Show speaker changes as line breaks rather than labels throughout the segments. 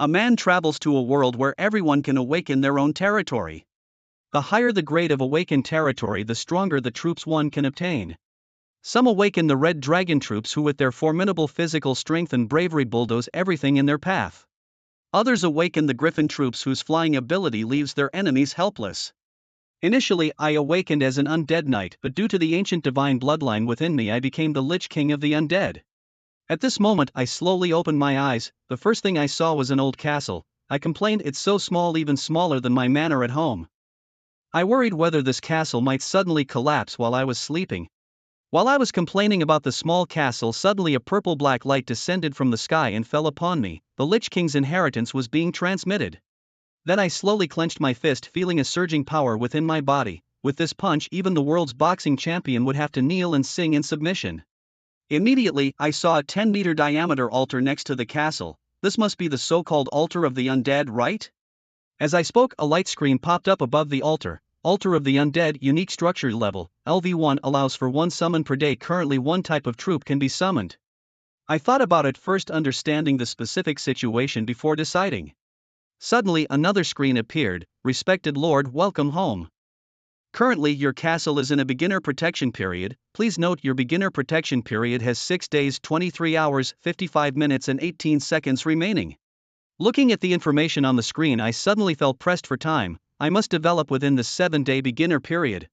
A man travels to a world where everyone can awaken their own territory. The higher the grade of awakened territory, the stronger the troops one can obtain. Some awaken the Red Dragon troops, who with their formidable physical strength and bravery bulldoze everything in their path. Others awaken the Griffin troops, whose flying ability leaves their enemies helpless. Initially, I awakened as an undead knight, but due to the ancient divine bloodline within me, I became the Lich King of the undead. At this moment, I slowly opened my eyes. The first thing I saw was an old castle. I complained, it's so small, even smaller than my manor at home. I worried whether this castle might suddenly collapse while I was sleeping. While I was complaining about the small castle, suddenly a purple-black light descended from the sky and fell upon me. The Lich King's inheritance was being transmitted. Then I slowly clenched my fist, feeling a surging power within my body. With this punch, even the world's boxing champion would have to kneel and sing in submission. Immediately, I saw a 10-meter diameter altar next to the castle. This must be the so-called altar of the undead, right? As I spoke, a light screen popped up above the altar. Altar of the Undead, unique structure level, LV1, allows for 1 summon per day. Currently 1 type of troop can be summoned. I thought about it first, understanding the specific situation before deciding. Suddenly another screen appeared. Respected Lord, welcome home. Currently your castle is in a beginner protection period. Please note your beginner protection period has 6 days, 23 hours, 55 minutes and 18 seconds remaining. Looking at the information on the screen, I suddenly felt pressed for time. I must develop within the 7-day beginner period.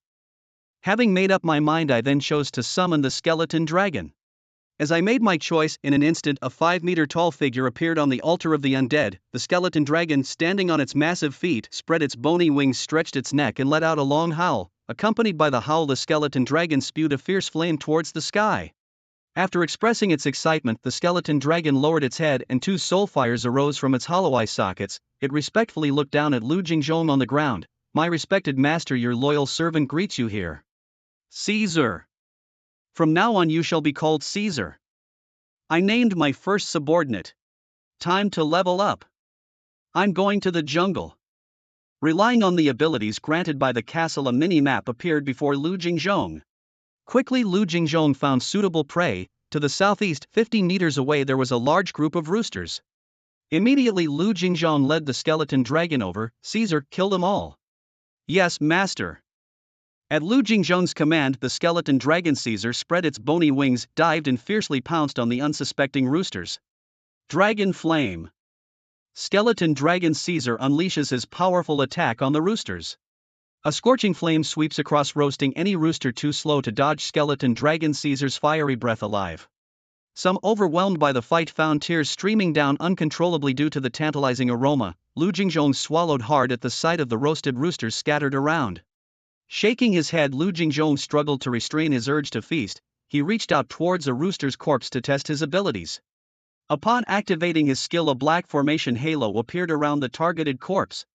Having made up my mind, I then chose to summon the skeleton dragon. As I made my choice, in an instant a 5-meter tall figure appeared on the altar of the undead. The skeleton dragon, standing on its massive feet, spread its bony wings, stretched its neck and let out a long howl. Accompanied by the howl, the skeleton dragon spewed a fierce flame towards the sky. After expressing its excitement, the skeleton dragon lowered its head and 2 soul fires arose from its hollow eye sockets. It respectfully looked down at Lu Jingzhong on the ground. My respected master, your loyal servant greets you here. Caesar. From now on you shall be called Caesar. I named my first subordinate. Time to level up. I'm going to the jungle. Relying on the abilities granted by the castle, a mini-map appeared before Lu Jingzhong. Quickly Lu Jingzhong found suitable prey. To the southeast, 50 meters away, there was a large group of roosters. Immediately Lu Jingzhong led the skeleton dragon over. Caesar, kill them all. Yes, master. At Lu Jingzhong's command, the skeleton dragon Caesar spread its bony wings, dived and fiercely pounced on the unsuspecting roosters. Dragon Flame. Skeleton dragon Caesar unleashes his powerful attack on the roosters. A scorching flame sweeps across, roasting any rooster too slow to dodge skeleton dragon Caesar's fiery breath alive. Some, overwhelmed by the fight, found tears streaming down uncontrollably due to the tantalizing aroma. Lu Jingzhong swallowed hard at the sight of the roasted roosters scattered around. Shaking his head, Lu Jingzhong struggled to restrain his urge to feast. He reached out towards a rooster's corpse to test his abilities. Upon activating his skill, a black formation halo appeared around the targeted corpse.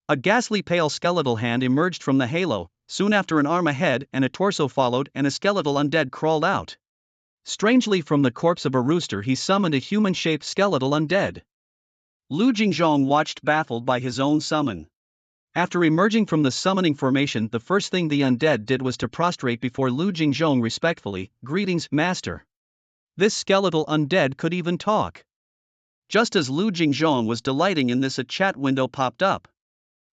A ghastly pale skeletal hand emerged from the halo. Soon after, an arm, a head, and a torso followed, and a skeletal undead crawled out. Strangely, from the corpse of a rooster he summoned a human-shaped skeletal undead. Lu Jingzhong watched, baffled by his own summon. After emerging from the summoning formation, the first thing the undead did was to prostrate before Lu Jingzhong respectfully. Greetings, master. This skeletal undead could even talk. Just as Lu Jingzhong was delighting in this, a chat window popped up.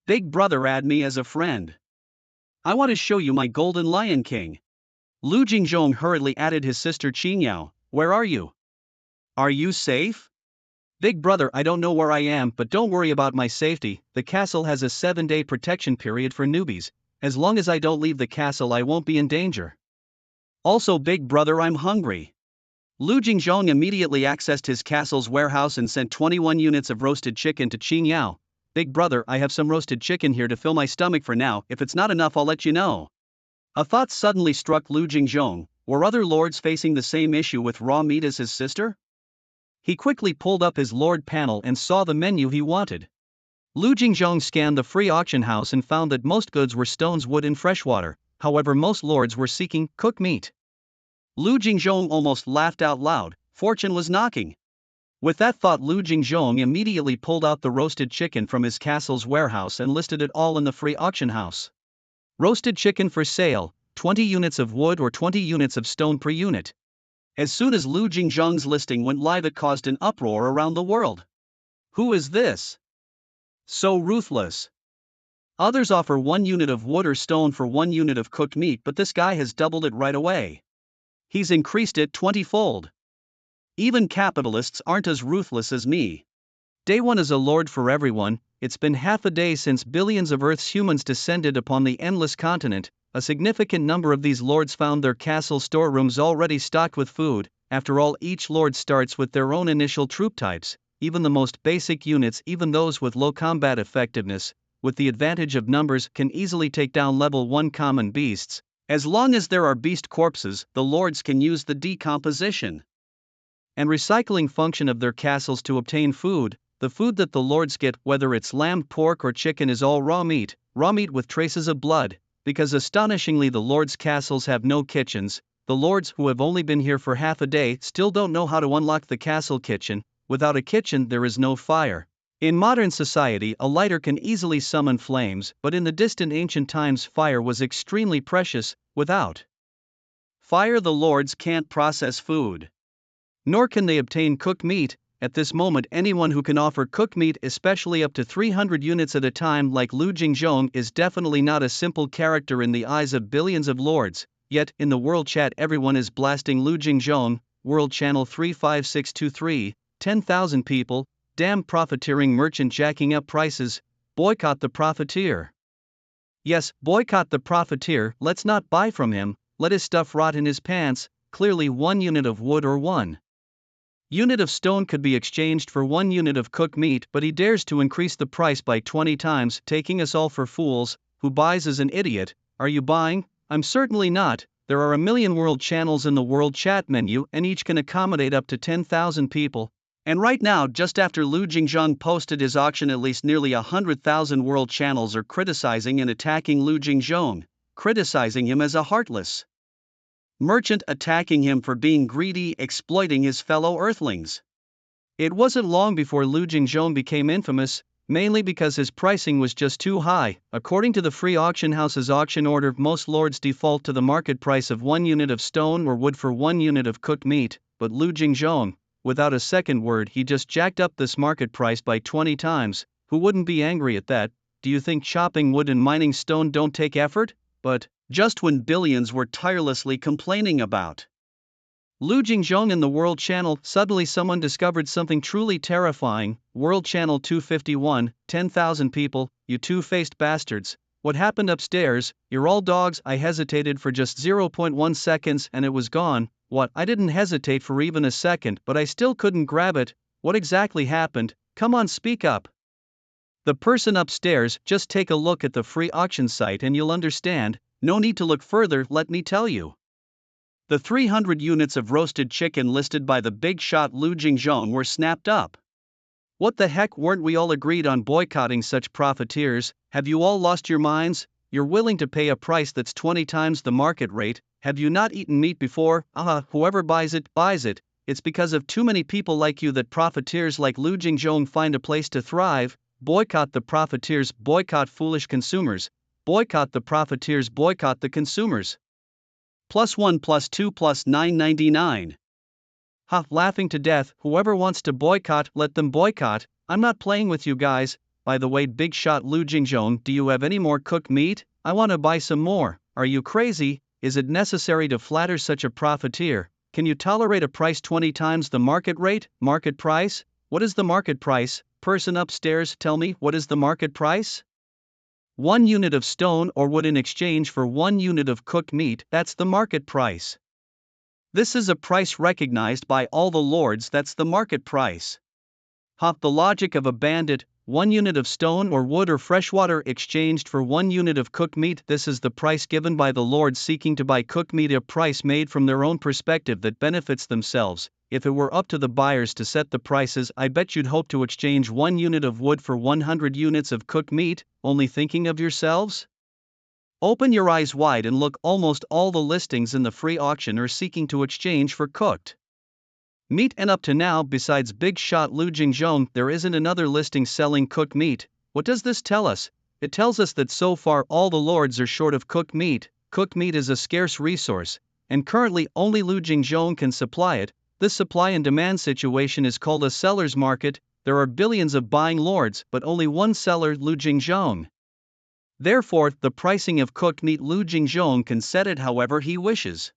Big brother, add me as a friend. I want to show you my golden Lion King. Lu Jingzhong hurriedly added his sister Qingyao. Where are you? Are you safe? Big brother, I don't know where I am, but don't worry about my safety. The castle has a 7-day protection period for newbies. As long as I don't leave the castle, I won't be in danger. Also, big brother, I'm hungry. Lu Jingzhong immediately accessed his castle's warehouse and sent 21 units of roasted chicken to Qingyao. Big brother, I have some roasted chicken here to fill my stomach for now. If it's not enough, I'll let you know. A thought suddenly struck Lu Jingzhong. Were other lords facing the same issue with raw meat as his sister? He quickly pulled up his lord panel and saw the menu he wanted. Lu Jingzhong scanned the free auction house and found that most goods were stones, wood and freshwater. However, most lords were seeking cooked meat. Lu Jingzhong almost laughed out loud. Fortune was knocking. With that thought, Lu Jingzhong immediately pulled out the roasted chicken from his castle's warehouse and listed it all in the free auction house. Roasted chicken for sale, 20 units of wood or 20 units of stone per unit. As soon as Lu Jingzhong's listing went live, it caused an uproar around the world. Who is this? So ruthless. Others offer 1 unit of wood or stone for 1 unit of cooked meat, but this guy has doubled it right away. He's increased it 20-fold. Even capitalists aren't as ruthless as me. Day 1 is a lord for everyone. It's been half a day since billions of Earth's humans descended upon the endless continent. A significant number of these lords found their castle storerooms already stocked with food. After all, each lord starts with their own initial troop types, even the most basic units, even those with low combat effectiveness, with the advantage of numbers, can easily take down level 1 common beasts. As long as there are beast corpses, the lords can use the decomposition and recycling function of their castles to obtain food. The food that the lords get, whether it's lamb, pork, or chicken, is all raw meat with traces of blood, because astonishingly the lords' castles have no kitchens. The lords, who have only been here for half a day, still don't know how to unlock the castle kitchen. Without a kitchen, there is no fire. In modern society, a lighter can easily summon flames, but in the distant ancient times, fire was extremely precious. Without fire, the lords can't process food, nor can they obtain cooked meat. At this moment, anyone who can offer cooked meat, especially up to 300 units at a time, like Lu Jingzhong, is definitely not a simple character in the eyes of billions of lords. Yet, in the world chat, everyone is blasting Lu Jingzhong. World channel 35623, 10,000 people. Damn profiteering merchant jacking up prices. Boycott the profiteer. Yes, boycott the profiteer. Let's not buy from him. Let his stuff rot in his pants. Clearly, 1 unit of wood or 1 unit of stone could be exchanged for 1 unit of cooked meat, but he dares to increase the price by 20 times, taking us all for fools. Who buys is an idiot. Are you buying? I'm certainly not. There are a million world channels in the world chat menu, and each can accommodate up to 10,000 people. And right now, just after Lu Jingzhong posted his auction, at least nearly 100,000 world channels are criticizing and attacking Lu Jingzhong, criticizing him as a heartless merchant, attacking him for being greedy, exploiting his fellow earthlings. It wasn't long before Lu Jingzhong became infamous, mainly because his pricing was just too high. According to the free auction house's auction order, most lords default to the market price of 1 unit of stone or wood for 1 unit of cooked meat, but Lu Jingzhong, without a second word, he just jacked up this market price by 20 times. Who wouldn't be angry at that? Do you think chopping wood and mining stone don't take effort? But just when billions were tirelessly complaining about Lu Jingzhong in the World Channel, suddenly someone discovered something truly terrifying. World Channel 251, 10,000 people, you two-faced bastards. What happened upstairs? You're all dogs. I hesitated for just 0.1 seconds and it was gone. What? I didn't hesitate for even a second, but I still couldn't grab it. What exactly happened? Come on, speak up. The person upstairs, just take a look at the free auction site and you'll understand. No need to look further, let me tell you. The 300 units of roasted chicken listed by the big shot Lu Jingzhong were snapped up. What the heck, weren't we all agreed on boycotting such profiteers? Have you all lost your minds? You're willing to pay a price that's 20 times the market rate. Have you not eaten meat before? Whoever buys it, buys it. It's because of too many people like you that profiteers like Lu Jingzhong find a place to thrive. Boycott the profiteers, boycott foolish consumers. Boycott the profiteers, boycott the consumers. +1 +2 +9.99. Laughing to death. Whoever wants to boycott, let them boycott. I'm not playing with you guys. By the way, big shot Lu Jingzhong, do you have any more cooked meat? I want to buy some more. Are you crazy? Is it necessary to flatter such a profiteer? Can you tolerate a price 20 times the market rate? Market price? What is the market price? Person upstairs, tell me, what is the market price? 1 unit of stone or wood in exchange for 1 unit of cooked meat, that's the market price. This is a price recognized by all the lords, that's the market price. The logic of a bandit. 1 unit of stone or wood or freshwater exchanged for 1 unit of cooked meat. This is the price given by the lords seeking to buy cooked meat, a price made from their own perspective that benefits themselves. If it were up to the buyers to set the prices, I bet you'd hope to exchange 1 unit of wood for 100 units of cooked meat, only thinking of yourselves? Open your eyes wide and look. Almost all the listings in the free auction are seeking to exchange for cooked meat, and up to now, besides big shot Lu Jingzhong, there isn't another listing selling cooked meat. What does this tell us? It tells us that so far all the lords are short of cooked meat. Cooked meat is a scarce resource, and currently only Lu Jingzhong can supply it. This supply and demand situation is called a seller's market. there are billions of buying lords but only one seller, Lu Jingzhong. Therefore, the pricing of cooked meat, Lu Jingzhong can set it however he wishes.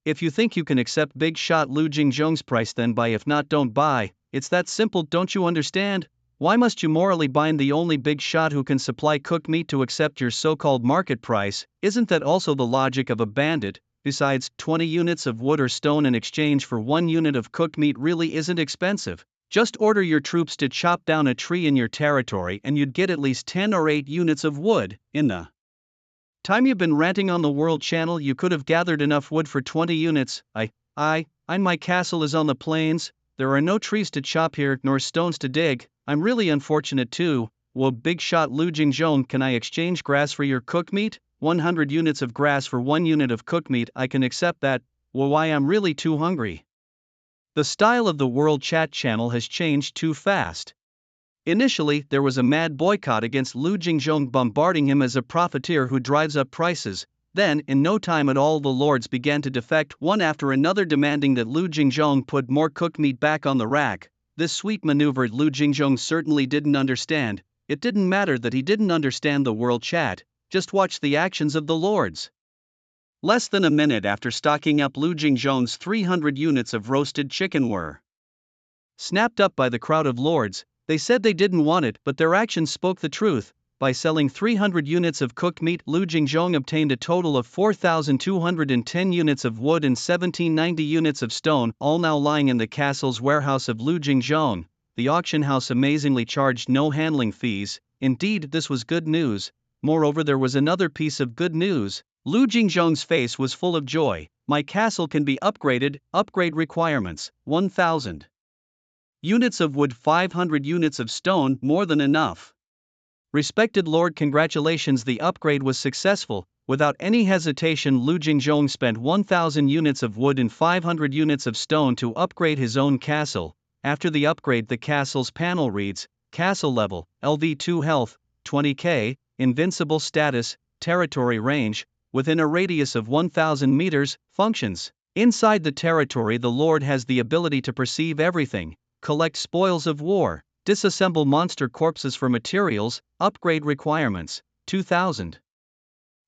If you think you can accept big shot Lu Jingzhong's price, then buy. If not, don't buy. It's that simple, don't you understand? Why must you morally bind the only big shot who can supply cooked meat to accept your so-called market price? Isn't that also the logic of a bandit? Besides, 20 units of wood or stone in exchange for 1 unit of cooked meat really isn't expensive. Just order your troops to chop down a tree in your territory and you'd get at least 10 or 8 units of wood. In the time you've been ranting on the World Channel, you could have gathered enough wood for 20 units. My castle is on the plains. There are no trees to chop here, nor stones to dig. I'm really unfortunate too. Well, big shot Lu Jingzhong, can I exchange grass for your cooked meat? 100 units of grass for 1 unit of cooked meat, I can accept that. Well, why, I'm really too hungry. The style of the World Chat channel has changed too fast. Initially, there was a mad boycott against Lu Jingzhong, bombarding him as a profiteer who drives up prices. Then, in no time at all, the lords began to defect, one after another, demanding that Lu Jingzhong put more cooked meat back on the rack. This sweet maneuver Lu Jingzhong certainly didn't understand. It didn't matter that he didn't understand the World Chat, just watch the actions of the lords. Less than a minute after stocking up, Lu Jingzhong's 300 units of roasted chicken were snapped up by the crowd of lords. They said they didn't want it, but their actions spoke the truth. By selling 300 units of cooked meat, Lu Jingzhong obtained a total of 4,210 units of wood and 1,790 units of stone, all now lying in the castle's warehouse of Lu Jingzhong. The auction house amazingly charged no handling fees. Indeed, this was good news. Moreover, there was another piece of good news. Lu Jingzhong's face was full of joy. My castle can be upgraded. Upgrade requirements: 1,000 units of wood, 500 units of stone, more than enough. Respected Lord, congratulations, the upgrade was successful. Without any hesitation, Lu Jingzhong spent 1,000 units of wood and 500 units of stone to upgrade his own castle. After the upgrade, the castle's panel reads: Castle level, LV2 health, 20k, invincible status, territory range, within a radius of 1,000 meters, functions. Inside the territory, the Lord has the ability to perceive everything, collect spoils of war, disassemble monster corpses for materials. Upgrade requirements: 2,000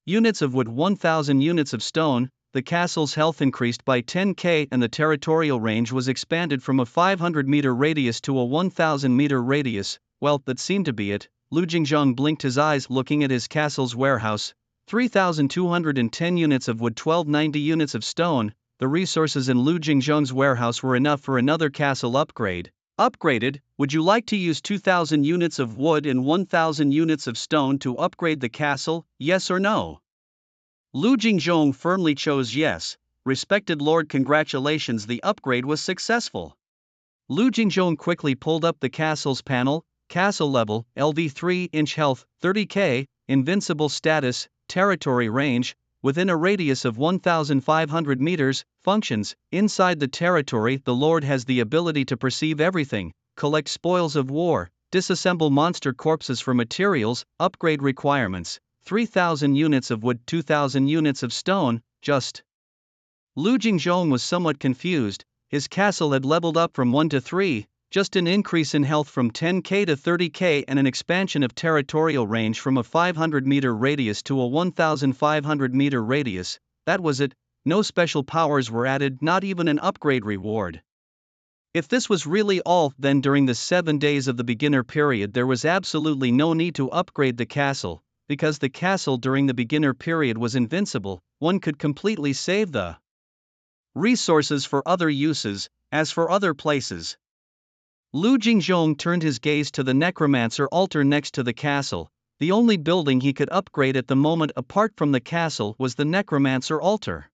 units of wood, 1,000 units of stone. The castle's health increased by 10k and the territorial range was expanded from a 500-meter radius to a 1,000-meter radius. Well, that seemed to be it. Lu Jingzhong blinked his eyes, looking at his castle's warehouse. 3,210 units of wood, 1,290 units of stone. The resources in Lu Jingzhong's warehouse were enough for another castle upgrade. Upgraded, would you like to use 2,000 units of wood and 1,000 units of stone to upgrade the castle, yes or no? Lu Jingzhong firmly chose yes. Respected Lord, congratulations, the upgrade was successful. Lu Jingzhong quickly pulled up the castle's panel. Castle level, LV3 inch health, 30k, invincible status, territory range, within a radius of 1,500 meters, functions. Inside the territory, the Lord has the ability to perceive everything, collect spoils of war, disassemble monster corpses for materials. Upgrade requirements: 3,000 units of wood, 2,000 units of stone. Just. Lu Jingzhong was somewhat confused. His castle had leveled up from 1 to 3, just an increase in health from 10k to 30k and an expansion of territorial range from a 500-meter radius to a 1,500-meter radius. That was it. No special powers were added, not even an upgrade reward. If this was really all, then during the 7 days of the beginner period there was absolutely no need to upgrade the castle, because the castle during the beginner period was invincible. One could completely save the resources for other uses. As for other places, Lu Jingzhong turned his gaze to the necromancer altar next to the castle. The only building he could upgrade at the moment apart from the castle was the necromancer altar.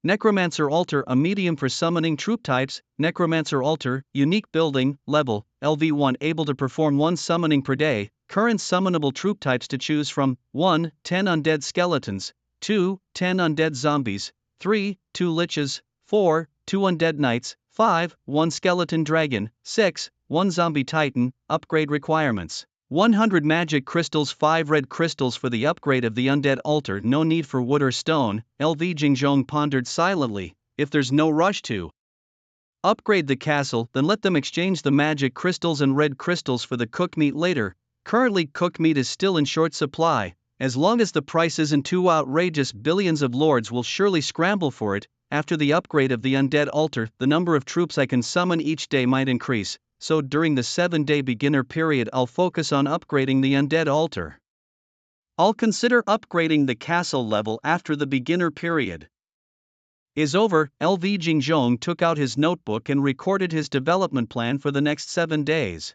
Necromancer altar, a medium for summoning troop types. Necromancer altar, unique building, level, LV1, able to perform 1 summoning per day. Current summonable troop types to choose from: 1. 10 undead skeletons, 2. 10 undead zombies, 3. 2 liches, 4. 2 undead knights, 5. 1 skeleton dragon, 6. 1 zombie titan. Upgrade requirements: 100 magic crystals, 5 red crystals for the upgrade of the undead altar. No need for wood or stone. LV Jingzhong pondered silently. If there's no rush to Upgrade the castle, then let them exchange the magic crystals and red crystals for the cooked meat later. Currently, cooked meat is still in short supply. As long as the price isn't too outrageous, billions of lords will surely scramble for it. After the upgrade of the undead altar, the number of troops I can summon each day might increase, so during the 7-day beginner period I'll focus on upgrading the undead altar. I'll consider upgrading the castle level after the beginner period is over. LV Jingzhong took out his notebook and recorded his development plan for the next 7 days.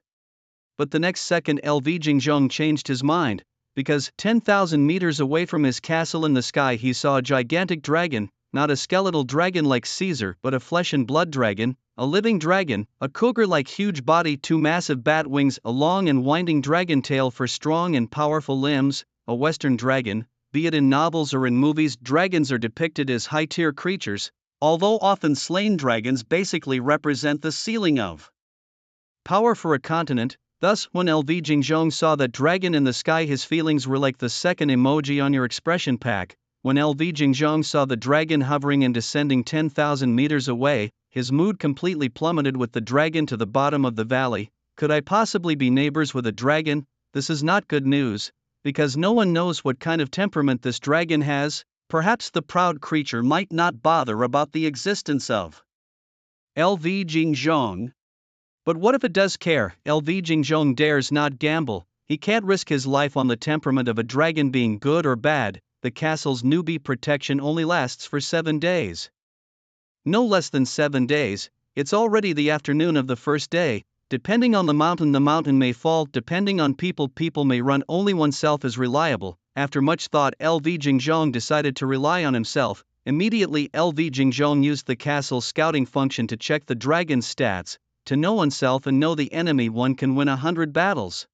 But the next second LV Jingzhong changed his mind, because 10,000 meters away from his castle in the sky he saw a gigantic dragon, not a skeletal dragon like Caesar but a flesh and blood dragon, a living dragon, a cougar-like huge body, 2 massive bat wings, a long and winding dragon tail for strong and powerful limbs, a western dragon. Be it in novels or in movies, dragons are depicted as high-tier creatures, although often slain dragons basically represent the ceiling of power for a continent. Thus, when LV Jingzhong saw that dragon in the sky, his feelings were like the second emoji on your expression pack. When LV Jingzhong saw the dragon hovering and descending 10,000 meters away, his mood completely plummeted. With the dragon to the bottom of the valley, could I possibly be neighbors with a dragon? This is not good news, because no one knows what kind of temperament this dragon has. Perhaps the proud creature might not bother about the existence of LV Jingzhong. But what if it does care? LV Jingzhong dares not gamble. He can't risk his life on the temperament of a dragon being good or bad. The castle's newbie protection only lasts for 7 days. No less than 7 days. It's already the afternoon of the first day. Depending on the mountain may fall. Depending on people may run. Only oneself is reliable. After much thought, LV Jingzhong decided to rely on himself. Immediately, LV Jingzhong used the castle's scouting function to check the dragon's stats. To know oneself and know the enemy, one can win 100 battles.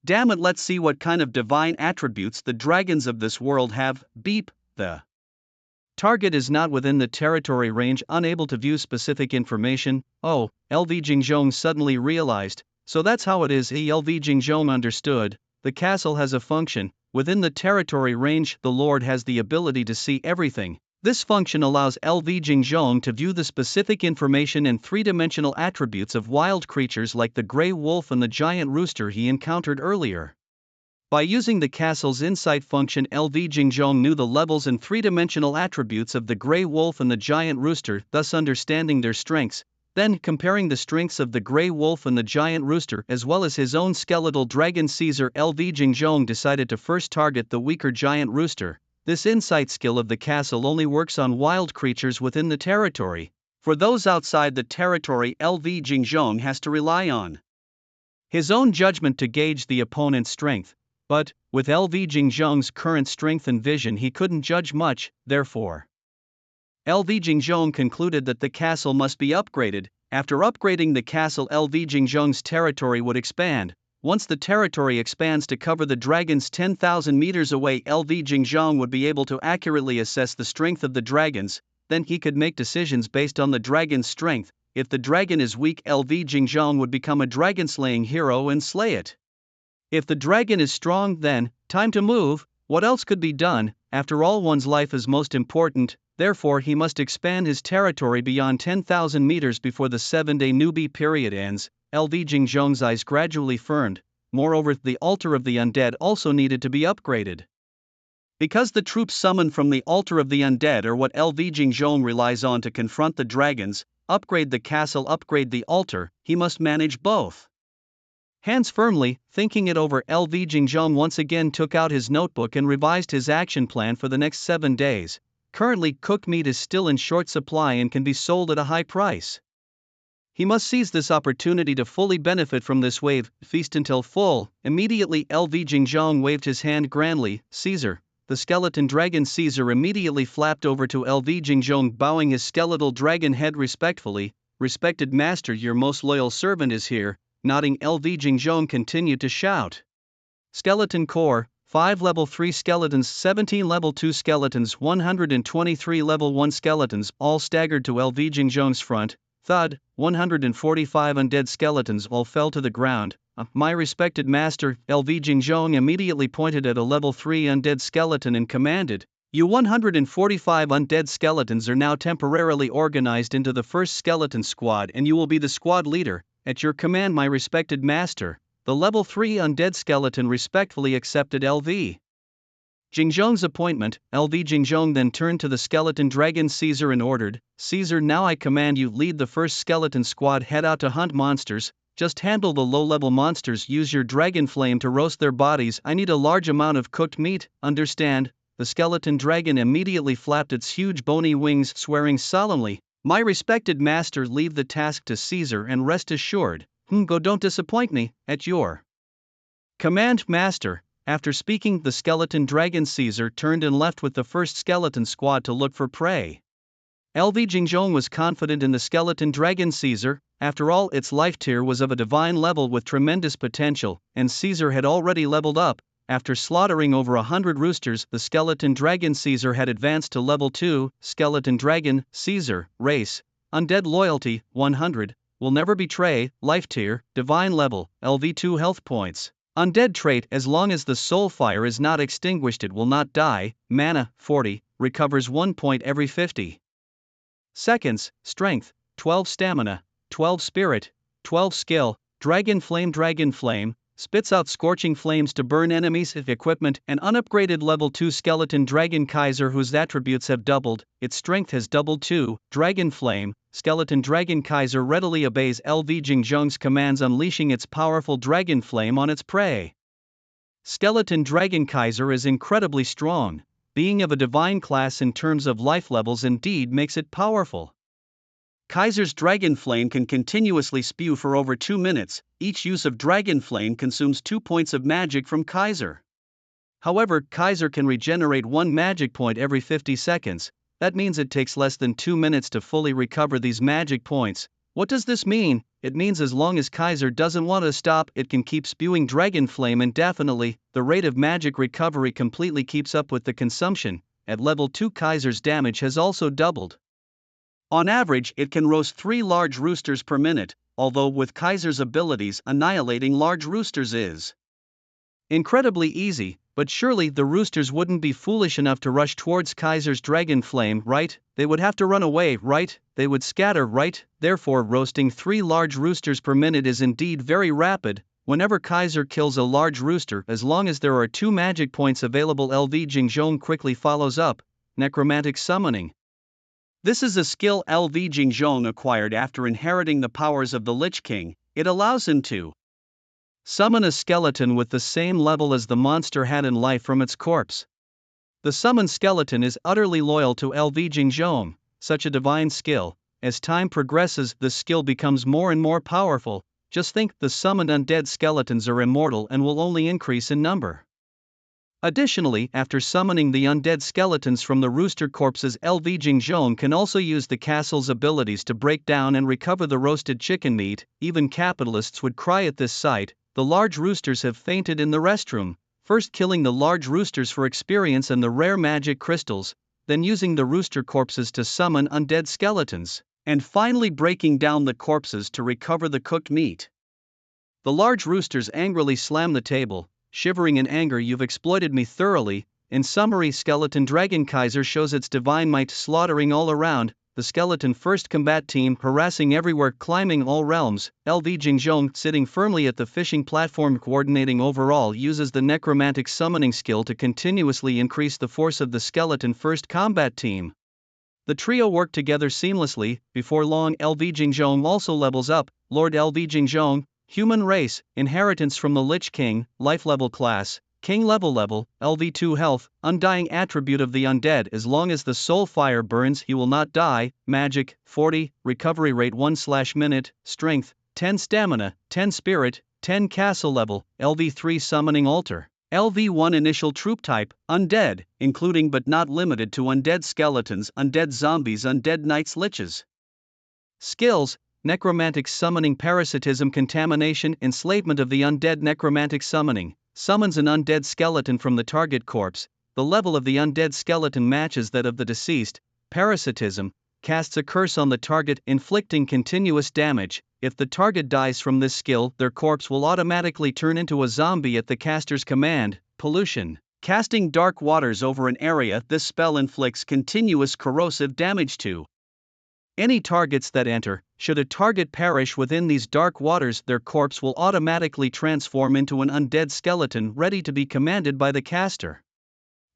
Damn it, let's see what kind of divine attributes the dragons of this world have. Beep. The target is not within the territory range, unable to view specific information. Oh, LV Jingzhong suddenly realized, so that's how it is. LV Jingzhong understood. The castle has a function. Within the territory range, the Lord has the ability to see everything. This function allows LV Jingzhong to view the specific information and 3-dimensional attributes of wild creatures like the gray wolf and the giant rooster he encountered earlier. By using the castle's insight function, LV Jingzhong knew the levels and 3-dimensional attributes of the gray wolf and the giant rooster, thus understanding their strengths. Then, comparing the strengths of the gray wolf and the giant rooster as well as his own skeletal dragon Caesar, LV Jingzhong decided to first target the weaker giant rooster. This insight skill of the castle only works on wild creatures within the territory. For those outside the territory, LV Jingzhong has to rely on his own judgment to gauge the opponent's strength. But, with LV Jingzhong's current strength and vision, he couldn't judge much. Therefore, LV Jingzhong concluded that the castle must be upgraded. After upgrading the castle, LV Jingzhong's territory would expand. Once the territory expands to cover the dragons 10,000 meters away, LV Jingzhong would be able to accurately assess the strength of the dragons. Then he could make decisions based on the dragon's strength. If the dragon is weak, LV Jingzhong would become a dragon-slaying hero and slay it. If the dragon is strong, then, time to move. What else could be done? After all, one's life is most important. Therefore, he must expand his territory beyond 10,000 meters before the 7-day newbie period ends. LV Jingzhong's eyes gradually firmed. Moreover, the altar of the undead also needed to be upgraded. Because the troops summoned from the altar of the undead are what LV Jingzhong relies on to confront the dragons, upgrade the castle, upgrade the altar, he must manage both. Hands firmly, thinking it over, LV Jingzhong once again took out his notebook and revised his action plan for the next 7 days. Currently, cooked meat is still in short supply and can be sold at a high price. He must seize this opportunity to fully benefit from this wave, feast until full. Immediately, LV Jingzhong waved his hand grandly. Caesar, the skeleton dragon Caesar, immediately flapped over to LV Jingzhong, bowing his skeletal dragon head respectfully. Respected master, your most loyal servant is here. Nodding, LV Jingzhong continued to shout. Skeleton core, 5 level 3 skeletons, 17 level 2 skeletons, 123 level 1 skeletons, all staggered to LV Jingzhong's front. Thud, 145 undead skeletons all fell to the ground. My respected master, LV Jingzhong immediately pointed at a level 3 undead skeleton and commanded, You 145 undead skeletons are now temporarily organized into the first skeleton squad, and you will be the squad leader. At your command, my respected master. The level 3 undead skeleton respectfully accepted LV Jingzhong's appointment. LV Jingzhong then turned to the skeleton dragon Caesar and ordered, Caesar, now I command you lead the first skeleton squad, head out to hunt monsters, just handle the low-level monsters, use your dragon flame to roast their bodies, I need a large amount of cooked meat, understand? The skeleton dragon immediately flapped its huge bony wings, swearing solemnly, my respected master, leave the task to Caesar and rest assured, go, don't disappoint me, at your command, master. After speaking, the skeleton dragon Caesar turned and left with the first skeleton squad to look for prey. LV Jingzhong was confident in the skeleton dragon Caesar. After all, its life tier was of a divine level with tremendous potential, and Caesar had already leveled up. After slaughtering over 100 roosters, the skeleton dragon Caesar had advanced to level 2. Skeleton dragon Caesar, race, undead, loyalty 100, will never betray, life tier, divine level, LV2 health points. Undead trait, as long as the soul fire is not extinguished it will not die, mana 40, recovers 1 point every 50 seconds, strength 12, stamina 12, spirit 12, skill, dragon flame, spits out scorching flames to burn enemies. Equipment, an unupgraded level 2 skeleton dragon Kaiser whose attributes have doubled, its strength has doubled too. Dragon flame, skeleton dragon Kaiser readily obeys LV Jingzhong's commands, unleashing its powerful dragon flame on its prey. Skeleton dragon Kaiser is incredibly strong. Being of a divine class in terms of life levels indeed makes it powerful. Kaiser's dragon flame can continuously spew for over 2 minutes. Each use of dragon flame consumes 2 points of magic from Kaiser. However, Kaiser can regenerate 1 magic point every 50 seconds. That means it takes less than 2 minutes to fully recover these magic points. What does this mean? It means as long as Kaiser doesn't want to stop, it can keep spewing dragon flame indefinitely. The rate of magic recovery completely keeps up with the consumption. At level 2, Kaiser's damage has also doubled. On average, it can roast 3 large roosters per minute, although with Kaiser's abilities, annihilating large roosters is incredibly easy. But surely the roosters wouldn't be foolish enough to rush towards Kaiser's dragon flame, right? They would have to run away, right? They would scatter, right? Therefore, roasting 3 large roosters per minute is indeed very rapid. Whenever Kaiser kills a large rooster, as long as there are 2 magic points available, LV Jingzhong quickly follows up, necromantic summoning. This is a skill LV Jingzhong acquired after inheriting the powers of the Lich King. It allows him to summon a skeleton with the same level as the monster had in life from its corpse. The summoned skeleton is utterly loyal to LV Jingzhong. Such a divine skill. As time progresses, the skill becomes more and more powerful. Just think, the summoned undead skeletons are immortal and will only increase in number. Additionally, after summoning the undead skeletons from the rooster corpses, LV Jingzhong can also use the castle's abilities to break down and recover the roasted chicken meat. Even capitalists would cry at this sight. The large roosters have fainted in the restroom, first killing the large roosters for experience and the rare magic crystals, then using the rooster corpses to summon undead skeletons, and finally breaking down the corpses to recover the cooked meat. The large roosters angrily slam the table, shivering in anger, you've exploited me thoroughly. In summary, skeleton dragon Kaiser shows its divine might, slaughtering all around. The skeleton first combat team harassing everywhere, climbing all realms. LV Jingzhong, sitting firmly at the fishing platform coordinating overall, uses the necromantic summoning skill to continuously increase the force of the skeleton first combat team. The trio work together seamlessly. Before long, LV Jingzhong also levels up. Lord LV Jingzhong, human race, inheritance from the Lich King, life level class, King level, LV2 health, undying attribute of the undead, as long as the soul fire burns he will not die, magic, 40, recovery rate 1/minute, strength, 10, stamina, 10, spirit, 10, castle level, LV3 summoning altar, LV1 initial troop type, undead, including but not limited to undead skeletons, undead zombies, undead knights, liches. Skills: necromantic summoning, parasitism, contamination, enslavement of the undead. Necromantic summoning summons an undead skeleton from the target corpse. The level of the undead skeleton matches that of the deceased. Parasitism casts a curse on the target, inflicting continuous damage. If the target dies from this skill, their corpse will automatically turn into a zombie at the caster's command. Pollution casting dark waters over an area. This spell inflicts continuous corrosive damage to any targets that enter. Should a target perish within these dark waters, their corpse will automatically transform into an undead skeleton ready to be commanded by the caster.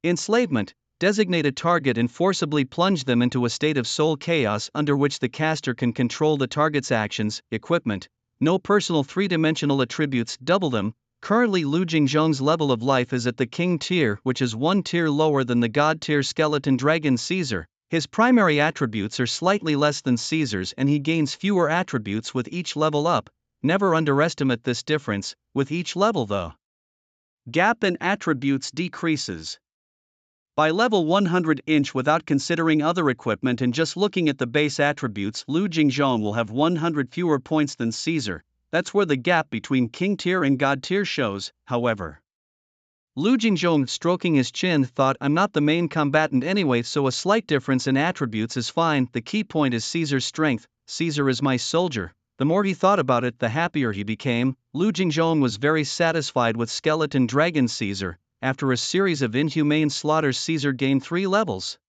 Enslavement. Designate a target and forcibly plunge them into a state of soul chaos under which the caster can control the target's actions. Equipment. No personal three-dimensional attributes. Double them. Currently Lu Jingzhong's level of life is at the King tier, which is one tier lower than the God tier skeleton dragon Caesar. His primary attributes are slightly less than Caesar's and he gains fewer attributes with each level up. Never underestimate this difference. With each level the gap in attributes decreases. By level 100 without considering other equipment and just looking at the base attributes, Lu Jingzhong will have 100 fewer points than Caesar. That's where the gap between King tier and God tier shows. However, Lu Jingzhong, stroking his chin, thought, I'm not the main combatant anyway, so a slight difference in attributes is fine. The key point is Caesar's strength. Caesar is my soldier. The more he thought about it, the happier he became. Lu Jingzhong was very satisfied with skeleton dragon Caesar. After a series of inhumane slaughters, Caesar gained 3 levels.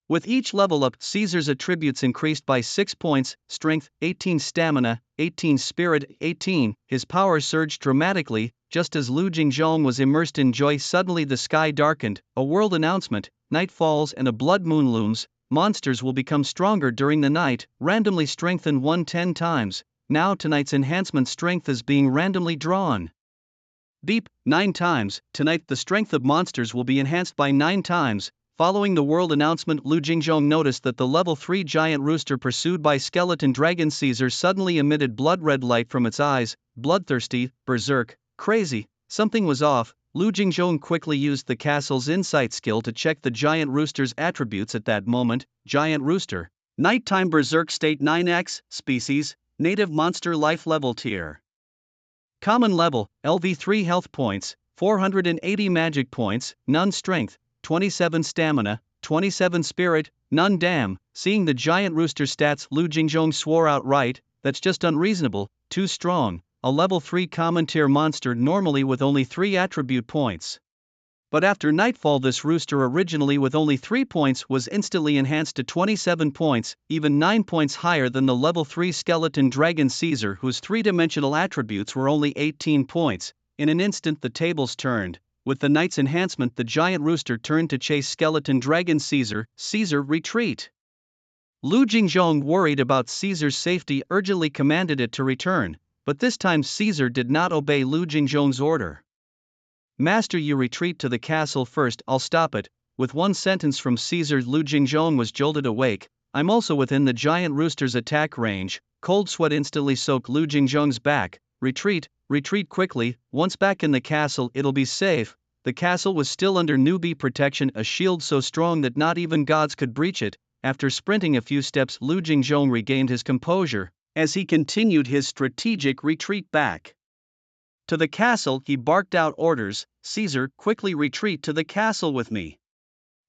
With each level up, Caesar's attributes increased by 6 points, strength, 18 stamina, 18 spirit, 18. His power surged dramatically. Just as Lu Jingzhong was immersed in joy, suddenly the sky darkened. A world announcement: night falls and a blood moon looms. Monsters will become stronger during the night, randomly strengthen 110 times. Now tonight's enhancement strength is being randomly drawn. Beep, 9 times. Tonight the strength of monsters will be enhanced by 9 times. Following the world announcement, Lu Jingzhong noticed that the level 3 giant rooster pursued by skeleton dragon Caesar suddenly emitted blood-red light from its eyes. Bloodthirsty, berserk, crazy, something was off. Lu Jingzhong quickly used the castle's insight skill to check the giant rooster's attributes at that moment. Giant rooster. Nighttime berserk state 9x, species, native monster life level tier. Common level, LV3 health points, 480 magic points, none strength, 27 stamina, 27 spirit, none dam. Seeing the giant rooster stats, Lu Jingzhong swore outright, that's just unreasonable, too strong. A level 3 common tier monster normally with only 3 attribute points. But after nightfall, this rooster, originally with only 3 points, was instantly enhanced to 27 points, even 9 points higher than the level 3 skeleton dragon Caesar, whose 3-dimensional attributes were only 18 points. In an instant the tables turned. With the night's enhancement, the giant rooster turned to chase skeleton dragon Caesar. Caesar, retreat! Lu Jingzhong, worried about Caesar's safety, urgently commanded it to return, but this time Caesar did not obey Lu Jingzhong's order. Master, you retreat to the castle first, I'll stop it. With one sentence from Caesar, Lu Jingzhong was jolted awake. I'm also within the giant rooster's attack range. Cold sweat instantly soaked Lu Jingzhong's back. Retreat, retreat quickly. Once back in the castle, it'll be safe. The castle was still under newbie protection, a shield so strong that not even gods could breach it. After sprinting a few steps, Lu Jingzhong regained his composure. As he continued his strategic retreat back to the castle, he barked out orders. Caesar, quickly retreat to the castle with me.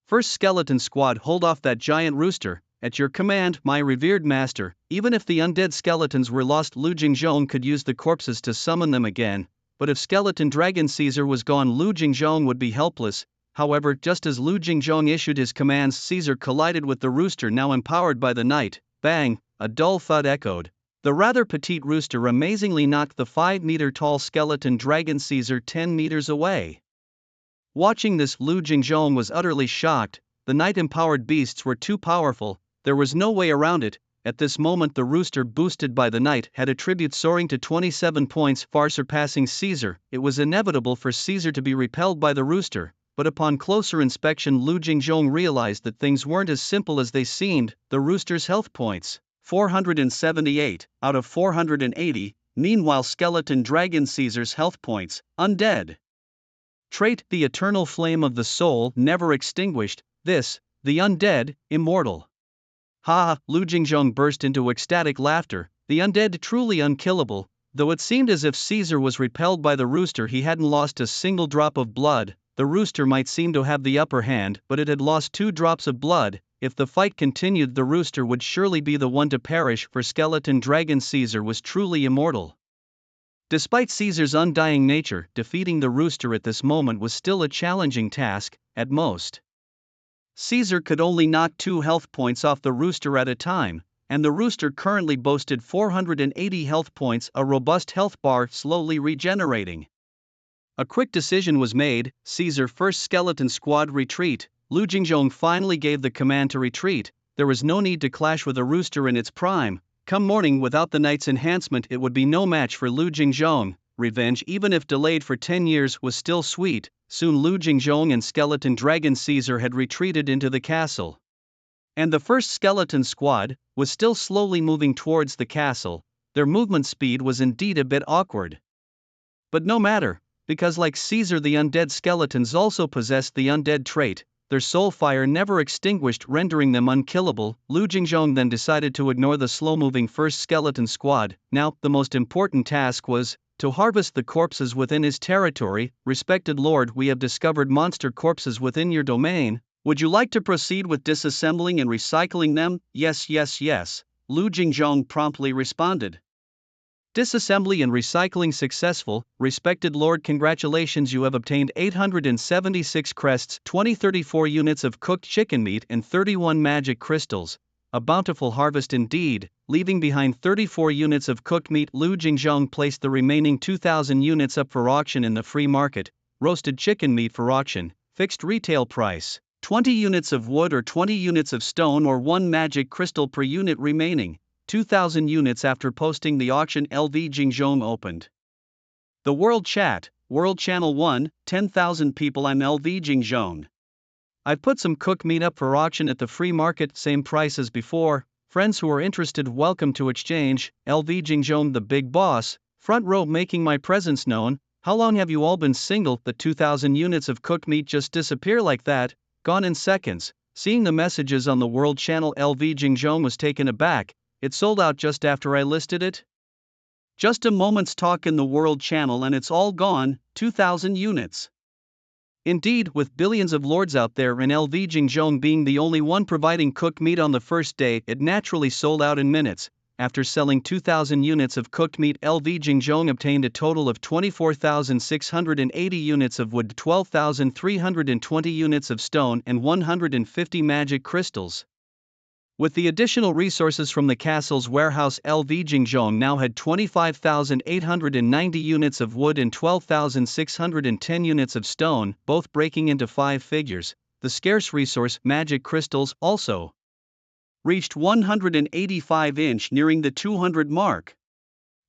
First skeleton squad, hold off that giant rooster. At your command, my revered master. Even if the undead skeletons were lost, Lu Jingzhong could use the corpses to summon them again. But if skeleton dragon Caesar was gone, Lu Jingzhong would be helpless. However, just as Lu Jingzhong issued his commands, Caesar collided with the rooster, now empowered by the night. Bang! A dull thud echoed. The rather petite rooster amazingly knocked the 5-meter-tall skeleton dragon Caesar 10 meters away. Watching this, Lu Jingzhong was utterly shocked. The night-empowered beasts were too powerful. There was no way around it. At this moment, the rooster, boosted by the night, had attributes soaring to 27 points, far surpassing Caesar. It was inevitable for Caesar to be repelled by the rooster. But upon closer inspection, Lu Jingzhong realized that things weren't as simple as they seemed. The rooster's health points, 478 out of 480, meanwhile skeleton dragon Caesar's health points, undead. Trait, the eternal flame of the soul, never extinguished. This, the undead, immortal. Ha! Lu Jingzhong burst into ecstatic laughter. The undead, truly unkillable. Though it seemed as if Caesar was repelled by the rooster, he hadn't lost a single drop of blood. The rooster might seem to have the upper hand, but it had lost 2 drops of blood. If the fight continued, the rooster would surely be the one to perish, for skeleton dragon Caesar was truly immortal. Despite Caesar's undying nature, defeating the rooster at this moment was still a challenging task, at most. Caesar could only knock 2 health points off the rooster at a time, and the rooster currently boasted 480 health points, a robust health bar slowly regenerating. A quick decision was made: Caesar first skeleton squad retreat. Lu Jingzhong finally gave the command to retreat. There was no need to clash with a rooster in its prime. Come morning, without the knight's enhancement it would be no match for Lu Jingzhong. Revenge, even if delayed for 10 years, was still sweet. Soon Lu Jingzhong and skeleton dragon Caesar had retreated into the castle. And the first skeleton squad was still slowly moving towards the castle. Their movement speed was indeed a bit awkward. But no matter, because like Caesar, the undead skeletons also possessed the undead trait. Their soul fire never extinguished, rendering them unkillable. Lu Jingzhong then decided to ignore the slow-moving first skeleton squad. Now, the most important task was to harvest the corpses within his territory. Respected Lord, we have discovered monster corpses within your domain. Would you like to proceed with disassembling and recycling them? Yes, yes, yes, Lu Jingzhong promptly responded. Disassembly and recycling successful. Respected Lord, congratulations, you have obtained 876 crests, 34 units of cooked chicken meat and 31 magic crystals. A bountiful harvest indeed. Leaving behind 34 units of cooked meat, Lu Jingzhong placed the remaining 2,000 units up for auction in the free market. Roasted chicken meat for auction, fixed retail price, 20 units of wood or 20 units of stone or 1 magic crystal per unit remaining. 2,000 units. After posting the auction, LV Jingzhong opened the World Chat, World Channel 1, 10,000 people. I'm LV Jingzhong. I've put some cooked meat up for auction at the free market, same price as before. Friends who are interested, welcome to exchange. LV Jingzhong, the big boss, front row, making my presence known. How long have you all been single? The 2,000 units of cooked meat just disappear like that, gone in seconds. Seeing the messages on the World Channel, LV Jingzhong was taken aback. It sold out just after I listed it? Just a moment's talk in the World Channel and it's all gone, 2,000 units. Indeed, with billions of lords out there and LV Jingzhong being the only one providing cooked meat on the first day, it naturally sold out in minutes. After selling 2,000 units of cooked meat, LV Jingzhong obtained a total of 24,680 units of wood, 12,320 units of stone and 150 magic crystals. With the additional resources from the castle's warehouse, LV Jingzhong now had 25,890 units of wood and 12,610 units of stone, both breaking into 5 figures. The scarce resource, magic crystals, also reached 185, nearing the 200 mark.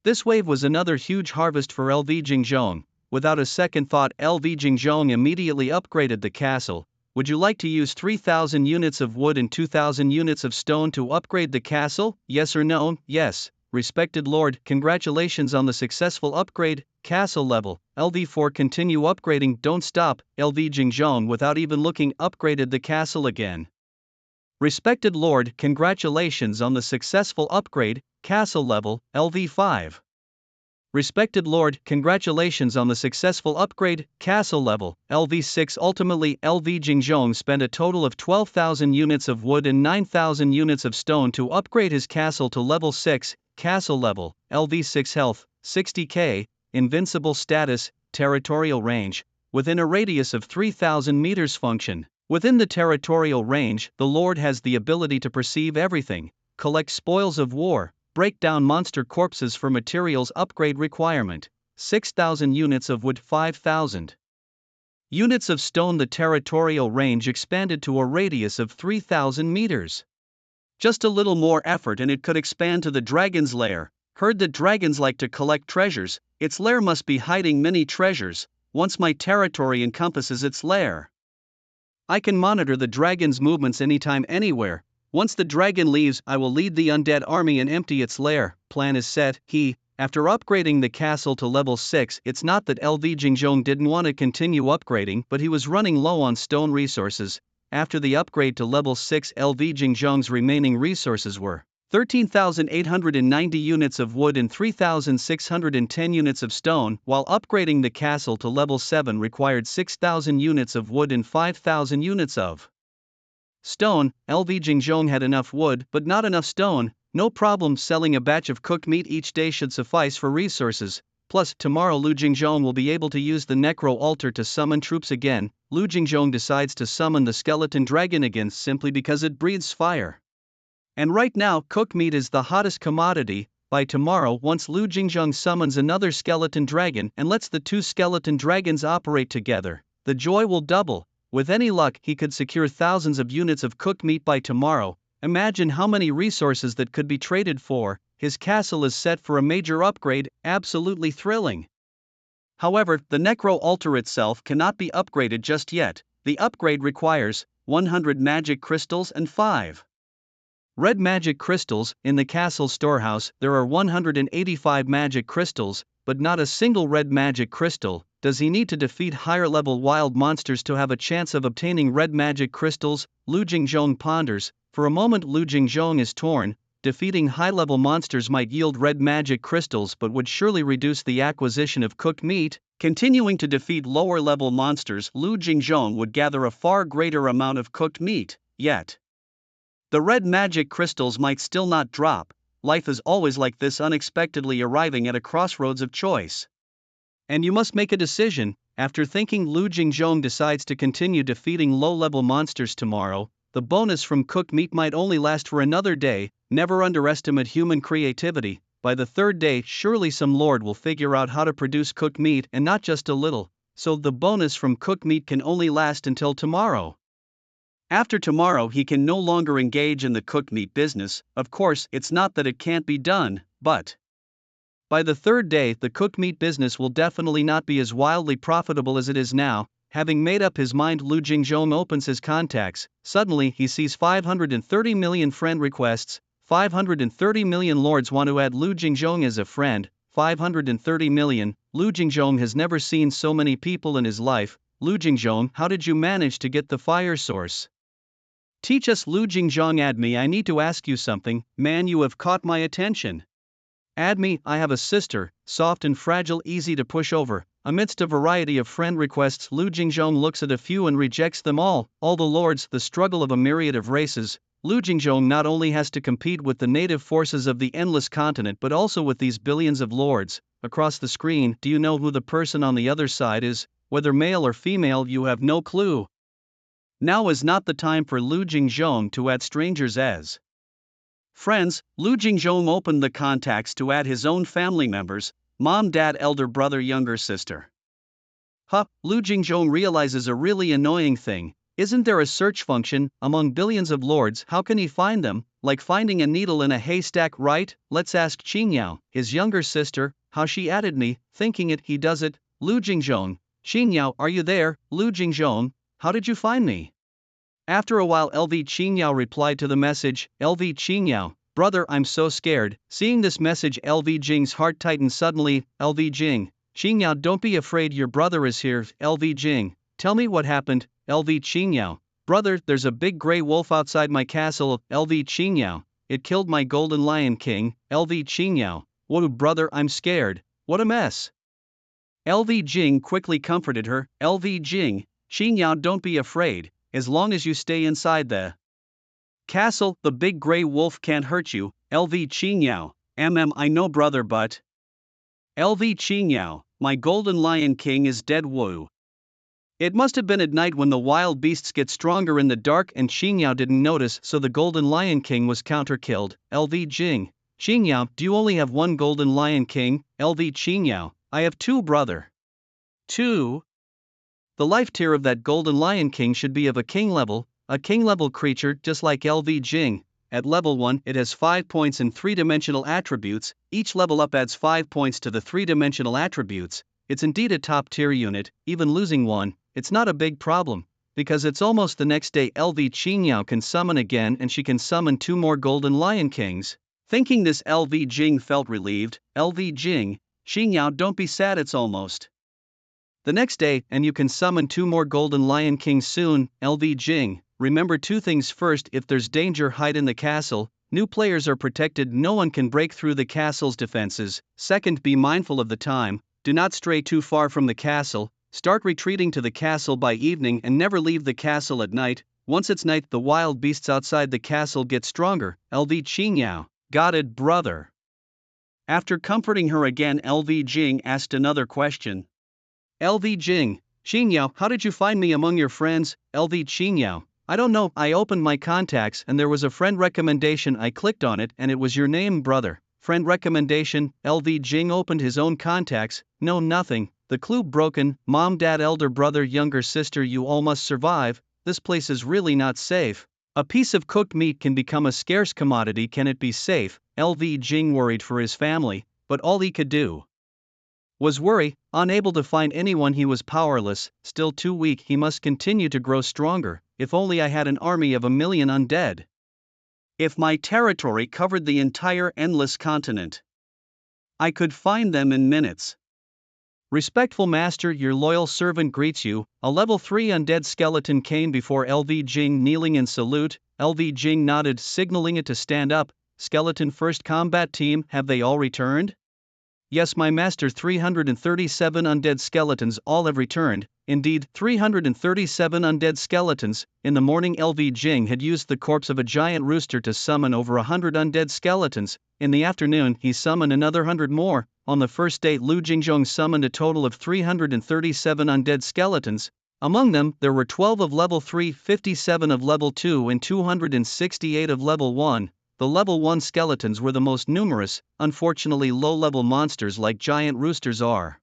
This wave was another huge harvest for LV Jingzhong. Without a second thought, LV Jingzhong immediately upgraded the castle. Would you like to use 3,000 units of wood and 2,000 units of stone to upgrade the castle? Yes or no? Yes. Respected Lord, congratulations on the successful upgrade. Castle level, LV4. Continue upgrading, don't stop. LV Jingzhong, without even looking, upgraded the castle again. Respected Lord, congratulations on the successful upgrade. Castle level, LV5. Respected Lord, congratulations on the successful upgrade. Castle level, LV6. Ultimately, LV Jingzhong spent a total of 12,000 units of wood and 9,000 units of stone to upgrade his castle to level 6. Castle level, LV6. Health, 60k, invincible status, territorial range, within a radius of 3,000 meters. Function, within the territorial range, the Lord has the ability to perceive everything, collect spoils of war, break down monster corpses for materials. Upgrade requirement, 6,000 units of wood, 5,000 units of stone. The territorial range expanded to a radius of 3,000 meters. Just a little more effort and it could expand to the dragon's lair. Heard that dragons like to collect treasures, its lair must be hiding many treasures. Once my territory encompasses its lair, I can monitor the dragon's movements anytime, anywhere. Once the dragon leaves, I will lead the undead army and empty its lair. Plan is set. After upgrading the castle to level 6, it's not that LV Jingzhong didn't want to continue upgrading, but he was running low on stone resources. After the upgrade to level 6, LV Jingzhong's remaining resources were 13,890 units of wood and 3,610 units of stone, while upgrading the castle to level 7 required 6,000 units of wood and 5,000 units of stone. LV Jingzhong had enough wood but not enough stone. No problem, selling a batch of cooked meat each day should suffice for resources. Plus, tomorrow Lu Jingzhong will be able to use the Necro Altar to summon troops again. Lu Jingzhong decides to summon the skeleton dragon again simply because it breathes fire. And right now, cooked meat is the hottest commodity. By tomorrow, once Lu Jingzhong summons another skeleton dragon and lets the two skeleton dragons operate together, the joy will double. With any luck, he could secure thousands of units of cooked meat by tomorrow. Imagine how many resources that could be traded for. His castle is set for a major upgrade, absolutely thrilling. However, the Necro Altar itself cannot be upgraded just yet. The upgrade requires 100 magic crystals and 5 red magic crystals. In the castle storehouse, there are 185 magic crystals, but not a single red magic crystal. Does he need to defeat higher level wild monsters to have a chance of obtaining red magic crystals? Lu Jingzhong ponders. For a moment Lu Jingzhong is torn. Defeating high-level monsters might yield red magic crystals but would surely reduce the acquisition of cooked meat. Continuing to defeat lower-level monsters, Lu Jingzhong would gather a far greater amount of cooked meat. Yet the red magic crystals might still not drop. Life is always like this, unexpectedly arriving at a crossroads of choice. And you must make a decision. After thinking, Lu Jingzhong decides to continue defeating low-level monsters tomorrow. The bonus from cooked meat might only last for another day. Never underestimate human creativity. By the third day, surely some lord will figure out how to produce cooked meat, and not just a little. So the bonus from cooked meat can only last until tomorrow. After tomorrow, he can no longer engage in the cooked meat business. Of course, it's not that it can't be done, but by the third day, the cooked meat business will definitely not be as wildly profitable as it is now. Having made up his mind, Lu Jingzhong opens his contacts. Suddenly, he sees 530 million friend requests. 530 million lords want to add Lu Jingzhong as a friend. 530 million. Lu Jingzhong has never seen so many people in his life. Lu Jingzhong, how did you manage to get the fire source? Teach us. Lu Jingzhong. Add me. I need to ask you something. Man, you have caught my attention. Add me. I have a sister, soft and fragile, easy to push over. Amidst a variety of friend requests, Lu Jingzhong looks at a few and rejects them all. All the lords, the struggle of a myriad of races. Lu Jingzhong not only has to compete with the native forces of the endless continent but also with these billions of lords. Across the screen, do you know who the person on the other side is? Whether male or female, you have no clue. Now is not the time for Lu Jingzhong to add strangers as friends. Lu Jingzhong opened the contacts to add his own family members: mom, dad, elder brother, younger sister. Lu Jingzhong realizes a really annoying thing. Isn't there a search function among billions of lords? How can he find them? Like finding a needle in a haystack, right? Let's ask Qingyao, his younger sister, how she added me. Thinking it, he does it. Lu Jingzhong. Qingyao, are you there? Lu Jingzhong, how did you find me? After a while, LV Qingyao replied to the message. LV Qingyao, brother, I'm so scared. Seeing this message, LV Jing's heart tightened suddenly. LV Jing. Qingyao, don't be afraid, your brother is here. LV Jing, tell me what happened. LV Qingyao, brother, there's a big gray wolf outside my castle. LV Qingyao, it killed my golden lion king. LV Qingyao, whoa brother, I'm scared. What a mess. LV Jing quickly comforted her. LV Jing, Qingyao, don't be afraid. As long as you stay inside the castle, the big gray wolf can't hurt you. LV Qingyao, I know brother, but LV Qingyao, my golden lion king is dead. Woo. It must have been at night when the wild beasts get stronger in the dark and Qingyao didn't notice, so the golden lion king was counter-killed. LV Jing. Qingyao, do you only have one golden lion king? LV Qingyao, I have two, brother. Two? The life tier of that golden lion king should be of a king level creature just like LV Jing. At level 1, it has 5 points in 3-dimensional attributes. Each level up adds 5 points to the 3-dimensional attributes. It's indeed a top tier unit. Even losing one, it's not a big problem, because it's almost the next day. LV Qingyao can summon again and she can summon 2 more golden lion kings. Thinking this, LV Jing felt relieved. LV Jing, Qingyao, don't be sad, it's almost the next day, and you can summon 2 more golden lion kings soon. LV Jing, remember 2 things. First, if there's danger, hide in the castle. New players are protected, no one can break through the castle's defenses. Second, be mindful of the time. Do not stray too far from the castle. Start retreating to the castle by evening and never leave the castle at night. Once it's night, the wild beasts outside the castle get stronger. LV Qingyao, got it, brother. After comforting her again, LV Jing asked another question. LV Jing, Xingyao, how did you find me among your friends? LV Xingyao, I don't know, I opened my contacts and there was a friend recommendation, I clicked on it and it was your name, brother. Friend recommendation. LV Jing opened his own contacts. No, nothing. The clue broken. Mom, dad, elder brother, younger sister, you all must survive. This place is really not safe. A piece of cooked meat can become a scarce commodity. Can it be safe? LV Jing worried for his family, but all he could do was worry. Unable to find anyone, he was powerless, still too weak. He must continue to grow stronger. If only I had an army of 1,000,000 undead. If my territory covered the entire endless continent, I could find them in minutes. Respectful master, your loyal servant greets you. A level 3 undead skeleton came before LV Jing, kneeling in salute. LV Jing nodded, signaling it to stand up. Skeleton first combat team, have they all returned? Yes, my master. 337 undead skeletons all have returned. Indeed, 337 undead skeletons. In the morning, LV Jing had used the corpse of a giant rooster to summon over 100 undead skeletons. In the afternoon, he summoned another 100 more. On the first day, Lu Jingjong summoned a total of 337 undead skeletons. Among them, there were 12 of level 3, 57 of level 2, and 268 of level 1. The level 1 skeletons were the most numerous. Unfortunately, low-level monsters like giant roosters are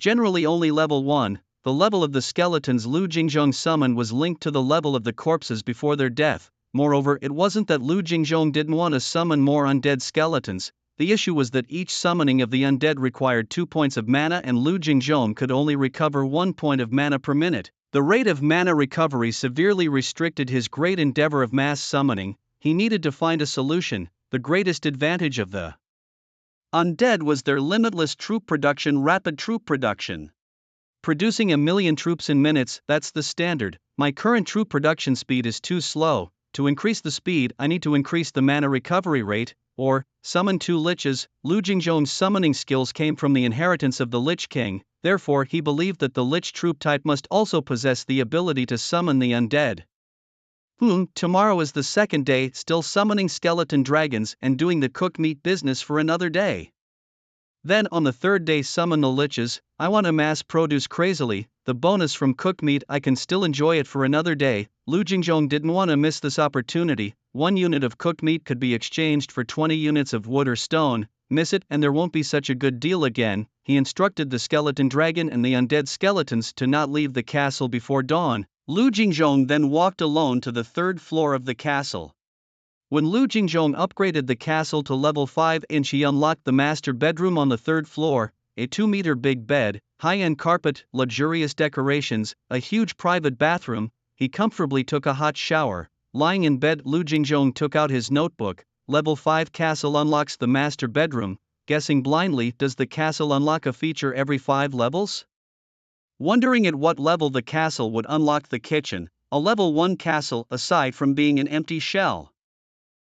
generally only level 1. The level of the skeletons Lu Jingjong summoned was linked to the level of the corpses before their death. Moreover, it wasn't that Lu Jingjong didn't want to summon more undead skeletons. The issue was that each summoning of the undead required 2 points of mana and Lu Jingjong could only recover 1 point of mana per minute. The rate of mana recovery severely restricted his great endeavor of mass summoning. He needed to find a solution. The greatest advantage of the undead was their limitless troop production, rapid troop production. Producing 1,000,000 troops in minutes, that's the standard. My current troop production speed is too slow. To increase the speed, I need to increase the mana recovery rate, or summon 2 liches. Lu Jingjong's summoning skills came from the inheritance of the Lich King, therefore he believed that the Lich troop type must also possess the ability to summon the undead. Tomorrow is the second day, still summoning skeleton dragons and doing the cooked meat business for another day. Then on the third day, summon the liches. I want to mass produce crazily. The bonus from cooked meat, I can still enjoy it for another day. Lu Jingjong didn't want to miss this opportunity. 1 unit of cooked meat could be exchanged for 20 units of wood or stone. Miss it and there won't be such a good deal again. He instructed the skeleton dragon and the undead skeletons to not leave the castle before dawn. Lu Jingjong then walked alone to the 3rd floor of the castle. When Lu Jingjong upgraded the castle to level 5 inch, he unlocked the master bedroom on the 3rd floor, a 2-meter big bed, high-end carpet, luxurious decorations, a huge private bathroom. He comfortably took a hot shower. Lying in bed, Lu Jingjong took out his notebook. Level 5 castle unlocks the master bedroom. Guessing blindly, does the castle unlock a feature every 5 levels? Wondering at what level the castle would unlock the kitchen, a level 1 castle, aside from being an empty shell,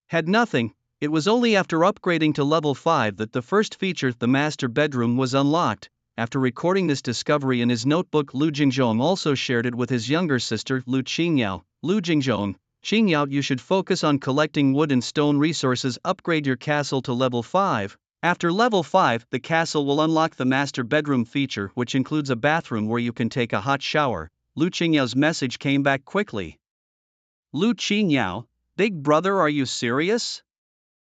had nothing. It was only after upgrading to level 5 that the first feature, the master bedroom, was unlocked. After recording this discovery in his notebook, Lu Jingjong also shared it with his younger sister, Lu Qingyao. Lu Jingjong, Qingyao, you should focus on collecting wood and stone resources, upgrade your castle to level 5. After level 5, the castle will unlock the master bedroom feature, which includes a bathroom where you can take a hot shower. Lu Qingyao's message came back quickly. Lu Qingyao, big brother, are you serious?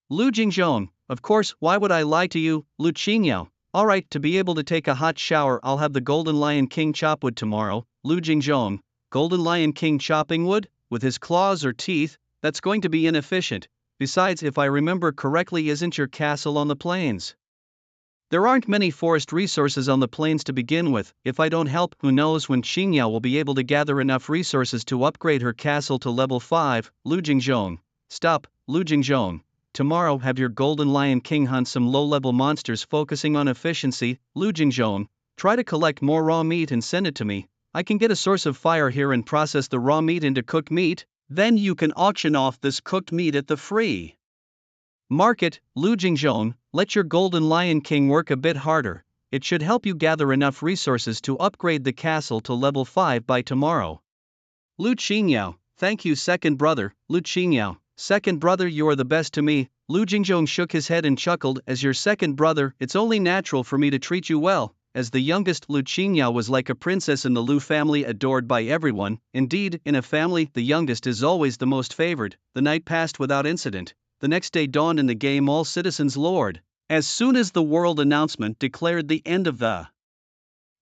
Lu Jingjong, of course, why would I lie to you? Lu Qingyao, alright, to be able to take a hot shower, I'll have the Golden Lion King chop wood tomorrow. Lu Jingjong, Golden Lion King chopping wood? With his claws or teeth? That's going to be inefficient. Besides, if I remember correctly, isn't your castle on the plains? There aren't many forest resources on the plains to begin with. If I don't help, who knows when Qingyao will be able to gather enough resources to upgrade her castle to level 5. Lu Jingjong, stop, Lu Jingjong. Tomorrow have your Golden Lion King hunt some low-level monsters focusing on efficiency. Lu Jingjong, try to collect more raw meat and send it to me. I can get a source of fire here and process the raw meat into cooked meat. Then you can auction off this cooked meat at the free market. Lu Jingjong, let your Golden Lion King work a bit harder. It should help you gather enough resources to upgrade the castle to level 5 by tomorrow. Lu Qingyao, thank you, second brother. Lu Qingyao, second brother, you are the best to me. Lu Jingjong shook his head and chuckled. As your second brother, it's only natural for me to treat you well. As the youngest, Lu Qingya was like a princess in the Lu family, adored by everyone. Indeed, in a family, the youngest is always the most favored. The night passed without incident. The next day dawned in the game all citizens lord. As soon as the world announcement declared the end of the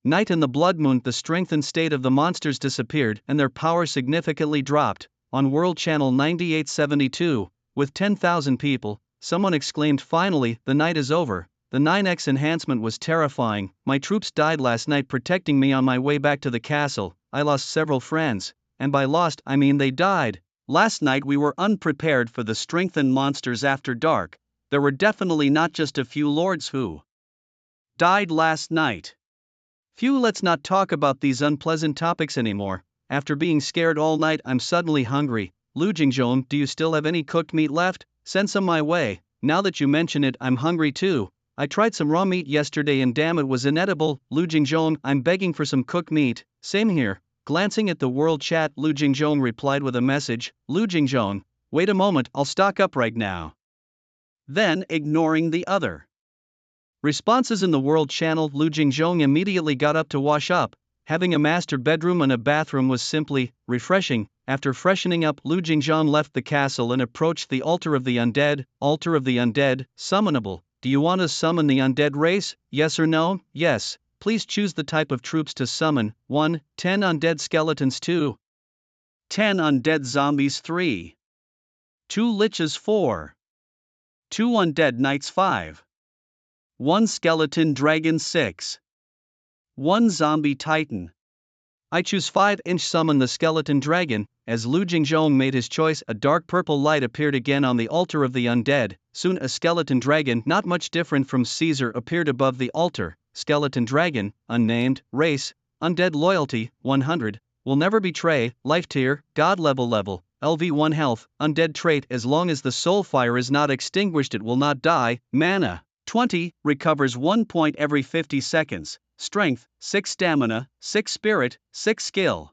night and the blood moon, the strength and state of the monsters disappeared and their power significantly dropped. On World Channel 9872, with 10,000 people, someone exclaimed, finally, the night is over. The 9x enhancement was terrifying. My troops died last night protecting me on my way back to the castle. I lost several friends, and by lost I mean they died. Last night we were unprepared for the strengthened monsters after dark. There were definitely not just a few lords who died last night. Phew, let's not talk about these unpleasant topics anymore. After being scared all night, I'm suddenly hungry. Lu Jingjong, do you still have any cooked meat left? Send some my way. Now that you mention it, I'm hungry too. I tried some raw meat yesterday and damn, it was inedible. Lu Jingjong, I'm begging for some cooked meat. Same here. Glancing at the world chat, Lu Jingjong replied with a message. Lu Jingjong, wait a moment, I'll stock up right now. Then, ignoring the other responses in the world channel, Lu Jingjong immediately got up to wash up. Having a master bedroom and a bathroom was simply refreshing. After freshening up, Lu Jingjong left the castle and approached the altar of the undead. Altar of the undead, summonable. Do you want to summon the undead race? Yes or no? Yes. Please choose the type of troops to summon. 1. 10 undead skeletons. 2. 10 undead zombies. 3. 2 liches. 4. 2 undead knights. 5. 1 skeleton dragon. 6. 1 zombie titan. I choose 5-inch summon the skeleton dragon. As Lu Jingjong made his choice, a dark purple light appeared again on the altar of the undead. Soon a skeleton dragon, not much different from Caesar, appeared above the altar. Skeleton dragon, unnamed, race, undead, loyalty, 100, will never betray, life tier, god level, LV1 health, undead trait, as long as the soul fire is not extinguished it will not die, mana, 20, recovers 1 point every 50 seconds. Strength, 6 stamina, 6 spirit, 6 skill.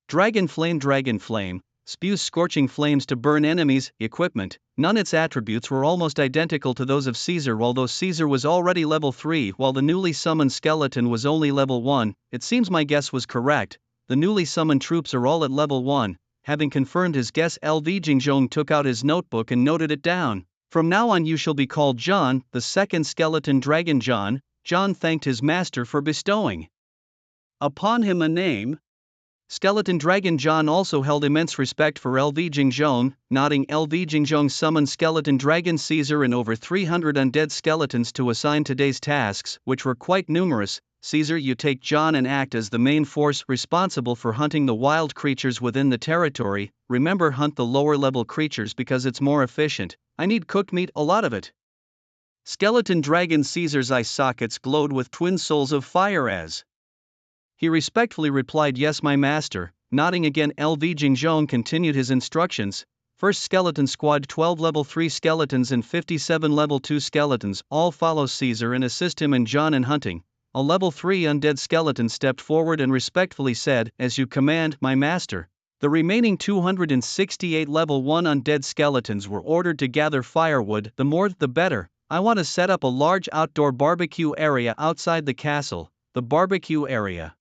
Dragon flame, spews scorching flames to burn enemies. Equipment, none. Its attributes were almost identical to those of Caesar, although Caesar was already level 3 while the newly summoned skeleton was only level 1. It seems my guess was correct. The newly summoned troops are all at level 1. Having confirmed his guess, LV Jingjong took out his notebook and noted it down. From now on you shall be called John, the second skeleton dragon. John. John thanked his master for bestowing upon him a name. Skeleton Dragon John also held immense respect for LV Jingjong. Nodding, LV Jingjong summoned Skeleton Dragon Caesar and over 300 undead skeletons to assign today's tasks, which were quite numerous. Caesar, you take John and act as the main force responsible for hunting the wild creatures within the territory. Remember, hunt the lower level creatures because it's more efficient. I need cooked meat, a lot of it. Skeleton Dragon Caesar's eye sockets glowed with twin souls of fire as he respectfully replied, yes my master. Nodding again, LV Jingjong continued his instructions. First skeleton squad, 12 level 3 skeletons and 57 level 2 skeletons, all follow Caesar and assist him and John in hunting. A level 3 undead skeleton stepped forward and respectfully said, as you command, my master. The remaining 268 level 1 undead skeletons were ordered to gather firewood. The more the better. I want to set up a large outdoor barbecue area outside the castle. The barbecue area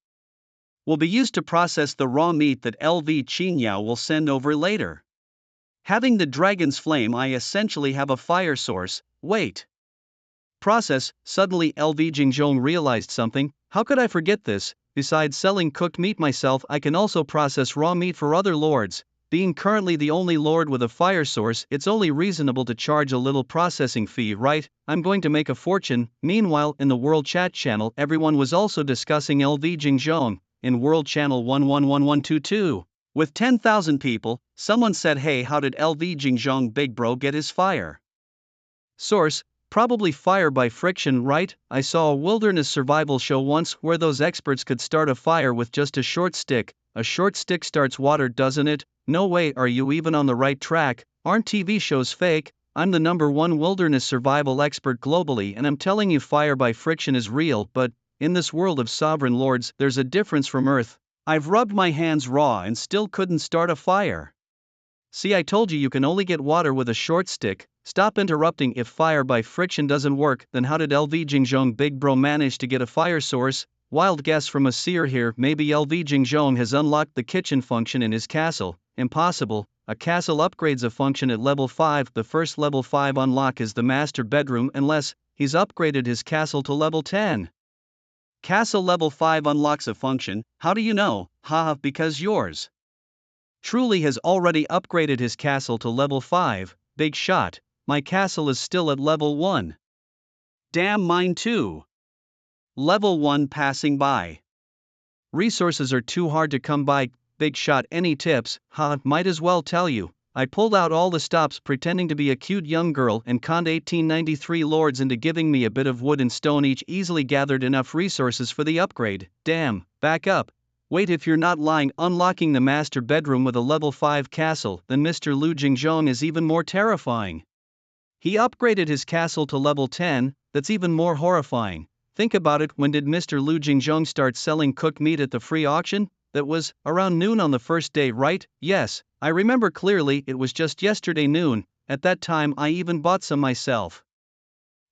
will be used to process the raw meat that LV Qingyao will send over later. Having the dragon's flame, I essentially have a fire source. Wait. Process. Suddenly LV Jingjong realized something. How could I forget this? Besides selling cooked meat myself, I can also process raw meat for other lords. Being currently the only lord with a fire source, it's only reasonable to charge a little processing fee, right? I'm going to make a fortune. Meanwhile, in the World Chat channel, everyone was also discussing LV Jingjong. In World Channel 111122, with 10,000 people, someone said, hey, how did LV Jingjong Big Bro get his fire source? Probably fire by friction, right? I saw a wilderness survival show once where those experts could start a fire with just a short stick. A short stick starts water, doesn't it? No way, are you even on the right track? Aren't TV shows fake? I'm the #1 wilderness survival expert globally and I'm telling you fire by friction is real, but in this world of sovereign lords, there's a difference from Earth. I've rubbed my hands raw and still couldn't start a fire. See, I told you you can only get water with a short stick. Stop interrupting. If fire by friction doesn't work, then how did LV Jingjong Big Bro manage to get a fire source? Wild guess from a seer here. Maybe LV Jingjong has unlocked the kitchen function in his castle. Impossible. A castle upgrades a function at level 5. The first level 5 unlock is the master bedroom unless he's upgraded his castle to level 10. Castle level 5 unlocks a function. How do you know? Haha, because yours truly has already upgraded his castle to level 5. Big shot. My castle is still at level 1. Damn, mine too. Level 1 passing by. Resources are too hard to come by. Big shot. Any tips? Might as well tell you. I pulled out all the stops pretending to be a cute young girl and conned 1893 lords into giving me a bit of wood and stone each. Easily gathered enough resources for the upgrade. Damn, back up. Wait, if you're not lying, unlocking the master bedroom with a level 5 castle, then Mr. Lu Jingjong is even more terrifying. He upgraded his castle to level 10, that's even more horrifying. Think about it, when did Mr. Lu Jingjong start selling cooked meat at the free auction? That was around noon on the first day, right? Yes, I remember clearly, it was just yesterday noon. At that time I even bought some myself.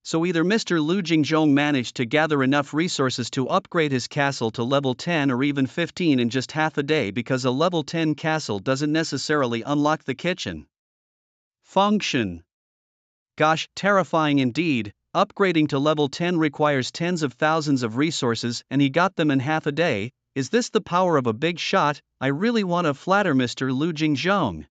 So either Mr. Lu Jingjong managed to gather enough resources to upgrade his castle to level 10 or even 15 in just half a day, because a level 10 castle doesn't necessarily unlock the kitchen function. Gosh, terrifying indeed. Upgrading to level 10 requires tens of thousands of resources, and he got them in half a day. Is this the power of a big shot? I really want to flatter Mr. Lu Jingjong.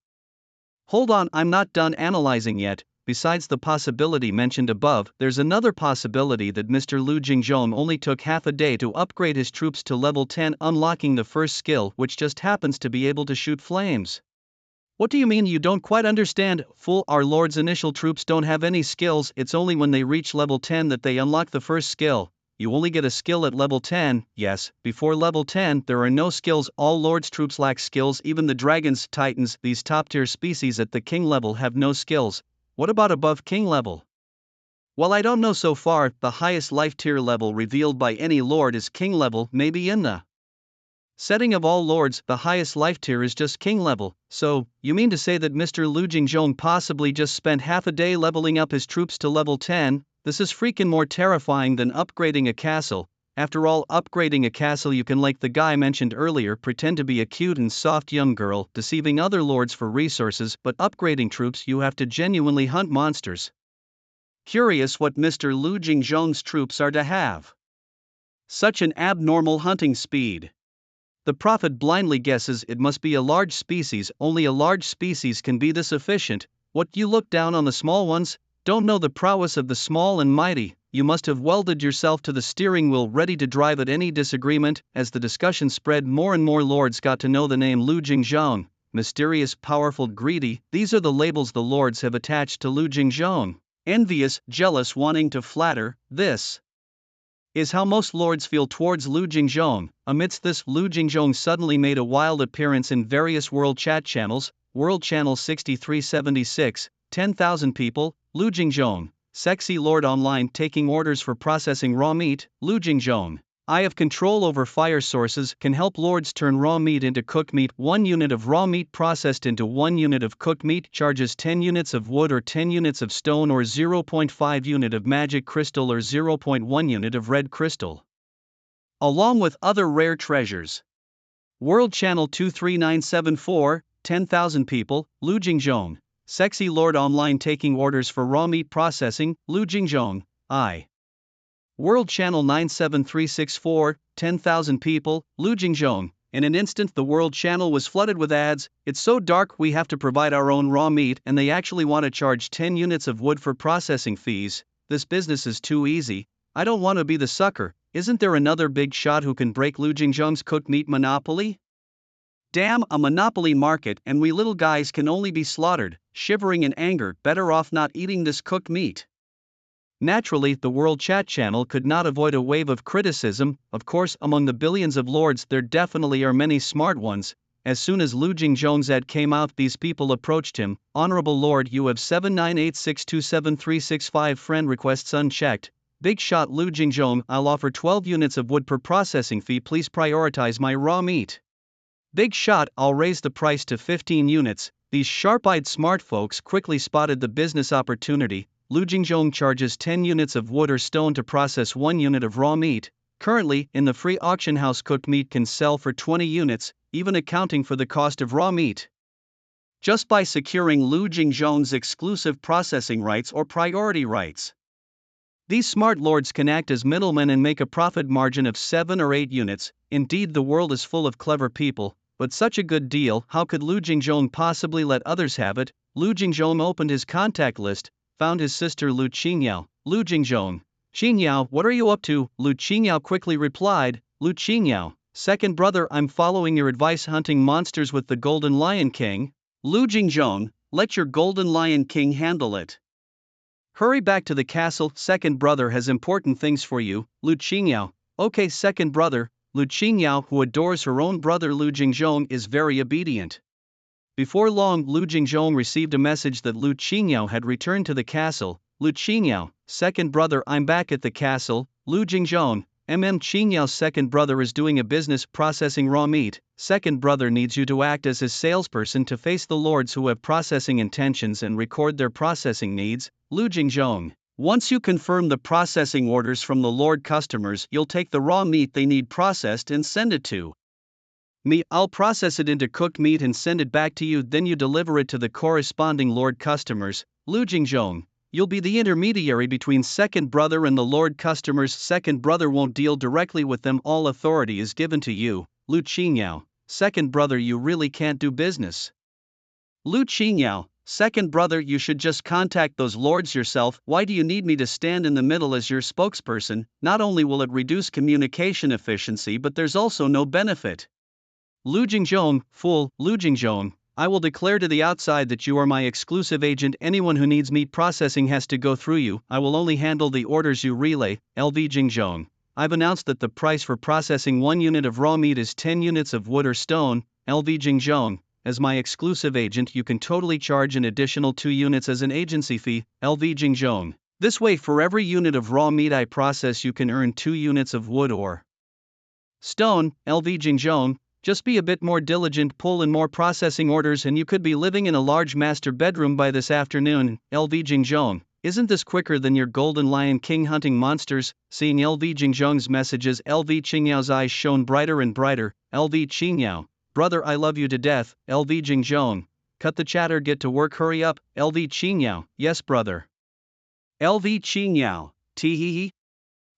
Hold on, I'm not done analyzing yet. Besides the possibility mentioned above, there's another possibility that Mr. Lu Jingjong only took half a day to upgrade his troops to level 10, unlocking the first skill, which just happens to be able to shoot flames. What do you mean you don't quite understand, fool? Our lord's initial troops don't have any skills. It's only when they reach level 10 that they unlock the first skill. You only get a skill at level 10, yes, before level 10 there are no skills. All lord's troops lack skills, even the dragons, titans, these top tier species at the king level have no skills. What about above king level? Well, I don't know so far. The highest life tier level revealed by any lord is king level. Maybe in the setting of all lords, the highest life tier is just king level. So, you mean to say that Mr. Lu Jingjong possibly just spent half a day leveling up his troops to level 10? This is freaking more terrifying than upgrading a castle. After all, upgrading a castle you can, like the guy mentioned earlier, pretend to be a cute and soft young girl, deceiving other lords for resources, but upgrading troops you have to genuinely hunt monsters. Curious what Mr. Lu Jingjong's troops are to have such an abnormal hunting speed. The prophet blindly guesses it must be a large species. Only a large species can be this efficient. What, you look down on the small ones? Don't know the prowess of the small and mighty? You must have welded yourself to the steering wheel, ready to drive at any disagreement. As the discussion spread, more and more lords got to know the name Lu Jingjong. Mysterious, powerful, greedy, these are the labels the lords have attached to Lu Jingjong. Envious, jealous, wanting to flatter. This is how most lords feel towards Lu Jingjong. Amidst this, Lu Jingjong suddenly made a wild appearance in various world chat channels. World Channel 6376, 10,000 people. Lu Jingjong, sexy lord online taking orders for processing raw meat. Lu Jingjong, I have control over fire sources, can help lords turn raw meat into cooked meat. 1 unit of raw meat processed into 1 unit of cooked meat charges 10 units of wood or 10 units of stone or 0.5 unit of magic crystal or 0.1 unit of red crystal, along with other rare treasures. World Channel 23974, 10,000 people. Lu Jingjong, sexy lord online taking orders for raw meat processing. Lu Jingjong, I. World Channel 97364, 10,000 people. Lu Jingjong, in an instant the world channel was flooded with ads. It's so dark we have to provide our own raw meat, and they actually want to charge 10 units of wood for processing fees. This business is too easy. I don't want to be the sucker. Isn't there another big shot who can break Lu Jingjong's cooked meat monopoly? Damn, a monopoly market, and we little guys can only be slaughtered. Shivering in anger, better off not eating this cooked meat. Naturally, the World Chat channel could not avoid a wave of criticism. Of course, among the billions of lords there definitely are many smart ones. As soon as Lu Jingjong's ad came out, these people approached him. Honorable Lord, you have 7986273665 friend requests unchecked. Big shot Lu Jingjong, I'll offer 12 units of wood per processing fee, please prioritize my raw meat. Big shot, I'll raise the price to 15 units. These sharp-eyed smart folks quickly spotted the business opportunity. Lu Jingzhong charges 10 units of wood or stone to process 1 unit of raw meat. Currently, in the free auction house, cooked meat can sell for 20 units, even accounting for the cost of raw meat. Just by securing Lu Jingzhong's exclusive processing rights or priority rights. These smart lords can act as middlemen and make a profit margin of 7 or 8 units. Indeed, the world is full of clever people, but such a good deal, how could Lu Jingzhong possibly let others have it? Lu Jingzhong opened his contact list, found his sister Lu Qingyao. Lu Jingzhong. Qingyao, what are you up to? Lu Qingyao quickly replied. Lu Qingyao, second brother, I'm following your advice, hunting monsters with the Golden Lion King. Lu Jingzhong, let your Golden Lion King handle it. Hurry back to the castle, second brother has important things for you. Lu Qingyao, okay second brother. Lu Qingyao, who adores her own brother Lu Jingzhong, is very obedient. Before long, Lu Jingzhong received a message that Lu Qingyao had returned to the castle. Lu Qingyao, second brother, I'm back at the castle. Lu Jingzhong, Qingyao's second brother is doing a business processing raw meat. Second brother needs you to act as his salesperson to face the lords who have processing intentions and record their processing needs. Lu Jingzhong, once you confirm the processing orders from the lord customers, you'll take the raw meat they need processed and send it to me. I'll process it into cooked meat and send it back to you, then you deliver it to the corresponding lord customers. Lu Jingzhong, you'll be the intermediary between second brother and the lord customers. Second brother won't deal directly with them, all authority is given to you. Lu Qingyao, second brother, you really can't do business. Lu Qingyao, second brother, you should just contact those lords yourself. Why do you need me to stand in the middle as your spokesperson? Not only will it reduce communication efficiency, but there's also no benefit. Lu Jingzhong, fool. Lu Jingzhong, I will declare to the outside that you are my exclusive agent. Anyone who needs meat processing has to go through you. I will only handle the orders you relay. LV Jingzhong, I've announced that the price for processing 1 unit of raw meat is 10 units of wood or stone. LV Jingzhong, as my exclusive agent, you can totally charge an additional 2 units as an agency fee. LV Jingzhong, this way for every unit of raw meat I process you can earn 2 units of wood or stone. LV Jingzhong, just be a bit more diligent, pull in more processing orders and you could be living in a large master bedroom by this afternoon. LV Jingzhong, isn't this quicker than your Golden Lion King hunting monsters? Seeing LV Jingzhong's messages, LV Qingyao's eyes shone brighter and brighter. LV Qingyao, brother, I love you to death. LV Jingzhong, cut the chatter, get to work, hurry up. LV Qingyao, yes brother. LV Qingyao, tee.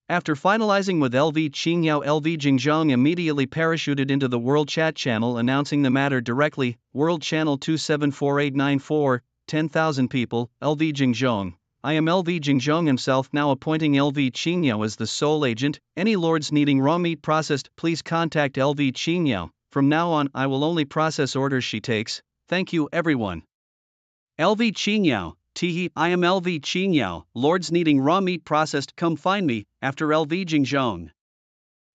After finalizing with LV Qingyao, LV Jingzhong immediately parachuted into the World Chat channel, announcing the matter directly. World Channel 274894, 10,000 people. LV Jingzhong, I am LV Jingzhong himself, now appointing LV Qingyao as the sole agent. Any lords needing raw meat processed, please contact LV Qingyao. From now on, I will only process orders she takes. Thank you, everyone. LV Qingyao, tee, I am LV Qingyao. Lords needing raw meat processed, come find me. After LV Jingzhong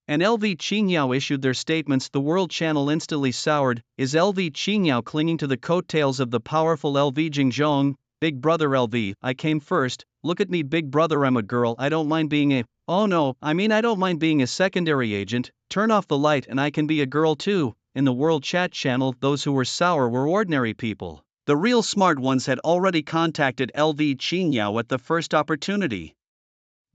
and LV Qingyao issued their statements, the World Channel instantly soured. Is LV Qingyao clinging to the coattails of the powerful LV Jingzhong? Big brother LV, I came first. Look at me, big brother, I'm a girl. I don't mind being a. Oh no, I mean I don't mind being a secondary agent. Turn off the light and I can be a girl too. In the World Chat channel, those who were sour were ordinary people. The real smart ones had already contacted LV Qingyao at the first opportunity.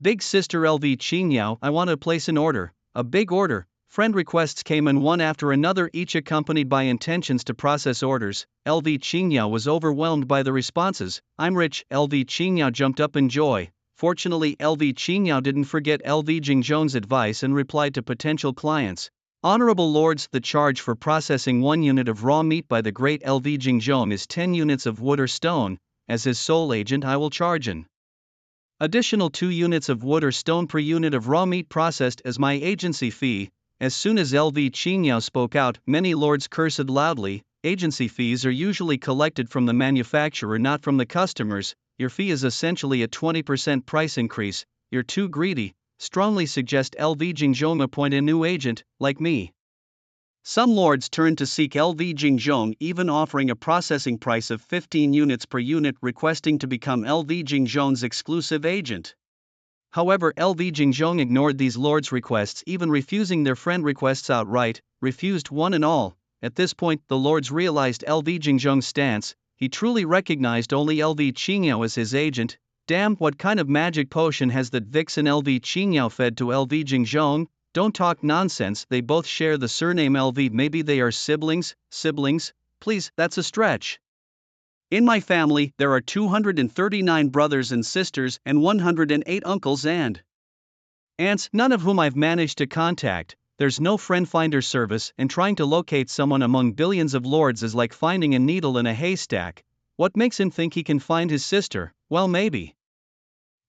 Big sister LV Qingyao, I want to place an order. A big order. Friend requests came in one after another, each accompanied by intentions to process orders. LV Qingyao was overwhelmed by the responses. I'm rich. LV Qingyao jumped up in joy. Fortunately, LV Qingyao didn't forget LV Jingzhong's advice and replied to potential clients. Honorable lords, the charge for processing 1 unit of raw meat by the great LV Jingzhong is 10 units of wood or stone. As his sole agent, I will charge an additional 2 units of wood or stone per unit of raw meat processed as my agency fee. As soon as LV Qingyao spoke out, many lords cursed loudly. Agency fees are usually collected from the manufacturer, not from the customers. Your fee is essentially a 20% price increase. You're too greedy. Strongly suggest LV Jingzhong appoint a new agent, like me. Some lords turned to seek LV Jingzhong, even offering a processing price of 15 units per unit, requesting to become LV Jingzhong's exclusive agent. However, LV Jingzhong ignored these lords' requests, even refusing their friend requests outright, refused one and all. At this point, the lords realized LV Jingzhong's stance. He truly recognized only LV Qingyao as his agent. Damn, what kind of magic potion has that vixen LV Qingyao fed to LV Jingzhong? Don't talk nonsense, they both share the surname LV. Maybe they are siblings? Please, that's a stretch. In my family, there are 239 brothers and sisters and 108 uncles and aunts, none of whom I've managed to contact. There's no friend finder service, and trying to locate someone among billions of lords is like finding a needle in a haystack. What makes him think he can find his sister? Well, maybe.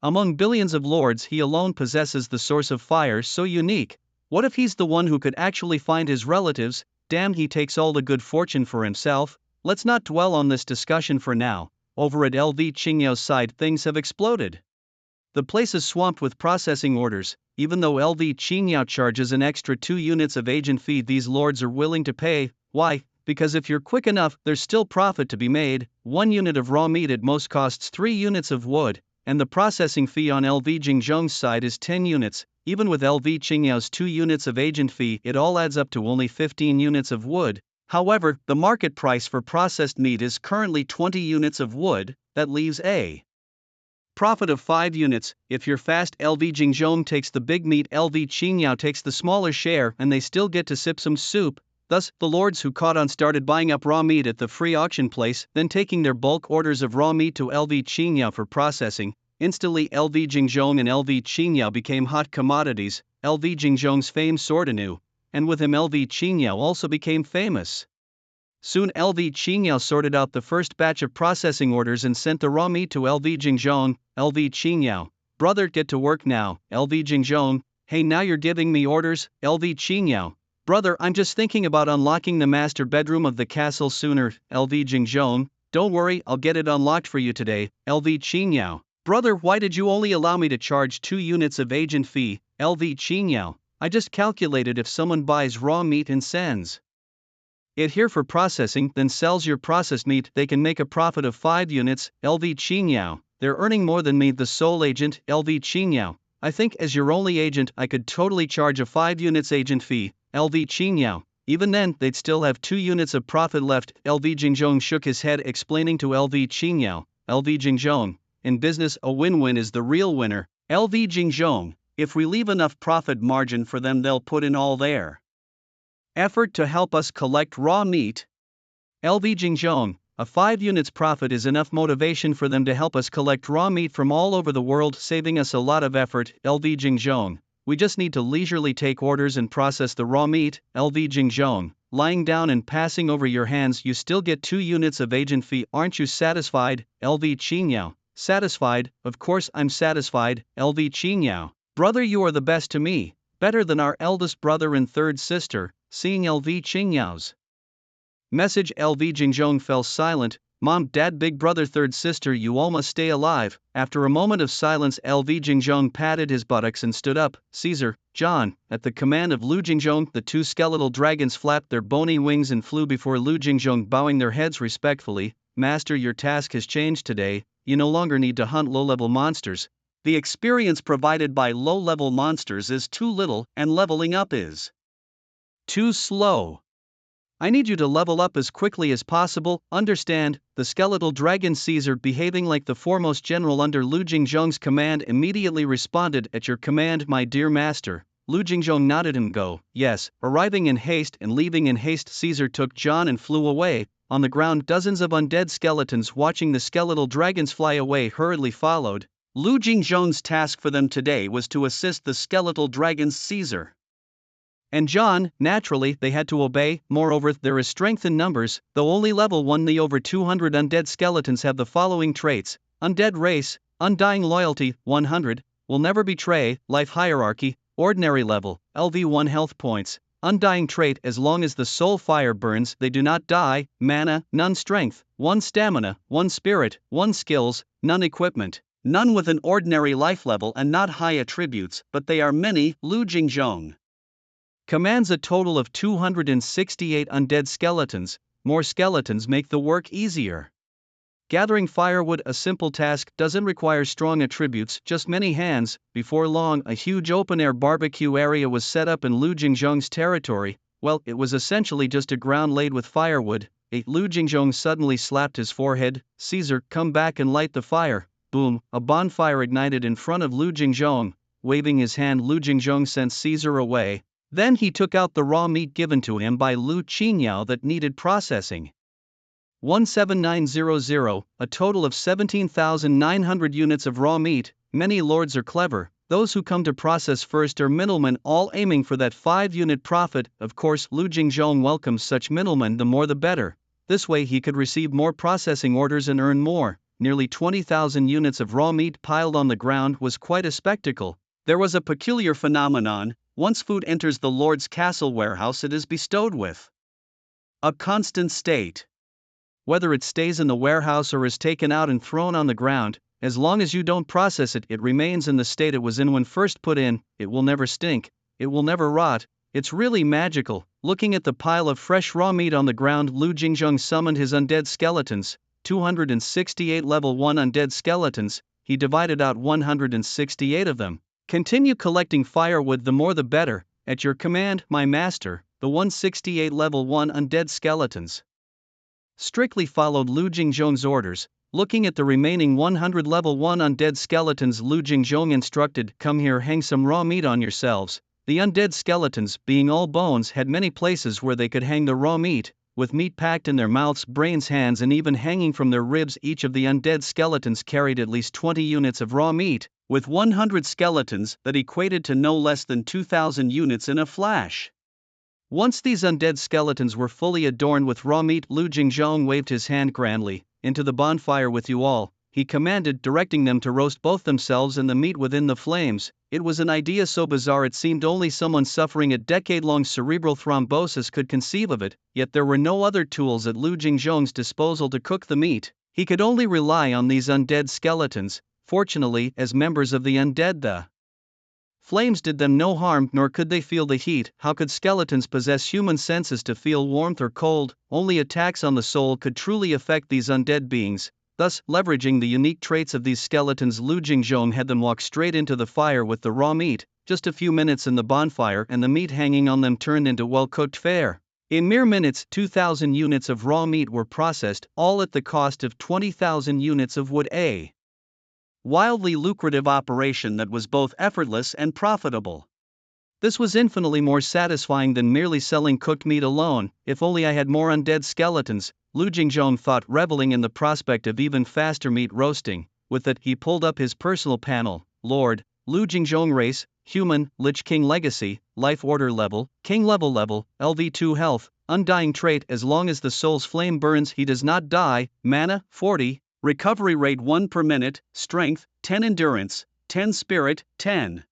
Among billions of lords, he alone possesses the source of fire so unique. What if he's the one who could actually find his relatives? Damn, he takes all the good fortune for himself. Let's not dwell on this discussion for now. Over at LV Qingyao's side, things have exploded. The place is swamped with processing orders. Even though LV Qingyao charges an extra 2 units of agent fee, these lords are willing to pay. Why? Because if you're quick enough, there's still profit to be made. 1 unit of raw meat at most costs 3 units of wood, and the processing fee on LV Jingzhong's side is 10 units. Even with LV Qingyao's 2 units of agent fee, it all adds up to only 15 units of wood. However, the market price for processed meat is currently 20 units of wood. That leaves a profit of 5 units. If you're fast, LV Jingzhong takes the big meat, LV Qingyao takes the smaller share, and they still get to sip some soup. Thus, the lords who caught on started buying up raw meat at the free auction place, then taking their bulk orders of raw meat to LV Qingyao for processing. Instantly, LV Jingzhong and LV Qingyao became hot commodities. LV Jingzhong's fame soared anew, and with him LV Qingyao also became famous. Soon LV Qingyao sorted out the first batch of processing orders and sent the raw meat to LV Jingzhong. LV Qingyao, brother, get to work now. LV Jingzhong, hey, now you're giving me orders. LV Qingyao, brother, I'm just thinking about unlocking the master bedroom of the castle sooner. LV Jingzhong, don't worry, I'll get it unlocked for you today. LV Qingyao, brother, why did you only allow me to charge 2 units of agent fee? LV Qingyao, I just calculated if someone buys raw meat and sends it here for processing, then sells your processed meat, they can make a profit of 5 units. LV Qingyao, they're earning more than me, the sole agent. LV Qingyao, I think as your only agent I could totally charge a 5 units agent fee. LV Qingyao, even then they'd still have 2 units of profit left. LV Jingzhong shook his head, explaining to LV Qingyao, LV Jingzhong, in business a win-win is the real winner. LV Jingzhong, if we leave enough profit margin for them, they'll put in all their effort to help us collect raw meat. LV Jingzhong, a 5 units profit is enough motivation for them to help us collect raw meat from all over the world, saving us a lot of effort. LV Jingzhong, we just need to leisurely take orders and process the raw meat. LV Jingzhong, lying down and passing over your hands, you still get 2 units of agent fee. Aren't you satisfied? LV Qingyao, satisfied, of course I'm satisfied. LV Qingyao, brother, you are the best to me, better than our eldest brother and third sister. Seeing LV Qingyao's message, LV Jingzhong fell silent. Mom, Dad, big brother, third sister, you all must stay alive. After a moment of silence, LV Jingzhong patted his buttocks and stood up. Caesar, John, at the command of Lu Jingzhong, the 2 skeletal dragons flapped their bony wings and flew before Lu Jingzhong, bowing their heads respectfully. Master, your task has changed today. You no longer need to hunt low-level monsters. The experience provided by low-level monsters is too little, and leveling up is too slow. I need you to level up as quickly as possible, understand? The skeletal dragon Caesar, behaving like the foremost general under Lu Jingzhong's command, immediately responded, at your command, my dear master. Lu Jingzhong nodded and go, yes. Arriving in haste and leaving in haste, Caesar took John and flew away. On the ground, dozens of undead skeletons watching the skeletal dragons fly away hurriedly followed. Lu Jingzhong's task for them today was to assist the skeletal dragons Caesar and John. Naturally, they had to obey. Moreover, there is strength in numbers. Though only level 1, the over 200 undead skeletons have the following traits: undead race, undying loyalty, 100, will never betray, life hierarchy, ordinary level, LV1 health points, undying trait, as long as the soul fire burns they do not die, mana, none strength, 1 stamina, 1 spirit, 1 skills, none equipment, none with an ordinary life level and not high attributes, but they are many. Lu Jingzhong commands a total of 268 undead skeletons. More skeletons make the work easier. Gathering firewood, a simple task, doesn't require strong attributes, just many hands. Before long, a huge open-air barbecue area was set up in Lu Jingzhong's territory. Well, it was essentially just a ground laid with firewood. Lu Jingzhong suddenly slapped his forehead. Caesar, come back and light the fire. Boom, a bonfire ignited in front of Lu Jingzhong. Waving his hand, Lu Jingzhong sent Caesar away. Then he took out the raw meat given to him by Lu Qingyao that needed processing. 17900, a total of 17,900 units of raw meat. Many lords are clever. Those who come to process first are middlemen, all aiming for that 5-unit profit. Of course, Lu Jingzhong welcomes such middlemen, the more the better. This way he could receive more processing orders and earn more. Nearly 20,000 units of raw meat piled on the ground was quite a spectacle. There was a peculiar phenomenon. Once food enters the lord's castle warehouse, it is bestowed with a constant state. Whether it stays in the warehouse or is taken out and thrown on the ground, as long as you don't process it, it remains in the state it was in when first put in. It will never stink, it will never rot. It's really magical. Looking at the pile of fresh raw meat on the ground, Lu Jingzhong summoned his undead skeletons, 268 level 1 undead skeletons. He divided out 168 of them. Continue collecting firewood, the more the better. At your command, my master. The 168 level 1 undead skeletons strictly followed Lu Jingzhong's orders. Looking at the remaining 100 level 1 undead skeletons, Lu Jingzhong instructed, come here, hang some raw meat on yourselves. The undead skeletons, being all bones, had many places where they could hang the raw meat, with meat packed in their mouths, brains, hands, and even hanging from their ribs. Each of the undead skeletons carried at least 20 units of raw meat. With 100 skeletons, that equated to no less than 2,000 units in a flash. Once these undead skeletons were fully adorned with raw meat, Lu Jingzhong waved his hand grandly. Into the bonfire with you all, he commanded, directing them to roast both themselves and the meat within the flames. It was an idea so bizarre it seemed only someone suffering a decade-long cerebral thrombosis could conceive of it, yet there were no other tools at Lu Jingzhong's disposal to cook the meat. He could only rely on these undead skeletons. Fortunately, as members of the undead, the flames did them no harm, nor could they feel the heat. How could skeletons possess human senses to feel warmth or cold? Only attacks on the soul could truly affect these undead beings. Thus, leveraging the unique traits of these skeletons, Lu Jingzhong had them walk straight into the fire with the raw meat. Just a few minutes in the bonfire and the meat hanging on them turned into well-cooked fare. In mere minutes, 2,000 units of raw meat were processed, all at the cost of 20,000 units of wood. A wildly lucrative operation that was both effortless and profitable. This was infinitely more satisfying than merely selling cooked meat alone. If only I had more undead skeletons, Lu Jingzhong thought, reveling in the prospect of even faster meat roasting. With that, he pulled up his personal panel. Lord, Lu Jingzhong, race, human, Lich King legacy, life order level, king level, LV2 health, undying trait, as long as the soul's flame burns he does not die, mana, 40, recovery rate 1 per minute, strength, 10 endurance, 10 spirit, 10.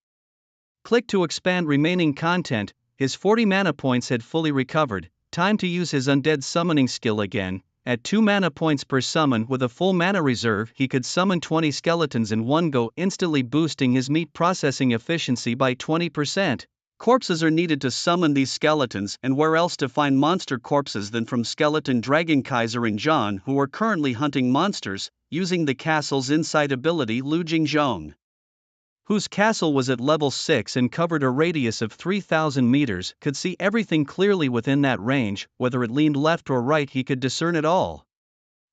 Click to expand remaining content. His 40 mana points had fully recovered. Time to use his undead summoning skill again. At 2 mana points per summon with a full mana reserve, he could summon 20 skeletons in one go, instantly boosting his meat processing efficiency by 20%. Corpses are needed to summon these skeletons, and where else to find monster corpses than from Skeleton Dragon Kaiser and John, who are currently hunting monsters, using the castle's insight ability. Lu Jingzhong, whose castle was at level 6 and covered a radius of 3,000 meters, could see everything clearly within that range. Whether it leaned left or right, he could discern it all.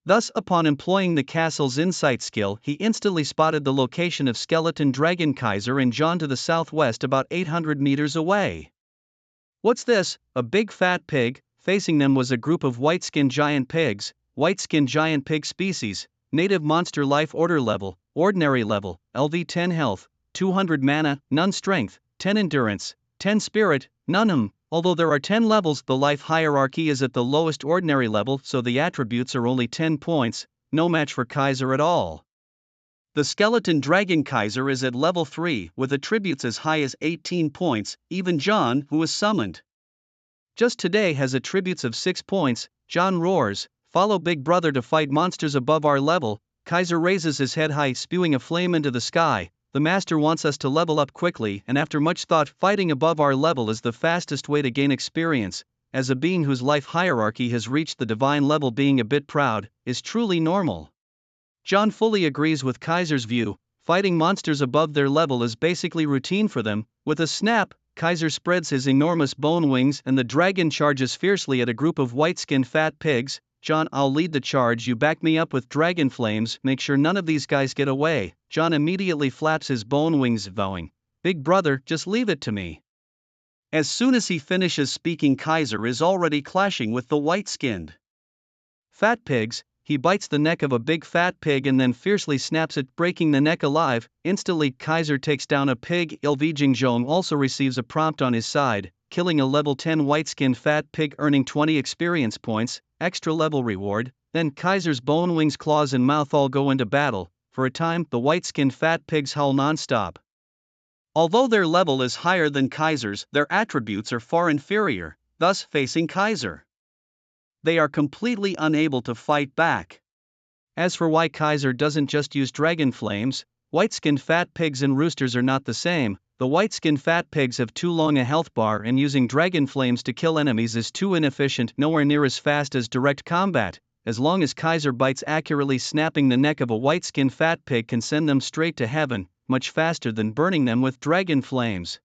Thus, upon employing the castle's insight skill, he instantly spotted the location of Skeleton Dragon Kaiser and John to the southwest, about 800 meters away. What's this? A big fat pig. Facing them was a group of white-skinned giant pigs. White-skinned giant pig species, native monster, life order level, ordinary level, LV 10 health, 200 mana, none strength, 10 endurance, 10 spirit, none. Although there are 10 levels, the life hierarchy is at the lowest ordinary level, so the attributes are only 10 points, no match for Kaiser at all. The Skeleton Dragon Kaiser is at level 3, with attributes as high as 18 points, even John, who was summoned just today, has attributes of 6 points. John roars, follow Big Brother to fight monsters above our level. Kaiser raises his head high, spewing a flame into the sky. The master wants us to level up quickly, and after much thought, fighting above our level is the fastest way to gain experience. As a being whose life hierarchy has reached the divine level, being a bit proud is truly normal. John fully agrees with Kaiser's view. Fighting monsters above their level is basically routine for them. With a snap, Kaiser spreads his enormous bone wings and the dragon charges fiercely at a group of white-skinned fat pigs. John, I'll lead the charge, you back me up with dragon flames, make sure none of these guys get away. John immediately flaps his bone wings, vowing, Big brother, just leave it to me. As soon as he finishes speaking, Kaiser is already clashing with the white-skinned fat pigs. He bites the neck of a big fat pig and then fiercely snaps it, breaking the neck alive. Instantly, Kaiser takes down a pig. Lv Jingjong also receives a prompt on his side, killing a level 10 white-skinned fat pig, earning 20 experience points, extra level reward. Then Kaiser's bone wings, claws and mouth all go into battle. For a time, the white-skinned fat pigs howl non-stop. Although their level is higher than Kaiser's, their attributes are far inferior, thus facing Kaiser, they are completely unable to fight back. As for why Kaiser doesn't just use dragon flames, white-skinned fat pigs and roosters are not the same. The white-skinned fat pigs have too long a health bar, and using dragon flames to kill enemies is too inefficient, nowhere near as fast as direct combat. As long as Kaiser bites accurately, snapping the neck of a white-skinned fat pig can send them straight to heaven, much faster than burning them with dragon flames.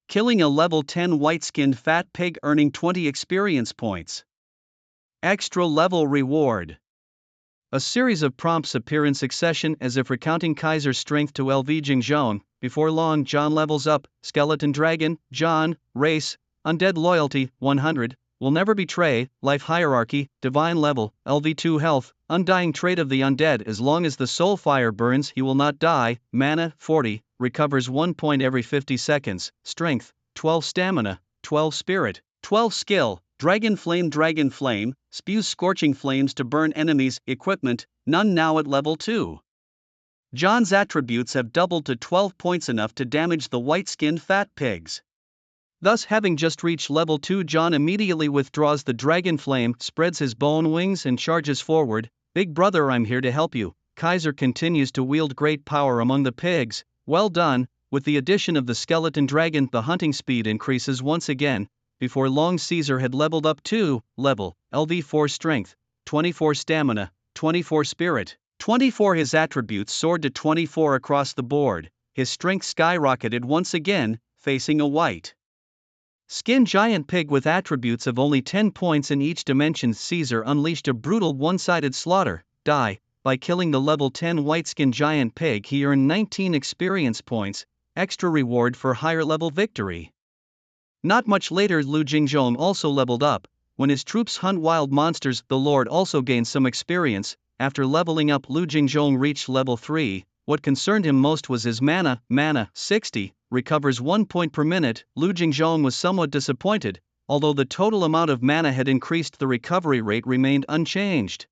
Killing a level 10 white-skinned fat pig, earning 20 experience points. Extra level reward. A series of prompts appear in succession as if recounting Kaiser's strength to Lv Jingjong. Before long, John levels up. Skeleton Dragon, John, Race, Undead Loyalty, 100, Will Never Betray, Life Hierarchy, Divine Level, LV2 Health, Undying Trait of the Undead, as long as the soul fire burns he will not die. Mana, 40, recovers 1 point every 50 seconds, Strength, 12 Stamina, 12 Spirit, 12 Skill. Dragon Flame, spews scorching flames to burn enemies. Equipment, none now at level 2. John's attributes have doubled to 12 points, enough to damage the white-skinned fat pigs. Thus, having just reached level 2, John immediately withdraws the dragon flame, spreads his bone wings and charges forward. Big brother, I'm here to help you. Kaiser continues to wield great power among the pigs. Well done. With the addition of the skeleton dragon, the hunting speed increases once again. Before long, Caesar had leveled up to level LV4 Strength, 24 Stamina, 24 Spirit, 24. His attributes soared to 24 across the board. His strength skyrocketed once again, facing a white skin giant pig with attributes of only 10 points in each dimension. Caesar unleashed a brutal one-sided slaughter. By killing the level 10 white-skin giant pig, he earned 19 experience points, extra reward for higher level victory. Not much later, Lu Jingjong also leveled up. When his troops hunt wild monsters, the Lord also gained some experience. After leveling up, Lu Jingjong reached level 3. What concerned him most was his mana, 60, recovers 1 point per minute. Lu Jingjong was somewhat disappointed. Although the total amount of mana had increased, the recovery rate remained unchanged.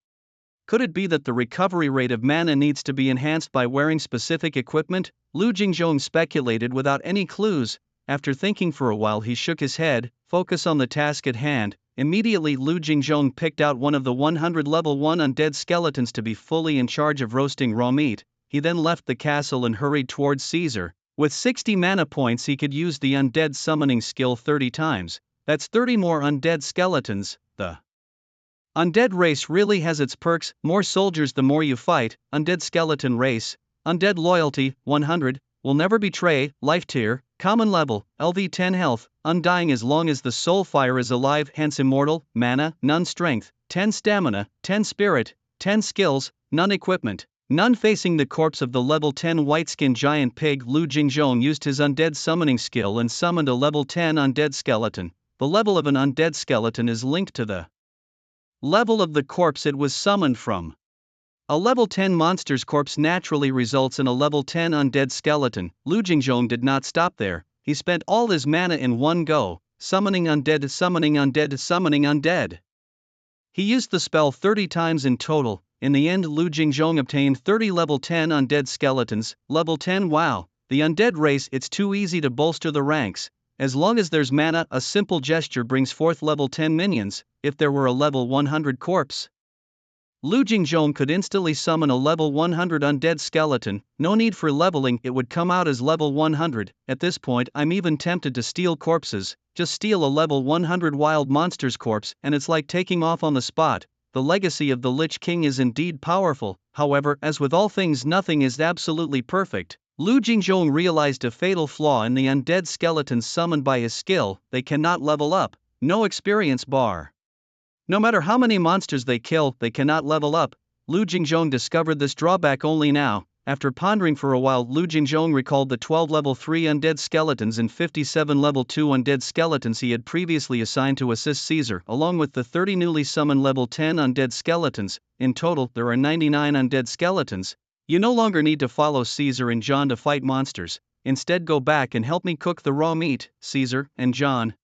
Could it be that the recovery rate of mana needs to be enhanced by wearing specific equipment? Lu Jingjong speculated without any clues. After thinking for a while, he shook his head. Focus on the task at hand. Immediately, Lu Jingjong picked out one of the 100 level 1 undead skeletons to be fully in charge of roasting raw meat. He then left the castle and hurried towards Caesar. With 60 mana points, he could use the undead summoning skill 30 times. That's 30 more undead skeletons. The undead race really has its perks. More soldiers the more you fight. Undead skeleton race, Undead Loyalty, 100, Will Never Betray, Life Tier, Common Level, LV10 Health, Undying as long as the soul fire is alive, hence Immortal. Mana, none. Strength, 10 Stamina, 10 Spirit, 10 Skills, none. Equipment, none. Facing the corpse of the level 10 white-skin giant pig, Lu Jingjong used his undead summoning skill and summoned a level 10 undead skeleton. The level of an undead skeleton is linked to the level of the corpse it was summoned from. A level 10 monster's corpse naturally results in a level 10 undead skeleton. Lu Jingjong did not stop there. He spent all his mana in one go, summoning undead, summoning undead, summoning undead. He used the spell 30 times in total. In the end, Lu Jingjong obtained 30 level 10 undead skeletons. Level 10. Wow, the undead race, it's too easy to bolster the ranks. As long as there's mana, a simple gesture brings forth level 10 minions. If there were a level 100 corpse, Lu Jingjong could instantly summon a level 100 undead skeleton. No need for leveling, it would come out as level 100. At this point, I'm even tempted to steal corpses. Just steal a level 100 wild monster's corpse and it's like taking off on the spot. The legacy of the Lich King is indeed powerful. However, as with all things, nothing is absolutely perfect. Liu Jingzhong realized a fatal flaw in the undead skeletons summoned by his skill: they cannot level up, no experience bar. No matter how many monsters they kill, they cannot level up. Liu Jingzhong discovered this drawback only now. After pondering for a while, Liu Jingzhong recalled the 12 level 3 undead skeletons and 57 level 2 undead skeletons he had previously assigned to assist Caesar, along with the 30 newly summoned level 10 undead skeletons. In total, there are 99 undead skeletons. You no longer need to follow Caesar and John to fight monsters. Instead, go back and help me cook the raw meat. Caesar and John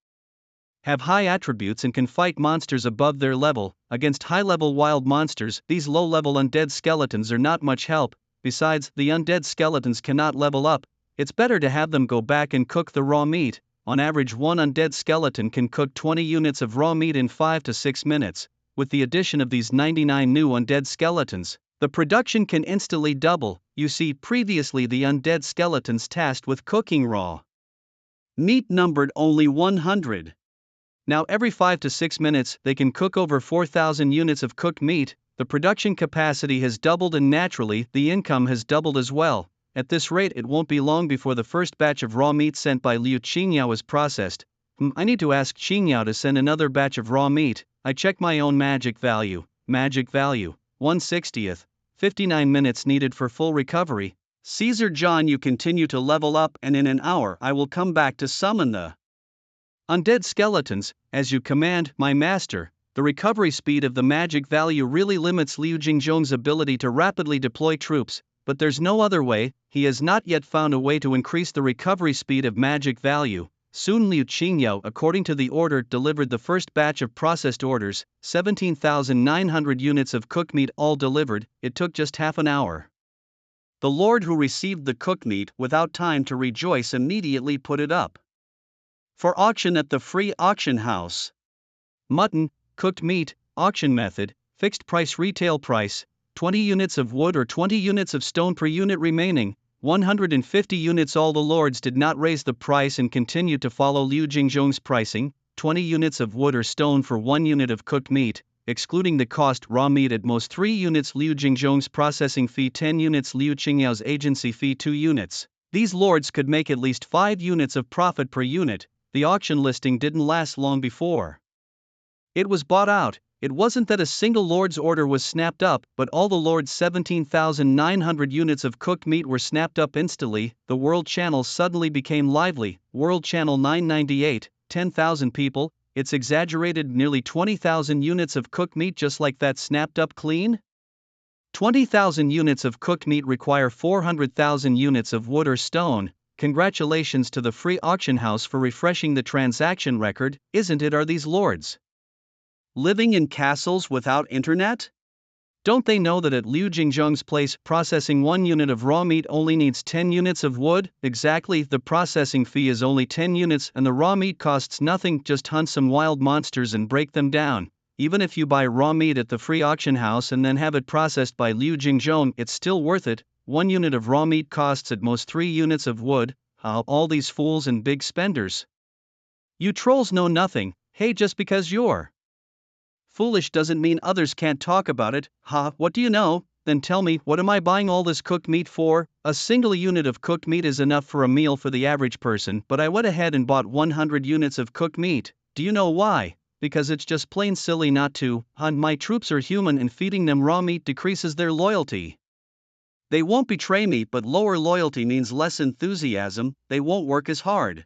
have high attributes and can fight monsters above their level. Against high-level wild monsters, these low-level undead skeletons are not much help. Besides, the undead skeletons cannot level up. It's better to have them go back and cook the raw meat. On average, one undead skeleton can cook 20 units of raw meat in 5 to 6 minutes. With the addition of these 99 new undead skeletons, the production can instantly double. You see, previously the undead skeletons tasked with cooking raw meat numbered only 100. Now every 5 to 6 minutes, they can cook over 4,000 units of cooked meat. The production capacity has doubled and naturally, the income has doubled as well. At this rate, it won't be long before the first batch of raw meat sent by Liu Qingyao is processed. I need to ask Qingyao to send another batch of raw meat. I check my own magic value. Magic value, 1/60th. 59 minutes needed for full recovery. Caesar John, you continue to level up, and in an hour I will come back to summon the undead skeletons, as you command, my master. The recovery speed of the magic value really limits Liu Jingzhong's ability to rapidly deploy troops, but there's no other way. He has not yet found a way to increase the recovery speed of magic value. Soon Liu Qingyao, according to the order, delivered the first batch of processed orders, 17,900 units of cooked meat all delivered. It took just half an hour. The lord who received the cooked meat, without time to rejoice, immediately put it up for auction at the free auction house. Mutton, cooked meat, auction method, fixed price, retail price, 20 units of wood or 20 units of stone per unit remaining, 150 units. All the lords did not raise the price and continued to follow Liu Jingzhong's pricing: 20 units of wood or stone for 1 unit of cooked meat, excluding the cost raw meat at most 3 units, Liu Jingzhong's processing fee 10 units, Liu Qingyao's agency fee 2 units. These lords could make at least 5 units of profit per unit. The auction listing didn't last long before it was bought out. It wasn't that a single lord's order was snapped up, but all the lord's 17,900 units of cooked meat were snapped up instantly. The World Channel suddenly became lively. World Channel 998, 10,000 people. It's exaggerated, nearly 20,000 units of cooked meat just like that snapped up clean? 20,000 units of cooked meat require 400,000 units of wood or stone. Congratulations to the free auction house for refreshing the transaction record, isn't it? Are these lords living in castles without internet? Don't they know that at Liu Jingzhong's place, processing 1 unit of raw meat only needs 10 units of wood? Exactly, the processing fee is only 10 units and the raw meat costs nothing. Just hunt some wild monsters and break them down. Even if you buy raw meat at the free auction house and then have it processed by Liu Jingzhong, it's still worth it. 1 unit of raw meat costs at most 3 units of wood. All these fools and big spenders. You trolls know nothing. Hey, just because you're foolish doesn't mean others can't talk about it. What do you know? Then tell me, what am I buying all this cooked meat for? A single unit of cooked meat is enough for a meal for the average person, but I went ahead and bought 100 units of cooked meat. Do you know why? Because it's just plain silly not to. My troops are human and feeding them raw meat decreases their loyalty. They won't betray me, but lower loyalty means less enthusiasm. They won't work as hard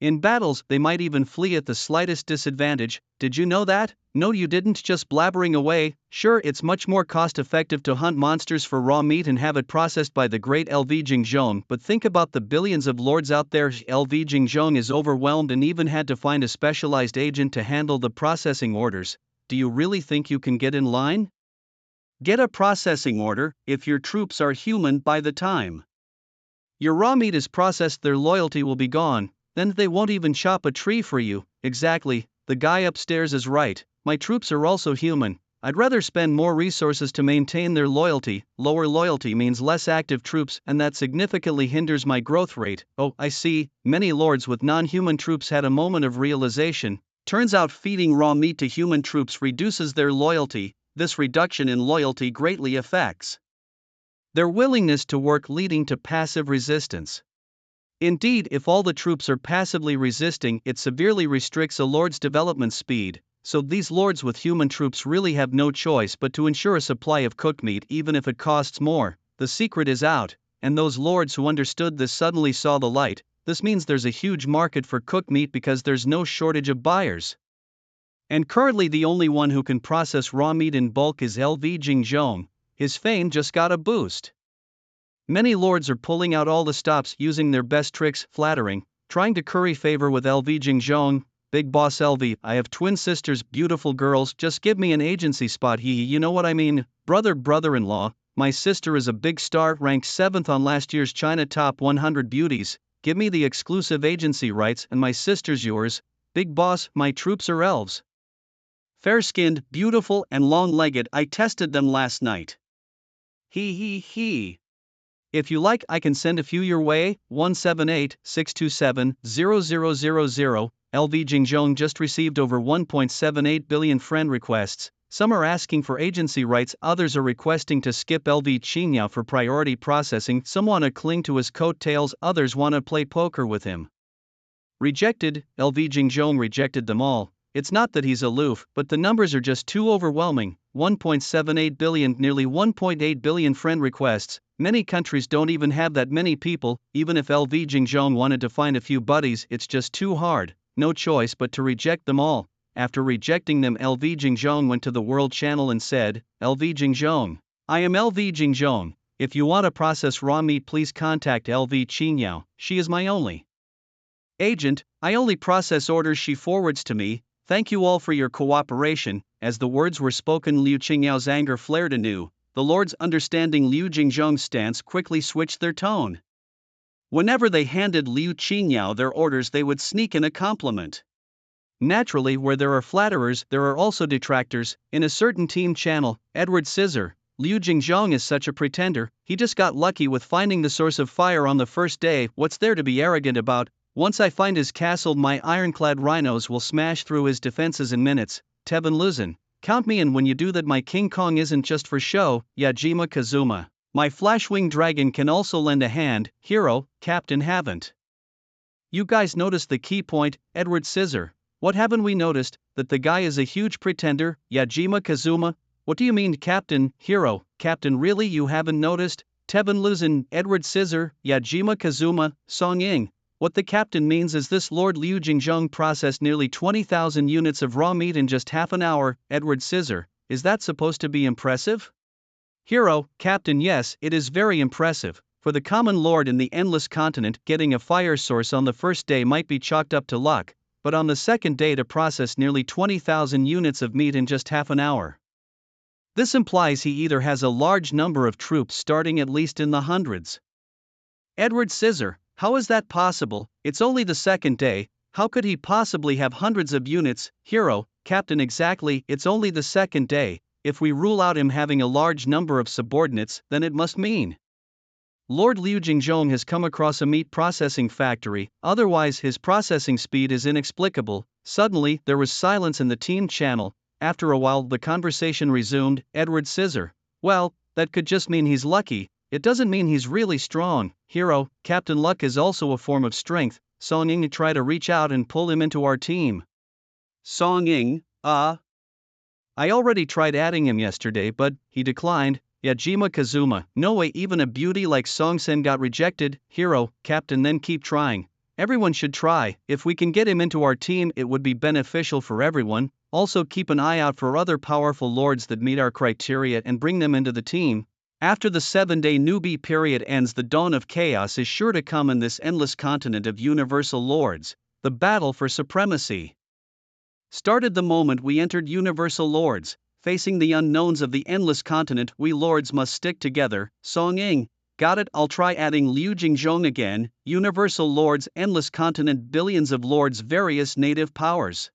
in battles. They might even flee at the slightest disadvantage. Did you know that? No, you didn't. Just blabbering away. Sure, it's much more cost-effective to hunt monsters for raw meat and have it processed by the great LV Jingzhong, but think about the billions of lords out there. LV Jingzhong is overwhelmed and even had to find a specialized agent to handle the processing orders. Do you really think you can get in line? Get a processing order. If your troops are human by the time your raw meat is processed, their loyalty will be gone. Then they won't even chop a tree for you. Exactly, the guy upstairs is right. My troops are also human. I'd rather spend more resources to maintain their loyalty. Lower loyalty means less active troops, and that significantly hinders my growth rate. Oh, I see. Many lords with non-human troops had a moment of realization. Turns out feeding raw meat to human troops reduces their loyalty. This reduction in loyalty greatly affects Their willingness to work leading to passive resistance. Indeed, if all the troops are passively resisting, it severely restricts a lord's development speed, so these lords with human troops really have no choice but to ensure a supply of cooked meat even if it costs more. The secret is out, and those lords who understood this suddenly saw the light. This means there's a huge market for cooked meat because there's no shortage of buyers. And currently the only one who can process raw meat in bulk is LV Jingzhong. His fame just got a boost. Many lords are pulling out all the stops, using their best tricks, flattering, trying to curry favor with LV Jingzhong. Big boss LV, I have twin sisters, beautiful girls, just give me an agency spot. You know what I mean? Brother-in-law, my sister is a big star, ranked 7th on last year's China Top 100 Beauties. Give me the exclusive agency rights and my sister's yours. Big boss, my troops are elves. Fair-skinned, beautiful and long-legged, I tested them last night. He. If you like, I can send a few your way. 178-627-0000. LV Jingzhong just received over 1.78 billion friend requests. Some are asking for agency rights, others are requesting to skip LV Qingyao for priority processing, some want to cling to his coattails, others want to play poker with him. Rejected, LV Jingzhong rejected them all. It's not that he's aloof, but the numbers are just too overwhelming. 1.78 billion, nearly 1.8 billion friend requests. Many countries don't even have that many people. Even if LV Jingzhong wanted to find a few buddies, it's just too hard. No choice but to reject them all. After rejecting them, LV Jingzhong went to the World Channel and said, LV Jingzhong, I am LV Jingzhong. If you want to process raw meat, please contact LV Qingyao. She is my only agent. I only process orders she forwards to me. Thank you all for your cooperation. As the words were spoken, Liu Qingyao's anger flared anew. The lords, understanding Liu Jingzhong's stance, quickly switched their tone. Whenever they handed Liu Qingyao their orders, they would sneak in a compliment. Naturally, where there are flatterers, there are also detractors. In a certain team channel, Edward Scissor, Liu Jingzhong is such a pretender, he just got lucky with finding the source of fire on the first day. What's there to be arrogant about? Once I find his castle, my ironclad rhinos will smash through his defenses in minutes. Tevin Luzin, count me in when you do that. My King Kong isn't just for show. Yajima Kazuma, my Flashwing Dragon can also lend a hand. Hero, Captain haven't you guys noticed the key point? Edward Scissor, what haven't we noticed? That the guy is a huge pretender. Yajima Kazuma, what do you mean Captain? Hero, Captain, really you haven't noticed? Tevin Luzin, Edward Scissor, Yajima Kazuma, Song Ying. What the captain means is this: Lord Liu Jingzhong processed nearly 20,000 units of raw meat in just half an hour. Edward Scissor, is that supposed to be impressive? Hero, Captain, yes, it is very impressive. For the common lord in the endless continent, getting a fire source on the first day might be chalked up to luck, but on the second day to process nearly 20,000 units of meat in just half an hour. This implies he either has a large number of troops, starting at least in the hundreds. Edward Scissor, how is that possible? It's only the second day, how could he possibly have hundreds of units? Hero, Captain, exactly, it's only the second day. If we rule out him having a large number of subordinates, then it must mean Lord Liu Jingzhong has come across a meat processing factory, otherwise his processing speed is inexplicable. Suddenly, there was silence in the team channel. After a while, the conversation resumed. Edward Scissor, well, that could just mean he's lucky. It doesn't mean he's really strong. Hero, Captain, luck is also a form of strength. Song Ying, try to reach out and pull him into our team. Song Ying, I already tried adding him yesterday, but he declined. Yajima Kazuma, no way, even a beauty like Song Sen got rejected. Hero, Captain, then keep trying. Everyone should try. If we can get him into our team, it would be beneficial for everyone. Also keep an eye out for other powerful lords that meet our criteria and bring them into the team. After the 7-day newbie period ends, the dawn of chaos is sure to come in this endless continent of universal lords. The battle for supremacy started the moment we entered Universal Lords. Facing the unknowns of the endless continent, we lords must stick together. Song Ying, got it, I'll try adding Liu Jingzhong again. Universal Lords, endless continent, billions of lords, various native powers.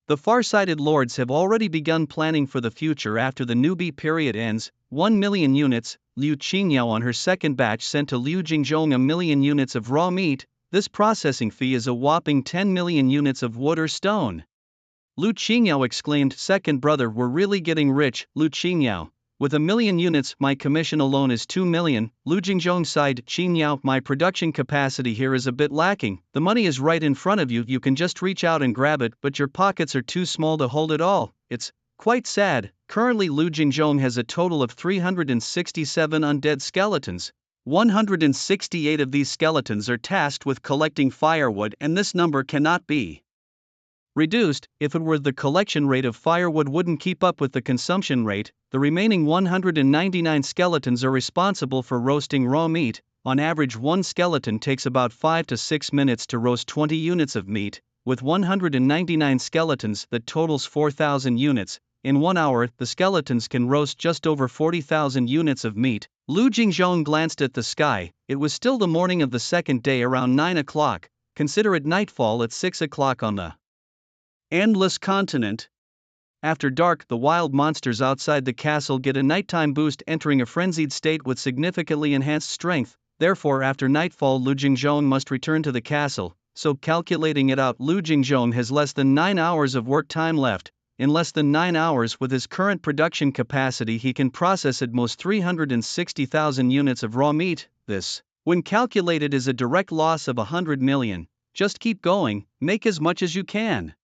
The far-sighted lords have already begun planning for the future after the newbie period ends. 1 million units, Liu Qingyao on her second batch sent to Liu Jingzhong 1 million units of raw meat. This processing fee is a whopping 10 million units of wood or stone. Liu Qingyao exclaimed, second brother, we're really getting rich. Liu Qingyao, With 1,000,000 units, my commission alone is 2 million. Lu Jingzhong sighed. Qin Yao, my production capacity here is a bit lacking. The money is right in front of you, you can just reach out and grab it, but your pockets are too small to hold it all. It's quite sad. Currently, Lu Jingzhong has a total of 367 undead skeletons. 168 of these skeletons are tasked with collecting firewood, and this number cannot be reduced. If it were, the collection rate of firewood wouldn't keep up with the consumption rate. The remaining 199 skeletons are responsible for roasting raw meat. On average, one skeleton takes about 5 to 6 minutes to roast 20 units of meat. With 199 skeletons, that totals 4,000 units. In 1 hour, the skeletons can roast just over 40,000 units of meat. Lu Jingzhong glanced at the sky. It was still the morning of the second day around 9 o'clock. Consider it nightfall at 6 o'clock on the endless continent. After dark, the wild monsters outside the castle get a nighttime boost, entering a frenzied state with significantly enhanced strength. Therefore, after nightfall, Lu Jingzhong must return to the castle. So, calculating it out, Lu Jingzhong has less than 9 hours of work time left. In less than 9 hours, with his current production capacity, he can process at most 360,000 units of raw meat. This, when calculated, is a direct loss of 100 million. Just keep going, make as much as you can.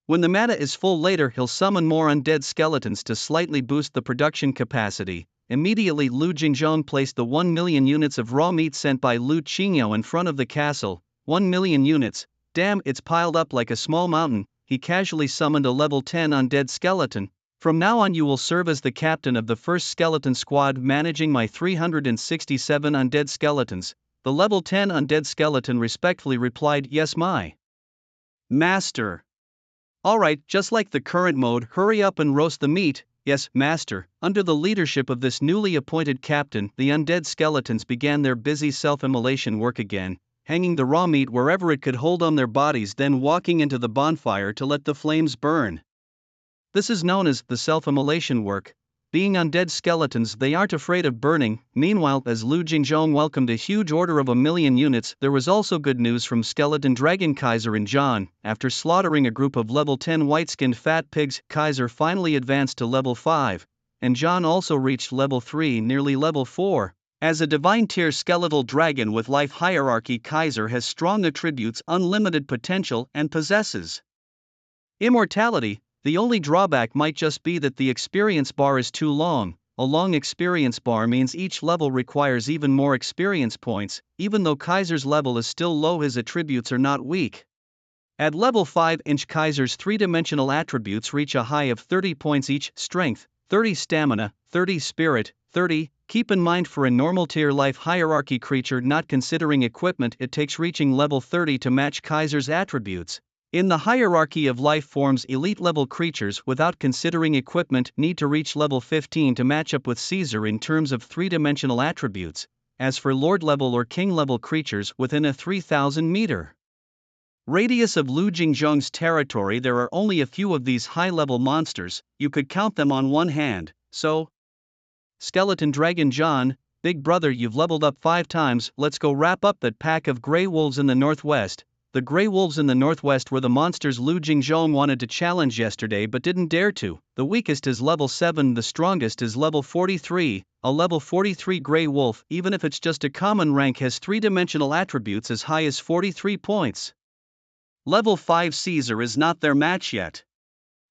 When the mana is full later, he'll summon more undead skeletons to slightly boost the production capacity. Immediately, Lu Jingzhong placed the 1 million units of raw meat sent by Lu Qingyao in front of the castle. 1 million units, damn, it's piled up like a small mountain. He casually summoned a level 10 undead skeleton. From now on, you will serve as the captain of the first skeleton squad, managing my 367 undead skeletons. The level 10 undead skeleton respectfully replied, yes, my master. Alright, just like the current mode, hurry up and roast the meat. Yes, master. Under the leadership of this newly appointed captain, the undead skeletons began their busy self-immolation work again, hanging the raw meat wherever it could hold on their bodies, then walking into the bonfire to let the flames burn. This is known as the self-immolation work. Being undead skeletons, they aren't afraid of burning. Meanwhile, as Lu Jingzhong welcomed a huge order of 1 million units, there was also good news from Skeleton Dragon Kaiser and John. After slaughtering a group of level 10 white-skinned fat pigs, Kaiser finally advanced to level 5, and John also reached level 3, nearly level 4. As a divine tier skeletal dragon with life hierarchy, Kaiser has strong attributes, unlimited potential, and possesses immortality. The only drawback might just be that the experience bar is too long. A long experience bar means each level requires even more experience points. Even though Kaiser's level is still low, his attributes are not weak. At level 5, Kaiser's three-dimensional attributes reach a high of 30 points each: strength, 30 stamina, 30 spirit, 30. Keep in mind, for a normal tier life hierarchy creature, not considering equipment, it takes reaching level 30 to match Kaiser's attributes. In the hierarchy of life forms, elite level creatures without considering equipment need to reach level 15 to match up with Caesar in terms of three-dimensional attributes. As for lord level or king level creatures within a 3,000 meter radius of Lu Jingzhong's territory, there are only a few of these high-level monsters. You could count them on one hand. So, Skeleton Dragon John, big brother, you've leveled up 5 times, let's go wrap up that pack of grey wolves in the northwest. The grey wolves in the northwest were the monsters Lu Jingzhong wanted to challenge yesterday but didn't dare to. The weakest is level 7, the strongest is level 43. A level 43 grey wolf, even if it's just a common rank, has three-dimensional attributes as high as 43 points. Level 5 Caesar is not their match yet.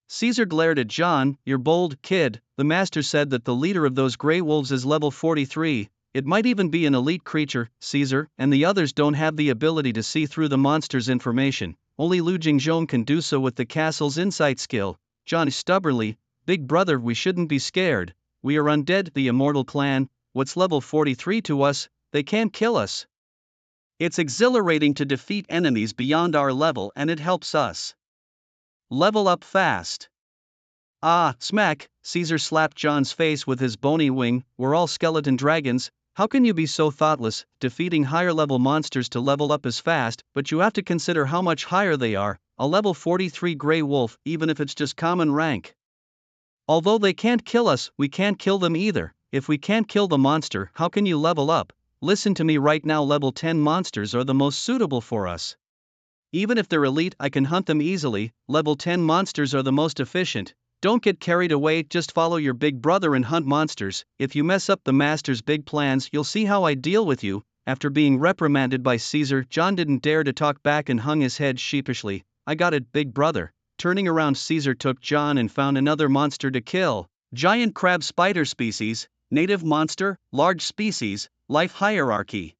Caesar glared at John. You're bold, kid. The master said that the leader of those grey wolves is level 43. It might even be an elite creature, Caesar, and the others don't have the ability to see through the monster's information. Only Lu Jingzhong can do so with the castle's insight skill. John stubbornly, big brother, we shouldn't be scared. We are undead, the immortal clan. What's level 43 to us? They can't kill us. It's exhilarating to defeat enemies beyond our level, and it helps us level up fast. Ah, smack, Caesar slapped John's face with his bony wing. We're all skeleton dragons. How can you be so thoughtless, defeating higher level monsters to level up as fast? But you have to consider how much higher they are. A level 43 grey wolf, even if it's just common rank. Although they can't kill us, we can't kill them either. If we can't kill the monster, how can you level up? Listen to me right now, level 10 monsters are the most suitable for us. Even if they're elite, I can hunt them easily. Level 10 monsters are the most efficient. Don't get carried away, just follow your big brother and hunt monsters. If you mess up the master's big plans, you'll see how I deal with you. After being reprimanded by Caesar, John didn't dare to talk back and hung his head sheepishly. I got it, big brother. Turning around, Caesar took John and found another monster to kill. Giant crab spider species, native monster, large species, life hierarchy.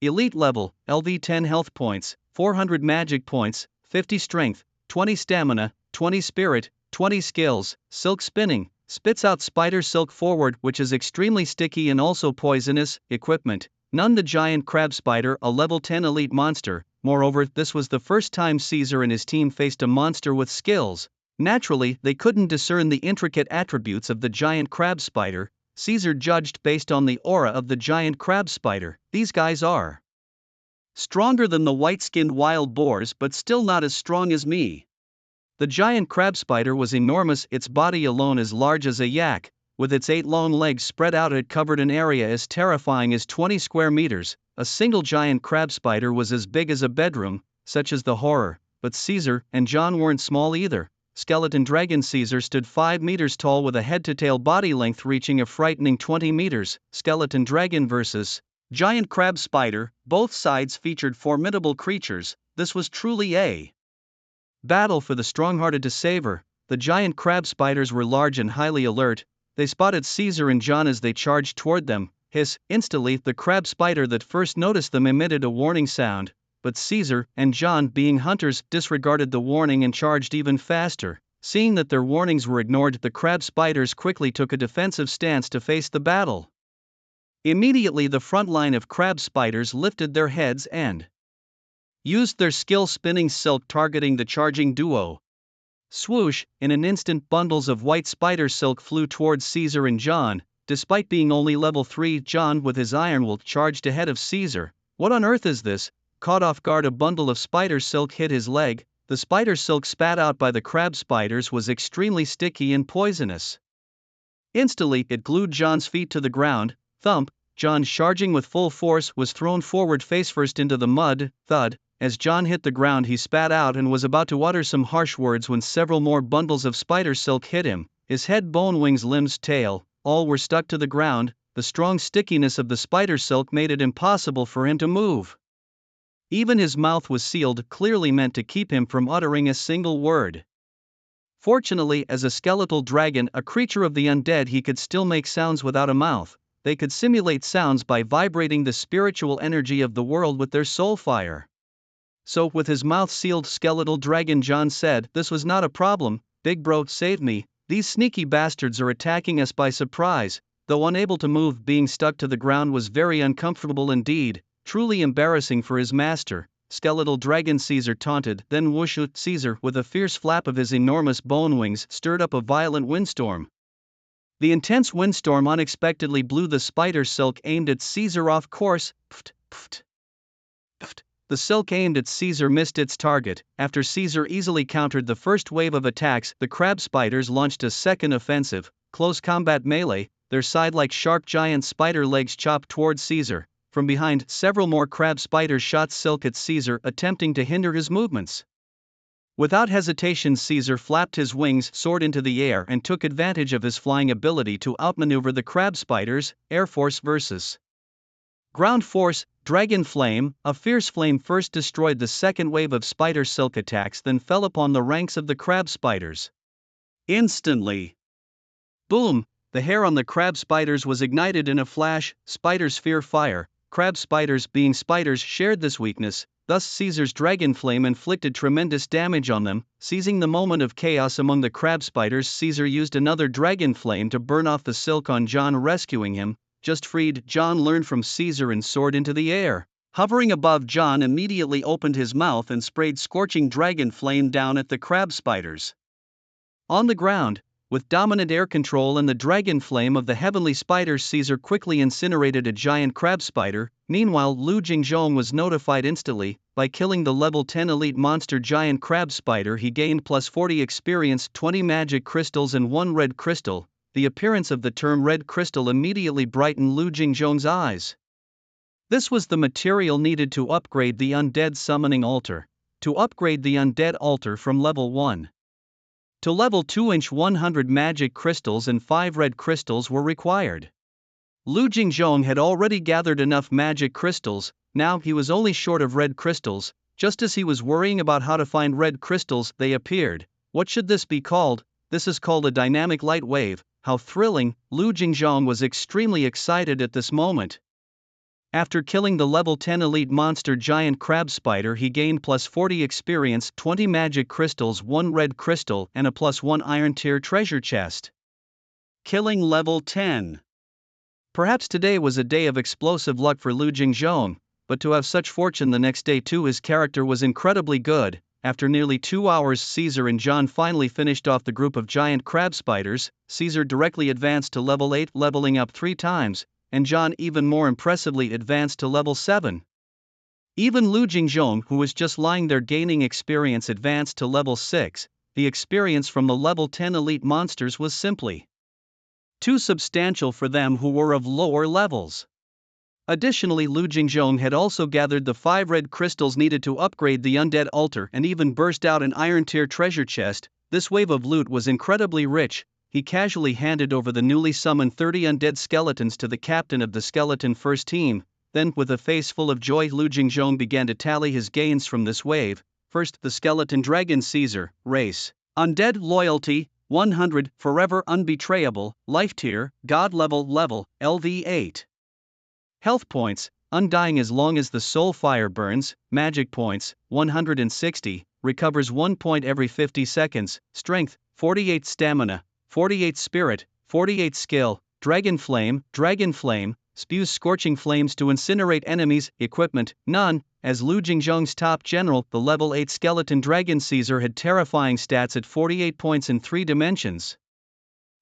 Elite level, LV 10 health points, 400 magic points, 50 strength, 20 stamina, 20 spirit, 20 skills, silk spinning, spits out spider silk forward, which is extremely sticky and also poisonous. Equipment, none. The giant crab spider, a level 10 elite monster. Moreover, this was the first time Caesar and his team faced a monster with skills. Naturally, they couldn't discern the intricate attributes of the giant crab spider. Caesar judged based on the aura of the giant crab spider. These guys are stronger than the white-skinned wild boars, but still not as strong as me. The giant crab spider was enormous, its body alone as large as a yak. With its 8 long legs spread out, it covered an area as terrifying as 20 square meters. A single giant crab spider was as big as a bedroom. Such is the horror. But Caesar and John weren't small either. Skeleton dragon Caesar stood 5 meters tall with a head-to-tail body length reaching a frightening 20 meters. Skeleton dragon versus giant crab spider. Both sides featured formidable creatures. This was truly a battle for the strong-hearted to savor. The giant crab spiders were large and highly alert. They spotted Caesar and John as they charged toward them. Hiss! Instantly, the crab spider that first noticed them emitted a warning sound. But Caesar and John, being hunters, disregarded the warning and charged even faster. Seeing that their warnings were ignored, the crab spiders quickly took a defensive stance to face the battle. Immediately, the front line of crab spiders lifted their heads and used their skill spinning silk, targeting the charging duo. Swoosh! In an instant, bundles of white spider silk flew towards Caesar and John. Despite being only level 3, John with his iron will charged ahead of Caesar. What on earth is this? Caught off guard, a bundle of spider silk hit his leg. The spider silk spat out by the crab spiders was extremely sticky and poisonous. Instantly, it glued John's feet to the ground. Thump! John, charging with full force, was thrown forward face first into the mud. Thud! As John hit the ground, he spat out and was about to utter some harsh words when several more bundles of spider silk hit him. His head, bone, wings, limbs, tail, all were stuck to the ground. The strong stickiness of the spider silk made it impossible for him to move. Even his mouth was sealed, clearly meant to keep him from uttering a single word. Fortunately, as a skeletal dragon, a creature of the undead, he could still make sounds without a mouth. They could simulate sounds by vibrating the spiritual energy of the world with their soul fire. So, with his mouth sealed, skeletal dragon John said, "This was not a problem, big bro, save me. These sneaky bastards are attacking us by surprise." Though unable to move, being stuck to the ground was very uncomfortable indeed, truly embarrassing for his master. Skeletal dragon Caesar taunted, then whoosh! Caesar, with a fierce flap of his enormous bone wings, stirred up a violent windstorm. The intense windstorm unexpectedly blew the spider silk aimed at Caesar off course. Pft, pft, pft. The silk aimed at Caesar missed its target. After Caesar easily countered the first wave of attacks, the crab spiders launched a second offensive, close combat melee. Their side-like sharp giant spider legs chopped towards Caesar. From behind, several more crab spiders shot silk at Caesar, attempting to hinder his movements. Without hesitation, Caesar flapped his wings, soared into the air, and took advantage of his flying ability to outmaneuver the crab spiders. Air Force versus ground force. Dragon Flame. A fierce flame first destroyed the second wave of spider silk attacks, then fell upon the ranks of the crab spiders. Instantly, boom! The hair on the crab spiders was ignited in a flash. Spiders fear fire. Crab spiders, being spiders, shared this weakness. Thus Caesar's dragon flame inflicted tremendous damage on them. Seizing the moment of chaos among the crab spiders, Caesar used another dragon flame to burn off the silk on John, rescuing him. Just freed, John learned from Caesar and soared into the air. Hovering above, John immediately opened his mouth and sprayed scorching dragon flame down at the crab spiders. On the ground, with dominant air control and the dragon flame of the heavenly spiders, Caesar quickly incinerated a giant crab spider. Meanwhile, Lu Jingzhong was notified instantly. By killing the level 10 elite monster giant crab spider, he gained plus 40 experience, 20 magic crystals and 1 red crystal. The appearance of the term red crystal immediately brightened Lu Jingzhong's eyes. This was the material needed to upgrade the undead summoning altar. To upgrade the undead altar from level 1 To level 2 100 magic crystals and 5 red crystals were required. Lu Jingzhong had already gathered enough magic crystals, now he was only short of red crystals. Just as he was worrying about how to find red crystals, they appeared. What should this be called? This is called a dynamic light wave. How thrilling! Lu Jingzhong was extremely excited at this moment. After killing the level 10 elite monster giant crab spider, he gained plus 40 experience, 20 magic crystals, 1 red crystal, and a plus 1 iron tier treasure chest. Killing level 10. Perhaps today was a day of explosive luck for Lu Jingzhong, but to have such fortune the next day too. His character was incredibly good. After nearly 2 hours, Caesar and John finally finished off the group of giant crab spiders. Caesar directly advanced to level 8, leveling up 3 times, and John even more impressively advanced to level 7. Even Lu Jingzhong, who was just lying there gaining experience, advanced to level 6. The experience from the level 10 elite monsters was simply too substantial for them who were of lower levels. Additionally, Lu Jingzhong had also gathered the 5 red crystals needed to upgrade the Undead altar and even burst out an iron tier treasure chest. This wave of loot was incredibly rich. He casually handed over the newly summoned 30 undead skeletons to the captain of the skeleton first team. Then, with a face full of joy, Lu Jingzhong began to tally his gains from this wave. First, the skeleton dragon Caesar, race, Undead, loyalty, 100, forever unbetrayable, life tier, god level, LV 8. Health points, undying as long as the soul fire burns, magic points, 160, recovers 1 point every 50 seconds, strength, 48 stamina, 48 spirit, 48 skill, dragon flame, spews scorching flames to incinerate enemies, equipment, none. As Lu Jingzhong's top general, the level 8 skeleton dragon Caesar had terrifying stats at 48 points in 3 dimensions.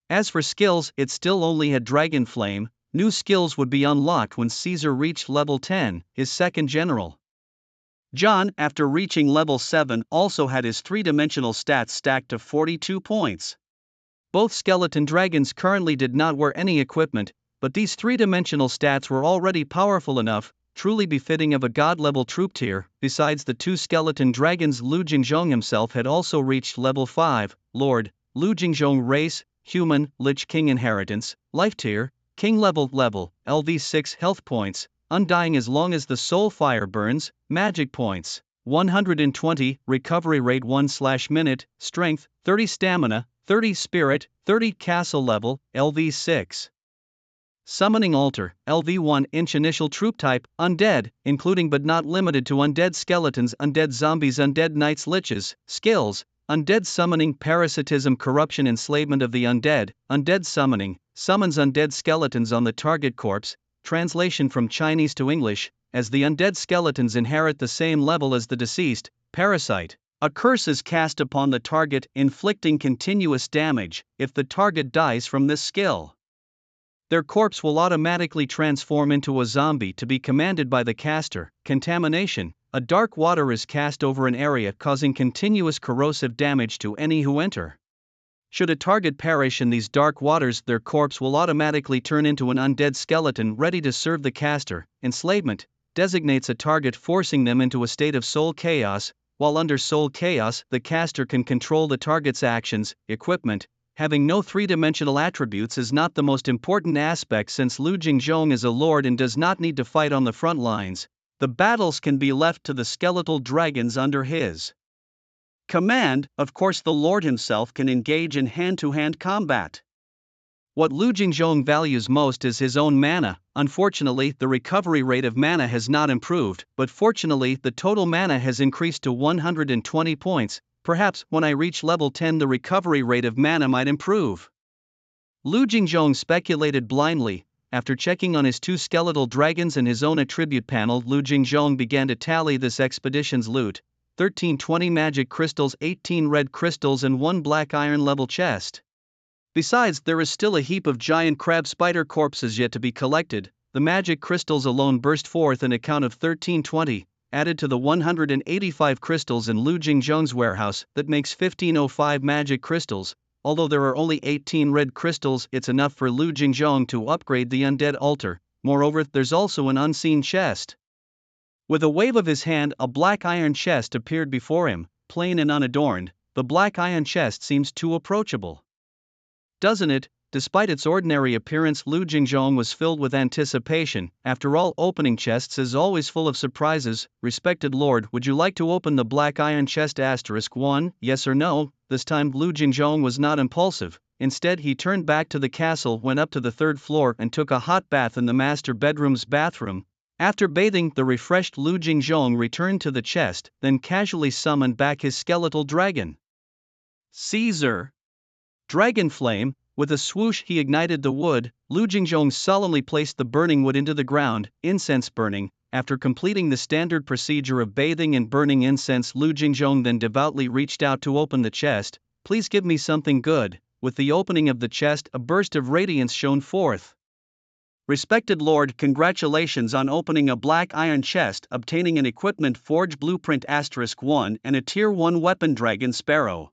As for skills, it still only had dragon flame. New skills would be unlocked when Caesar reached level 10, his second general. John, after reaching level 7, also had his 3-dimensional stats stacked to 42 points. Both skeleton dragons currently did not wear any equipment, but these 3-dimensional stats were already powerful enough, truly befitting of a god-level troop tier. Besides the 2 skeleton dragons, Lu Jingzhong himself had also reached level 5, Lord, Lu Jingzhong race, human, Lich King inheritance, life tier, king level, LV 6 health points, undying as long as the soul fire burns, magic points, 120, recovery rate 1/minute, strength, 30 stamina, 30 spirit, 30 castle level, LV 6. Summoning altar, LV 1-inch initial troop type, undead, including but not limited to undead skeletons, undead zombies, undead knights, liches. Skills, undead summoning, parasitism, corruption, enslavement of the undead. Undead summoning, summons undead skeletons on the target corpse. Translation from Chinese to English, as the undead skeletons inherit the same level as the deceased. Parasite, a curse is cast upon the target, inflicting continuous damage. If the target dies from this skill, their corpse will automatically transform into a zombie to be commanded by the caster. Contamination, a dark water is cast over an area, causing continuous corrosive damage to any who enter. Should a target perish in these dark waters, their corpse will automatically turn into an undead skeleton ready to serve the caster. Enslavement designates a target, forcing them into a state of soul chaos. While under soul chaos, the caster can control the target's actions. Equipment, having no 3-dimensional attributes is not the most important aspect, since Lu Jingzhong is a lord and does not need to fight on the front lines. The battles can be left to the skeletal dragons under his command. Of course, the lord himself can engage in hand-to-hand combat. What Lu Jingzhong values most is his own mana. Unfortunately, the recovery rate of mana has not improved, but fortunately, the total mana has increased to 120 points. Perhaps when I reach level 10, the recovery rate of mana might improve. Lu Jingzhong speculated blindly. After checking on his 2 skeletal dragons and his own attribute panel, Lu Jingzhong began to tally this expedition's loot: 1320 magic crystals, 18 red crystals, and 1 black iron level chest. Besides, there is still a heap of giant crab spider corpses yet to be collected. The magic crystals alone burst forth an account of 1320, added to the 185 crystals in Lu Jingzhong's warehouse. That makes 1505 magic crystals. Although there are only 18 red crystals, it's enough for Lu Jingzhong to upgrade the undead altar. Moreover, there's also an unseen chest. With a wave of his hand, a black iron chest appeared before him, plain and unadorned. the black iron chest seems too approachable. Doesn't it? Despite its ordinary appearance, Lu Jingzhong was filled with anticipation. After all, opening chests is always full of surprises. Respected Lord, would you like to open the black iron chest? *1, yes or no? This time Lu Jingzhong was not impulsive. Instead, he turned back to the castle, went up to the third floor, and took a hot bath in the master bedroom's bathroom. After bathing, the refreshed Lu Jingzhong returned to the chest, then casually summoned back his skeletal dragon. Caesar! Dragon flame! With a swoosh, he ignited the wood. Lu Jingzhong solemnly placed the burning wood into the ground, incense burning. After completing the standard procedure of bathing and burning incense, Lu Jingzhong then devoutly reached out to open the chest. Please give me something good. With the opening of the chest, a burst of radiance shone forth. Respected Lord, congratulations on opening a black iron chest, obtaining an equipment forge blueprint *1 and a tier 1 weapon dragon sparrow.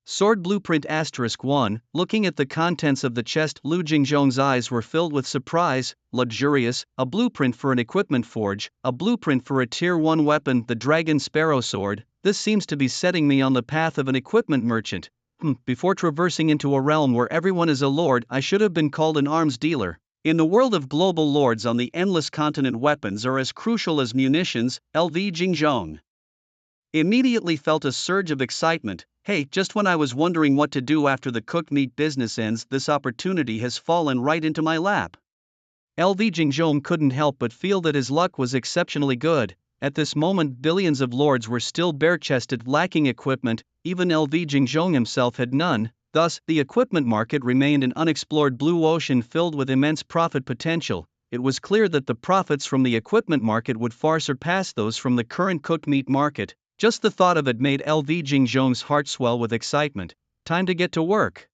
Sword blueprint *1. Looking at the contents of the chest, Lu Jingzhong's eyes were filled with surprise. Luxurious, a blueprint for an equipment forge, a blueprint for a tier 1 weapon, the dragon sparrow sword. This seems to be setting me on the path of an equipment merchant. Before traversing into a realm where everyone is a lord, I should have been called an arms dealer. In the world of global lords on the endless continent, weapons are as crucial as munitions. LV Jingzhong immediately felt a surge of excitement. Hey, just when I was wondering what to do after the cooked meat business ends, this opportunity has fallen right into my lap. LV Jingzhong couldn't help but feel that his luck was exceptionally good. At this moment, billions of lords were still bare-chested, lacking equipment. Even LV Jingzhong himself had none. Thus, the equipment market remained an unexplored blue ocean filled with immense profit potential. It was clear that the profits from the equipment market would far surpass those from the current cooked meat market. Just the thought of it made LV Jingzhong's heart swell with excitement. Time to get to work.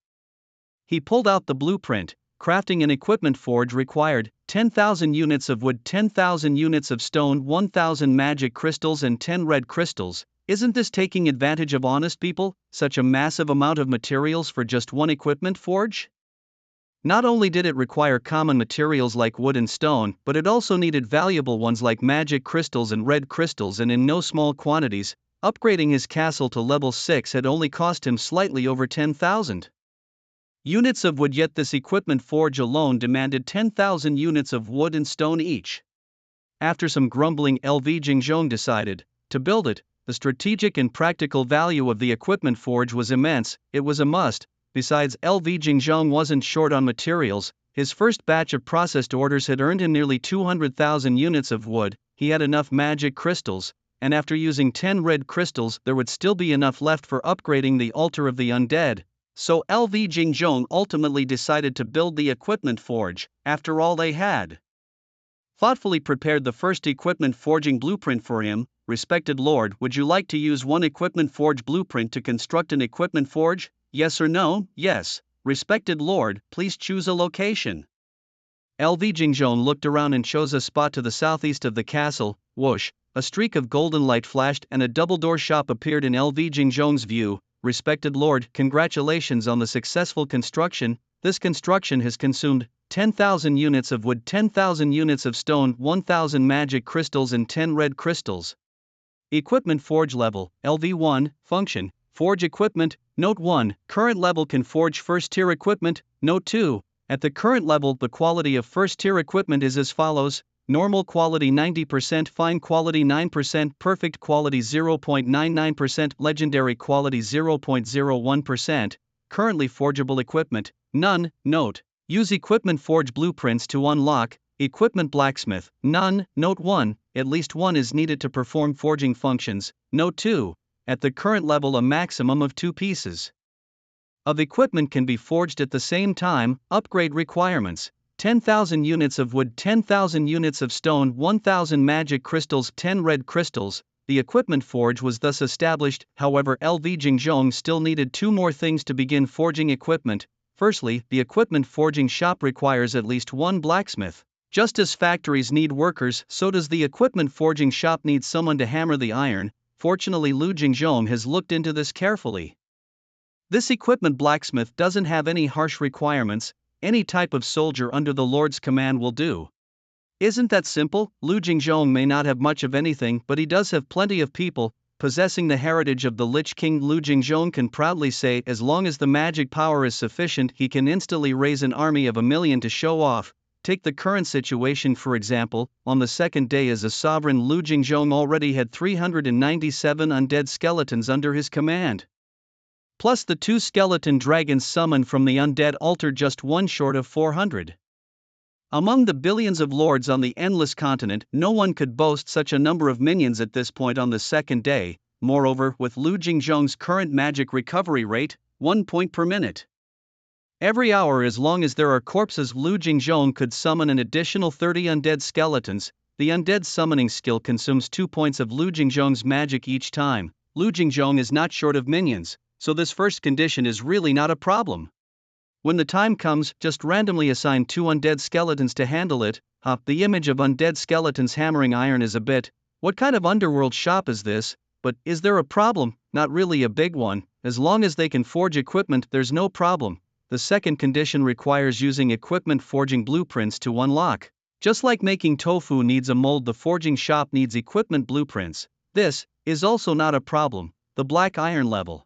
He pulled out the blueprint. Crafting an equipment forge required 10,000 units of wood, 10,000 units of stone, 1,000 magic crystals, and 10 red crystals. Isn't this taking advantage of honest people? Such a massive amount of materials for just one equipment forge? Not only did it require common materials like wood and stone, but it also needed valuable ones like magic crystals and red crystals, and in no small quantities. Upgrading his castle to level 6 had only cost him slightly over 10,000 units of wood, yet this equipment forge alone demanded 10,000 units of wood and stone each. After some grumbling, LV Jingzhong decided to build it. The strategic and practical value of the equipment forge was immense. It was a must. Besides, LV Jingzhong wasn't short on materials. His first batch of processed orders had earned him nearly 200,000 units of wood. He had enough magic crystals, and after using 10 red crystals, there would still be enough left for upgrading the altar of the undead. So LV Jingzhong ultimately decided to build the equipment forge. After all, they had thoughtfully prepared the first equipment forging blueprint for him. Respected Lord, would you like to use one equipment forge blueprint to construct an equipment forge? Yes or no? Yes. Respected Lord, please choose a location. LV Jingzhong looked around and chose a spot to the southeast of the castle. Whoosh, a streak of golden light flashed and a double-door shop appeared in LV Jingzhong's view. Respected Lord, congratulations on the successful construction. This construction has consumed 10,000 units of wood, 10,000 units of stone, 1,000 magic crystals, and 10 red crystals. Equipment forge level, LV1, function, forge equipment. Note 1, current level can forge first tier equipment. Note 2, at the current level, the quality of first tier equipment is as follows: normal quality 90%, fine quality 9%, perfect quality 0.99%, legendary quality 0.01%. Currently forgeable equipment, none. Note, use equipment forge blueprints to unlock equipment blacksmith, none. Note 1, at least one is needed to perform forging functions. Note 2, at the current level a maximum of 2 pieces of equipment can be forged at the same time. Upgrade requirements: 10,000 units of wood, 10,000 units of stone, 1,000 magic crystals, 10 red crystals. The equipment forge was thus established. However, LV Jingzhong still needed 2 more things to begin forging equipment. Firstly, the equipment forging shop requires at least 1 blacksmith. Just as factories need workers, so does the equipment forging shop need someone to hammer the iron. Fortunately, Lu Jingzhong has looked into this carefully. This equipment blacksmith doesn't have any harsh requirements. Any type of soldier under the Lord's command will do. Isn't that simple? Lu Jingzhong may not have much of anything, but he does have plenty of people. possessing the heritage of the Lich King, Lu Jingzhong can proudly say as long as the magic power is sufficient he can instantly raise an army of 1,000,000 to show off. Take the current situation for example, on the second day as a sovereign Lu Jingzhong already had 397 undead skeletons under his command. Plus the 2 skeleton dragons summoned from the undead altar, just one short of 400. Among the billions of lords on the endless continent, no one could boast such a number of minions at this point on the second day. Moreover, with Lu Jingzhong's current magic recovery rate, 1 point per minute. Every hour as long as there are corpses, Lu Jingzhong could summon an additional 30 undead skeletons. The undead summoning skill consumes 2 points of Lu Jingzhong's magic each time. Lu Jingzhong is not short of minions, so this first condition is really not a problem. When the time comes, just randomly assign 2 undead skeletons to handle it. The image of undead skeletons hammering iron is a bit, what kind of underworld shop is this? But is there a problem? Not really a big one. As long as they can forge equipment, there's no problem. The second condition requires using equipment forging blueprints to unlock. Just like making tofu needs a mold, the forging shop needs equipment blueprints. This is also not a problem. The black iron level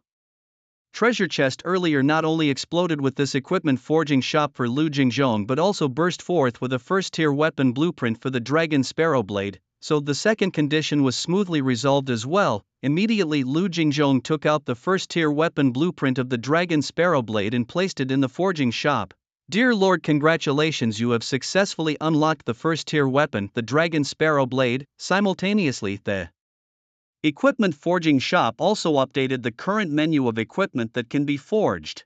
treasure chest earlier not only exploded with this equipment forging shop for Lu Jingzhong but also burst forth with a first tier weapon blueprint for the dragon sparrow blade, so the second condition was smoothly resolved as well. Immediately Lu Jingzhong took out the first tier weapon blueprint of the dragon sparrow blade and placed it in the forging shop. Dear Lord, congratulations, you have successfully unlocked the first tier weapon, the dragon sparrow blade. Simultaneously, the equipment forging shop also updated the current menu of equipment that can be forged.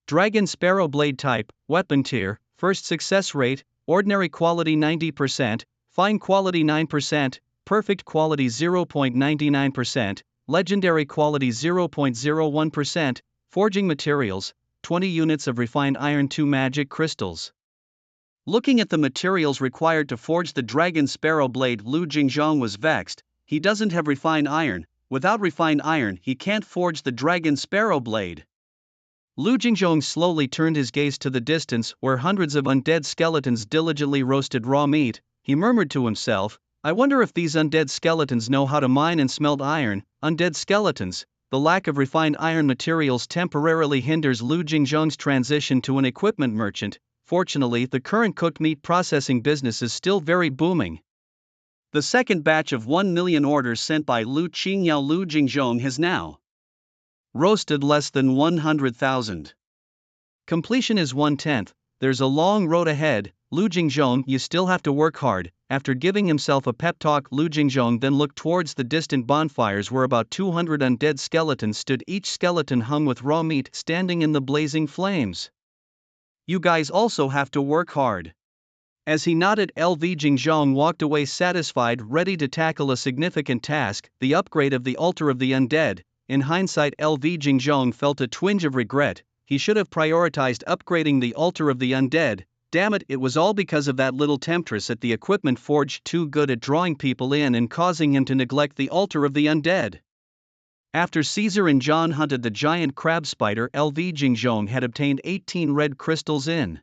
Dragon sparrow blade type, weapon tier, first success rate, ordinary quality 90%, fine quality 9%, perfect quality 0.99%, legendary quality 0.01%, forging materials, 20 units of refined iron, 2 magic crystals. Looking at the materials required to forge the dragon sparrow blade, Lu Jingzhong was vexed. He doesn't have refined iron. Without refined iron, he can't forge the dragon sparrow blade. Lu Jingzhong slowly turned his gaze to the distance where hundreds of undead skeletons diligently roasted raw meat. He murmured to himself, I wonder if these undead skeletons know how to mine and smelt iron. Undead skeletons. The lack of refined iron materials temporarily hinders Lu Jingzhong's transition to an equipment merchant. Fortunately, the current cooked meat processing business is still very booming. The second batch of 1,000,000 orders sent by Lu Jingzhong has now roasted less than 100,000. Completion is 1/10. There's a long road ahead. Lu Jingzhong, you still have to work hard. After giving himself a pep talk, Lu Jingzhong then looked towards the distant bonfires where about 200 undead skeletons stood, each skeleton hung with raw meat standing in the blazing flames. You guys also have to work hard. As he nodded, LV Jingzhong walked away satisfied, ready to tackle a significant task, the upgrade of the altar of the undead. In hindsight, LV Jingzhong felt a twinge of regret. He should have prioritized upgrading the altar of the undead. Damn it, it was all because of that little temptress at the equipment forge, too good at drawing people in and causing him to neglect the altar of the undead. After Caesar and John hunted the giant crab spider, LV Jingzhong had obtained 18 red crystals in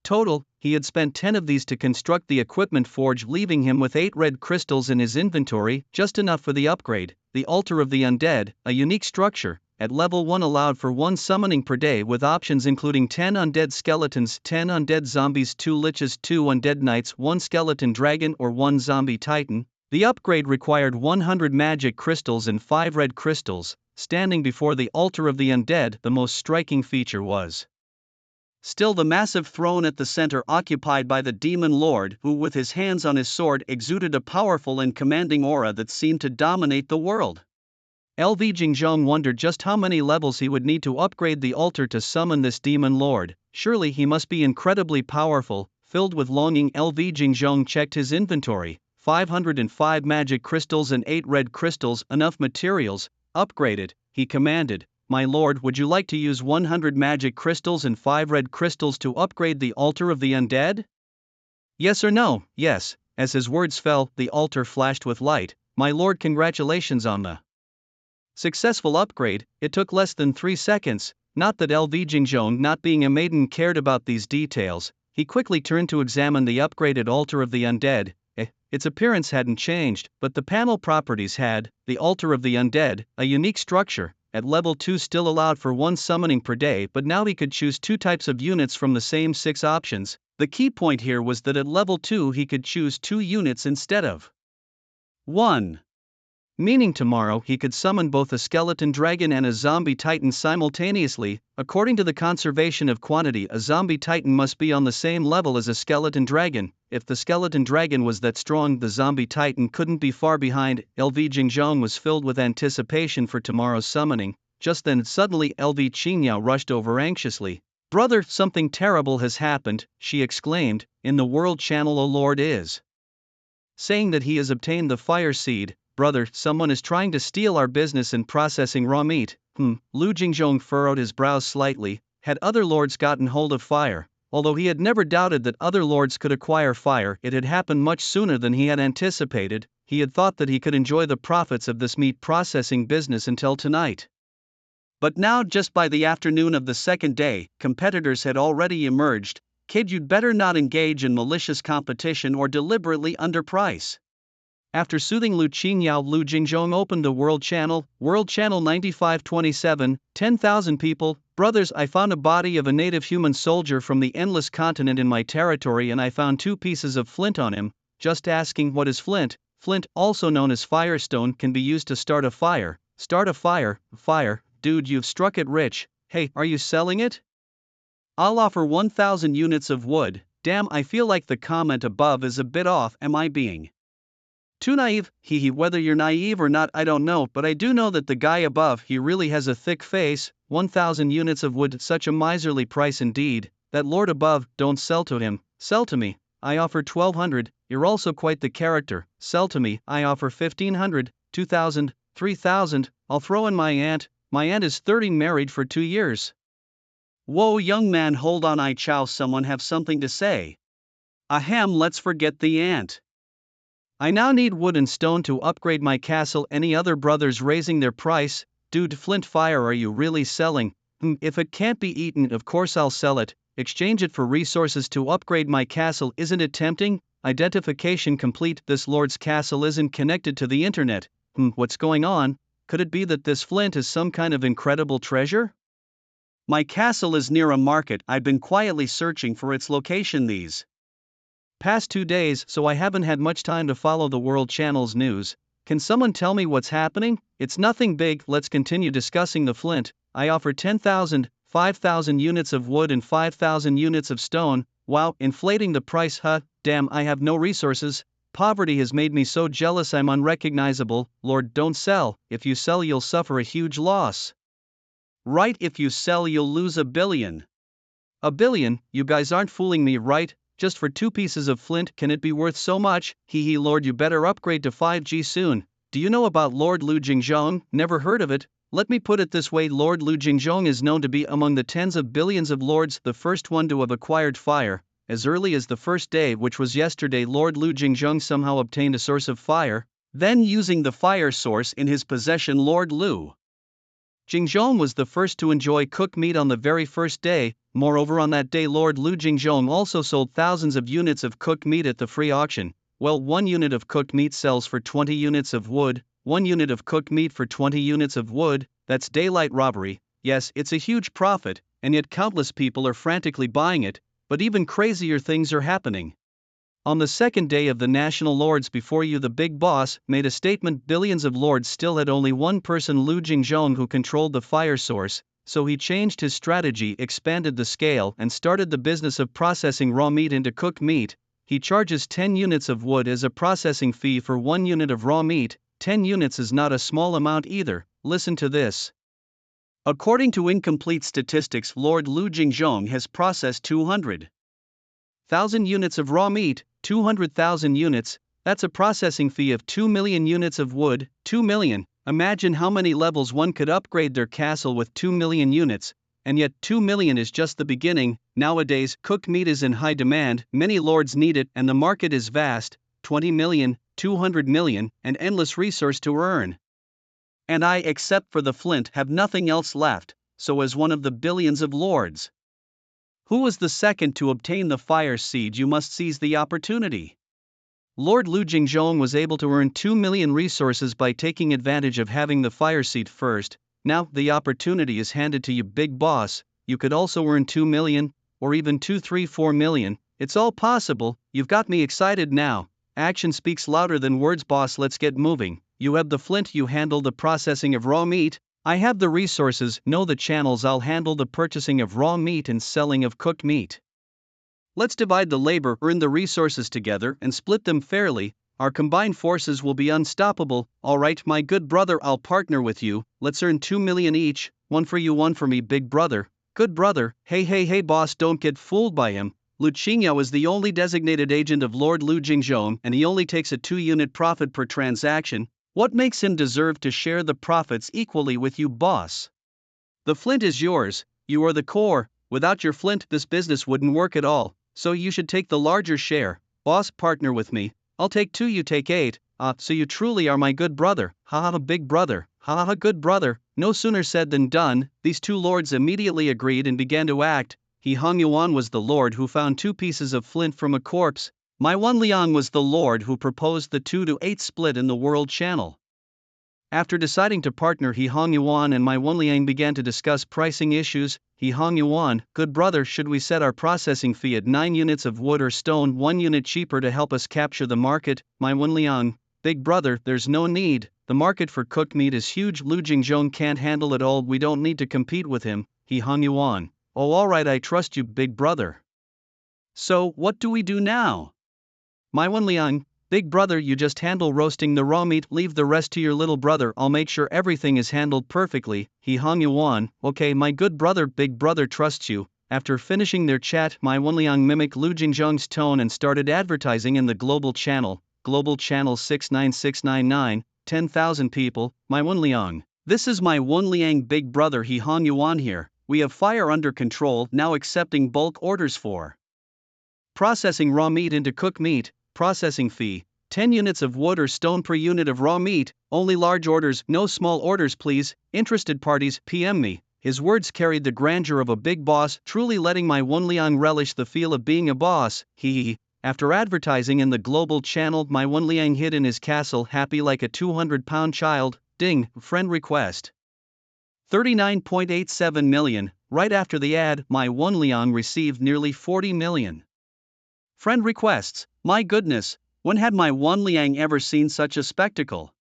total. He had spent 10 of these to construct the equipment forge, leaving him with 8 red crystals in his inventory, just enough for the upgrade. The altar of the undead, a unique structure, at level 1 allowed for 1 summoning per day with options including 10 undead skeletons, 10 undead zombies, 2 liches, 2 undead knights, 1 skeleton dragon or 1 zombie titan. The upgrade required 100 magic crystals and 5 red crystals. Standing before the altar of the undead, the most striking feature was still the massive throne at the center, occupied by the demon lord, who with his hands on his sword exuded a powerful and commanding aura that seemed to dominate the world. LV Jingzhong wondered just how many levels he would need to upgrade the altar to summon this demon lord. Surely he must be incredibly powerful. Filled with longing, LV Jingzhong checked his inventory. 505 magic crystals and 8 red crystals, enough materials. Upgrade it, he commanded. My lord, would you like to use 100 magic crystals and 5 red crystals to upgrade the altar of the undead? Yes or no? Yes. As his words fell, the altar flashed with light. My lord, congratulations on the successful upgrade. It took less than 3 seconds. Not that LV Jingzhong, not being a maiden, cared about these details. He quickly turned to examine the upgraded altar of the undead. Its appearance hadn't changed, but the panel properties had. The Altar of the Undead, a unique structure, at level 2 still allowed for 1 summoning per day, but now he could choose 2 types of units from the same 6 options. The key point here was that at level 2 he could choose 2 units instead of 1. Meaning tomorrow he could summon both a skeleton dragon and a zombie titan simultaneously. According to the conservation of quantity, a zombie titan must be on the same level as a skeleton dragon. If the skeleton dragon was that strong, the zombie titan couldn't be far behind. LV Jingzhong was filled with anticipation for tomorrow's summoning. Just then suddenly LV Qingyao rushed over anxiously. "Brother, something terrible has happened," she exclaimed. "In the world channel a lord is saying that he has obtained the fire seed. Brother, someone is trying to steal our business in processing raw meat." Lu Jingzhong furrowed his brows slightly. Had other lords gotten hold of fire? Although he had never doubted that other lords could acquire fire, it had happened much sooner than he had anticipated. He had thought that he could enjoy the profits of this meat processing business until tonight. But now, just by the afternoon of the second day, competitors had already emerged. "Kid, you'd better not engage in malicious competition or deliberately underprice." After soothing Lu Qingyao, Lu Jingzhong opened the World Channel 9527, 10,000 people. "Brothers, I found a body of a native human soldier from the Endless Continent in my territory, and I found 2 pieces of flint on him. Just asking, what is flint?" Flint, also known as firestone, can be used to start a fire. Start a fire? Fire? Dude, you've struck it rich. Hey, are you selling it? I'll offer 1,000 units of wood. Damn, I feel like the comment above is a bit off. Am I being too naive? Hehe, whether you're naive or not I don't know, but I do know that the guy above, he really has a thick face. 1,000 units of wood, such a miserly price indeed. That lord above, don't sell to him, sell to me. I offer 1,200, you're also quite the character. Sell to me, I offer 1,500, 2,000, 3,000, I'll throw in my aunt is 30, married for 2 years. Whoa, young man, hold on, I chow, someone have something to say. Ahem, let's forget the aunt. I now need wood and stone to upgrade my castle. Any other brothers raising their price? Dude, flint fire, are you really selling? If it can't be eaten, of course I'll sell it. Exchange it for resources to upgrade my castle. Isn't it tempting? Identification complete. This lord's castle isn't connected to the internet. What's going on? Could it be that this flint is some kind of incredible treasure? My castle is near a market. I've been quietly searching for its location these past 2 days, so I haven't had much time to follow the World Channel's news. Can someone tell me what's happening? It's nothing big. Let's continue discussing the flint. I offer 10,000, 5,000 units of wood and 5,000 units of stone. Wow, inflating the price, huh? Damn, I have no resources. Poverty has made me so jealous I'm unrecognizable. Lord, don't sell. If you sell, you'll suffer a huge loss. Right, if you sell, you'll lose $1 billion. $1 billion? You guys aren't fooling me, right? Just for 2 pieces of flint, can it be worth so much? Hehe, Lord, you better upgrade to 5G soon. Do you know about Lord Lu Jingzhong? Never heard of it. Let me put it this way, Lord Lu Jingzhong is known to be among the tens of billions of lords, the first one to have acquired fire. As early as the first day, which was yesterday, Lord Lu Jingzhong somehow obtained a source of fire. Then, using the fire source in his possession, Lord Lu Jingzhong was the first to enjoy cooked meat on the very first day. Moreover, on that day Lord Lu Jingzhong also sold thousands of units of cooked meat at the free auction. Well, 1 unit of cooked meat sells for 20 units of wood, 1 unit of cooked meat for 20 units of wood. That's daylight robbery. Yes, it's a huge profit, and yet countless people are frantically buying it. But even crazier things are happening. On the second day of the National Lords before you, the big boss made a statement. Billions of lords still had only one person, Lu Jingzhong, who controlled the fire source, so he changed his strategy, expanded the scale, and started the business of processing raw meat into cooked meat. He charges 10 units of wood as a processing fee for 1 unit of raw meat. 10 units is not a small amount either. Listen to this. According to incomplete statistics, Lord Lu Jingzhong has processed 200,000 units of raw meat. 200,000 units, that's a processing fee of 2 million units of wood. 2 million. Imagine how many levels one could upgrade their castle with 2 million units, and yet 2 million is just the beginning. Nowadays, cooked meat is in high demand, many lords need it, and the market is vast. 20 million, 200 million, an endless resource to earn. And I, except for the flint, have nothing else left, so as one of the billions of lords who was the second to obtain the fire seed, you must seize the opportunity. Lord Lu Jingzhong was able to earn 2 million resources by taking advantage of having the fire seat first. Now, the opportunity is handed to you, big boss. You could also earn 2 million, or even 2, 3, 4 million. It's all possible. You've got me excited now. Action speaks louder than words, boss. Let's get moving. You have the flint, you handle the processing of raw meat. I have the resources, know the channels, I'll handle the purchasing of raw meat and selling of cooked meat. Let's divide the labor, earn the resources together, and split them fairly. Our combined forces will be unstoppable. Alright, my good brother, I'll partner with you. Let's earn 2 million each, one for you, one for me, big brother. Good brother. Hey boss, don't get fooled by him. Lu Qingyao is the only designated agent of Lord Lu Jingzhong, and he only takes a 2-unit profit per transaction. What makes him deserve to share the profits equally with you, boss? The flint is yours, you are the core. Without your flint, this business wouldn't work at all, so you should take the larger share. Boss, partner with me. I'll take 2, you take 8. So you truly are my good brother. Haha, big brother. Haha, good brother. No sooner said than done. These two lords immediately agreed and began to act. He Hong Yuan was the lord who found 2 pieces of flint from a corpse. My Wan Liang was the lord who proposed the 2-to-8 split in the world channel. After deciding to partner, He Hong Yuan and my Wan Liang began to discuss pricing issues. He Hong Yuan, good brother, should we set our processing fee at 9 units of wood or stone, 1 unit cheaper to help us capture the market? My Wan Liang, big brother, there's no need. The market for cooked meat is huge. Lu Jingzhong can't handle it all. We don't need to compete with him. He Hong Yuan. Oh, alright, I trust you, big brother. So, what do we do now? My Wan Liang, big brother, you just handle roasting the raw meat, leave the rest to your little brother. I'll make sure everything is handled perfectly. He Hong Yuan. Okay, my good brother, big brother trusts you. After finishing their chat, my Wan Liang mimicked Lu Jingzhong's tone and started advertising in the global channel. Global channel 69699, 10,000 people. My Wan Liang. This is my Wan Liang, big brother, He Hong Yuan here. We have fire under control, now accepting bulk orders for processing raw meat into cooked meat. Processing fee, 10 units of wood or stone per unit of raw meat, only large orders, no small orders please. Interested parties, PM me. His words carried the grandeur of a big boss, truly letting my Wan Liang relish the feel of being a boss. After advertising in the global channel, my Wan Liang hid in his castle, happy like a 200-pound child. Ding, friend request. 39.87 million. Right after the ad, my Wan Liang received nearly 40 million. Friend requests. My goodness, when had my Wan Liang ever seen such a spectacle?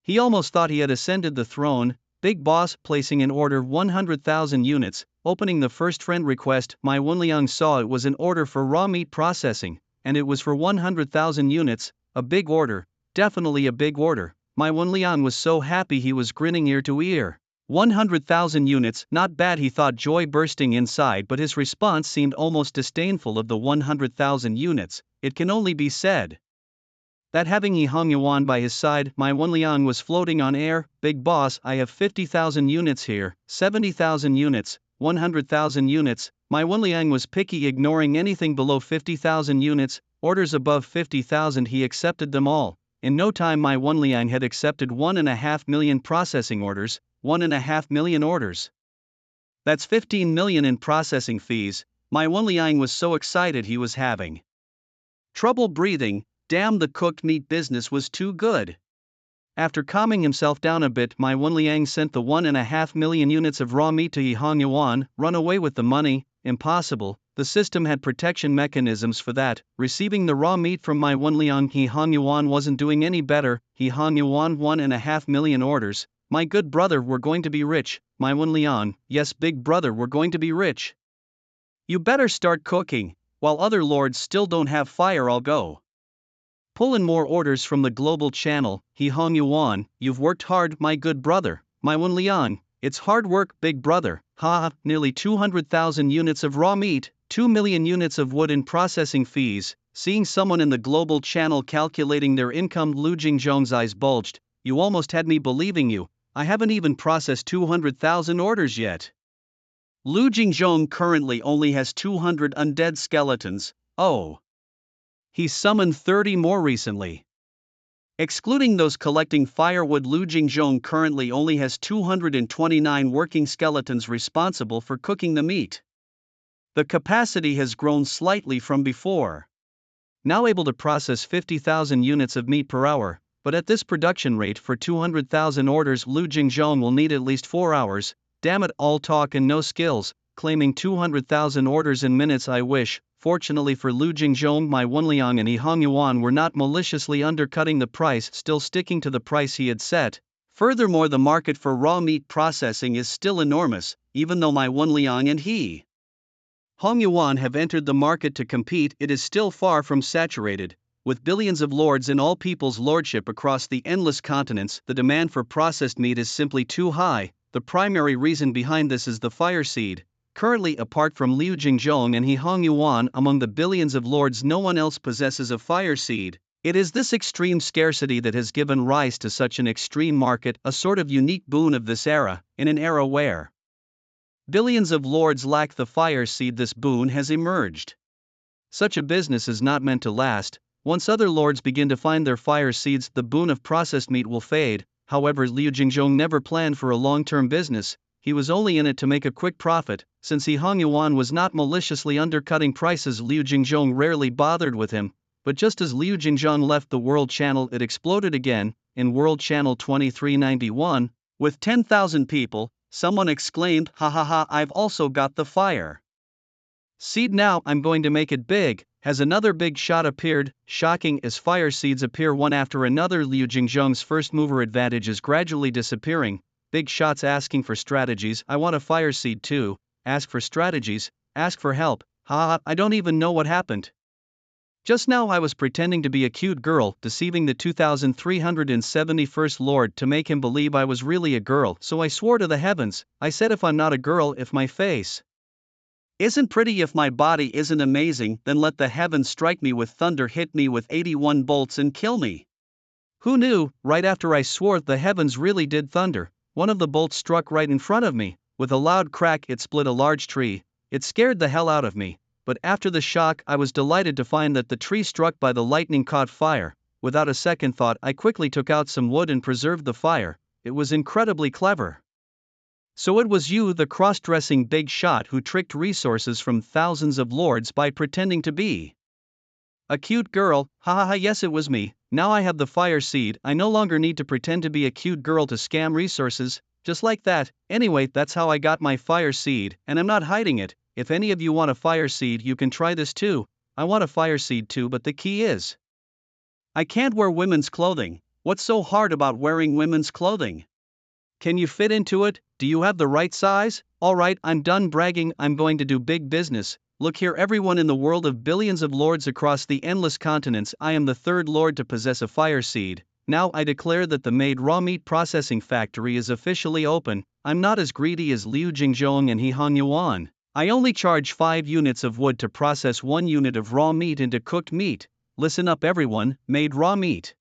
He almost thought he had ascended the throne. Big boss, placing an order 100,000 units, opening the first friend request. My Wan Liang saw it was an order for raw meat processing, and it was for 100,000 units, a big order, definitely a big order. My Wan Liang was so happy he was grinning ear to ear. 100,000 units, not bad, he thought, joy bursting inside, but his response seemed almost disdainful of the 100,000 units. It can only be said that having He Hong Yuan by his side, my Wan Liang was floating on air. Big boss, I have 50,000 units here, 70,000 units, 100,000 units. My Wan Liang was picky, ignoring anything below 50,000 units. Orders above 50,000 he accepted them all. In no time my Wan Liang had accepted 1.5 million processing orders. 1.5 million orders. That's 15 million in processing fees. My Wan Liang was so excited he was having trouble breathing. Damn, the cooked meat business was too good. After calming himself down a bit, my Wan Liang sent the 1.5 million units of raw meat to He Hong Yuan. Run away with the money? Impossible. The system had protection mechanisms for that. Receiving the raw meat from my Wan Liang, He Hong Yuan wasn't doing any better. He Hong Yuan, 1.5 million orders. My good brother, we're going to be rich. My Wan Liang, yes, big brother, we're going to be rich. You better start cooking. While other lords still don't have fire, I'll go pull in more orders from the global channel. He Hong Yuan, you've worked hard, my good brother. My Wan Liang, it's hard work, big brother. Nearly 200,000 units of raw meat, 2 million units of wood in processing fees. Seeing someone in the global channel calculating their income, Lu Jingzhong's eyes bulged. You almost had me believing you. I haven't even processed 200,000 orders yet. Lu Jingzhong currently only has 200 undead skeletons. Oh. He summoned 30 more recently. Excluding those collecting firewood, Lu Jingzhong currently only has 229 working skeletons responsible for cooking the meat. The capacity has grown slightly from before. now able to process 50,000 units of meat per hour, but at this production rate for 200,000 orders Liu Jingzhong will need at least 4 hours. Damn it, all talk and no skills, claiming 200,000 orders in minutes. I wish. Fortunately for Liu Jingzhong, my Wenliang and He Hongyuan were not maliciously undercutting the price, still sticking to the price he had set. Furthermore, the market for raw meat processing is still enormous, even though my Wenliang and He Hongyuan have entered the market to compete, it is still far from saturated. With billions of lords in all people's lordship across the endless continents, the demand for processed meat is simply too high. The primary reason behind this is the fire seed. Currently, apart from Liu Jingzhong and He Hongyuan, among the billions of lords no one else possesses a fire seed. It is this extreme scarcity that has given rise to such an extreme market, a sort of unique boon of this era, in an era where billions of lords lack the fire seed. This boon has emerged. Such a business is not meant to last. Once other lords begin to find their fire seeds, the boon of processed meat will fade. However, Liu Jingzhong never planned for a long-term business. He was only in it to make a quick profit. Since He Hongyuan was not maliciously undercutting prices, Liu Jingzhong rarely bothered with him. But just as Liu Jingzhong left the World Channel, it exploded again. In World Channel 2391, with 10,000 people, someone exclaimed, "Ha ha ha, I've also got the fire seed now, I'm going to make it big." Has another big shot appeared? Shocking, as fire seeds appear one after another, Liu Jingzhong's first mover advantage is gradually disappearing. Big shots asking for strategies. I want a fire seed too. Ask for strategies, ask for help. Ha, I don't even know what happened. Just now I was pretending to be a cute girl, deceiving the 2371st Lord to make him believe I was really a girl, so I swore to the heavens. I said, if I'm not a girl, if my face isn't pretty, if my body isn't amazing, then let the heavens strike me with thunder, hit me with 81 bolts and kill me. Who knew? Right after I swore, the heavens really did thunder. One of the bolts struck right in front of me. With a loud crack, it split a large tree. It scared the hell out of me. But after the shock, I was delighted to find that the tree struck by the lightning caught fire. Without a second thought, I quickly took out some wood and preserved the fire. It was incredibly clever. So it was you, the cross-dressing big shot, who tricked resources from thousands of lords by pretending to be a cute girl. Ha ha ha, yes, it was me. Now I have the fire seed. I no longer need to pretend to be a cute girl to scam resources. Just like that. Anyway, that's how I got my fire seed, and I'm not hiding it. If any of you want a fire seed, you can try this too. I want a fire seed too, but the key is, I can't wear women's clothing. What's so hard about wearing women's clothing? Can you fit into it? Do you have the right size? Alright, I'm done bragging, I'm going to do big business. Look here, everyone in the world of billions of lords across the endless continents, I am the third lord to possess a fire seed. Now I declare that the made raw meat processing factory is officially open. I'm not as greedy as Liu Jingzhong and He Hongyuan. I only charge 5 units of wood to process 1 unit of raw meat into cooked meat. Listen up everyone, made raw meat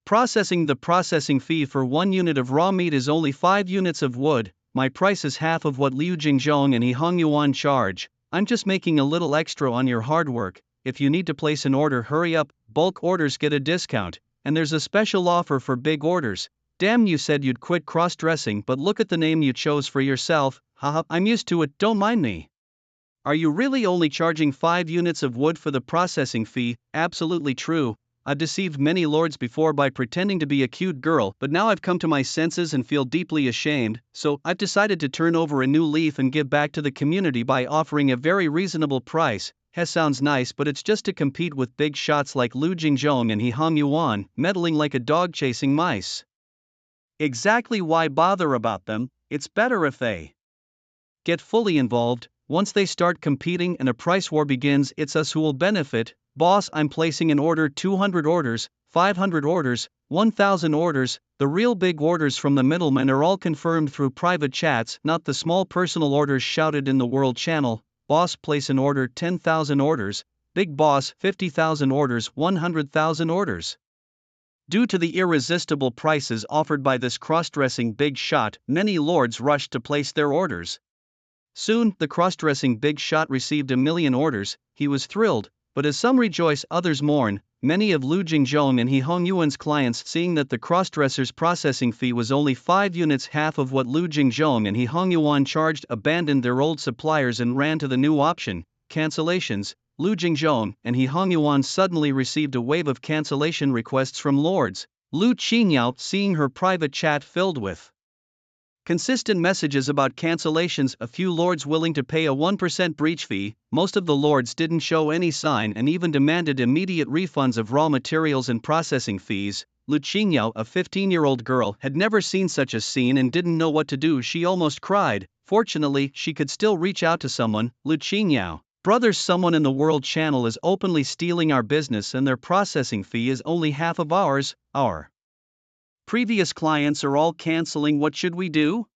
processing. The processing fee for 1 unit of raw meat is only 5 units of wood. My price is half of what Liu Jingzhong and He Hongyuan charge. I'm just making a little extra on your hard work. If you need to place an order, hurry up, bulk orders get a discount, and there's a special offer for big orders. Damn, you said you'd quit cross-dressing, but look at the name you chose for yourself. Haha, I'm used to it, don't mind me. Are you really only charging 5 units of wood for the processing fee? Absolutely true. I've deceived many lords before by pretending to be a cute girl, but now I've come to my senses and feel deeply ashamed, so I've decided to turn over a new leaf and give back to the community by offering a very reasonable price. Sounds nice, but it's just to compete with big shots like Liu Jingzhong and He Hongyuan, meddling like a dog chasing mice. Exactly, why bother about them? It's better if they get fully involved. Once they start competing and a price war begins, it's us who will benefit. Boss, I'm placing an order, 200 orders, 500 orders, 1,000 orders. The real big orders from the middlemen are all confirmed through private chats, not the small personal orders shouted in the World Channel. Boss, place an order, 10,000 orders. Big boss, 50,000 orders, 100,000 orders. Due to the irresistible prices offered by this cross-dressing big shot, many lords rushed to place their orders. Soon, the cross-dressing big shot received 1 million orders. He was thrilled, but as some rejoice, others mourn. Many of Liu Jingzhong and He Hongyuan's clients, seeing that the cross-dresser's processing fee was only 5 units, half of what Liu Jingzhong and He Hongyuan charged, abandoned their old suppliers and ran to the new option, cancellations. Lu Jingzhong and He Hongyuan suddenly received a wave of cancellation requests from lords. Lu Qingyao, seeing her private chat filled with consistent messages about cancellations, a few lords willing to pay a 1% breach fee, most of the lords didn't show any sign and even demanded immediate refunds of raw materials and processing fees. Lu Qingyao, a 15-year-old girl, had never seen such a scene and didn't know what to do. She almost cried. Fortunately, she could still reach out to someone. Lu Qingyao, brothers, someone in the World Channel is openly stealing our business and their processing fee is only half of ours. Our previous clients are all canceling. What should we do?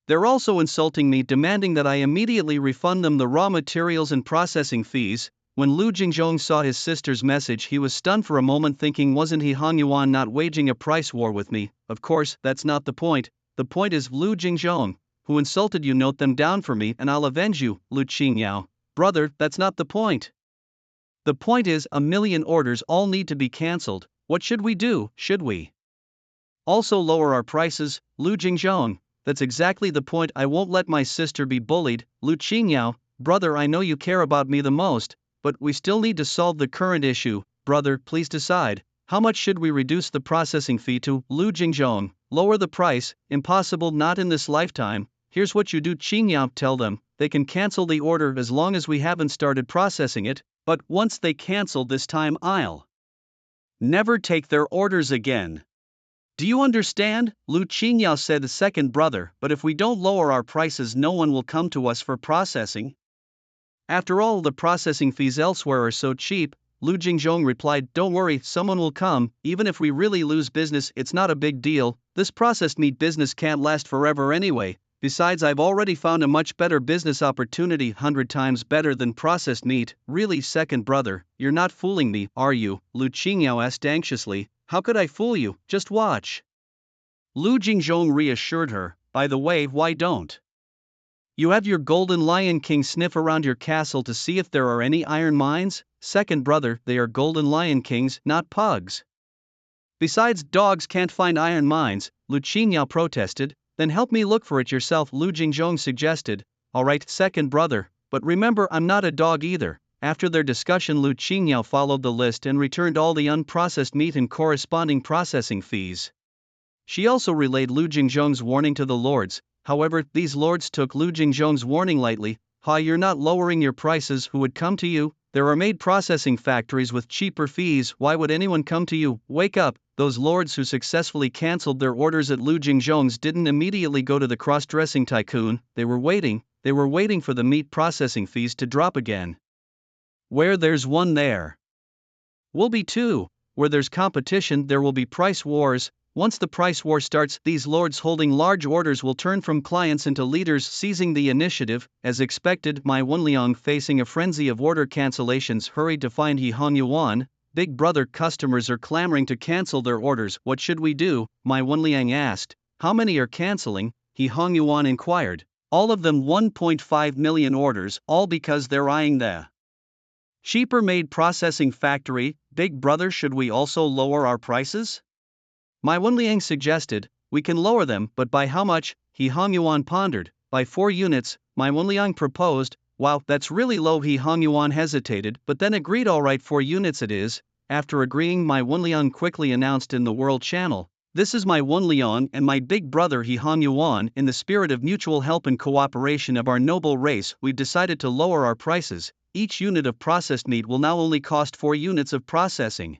They're also insulting me, demanding that I immediately refund them the raw materials and processing fees. When Lu Jingzhong saw his sister's message, he was stunned for a moment, thinking, wasn't He Hongyuan not waging a price war with me? Of course, that's not the point. The point is Lu Jingzhong, who insulted you, note them down for me and I'll avenge you. Lu Qingyao, brother, that's not the point. The point is, a million orders all need to be cancelled. What should we do? Should we also lower our prices? Lu Jingzhong, that's exactly the point. I won't let my sister be bullied. Lu Qingyao, brother, I know you care about me the most, but we still need to solve the current issue. Brother, please decide. How much should we reduce the processing fee to? Lu Jingzhong, lower the price. Impossible, not in this lifetime. Here's what you do, Qingyao, tell them they can cancel the order as long as we haven't started processing it, but once they cancel this time, I'll never take their orders again. Do you understand? Lu Qingyao said, the second brother, but if we don't lower our prices, no one will come to us for processing. After all, the processing fees elsewhere are so cheap. Lu Jingzhong replied, don't worry, someone will come. Even if we really lose business, it's not a big deal. This processed meat business can't last forever anyway. Besides, I've already found a much better business opportunity, 100 times better than processed meat. Really, second brother, you're not fooling me, are you? Lu Qingyao asked anxiously. How could I fool you? Just watch. Lu Jingzhong reassured her. By the way, why don't you have your golden lion king sniff around your castle to see if there are any iron mines? Second brother, they are golden lion kings, not pugs. Besides, dogs can't find iron mines, Lu Qingyao protested. Then help me look for it yourself, Lu Jingzhong suggested. Alright, second brother, but remember, I'm not a dog either. After their discussion, Lu Qingyao followed the list and returned all the unprocessed meat and corresponding processing fees. She also relayed Lu Jingzhong's warning to the lords. However, these lords took Lu Jingzhong's warning lightly. Ha, you're not lowering your prices, who would come to you? There are meat processing factories with cheaper fees, why would anyone come to you? Wake up! Those lords who successfully cancelled their orders at Lu Jingzhong's didn't immediately go to the cross-dressing tycoon. They were waiting for the meat processing fees to drop again. Where there's one, there will be two. Where there's competition, there will be price wars. Once the price war starts, these lords holding large orders will turn from clients into leaders, seizing the initiative. As expected, Mai Wenliang, facing a frenzy of order cancellations, hurried to find He Hongyuan. Big brother, customers are clamoring to cancel their orders. What should we do? Mai Wenliang asked. How many are canceling? He Hongyuan inquired. All of them, 1.5 million orders, all because they're eyeing the cheaper made processing factory. Big brother, should we also lower our prices? Mai Wenliang suggested. We can lower them, but by how much? He Hongyuan pondered. By 4 units, Mai Wenliang proposed. Wow, that's really low. He Hongyuan hesitated, but then agreed. Alright, 4 units it is. After agreeing, Mai Wenliang quickly announced in the World Channel. This is Mai Wenliang and my big brother He Hongyuan. In the spirit of mutual help and cooperation of our noble race, we've decided to lower our prices. Each unit of processed meat will now only cost 4 units of processing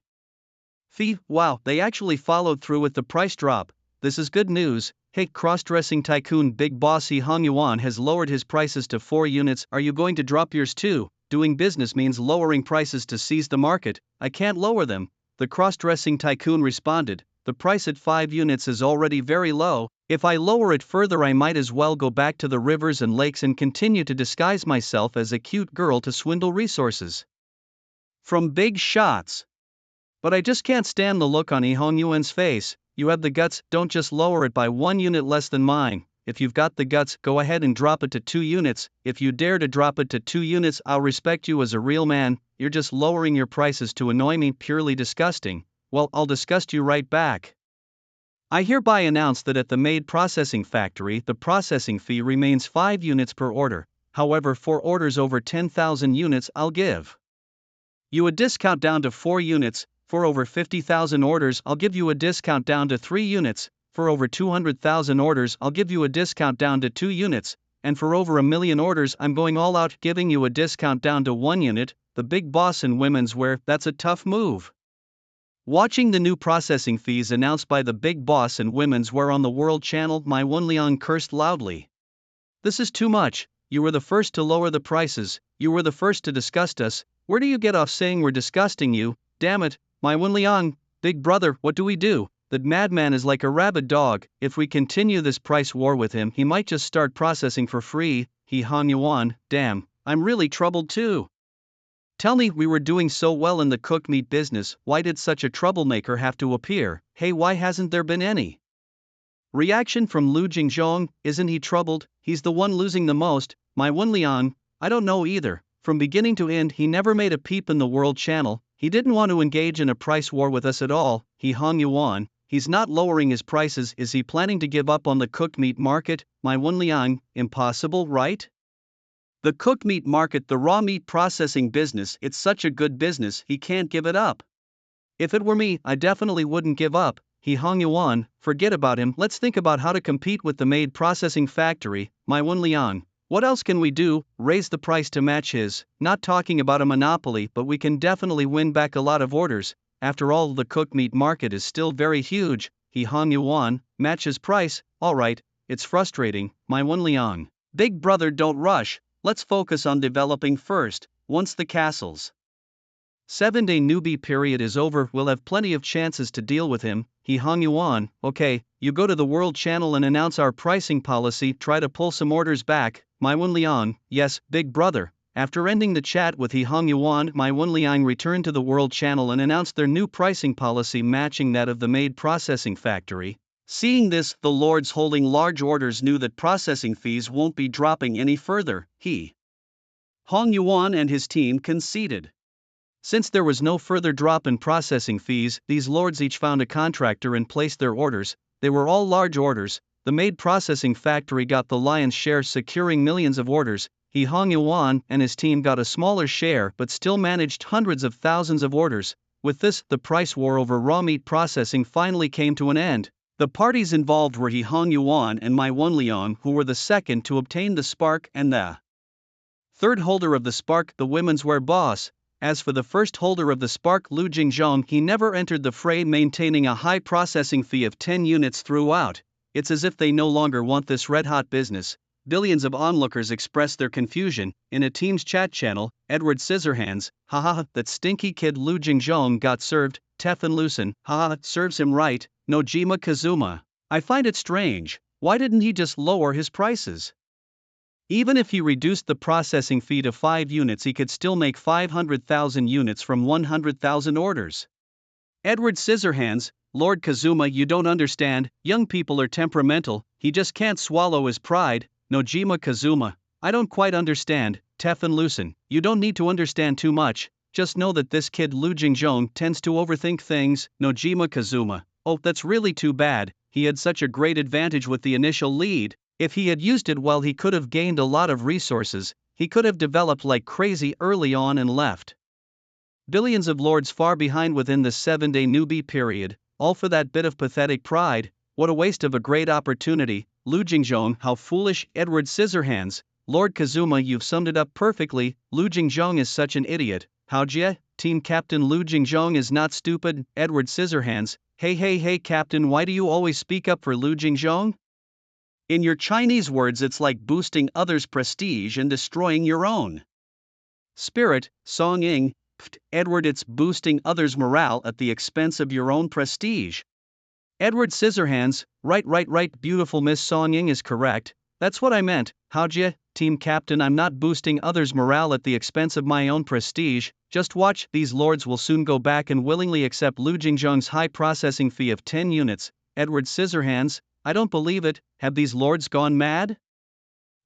fee. Wow, they actually followed through with the price drop. This is good news. Hey, cross-dressing tycoon, big boss He Hongyuan has lowered his prices to 4 units. Are you going to drop yours too? Doing business means lowering prices to seize the market. I can't lower them. The cross-dressing tycoon responded. The price at 5 units is already very low. If I lower it further, I might as well go back to the rivers and lakes and continue to disguise myself as a cute girl to swindle resources from big shots. But I just can't stand the look on He Hongyuan's face. You have the guts, don't just lower it by 1 unit less than mine. If you've got the guts, go ahead and drop it to 2 units. If you dare to drop it to 2 units, I'll respect you as a real man. You're just lowering your prices to annoy me, purely disgusting. Well, I'll disgust you right back. I hereby announce that at the maid processing factory, the processing fee remains 5 units per order. However, for orders over 10,000 units, I'll give you a discount down to 4 units, for over 50,000 orders I'll give you a discount down to 3 units, for over 200,000 orders I'll give you a discount down to 2 units, and for over a million orders I'm going all out giving you a discount down to 1 unit, the big boss in women's wear, that's a tough move. Watching the new processing fees announced by the big boss in women's wear on the World Channel, my Wenliang cursed loudly. This is too much, you were the first to lower the prices, you were the first to disgust us, where do you get off saying we're disgusting you, damn it, my Wenliang, big brother, what do we do? That madman is like a rabid dog, if we continue this price war with him he might just start processing for free, he Hong Yuan, damn, I'm really troubled too. Tell me, we were doing so well in the cooked meat business, why did such a troublemaker have to appear, hey why hasn't there been any? Reaction from Lu Jingzhong, isn't he troubled, he's the one losing the most, my Wenliang, I don't know either, from beginning to end he never made a peep in the World Channel, he didn't want to engage in a price war with us at all, he Hong Yuan, he's not lowering his prices, is he planning to give up on the cooked meat market, my Wenliang, impossible right? The cooked meat market, the raw meat processing business, it's such a good business he can't give it up. If it were me, I definitely wouldn't give up, he Hong Yuan, forget about him, let's think about how to compete with the maid processing factory, my Wenliang. What else can we do, raise the price to match his, not talking about a monopoly but we can definitely win back a lot of orders, after all the cooked meat market is still very huge, he Hong Yuan, match his price, alright, it's frustrating, my Wenliang. Big brother don't rush, let's focus on developing first, once the castle's 7-day newbie period is over we'll have plenty of chances to deal with him, he Hong Yuan, okay, you go to the World Channel and announce our pricing policy, try to pull some orders back, my Wenliang, yes, big brother. After ending the chat with He Hong Yuan, my Wenliang returned to the World Channel and announced their new pricing policy matching that of the maid processing factory. Seeing this, the lords holding large orders knew that processing fees won't be dropping any further, he Hong Yuan and his team conceded. Since there was no further drop in processing fees, these lords each found a contractor and placed their orders, they were all large orders, the maid processing factory got the lion's share securing millions of orders, He Hong Yuan and his team got a smaller share but still managed hundreds of thousands of orders. With this, the price war over raw meat processing finally came to an end. The parties involved were He Hong Yuan and my Wenliang, who were the second to obtain the Spark and the third holder of the Spark, the women's wear boss. As for the first holder of the Spark, Lu Jingzhong, he never entered the fray, maintaining a high processing fee of 10 units throughout. It's as if they no longer want this red-hot business. Billions of onlookers expressed their confusion. In a Teams chat channel, Edward Scissorhands, haha, that stinky kid Lu Jingzhong got served, Tefan Lucen, haha, serves him right, Nojima Kazuma. I find it strange, why didn't he just lower his prices? Even if he reduced the processing fee to 5 units he could still make 500,000 units from 100,000 orders. Edward Scissorhands, Lord Kazuma, you don't understand, young people are temperamental, he just can't swallow his pride, Nojima Kazuma, I don't quite understand, Tefan Lucen, you don't need to understand too much, just know that this kid Lu Jingzhong tends to overthink things, Nojima Kazuma, oh that's really too bad, he had such a great advantage with the initial lead. If he had used it well he could have gained a lot of resources, he could have developed like crazy early on and left billions of lords far behind within the 7-day newbie period, all for that bit of pathetic pride. What a waste of a great opportunity, Lu Jingzhong, how foolish, Edward Scissorhands, Lord Kazuma, you've summed it up perfectly, Lu Jingzhong is such an idiot, Haojie, Team Captain Lu Jingzhong is not stupid, Edward Scissorhands, hey Captain, why do you always speak up for Lu Jingzhong? In your Chinese words it's like boosting others' prestige and destroying your own spirit, Song Ying, Edward, it's boosting others' morale at the expense of your own prestige. Edward Scissorhands, right, beautiful Miss Song Ying is correct, that's what I meant, Haojie, Team Captain, I'm not boosting others' morale at the expense of my own prestige, just watch, these lords will soon go back and willingly accept Lu Jingzhong's high processing fee of 10 units, Edward Scissorhands, I don't believe it, have these lords gone mad?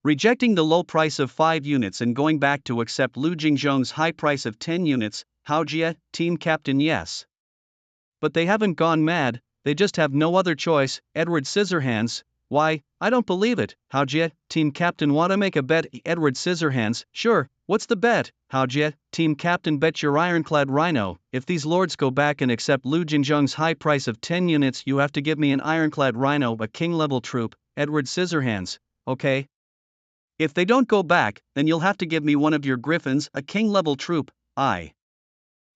Rejecting the low price of 5 units and going back to accept Lu Jingzhong's high price of 10 units, Haojie, Team Captain, yes. But they haven't gone mad, they just have no other choice, Edward Scissorhands, why, I don't believe it, Haojie, Team Captain, wanna make a bet, Edward Scissorhands, sure, What's the bet? Haojie, team captain, bet your ironclad rhino. If these lords go back and accept Lu Jinzhong's high price of 10 units, you have to give me an ironclad rhino, a king level troop, Edward Scissorhands, okay? If they don't go back, then you'll have to give me one of your griffins, a king level troop. I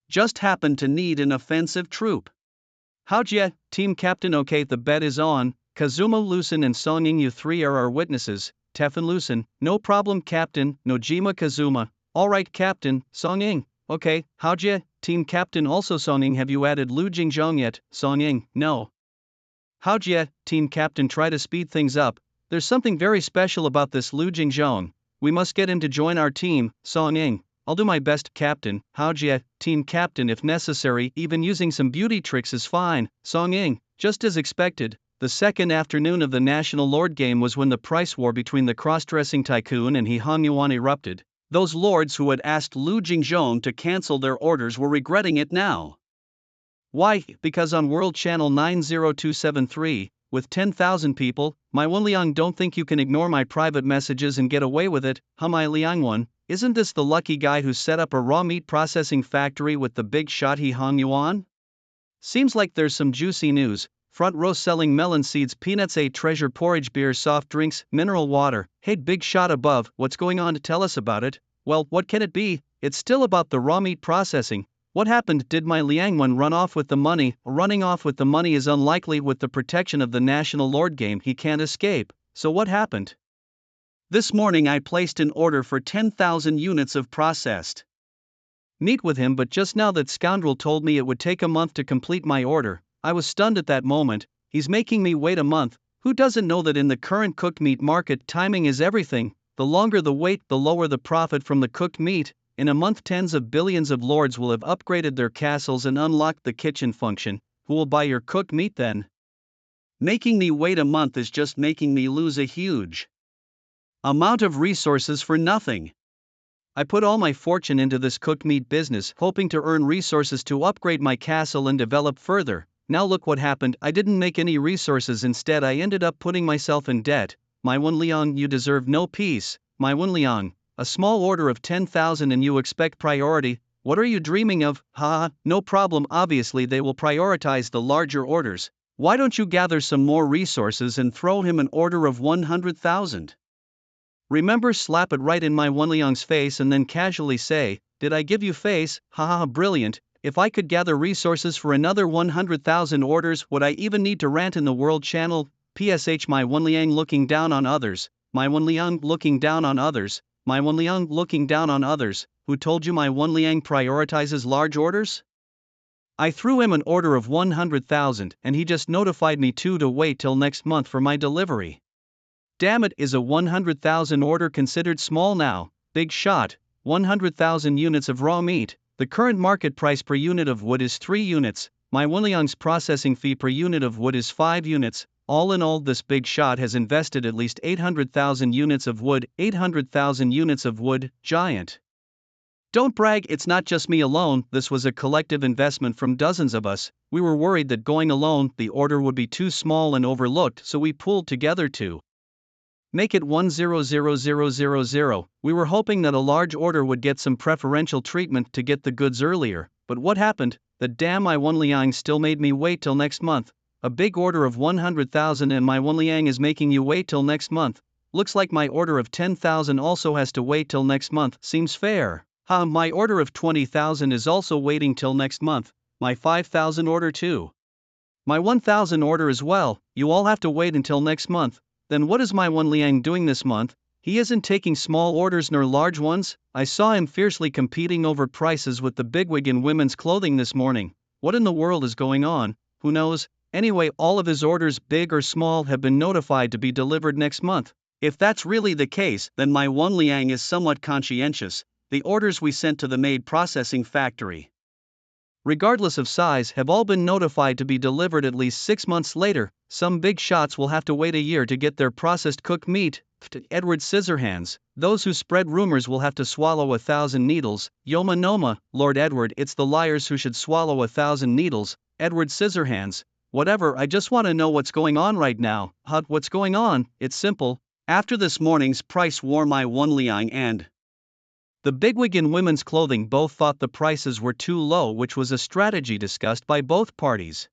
just happen to need an offensive troop. Haojie, team captain, okay, the bet is on. Kazuma Lucen and Songying, you three are our witnesses. Tefan Lucen, no problem captain. Nojima Kazuma, alright captain. Songying, okay. Haojie, team captain, also Songying, have you added Lu Jinzhong yet? Songying, no. Haojie, team captain, try to speed things up. There's something very special about this Lu Jinzhong. We must get him to join our team. Songying, I'll do my best captain. Haojie, team captain, if necessary, even using some beauty tricks is fine. Songying, just as expected. The second afternoon of the National Lord game was when the price war between the cross-dressing tycoon and He Hongyuan erupted. Those lords who had asked Lu Jinzhong to cancel their orders were regretting it now. Why? Because on World Channel 90273, with 10,000 people, my Wenliang don't think you can ignore my private messages and get away with it. My Liangwan, isn't this the lucky guy who set up a raw meat processing factory with the big shot He Hongyuan? Seems like there's some juicy news. Front row selling melon seeds, peanuts, a treasure, porridge, beer, soft drinks, mineral water. Hey, big shot above, what's going on? To tell us about it. Well, what can it be? It's still about the raw meat processing. What happened? Did my Liangwan run off with the money? Running off with the money is unlikely. With the protection of the National Lord game, he can't escape. So what happened? This morning I placed an order for 10,000 units of processed meat with him, but just now that scoundrel told me it would take a month to complete my order. I was stunned at that moment. He's making me wait a month. Who doesn't know that in the current cooked meat market, timing is everything? The longer the wait, the lower the profit from the cooked meat. In a month, tens of billions of lords will have upgraded their castles and unlocked the kitchen function. Who will buy your cooked meat then? Making me wait a month is just making me lose a huge amount of resources for nothing. I put all my fortune into this cooked meat business, hoping to earn resources to upgrade my castle and develop further. Now look what happened. I didn't make any resources. Instead, I ended up putting myself in debt. My Wenliang, you deserve no peace. My Wenliang, a small order of 10,000 and you expect priority? What are you dreaming of? Ha, no problem. Obviously they will prioritize the larger orders. Why don't you gather some more resources and throw him an order of 100,000? Remember, slap it right in my Wenliang's face and then casually say, did I give you face? Ha, brilliant. If I could gather resources for another 100,000 orders, would I even need to rant in the World Channel? PSH, my Wenliang looking down on others. My Wenliang looking down on others. My Wenliang looking down on others. Who told you my Wenliang prioritizes large orders? I threw him an order of 100,000 and he just notified me to wait till next month for my delivery. Damn it, is a 100,000 order considered small now? Big shot, 100,000 units of raw meat. The current market price per unit of wood is 3 units. My Wenliang's processing fee per unit of wood is 5 units. All in all, this big shot has invested at least 800,000 units of wood. 800,000 units of wood, giant. Don't brag, it's not just me alone. This was a collective investment from dozens of us. We were worried that going alone, the order would be too small and overlooked, so we pooled together to make it 100,000. We were hoping that a large order would get some preferential treatment to get the goods earlier, but what happened? The damn my Wenliang still made me wait till next month. A big order of 100,000 and my Wenliang is making you wait till next month. Looks like my order of 10,000 also has to wait till next month. Seems fair. My order of 20,000 is also waiting till next month. My 5,000 order too. My 1,000 order as well. You all have to wait until next month. Then what is my Wenliang doing this month? He isn't taking small orders nor large ones. I saw him fiercely competing over prices with the bigwig in women's clothing this morning. What in the world is going on? Who knows? Anyway, all of his orders, big or small, have been notified to be delivered next month. If that's really the case, then my Wenliang is somewhat conscientious. The orders we sent to the maid processing factory, regardless of size, have all been notified to be delivered at least 6 months later. Some big shots will have to wait a year to get their processed cooked meat. Edward Scissorhands, those who spread rumors will have to swallow 1,000 needles. Yoma Noma, Lord Edward, it's the liars who should swallow 1,000 needles. Edward Scissorhands, whatever, I just want to know what's going on right now. What's going on? It's simple. After this morning's price war, my Wenliang and The bigwig in women's clothing both thought the prices were too low, which was a strategy discussed by both parties.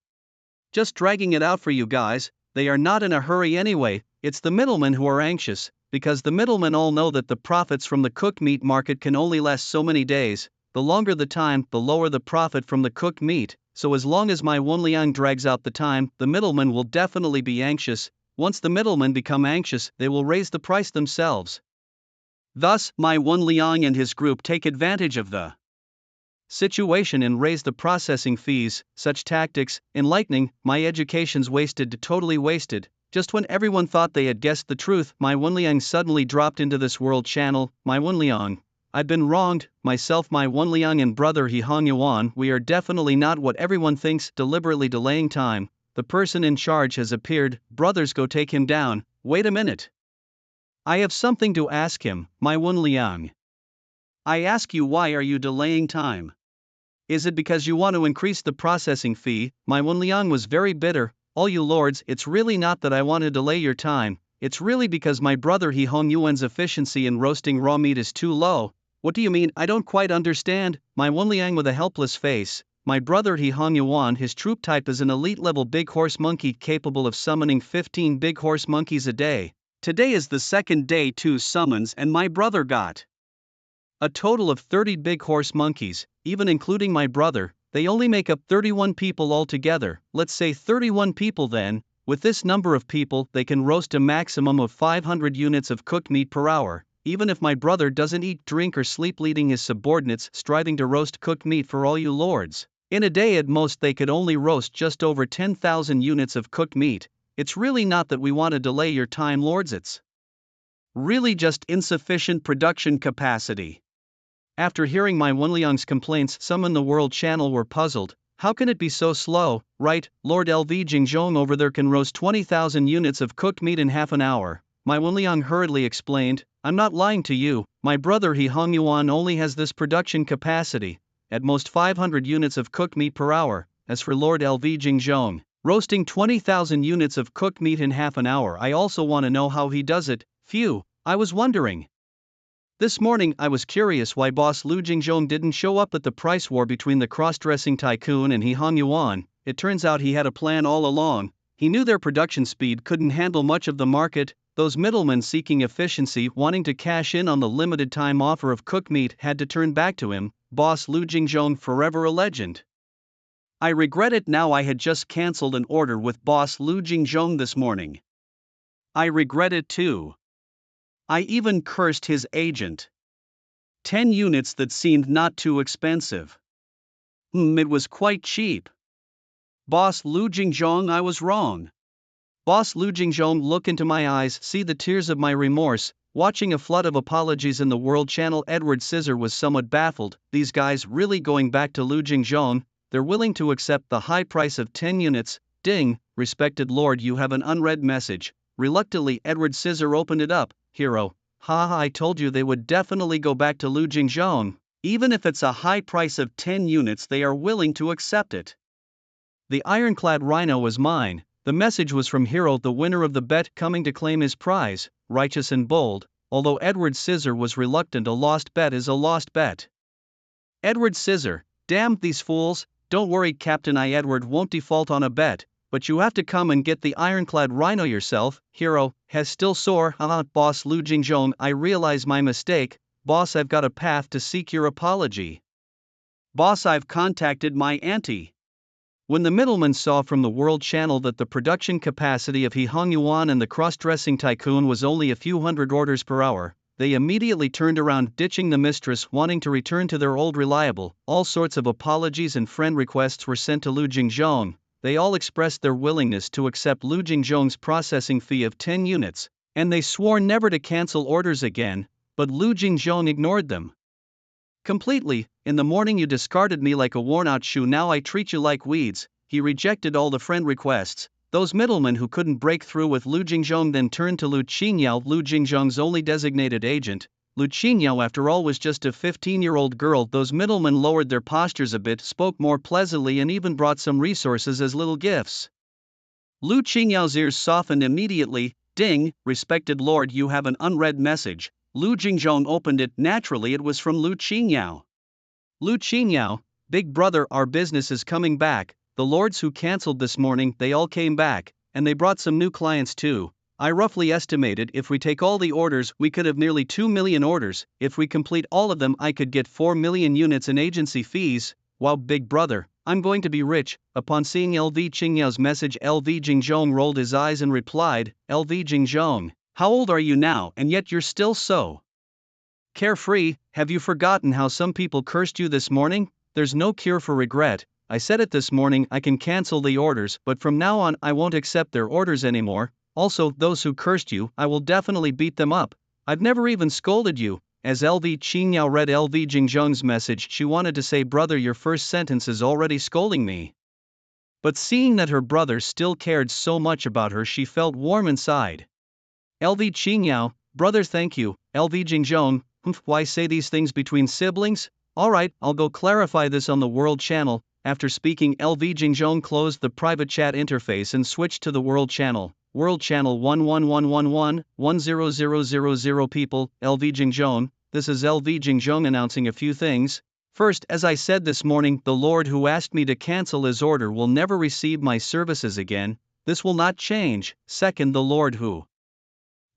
Just dragging it out for you guys, they are not in a hurry anyway, it's the middlemen who are anxious, because the middlemen all know that the profits from the cooked meat market can only last so many days. The longer the time, the lower the profit from the cooked meat, so as long as my Wenliang drags out the time, the middlemen will definitely be anxious. Once the middlemen become anxious, they will raise the price themselves. Thus, my Wenliang and his group take advantage of the situation and raise the processing fees. Such tactics, enlightening, my education's wasted, totally wasted. Just when everyone thought they had guessed the truth, my Wenliang suddenly dropped into this world channel. My Wenliang, I've been wronged, myself, my Wenliang and brother He Hong Yuan, we are definitely not what everyone thinks, deliberately delaying time. The person in charge has appeared, brothers, go take him down. Wait a minute. I have something to ask him, my Wenliang. I ask you, why are you delaying time? Is it because you want to increase the processing fee? My Wenliang was very bitter. All you lords, it's really not that I want to delay your time, it's really because my brother He Hong Yuan's efficiency in roasting raw meat is too low. What do you mean? I don't quite understand. My Wenliang with a helpless face. My brother He Hong Yuan, his troop type is an elite level big horse monkey capable of summoning 15 big horse monkeys a day. Today is the second day 2 summons and my brother got a total of 30 big horse monkeys, even including my brother. They only make up 31 people altogether. Let's say 31 people then. With this number of people, they can roast a maximum of 500 units of cooked meat per hour. Even if my brother doesn't eat, drink or sleep, leading his subordinates striving to roast cooked meat for all you lords. In a day at most they could only roast just over 10,000 units of cooked meat. It's really not that we want to delay your time, lords, it's really just insufficient production capacity. After hearing my Wenliang's complaints, some in the World Channel were puzzled. How can it be so slow, right? Lord LV Jingzhong over there can roast 20,000 units of cooked meat in half an hour. My Wenliang hurriedly explained, I'm not lying to you, my brother He Hong Yuan only has this production capacity, at most 500 units of cooked meat per hour. As for Lord LV Jingzhong, roasting 20,000 units of cooked meat in half an hour, I also want to know how he does it. Phew, I was wondering. This morning I was curious why boss Lu Jingzhong didn't show up at the price war between the cross-dressing tycoon and He Hong Yuan. It turns out he had a plan all along. He knew their production speed couldn't handle much of the market. Those middlemen seeking efficiency, wanting to cash in on the limited time offer of cooked meat, had to turn back to him. Boss Lu Jingzhong, forever a legend. I regret it now. I had just cancelled an order with boss Lu Jingzhong this morning. I regret it too. I even cursed his agent. 10 units that seemed not too expensive. It was quite cheap. Boss Lu Jingzhong, I was wrong. Boss Lu Jingzhong, look into my eyes, see the tears of my remorse. Watching a flood of apologies in the World Channel, Edward Scissor was somewhat baffled. These guys really going back to Lu Jingzhong? They're willing to accept the high price of 10 units. Ding, respected lord, you have an unread message. Reluctantly, Edward Scissor opened it up. Hero, haha, I told you they would definitely go back to Lu Jingzhong. Even if it's a high price of 10 units, they are willing to accept it. The ironclad rhino was mine. The message was from Hero, the winner of the bet, coming to claim his prize, righteous and bold. Although Edward Scissor was reluctant, a lost bet is a lost bet. Edward Scissor, damn these fools. Don't worry, Captain, I Edward won't default on a bet. But you have to come and get the ironclad rhino yourself. Hero, has still sore. Boss Lu Jingzhong, I realize my mistake. Boss, I've got a path to seek your apology. Boss, I've contacted my auntie. When the middlemen saw from the World Channel that the production capacity of He Hong Yuan and the cross-dressing tycoon was only a few hundred orders per hour, they immediately turned around, ditching the mistress, wanting to return to their old reliable. All sorts of apologies and friend requests were sent to Lu Jingzhong. They all expressed their willingness to accept Lu Jingzhong's processing fee of 10 units, and they swore never to cancel orders again, but Lu Jingzhong ignored them completely. In the morning you discarded me like a worn-out shoe, now I treat you like weeds. He rejected all the friend requests. Those middlemen who couldn't break through with Lu Jingzhong then turned to Lu Qingyao, Lu Jingzhong's only designated agent. Lu Qingyao, after all, was just a 15-year-old girl. Those middlemen lowered their postures a bit, spoke more pleasantly, and even brought some resources as little gifts. Lu Qingyao's ears softened immediately. Ding, respected lord, you have an unread message. Lu Jingzhong opened it. Naturally it was from Lu Qingyao. Lu Qingyao, big brother, our business is coming back. The lords who cancelled this morning, they all came back, and they brought some new clients too. I roughly estimated if we take all the orders we could have nearly 2 million orders. If we complete all of them I could get 4 million units in agency fees. Wow, big brother, I'm going to be rich. Upon seeing LV Qingyao's message, LV Jingzhong rolled his eyes and replied, LV Jingzhong, how old are you now and yet you're still so carefree? Have you forgotten how some people cursed you this morning? There's no cure for regret. I said it this morning, I can cancel the orders, but from now on I won't accept their orders anymore. Also, those who cursed you, I will definitely beat them up. I've never even scolded you. As LV Qingyao read LV Jingzhong's message, she wanted to say, brother, your first sentence is already scolding me. But seeing that her brother still cared so much about her, she felt warm inside. LV Qingyao, brother, thank you. LV Jingzhong, why say these things between siblings? Alright, I'll go clarify this on the world channel. After speaking, LV Jingzhong closed the private chat interface and switched to the world channel. World channel 11111-10000 people, LV Jingzhong, this is LV Jingzhong announcing a few things. First, as I said this morning, the Lord who asked me to cancel his order will never receive my services again. This will not change. Second, the Lord who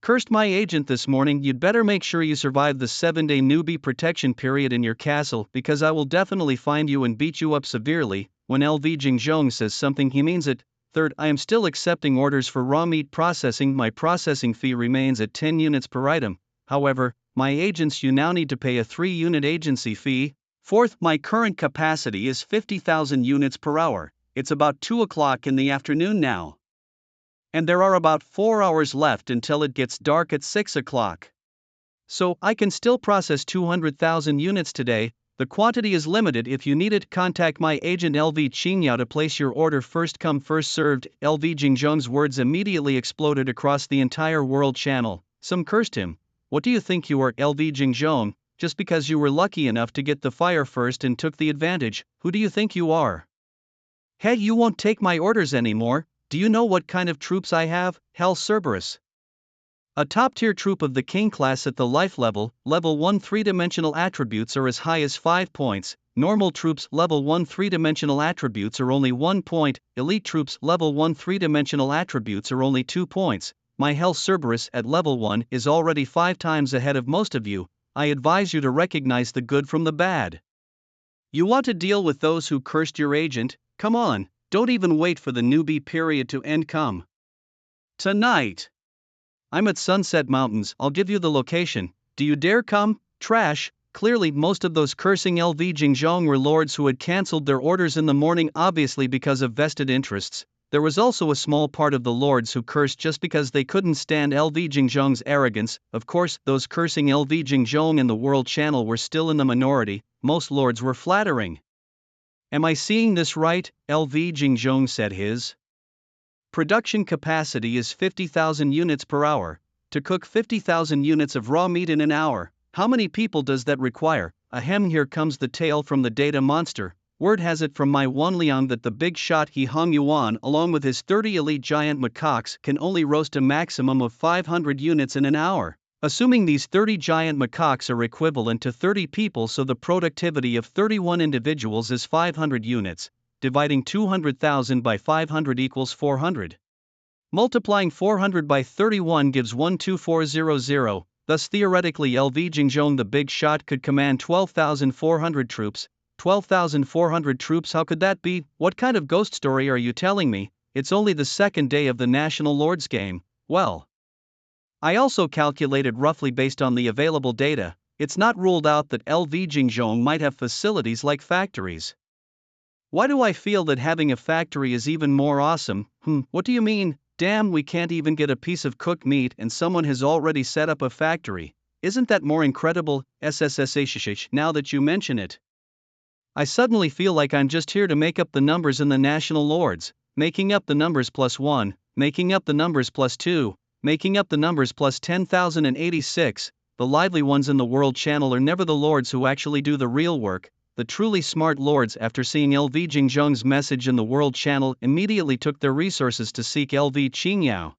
cursed my agent this morning, you'd better make sure you survive the 7-day newbie protection period in your castle, because I will definitely find you and beat you up severely. When LV Jingzhong says something, he means it. Third, I am still accepting orders for raw meat processing. My processing fee remains at 10 units per item. However, my agents, you now need to pay a 3-unit agency fee. Fourth, my current capacity is 50,000 units per hour. It's about 2 o'clock in the afternoon now. And there are about 4 hours left until it gets dark at 6 o'clock. So, I can still process 200,000 units today. The quantity is limited. If you need it, contact my agent LV Qingyao to place your order. First come, first served. LV Jingzhong's words immediately exploded across the entire world channel. Some cursed him. What do you think you are, LV Jingzhong? Just because you were lucky enough to get the fire first and took the advantage, who do you think you are? Hey, you won't take my orders anymore. Do you know what kind of troops I have? Hell, Cerberus. A top-tier troop of the King class at the life level, level 1 3-dimensional attributes are as high as 5 points, normal troops level 1 3-dimensional attributes are only 1 point, elite troops level 1 3-dimensional attributes are only 2 points. My Hell Cerberus at level 1 is already 5 times ahead of most of you. I advise you to recognize the good from the bad. You want to deal with those who cursed your agent? Come on. Don't even wait for the newbie period to end. Come tonight. I'm at Sunset Mountains. I'll give you the location. Do you dare come? Trash. Clearly, most of those cursing LV Jingzhong were lords who had cancelled their orders in the morning, obviously because of vested interests. There was also a small part of the lords who cursed just because they couldn't stand LV Jingzhong's arrogance. Of course, those cursing LV Jingzhong in the world channel were still in the minority. Most lords were flattering. Am I seeing this right? LV Jingzhong said his production capacity is 50,000 units per hour. To cook 50,000 units of raw meat in an hour, how many people does that require? Ahem, here comes the tale from the data monster. Word has it from my Wan Liang that the big shot He Hong Yuan, along with his 30 elite giant macaques, can only roast a maximum of 500 units in an hour. Assuming these 30 giant macaques are equivalent to 30 people, so the productivity of 31 individuals is 500 units, dividing 200,000 by 500 equals 400. Multiplying 400 by 31 gives 12400, thus theoretically LV Jingzhong the big shot could command 12,400 troops. 12,400 troops, how could that be? What kind of ghost story are you telling me? It's only the second day of the National Lords game. Well, I also calculated roughly based on the available data. It's not ruled out that LV Jingzhong might have facilities like factories. Why do I feel that having a factory is even more awesome? What do you mean? Damn, we can't even get a piece of cooked meat and someone has already set up a factory. Isn't that more incredible? SSSH, now that you mention it. I suddenly feel like I'm just here to make up the numbers in the National Lords, making up the numbers +1, making up the numbers +2, making up the numbers plus 10,086. The lively ones in the world channel are never the lords who actually do the real work. The truly smart lords, after seeing LV Jingzhong's message in the world channel, immediately took their resources to seek LV Qingyao.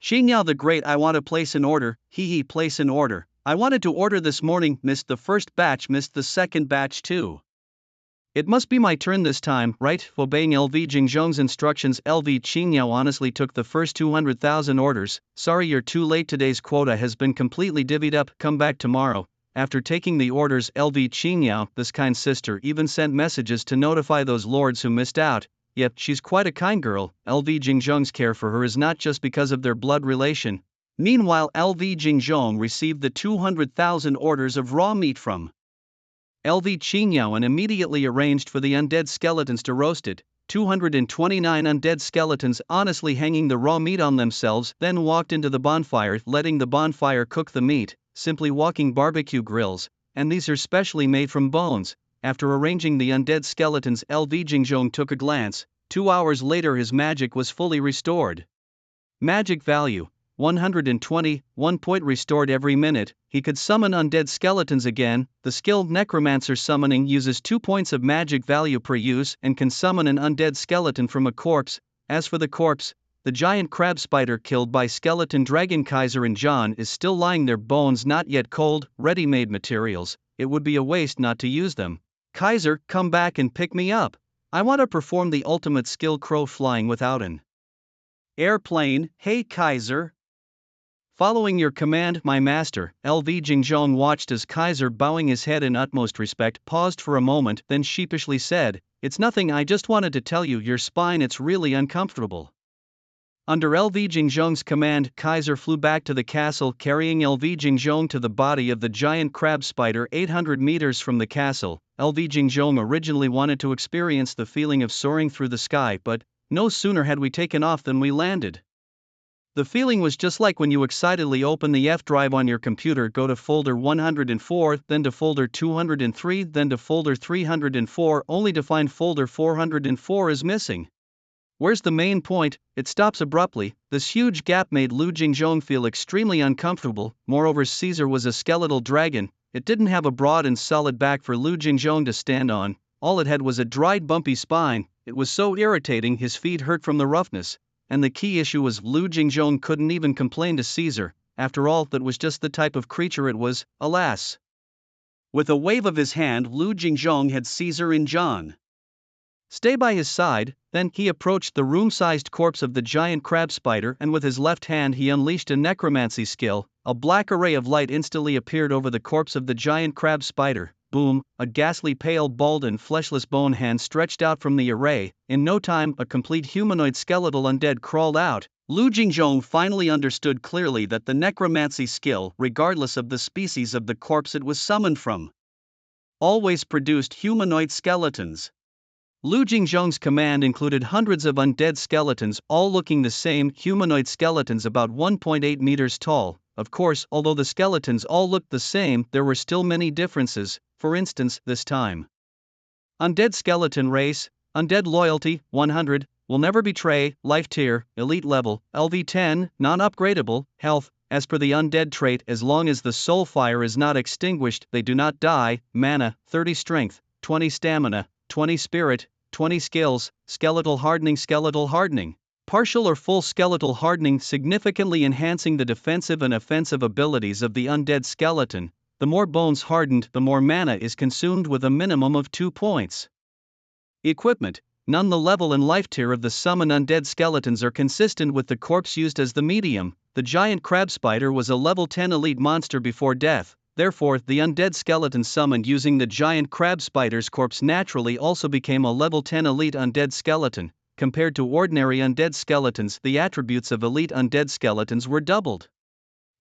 Qingyao the Great, I want to place an order. Place an order. I wanted to order this morning, missed the first batch, missed the second batch too. It must be my turn this time, right? Obeying LV Jingzhong's instructions, LV Qingyao honestly took the first 200,000 orders. Sorry you're too late, today's quota has been completely divvied up, come back tomorrow. After taking the orders, LV Qingyao, this kind sister, even sent messages to notify those lords who missed out. Yep, she's quite a kind girl. LV Jingzhong's care for her is not just because of their blood relation. Meanwhile, LV Jingzhong received the 200,000 orders of raw meat from LV Qingyao and immediately arranged for the undead skeletons to roast it. 229 undead skeletons honestly hanging the raw meat on themselves, then walked into the bonfire, letting the bonfire cook the meat, simply walking barbecue grills, and these are specially made from bones. After arranging the undead skeletons, LV Jingzhong took a glance. 2 hours later his magic was fully restored. Magic value 120, 1 point restored every minute. He could summon undead skeletons again. The skilled necromancer summoning uses 2 points of magic value per use and can summon an undead skeleton from a corpse. As for the corpse, the giant crab spider killed by skeleton dragon Kaiser and John is still lying there, bones not yet cold, ready-made materials. It would be a waste not to use them. Kaiser, come back and pick me up. I want to perform the ultimate skill, crow flying without an airplane. Hey Kaiser. Following your command, my master. LV Jingzhong watched as Kaiser, bowing his head in utmost respect, paused for a moment, then sheepishly said, "It's nothing, I just wanted to tell you your spine, it's really uncomfortable." Under LV Jingzhong's command, Kaiser flew back to the castle, carrying LV Jingzhong to the body of the giant crab spider 800 meters from the castle. LV Jingzhong originally wanted to experience the feeling of soaring through the sky, but no sooner had we taken off than we landed. The feeling was just like when you excitedly open the F drive on your computer, go to folder 104, then to folder 203, then to folder 304, only to find folder 404 is missing. Where's the main point? It stops abruptly. This huge gap made Lu Jingzhong feel extremely uncomfortable. Moreover, Caesar was a skeletal dragon. It didn't have a broad and solid back for Lu Jingzhong to stand on. All it had was a dried, bumpy spine. It was so irritating, his feet hurt from the roughness. And the key issue was Lu Jingzhong couldn't even complain to Caesar. After all, that was just the type of creature it was, alas. With a wave of his hand, Lu Jingzhong had Caesar and John stay by his side. Then he approached the room-sized corpse of the giant crab spider, and with his left hand he unleashed a necromancy skill. A black array of light instantly appeared over the corpse of the giant crab spider. Boom, a ghastly pale, bald and fleshless bone hand stretched out from the array. In no time, a complete humanoid skeletal undead crawled out. Lu Jingzhong finally understood clearly that the necromancy skill, regardless of the species of the corpse it was summoned from, always produced humanoid skeletons. Lu Jingzhong's command included hundreds of undead skeletons, all looking the same, humanoid skeletons about 1.8 meters tall. Of course, although the skeletons all looked the same, there were still many differences. For instance, this time, undead skeleton race, undead loyalty, 100, will never betray, life tier, elite level, LV10, non-upgradable, health. As per the undead trait, as long as the soul fire is not extinguished, they do not die. Mana, 30 strength, 20 stamina, 20 spirit, 20 skills. Skeletal hardening. Partial or full skeletal hardening, significantly enhancing the defensive and offensive abilities of the undead skeleton. The more bones hardened, the more mana is consumed with a minimum of 2 points. Equipment. None. The level and life tier of the summoned undead skeletons are consistent with the corpse used as the medium. The giant crab spider was a level 10 elite monster before death. Therefore, the undead skeleton summoned using the giant crab spider's corpse naturally also became a level 10 elite undead skeleton. Compared to ordinary undead skeletons, the attributes of elite undead skeletons were doubled.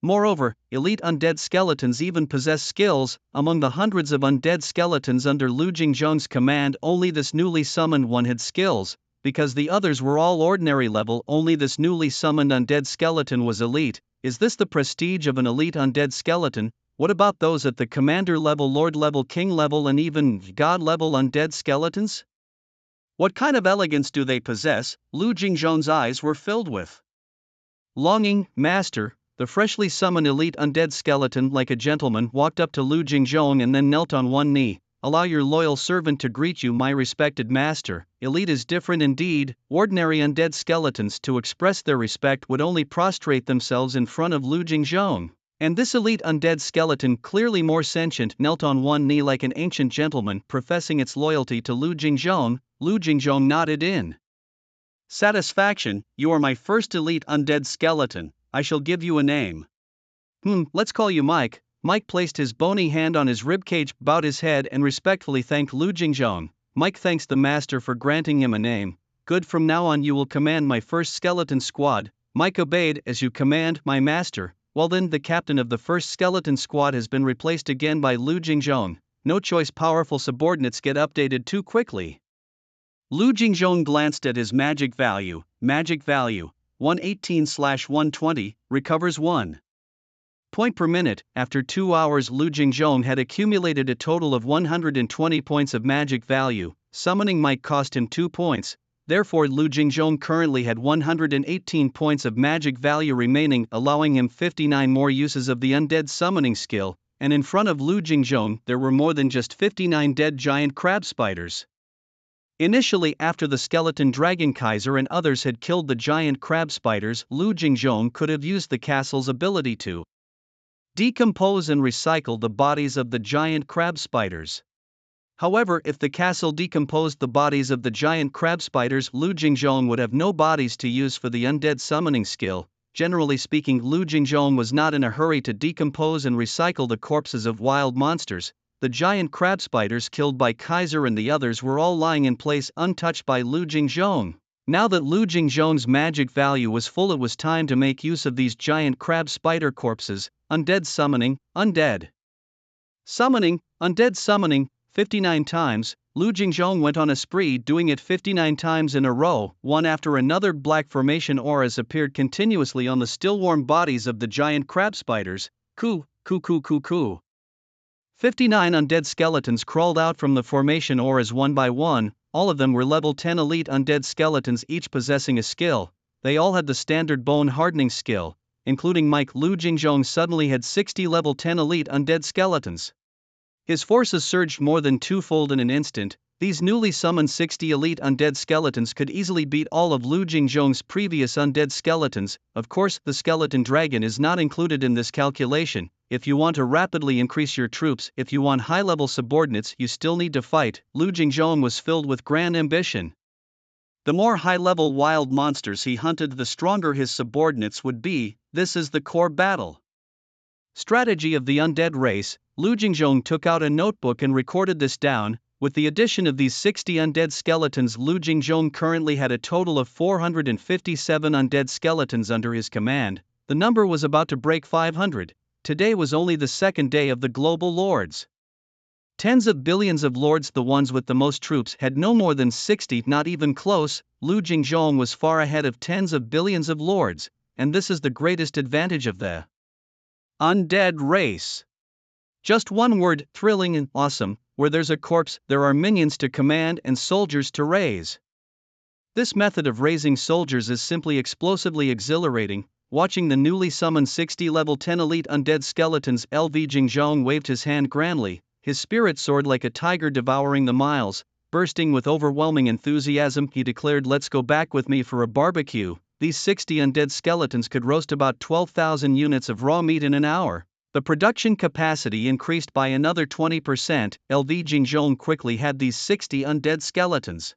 Moreover, elite undead skeletons even possess skills. Among the hundreds of undead skeletons under Lu Jingzhong's command, only this newly summoned one had skills. Because the others were all ordinary level, only this newly summoned undead skeleton was elite. Is this the prestige of an elite undead skeleton? What about those at the commander level, lord level, king level, and even god level undead skeletons? What kind of elegance do they possess? Lu Jingzhong's eyes were filled with longing. Master, the freshly summoned elite undead skeleton, like a gentleman, walked up to Lu Jingzhong and then knelt on one knee. Allow your loyal servant to greet you, my respected master. Elite is different indeed. Ordinary undead skeletons, to express their respect, would only prostrate themselves in front of Lu Jingzhong. And this elite undead skeleton, clearly more sentient, knelt on one knee like an ancient gentleman, professing its loyalty to Lu Jingzhong. Lu Jingzhong nodded in satisfaction. You are my first elite undead skeleton. I shall give you a name. Let's call you Mike. Mike placed his bony hand on his ribcage, bowed his head, and respectfully thanked Lu Jingzhong. Mike thanks the master for granting him a name. Good, from now on you will command my first skeleton squad. Mike obeyed. As you command, my master. Well then, the captain of the first skeleton squad has been replaced again by Lu Jingzhong. No choice, powerful subordinates get updated too quickly. Lu Jingzhong glanced at his magic value. Magic value 118/120, recovers 1 point per minute. After 2 hours, Lu Jingzhong had accumulated a total of 120 points of magic value. Summoning Mike cost him 2 points. Therefore, Lu Jingzhong currently had 118 points of magic value remaining, allowing him 59 more uses of the undead summoning skill. And in front of Lu Jingzhong, there were more than just 59 dead giant crab spiders. Initially, after the skeleton dragon Kaiser and others had killed the giant crab spiders, Lu Jingzhong could have used the castle's ability to decompose and recycle the bodies of the giant crab spiders. However, if the castle decomposed the bodies of the giant crab spiders, Lu Jingzhong would have no bodies to use for the undead summoning skill. Generally speaking, Lu Jingzhong was not in a hurry to decompose and recycle the corpses of wild monsters. The giant crab spiders killed by Kaiser and the others were all lying in place untouched by Lu Jingzhong. Now that Lu Jingzhong's magic value was full, it was time to make use of these giant crab spider corpses. Undead summoning, undead summoning, undead summoning, 59 times. Lu Jingzhong went on a spree, doing it 59 times in a row. One after another, black formation auras appeared continuously on the still warm bodies of the giant crab spiders. Coo, coo, coo, coo, coo. 59 undead skeletons crawled out from the formation auras one by one. All of them were level 10 elite undead skeletons, each possessing a skill. They all had the standard bone hardening skill, including Mike. Lu Jingzhong suddenly had 60 level 10 elite undead skeletons. His forces surged more than twofold in an instant. These newly summoned 60 elite undead skeletons could easily beat all of Lu Jingzhong's previous undead skeletons. Of course, the skeleton dragon is not included in this calculation. If you want to rapidly increase your troops, if you want high-level subordinates, you still need to fight. Lu Jingzhong was filled with grand ambition. The more high-level wild monsters he hunted, the stronger his subordinates would be. This is the core battle strategy of the undead race. Lu Jingzhong took out a notebook and recorded this down. With the addition of these 60 undead skeletons, Lu Jingzhong currently had a total of 457 undead skeletons under his command. The number was about to break 500. Today was only the second day of the global lords. Tens of billions of lords, the ones with the most troops, had no more than 60, not even close. Lu Jingzhong was far ahead of tens of billions of lords, and this is the greatest advantage of the undead race. Just one word: thrilling and awesome. Where there's a corpse, there are minions to command and soldiers to raise. This method of raising soldiers is simply explosively exhilarating. Watching the newly summoned 60 level 10 elite undead skeletons, LV Jingzhong waved his hand grandly. His spirit soared like a tiger devouring the miles. Bursting with overwhelming enthusiasm, he declared, "Let's go back with me for a barbecue." These 60 undead skeletons could roast about 12,000 units of raw meat in an hour. The production capacity increased by another 20%. LV Jingzhong quickly had these 60 undead skeletons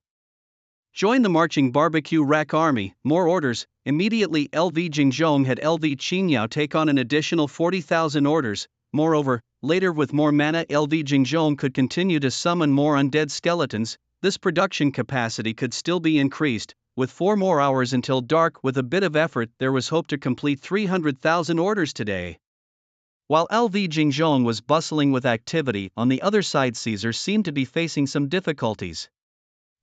join the marching barbecue rack army. More orders. Immediately, LV Jingzhong had LV Qingyao take on an additional 40,000 orders. Moreover, later, with more mana, LV Jingzhong could continue to summon more undead skeletons. This production capacity could still be increased. With 4 more hours until dark, with a bit of effort, there was hope to complete 300,000 orders today. While LV Jingzhong was bustling with activity, on the other side Caesar seemed to be facing some difficulties.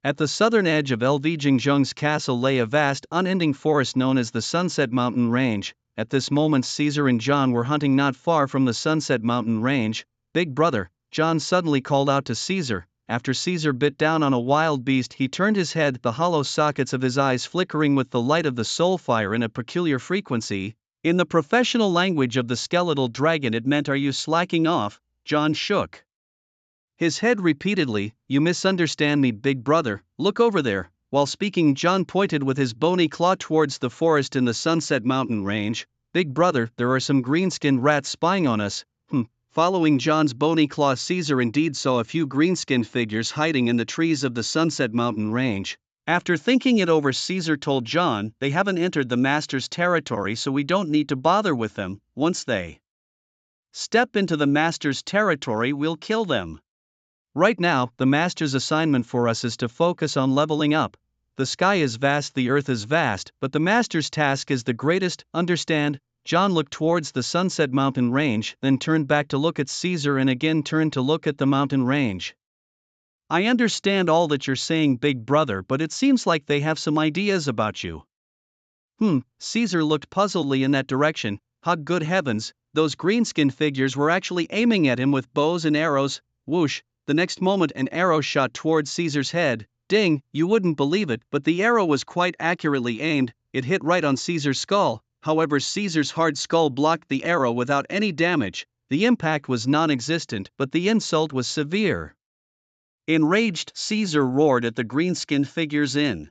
At the southern edge of LV Jingzhong's castle lay a vast, unending forest known as the Sunset Mountain Range. At this moment, Caesar and John were hunting not far from the Sunset Mountain Range. "Big brother," John suddenly called out to Caesar. After Caesar bit down on a wild beast, he turned his head, the hollow sockets of his eyes flickering with the light of the soul fire in a peculiar frequency. In the professional language of the skeletal dragon, it meant, "Are you slacking off?" John shook his head repeatedly. "You misunderstand me, big brother. Look over there." While speaking, John pointed with his bony claw towards the forest in the Sunset Mountain Range. Big brother, there are some green-skinned rats spying on us. Following John's bony claw, Caesar indeed saw a few green-skinned figures hiding in the trees of the Sunset Mountain range. After thinking it over, Caesar told John, they haven't entered the master's territory, so we don't need to bother with them. Once they step into the master's territory, we'll kill them. Right now, the master's assignment for us is to focus on leveling up. The sky is vast, the earth is vast, but the master's task is the greatest, understand? John looked towards the Sunset Mountain range, then turned back to look at Caesar and again turned to look at the mountain range. I understand all that you're saying, big brother, but it seems like they have some ideas about you. Caesar looked puzzledly in that direction. Good heavens, those green-skinned figures were actually aiming at him with bows and arrows. Whoosh, the next moment an arrow shot towards Caesar's head. Ding, you wouldn't believe it, but the arrow was quite accurately aimed. It hit right on Caesar's skull. However, Caesar's hard skull blocked the arrow without any damage. The impact was non-existent, but the insult was severe. Enraged, Caesar roared at the green-skinned figures in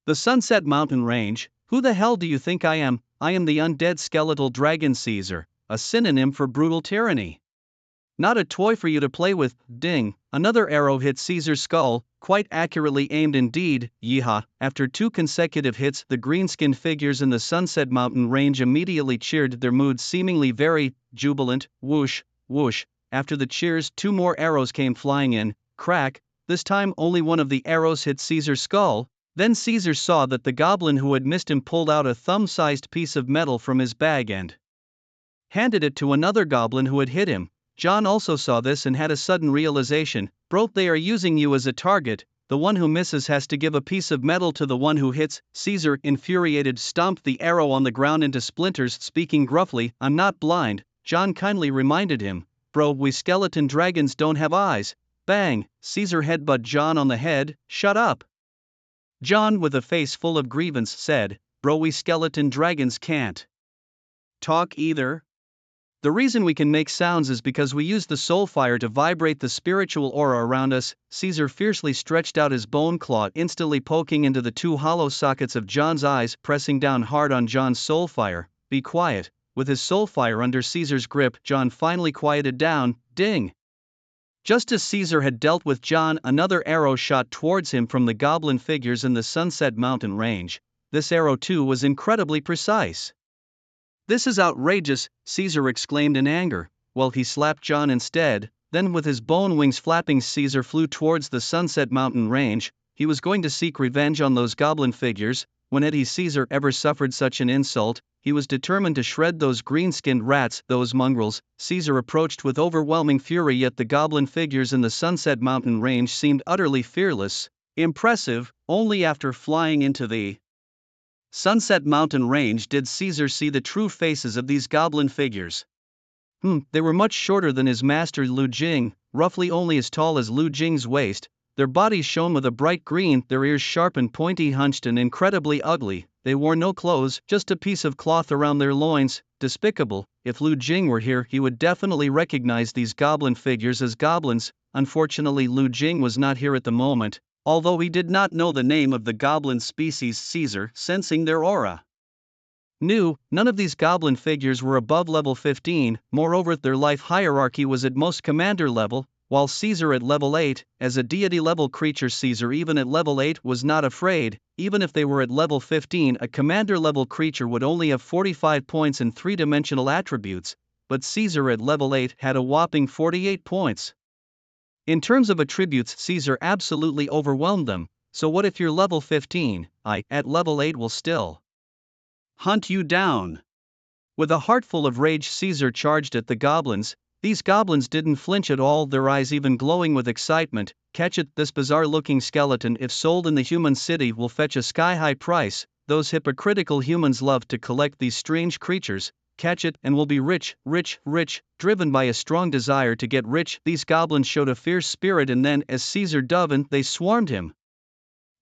the Sunset Mountain range. Who the hell do you think I am? I am the undead skeletal dragon, Caesar, a synonym for brutal tyranny. Not a toy for you to play with. Ding, another arrow hit Caesar's skull, quite accurately aimed indeed. Yeehaw, after 2 consecutive hits, the green-skinned figures in the Sunset Mountain range immediately cheered, their mood seemingly very jubilant. Whoosh, whoosh, after the cheers 2 more arrows came flying in. Crack, this time only one of the arrows hit Caesar's skull. Then Caesar saw that the goblin who had missed him pulled out a thumb-sized piece of metal from his bag and handed it to another goblin who had hit him. John also saw this and had a sudden realization. Bro, they are using you as a target. The one who misses has to give a piece of metal to the one who hits. Caesar, infuriated, stomped the arrow on the ground into splinters, speaking gruffly, I'm not blind. John kindly reminded him, bro, we skeleton dragons don't have eyes. Bang, Caesar headbutted John on the head. Shut up. John, with a face full of grievance, said, bro, we skeleton dragons can't talk either. The reason we can make sounds is because we use the soul fire to vibrate the spiritual aura around us. Caesar fiercely stretched out his bone claw, instantly poking into the 2 hollow sockets of John's eyes, pressing down hard on John's soul fire. Be quiet. With his soul fire under Caesar's grip, John finally quieted down. Ding. Just as Caesar had dealt with John, another arrow shot towards him from the goblin figures in the Sunset Mountain range. This arrow too was incredibly precise. This is outrageous, Caesar exclaimed in anger. Well, he slapped John instead. Then with his bone wings flapping, Caesar flew towards the Sunset Mountain range. He was going to seek revenge on those goblin figures. When had Caesar ever suffered such an insult? He was determined to shred those green-skinned rats, those mongrels. Caesar approached with overwhelming fury, yet the goblin figures in the Sunset Mountain range seemed utterly fearless. Impressive. Only after flying into the Sunset Mountain range did Caesar see the true faces of these goblin figures. They were much shorter than his master Lu Jing, roughly only as tall as Lu Jing's waist. Their bodies shone with a bright green, their ears sharp and pointy, hunched and incredibly ugly. They wore no clothes, just a piece of cloth around their loins. Despicable. If Lu Jing were here, he would definitely recognize these goblin figures as goblins. Unfortunately, Lu Jing was not here at the moment. Although he did not know the name of the goblin species, Caesar, sensing their aura, knew none of these goblin figures were above level 15, moreover their life hierarchy was at most commander level, while Caesar at level 8, as a deity-level creature Caesar even at level 8 was not afraid. Even if they were at level 15, a commander-level creature would only have 45 points and 3-dimensional attributes, but Caesar at level 8 had a whopping 48 points. In terms of attributes, Caesar absolutely overwhelmed them. So what if you're level 15? At level 8 will still hunt you down. With a heart full of rage, Caesar charged at the goblins. These goblins didn't flinch at all, their eyes even glowing with excitement. Catch it, this bizarre-looking skeleton, if sold in the human city, will fetch a sky-high price. Those hypocritical humans love to collect these strange creatures. Catch it, and we'll be rich, rich, rich. Driven by a strong desire to get rich, these goblins showed a fierce spirit, and then, as Caesar dove in, they swarmed him.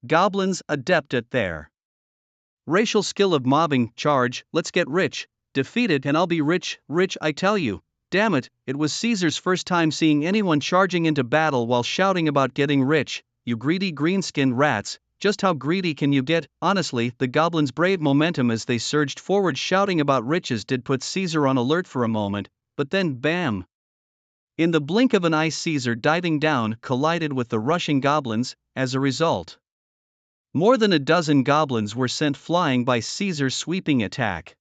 Goblins, adept at their racial skill of mobbing. Charge, let's get rich. Defeat it and I'll be rich, rich, I tell you. Damn it, it was Caesar's first time seeing anyone charging into battle while shouting about getting rich. You greedy green-skinned rats, Just how greedy can you get? Honestly, the goblins' brave momentum as they surged forward shouting about riches did put Caesar on alert for a moment, but then bam! In the blink of an eye, Caesar diving down collided with the rushing goblins. As a result, more than a dozen goblins were sent flying by Caesar's sweeping attack.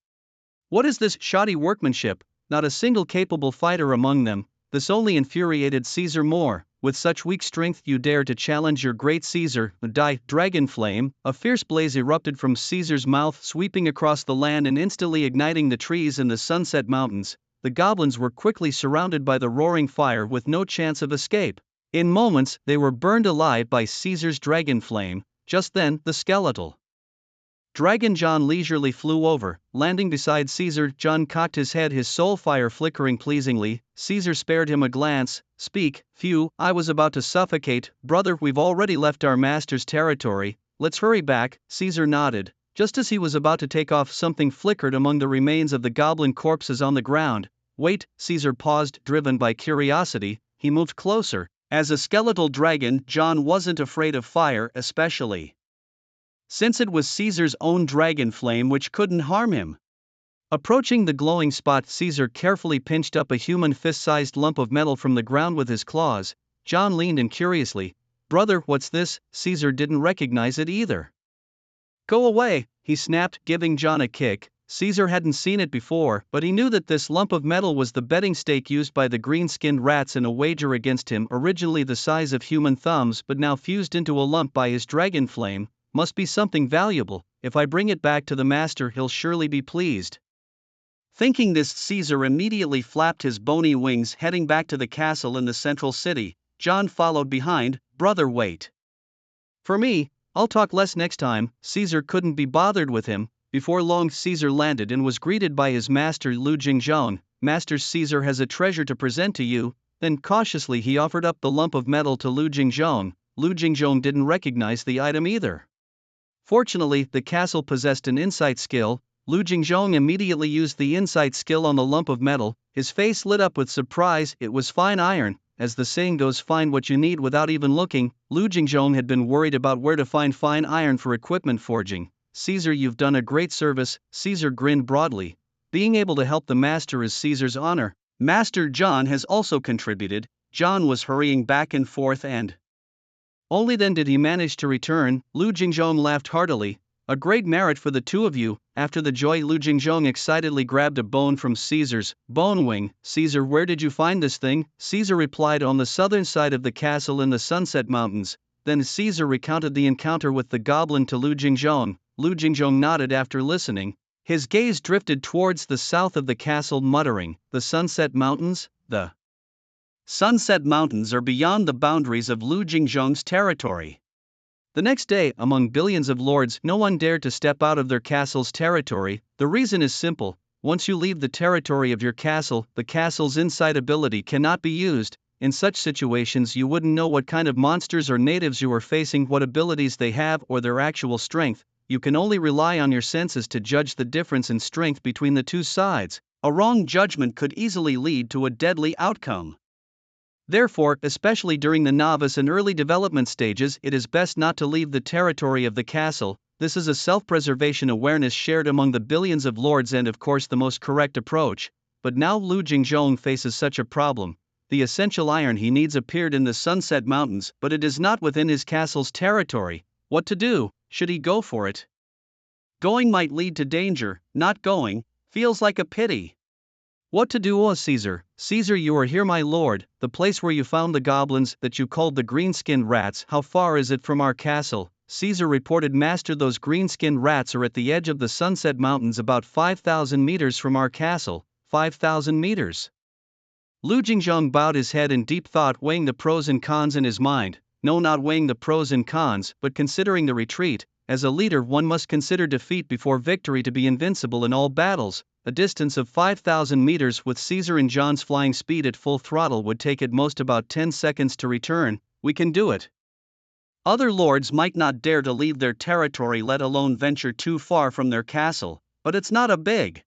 What is this shoddy workmanship? Not a single capable fighter among them. This only infuriated Caesar more. With such weak strength you dare to challenge your great Caesar? Die! Dragon flame! A fierce blaze erupted from Caesar's mouth, sweeping across the land and instantly igniting the trees in the Sunset Mountains. The goblins were quickly surrounded by the roaring fire with no chance of escape. In moments, they were burned alive by Caesar's dragon flame. Just then, the skeletal Dragon John leisurely flew over, landing beside Caesar. John cocked his head, his soul fire flickering pleasingly. Caesar spared him a glance. Speak, phew, I was about to suffocate. Brother, we've already left our master's territory, let's hurry back. Caesar nodded. Just as he was about to take off, something flickered among the remains of the goblin corpses on the ground. Wait, Caesar paused, driven by curiosity. He moved closer. As a skeletal dragon, John wasn't afraid of fire, especially since it was Caesar's own dragon flame which couldn't harm him. Approaching the glowing spot, Caesar carefully pinched up a human fist-sized lump of metal from the ground with his claws. John leaned in curiously. Brother, what's this? Caesar didn't recognize it either. Go away, he snapped, giving John a kick. Caesar hadn't seen it before, but he knew that this lump of metal was the betting stake used by the green-skinned rats in a wager against him, originally the size of human thumbs but now fused into a lump by his dragon flame. Must be something valuable. If I bring it back to the master, he'll surely be pleased. Thinking this, Caesar immediately flapped his bony wings, heading back to the castle in the central city. John followed behind. Brother, wait for me, I'll talk less next time. Caesar couldn't be bothered with him. Before long, Caesar landed and was greeted by his master Lu Jingzhong. Master, Caesar has a treasure to present to you. Then cautiously he offered up the lump of metal to Lu Jingzhong. Lu Jingzhong didn't recognize the item either. Fortunately, the castle possessed an insight skill. Lu Jingzhong immediately used the insight skill on the lump of metal. His face lit up with surprise. It was fine iron. As the saying goes, find what you need without even looking. Lu Jingzhong had been worried about where to find fine iron for equipment forging. Caesar, you've done a great service. Caesar grinned broadly. Being able to help the master is Caesar's honor. Master John has also contributed. John was hurrying back and forth and only then did he manage to return. Lu Jingzhong laughed heartily. A great merit for the two of you. After the joy, Lu Jingzhong excitedly grabbed a bone from Caesar's bone wing. Caesar, where did you find this thing? Caesar replied, on the southern side of the castle in the Sunset Mountains. Then Caesar recounted the encounter with the goblin to Lu Jingzhong. Lu Jingzhong nodded after listening. His gaze drifted towards the south of the castle, muttering, the Sunset Mountains? The Sunset Mountains are beyond the boundaries of Lu Jingzhong's territory. The next day, among billions of lords, no one dared to step out of their castle's territory. The reason is simple. Once you leave the territory of your castle, the castle's inside ability cannot be used. In such situations, you wouldn't know what kind of monsters or natives you are facing, what abilities they have, or their actual strength. You can only rely on your senses to judge the difference in strength between the two sides. A wrong judgment could easily lead to a deadly outcome. Therefore, especially during the novice and early development stages, it is best not to leave the territory of the castle. This is a self-preservation awareness shared among the billions of lords and of course the most correct approach. But now Lu Jingzhong faces such a problem. The essential iron he needs appeared in the Sunset Mountains, but it is not within his castle's territory. What to do? Should he go for it? Going might lead to danger. Not going feels like a pity. What to do? Oh, Caesar. Caesar, you are here, my lord. The place where you found the goblins that you called the green-skinned rats. How far is it from our castle? Caesar reported, Master, those green-skinned rats are at the edge of the Sunset Mountains, about 5,000 meters from our castle. 5,000 meters. Lu Jingzhong bowed his head in deep thought, weighing the pros and cons in his mind. No, not weighing the pros and cons, but considering the retreat. As a leader, one must consider defeat before victory to be invincible in all battles. A distance of 5,000 meters with Caesar and John's flying speed at full throttle would take at most about 10 seconds to return. We can do it. Other lords might not dare to leave their territory, let alone venture too far from their castle, but it's not a big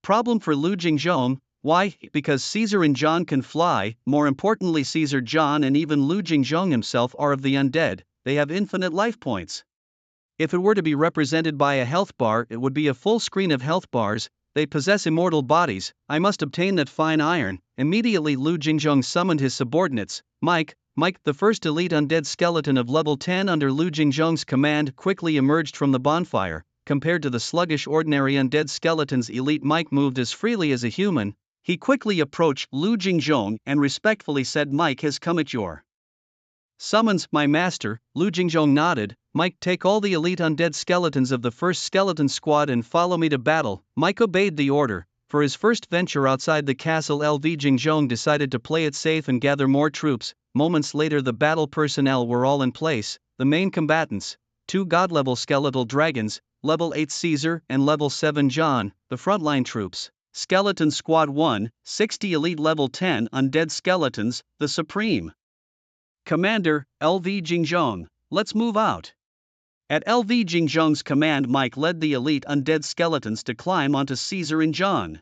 problem for Lu Jingzhong. Why? Because Caesar and John can fly. More importantly, Caesar, John, and even Lu Jingzhong himself are of the undead. they have infinite life points. If it were to be represented by a health bar, it would be a full screen of health bars. They possess immortal bodies. I must obtain that fine iron. Immediately Lu Jingzhong summoned his subordinates. Mike, the first elite undead skeleton of level 10 under Lu Jingzhong's command, quickly emerged from the bonfire. Compared to the sluggish ordinary undead skeletons, elite Mike moved as freely as a human. He quickly approached Lu Jingzhong and respectfully said, "Mike has come at your summons, my master." Lu Jingzhong nodded. "Mike, take all the elite undead skeletons of the first skeleton squad and follow me to battle." Mike obeyed the order. For his first venture outside the castle, LV Jingzhong decided to play it safe and gather more troops. Moments later, the battle personnel were all in place. The main combatants, 2 god-level skeletal dragons, level 8 Caesar and level 7 John. The frontline troops, Skeleton Squad 1, 60 elite level 10 undead skeletons, the Supreme Commander, LV Jingzhong. Let's move out. At LV Jingzhong's command, Mike led the elite undead skeletons to climb onto Caesar and John.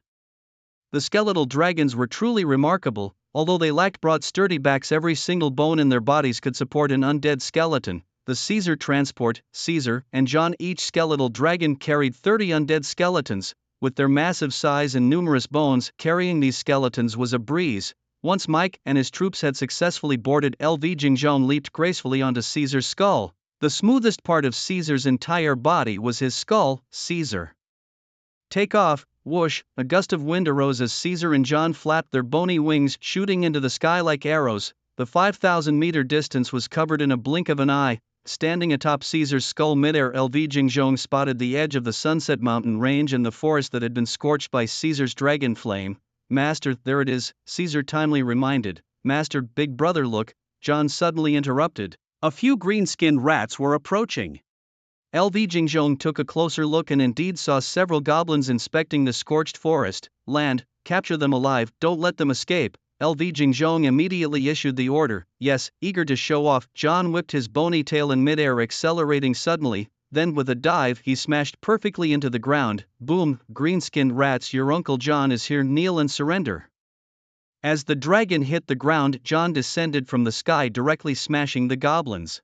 The skeletal dragons were truly remarkable. Although they lacked broad sturdy backs, every single bone in their bodies could support an undead skeleton. The Caesar transport, Caesar and John, each skeletal dragon carried 30 undead skeletons. With their massive size and numerous bones, carrying these skeletons was a breeze. Once Mike and his troops had successfully boarded, LV Jingzhong leaped gracefully onto Caesar's skull. The smoothest part of Caesar's entire body was his skull. Caesar, take off. Whoosh, a gust of wind arose as Caesar and John flapped their bony wings, shooting into the sky like arrows. The 5,000-meter distance was covered in a blink of an eye. Standing atop Caesar's skull midair, LV Jingzhong spotted the edge of the Sunset Mountain range and the forest that had been scorched by Caesar's dragon flame. "Master, there it is," Caesar timely reminded. "Master, big brother, look," John suddenly interrupted. A few green-skinned rats were approaching. LV Jingzhong took a closer look and indeed saw several goblins inspecting the scorched forest. "Land, capture them alive, don't let them escape." LV Jingzhong immediately issued the order. Yes, eager to show off, John whipped his bony tail in midair, accelerating suddenly. Then with a dive, he smashed perfectly into the ground. Boom, green-skinned rats, your Uncle John is here, kneel and surrender. As the dragon hit the ground, John descended from the sky, directly smashing the goblins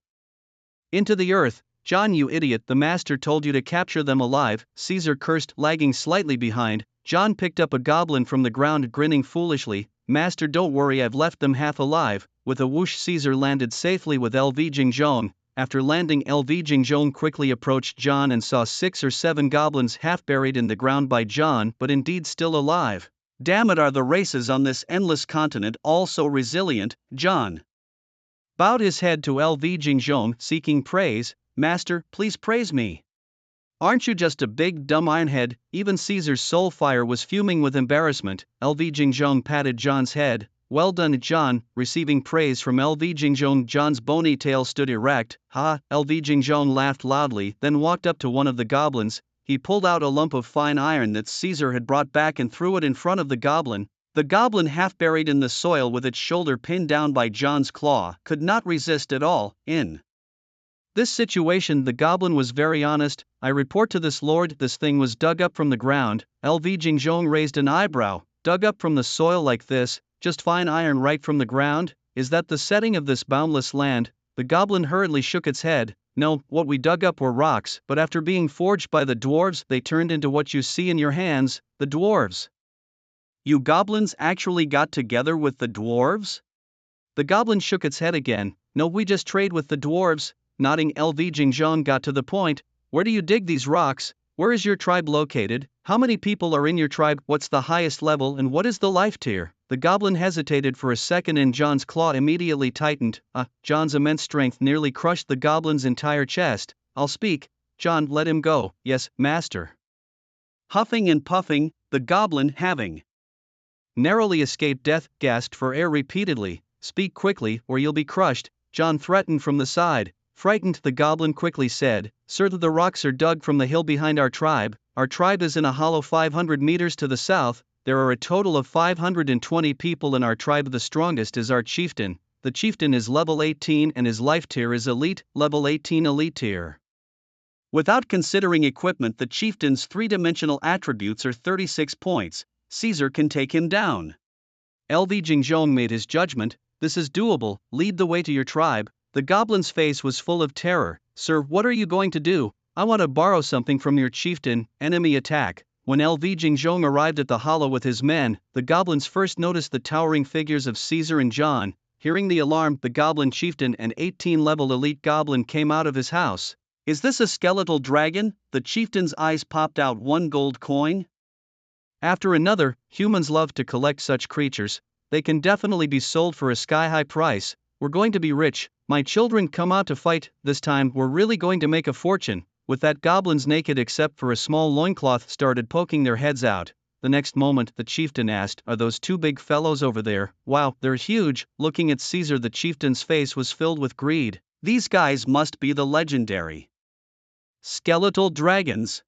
into the earth. "John, you idiot, the master told you to capture them alive," Caesar cursed, lagging slightly behind. John picked up a goblin from the ground, grinning foolishly. "Master, don't worry, I've left them half alive." With a whoosh, Caesar landed safely with LV Jingzhong. After landing, LV Jingzhong quickly approached John and saw 6 or 7 goblins half buried in the ground by John, but indeed still alive. "Damn it, are the races on this endless continent all so resilient?" John bowed his head to LV Jingzhong, seeking praise. "Master, please praise me. Aren't you just a big dumb ironhead?" Even Caesar's soul fire was fuming with embarrassment. LV Jingzhong patted John's head. "Well done, John." Receiving praise from LV Jingzhong, John's bony tail stood erect. "Ha!" LV Jingzhong laughed loudly, then walked up to one of the goblins. He pulled out a lump of fine iron that Caesar had brought back and threw it in front of the goblin. The goblin, half buried in the soil with its shoulder pinned down by John's claw, could not resist at all. In this situation, the goblin was very honest. "I report to this lord, this thing was dug up from the ground." LV Jingzhong raised an eyebrow. "Dug up from the soil like this? Just fine iron right from the ground? Is that the setting of this boundless land?" The goblin hurriedly shook its head. "No, what we dug up were rocks, but after being forged by the dwarves, they turned into what you see in your hands." "The dwarves? You goblins actually got together with the dwarves?" The goblin shook its head again. "No, we just trade with the dwarves." Nodding, LV Jingzhong got to the point. "Where do you dig these rocks? Where is your tribe located? How many people are in your tribe? What's the highest level and what is the life tier?" The goblin hesitated for a second and John's claw immediately tightened. John's immense strength nearly crushed the goblin's entire chest. "I'll speak." "John, let him go." "Yes, master." Huffing and puffing, the goblin, having narrowly escaped death, gasped for air repeatedly. "Speak quickly or you'll be crushed," John threatened from the side. Frightened, the goblin quickly said, "Sir, the rocks are dug from the hill behind our tribe. Our tribe is in a hollow 500 meters to the south. There are a total of 520 people in our tribe. The strongest is our chieftain. The chieftain is level 18 and his life tier is elite, level 18 elite tier. Without considering equipment, the chieftain's 3-dimensional attributes are 36 points. Caesar can take him down." LV Jingzhong made his judgment. "This is doable, lead the way to your tribe." The goblin's face was full of terror. "Sir, what are you going to do?" "I want to borrow something from your chieftain." Enemy attack. When LV Jingjong arrived at the hollow with his men, the goblins first noticed the towering figures of Caesar and John. Hearing the alarm, the goblin chieftain and 18-level elite goblin came out of his house. "Is this a skeletal dragon?" The chieftain's eyes popped out. "One gold coin?" After another. Humans love to collect such creatures. They can definitely be sold for a sky-high price. "We're going to be rich. My children, come out to fight. This time we're really going to make a fortune." With that, goblins, naked except for a small loincloth, started poking their heads out. The next moment, the chieftain asked, "Are those two big fellows over there?" "Wow, they're huge." Looking at Caesar, the chieftain's face was filled with greed. "These guys must be the legendary skeletal dragons.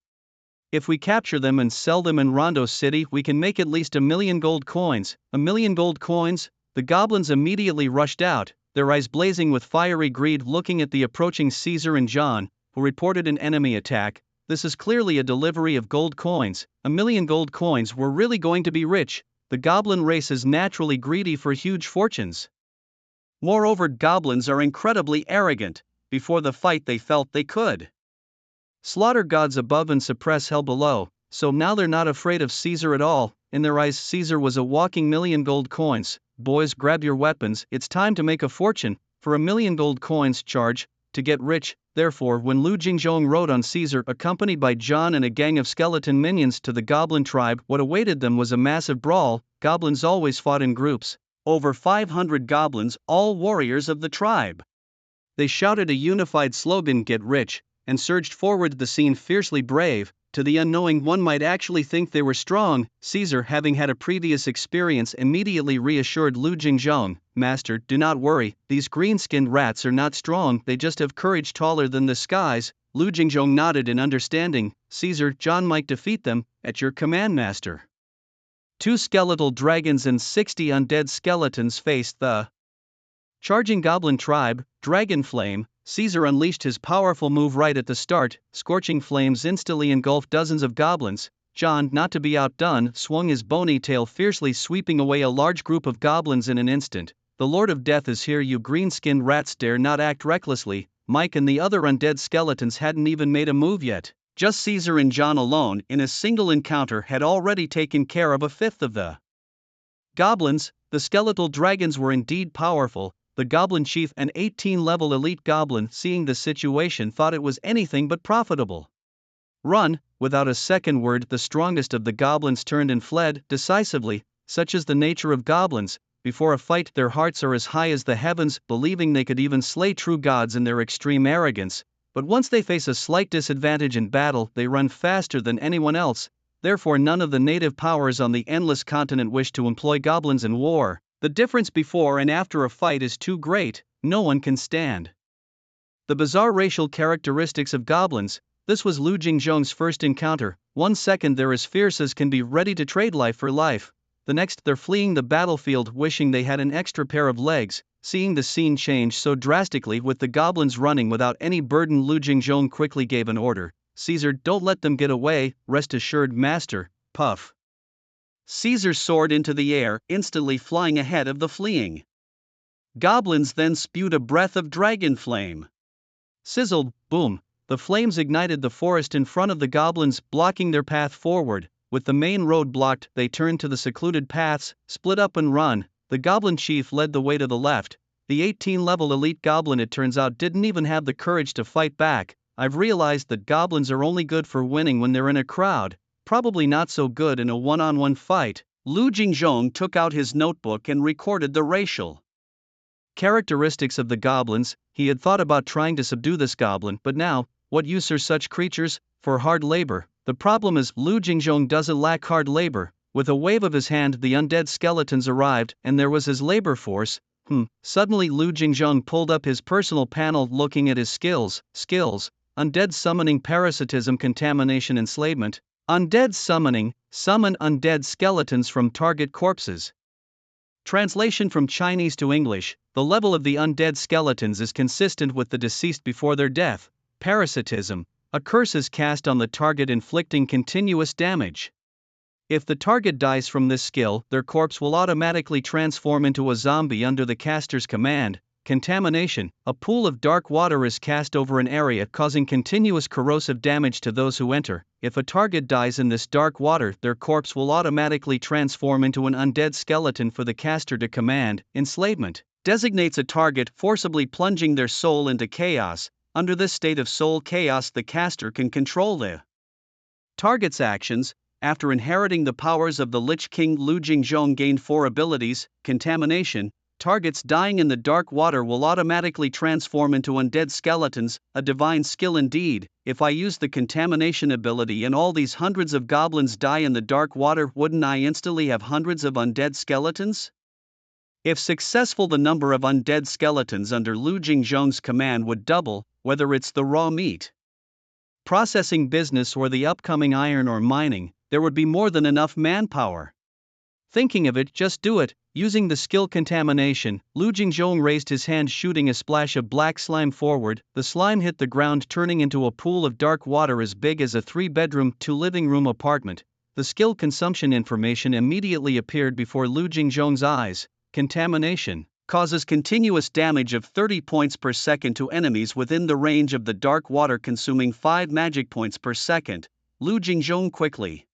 If we capture them and sell them in Rondo City, we can make at least 1,000,000 gold coins." "A million gold coins?" The goblins immediately rushed out, their eyes blazing with fiery greed, looking at the approaching Caesar and John, who reported an enemy attack. "This is clearly a delivery of gold coins. 1,000,000 gold coins, we're really going to be rich." The goblin race is naturally greedy for huge fortunes. Moreover, goblins are incredibly arrogant. Before the fight, they felt they could slaughter gods above and suppress hell below, so now they're not afraid of Caesar at all. In their eyes, Caesar was a walking million gold coins. "Boys, grab your weapons, it's time to make a fortune." For 1,000,000 gold coins, charge to get rich. Therefore, when Lu Jingjong rode on Caesar, accompanied by John and a gang of skeleton minions, to the goblin tribe, what awaited them was a massive brawl. Goblins always fought in groups. Over 500 goblins, all warriors of the tribe. They shouted a unified slogan, "Get rich," and surged forward, the scene fiercely brave. To the unknowing, one might actually think they were strong. Caesar, having had a previous experience, immediately reassured Lu Jingjong, "Master, do not worry, these green-skinned rats are not strong, they just have courage taller than the skies." Lu Jingjong nodded in understanding. "Caesar, John might defeat them." "At your command, master." 2 skeletal dragons and 60 undead skeletons faced the charging goblin tribe. Dragon Flame. Caesar unleashed his powerful move right at the start. Scorching flames instantly engulfed dozens of goblins. John, not to be outdone, swung his bony tail fiercely, sweeping away a large group of goblins in an instant. "The Lord of Death is here, you green-skinned rats, dare not act recklessly." Mike and the other undead skeletons hadn't even made a move yet. Just Caesar and John alone, in a single encounter, had already taken care of a fifth of the goblins. The skeletal dragons were indeed powerful. The goblin chief, an 18-level elite goblin, seeing the situation, thought it was anything but profitable. "Run!" Without a second word, the strongest of the goblins turned and fled decisively. Such is the nature of goblins. Before a fight, their hearts are as high as the heavens, believing they could even slay true gods in their extreme arrogance. But once they face a slight disadvantage in battle, they run faster than anyone else. Therefore, none of the native powers on the endless continent wish to employ goblins in war. The difference before and after a fight is too great, no one can stand the bizarre racial characteristics of goblins. This was Lu Jingjong's first encounter. 1 second they're as fierce as can be, ready to trade life for life. The next they're fleeing the battlefield, wishing they had an extra pair of legs. Seeing the scene change so drastically, with the goblins running without any burden, Lu Jingjong quickly gave an order. "Caesar, don't let them get away." "Rest assured, master." Puff. Caesar soared into the air, instantly flying ahead of the fleeing goblins, then spewed a breath of dragon flame. Sizzled, boom, the flames ignited the forest in front of the goblins, blocking their path forward. With the main road blocked, they turned to the secluded paths, split up and run. The goblin chief led the way to the left. The 18-level elite goblin, it turns out, didn't even have the courage to fight back. "I've realized that goblins are only good for winning when they're in a crowd. Probably not so good in a one-on-one fight." Lu Jingjong took out his notebook and recorded the racial characteristics of the goblins. He had thought about trying to subdue this goblin, but now, what use are such creatures? For hard labor. The problem is, Lu Jingjong doesn't lack hard labor. With a wave of his hand, the undead skeletons arrived, and there was his labor force. Suddenly Lu Jingjong pulled up his personal panel, looking at his skills. Undead summoning, parasitism, contamination, enslavement. Undead summoning, summon undead skeletons from target corpses. Translation from Chinese to English: the level of the undead skeletons is consistent with the deceased before their death. Parasitism: a curse is cast on the target, inflicting continuous damage. If the target dies from this skill, their corpse will automatically transform into a zombie under the caster's command. contamination. A pool of dark water is cast over an area, causing continuous corrosive damage to those who enter. If a target dies in this dark water, their corpse will automatically transform into an undead skeleton for the caster to command. Enslavement designates a target forcibly plunging their soul into chaos. Under this state of soul chaos, the caster can control the target's actions. After inheriting the powers of the Lich King, Lu Jingzhong gained 4 abilities. Contamination. Targets dying in the dark water will automatically transform into undead skeletons, a divine skill indeed. If I use the contamination ability and all these hundreds of goblins die in the dark water, wouldn't I instantly have hundreds of undead skeletons? If successful, the number of undead skeletons under Lu Jingzhong's command would double, whether it's the raw meat processing business or the upcoming iron or mining, there would be more than enough manpower. Thinking of it, just do it. Using the skill contamination, Lu Jingzhong raised his hand, shooting a splash of black slime forward. The slime hit the ground, turning into a pool of dark water as big as a 3-bedroom, 2-living-room apartment. The skill consumption information immediately appeared before Lu Jingzhong's eyes. Contamination causes continuous damage of 30 points per second to enemies within the range of the dark water, consuming 5 magic points per second. Lu Jingzhong quickly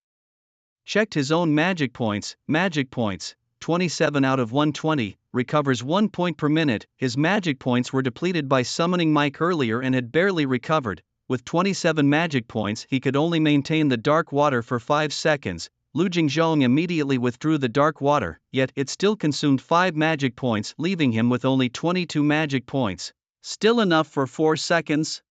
checked his own magic points. 27 out of 120, recovers 1 point per minute. His magic points were depleted by summoning Mike earlier and had barely recovered. With 27 magic points, he could only maintain the dark water for 5 seconds. Lu Jingzhong immediately withdrew the dark water, yet it still consumed 5 magic points, leaving him with only 22 magic points. Still enough for 4 seconds?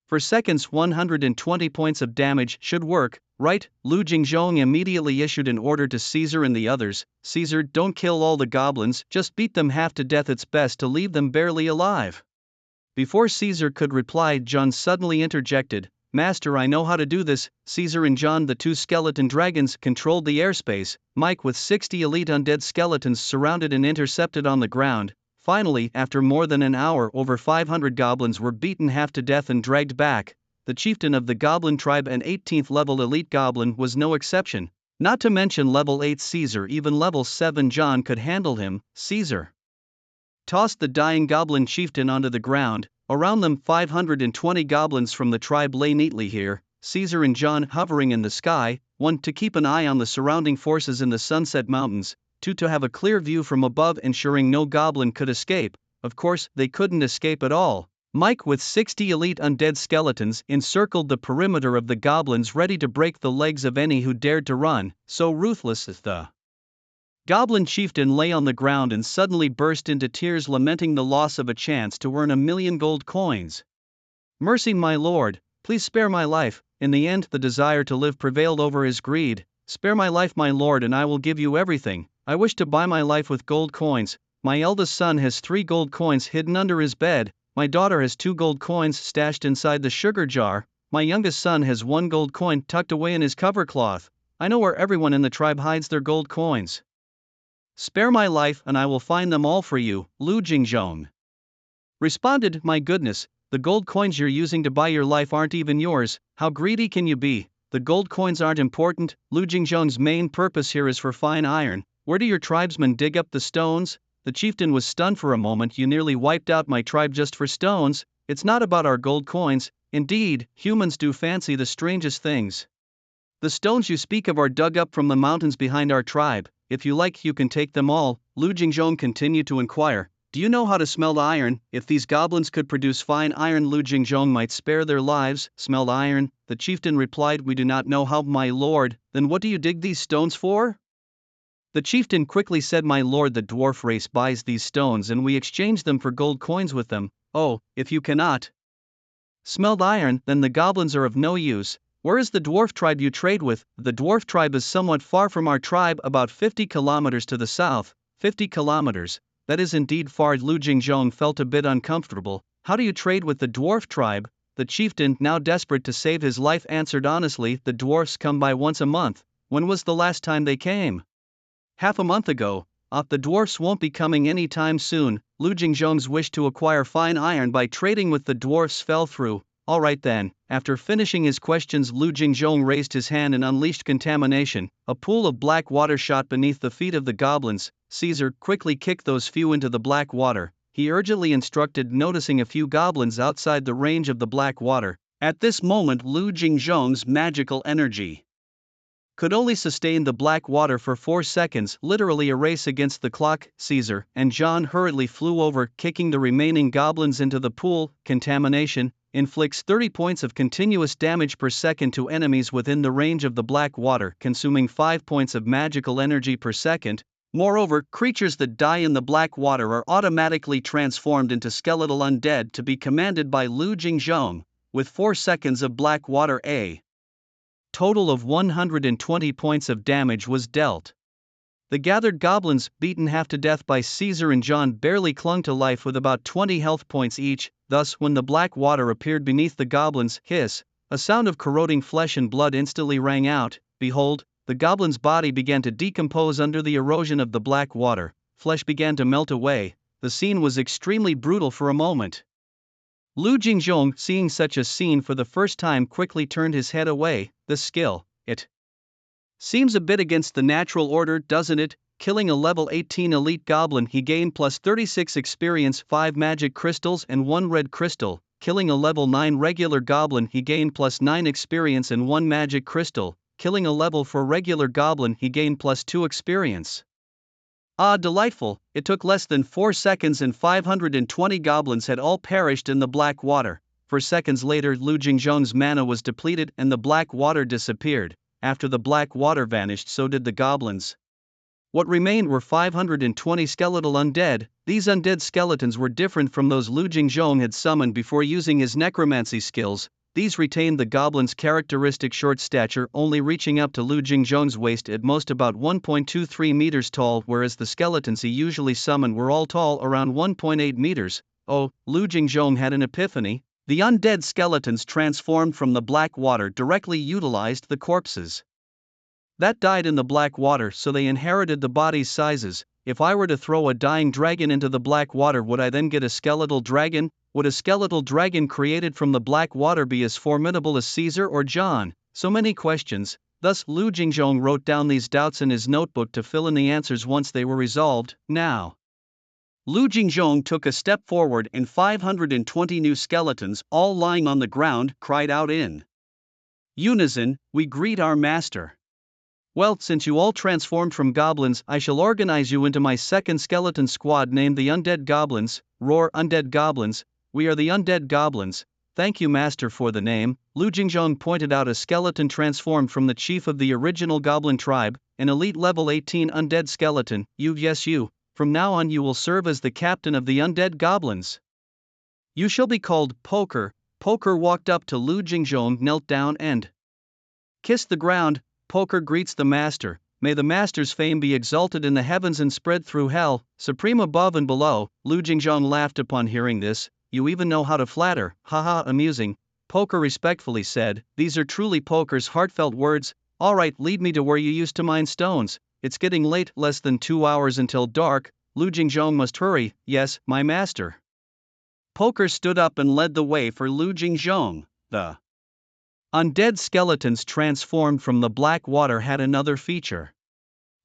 For seconds, 120 points of damage should work, right? Lu Jingzhong immediately issued an order to Caesar and the others. Caesar, don't kill all the goblins, just beat them half to death. It's best to leave them barely alive. Before Caesar could reply, John suddenly interjected. Master, I know how to do this. Caesar and John, the 2 skeleton dragons, controlled the airspace. Mike, with 60 elite undead skeletons, surrounded and intercepted on the ground. Finally, after more than an hour, over 500 goblins were beaten half to death and dragged back. The chieftain of the goblin tribe, an 18th level elite goblin, was no exception. Not to mention level 8 Caesar, even level 7 John could handle him. Caesar tossed the dying goblin chieftain onto the ground. Around them, 520 goblins from the tribe lay neatly here. Caesar and John hovering in the sky, 1 to keep an eye on the surrounding forces in the Sunset Mountains, 2 to have a clear view from above, ensuring no goblin could escape. Of course, they couldn't escape at all. Mike, with 60 elite undead skeletons, encircled the perimeter of the goblins, ready to break the legs of any who dared to run. So ruthless is the goblin chieftain lay on the ground and suddenly burst into tears, lamenting the loss of a chance to earn 1,000,000 gold coins. Mercy, my lord, please spare my life. In the end, the desire to live prevailed over his greed. Spare my life, my lord, and I will give you everything. I wish to buy my life with gold coins. My eldest son has 3 gold coins hidden under his bed. My daughter has 2 gold coins stashed inside the sugar jar. My youngest son has 1 gold coin tucked away in his cover cloth. I know where everyone in the tribe hides their gold coins. Spare my life and I will find them all for you. Lu Jingzhong responded, my goodness, the gold coins you're using to buy your life aren't even yours. How greedy can you be? The gold coins aren't important. Lu Jingzhong's main purpose here is for fine iron. Where do your tribesmen dig up the stones? The chieftain was stunned for a moment. You nearly wiped out my tribe just for stones. It's not about our gold coins. Indeed, humans do fancy the strangest things. The stones you speak of are dug up from the mountains behind our tribe. If you like, you can take them all. Lu Jingzhong continued to inquire. Do you know how to smelt iron? If these goblins could produce fine iron, Lu Jingzhong might spare their lives. Smelt iron? The chieftain replied, we do not know how, my lord. Then what do you dig these stones for? The chieftain quickly said, my lord, the dwarf race buys these stones and we exchange them for gold coins with them. Oh, if you cannot smelt iron, then the goblins are of no use. Where is the dwarf tribe you trade with? The dwarf tribe is somewhat far from our tribe, about 50 kilometers to the south. 50 kilometers? That is indeed far. Lu Jingzhong felt a bit uncomfortable. How do you trade with the dwarf tribe? The chieftain, now desperate to save his life, answered honestly, the dwarfs come by once a month. When was the last time they came? Half a month ago. The dwarfs won't be coming any time soon. Lu Jingzhong's wish to acquire fine iron by trading with the dwarfs fell through. All right then. After finishing his questions, Lu Jingzhong raised his hand and unleashed contamination. A pool of black water shot beneath the feet of the goblins. Caesar quickly kicked those few into the black water. he urgently instructed, noticing a few goblins outside the range of the black water. At this moment, Lu Jingzhong's magical energy could only sustain the black water for 4 seconds, literally a race against the clock. Caesar and John hurriedly flew over, kicking the remaining goblins into the pool. Contamination inflicts 30 points of continuous damage per second to enemies within the range of the black water, consuming 5 points of magical energy per second. Moreover, creatures that die in the black water are automatically transformed into skeletal undead to be commanded by Lu Jingzhong, with 4 seconds of black water. A total of 120 points of damage was dealt. The gathered goblins, beaten half to death by Caesar and John, barely clung to life with about 20 health points each. Thus, when the black water appeared beneath the goblins, a sound of corroding flesh and blood instantly rang out. Behold, the goblin's body began to decompose under the erosion of the black water, flesh began to melt away. The scene was extremely brutal for a moment. Lu Jingzhong, seeing such a scene for the first time, quickly turned his head away. The skill, it seems a bit against the natural order, doesn't it? Killing a level 18 elite goblin, he gained plus 36 experience, 5 magic crystals and 1 red crystal. Killing a level 9 regular goblin, he gained plus 9 experience and 1 magic crystal. Killing a level 4 regular goblin, he gained plus 2 experience. Ah, delightful! It took less than 4 seconds and 520 goblins had all perished in the black water. 4 seconds later, Lu Jingzhong's mana was depleted and the black water disappeared. After the black water vanished, so did the goblins. What remained were 520 skeletal undead. These undead skeletons were different from those Lu Jingzhong had summoned before using his necromancy skills. These retained the goblin's characteristic short stature, only reaching up to Lu Jingzhong's waist, at most about 1.23 meters tall, whereas the skeletons he usually summoned were all tall, around 1.8 meters. Oh, Lu Jingzhong had an epiphany. The undead skeletons transformed from the black water directly utilized the corpses that died in the black water, so they inherited the body's sizes. If I were to throw a dying dragon into the black water, would I then get a skeletal dragon? Would a skeletal dragon created from the black water be as formidable as Caesar or John? So many questions. Thus, Lu Jingzhong wrote down these doubts in his notebook to fill in the answers once they were resolved. Now, Lu Jingzhong took a step forward, and 520 new skeletons, all lying on the ground, cried out in unison, "We greet our master." Well, since you all transformed from goblins, I shall organize you into my second skeleton squad named the Undead Goblins. Roar, Undead Goblins! We are the Undead Goblins. Thank you, master, for the name. Lu Jingzhong pointed out a skeleton transformed from the chief of the original goblin tribe, an elite level 18 undead skeleton. Yes, you. From now on you will serve as the captain of the Undead Goblins. You shall be called Poker. Poker walked up to Lu Jingzhong, knelt down and kissed the ground. Poker greets the master. May the master's fame be exalted in the heavens and spread through hell, supreme above and below. Lu Jingzhong laughed upon hearing this. You even know how to flatter, haha, amusing. Poker respectfully said, these are truly Poker's heartfelt words. Alright, lead me to where you used to mine stones. It's getting late, less than 2 hours until dark. Lu Jingzhong must hurry. Yes, my master. Poker stood up and led the way for Lu Jingzhong. The undead skeletons transformed from the black water had another feature.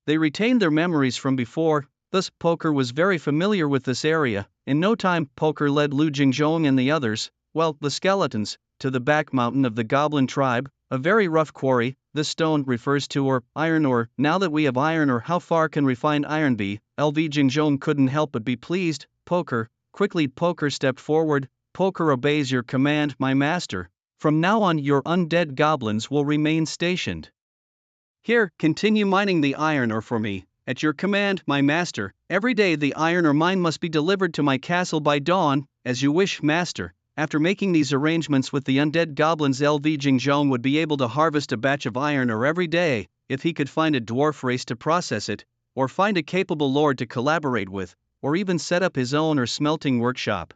They retained their memories from before, thus Poker was very familiar with this area. In no time, Poker led Lu Jingzhong and the others, well, the skeletons, to the back mountain of the goblin tribe, a very rough quarry. This stone refers to iron ore. Now that we have iron ore, how far can refined iron be? LV Jingzhong couldn't help but be pleased. Poker, quickly Poker stepped forward. Poker obeys your command, my master. From now on your undead goblins will remain stationed here. Continue mining the iron ore for me. At your command, my master. Every day the iron ore mine must be delivered to my castle by dawn. As you wish, master. After making these arrangements with the undead goblins, LV Jingzhong would be able to harvest a batch of iron ore every day, if he could find a dwarf race to process it, or find a capable lord to collaborate with, or even set up his own or smelting workshop.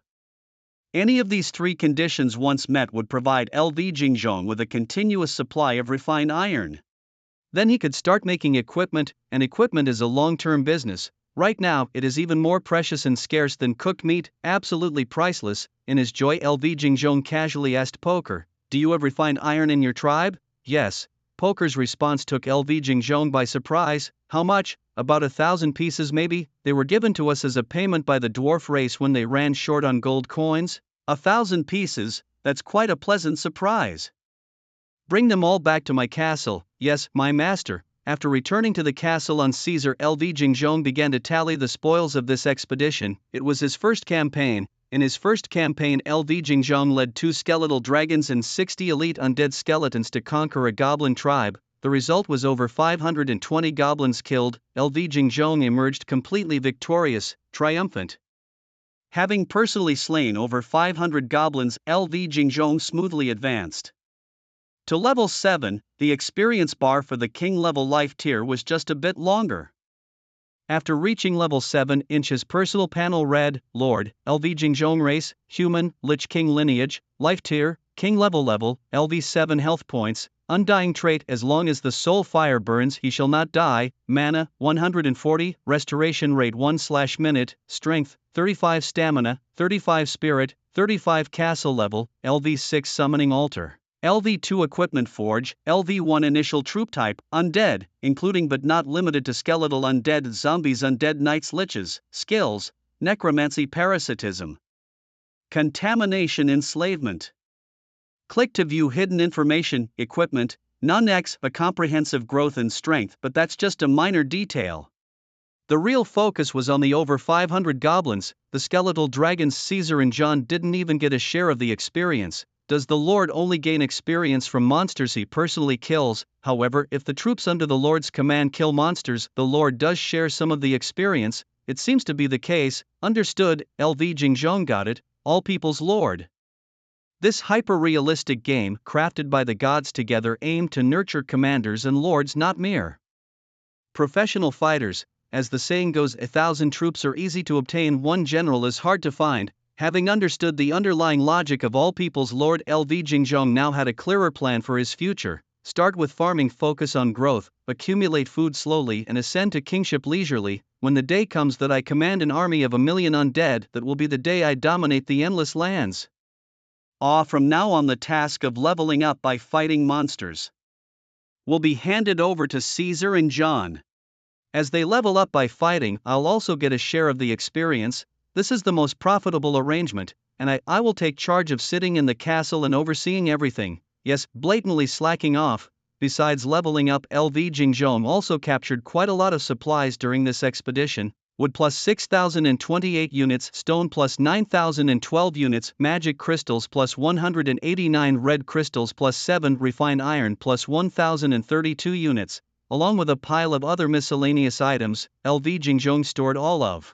Any of these 3 conditions once met would provide LV Jingzhong with a continuous supply of refined iron. Then he could start making equipment, and equipment is a long-term business. Right now, it is even more precious and scarce than cooked meat, absolutely priceless. In his joy, LV Jingzhong casually asked Poker, do you have refined iron in your tribe? Yes. Poker's response took LV Jingzhong by surprise. How much? about 1,000 pieces maybe. They were given to us as a payment by the dwarf race when they ran short on gold coins. 1,000 pieces, that's quite a pleasant surprise. Bring them all back to my castle, yes, my master. After returning to the castle on Caesar, LV Jingzhong began to tally the spoils of this expedition. It was his first campaign. In his first campaign, LV Jingzhong led 2 skeletal dragons and 60 elite undead skeletons to conquer a goblin tribe. The result was over 520 goblins killed. LV Jingzhong emerged completely victorious, triumphant. Having personally slain over 500 goblins, LV Jingzhong smoothly advanced to level 7. The experience bar for the king level life tier was just a bit longer. After reaching level 7, his personal panel read, Lord, LV Jingzhong race, human, Lich King lineage, life tier, king level, LV 7 health points, undying trait, as long as the soul fire burns he shall not die, mana, 140, restoration rate 1/minute, strength, 35 stamina, 35 spirit, 35 castle level, LV 6 summoning altar. LV2 Equipment Forge, LV1 Initial Troop Type, Undead, including but not limited to skeletal undead zombies, undead knights, liches, skills, necromancy, parasitism, contamination, enslavement. Click to view hidden information, equipment, non-X, a comprehensive growth and strength, but that's just a minor detail. The real focus was on the over 500 goblins. The skeletal dragons Caesar and John didn't even get a share of the experience. Does the Lord only gain experience from monsters he personally kills? However, if the troops under the Lord's command kill monsters, the Lord does share some of the experience. It seems to be the case. Understood. LV Jingzhong got it. All people's Lord. This hyper-realistic game, crafted by the gods together, aimed to nurture commanders and lords, not mere professional fighters. As the saying goes, 1,000 troops are easy to obtain, 1 general is hard to find. Having understood the underlying logic of all people's Lord, LV Jingzhong now had a clearer plan for his future. Start with farming, focus on growth, accumulate food slowly and ascend to kingship leisurely. When the day comes that I command an army of 1,000,000 undead, that will be the day I dominate the endless lands. From now on the task of leveling up by fighting monsters will be handed over to Caesar and John. As they level up by fighting, I'll also get a share of the experience. This is the most profitable arrangement, and I will take charge of sitting in the castle and overseeing everything. Yes, blatantly slacking off. Besides leveling up, LV Jingzhong also captured quite a lot of supplies during this expedition. Wood plus 6,028 units, stone plus 9,012 units, magic crystals plus 189, red crystals plus 7, refined iron plus 1,032 units, along with a pile of other miscellaneous items. LV Jingzhong stored all of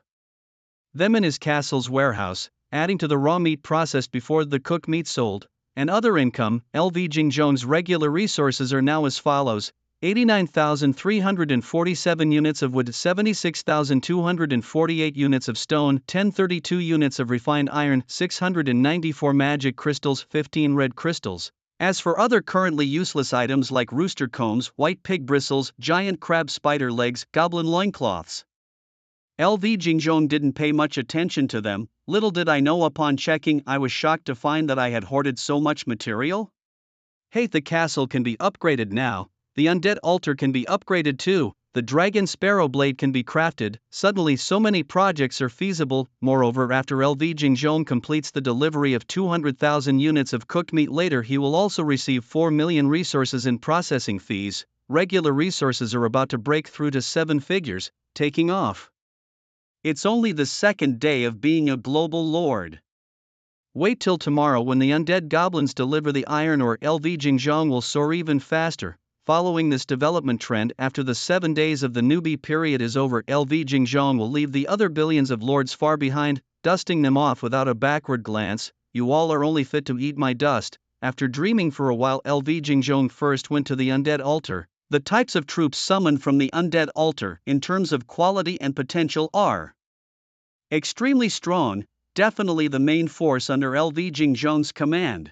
them in his castle's warehouse, adding to the raw meat processed before the cooked meat sold, and other income. LV Jingzhong's regular resources are now as follows: 89,347 units of wood, 76,248 units of stone, 1032 units of refined iron, 694 magic crystals, 15 red crystals. As for other currently useless items like rooster combs, white pig bristles, giant crab spider legs, goblin loincloths, LV Jingzhong didn't pay much attention to them. Little did I know, upon checking, I was shocked to find that I had hoarded so much material. Hey, the castle can be upgraded now. The undead altar can be upgraded too. The dragon sparrow blade can be crafted. Suddenly so many projects are feasible. Moreover, after LV Jingzhong completes the delivery of 200,000 units of cooked meat later, he will also receive 4 million resources in processing fees. Regular resources are about to break through to 7 figures, taking off. It's only the second day of being a global lord. Wait till tomorrow when the undead goblins deliver the iron ore. LV Jingzhong will soar even faster. Following this development trend, after the 7 days of the newbie period is over, LV Jingzhong will leave the other billions of lords far behind, dusting them off without a backward glance. You all are only fit to eat my dust. After dreaming for a while, LV Jingzhong first went to the undead altar. The types of troops summoned from the undead altar, in terms of quality and potential, are extremely strong, definitely the main force under LV Jingzhong's command.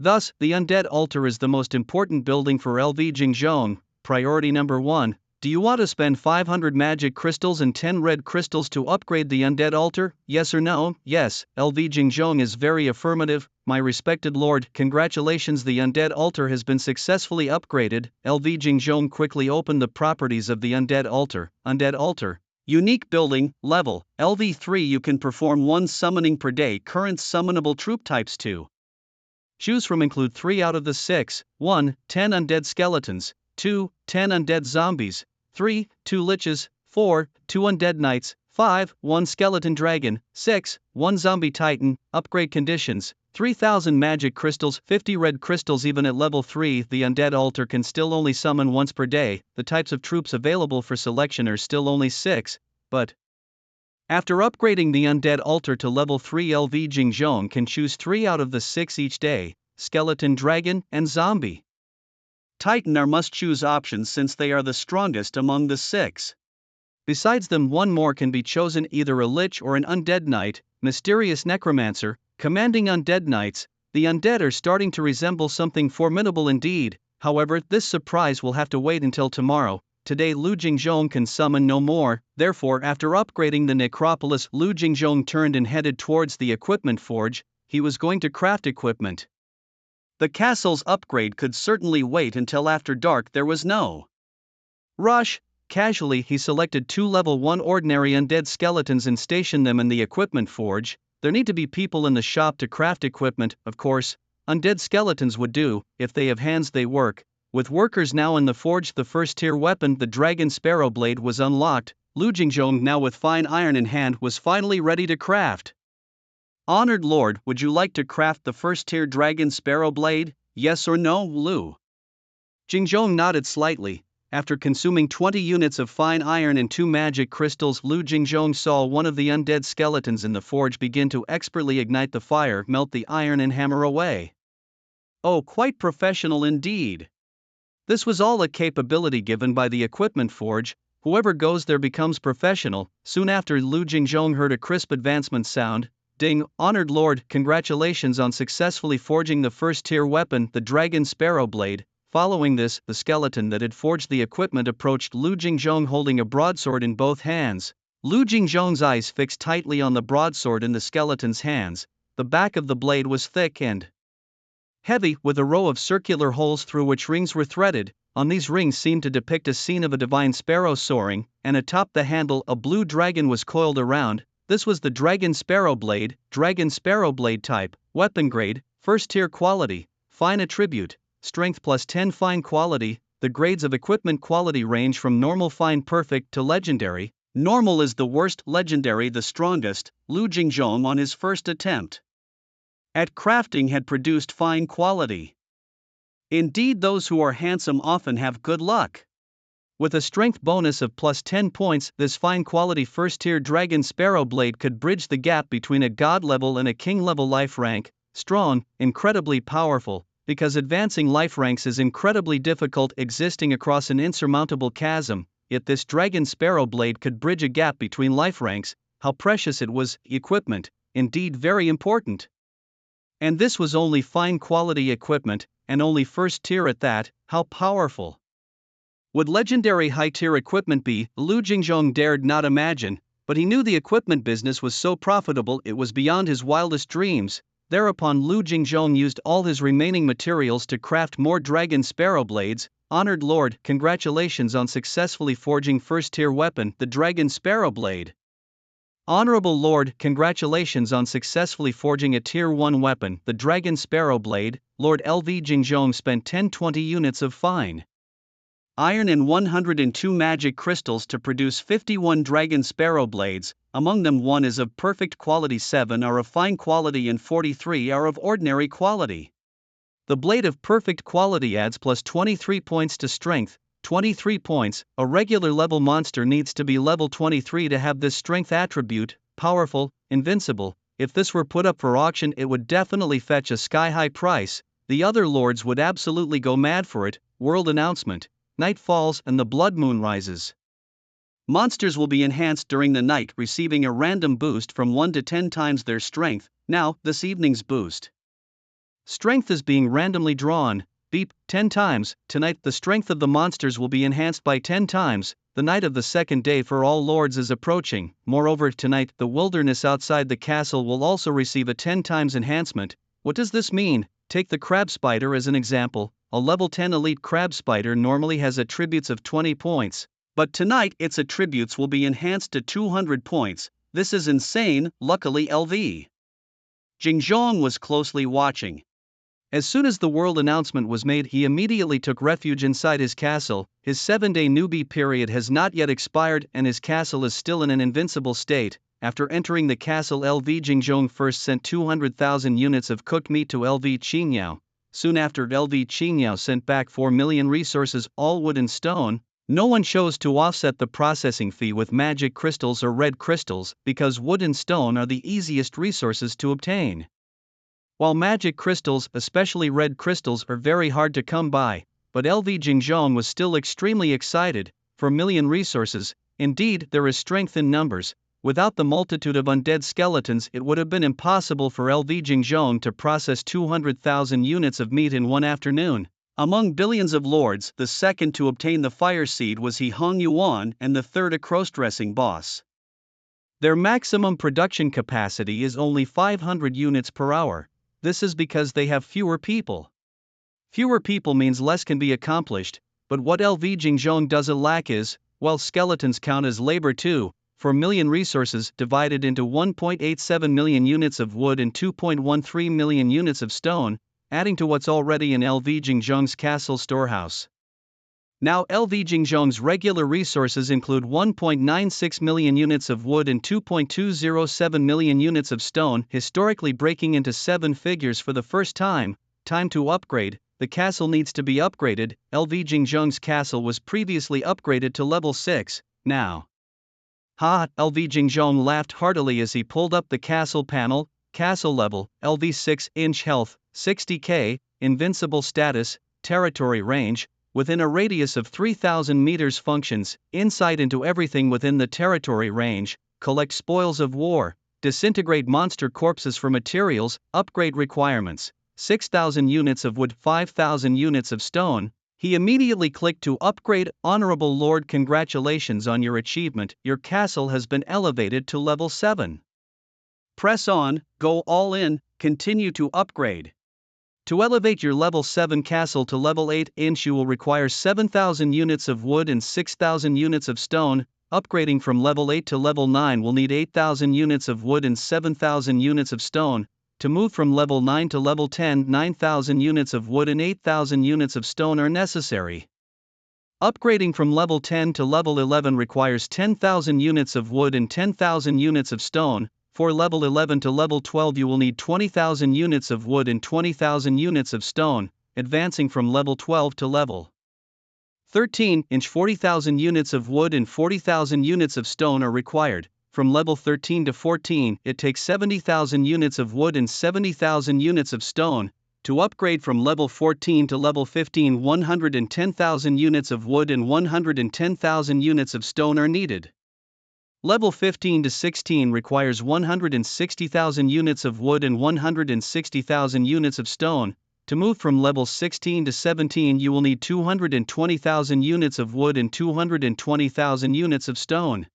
Thus, the undead altar is the most important building for LV Jingzhong. Priority number 1, Do you want to spend 500 magic crystals and 10 red crystals to upgrade the undead altar? Yes or no? Yes, LV Jingzhong is very affirmative. My respected lord, congratulations, the undead altar has been successfully upgraded. LV Jingzhong quickly opened the properties of the undead altar. Undead altar. Unique building, level, LV3. You can perform 1 summoning per day. Current summonable troop types 2. Choose from include 3 out of the 6. 1. 10 undead skeletons. 2. 10 undead zombies. 3. 2 liches. 4. 2 undead knights. 5. 1 skeleton dragon. 6. 1 zombie titan. Upgrade conditions: 3000 magic crystals, 50 red crystals. Even at level 3, the undead altar can still only summon once per day. The types of troops available for selection are still only 6, but after upgrading the undead altar to level 3, LV Jingzhong can choose 3 out of the 6 each day: skeleton dragon and zombie titan are must-choose options since they are the strongest among the 6. Besides them, 1 more can be chosen, either a lich or an undead knight, mysterious necromancer, commanding undead knights. The undead are starting to resemble something formidable indeed. However, this surprise will have to wait until tomorrow. Today Lu Jingzhong can summon no more. Therefore, after upgrading the necropolis, Lu Jingzhong turned and headed towards the equipment forge. He was going to craft equipment. The castle's upgrade could certainly wait until after dark. There was no rush. Casually, he selected 2 level 1 ordinary undead skeletons and stationed them in the equipment forge. There need to be people in the shop to craft equipment, of course. Undead skeletons would do. If they have hands, they work. With workers now in the forge, the first tier weapon, the dragon sparrow blade, was unlocked. Lu Jingzhong, now with fine iron in hand, was finally ready to craft. Honored lord, would you like to craft the first tier dragon sparrow blade? Yes or no? Lu Jingzhong nodded slightly. After consuming 20 units of fine iron and 2 magic crystals, Lu Jingzhong saw one of the undead skeletons in the forge begin to expertly ignite the fire, melt the iron and hammer away. Oh, quite professional indeed. This was all a capability given by the equipment forge. Whoever goes there becomes professional. Soon after, Lu Jingzhong heard a crisp advancement sound. Ding! Honored lord, congratulations on successfully forging the first tier weapon, the dragon sparrow blade. Following this, the skeleton that had forged the equipment approached Lu Jingzhong holding a broadsword in both hands. Lu Jingzhong's eyes fixed tightly on the broadsword in the skeleton's hands. The back of the blade was thick and heavy, with a row of circular holes through which rings were threaded. On these rings seemed to depict a scene of a divine sparrow soaring, and atop the handle a blue dragon was coiled around. This was the dragon sparrow blade type, weapon grade, first tier quality, fine attribute, strength plus 10, fine quality. The grades of equipment quality range from normal, fine, perfect to legendary. Normal is the worst, legendary the strongest. Lu Jingzhong on his first attempt at crafting had produced fine quality. Indeed, those who are handsome often have good luck. With a strength bonus of plus 10 points, this fine quality first tier dragon sparrow blade could bridge the gap between a god level and a king level life rank. Strong, incredibly powerful, because advancing life ranks is incredibly difficult, existing across an insurmountable chasm. Yet this dragon sparrow blade could bridge a gap between life ranks. How precious it was. Equipment, indeed very important. And this was only fine quality equipment, and only first tier at that. How powerful would legendary high-tier equipment be? Lu Jingzhong dared not imagine, but he knew the equipment business was so profitable it was beyond his wildest dreams. Thereupon Lu Jingzhong used all his remaining materials to craft more dragon sparrow blades. Honored lord, congratulations on successfully forging first-tier weapon, the dragon sparrow blade. Honorable lord, congratulations on successfully forging a tier 1 weapon, the dragon sparrow blade. Lord LV Jingzhong spent 10-20 units of fine iron and 102 magic crystals to produce 51 dragon sparrow blades. Among them 1 is of perfect quality, 7 are of fine quality and 43 are of ordinary quality. The blade of perfect quality adds plus 23 points to strength, 23 points. A regular level monster needs to be level 23 to have this strength attribute. Powerful, invincible. If this were put up for auction, it would definitely fetch a sky-high price. The other lords would absolutely go mad for it. World announcement: night falls and the blood moon rises. Monsters will be enhanced during the night, receiving a random boost from 1 to 10 times their strength. Now, this evening's boost strength is being randomly drawn. Beep, 10 times. Tonight the strength of the monsters will be enhanced by 10 times. The night of the second day for all lords is approaching. Moreover, tonight the wilderness outside the castle will also receive a 10 times enhancement. What does this mean? Take the crab spider as an example. A level 10 elite crab spider normally has attributes of 20 points, but tonight its attributes will be enhanced to 200 points. This is insane. Luckily LV Jingzhong was closely watching. As soon as the world announcement was made, he immediately took refuge inside his castle. His 7-day newbie period has not yet expired and his castle is still in an invincible state. After entering the castle, LV Jingzhong first sent 200,000 units of cooked meat to LV Qingyao. Soon after, LV Qingyao sent back 4 million resources, all wood and stone. No one chose to offset the processing fee with magic crystals or red crystals, because wood and stone are the easiest resources to obtain. While magic crystals, especially red crystals, are very hard to come by, but LV Jingzhong was still extremely excited. For million resources, indeed, there is strength in numbers. Without the multitude of undead skeletons, it would have been impossible for LV Jingzhong to process 200,000 units of meat in one afternoon. Among billions of lords, the second to obtain the fire seed was He Hong Yuan, and the third a cross-dressing boss. Their maximum production capacity is only 500 units per hour. This is because they have fewer people. Fewer people means less can be accomplished, but what LV Jingzhong doesn't lack is, well, skeletons count as labor too. For million resources divided into 1.87 million units of wood and 2.13 million units of stone, adding to what's already in LV Jingzhong's castle storehouse. Now LV Jingzhong's regular resources include 1.96 million units of wood and 2.207 million units of stone, historically breaking into 7 figures for the first time. Time to upgrade. The castle needs to be upgraded. LV Jingzhong's castle was previously upgraded to level 6, now. Ha! LV Jingzhong laughed heartily as he pulled up the castle panel. Castle level, LV 6-inch health, 60k, invincible status, territory range, within a radius of 3,000 meters functions, insight into everything within the territory range, collect spoils of war, disintegrate monster corpses for materials, upgrade requirements, 6,000 units of wood, 5,000 units of stone. He immediately clicked to upgrade. Honorable Lord, congratulations on your achievement, your castle has been elevated to level 7. Press on, go all in, continue to upgrade. To elevate your level 7 castle to level 8-inch, you will require 7,000 units of wood and 6,000 units of stone. Upgrading from level 8 to level 9 will need 8,000 units of wood and 7,000 units of stone. To move from level 9 to level 10, 9,000 units of wood and 8,000 units of stone are necessary. Upgrading from level 10 to level 11 requires 10,000 units of wood and 10,000 units of stone. For level 11 to level 12 you will need 20,000 units of wood and 20,000 units of stone. Advancing from level 12 to level 13-inch, 40,000 units of wood and 40,000 units of stone are required. From level 13 to 14, it takes 70,000 units of wood and 70,000 units of stone. To upgrade from level 14 to level 15, 110,000 units of wood and 110,000 units of stone are needed. Level 15 to 16 requires 160,000 units of wood and 160,000 units of stone. To move from level 16 to 17, you will need 220,000 units of wood and 220,000 units of stone.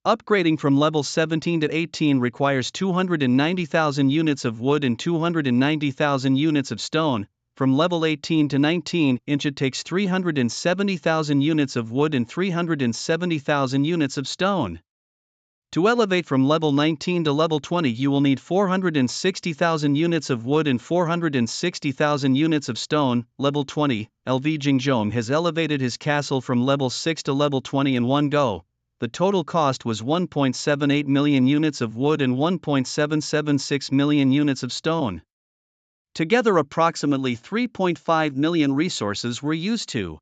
Upgrading from level 17 to 18 requires 290,000 units of wood and 290,000 units of stone. From level 18 to 19-inch it takes 370,000 units of wood and 370,000 units of stone. To elevate from level 19 to level 20 you will need 460,000 units of wood and 460,000 units of stone. Level 20, LV Jingzhong has elevated his castle from level 6 to level 20 in one go. The total cost was 1.78 million units of wood and 1.776 million units of stone. Together approximately 3.5 million resources were used to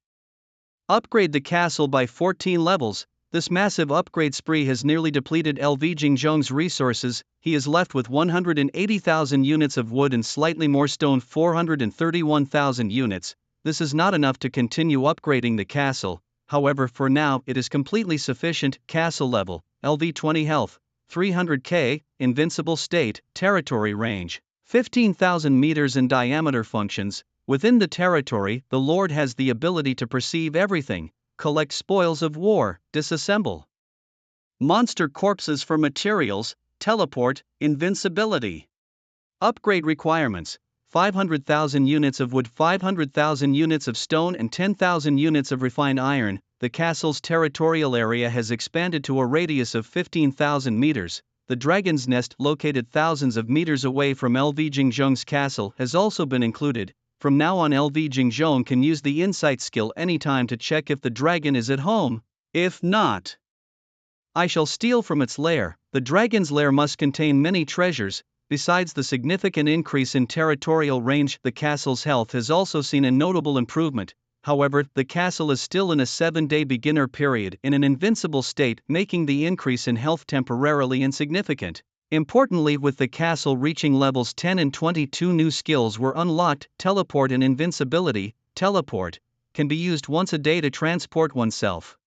upgrade the castle by 14 levels. This massive upgrade spree has nearly depleted LV Jingzhong's resources. He is left with 180,000 units of wood and slightly more stone, 431,000 units. This is not enough to continue upgrading the castle. However, for now, it is completely sufficient. Castle level, LV 20 health, 300k, invincible state, territory range, 15,000 meters in diameter functions, Within the territory, the Lord has the ability to perceive everything, collect spoils of war, disassemble monster corpses for materials, teleport, invincibility. Upgrade requirements: 500,000 units of wood, 500,000 units of stone, and 10,000 units of refined iron. The castle's territorial area has expanded to a radius of 15,000 meters. The Dragon's Nest, located thousands of meters away from LV Jingzhong's castle, has also been included. From now on, LV Jingzhong can use the insight skill anytime to check if the dragon is at home. If not, I shall steal from its lair. The dragon's lair must contain many treasures. Besides the significant increase in territorial range, the castle's health has also seen a notable improvement. However, the castle is still in a 7-day beginner period in an invincible state, making the increase in health temporarily insignificant. Importantly, with the castle reaching levels 10 and 20, 2 new skills were unlocked: teleport and invincibility. Teleport can be used once a day to transport oneself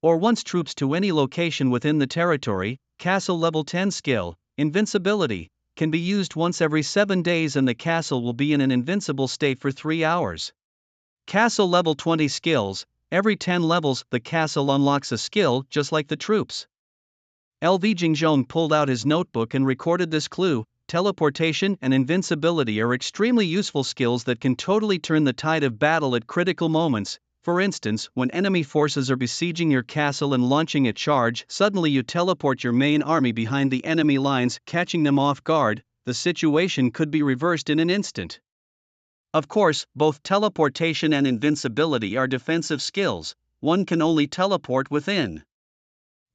or one's troops to any location within the territory. Castle level 10 skill, invincibility, can be used once every 7 days and the castle will be in an invincible state for 3 hours. Castle level 20 skills, every 10 levels the castle unlocks a skill just like the troops. LV Jingzhong pulled out his notebook and recorded this clue: teleportation and invincibility are extremely useful skills that can totally turn the tide of battle at critical moments. For instance, when enemy forces are besieging your castle and launching a charge, suddenly you teleport your main army behind the enemy lines, catching them off guard. The situation could be reversed in an instant. Of course, both teleportation and invincibility are defensive skills. One can only teleport within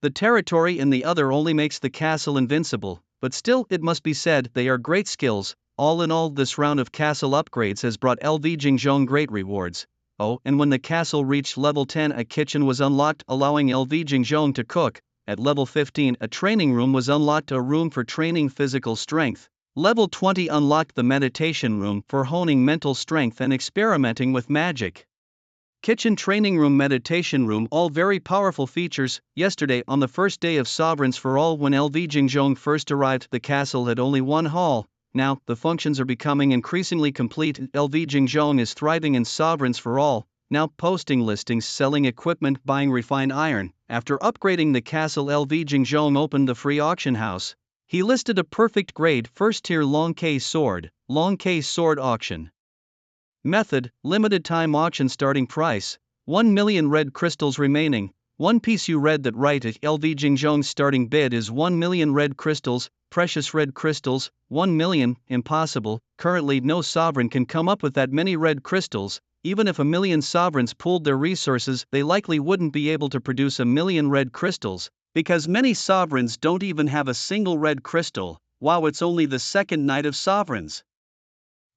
the territory and the other only makes the castle invincible, but still, it must be said, they are great skills. All in all, this round of castle upgrades has brought LV Jingzhong great rewards. Oh, and when the castle reached level 10, a kitchen was unlocked, allowing LV Jingzhong to cook. At level 15, a training room was unlocked, a room for training physical strength. Level 20 unlocked the meditation room for honing mental strength and experimenting with magic. Kitchen, training room, meditation room, all very powerful features. Yesterday, on the first day of Sovereigns for All, when LV Jingzhong first arrived, the castle had only one hall. Now, the functions are becoming increasingly complete. LV Jingzhong is thriving in Sovereigns for All, now posting listings, selling equipment, buying refined iron. After upgrading the castle, LV Jingzhong opened the free auction house. He listed a perfect grade, first tier long case sword auction. Method: limited time auction, starting price 1 million red crystals remaining. One piece. You read that right. LV Jingzhong's starting bid is 1 million red crystals, precious red crystals. 1 million, impossible. Currently, no sovereign can come up with that many red crystals. Even if a million sovereigns pooled their resources, they likely wouldn't be able to produce a million red crystals, because many sovereigns don't even have a single red crystal. Wow, it's only the second night of Sovereigns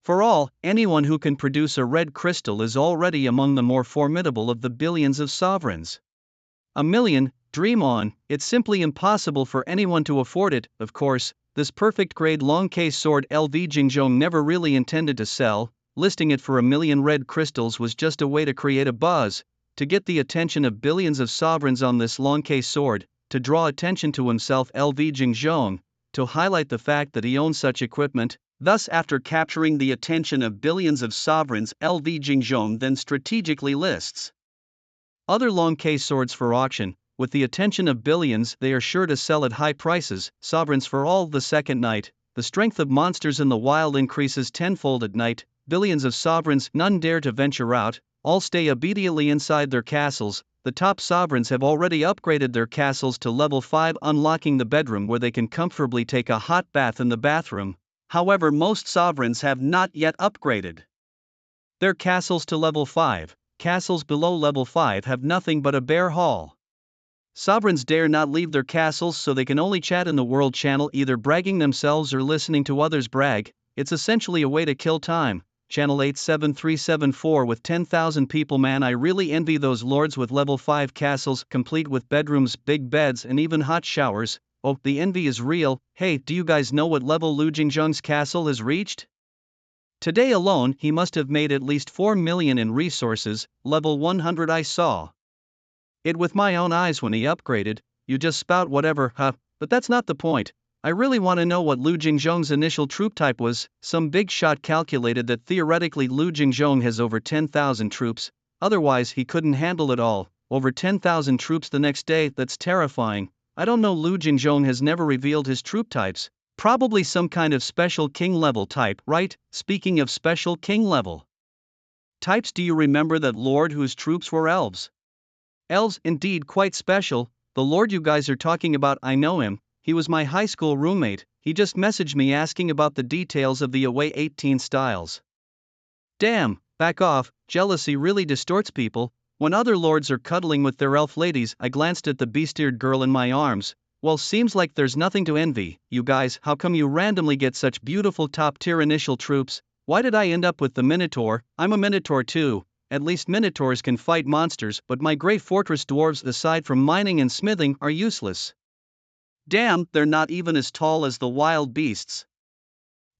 for All. Anyone who can produce a red crystal is already among the more formidable of the billions of sovereigns. A million, dream on. It's simply impossible for anyone to afford it. Of course, this perfect grade long case sword LV Jingzhong never really intended to sell. Listing it for 1 million red crystals was just a way to create a buzz, to get the attention of billions of sovereigns on this long case sword, to draw attention to himself, LV Jingzhong, to highlight the fact that he owns such equipment. Thus, after capturing the attention of billions of sovereigns, LV Jingzhong then strategically lists other long case swords for auction. With the attention of billions, they are sure to sell at high prices. Sovereigns for All, the second night. The strength of monsters in the wild increases tenfold at night. Billions of sovereigns, none dare to venture out, all stay obediently inside their castles. The top sovereigns have already upgraded their castles to level 5, unlocking the bedroom where they can comfortably take a hot bath in the bathroom. However, most sovereigns have not yet upgraded their castles to level 5. Castles below level 5 have nothing but a bare hall. Sovereigns dare not leave their castles, so they can only chat in the world channel, either bragging themselves or listening to others brag. It's essentially a way to kill time. Channel 87374 with 10,000 people. Man, I really envy those lords with level 5 castles, complete with bedrooms, big beds, and even hot showers. Oh, the envy is real. Hey, do you guys know what level Lu Jingzhong's castle has reached? Today alone, he must have made at least 4 million in resources. Level 100. I saw it with my own eyes when he upgraded. You just spout whatever, huh? But that's not the point. I really want to know what Lu Jingzhong's initial troop type was. Some big shot calculated that theoretically Lu Jingzhong has over 10,000 troops, otherwise he couldn't handle it all. Over 10,000 troops the next day, that's terrifying. I don't know, Lu Jingzhong has never revealed his troop types. Probably some kind of special king level type, right? Speaking of special king level types, do you remember that lord whose troops were elves? Elves, indeed, quite special. The lord you guys are talking about, I know him. He was my high school roommate. He just messaged me asking about the details of the Away 18 styles. Damn, back off, jealousy really distorts people. When other lords are cuddling with their elf ladies, I glanced at the beast-eared girl in my arms. Well, seems like there's nothing to envy. You guys, how come you randomly get such beautiful top-tier initial troops? Why did I end up with the Minotaur? I'm a Minotaur too. At least Minotaurs can fight monsters, but my Grey Fortress dwarves, aside from mining and smithing, are useless. Damn, they're not even as tall as the wild beasts.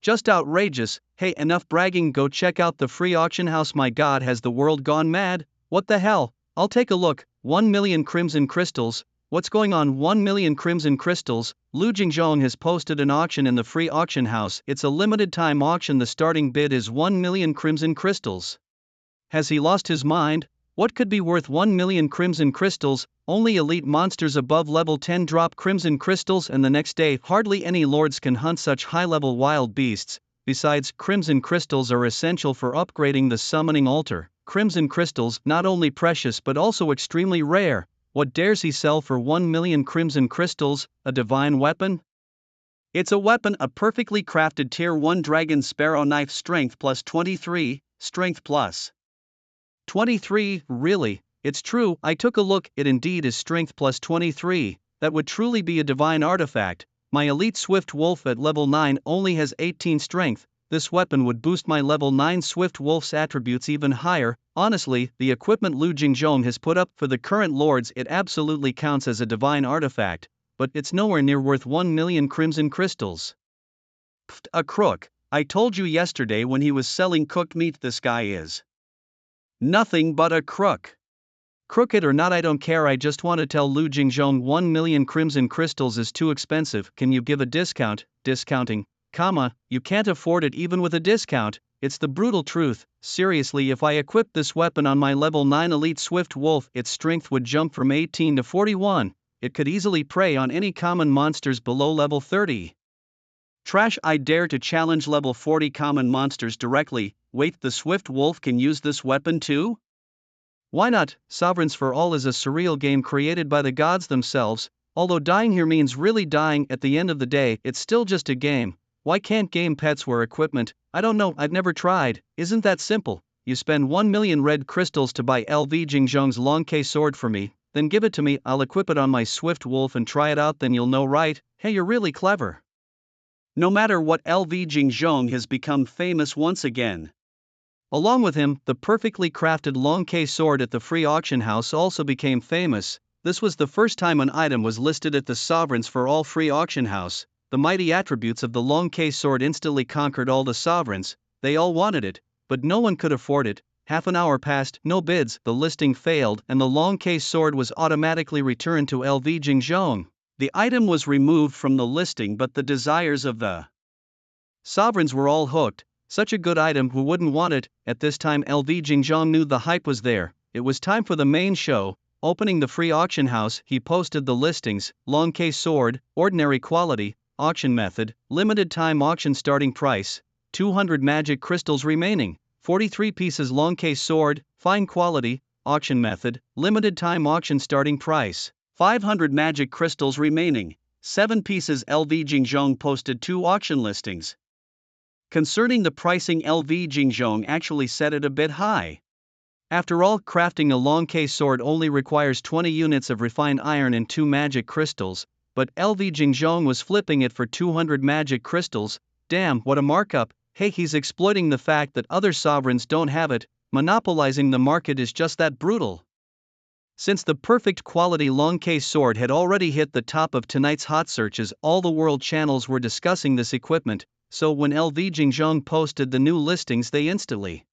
Just outrageous. Hey, enough bragging, go check out the free auction house. My god, has the world gone mad? What the hell? I'll take a look. 1 million crimson crystals. What's going on? 1 million crimson crystals. Lu Jingzhong has posted an auction in the free auction house. It's a limited time auction. The starting bid is 1 million crimson crystals. Has he lost his mind? What could be worth 1 million crimson crystals? Only elite monsters above level 10 drop crimson crystals, and the next day hardly any lords can hunt such high-level wild beasts. Besides, crimson crystals are essential for upgrading the summoning altar. Crimson crystals, not only precious but also extremely rare. What dares he sell for 1 million crimson crystals? A divine weapon? It's a weapon, a perfectly crafted tier 1 dragon sparrow knife, strength plus 23, strength plus 23, really? It's true, I took a look, it indeed is strength plus 23, that would truly be a divine artifact. My elite swift wolf at level 9 only has 18 strength, this weapon would boost my level 9 swift wolf's attributes even higher. Honestly, the equipment Lu Jingzhong has put up for the current lords, it absolutely counts as a divine artifact, but it's nowhere near worth 1 million crimson crystals. Pfft, a crook. I told you yesterday when he was selling cooked meat, this guy is nothing but a crook. Crooked or not, I don't care. I just want to tell Lu Jingzhong 1 million crimson crystals is too expensive. Can you give a discount? Discounting, you can't afford it even with a discount. It's the brutal truth. Seriously, if I equipped this weapon on my level 9 elite swift wolf, its strength would jump from 18 to 41. It could easily prey on any common monsters below level 30. Trash, I dare to challenge level 40 common monsters directly. Wait, the swift wolf can use this weapon too? Why not? Sovereigns for All is a surreal game created by the gods themselves. Although dying here means really dying, at the end of the day, it's still just a game. Why can't game pets wear equipment? I don't know, I've never tried. Isn't that simple? You spend 1 million red crystals to buy LV Jingzhong's long K sword for me, then give it to me, I'll equip it on my swift wolf and try it out, then you'll know, right? Hey, you're really clever. No matter what, LV Jingzhong has become famous once again. Along with him, the perfectly crafted long K sword at the free auction house also became famous. This was the first time an item was listed at the Sovereigns for All free auction house. The mighty attributes of the long K sword instantly conquered all the sovereigns. They all wanted it, but no one could afford it. Half an hour passed, no bids, the listing failed, and the long K sword was automatically returned to LV Jingzhong. The item was removed from the listing, but the desires of the sovereigns were all hooked. Such a good item, who wouldn't want it? At this time LV Jingzhong knew the hype was there. It was time for the main show. Opening the free auction house, he posted the listings: long K sword, ordinary quality, auction method, limited time auction starting price, 200 magic crystals remaining, 43 pieces long K sword, fine quality, auction method, limited time auction starting price, 500 magic crystals remaining, 7 pieces. LV Jingzhong posted 2 auction listings. Concerning the pricing, LV Jingzhong actually set it a bit high. After all, crafting a long K sword only requires 20 units of refined iron and 2 magic crystals, but LV Jingzhong was flipping it for 200 magic crystals. Damn, what a markup. Hey, he's exploiting the fact that other sovereigns don't have it. Monopolizing the market is just that brutal. Since the perfect quality long K sword had already hit the top of tonight's hot searches, all the world channels were discussing this equipment, so when LV Jingzhong posted the new listings, they instantly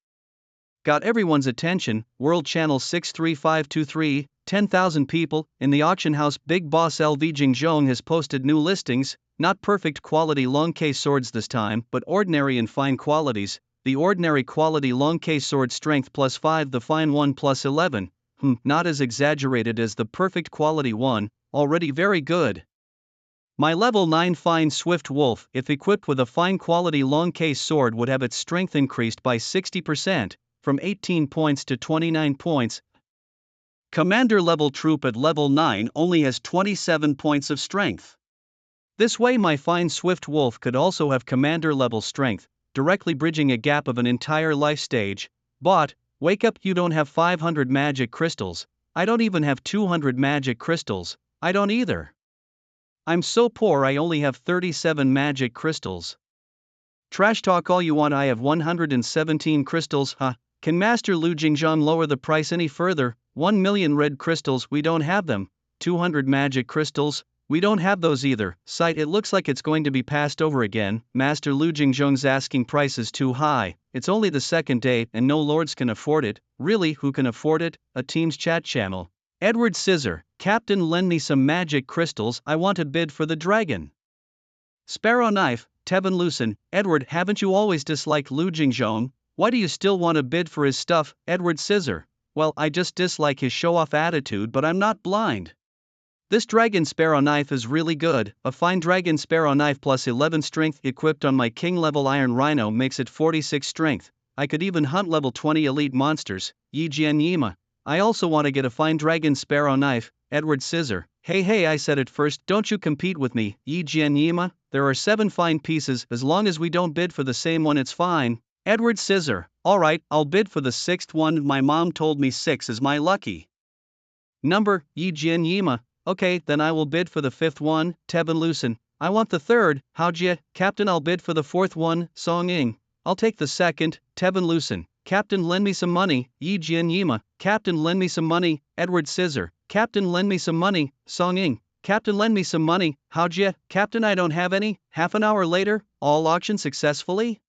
got everyone's attention. World Channel 63523, 10,000 people. In the auction house, Big Boss LV Jingzhong has posted new listings, not perfect quality long case swords this time, but ordinary and fine qualities. The ordinary quality long case sword strength +5, the fine one +11. Not as exaggerated as the perfect quality one, already very good. My level 9 fine Swift Wolf, if equipped with a fine quality long case sword, would have its strength increased by 60%, from 18 points to 29 points. Commander level troop at level 9 only has 27 points of strength. This way my fine Swift Wolf could also have commander level strength, directly bridging a gap of an entire life stage. But, wake up, you don't have 500 magic crystals, I don't even have 200 magic crystals, I don't either. I'm so poor I only have 37 magic crystals. Trash talk all you want, I have 117 crystals, huh? Can Master Lu Jingzhong lower the price any further? 1 million red crystals, we don't have them. 200 magic crystals, we don't have those either. Sight, it looks like it's going to be passed over again. Master Lu Jingzhong's asking price is too high. It's only the second day and no lords can afford it. Really, who can afford it? A Teams chat channel. Edward Scissor, Captain, lend me some magic crystals, I want a bid for the dragon. Sparrow Knife, Tevin Lucen, Edward, haven't you always disliked Lu Jingzhong? Why do you still want to bid for his stuff? Edward Scissor, well, I just dislike his show-off attitude, but I'm not blind. This Dragon Sparrow Knife is really good. A fine Dragon Sparrow Knife +11 strength equipped on my King level Iron Rhino makes it 46 strength. I could even hunt level 20 elite monsters. Yi Jian Yima. I also want to get a fine Dragon Sparrow Knife. Edward Scissor, hey, I said it first, don't you compete with me. Yi Jian Yima, there are 7 fine pieces, as long as we don't bid for the same one it's fine. Edward Scissor, alright, I'll bid for the 6th one, my mom told me 6 is my lucky number. Yi Jian Yima, okay, then I will bid for the 5th one. Tevin Lucen, I want the 3rd. Haojie, Captain, I'll bid for the 4th one. Song Ying, I'll take the 2nd. Tevin Lucen, Captain, lend me some money. Yi Jian Yima, Captain, lend me some money. Edward Scissor, Captain, lend me some money. Song Ying, Captain, lend me some money. Haojie, Captain, I don't have any. Half an hour later, all auction successfully?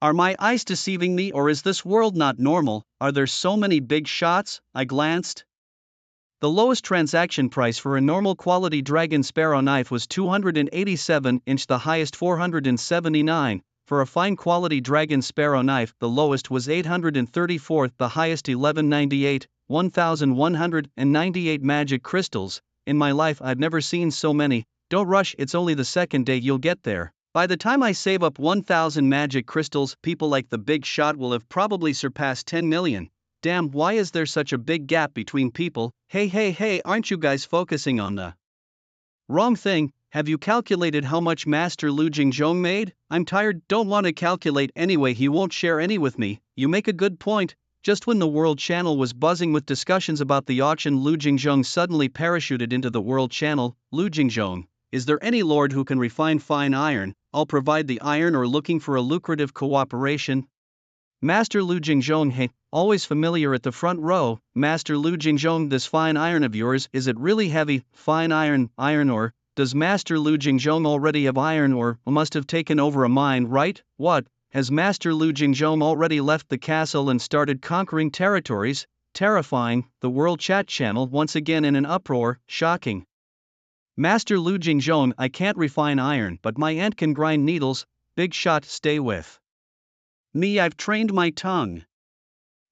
Are my eyes deceiving me, or is this world not normal? Are there so many big shots? I glanced. The lowest transaction price for a normal quality Dragon Sparrow Knife was 287 inch, the highest 479. For a fine quality Dragon Sparrow Knife, the lowest was 834, the highest 1198, 1198 magic crystals. In my life I've never seen so many. Don't rush, it's only the second day, you'll get there. By the time I save up 1,000 magic crystals, people like the big shot will have probably surpassed 10 million. Damn, why is there such a big gap between people? Hey, aren't you guys focusing on the wrong thing? Have you calculated how much Master Lu Jingzhong made? I'm tired, don't want to calculate anyway, he won't share any with me. You make a good point. Just when the World Channel was buzzing with discussions about the auction, Lu Jingzhong suddenly parachuted into the World Channel. Lu Jingzhong, is there any lord who can refine fine iron? I'll provide the iron, or looking for a lucrative cooperation? Master Lu Jingzhong, hey, always familiar at the front row. Master Lu Jingzhong, this fine iron of yours, is it really heavy? Fine iron ore? Does Master Lu Jingzhong already have iron ore? Must have taken over a mine, right? What? Has Master Lu Jingzhong already left the castle and started conquering territories? Terrifying. The World Chat channel once again in an uproar. Shocking. Master Lu Jingzhong, I can't refine iron, but my aunt can grind needles. Big shot, stay with me, I've trained my tongue.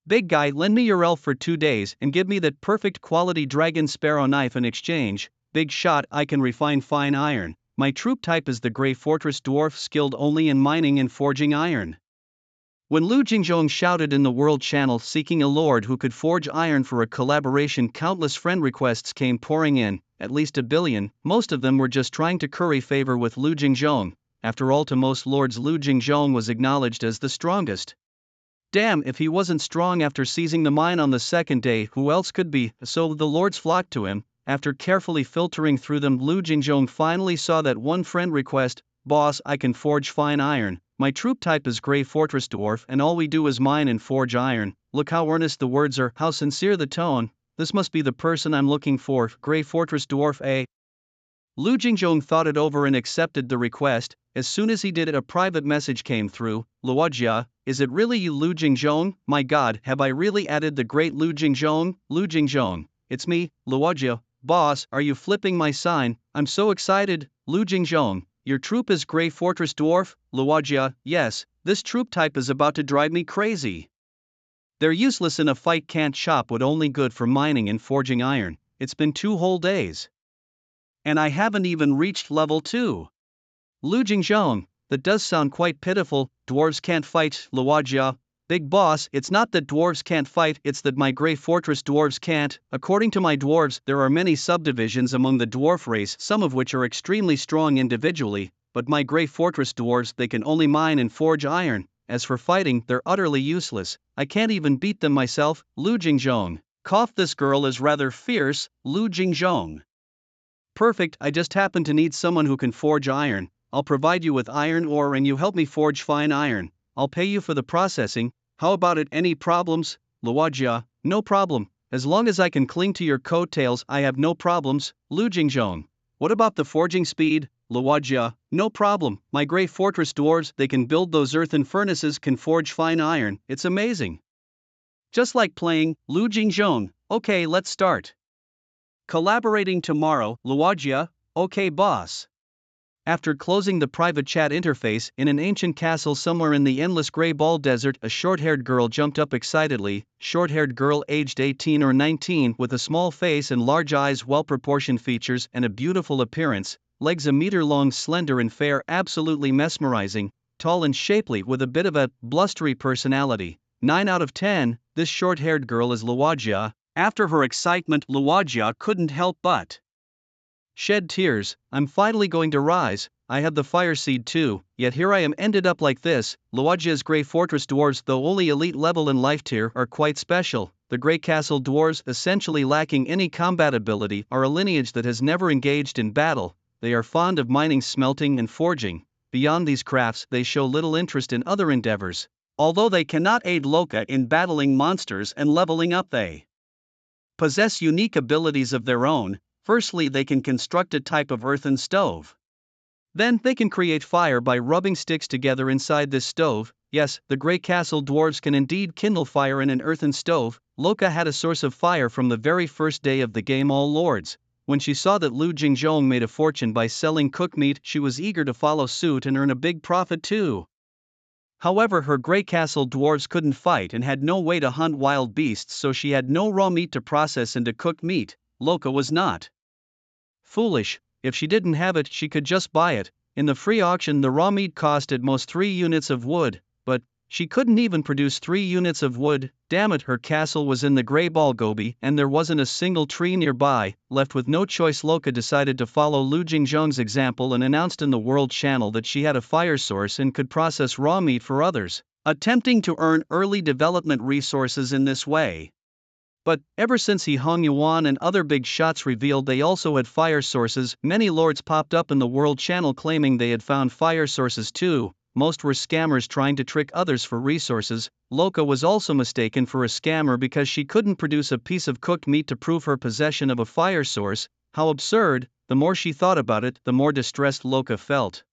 Big guy, lend me your elf for 2 days and give me that perfect quality Dragon Sparrow Knife in exchange. Big shot, I can refine fine iron. My troop type is the Grey Fortress Dwarf, skilled only in mining and forging iron. When Lu Jingzhong shouted in the World Channel seeking a lord who could forge iron for a collaboration, countless friend requests came pouring in, at least 1 billion. Most of them were just trying to curry favor with Lu Jingzhong. After all, to most lords Lu Jingzhong was acknowledged as the strongest. Damn, if he wasn't strong after seizing the mine on the second day, who else could be? So the lords flocked to him. After carefully filtering through them, Lu Jingzhong finally saw that one friend request: boss, I can forge fine iron. My troop type is Grey Fortress Dwarf and all we do is mine and forge iron. Look how earnest the words are, how sincere the tone. This must be the person I'm looking for. Grey Fortress Dwarf, eh? Lu Jingjong thought it over and accepted the request. As soon as he did it, a private message came through. Luojia, is it really you, Lu Jingjong? My god, have I really added the great Lu Jingjong? Lu Jingjong, it's me, Luojia. Boss, are you flipping my sign? I'm so excited. Lu Jingjong, your troop is Grey Fortress Dwarf? Luojia, yes, this troop type is about to drive me crazy. They're useless in a fight, can't chop wood, only good for mining and forging iron. It's been 2 whole days. And I haven't even reached level 2. Lu Jingjong, that does sound quite pitiful. Dwarves can't fight. Luojia, big boss, it's not that dwarves can't fight, it's that my Grey Fortress dwarves can't. According to my dwarves, there are many subdivisions among the dwarf race, some of which are extremely strong individually, but my Grey Fortress dwarves, they can only mine and forge iron. As for fighting, they're utterly useless. I can't even beat them myself. Lu Jingjong, cough, this girl is rather fierce. Lu Jingjong, perfect, I just happen to need someone who can forge iron. I'll provide you with iron ore and you help me forge fine iron. I'll pay you for the processing. How about it? Any problems? Luojia, no problem. As long as I can cling to your coattails, I have no problems. Lu Jingjong, what about the forging speed? Luojia, no problem. My Grey Fortress dwarves, they can build those earthen furnaces, can forge fine iron. It's amazing. Just like playing. Lu Jingjong, okay, let's start. Collaborating tomorrow. Luojia, okay boss. After closing the private chat interface, in an ancient castle somewhere in the endless grey ball desert, a short-haired girl jumped up excitedly. Short-haired girl aged 18 or 19, with a small face and large eyes, well-proportioned features, and a beautiful appearance. Legs a meter long, slender and fair, absolutely mesmerizing. Tall and shapely, with a bit of a blustery personality. 9 out of 10, this short-haired girl is Luojia. After her excitement, Luojia couldn't help but shed tears. I'm finally going to rise. I have the fire seed too, yet here I am ended up like this. Luojia's Grey Fortress dwarves, though only elite level in life tier, are quite special. The Grey Castle dwarves, essentially lacking any combat ability, are a lineage that has never engaged in battle. They are fond of mining, smelting and forging. Beyond these crafts, they show little interest in other endeavors. Although they cannot aid Loka in battling monsters and leveling up, they possess unique abilities of their own. Firstly, they can construct a type of earthen stove. Then, they can create fire by rubbing sticks together inside this stove. Yes, the Grey Castle dwarves can indeed kindle fire in an earthen stove. Loka had a source of fire from the very first day of the game, all lords. When she saw that Lu Jingjong made a fortune by selling cooked meat, she was eager to follow suit and earn a big profit too. However, her Grey Castle dwarves couldn't fight and had no way to hunt wild beasts, so she had no raw meat to process into cooked meat. Loka was not foolish. If she didn't have it, she could just buy it. In the free auction, the raw meat cost at most 3 units of wood, but she couldn't even produce 3 units of wood. Damn it, her castle was in the Grey Ball Gobi and there wasn't a single tree nearby. Left with no choice, Loka decided to follow Lu Jingjong's example and announced in the World Channel that she had a fire source and could process raw meat for others, attempting to earn early development resources in this way. But, ever since Hong Yuan and other big shots revealed they also had fire sources, many lords popped up in the World Channel claiming they had found fire sources too. Most were scammers trying to trick others for resources. Loka was also mistaken for a scammer because she couldn't produce a piece of cooked meat to prove her possession of a fire source. How absurd! The more she thought about it, the more distressed Loka felt.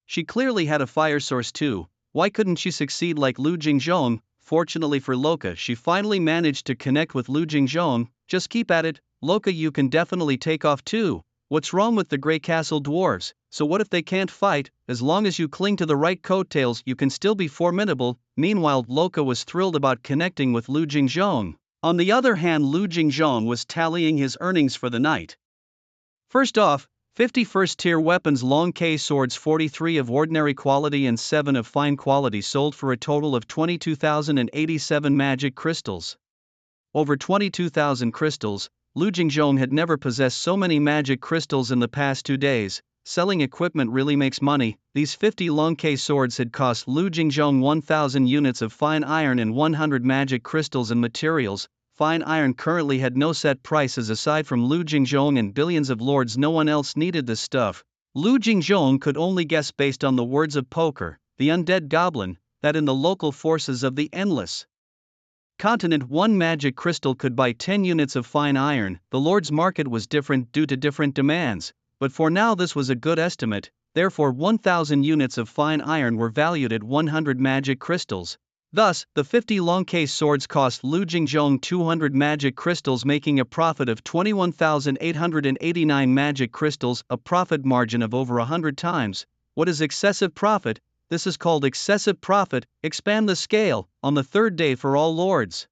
She clearly had a fire source too. Why couldn't she succeed like Lu Jingjong? Fortunately for Loka, she finally managed to connect with Lu Jingjong. Just keep at it, Loka, you can definitely take off too. What's wrong with the Grey Castle dwarves? So what if they can't fight? As long as you cling to the right coattails, you can still be formidable. Meanwhile, Loka was thrilled about connecting with Lu Jingjong. On the other hand, Lu Jingjong was tallying his earnings for the night. First off, 51st tier weapons, long K swords, 43 of ordinary quality and 7 of fine quality, sold for a total of 22,087 magic crystals. Over 22,000 crystals. Lu Jingjong had never possessed so many magic crystals in the past 2 days. Selling equipment really makes money. These 50 long K swords had cost Lu Jingjong 1,000 units of fine iron and 100 magic crystals and materials. Fine iron currently had no set prices aside from Lu Jingjong and billions of lords. No one else needed this stuff. Lu Jingjong could only guess based on the words of Poker, the undead goblin, that in the local forces of the endless continent 1 magic crystal could buy 10 units of fine iron. The lord's market was different due to different demands, but for now this was a good estimate, therefore 1,000 units of fine iron were valued at 100 magic crystals. Thus, the 50 long case swords cost Lu Jingzhong 200 magic crystals, making a profit of 21,889 magic crystals, a profit margin of over 100 times. What is excessive profit? This is called excessive profit. Expand the scale. On the third day for all lords.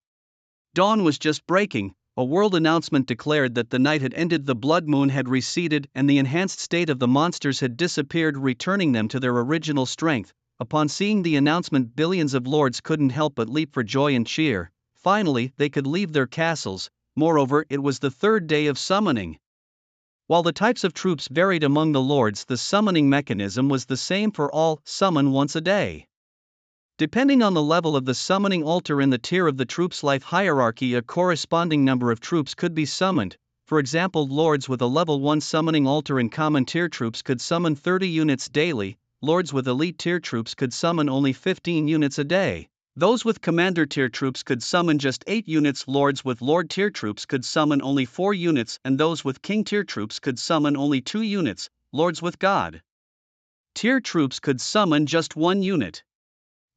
Dawn was just breaking. A world announcement declared that the night had ended, the blood moon had receded, and the enhanced state of the monsters had disappeared, returning them to their original strength. Upon seeing the announcement, billions of lords couldn't help but leap for joy and cheer. Finally, they could leave their castles. Moreover, it was the third day of summoning. While the types of troops varied among the lords, the summoning mechanism was the same for all: summon once a day. Depending on the level of the summoning altar in the tier of the troops' life hierarchy, a corresponding number of troops could be summoned. For example, lords with a level 1 summoning altar in common tier troops could summon 30 units daily. Lords with elite tier troops could summon only 15 units a day. Those with commander tier troops could summon just 8 units. Lords with lord tier troops could summon only 4 units, and those with king tier troops could summon only 2 units. Lords with god tier troops could summon just 1 unit.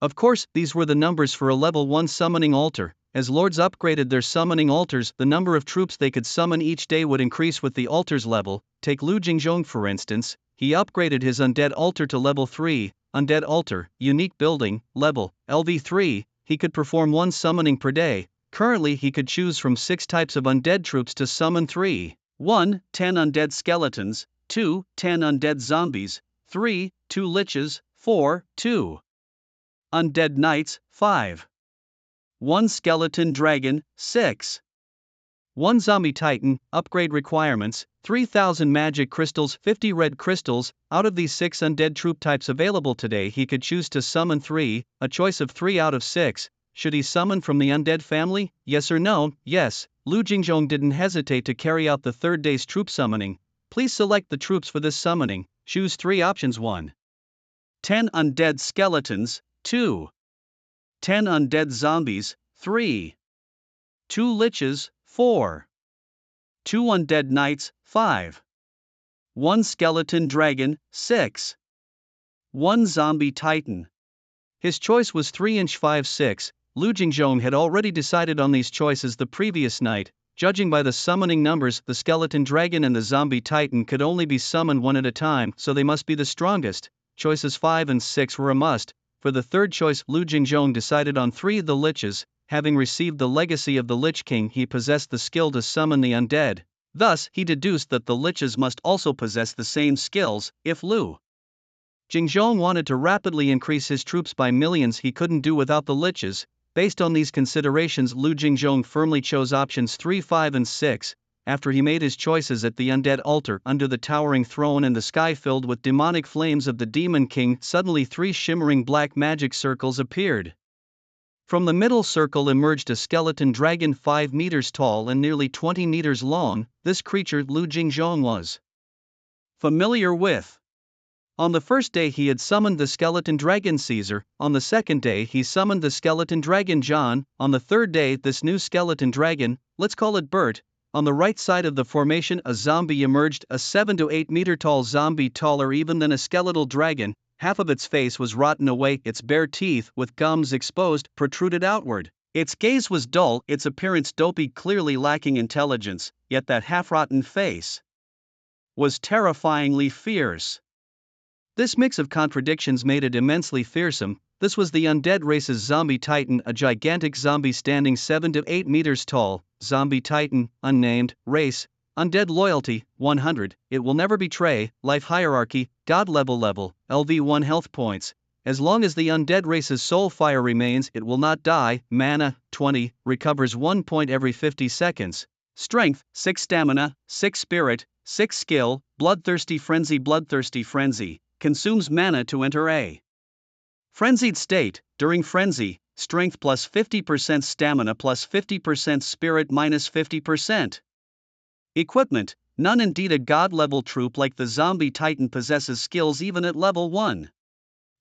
Of course, these were the numbers for a level 1 summoning altar. As lords upgraded their summoning altars, the number of troops they could summon each day would increase with the altar's level. Take Lu Jingzhong for instance. He upgraded his undead altar to level 3, undead altar, unique building, level, LV3, he could perform 1 summoning per day. Currently he could choose from 6 types of undead troops to summon 3. 1. 10 undead skeletons, 2. 10 undead zombies, 3. 2 liches, 4. 2 undead knights, 5. 1 skeleton dragon, 6. 1 zombie titan. Upgrade requirements: 3,000 magic crystals, 50 red crystals. Out of these 6 undead troop types available today, he could choose to summon 3, a choice of 3 out of 6. Should he summon from the undead family? Yes or no? Yes. Lu Jingzhong didn't hesitate to carry out the third day's troop summoning. Please select the troops for this summoning. Choose 3 options. 1. 10 undead skeletons, 2. 10 undead zombies, 3. 2 liches, 4. 2 undead knights, 5. 1 skeleton dragon, 6. 1 zombie titan. His choice was 3-5-6. Lu Jingzhong had already decided on these choices the previous night. Judging by the summoning numbers, the skeleton dragon and the zombie titan could only be summoned 1 at a time, so they must be the strongest. Choices 5 and 6 were a must. For the third choice, Lu Jingzhong decided on 3: the liches. Having received the legacy of the Lich King, he possessed the skill to summon the undead. Thus, he deduced that the liches must also possess the same skills. If Lu Jingzhong wanted to rapidly increase his troops by millions, he couldn't do without the liches. Based on these considerations, Lu Jingzhong firmly chose options 3, 5 and 6. After he made his choices at the undead altar under the towering throne and the sky filled with demonic flames of the Demon King, suddenly 3 shimmering black magic circles appeared. From the middle circle emerged a skeleton dragon 5 meters tall and nearly 20 meters long. This creature Lu Jingzhong was familiar with. On the first day he had summoned the skeleton dragon Caesar, on the second day he summoned the skeleton dragon John, on the third day this new skeleton dragon, let's call it Bert. On the right side of the formation a zombie emerged, a 7 to 8 meter tall zombie, taller even than a skeletal dragon. Half of its face was rotten away, its bare teeth, with gums exposed, protruded outward. Its gaze was dull, its appearance dopey, clearly lacking intelligence, yet that half-rotten face was terrifyingly fierce. This mix of contradictions made it immensely fearsome. This was the undead race's zombie titan, a gigantic zombie standing 7 to 8 meters tall. Zombie titan, unnamed, race, undead loyalty, 100, it will never betray, life hierarchy, god level, LV1 health points. As long as the undead race's soul fire remains, it will not die. Mana, 20, recovers 1 point every 50 seconds. Strength, 6 stamina, 6 spirit, 6 skill, bloodthirsty frenzy, consumes mana to enter a frenzied state. During frenzy, strength plus 50%, stamina plus 50%, spirit minus 50%. Equipment, none. Indeed, a god-level troop like the zombie titan possesses skills even at level 1.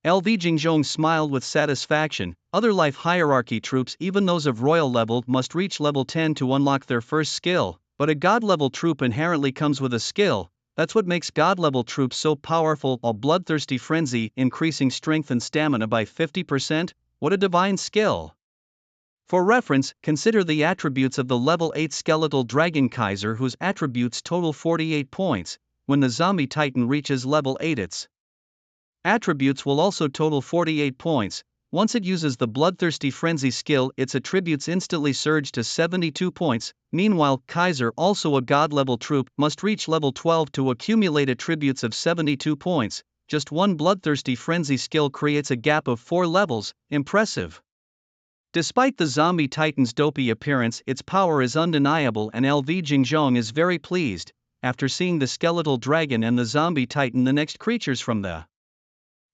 LV Jingzhong smiled with satisfaction. Other life hierarchy troops, even those of royal level, must reach level 10 to unlock their first skill, but a god-level troop inherently comes with a skill. That's what makes God-level troops so powerful. A bloodthirsty frenzy, increasing strength and stamina by 50%, what a divine skill. For reference, consider the attributes of the level 8 skeletal dragon Kaiser, whose attributes total 48 points. When the zombie titan reaches level 8, its attributes will also total 48 points. Once it uses the bloodthirsty frenzy skill, its attributes instantly surge to 72 points. Meanwhile, Kaiser, also a god-level troop, must reach level 12 to accumulate attributes of 72 points. Just one bloodthirsty frenzy skill creates a gap of 4 levels. Impressive. Despite the zombie titan's dopey appearance, its power is undeniable, and LV Jingzhong is very pleased. After seeing the skeletal dragon and the zombie titan, the next creatures from the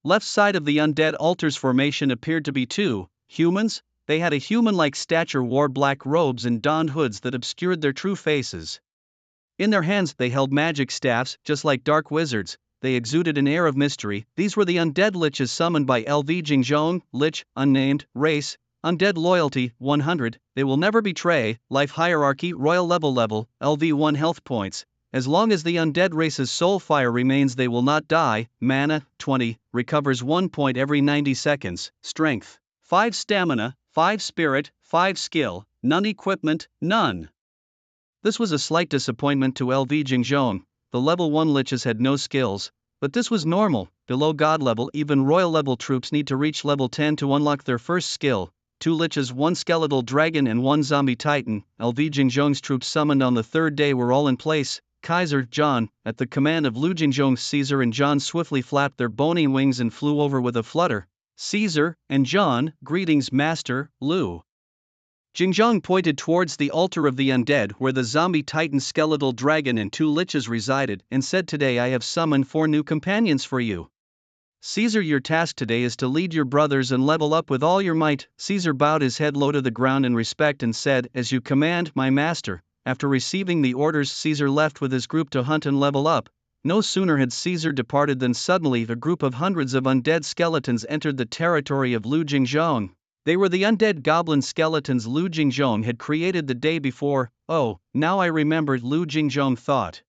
left side of the undead altar's formation appeared to be 2 humans. They had a human-like stature, wore black robes and donned hoods that obscured their true faces. In their hands they held magic staffs, just like dark wizards. They exuded an air of mystery. These were the undead liches summoned by LV Jingzhong. Lich, unnamed, race, undead, loyalty, 100, they will never betray, life hierarchy, royal level, LV 1 health points. As long as the undead race's soul fire remains, they will not die. Mana, 20, recovers 1 point every 90 seconds, strength, 5 stamina, 5 spirit, 5 skill, none equipment, none. This was a slight disappointment to LV Jingzhong. The level 1 liches had no skills, but this was normal. Below god level, even royal level troops need to reach level 10 to unlock their first skill. 2 liches, 1 skeletal dragon and 1 zombie titan. LV Jingzhong's troops summoned on the 3rd day were all in place. Kaiser, John, at the command of Lu Jingzhong, Caesar and John swiftly flapped their bony wings and flew over with a flutter. Caesar and John, greetings, Master. Lu Jingzhong pointed towards the altar of the undead, where the zombie titan, skeletal dragon and 2 liches resided, and said, today I have summoned 4 new companions for you. Caesar, your task today is to lead your brothers and level up with all your might. Caesar bowed his head low to the ground in respect and said, as you command, my master. After receiving the orders, Caesar left with his group to hunt and level up. No sooner had Caesar departed than suddenly a group of hundreds of undead skeletons entered the territory of Lu Jingzhong. They were the undead goblin skeletons Lu Jingzhong had created the day before. Oh, now I remembered, Lu Jingzhong thought.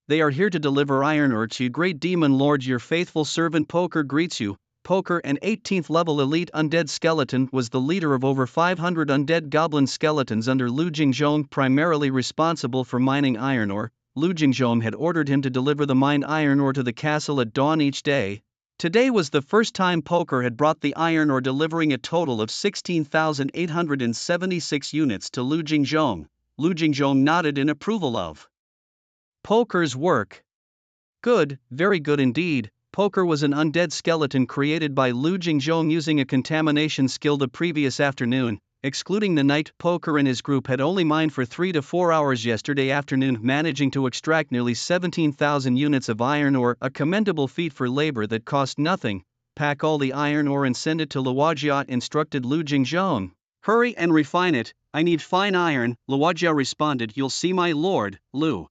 They are here to deliver iron ore to you, great demon lord. Your faithful servant Poker greets you. Poker, an 18th level elite undead skeleton, was the leader of over 500 undead goblin skeletons under Lu Jingzhong, primarily responsible for mining iron ore. Lu Jingzhong had ordered him to deliver the mined iron ore to the castle at dawn each day. Today was the first time Poker had brought the iron ore, delivering a total of 16,876 units to Lu Jingzhong. Lu Jingzhong nodded in approval of Poker's work. Good, very good indeed. Poker was an undead skeleton created by Lu Jingzhong using a contamination skill the previous afternoon. Excluding the night, Poker and his group had only mined for 3 to 4 hours yesterday afternoon, managing to extract nearly 17,000 units of iron ore, a commendable feat for labor that cost nothing. Pack all the iron ore and send it to Luojia, instructed Lu Jingzhong. Hurry and refine it, I need fine iron, Luojia responded. You'll see, my lord. Lu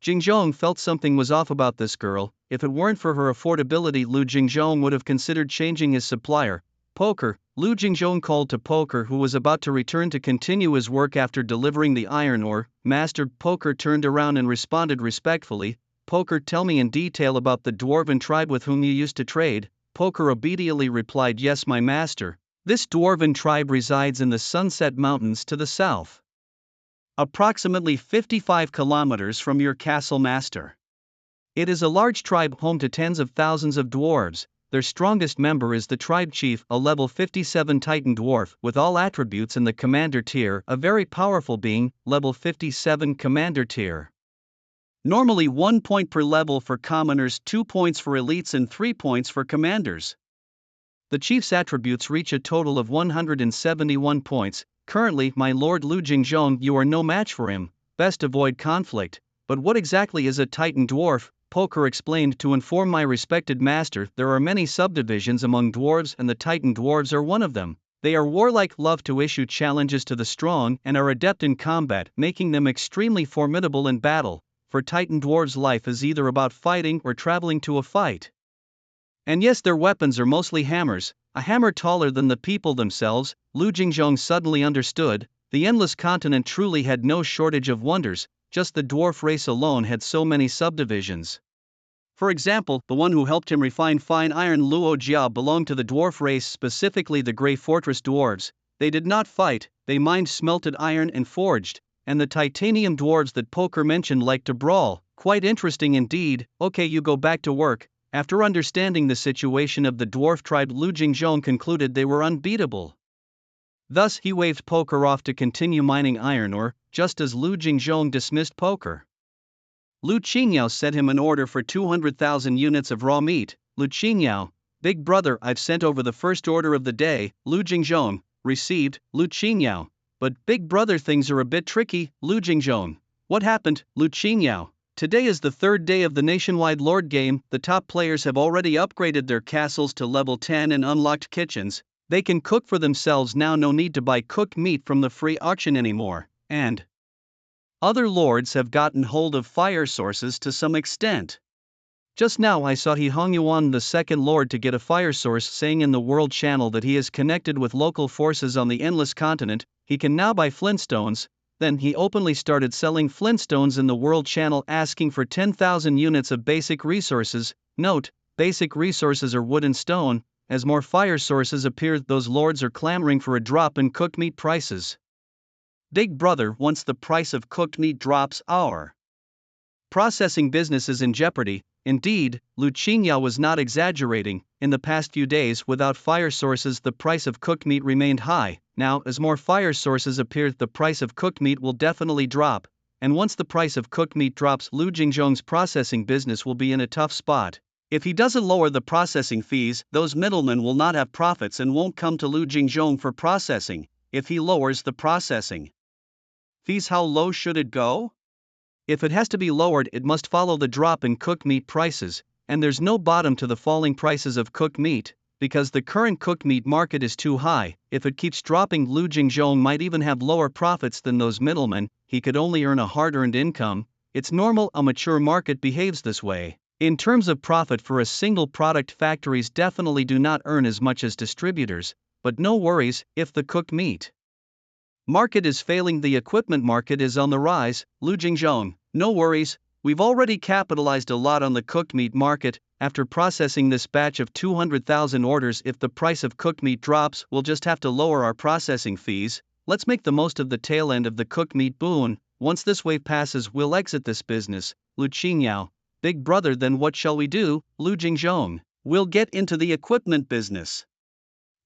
Jingzhong felt something was off about this girl. If it weren't for her affordability, Lu Jingzhong would have considered changing his supplier. Poker, Lu Jingzhong called to Poker, who was about to return to continue his work after delivering the iron ore. Master. Poker turned around and responded respectfully. Poker, tell me in detail about the dwarven tribe with whom you used to trade. Poker obediently replied, yes, my master. This dwarven tribe resides in the Sunset Mountains to the south, approximately 55 kilometers from your castle, master. It is a large tribe home to tens of thousands of dwarves. Their strongest member is the tribe chief, a level 57 titan dwarf with all attributes in the commander tier, a very powerful being, level 57 commander tier. Normally 1 point per level for commoners, 2 points for elites and 3 points for commanders. The chief's attributes reach a total of 171 points. Currently, my lord Lu Jingzhong, you are no match for him. Best avoid conflict. But what exactly is a titan dwarf? Poker explained. To inform my respected master, there are many subdivisions among dwarves and the titan dwarves are one of them. They are warlike, love to issue challenges to the strong, and are adept in combat, making them extremely formidable in battle. For titan dwarves, life is either about fighting or traveling to a fight. And yes, their weapons are mostly hammers, a hammer taller than the people themselves. Lu Jingzhong suddenly understood. The endless continent truly had no shortage of wonders. just the dwarf race alone had so many subdivisions. For example, the one who helped him refine fine iron Luo Jia belonged to the dwarf race, specifically the Grey Fortress dwarves. They did not fight, they mined smelted iron and forged, and the titanium dwarves that Poker mentioned liked to brawl. Quite interesting indeed. Okay, you go back to work. After understanding the situation of the dwarf tribe, Lu Jingzhong concluded they were unbeatable. Thus he waved Poker off to continue mining iron ore, just as Lu Jingzhong dismissed Poker. Lu Qingyao sent him an order for 200,000 units of raw meat. Lu Qingyao, big brother, I've sent over the first order of the day. Lu Jingzhong, received. Lu Qingyao, but big brother, things are a bit tricky. Lu Jingzhong, what happened? Lu Qingyao, today is the third day of the nationwide Lord game. The top players have already upgraded their castles to level 10 and unlocked kitchens. They can cook for themselves now, no need to buy cooked meat from the free auction anymore, and other lords have gotten hold of fire sources to some extent. Just now I saw Hong Yuan, the second lord, to get a fire source, saying in the world channel that he is connected with local forces on the endless continent. He can now buy flintstones. Then he openly started selling flintstones in the world channel, asking for 10,000 units of basic resources. Note, basic resources are wood and stone. As more fire sources appear, those lords are clamoring for a drop in cooked meat prices. Big brother, once the price of cooked meat drops, our processing business is in jeopardy. Indeed, Lu Qingyao was not exaggerating. In the past few days, without fire sources, the price of cooked meat remained high. Now, as more fire sources appear, the price of cooked meat will definitely drop. And once the price of cooked meat drops, Lu Jingzhong's processing business will be in a tough spot. If he doesn't lower the processing fees, those middlemen will not have profits and won't come to Lu Jingzhong for processing. If he lowers the processing fees, how low should it go? If it has to be lowered, it must follow the drop in cooked meat prices, and there's no bottom to the falling prices of cooked meat, because the current cooked meat market is too high. If it keeps dropping, Lu Jingzhong might even have lower profits than those middlemen. He could only earn a hard-earned income. It's normal, a mature market behaves this way. In terms of profit for a single product, factories definitely do not earn as much as distributors, but no worries, if the cooked meat market is failing, the equipment market is on the rise. Lu Jingzhong, no worries, we've already capitalized a lot on the cooked meat market. After processing this batch of 200,000 orders, if the price of cooked meat drops, we'll just have to lower our processing fees. Let's make the most of the tail end of the cooked meat boon. Once this wave passes, we'll exit this business. Lu Qingyao, big brother, then what shall we do? Lu Jingzhong, we'll get into the equipment business.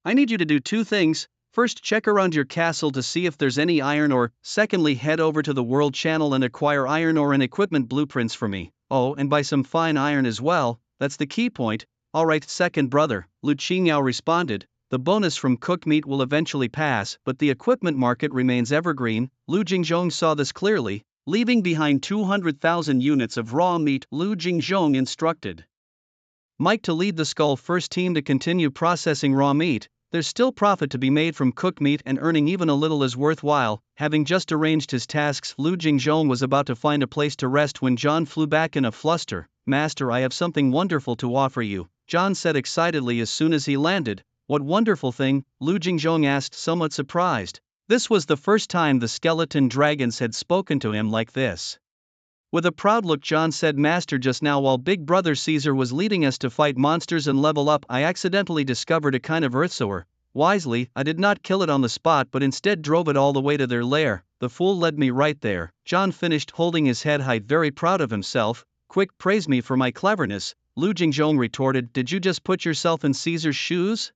I need you to do two things. First, check around your castle to see if there's any iron ore. Secondly, head over to the world channel and acquire iron ore and equipment blueprints for me. Oh, and buy some fine iron as well. That's the key point. Alright, second brother, Lu Qingyao responded. The bonus from cooked meat will eventually pass, but the equipment market remains evergreen. Lu Jingzhong saw this clearly. Leaving behind 200,000 units of raw meat, Lu Jingzhong instructed Mike to lead the Skull First team to continue processing raw meat. There's still profit to be made from cooked meat, and earning even a little is worthwhile. Having just arranged his tasks, Lu Jingzhong was about to find a place to rest when John flew back in a fluster. Master, I have something wonderful to offer you, John said excitedly as soon as he landed. What wonderful thing? Lu Jingzhong asked, somewhat surprised. This was the first time the skeleton dragons had spoken to him like this. With a proud look, John said, Master, just now while Big Brother Caesar was leading us to fight monsters and level up, I accidentally discovered a kind of earthsower. Wisely, I did not kill it on the spot but instead drove it all the way to their lair. The fool led me right there. John finished, holding his head high, very proud of himself. Quick, praise me for my cleverness. Lu Jingzhong retorted, did you just put yourself in Caesar's shoes?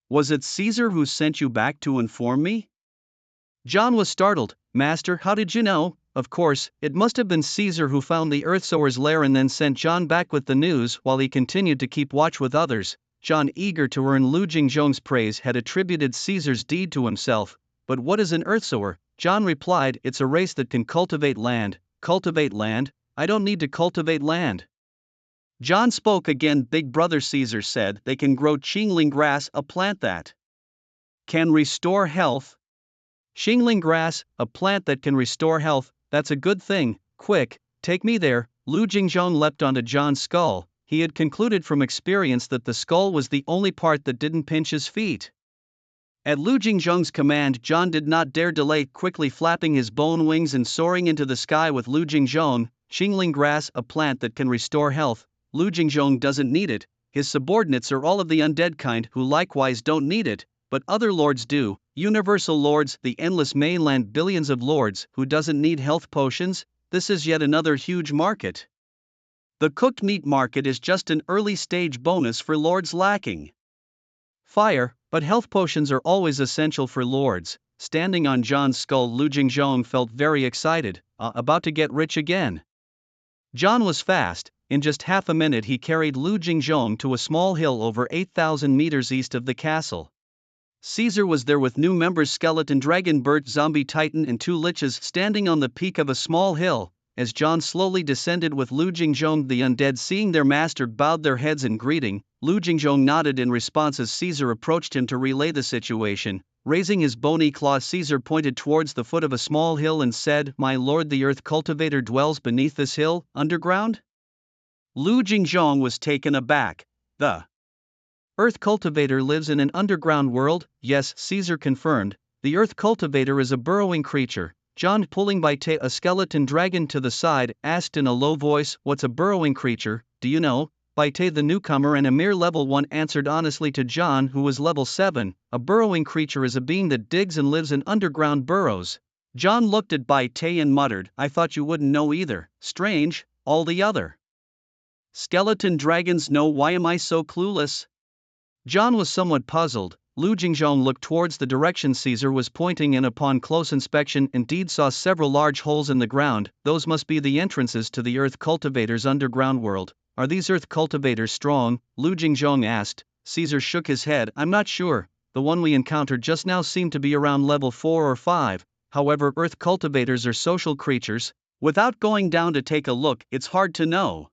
Was it Caesar who sent you back to inform me? John was startled. Master, how did you know? Of course, it must have been Caesar who found the earthsower's lair and then sent John back with the news, while he continued to keep watch with others. John, eager to earn Lu Jingzhong's praise, had attributed Caesar's deed to himself. But what is an earthsower? John replied, it's a race that can cultivate land. Cultivate land? I don't need to cultivate land. John spoke again. Big Brother Caesar said they can grow Qingling grass, a plant that can restore health. Qingling grass, a plant that can restore health, that's a good thing. Quick, take me there. Lu Jingzhong leapt onto John's skull. He had concluded from experience that the skull was the only part that didn't pinch his feet. At Lu Jingzhong's command, John did not dare delay, quickly flapping his bone wings and soaring into the sky with Lu Jingzhong. Qingling grass, a plant that can restore health. Lu Jingzhong doesn't need it. His subordinates are all of the undead kind who likewise don't need it, but other lords do. Universal lords, the endless mainland billions of lords who doesn't need health potions. This is yet another huge market. The cooked meat market is just an early stage bonus for lords lacking fire, but health potions are always essential for lords. Standing on John's skull, Lu Jingzhong felt very excited, about to get rich again. John was fast. In just half a minute he carried Lu Jingzhong to a small hill over 8,000 meters east of the castle. Caesar was there with new members Skeleton Dragon Bird Zombie Titan and 2 liches standing on the peak of a small hill. As John slowly descended with Lu Jingzhong, the undead, seeing their master, bowed their heads in greeting. Lu Jingzhong nodded in response as Caesar approached him to relay the situation. Raising his bony claws, Caesar pointed towards the foot of a small hill and said, "My lord, the earth cultivator dwells beneath this hill, underground?" Lu Jingzhong was taken aback. The earth cultivator lives in an underground world? Yes, Caesar confirmed. The earth cultivator is a burrowing creature. John, pulling Baite, a skeleton dragon, to the side, asked in a low voice, "What's a burrowing creature, do you know?" Baite, the newcomer and a mere level 1, answered honestly to John, who was level 7, "A burrowing creature is a being that digs and lives in underground burrows." John looked at Baite and muttered, "I thought you wouldn't know either. Strange, all the other skeleton dragons know. Why am I so clueless?" John was somewhat puzzled. Lu Jingzhong looked towards the direction Caesar was pointing and upon close inspection indeed saw several large holes in the ground. Those must be the entrances to the earth cultivator's underground world. Are these earth cultivators strong? Lu Jingzhong asked. Caesar shook his head. "I'm not sure. The one we encountered just now seemed to be around level 4 or 5. However, earth cultivators are social creatures. Without going down to take a look, it's hard to know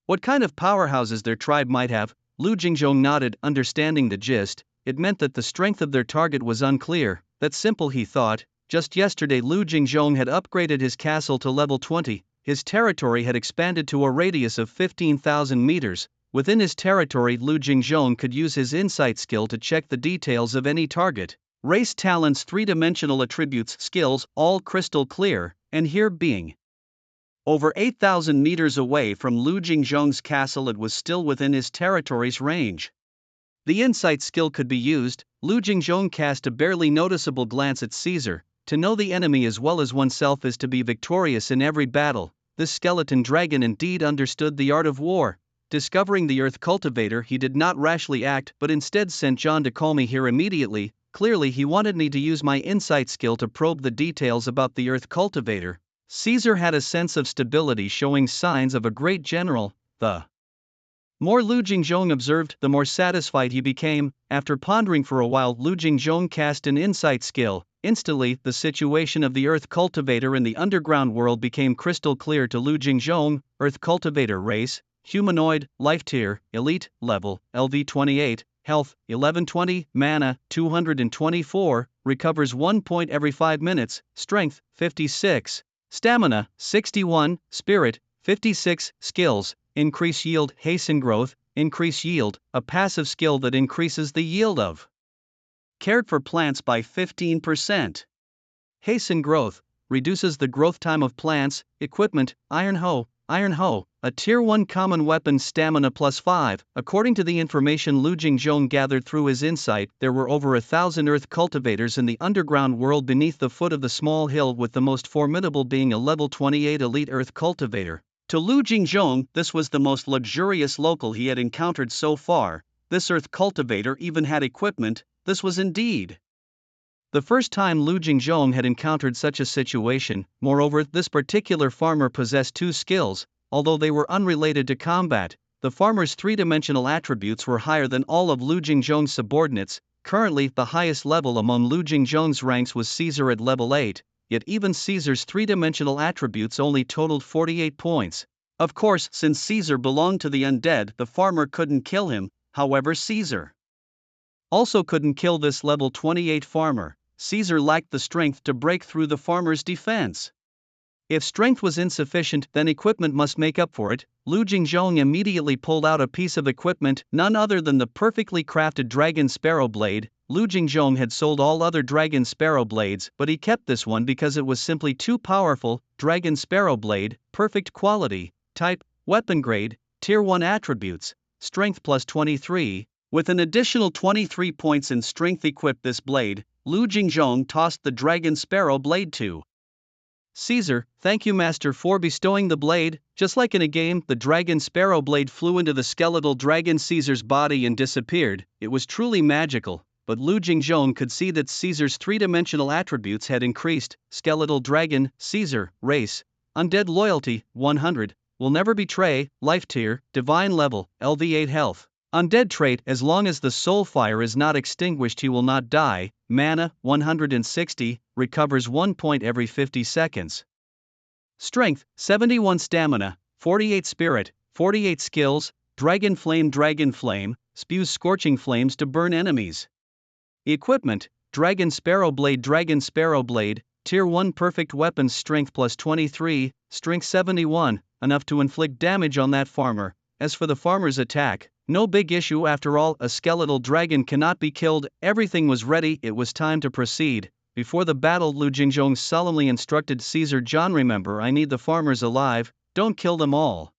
what kind of powerhouses their tribe might have." Lu Jingzhong nodded, understanding the gist. It meant that the strength of their target was unclear. That's simple, he thought. Just yesterday Lu Jingzhong had upgraded his castle to level 20. His territory had expanded to a radius of 15,000 meters. Within his territory, Lu Jingzhong could use his insight skill to check the details of any target. Race, talents, 3-dimensional attributes, skills, all crystal clear, and here, being over 8,000 meters away from Lu Jingzhong's castle, it was still within his territory's range. The insight skill could be used. Lu Jingzhong cast a barely noticeable glance at Caesar. To know the enemy as well as oneself is to be victorious in every battle. This skeleton dragon indeed understood the art of war. Discovering the earth cultivator, he did not rashly act, but instead sent John to call me here immediately. Clearly he wanted me to use my insight skill to probe the details about the earth cultivator. Caesar had a sense of stability, showing signs of a great general. The more Lu Jingzhong observed, the more satisfied he became. After pondering for a while, Lu Jingzhong cast an insight skill. Instantly, the situation of the earth cultivator in the underground world became crystal clear to Lu Jingzhong. Earth cultivator race, humanoid, life tier, elite, level, LV 28, health, 1120, mana, 224, recovers 1 point every 5 minutes, strength, 56, stamina, 61, spirit, 56, skills, increase yield, hasten growth, increase yield, a passive skill that increases the yield of cared for plants by 15%. Hasten growth, reduces the growth time of plants. Equipment, iron hoe, a tier 1 common weapon, stamina plus 5. According to the information Lu Jingzhong gathered through his insight, there were over 1,000 earth cultivators in the underground world beneath the foot of the small hill, with the most formidable being a level 28 elite earth cultivator. To Lu Jingzhong, this was the most luxurious local he had encountered so far. This earth cultivator even had equipment. This was indeed the first time Lu Jingzhong had encountered such a situation. Moreover, this particular farmer possessed 2 skills. Although they were unrelated to combat, the farmer's 3-dimensional attributes were higher than all of Lu Jingzhong's subordinates. Currently, the highest level among Lu Jingzhong's ranks was Caesar at level 8. Yet even Caesar's 3-dimensional attributes only totaled 48 points. Of course, since Caesar belonged to the undead, the farmer couldn't kill him. However, Caesar also couldn't kill this level 28 farmer. Caesar lacked the strength to break through the farmer's defense. If strength was insufficient, then equipment must make up for it. Lu Jingzhong immediately pulled out a piece of equipment, none other than the perfectly crafted dragon sparrow blade. Lu Jingzhong had sold all other Dragon Sparrow blades, but he kept this one because it was simply too powerful. Dragon Sparrow blade, perfect quality, type, weapon grade, tier 1 attributes, strength plus 23. With an additional 23 points in strength equipped this blade, Lu Jingzhong tossed the Dragon Sparrow blade to Caesar. Thank you, master, for bestowing the blade. Just like in a game, the Dragon Sparrow blade flew into the skeletal dragon Caesar's body and disappeared. It was truly magical, but Lu Jingzhong could see that Caesar's three-dimensional attributes had increased. Skeletal dragon, Caesar, race, undead loyalty, 100, will never betray, life tier, divine level, LV8 health. Undead trait, as long as the soul fire is not extinguished he will not die, mana, 160, recovers 1 point every 50 seconds. Strength, 71 stamina, 48 spirit, 48 skills, dragon flame, spews scorching flames to burn enemies. Equipment, Dragon Sparrow blade, tier 1 perfect weapons, strength plus 23, strength 71, enough to inflict damage on that farmer. As for the farmer's attack, no big issue after all, a skeletal dragon cannot be killed. Everything was ready, it was time to proceed. Before the battle, Lu Jingzhong solemnly instructed Caesar, John, remember, I need the farmers alive, don't kill them all.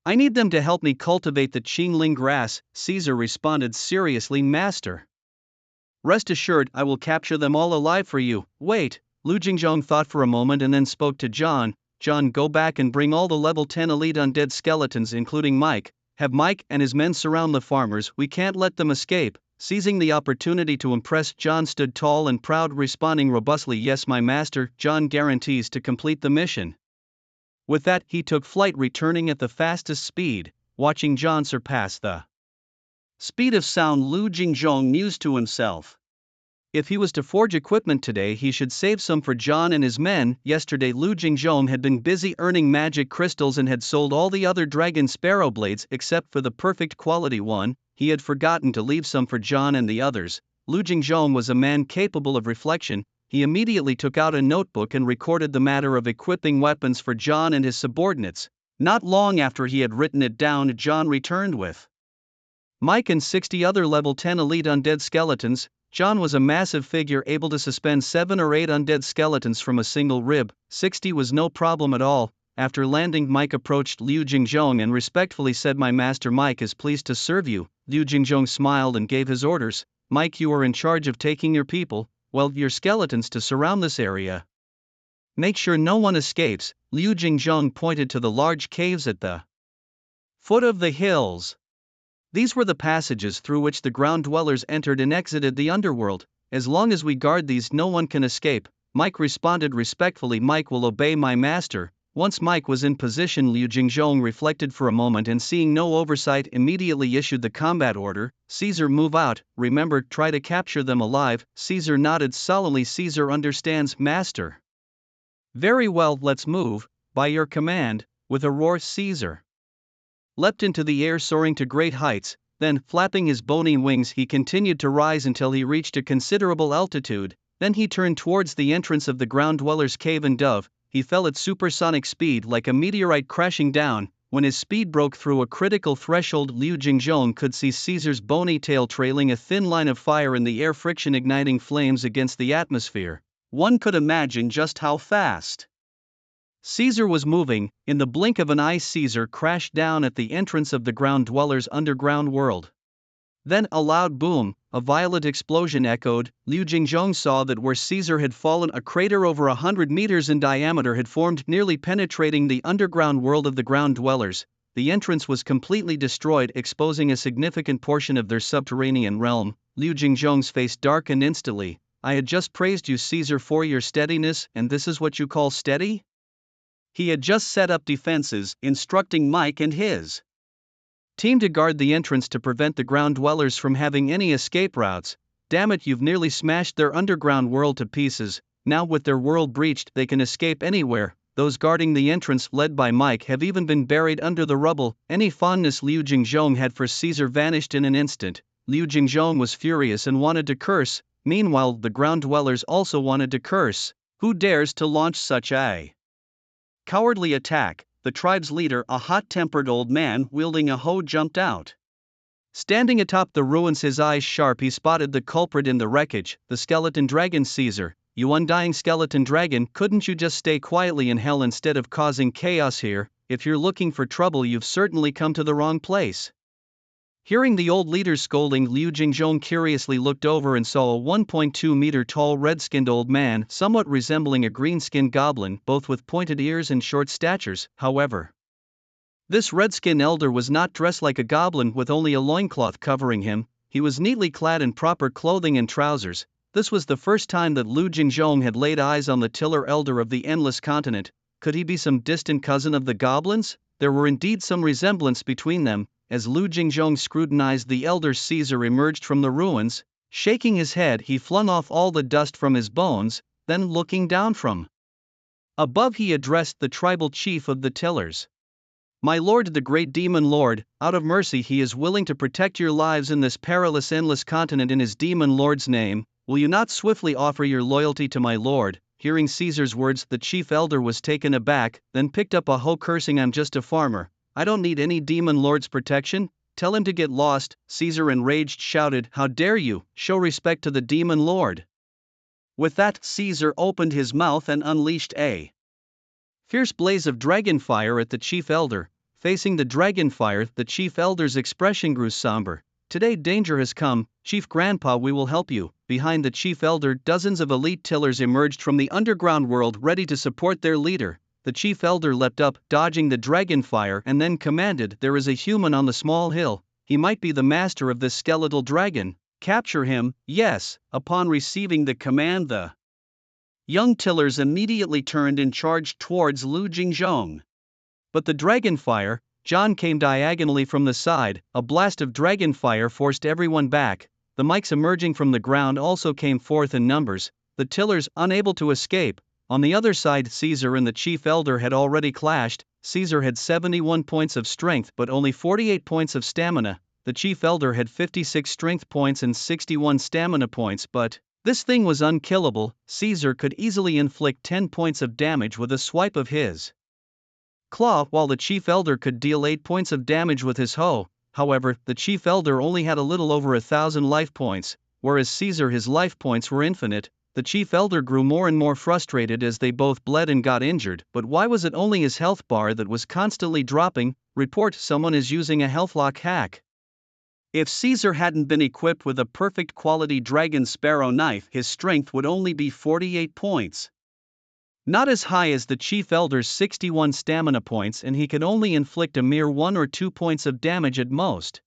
I need them to help me cultivate the Qingling grass. Caesar responded seriously, master. Rest assured, I will capture them all alive for you. Wait, Lu Jingzhong thought for a moment and then spoke to John. John, go back and bring all the level 10 elite undead skeletons including Mike. Have Mike and his men surround the farmers, we can't let them escape. Seizing the opportunity to impress, John stood tall and proud, responding robustly, yes my master. John guarantees to complete the mission. With that, he took flight, returning at the fastest speed. Watching John surpass the speed of sound, Lu Jingzhong mused to himself. If he was to forge equipment today, he should save some for John and his men. Yesterday Lu Jingzhong had been busy earning magic crystals and had sold all the other Dragon Sparrow blades except for the perfect quality one. He had forgotten to leave some for John and the others. Lu Jingzhong was a man capable of reflection. He immediately took out a notebook and recorded the matter of equipping weapons for John and his subordinates. Not long after he had written it down, John returned with Mike and 60 other level 10 elite undead skeletons. John was a massive figure, able to suspend 7 or 8 undead skeletons from a single rib. 60 was no problem at all. After landing, Mike approached Lu Jingzhong and respectfully said, my master Mike is pleased to serve you. Lu Jingzhong smiled and gave his orders. Mike, you are in charge of taking your people, well, your skeletons, to surround this area. Make sure no one escapes. Lu Jingzhong pointed to the large caves at the foot of the hills. These were the passages through which the ground dwellers entered and exited the underworld. As long as we guard these, no one can escape. Mike responded respectfully, Mike will obey my master. Once Mike was in position, Lu Jingzhong reflected for a moment and, seeing no oversight, immediately issued the combat order. Caesar, move out. Remember, try to capture them alive. Caesar nodded solemnly. Caesar understands, master. Very well, let's move. By your command. With a roar, Caesar leapt into the air, soaring to great heights. Then, flapping his bony wings, he continued to rise until he reached a considerable altitude. Then he turned towards the entrance of the ground dwellers' cave and dove. He fell at supersonic speed, like a meteorite crashing down. When his speed broke through a critical threshold, Lu Jingzhong could see Caesar's bony tail trailing a thin line of fire in the air, friction igniting flames against the atmosphere. One could imagine just how fast Caesar was moving. In the blink of an eye, Caesar crashed down at the entrance of the ground dwellers' underground world. Then a loud boom, a violent explosion echoed. Lu Jingzhong saw that where Caesar had fallen, a crater over 100 meters in diameter had formed, nearly penetrating the underground world of the ground dwellers. The entrance was completely destroyed, exposing a significant portion of their subterranean realm. Lu Jingzhong's face darkened instantly. I had just praised you, Caesar, for your steadiness, and this is what you call steady? He had just set up defenses, instructing Mike and his team to guard the entrance to prevent the ground dwellers from having any escape routes. Damn it, you've nearly smashed their underground world to pieces. Now with their world breached, they can escape anywhere. Those guarding the entrance, led by Mike, have even been buried under the rubble. Any fondness Lu Jingzhong had for Caesar vanished in an instant. Lu Jingzhong was furious and wanted to curse. Meanwhile, the ground dwellers also wanted to curse. Who dares to launch such a cowardly attack? The tribe's leader, a hot-tempered old man wielding a hoe, jumped out. Standing atop the ruins, his eyes sharp, he spotted the culprit in the wreckage, the skeleton dragon. Caesar, you undying skeleton dragon, couldn't you just stay quietly in hell instead of causing chaos here? If you're looking for trouble, you've certainly come to the wrong place. Hearing the old leader's scolding, Liu Jingzhong curiously looked over and saw a 1.2-meter tall red-skinned old man, somewhat resembling a green-skinned goblin, both with pointed ears and short statures. However, this red-skinned elder was not dressed like a goblin with only a loincloth covering him. He was neatly clad in proper clothing and trousers. This was the first time that Liu Jingzhong had laid eyes on the tiller elder of the Endless Continent. Could he be some distant cousin of the goblins? There were indeed some resemblance between them. As Liu Jingzhong scrutinized the elder, Caesar emerged from the ruins. Shaking his head, he flung off all the dust from his bones, then looking down from above, he addressed the tribal chief of the tillers. My lord, the great demon lord, out of mercy he is willing to protect your lives in this perilous endless continent in his demon lord's name. Will you not swiftly offer your loyalty to my lord? Hearing Caesar's words, the chief elder was taken aback, then picked up a hoe, cursing, I'm just a farmer. I don't need any demon lord's protection. Tell him to get lost. Caesar, enraged, shouted, how dare you? Show respect to the demon lord. With that, Caesar opened his mouth and unleashed a fierce blaze of dragon fire at the chief elder. Facing the dragon fire, the chief elder's expression grew somber. Today danger has come, Chief Grandpa, we will help you. Behind the chief elder, dozens of elite tillers emerged from the underground world, ready to support their leader. The chief elder leapt up, dodging the dragon fire, and then commanded, there is a human on the small hill. He might be the master of this skeletal dragon. Capture him. Yes. Upon receiving the command, the young tillers immediately turned and charged towards Liu Jingzhong. But the dragon fire, John, came diagonally from the side. A blast of dragon fire forced everyone back. The mics emerging from the ground also came forth in numbers. The tillers, unable to escape. On the other side, Caesar and the chief elder had already clashed. Caesar had 71 points of strength but only 48 points of stamina. The chief elder had 56 strength points and 61 stamina points, but this thing was unkillable. Caesar could easily inflict 10 points of damage with a swipe of his claw, while the chief elder could deal 8 points of damage with his hoe. However, the chief elder only had a little over 1,000 life points, whereas Caesar, his life points were infinite. The chief elder grew more and more frustrated as they both bled and got injured. But why was it only his health bar that was constantly dropping? Report, someone is using a healthlock hack. If Caesar hadn't been equipped with a perfect quality dragon sparrow knife, his strength would only be 48 points. Not as high as the chief elder's 61 stamina points, and he could only inflict a mere 1 or 2 points of damage at most.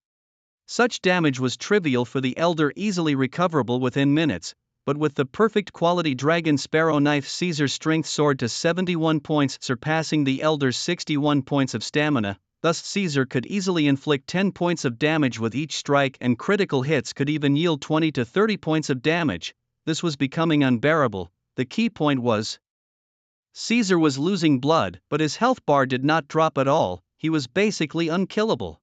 Such damage was trivial for the elder, easily recoverable within minutes. But with the perfect quality dragon sparrow knife, Caesar's strength soared to 71 points, surpassing the elder's 61 points of stamina. Thus Caesar could easily inflict 10 points of damage with each strike, and critical hits could even yield 20 to 30 points of damage. This was becoming unbearable. The key point was, Caesar was losing blood, but his health bar did not drop at all. He was basically unkillable.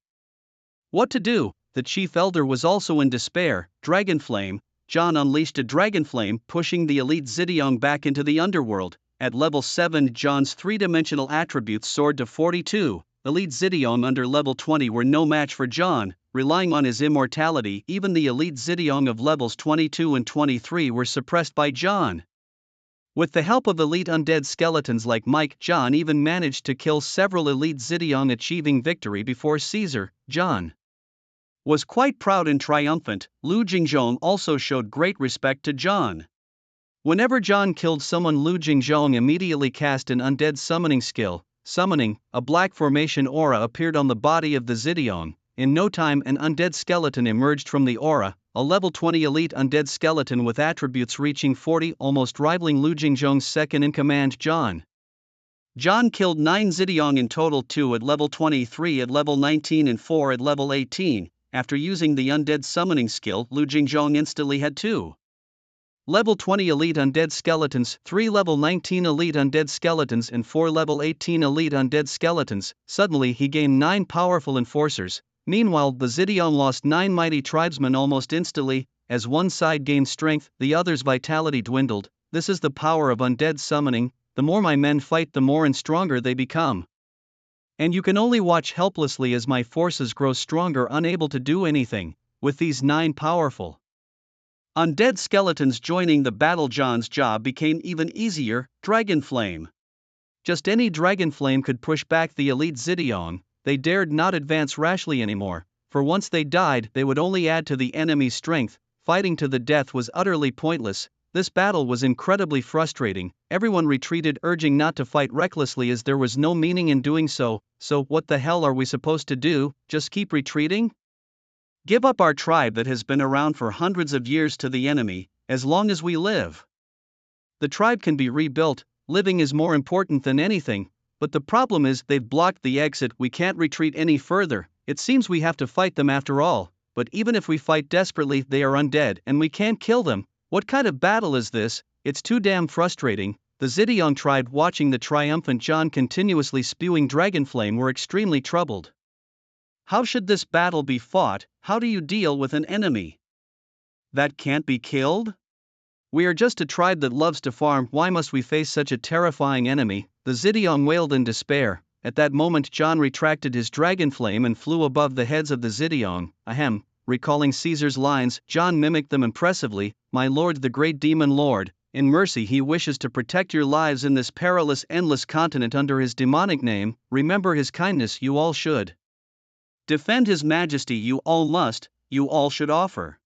What to do? The chief elder was also in despair. Dragon Flame. John unleashed a dragon flame, pushing the elite Zitiong back into the underworld. At level 7, John's three-dimensional attributes soared to 42. Elite Zitiong under level 20 were no match for John. Relying on his immortality, even the elite Zitiong of levels 22 and 23 were suppressed by John. With the help of elite undead skeletons like Mike, John even managed to kill several elite Zitiong, achieving victory before Caesar. John was quite proud and triumphant. Liu Jingzhong also showed great respect to John. Whenever John killed someone, Liu Jingzhong immediately cast an undead summoning skill. Summoning, a black formation aura appeared on the body of the Zitiong. In no time, an undead skeleton emerged from the aura, a level 20 elite undead skeleton with attributes reaching 40, almost rivaling Liu Jingzhong's second-in-command, John. John killed 9 Zitiong in total, 2 at level 23 at level 19 and 4 at level 18. After using the undead summoning skill, Liu Jingzhong instantly had 2 level 20 elite undead skeletons, 3 level 19 elite undead skeletons and 4 level 18 elite undead skeletons. Suddenly he gained 9 powerful enforcers. Meanwhile, the Zitiong lost 9 mighty tribesmen almost instantly. As one side gained strength, the other's vitality dwindled. This is the power of undead summoning. The more my men fight, the more and stronger they become. And you can only watch helplessly as my forces grow stronger, unable to do anything. With these 9 powerful undead skeletons joining the battle, John's job became even easier. Dragonflame. Just any Dragonflame could push back the elite Zidiong. They dared not advance rashly anymore, for once they died, they would only add to the enemy's strength. Fighting to the death was utterly pointless. This battle was incredibly frustrating. Everyone retreated, urging not to fight recklessly as there was no meaning in doing so. So, what the hell are we supposed to do? Just keep retreating? Give up our tribe that has been around for hundreds of years to the enemy, as long as we live? The tribe can be rebuilt. Living is more important than anything, but the problem is they've blocked the exit. We can't retreat any further. It seems we have to fight them after all, but even if we fight desperately, they are undead and we can't kill them. What kind of battle is this? It's too damn frustrating. The Zidiong tribe, watching the triumphant John continuously spewing Dragonflame, were extremely troubled. How should this battle be fought? How do you deal with an enemy that can't be killed? We are just a tribe that loves to farm. Why must we face such a terrifying enemy? The Zidiong wailed in despair. At that moment, John retracted his Dragonflame and flew above the heads of the Zidiong. Ahem. Recalling Caesar's lines, John mimicked them impressively. My lord, the great demon lord, in mercy he wishes to protect your lives in this perilous, endless continent under his demonic name. Remember his kindness, you all should. Defend his majesty, you all must, you all should offer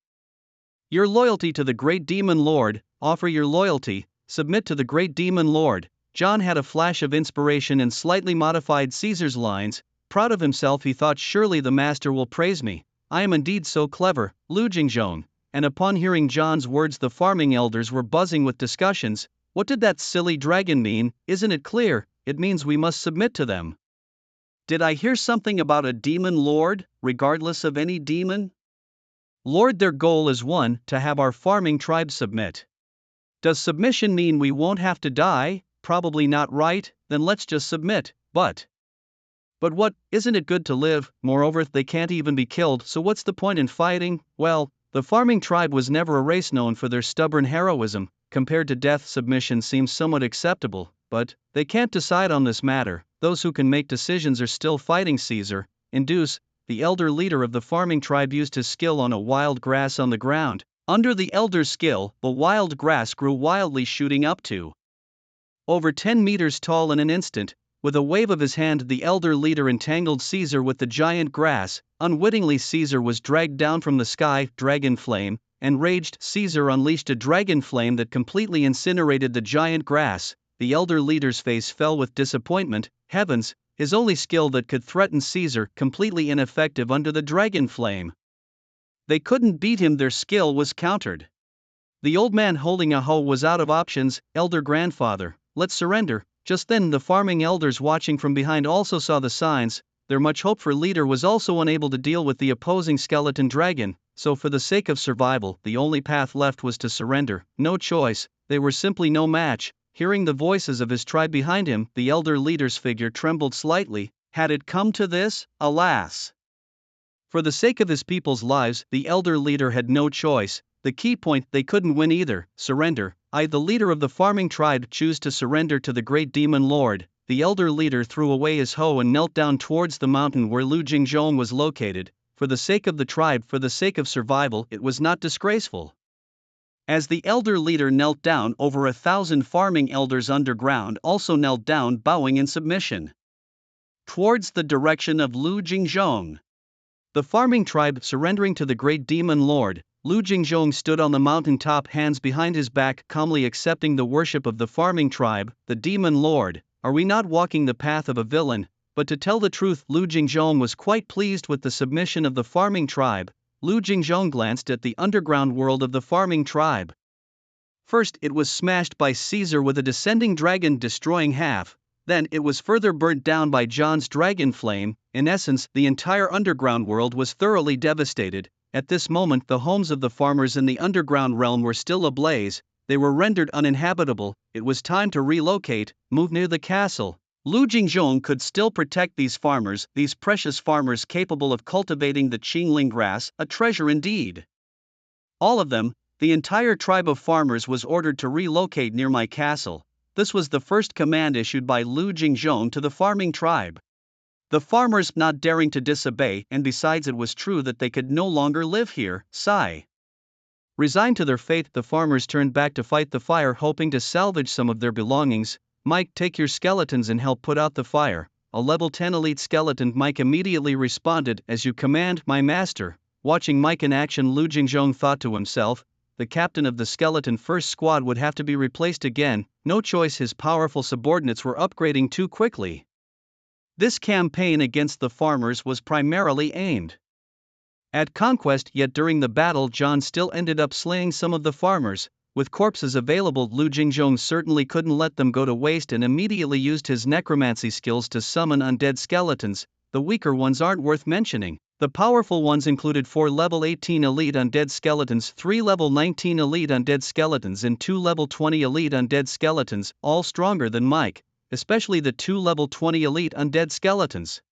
your loyalty to the great demon lord. Offer your loyalty, submit to the great demon lord. John had a flash of inspiration and slightly modified Caesar's lines. Proud of himself, he thought, surely the master will praise me. I am indeed so clever, Lu Jingzhong. And upon hearing John's words, the farming elders were buzzing with discussions. What did that silly dragon mean? Isn't it clear? It means we must submit to them. Did I hear something about a demon lord, regardless of any demon? Lord, their goal is one, to have our farming tribe submit. Does submission mean we won't have to die? Probably not, right? Then let's just submit. But what, isn't it good to live? Moreover, they can't even be killed, so what's the point in fighting? Well, the farming tribe was never a race known for their stubborn heroism. Compared to death, submission seems somewhat acceptable, but they can't decide on this matter. Those who can make decisions are still fighting. Caesar, Induce, the elder leader of the farming tribe, used his skill on a wild grass on the ground. Under the elder's skill, the wild grass grew wildly, shooting up to over 10 meters tall in an instant. With a wave of his hand, the elder leader entangled Caesar with the giant grass. Unwittingly, Caesar was dragged down from the sky. Dragonflame. Enraged, Caesar unleashed a dragon flame that completely incinerated the giant grass. The elder leader's face fell with disappointment. Heavens, his only skill that could threaten Caesar, completely ineffective under the dragon flame. They couldn't beat him, their skill was countered. The old man holding a hoe was out of options. Elder grandfather, let's surrender. Just then, the farming elders watching from behind also saw the signs. Their much hoped for leader was also unable to deal with the opposing skeleton dragon, so for the sake of survival, the only path left was to surrender. No choice, they were simply no match. Hearing the voices of his tribe behind him, the elder leader's figure trembled slightly. Had it come to this? Alas! For the sake of his people's lives, the elder leader had no choice. The key point, they couldn't win either. Surrender. I, the leader of the farming tribe, choose to surrender to the great demon lord. The elder leader threw away his hoe and knelt down towards the mountain where Lu Jingzhong was located. For the sake of the tribe, for the sake of survival, it was not disgraceful. As the elder leader knelt down, over 1,000 farming elders underground also knelt down, bowing in submission towards the direction of Lu Jingzhong. The farming tribe surrendering to the great demon lord. Lu Jingzhong stood on the mountain top, hands behind his back, calmly accepting the worship of the farming tribe. The demon lord, are we not walking the path of a villain? But to tell the truth, Lu Jingzhong was quite pleased with the submission of the farming tribe. Lu Jingzhong glanced at the underground world of the farming tribe. First, it was smashed by Caesar with a descending dragon, destroying half. Then, it was further burnt down by John's dragon flame. In essence, the entire underground world was thoroughly devastated. At this moment, the homes of the farmers in the underground realm were still ablaze. They were rendered uninhabitable. It was time to relocate, move near the castle. Lu Jingzhong could still protect these farmers, these precious farmers capable of cultivating the Qingling grass, a treasure indeed. All of them, the entire tribe of farmers, was ordered to relocate near my castle. This was the first command issued by Lu Jingzhong to the farming tribe. The farmers not daring to disobey, and besides it was true that they could no longer live here. Sigh. Resigned to their fate, the farmers turned back to fight the fire, hoping to salvage some of their belongings. Mike, take your skeletons and help put out the fire. A level 10 elite skeleton. Mike immediately responded, as you command, my master. Watching Mike in action, Lu Jingzhong thought to himself, the captain of the skeleton first squad would have to be replaced again. No choice, his powerful subordinates were upgrading too quickly. This campaign against the farmers was primarily aimed at conquest, yet during the battle John still ended up slaying some of the farmers. With corpses available, Lu Jingzhong certainly couldn't let them go to waste and immediately used his necromancy skills to summon undead skeletons. The weaker ones aren't worth mentioning. The powerful ones included 4 level 18 elite undead skeletons, 3 level 19 elite undead skeletons and 2 level 20 elite undead skeletons, all stronger than Mike, especially the 2 level 20 elite undead skeletons.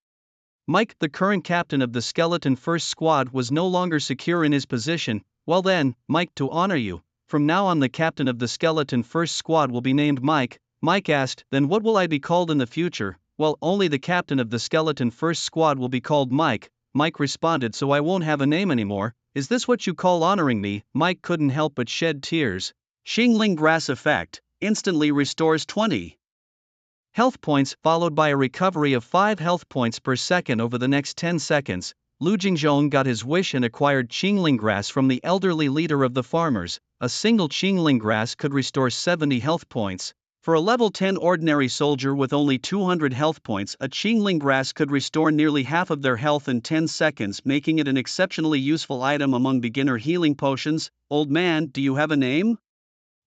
Mike, the current captain of the Skeleton First Squad, was no longer secure in his position. Well then, Mike, to honor you, from now on the captain of the Skeleton First Squad will be named Mike. Mike asked, then what will I be called in the future? Well, only the captain of the Skeleton First Squad will be called Mike. Mike responded, so I won't have a name anymore. Is this what you call honoring me? Mike couldn't help but shed tears. Xingling Grass Effect instantly restores 20 health points, followed by a recovery of 5 health points per second over the next 10 seconds. Lu Jingzhong got his wish and acquired Qingling Grass from the elderly leader of the farmers. A single Qingling Grass could restore 70 health points. For a level 10 ordinary soldier with only 200 health points, a Qingling Grass could restore nearly half of their health in 10 seconds, making it an exceptionally useful item among beginner healing potions. Old man, do you have a name?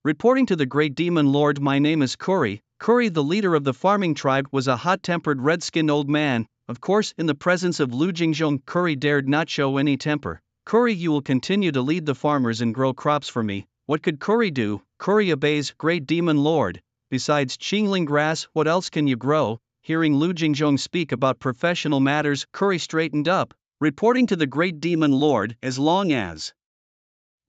Reporting to the Great Demon Lord, my name is Curry. Curry, the leader of the farming tribe, was a hot-tempered red-skinned old man. Of course, in the presence of Lu Jingzhong, Curry dared not show any temper. Curry, you will continue to lead the farmers and grow crops for me. What could Curry do? Curry obeys, Great Demon Lord. Besides Qingling Grass, what else can you grow? Hearing Lu Jingzhong speak about professional matters, Curry straightened up, reporting to the Great Demon Lord, as long as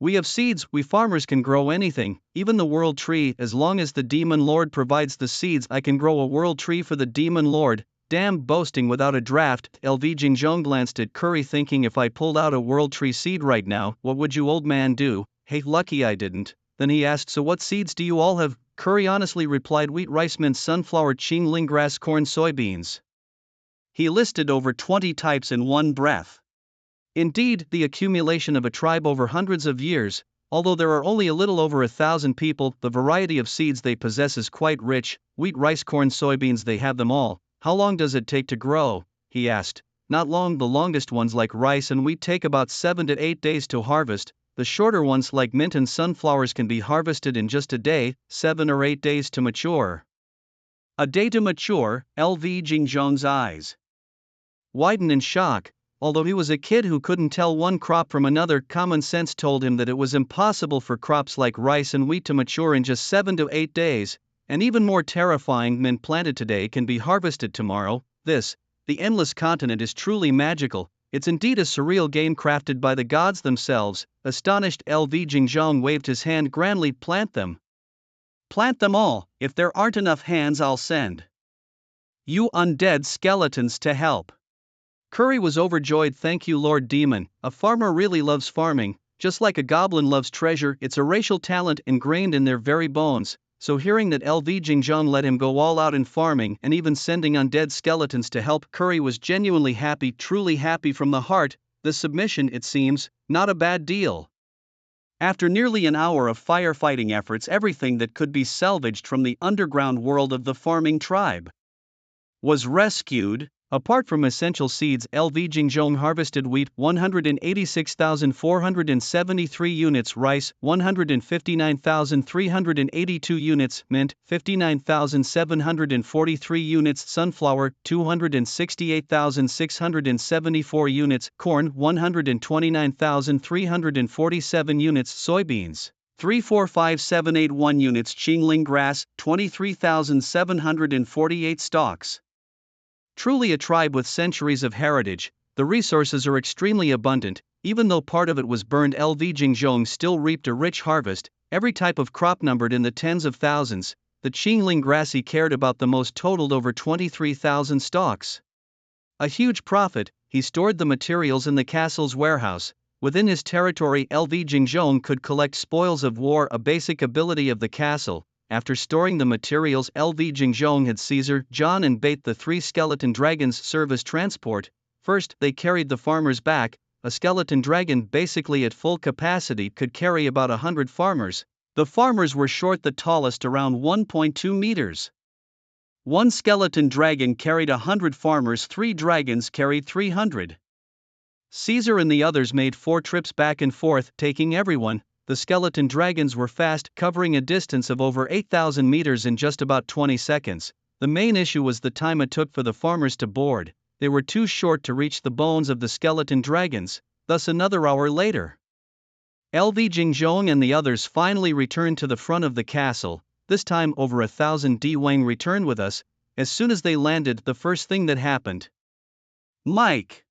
we have seeds, we farmers can grow anything, even the world tree. As long as the Demon Lord provides the seeds, I can grow a world tree for the Demon Lord. Damn, boasting without a draft. LV Jingzhong glanced at Curry, thinking, if I pulled out a world tree seed right now, what would you, old man, do? Hey, lucky I didn't. Then he asked, so what seeds do you all have? Curry honestly replied, wheat, rice, mint, sunflower, Qingling grass, corn, soybeans. He listed over 20 types in one breath. Indeed, the accumulation of a tribe over hundreds of years. Although there are only a little over 1,000 people, the variety of seeds they possess is quite rich. Wheat, rice, corn, soybeans, they have them all. How long does it take to grow? He asked. Not long. The longest ones like rice and wheat take about 7 to 8 days to harvest. The shorter ones like mint and sunflowers can be harvested in just a day, 7 or 8 days to mature. A day to mature. LV Jingzhong's eyes widened in shock. Although he was a kid who couldn't tell one crop from another, common sense told him that it was impossible for crops like rice and wheat to mature in just 7 to 8 days. And even more terrifying, mint planted today can be harvested tomorrow. This, the endless continent, is truly magical. It's indeed a surreal game crafted by the gods themselves. Astonished, LV Jingzhong waved his hand grandly. Plant them. Plant them all. If there aren't enough hands, I'll send you undead skeletons to help. Curry was overjoyed. Thank you, Lord Demon. A farmer really loves farming, just like a goblin loves treasure. It's a racial talent ingrained in their very bones. So hearing that LV Jingzhong let him go all out in farming and even sending undead skeletons to help, Curry was genuinely happy, truly happy from the heart. The submission, it seems, not a bad deal. After nearly an hour of firefighting efforts, everything that could be salvaged from the underground world of the farming tribe was rescued. Apart from essential seeds, LV Jingzhong harvested wheat 186,473 units, rice 159,382 units, mint 59,743 units, sunflower 268,674 units, corn 129,347 units, soybeans 345,781 units, Qingling grass 23,748 stalks. Truly a tribe with centuries of heritage. The resources are extremely abundant. Even though part of it was burned, LV Jingzhong still reaped a rich harvest. Every type of crop numbered in the tens of thousands. The Qingling grass he cared about the most totaled over 23,000 stalks. A huge profit. He stored the materials in the castle's warehouse. Within his territory, LV Jingzhong could collect spoils of war, a basic ability of the castle. After storing the materials, LV Jingzhong had Caesar, John, and Bait, the 3 skeleton dragons, serve as transport. First, they carried the farmers back. A skeleton dragon, basically at full capacity, could carry about 100 farmers. The farmers were short, the tallest around 1.2 meters. One skeleton dragon carried 100 farmers, 3 dragons carried 300. Caesar and the others made 4 trips back and forth, taking everyone. The skeleton dragons were fast, covering a distance of over 8,000 meters in just about 20 seconds. The main issue was the time it took for the farmers to board. They were too short to reach the bones of the skeleton dragons, thus another hour later. LV Jingzhong and the others finally returned to the front of the castle. This time over 1,000 D Wang returned with us. As soon as they landed, the first thing that happened. Mike!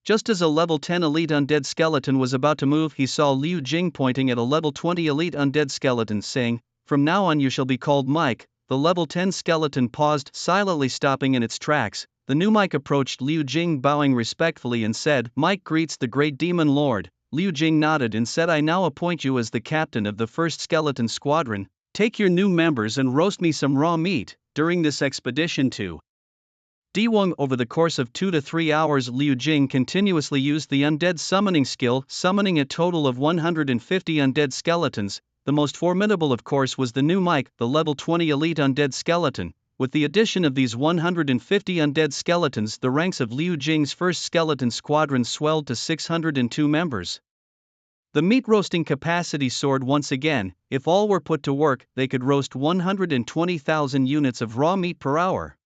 Just as a level 10 elite undead skeleton was about to move, he saw Liu Jing pointing at a level 20 elite undead skeleton, saying, "From now on you shall be called Mike." The level 10 skeleton paused, silently stopping in its tracks. The new Mike approached Liu Jing, bowing respectfully, and said, "Mike greets the great demon lord." Liu Jing nodded and said, "I now appoint you as the captain of the 1st skeleton squadron. Take your new members and roast me some raw meat." During this expedition to Diwang, over the course of 2 to 3 hours, Liu Jing continuously used the undead summoning skill, summoning a total of 150 undead skeletons. The most formidable, of course, was the new Mike, the level 20 elite undead skeleton. With the addition of these 150 undead skeletons, the ranks of Liu Jing's 1st skeleton squadron swelled to 602 members. The meat roasting capacity soared once again. If all were put to work, they could roast 120,000 units of raw meat per hour.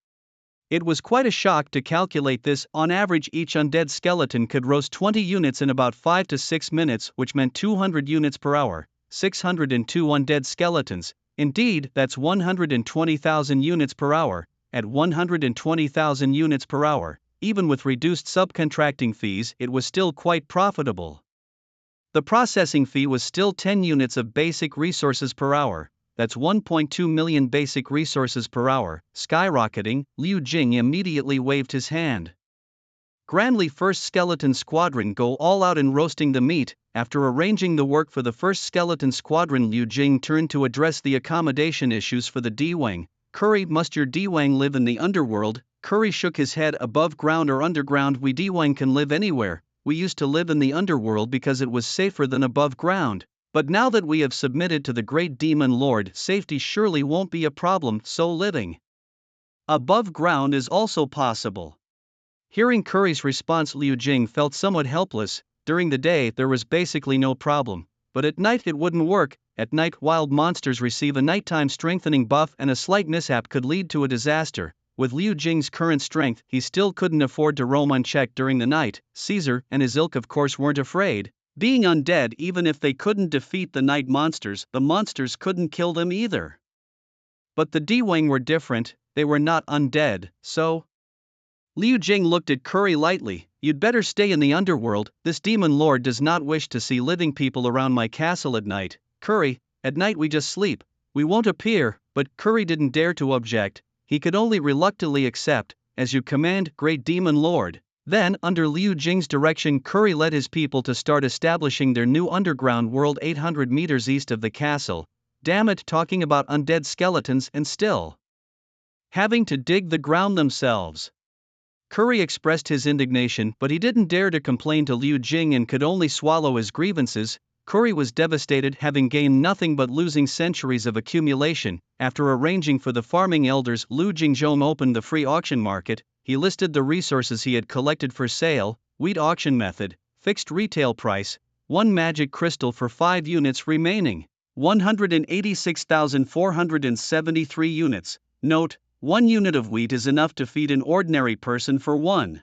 It was quite a shock to calculate this. On average, each undead skeleton could roast 20 units in about 5 to 6 minutes, which meant 200 units per hour. 602 undead skeletons. Indeed, that's 120,000 units per hour. At 120,000 units per hour, even with reduced subcontracting fees, it was still quite profitable. The processing fee was still 10 units of basic resources per hour. That's 1.2 million basic resources per hour, skyrocketing. Liu Jing immediately waved his hand. Grandly, 1st skeleton squadron, go all out in roasting the meat. After arranging the work for the 1st skeleton squadron, Liu Jing turned to address the accommodation issues for the Diwang. "Curry, must your Diwang live in the underworld?" Curry shook his head. "Above ground or underground, we Diwang can live anywhere. We used to live in the underworld because it was safer than above ground. But now that we have submitted to the great demon lord, safety surely won't be a problem, so living above ground is also possible." Hearing Curry's response, Liu Jing felt somewhat helpless. During the day, there was basically no problem. But at night it wouldn't work. At night, wild monsters receive a nighttime strengthening buff, and a slight mishap could lead to a disaster. With Liu Jing's current strength, he still couldn't afford to roam unchecked during the night. Caesar and his ilk, of course, weren't afraid. Being undead, even if they couldn't defeat the night monsters, the monsters couldn't kill them either. But the Diwang were different. They were not undead, so Liu Jing looked at Curry lightly. "You'd better stay in the underworld. This demon lord does not wish to see living people around my castle at night." "Curry, at night we just sleep. We won't appear." But Curry didn't dare to object. He could only reluctantly accept. "As you command, great demon lord." Then, under Liu Jing's direction, Curry led his people to start establishing their new underground world 800 meters east of the castle. Damn it, talking about undead skeletons and still having to dig the ground themselves. Curry expressed his indignation, but he didn't dare to complain to Liu Jing and could only swallow his grievances. Curry was devastated, having gained nothing but losing centuries of accumulation. After arranging for the farming elders, Liu Jingzhong opened the free auction market. He listed the resources he had collected for sale: wheat auction method, fixed retail price, 1 magic crystal for 5 units remaining, 186,473 units. Note: 1 unit of wheat is enough to feed an ordinary person for 1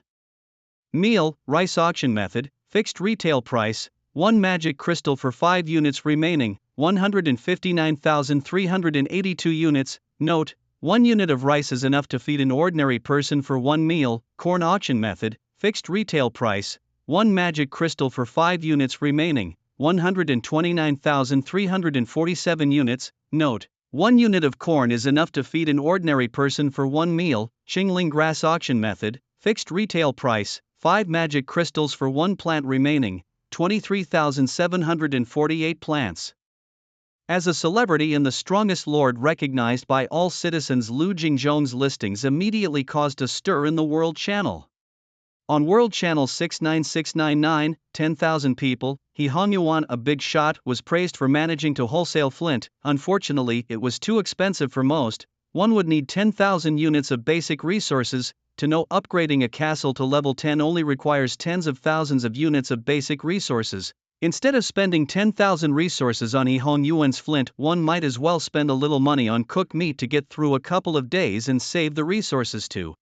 meal. Rice auction method, fixed retail price, 1 magic crystal for 5 units remaining, 159,382 units. Note: 1 unit of rice is enough to feed an ordinary person for 1 meal. Corn auction method, fixed retail price, 1 magic crystal for 5 units remaining, 129,347 units. Note: 1 unit of corn is enough to feed an ordinary person for 1 meal. Qingling grass auction method, Fixed retail price, 5 magic crystals for 1 plant remaining, 23,748 plants. As a celebrity and the strongest lord recognized by all citizens, Lu Jingzhong's listings immediately caused a stir in the World Channel. On World Channel 69699, 10,000 people, He Hongyuan, a big shot, was praised for managing to wholesale flint. Unfortunately, it was too expensive for most. One would need 10,000 units of basic resources. To know upgrading a castle to level 10 only requires tens of thousands of units of basic resources. Instead of spending 10,000 resources on He Hongyuan's flint, one might as well spend a little money on cooked meat to get through a couple of days and save the resources to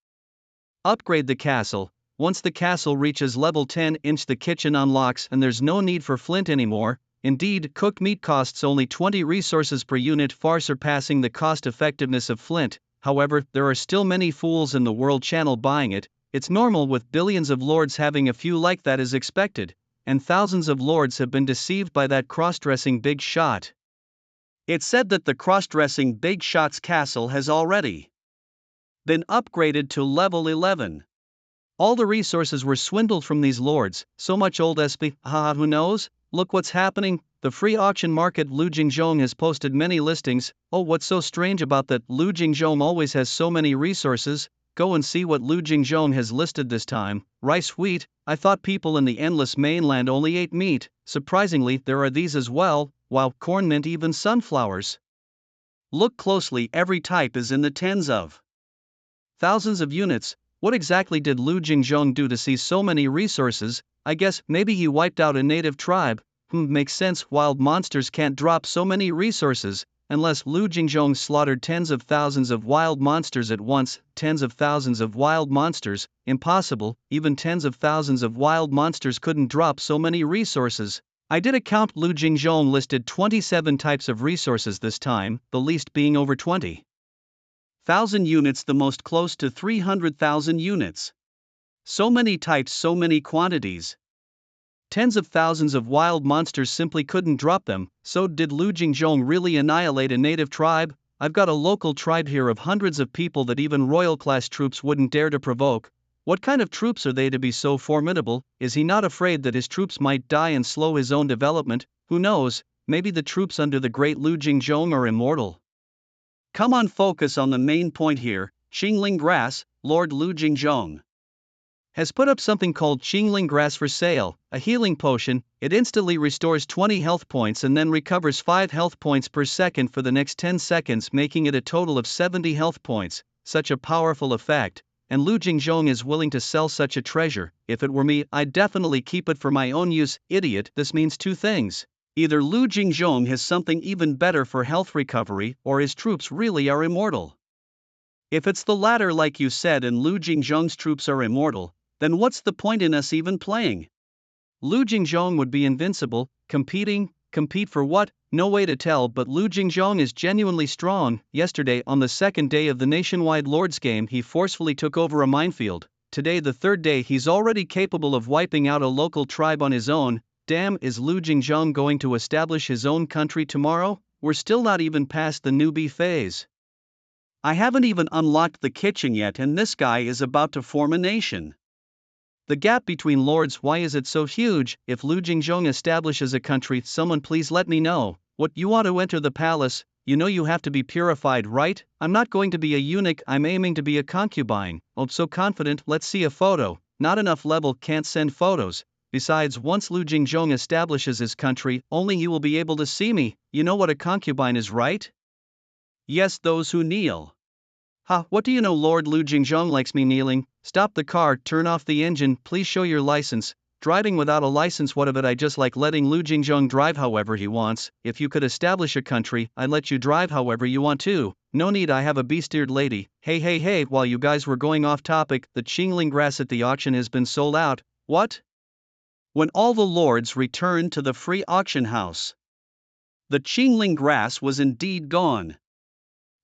upgrade the castle. Once the castle reaches level 10, the kitchen unlocks and there's no need for flint anymore. Indeed, cooked meat costs only 20 resources per unit, far surpassing the cost effectiveness of flint. However, there are still many fools in the World Channel buying it. It's normal with billions of lords having a few like that is expected. And thousands of lords have been deceived by that cross-dressing big shot. It's said that the cross-dressing big shot's castle has already been upgraded to level 11. All the resources were swindled from these lords, so much old SP, who knows? Look what's happening, the free auction market. Lu Jingzhong has posted many listings. Oh, what's so strange about that? Lu Jingzhong always has so many resources. Go and see what Lu Jingzhong has listed this time. Rice, wheat. I thought people in the endless mainland only ate meat. Surprisingly, there are these as well. Wow, corn, mint, even sunflowers. Look closely, every type is in the tens of thousands of units. What exactly did Lu Jingzhong do to see so many resources? I guess maybe he wiped out a native tribe. Makes sense. Wild monsters can't drop so many resources unless Lu Jingzhong slaughtered tens of thousands of wild monsters at once. Tens of thousands of wild monsters? Impossible, even tens of thousands of wild monsters couldn't drop so many resources. I did a count. Lu Jingzhong listed 27 types of resources this time, the least being over 20,000 units, the most close to 300,000 units. So many types, so many quantities. Tens of thousands of wild monsters simply couldn't drop them. So did Lu Jingzhong really annihilate a native tribe? I've got a local tribe here of hundreds of people that even royal class troops wouldn't dare to provoke. What kind of troops are they to be so formidable? Is he not afraid that his troops might die and slow his own development? Who knows, maybe the troops under the great Lu Jingzhong are immortal. Come on, focus on the main point here. Qingling grass. Lord Lu Jingzhong has put up something called Qingling grass for sale, a healing potion. It instantly restores 20 health points and then recovers 5 health points per second for the next 10 seconds, making it a total of 70 health points. Such a powerful effect, and Lu Jingzhong is willing to sell such a treasure. If it were me, I'd definitely keep it for my own use. Idiot, this means two things. Either Lu Jingzhong has something even better for health recovery, or his troops really are immortal. If it's the latter, like you said, and Lu Jingzhong's troops are immortal, then what's the point in us even playing? Lu Jingzhong would be invincible. Compete for what? No way to tell, but Lu Jingzhong is genuinely strong. Yesterday, on the second day of the nationwide Lords game, he forcefully took over a minefield. Today, the third day, he's already capable of wiping out a local tribe on his own. Damn, is Lu Jingzhong going to establish his own country tomorrow? We're still not even past the newbie phase. I haven't even unlocked the kitchen yet, and this guy is about to form a nation. The gap between lords, why is it so huge? If Lu Jingzhong establishes a country, someone please let me know. What, you want to enter the palace? You know you have to be purified, right? I'm not going to be a eunuch, I'm aiming to be a concubine. Oh, so confident. Let's see a photo. Not enough level, can't send photos. Besides, once Lu Jingzhong establishes his country, only he will be able to see me. You know what a concubine is, right? Yes, those who kneel. What do you know? Lord Lu Jingzhong likes me kneeling. Stop the car, turn off the engine, please show your license. Driving without a license, what of it? I just like letting Lu Jingzhong drive however he wants. If you could establish a country, I'd let you drive however you want to. No need, I have a beast-eared lady. Hey, while you guys were going off topic, the Qingling grass at the auction has been sold out. What? When all the lords returned to the free auction house, the Qingling grass was indeed gone.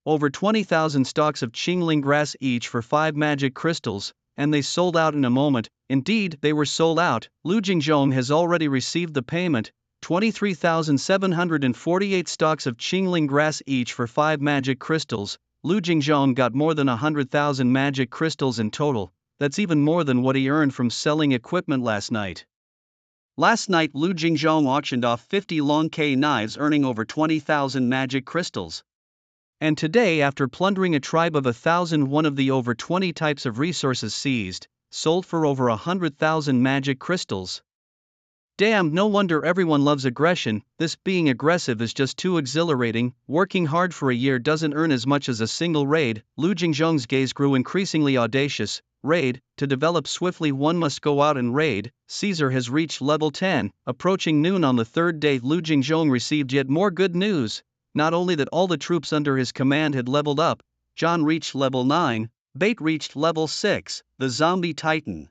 Over 20,000 stalks of Qingling grass, each for 5 magic crystals, and they sold out in a moment. Indeed, they were sold out. Lu Jingzhong has already received the payment. 23,748 stalks of Qingling grass, each for 5 magic crystals. Lu Jingzhong got more than 100,000 magic crystals in total. That's even more than what he earned from selling equipment last night. Last night Lu Jingzhong auctioned off 50 long K knives earning over 20,000 magic crystals. And today, after plundering a tribe of 1,001 of the over 20 types of resources seized, sold for over 100,000 magic crystals. Damn, no wonder everyone loves aggression. This being aggressive is just too exhilarating. Working hard for a year doesn't earn as much as a single raid. Lu Jingzhong's gaze grew increasingly audacious. Raid, to develop swiftly one must go out and raid. Caesar has reached level 10. Approaching noon on the third day, Lu Jingzhong received yet more good news. Not only that all the troops under his command had leveled up, John reached level 9, Bait reached level 6, the zombie titan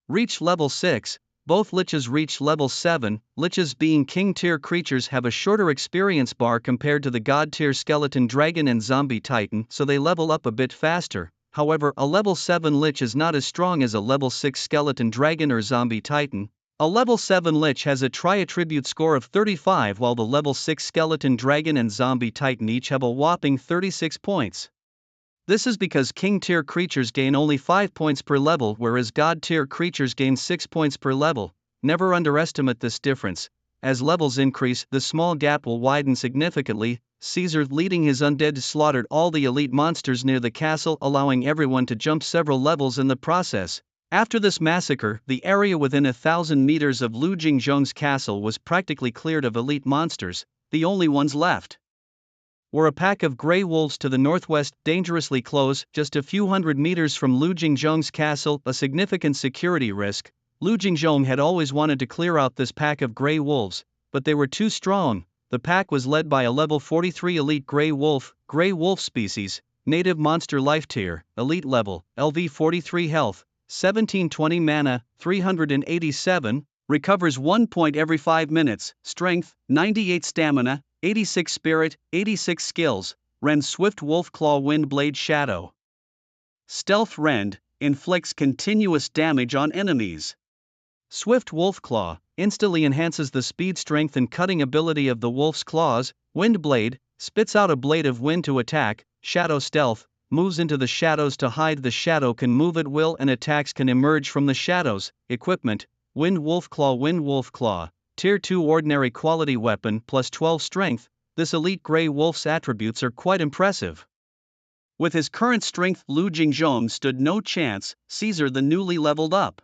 reached level 6, both liches reached level 7. Liches, being king tier creatures, have a shorter experience bar compared to the god tier skeleton dragon and zombie titan, so they level up a bit faster. However, a level 7 lich is not as strong as a level 6 skeleton dragon or zombie titan. A level 7 lich has a tri-attribute score of 35, while the level 6 skeleton dragon and zombie titan each have a whopping 36 points. This is because king tier creatures gain only 5 points per level, whereas god tier creatures gain 6 points per level. Never underestimate this difference. As levels increase, the small gap will widen significantly. Caesar, leading his undead, slaughtered all the elite monsters near the castle, allowing everyone to jump several levels in the process. After this massacre, the area within 1,000 meters of Lu Jingzhong's castle was practically cleared of elite monsters. The only ones left were a pack of grey wolves to the northwest, dangerously close, just a few hundred meters from Lu Jingzhong's castle, a significant security risk. Lu Jingzhong had always wanted to clear out this pack of grey wolves, but they were too strong. The pack was led by a level 43 elite grey wolf species, native monster life tier, elite level, LV 43 health, 1720 mana, 387, recovers 1 point every 5 minutes, strength, 98 stamina, 86 spirit, 86 skills, Rend Swift Wolf Claw Wind Blade Shadow. Stealth Rend, inflicts continuous damage on enemies. Swift Wolf Claw, instantly enhances the speed, strength and cutting ability of the wolf's claws. Wind Blade, spits out a blade of wind to attack. Shadow Stealth, moves into the shadows to hide. The shadow can move at will and attacks can emerge from the shadows. Equipment, Wind Wolf Claw, Tier 2 ordinary quality weapon plus 12 strength. This elite grey wolf's attributes are quite impressive. With his current strength, Lu Jingzhong stood no chance. Caesar, the newly leveled up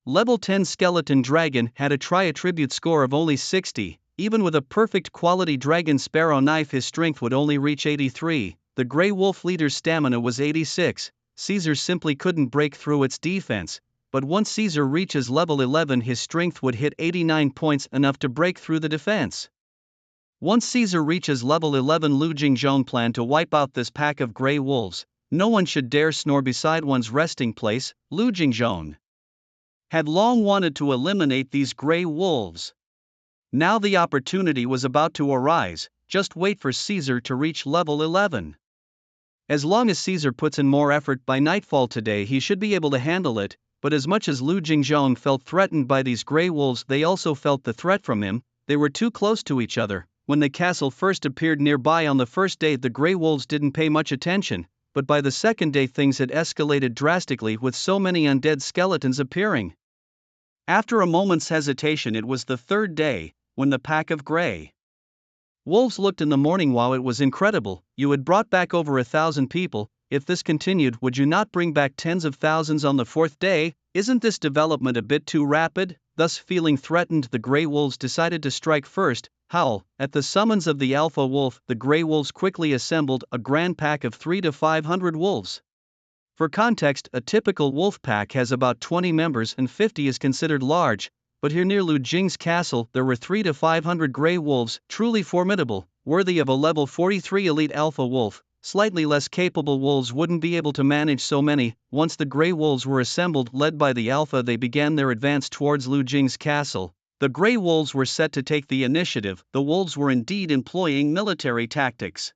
level 10 skeleton dragon, had a tri-attribute score of only 60. Even with a perfect quality dragon sparrow knife, his strength would only reach 83. The grey wolf leader's stamina was 86. Caesar simply couldn't break through its defense. But once Caesar reaches level 11, his strength would hit 89 points, enough to break through the defense. Once Caesar reaches level 11, Lu Jingzhong planned to wipe out this pack of grey wolves. No one should dare snore beside one's resting place. Lu Jingzhong had long wanted to eliminate these grey wolves. Now the opportunity was about to arise. Just wait for Caesar to reach level 11. As long as Caesar puts in more effort, by nightfall today he should be able to handle it. But as much as Lu Jingzhong felt threatened by these grey wolves, they also felt the threat from him. They were too close to each other. When the castle first appeared nearby on the first day, the grey wolves didn't pay much attention, but by the second day things had escalated drastically, with so many undead skeletons appearing. After a moment's hesitation, it was the third day, when the pack of grey wolves looked in the morning. Wow, it was incredible. You had brought back over 1,000 people. If this continued, would you not bring back tens of thousands on the fourth day? Isn't this development a bit too rapid? Thus, feeling threatened, the grey wolves decided to strike first. Howl. At the summons of the alpha wolf, the grey wolves quickly assembled a grand pack of 300 to 500 wolves. For context, a typical wolf pack has about 20 members and 50 is considered large, but here near Lu Jing's castle there were 300 to 500 grey wolves, truly formidable, worthy of a level 43 elite alpha wolf. Slightly less capable wolves wouldn't be able to manage so many. Once the grey wolves were assembled, led by the alpha, they began their advance towards Lu Jing's castle. The grey wolves were set to take the initiative. The wolves were indeed employing military tactics.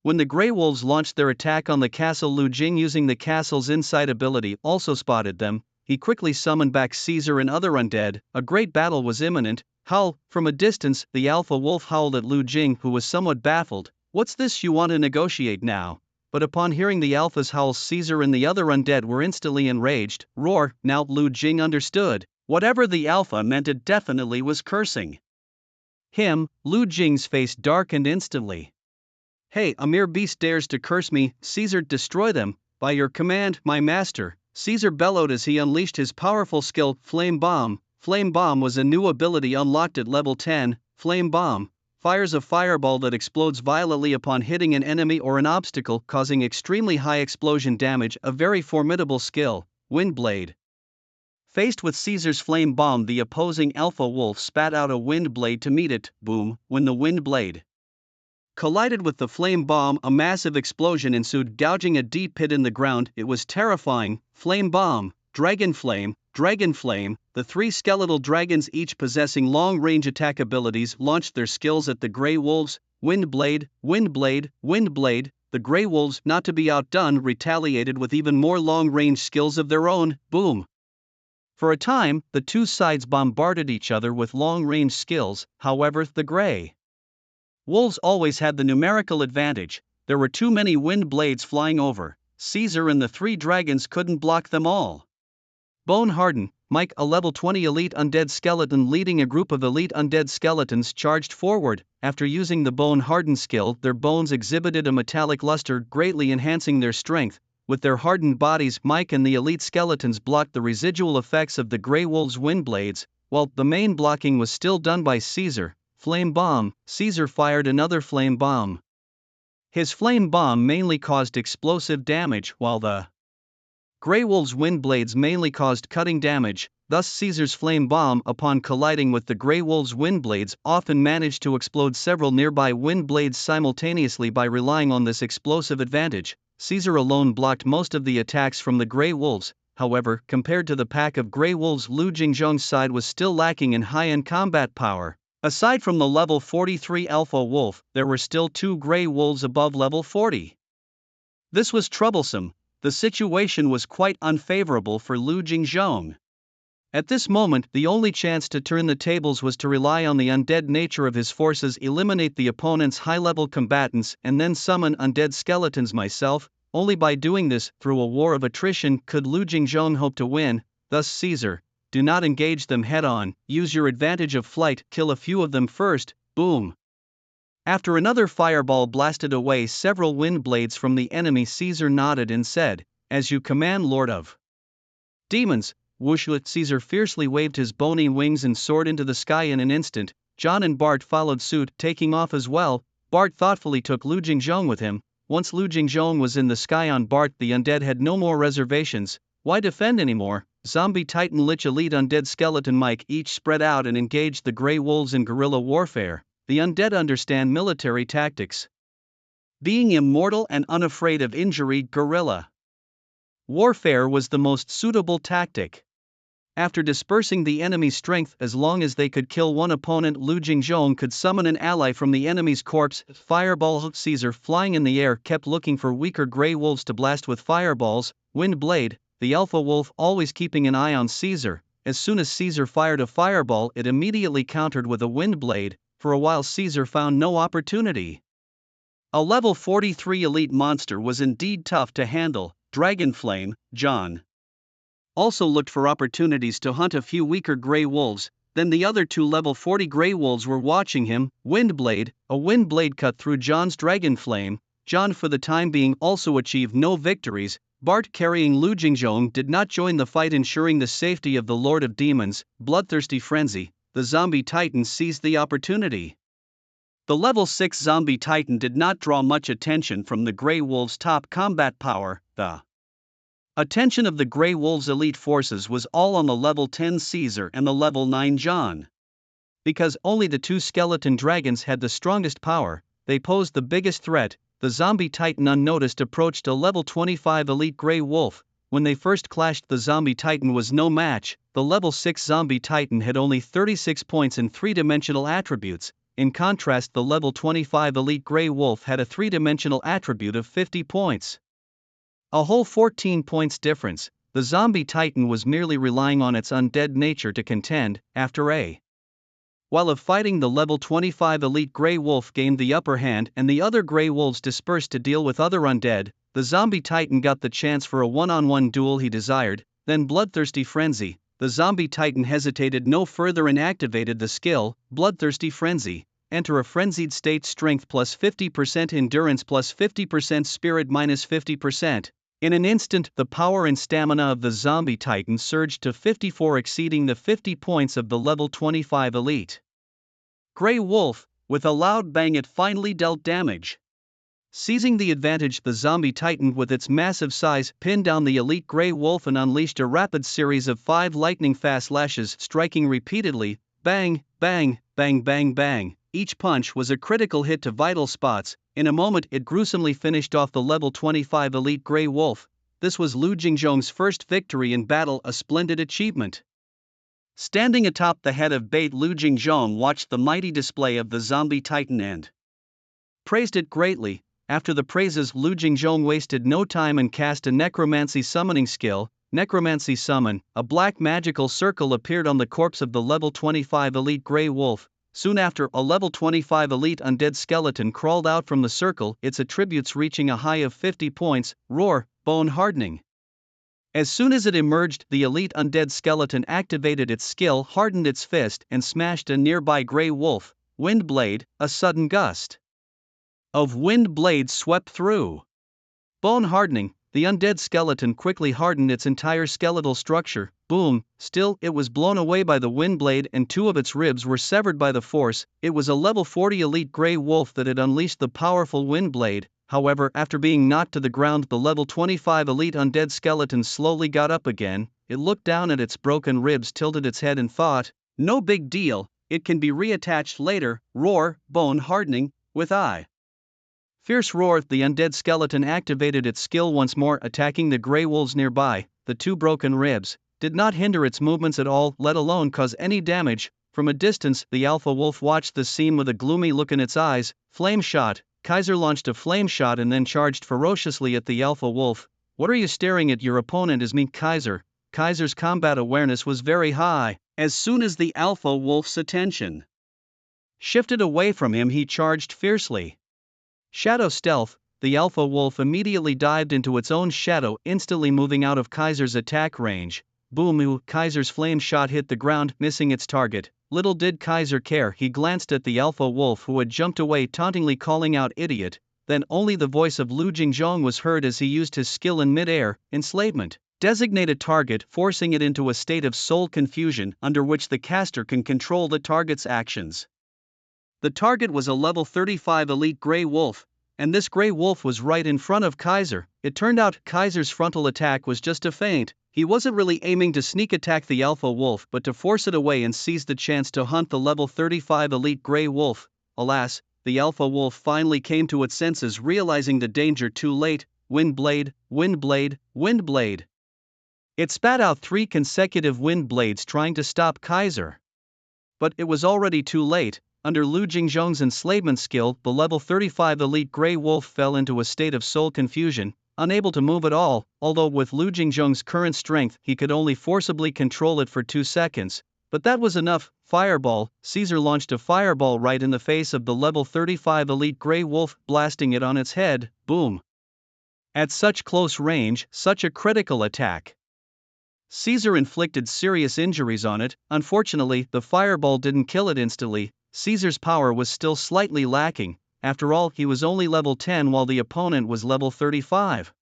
When the grey wolves launched their attack on the castle, Lu Jing, using the castle's insight ability, also spotted them. He quickly summoned back Caesar and other undead. A great battle was imminent. Howl. From a distance, the alpha wolf howled at Lu Jing, who was somewhat baffled. What's this? You want to negotiate now? but upon hearing the Alpha's howls, Caesar and the other undead were instantly enraged. Roar! Now Lu Jing understood. Whatever the Alpha meant, it definitely was cursing him. Lu Jing's face darkened instantly. Hey, a mere beast dares to curse me. Caesar, destroy them, by your command, my master, Caesar bellowed as he unleashed his powerful skill, Flame Bomb. Flame Bomb was a new ability unlocked at level 10. Flame Bomb fires a fireball that explodes violently upon hitting an enemy or an obstacle, causing extremely high explosion damage. A very formidable skill. Windblade. Faced with Caesar's Flame Bomb, the opposing Alpha Wolf spat out a wind blade to meet it. Boom! When the wind blade collided with the flame bomb, a massive explosion ensued, gouging a deep pit in the ground. It was terrifying. Flame Bomb, Dragon Flame. The three skeletal dragons, each possessing long-range attack abilities, launched their skills at the Grey Wolves. Windblade. The Grey Wolves, not to be outdone, retaliated with even more long-range skills of their own. Boom! For a time, the two sides bombarded each other with long-range skills. However, the Grey Wolves always had the numerical advantage. There were too many wind blades flying over. Caesar and the three dragons couldn't block them all. Bone Harden, Mike, a level 20 elite undead skeleton leading a group of elite undead skeletons, charged forward. After using the Bone Harden skill, their bones exhibited a metallic luster, greatly enhancing their strength. With their hardened bodies, Mike and the elite skeletons blocked the residual effects of the Grey Wolves' wind blades, while the main blocking was still done by Caesar. Flame Bomb. Caesar fired another Flame Bomb. His Flame Bomb mainly caused explosive damage, while the Grey Wolves' wind blades mainly caused cutting damage. Thus Caesar's Flame Bomb, upon colliding with the Grey Wolves' wind blades, often managed to explode several nearby wind blades simultaneously. By relying on this explosive advantage, Caesar alone blocked most of the attacks from the Grey Wolves. However, compared to the pack of Grey Wolves, Lu Jingzhong's side was still lacking in high-end combat power. Aside from the level 43 Alpha Wolf, there were still two Grey Wolves above level 40. This was troublesome. The situation was quite unfavorable for Lu Jingzhong. At this moment, the only chance to turn the tables was to rely on the undead nature of his forces, eliminate the opponent's high-level combatants, and then summon undead skeletons myself. Only by doing this, through a war of attrition, could Lu Jingzhong hope to win. Thus Caesar, do not engage them head-on, use your advantage of flight, kill a few of them first. Boom! After another fireball blasted away several wind blades from the enemy, Caesar nodded and said, "As you command, Lord of Demons." Whoosh! Caesar fiercely waved his bony wings and soared into the sky in an instant. John and Bart followed suit, taking off as well. Bart thoughtfully took Lu Jingzhong with him. Once Lu Jingzhong was in the sky on Bart, the undead had no more reservations. Why defend anymore? Zombie Titan, Lich Elite Undead Skeleton, Mike each spread out and engaged the Grey Wolves in guerrilla warfare. The undead understand military tactics. Being immortal and unafraid of injury, guerrilla warfare was the most suitable tactic. After dispersing the enemy's strength, as long as they could kill one opponent, Lu Jingzhong could summon an ally from the enemy's corpse. Fireball. Caesar, flying in the air, kept looking for weaker Grey Wolves to blast with fireballs. Wind Blade. The Alpha Wolf, always keeping an eye on Caesar. As soon as Caesar fired a fireball, it immediately countered with a wind blade. For a while Caesar found no opportunity. A level 43 elite monster was indeed tough to handle. Dragonflame. John also looked for opportunities to hunt a few weaker Grey Wolves. Then the other two level 40 Grey Wolves were watching him. Windblade. A wind blade cut through John's Dragonflame. John for the time being also achieved no victories. Bart, carrying Lu Jingzhong, did not join the fight, ensuring the safety of the Lord of Demons. Bloodthirsty Frenzy. The Zombie Titan seized the opportunity. The level 6 Zombie Titan did not draw much attention from the Grey Wolves' top combat power. The attention of the Grey Wolves' elite forces was all on the level 10 Caesar and the level 9 John. Because only the two skeleton dragons had the strongest power, they posed the biggest threat. The Zombie Titan unnoticed approached a level 25 elite Grey Wolf. When they first clashed, the Zombie Titan was no match. The level 6 Zombie Titan had only 36 points and 3-dimensional attributes. In contrast, the level 25 elite Grey Wolf had a 3-dimensional attribute of 50 points. A whole 14 points difference. The Zombie Titan was merely relying on its undead nature to contend. After a while of fighting, the level 25 elite Grey Wolf gained the upper hand and the other Grey Wolves dispersed to deal with other undead. the zombie titan got the chance for a one-on-one duel he desired, then Bloodthirsty Frenzy. The zombie titan hesitated no further and activated the skill, Bloodthirsty Frenzy. Enter a frenzied state, strength plus 50%, endurance plus 50%, spirit minus 50%. In an instant, the power and stamina of the zombie titan surged to 54, exceeding the 50 points of the level 25 elite Grey Wolf. With a loud bang, it finally dealt damage. Seizing the advantage, the zombie titan with its massive size pinned down the elite Grey Wolf and unleashed a rapid series of 5 lightning-fast lashes, striking repeatedly, bang, bang, bang, bang, bang. Each punch was a critical hit to vital spots. In a moment it gruesomely finished off the level 25 elite Grey Wolf. This was Lu Jingzhong's first victory in battle, a splendid achievement. Standing atop the head of Bait, Lu Jingzhong watched the mighty display of the zombie titan and praised it greatly. After the praises, Lu Jingzhong wasted no time and cast a necromancy summoning skill, Necromancy Summon. A black magical circle appeared on the corpse of the level 25 elite Grey Wolf. Soon after, a level 25 elite undead skeleton crawled out from the circle, its attributes reaching a high of 50 points, Roar, Bone Hardening. As soon as it emerged, the elite undead skeleton activated its skill, hardened its fist, and smashed a nearby Grey Wolf. Wind Blade. A sudden gust of wind blades swept through Bone Hardening. The undead skeleton quickly hardened its entire skeletal structure. Boom! Still, it was blown away by the wind blade and 2 of its ribs were severed by the force. It was a level 40 elite Grey Wolf that had unleashed the powerful wind blade. However, after being knocked to the ground, the level 25 elite undead skeleton slowly got up again. It looked down at its broken ribs, tilted its head and thought, no big deal, it can be reattached later. Roar, Bone Hardening, with I. Fierce Roar. The undead skeleton activated its skill once more, attacking the Grey Wolves nearby. The 2 broken ribs did not hinder its movements at all, let alone cause any damage. From a distance, the Alpha Wolf watched the scene with a gloomy look in its eyes. Flame Shot. Kaiser launched a flame shot and then charged ferociously at the Alpha Wolf. What are you staring at? Your opponent is me, Kaiser. Kaiser's combat awareness was very high. As soon as the Alpha Wolf's attention shifted away from him, he charged fiercely. Shadow Stealth. The Alpha Wolf immediately dived into its own shadow, instantly moving out of Kaiser's attack range. Boom! Kaiser's flame shot hit the ground, missing its target. Little did Kaiser care. He glanced at the Alpha Wolf, who had jumped away, tauntingly calling out idiot. Then only the voice of Lu Jingzhong was heard as he used his skill in mid-air, Enslavement. Designate a target, forcing it into a state of soul confusion, under which the caster can control the target's actions. The target was a level 35 elite Grey Wolf, and this Grey Wolf was right in front of Kaiser. It turned out Kaiser's frontal attack was just a feint. He wasn't really aiming to sneak attack the Alpha Wolf, but to force it away and seize the chance to hunt the level 35 elite Grey Wolf. Alas, the Alpha Wolf finally came to its senses, realizing the danger too late. Wind Blade, Wind Blade, Wind Blade. It spat out 3 consecutive wind blades trying to stop Kaiser. But it was already too late. Under Lu Jingzhong's enslavement skill, the level 35 elite Grey Wolf fell into a state of soul confusion, unable to move at all. Although with Lu Jingzhong's current strength he could only forcibly control it for 2 seconds, but that was enough. Fireball. Caesar launched a fireball right in the face of the level 35 elite Grey Wolf, blasting it on its head. Boom! At such close range, such a critical attack. Caesar inflicted serious injuries on it. Unfortunately, the fireball didn't kill it instantly. Caesar's power was still slightly lacking. After all, he was only level 10 while the opponent was level 35.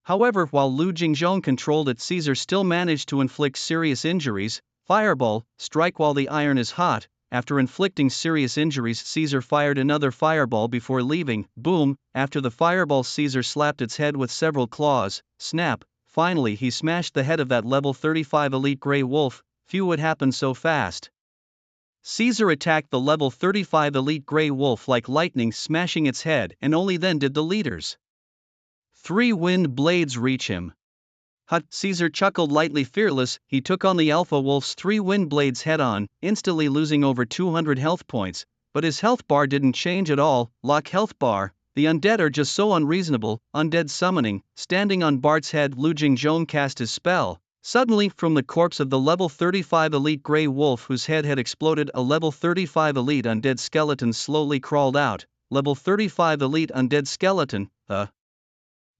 However, while Lu Jingzhong controlled it, Caesar still managed to inflict serious injuries. Fireball. Strike while the iron is hot. After inflicting serious injuries, Caesar fired another fireball before leaving. Boom! After the fireball, Caesar slapped its head with several claws. Snap! Finally, he smashed the head of that level 35 elite Grey Wolf. Phew, it happened so fast. Caesar attacked the level 35 elite Grey Wolf like lightning, smashing its head, and only then did the leader's 3 wind blades reach him. Hut! Caesar chuckled lightly. Fearless, he took on the Alpha Wolf's 3 wind blades head-on, instantly losing over 200 health points. But his health bar didn't change at all. Lock health bar. The undead are just so unreasonable. Undead summoning. Standing on Bart's head, Lu Jingzhong cast his spell. Suddenly, from the corpse of the level 35 elite Grey Wolf whose head had exploded, a level 35 elite undead skeleton slowly crawled out. Level 35 elite undead skeleton,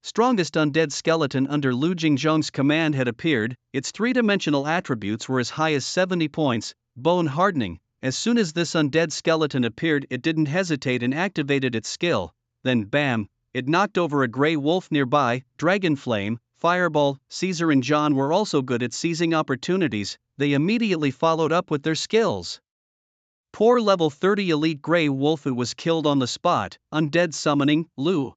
strongest undead skeleton under Lu Jingzhong's command had appeared. Its three-dimensional attributes were as high as 70 points, bone hardening. As soon as this undead skeleton appeared, it didn't hesitate and activated its skill. Then bam, it knocked over a grey wolf nearby. Dragon Flame, Fireball. Caesar and John were also good at seizing opportunities. They immediately followed up with their skills. Poor level 30 elite grey wolf, it was killed on the spot. Undead summoning. Lu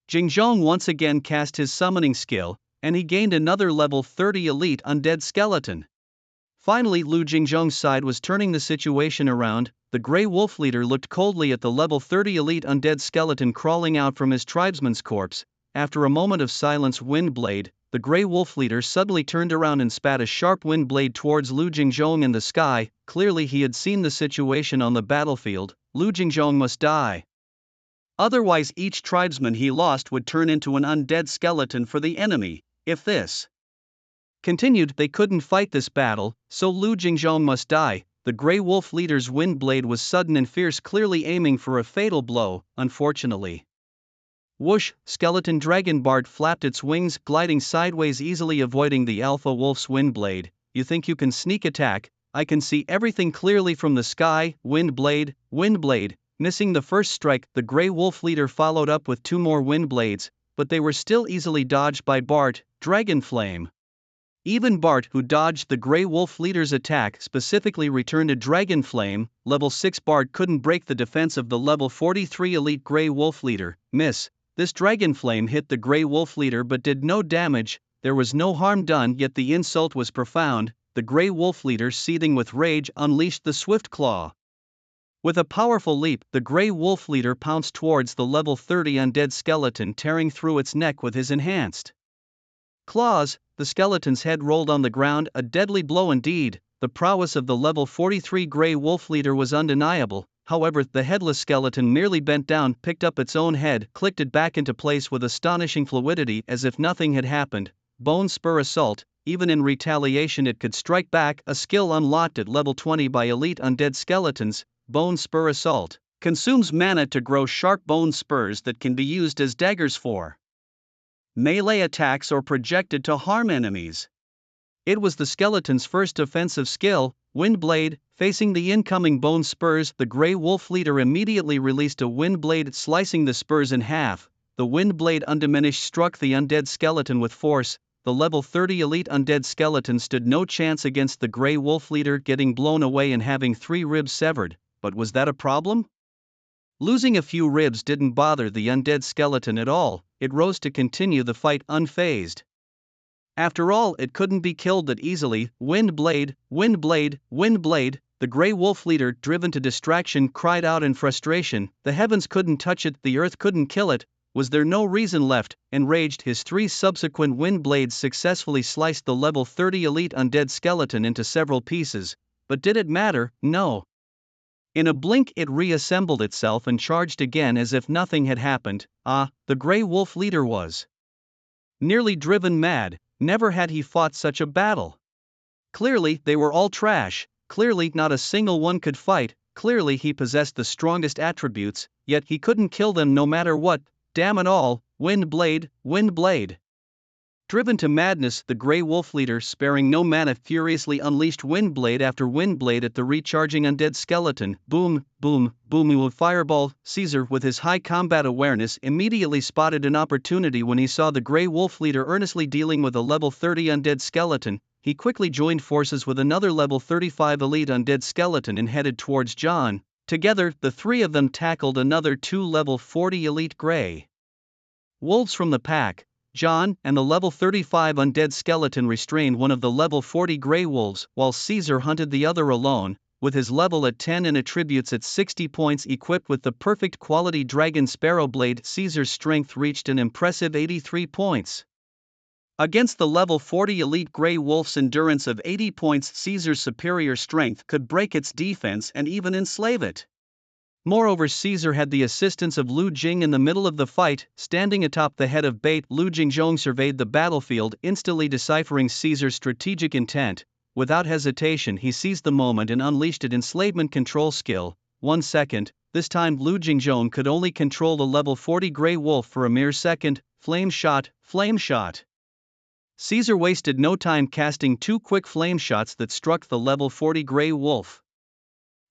Jingzhong once again cast his summoning skill, and he gained another level 30 elite undead skeleton. Finally, Lu Jingzhong's side was turning the situation around. The Grey Wolf leader looked coldly at the level 30 elite undead skeleton crawling out from his tribesman's corpse. After a moment of silence, Wind Blade, the Grey Wolf leader suddenly turned around and spat a sharp wind blade towards Lu Jingzhong in the sky. Clearly he had seen the situation on the battlefield. Lu Jingzhong must die. Otherwise each tribesman he lost would turn into an undead skeleton for the enemy. If this continued, they couldn't fight this battle, so Lu Jingzhong must die. The Grey Wolf leader's wind blade was sudden and fierce, clearly aiming for a fatal blow. Unfortunately, whoosh, skeleton dragon Bart flapped its wings, gliding sideways, easily avoiding the alpha wolf's wind blade. You think you can sneak attack? I can see everything clearly from the sky. Wind blade. Missing the first strike, the Grey Wolf leader followed up with two more wind blades, but they were still easily dodged by Bart. Dragon Flame. Even Bart, who dodged the Grey Wolf leader's attack, specifically returned a Dragon Flame. Level 6 Bart couldn't break the defense of the level 43 elite Grey Wolf leader. Miss. This Dragon Flame hit the Grey Wolf leader but did no damage. There was no harm done, yet the insult was profound. The Grey Wolf leader, seething with rage, unleashed the Swift Claw. With a powerful leap, the Grey Wolf leader pounced towards the level 30 undead skeleton, tearing through its neck with his enhanced claws. The skeleton's head rolled on the ground, a deadly blow indeed. The prowess of the level 43 Grey Wolf leader was undeniable. However, the headless skeleton merely bent down, picked up its own head, clicked it back into place with astonishing fluidity, as if nothing had happened. Bone Spur Assault. Even in retaliation it could strike back, a skill unlocked at level 20 by elite undead skeletons. Bone Spur Assault consumes mana to grow sharp bone spurs that can be used as daggers for melee attacks or projected to harm enemies. It was the skeleton's first offensive skill. Wind Blade. Facing the incoming bone spurs, the Grey Wolf leader immediately released a wind blade, slicing the spurs in half. The wind blade, undiminished, struck the undead skeleton with force. The level 30 elite undead skeleton stood no chance against the Grey Wolf leader, getting blown away and having 3 ribs severed. But was that a problem? Losing a few ribs didn't bother the undead skeleton at all. It rose to continue the fight unfazed. After all, it couldn't be killed that easily. Wind Blade. The Grey Wolf leader, driven to distraction, cried out in frustration. The heavens couldn't touch it, the earth couldn't kill it. Was there no reason left? Enraged, his 3 subsequent wind blades successfully sliced the level 30 elite undead skeleton into several pieces. But did it matter? No. In a blink it reassembled itself and charged again as if nothing had happened. The Grey Wolf leader was nearly driven mad. Never had he fought such a battle. Clearly they were all trash. Clearly not a single one could fight. Clearly he possessed the strongest attributes, yet he couldn't kill them no matter what. Damn it all. Wind Blade. Driven to madness, the Grey Wolf leader, sparing no mana, furiously unleashed wind blade after wind blade at the recharging undead skeleton. Boom. With Fireball. Caesar, with his high combat awareness, immediately spotted an opportunity when he saw the Grey Wolf leader earnestly dealing with a level 30 undead skeleton. He quickly joined forces with another level 35 elite undead skeleton and headed towards John. Together, the 3 of them tackled another 2 level 40 elite Grey Wolves from the pack. John and the level 35 undead skeleton restrained one of the level 40 Grey Wolves, while Caesar hunted the other alone. With his level at 10 and attributes at 60 points, equipped with the perfect quality Dragon Sparrow Blade, Caesar's strength reached an impressive 83 points. Against the level 40 elite Grey Wolf's endurance of 80 points, Caesar's superior strength could break its defense and even enslave it. Moreover, Caesar had the assistance of Lu Jing in the middle of the fight. Standing atop the head of Bait, Lu Jingzhong surveyed the battlefield, instantly deciphering Caesar's strategic intent. Without hesitation he seized the moment and unleashed an enslavement control skill. 1 second. This time Lu Jingzhong could only control the level 40 Grey Wolf for a mere second. flame shot, flame shot. Caesar wasted no time casting 2 quick flame shots that struck the level 40 Grey Wolf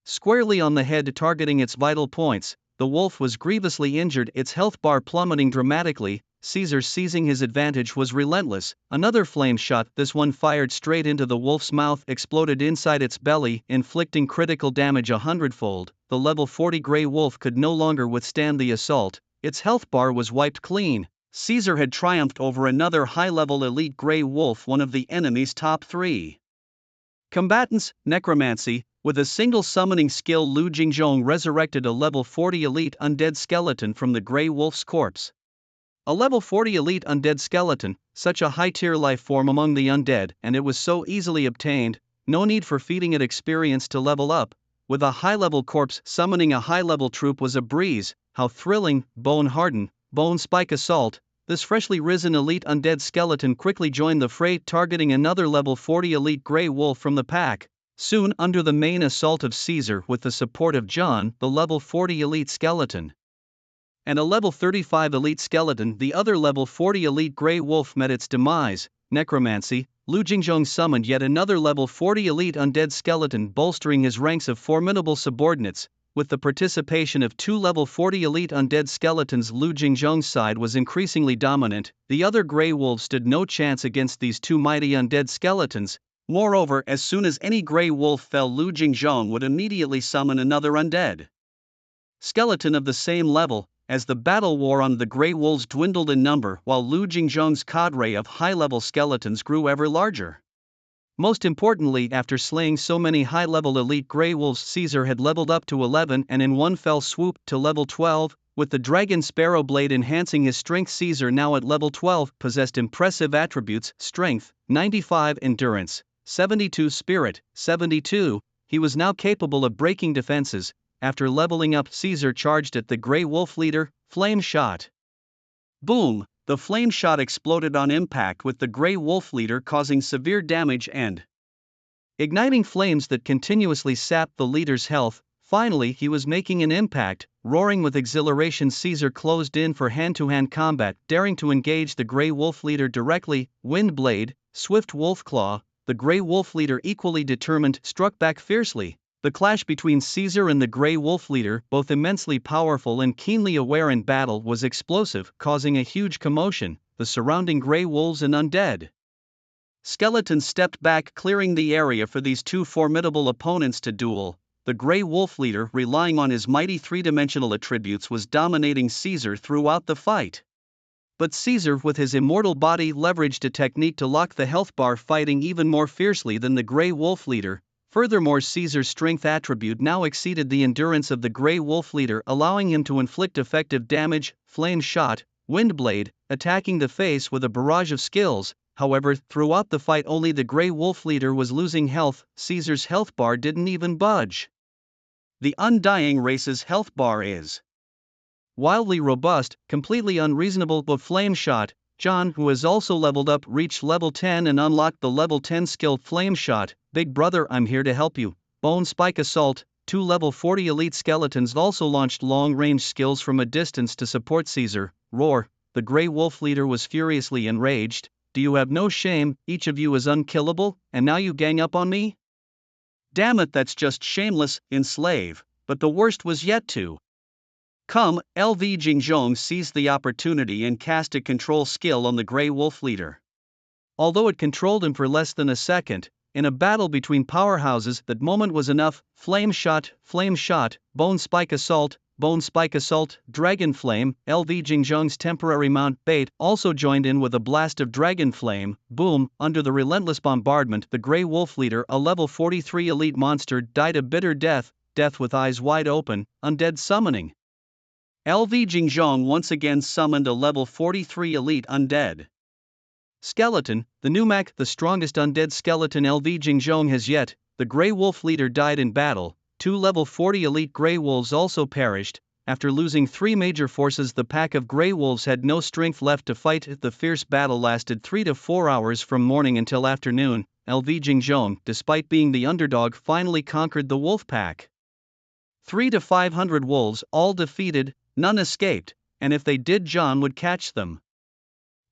squarely on the head, targeting its vital points. The wolf was grievously injured, its health bar plummeting dramatically. Caesar, seizing his advantage, was relentless. Another flame shot, this one fired straight into the wolf's mouth, exploded inside its belly, inflicting critical damage 100-fold. The level 40 Grey Wolf could no longer withstand the assault, its health bar was wiped clean. Caesar had triumphed over another high-level elite Grey Wolf, one of the enemy's top 3 combatants. Necromancy. With a single summoning skill, Lu Jingzhong resurrected a level 40 elite undead skeleton from the Grey Wolf's corpse. A level 40 elite undead skeleton, such a high-tier life form among the undead, and it was so easily obtained, no need for feeding it experience to level up. With a high-level corpse, summoning a high-level troop was a breeze. How thrilling! Bone Harden, Bone Spike Assault. This freshly risen elite undead skeleton quickly joined the fray, targeting another level 40 elite Grey Wolf from the pack. Soon, under the main assault of Caesar with the support of John, the level 40 elite skeleton and a level 35 elite skeleton, the other level 40 elite Grey Wolf, met its demise. Necromancy. Lu Jingzhong summoned yet another level 40 elite undead skeleton, bolstering his ranks of formidable subordinates. With the participation of 2 level 40 elite undead skeletons, Lu Jingzhong's side was increasingly dominant. The other Grey Wolves stood no chance against these 2 mighty undead skeletons. Moreover, as soon as any Grey Wolf fell, Lu Jingzhong would immediately summon another undead skeleton of the same level. As the battle wore on, the Grey Wolves dwindled in number, while Lu Jingzhong's cadre of high-level skeletons grew ever larger. Most importantly, after slaying so many high-level elite Grey Wolves, Caesar had leveled up to 11 and in one fell swoop to level 12. With the Dragon Sparrow Blade enhancing his strength, Caesar, now at level 12, possessed impressive attributes: strength, 95, endurance, 72, spirit, 72. He was now capable of breaking defenses. After leveling up, Caesar charged at the Grey Wolf leader. Flame shot. Boom! The flame shot exploded on impact with the Grey Wolf leader, causing severe damage and igniting flames that continuously sapped the leader's health. Finally, he was making an impact. Roaring with exhilaration, Caesar closed in for hand-to-hand combat, daring to engage the Grey Wolf leader directly. Wind Blade, Swift Wolf Claw. The Grey Wolf leader, equally determined, struck back fiercely. The clash between Caesar and the Grey Wolf leader, both immensely powerful and keenly aware in battle, was explosive, causing a huge commotion. The surrounding Grey Wolves and undead skeletons stepped back, clearing the area for these 2 formidable opponents to duel. The Grey Wolf leader, relying on his mighty 3-dimensional attributes, was dominating Caesar throughout the fight. But Caesar, with his immortal body, leveraged a technique to lock the health bar, fighting even more fiercely than the Grey Wolf leader. Furthermore, Caesar's strength attribute now exceeded the endurance of the Grey Wolf leader, allowing him to inflict effective damage. Flame shot, Wind Blade, attacking the face with a barrage of skills. However, throughout the fight, only the Grey Wolf leader was losing health. Caesar's health bar didn't even budge. The Undying race's health bar is wildly robust, completely unreasonable. But flame shot. John, who has also leveled up, reached level 10 and unlocked the level 10 skill Flame Shot. Big brother, I'm here to help you. Bone Spike Assault. 2 level 40 elite skeletons also launched long-range skills from a distance to support Caesar. Roar. The Grey Wolf leader was furiously enraged. Do you have no shame? Each of you is unkillable, and now you gang up on me? Damn it, that's just shameless. Enslave. But the worst was yet to come. LV Jingzhong seized the opportunity and cast a control skill on the Grey Wolf leader. Although it controlled him for less than a second, in a battle between powerhouses, that moment was enough. Flame shot, Bone Spike Assault, Dragon Flame. LV Jingzhong's temporary mount, Bait, also joined in with a blast of Dragon Flame. Boom! Under the relentless bombardment, the Grey Wolf leader, a level 43 elite monster, died a bitter death with eyes wide open. Undead summoning. LV Jingzhong once again summoned a level 43 elite undead skeleton, the Numak, the strongest undead skeleton LV Jingzhong has yet. The Grey Wolf leader died in battle. 2 level 40 elite Grey Wolves also perished. After losing 3 major forces, the pack of Grey Wolves had no strength left to fight. The fierce battle lasted 3 to 4 hours from morning until afternoon. LV Jingzhong, despite being the underdog, finally conquered the wolf pack. 3 to 500 wolves, all defeated, none escaped, and if they did, John would catch them.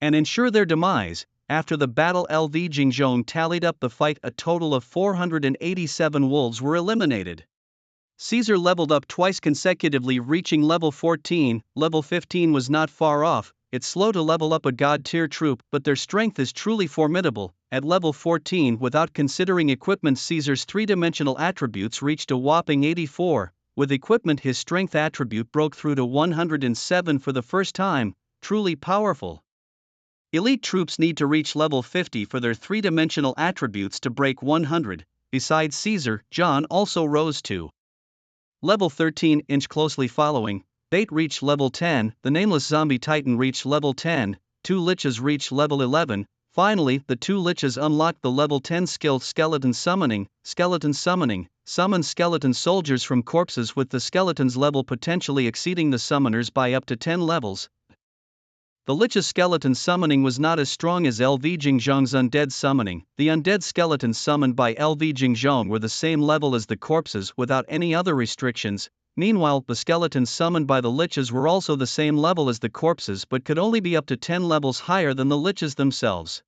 and ensure their demise. After the battle, LV Jingzhong tallied up the fight. A total of 487 wolves were eliminated. Caesar leveled up twice consecutively, reaching level 14. Level 15 was not far off. It's slow to level up a god tier troop, but their strength is truly formidable. At level 14, without considering equipment, Caesar's three-dimensional attributes reached a whopping 84. With equipment, his strength attribute broke through to 107 for the first time. Truly powerful. Elite troops need to reach level 50 for their three-dimensional attributes to break 100. Besides Caesar, John also rose to level 13. Closely following, Bait reached level 10, the nameless zombie titan reached level 10, 2 liches reached level 11. Finally, the 2 liches unlocked the level 10 skill skeleton summoning. Summon skeleton soldiers from corpses, with the skeleton's level potentially exceeding the summoners by up to 10 levels. The Lich's skeleton summoning was not as strong as LV Jingzhong's undead summoning. The undead skeletons summoned by LV Jingzhong were the same level as the corpses without any other restrictions. Meanwhile, the skeletons summoned by the Liches were also the same level as the corpses but could only be up to 10 levels higher than the Liches themselves.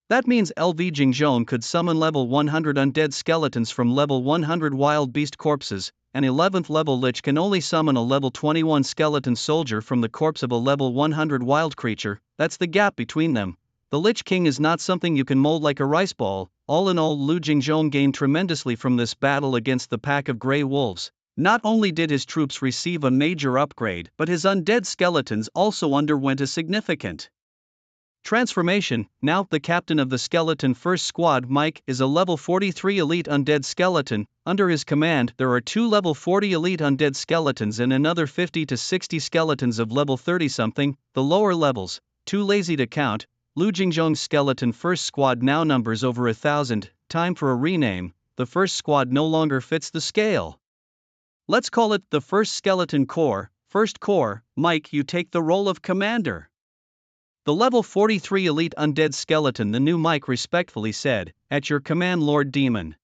That means LV Jingzhong could summon level 100 undead skeletons from level 100 wild beast corpses. An 11th level Lich can only summon a level 21 skeleton soldier from the corpse of a level 100 wild creature. That's the gap between them. The Lich King is not something you can mold like a rice ball. All in all, Lu Jingzhong gained tremendously from this battle against the pack of grey wolves. Not only did his troops receive a major upgrade, but his undead skeletons also underwent a significant transformation. Now, the captain of the Skeleton First Squad, Mike, is a level 43 elite undead skeleton. Under his command, there are 2 level 40 elite undead skeletons and another 50 to 60 skeletons of level 30-something. The lower levels, too lazy to count. Lu Jingzhong's Skeleton First Squad now numbers over 1,000. Time for a rename. The First Squad no longer fits the scale. Let's call it the First Skeleton Corps. First Corps, Mike, you take the role of commander. The level 43 elite undead skeleton, the new Mike respectfully said, "At your command, Lord Demon."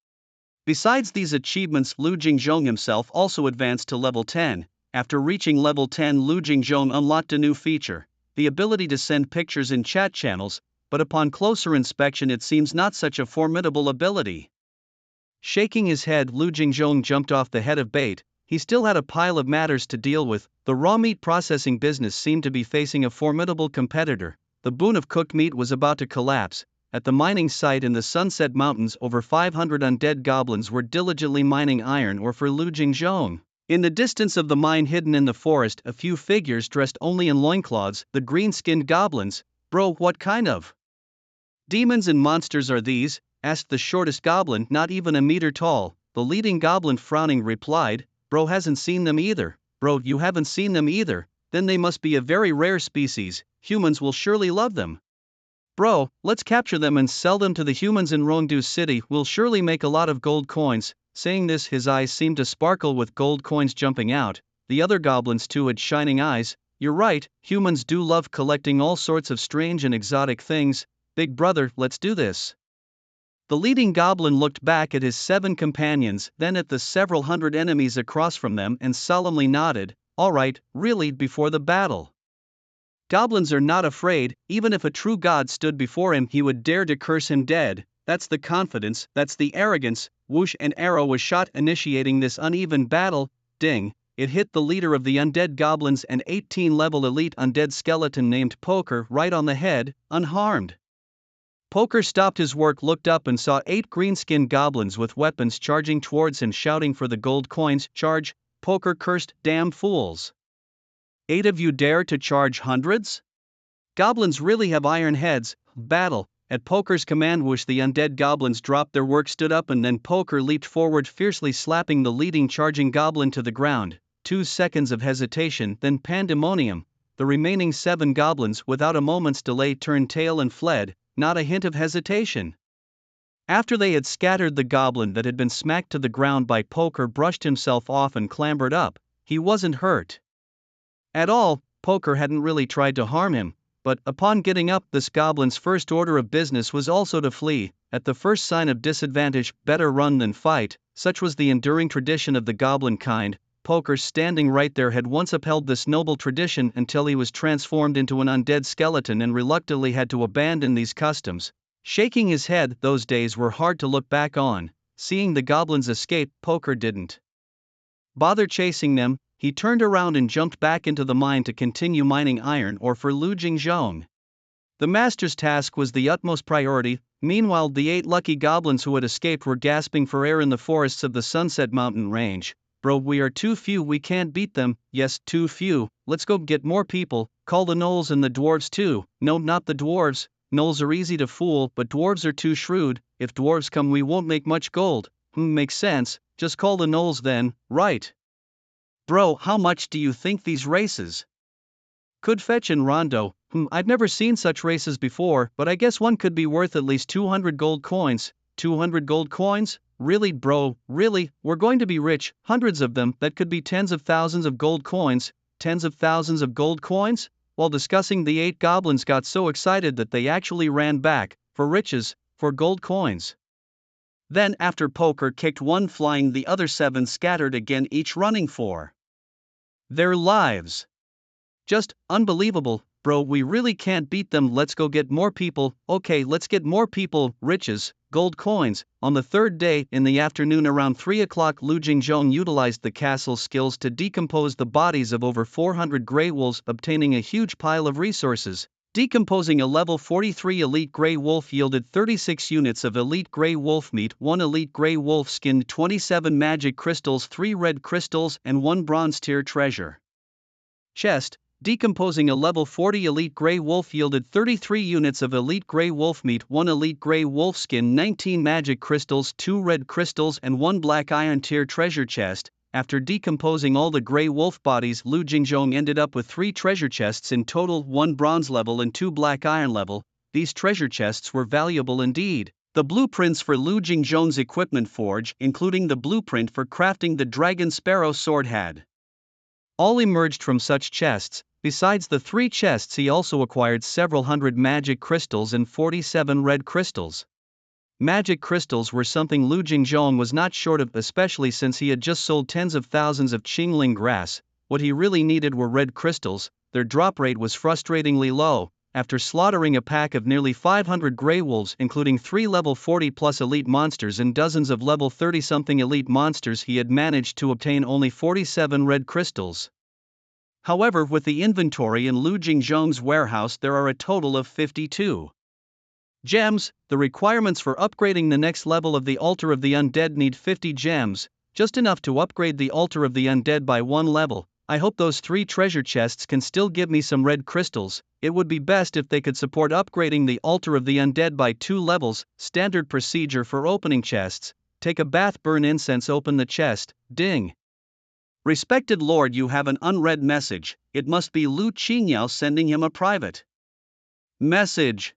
Besides these achievements, Lu Jingzhong himself also advanced to level 10. After reaching level 10, Lu Jingzhong unlocked a new feature, the ability to send pictures in chat channels, but upon closer inspection it seems not such a formidable ability. Shaking his head, Lu Jingzhong jumped off the head of Bait. He still had a pile of matters to deal with. The raw meat processing business seemed to be facing a formidable competitor. The boon of cooked meat was about to collapse. At the mining site in the Sunset Mountains, over 500 undead goblins were diligently mining iron ore for Lu Jingzhong. In the distance of the mine, hidden in the forest, a few figures dressed only in loincloths, the green-skinned goblins. "Bro, what kind of demons and monsters are these?" asked the shortest goblin, not even a meter tall. The leading goblin, frowning, replied, "Bro hasn't seen them either." "Bro, you haven't seen them either? Then they must be a very rare species. Humans will surely love them. Bro, let's capture them and sell them to the humans in Rongdu City. We'll surely make a lot of gold coins." Saying this, his eyes seemed to sparkle with gold coins jumping out. The other goblins too had shining eyes. "You're right, humans do love collecting all sorts of strange and exotic things. Big brother, let's do this." The leading goblin looked back at his 7 companions, then at the several hundred enemies across from them, and solemnly nodded. "All right, really, before the battle." Goblins are not afraid. Even if a true god stood before him, he would dare to curse him dead. That's the confidence, that's the arrogance. Whoosh, an arrow was shot, initiating this uneven battle. Ding! It hit the leader of the undead goblins, an 18-level elite undead skeleton named Poker, right on the head, unharmed. Poker stopped his work, looked up, and saw 8 green-skinned goblins with weapons charging towards him, shouting for the gold coins. "Charge!" Poker cursed. "Damn fools! 8 of you dare to charge hundreds? Goblins really have iron heads." Battle. At Poker's command, whoosh, the undead goblins dropped their work, stood up, and then Poker leaped forward, fiercely slapping the leading charging goblin to the ground. 2 seconds of hesitation, then pandemonium. The remaining 7 goblins, without a moment's delay, turned tail and fled. Not a hint of hesitation. After they had scattered, the goblin that had been smacked to the ground by Poker brushed himself off and clambered up. He wasn't hurt at all. Poker hadn't really tried to harm him, but upon getting up, this goblin's first order of business was also to flee. At the first sign of disadvantage, better run than fight. Such was the enduring tradition of the goblin kind. Poker standing right there had once upheld this noble tradition until he was transformed into an undead skeleton and reluctantly had to abandon these customs. Shaking his head, those days were hard to look back on. Seeing the goblins escape, Poker didn't bother chasing them. He turned around and jumped back into the mine to continue mining iron ore for Lu Jingzhong. The master's task was the utmost priority. Meanwhile, the 8 lucky goblins who had escaped were gasping for air in the forests of the Sunset Mountain Range. Bro, we are too few, we can't beat them. Yes, too few, let's go get more people. Call the gnolls and the dwarves too. No, not the dwarves. Gnolls are easy to fool, but dwarves are too shrewd. If dwarves come, we won't make much gold. Makes sense, just call the gnolls then, right? Bro, how much do you think these races could fetch in Rondo? I've never seen such races before, but I guess one could be worth at least 200 gold coins. 200 gold coins? Really, bro, really? We're going to be rich, hundreds of them. That could be tens of thousands of gold coins. Tens of thousands of gold coins? While discussing, the 8 goblins got so excited that they actually ran back, for riches, for gold coins. Then, after Poker kicked one flying, the other 7 scattered again, each running for their lives. Just unbelievable, bro, we really can't beat them. Let's go get more people. Okay, let's get more people, riches, gold coins. On the 3rd day, in the afternoon around 3 o'clock, Lu Jingzhong utilized the castle's skills to decompose the bodies of over 400 grey wolves, obtaining a huge pile of resources. Decomposing a level 43 elite grey wolf yielded 36 units of elite grey wolf meat, 1 elite grey wolf skin, 27 magic crystals, 3 red crystals, and 1 bronze tier treasure chest. Decomposing a level 40 elite grey wolf yielded 33 units of elite grey wolf meat, 1 elite grey wolf skin, 19 magic crystals, 2 red crystals, and 1 black iron tier treasure chest. After decomposing all the grey wolf bodies, Lu Jingzhong ended up with 3 treasure chests in total, 1 bronze level and 2 black iron level. These treasure chests were valuable indeed. The blueprints for Lu Jingzhong's equipment forge, including the blueprint for crafting the dragon sparrow sword, had all emerged from such chests. Besides the 3 chests, he also acquired several hundred magic crystals and 47 red crystals. Magic crystals were something Lu Jingzhong was not short of, especially since he had just sold tens of thousands of Qingling grass. What he really needed were red crystals. Their drop rate was frustratingly low. After slaughtering a pack of nearly 500 grey wolves, including 3 level 40 plus elite monsters and dozens of level 30 something elite monsters, he had managed to obtain only 47 red crystals. However, with the inventory in Lu Jingzhong's warehouse, there are a total of 52 gems. The requirements for upgrading the next level of the Altar of the Undead need 50 gems, just enough to upgrade the Altar of the Undead by 1 level. I hope those 3 treasure chests can still give me some red crystals. It would be best if they could support upgrading the Altar of the Undead by 2 levels. Standard procedure for opening chests: take a bath, burn incense, open the chest, ding. Respected Lord, you have an unread message. It must be Lu Qingyao sending him a private message.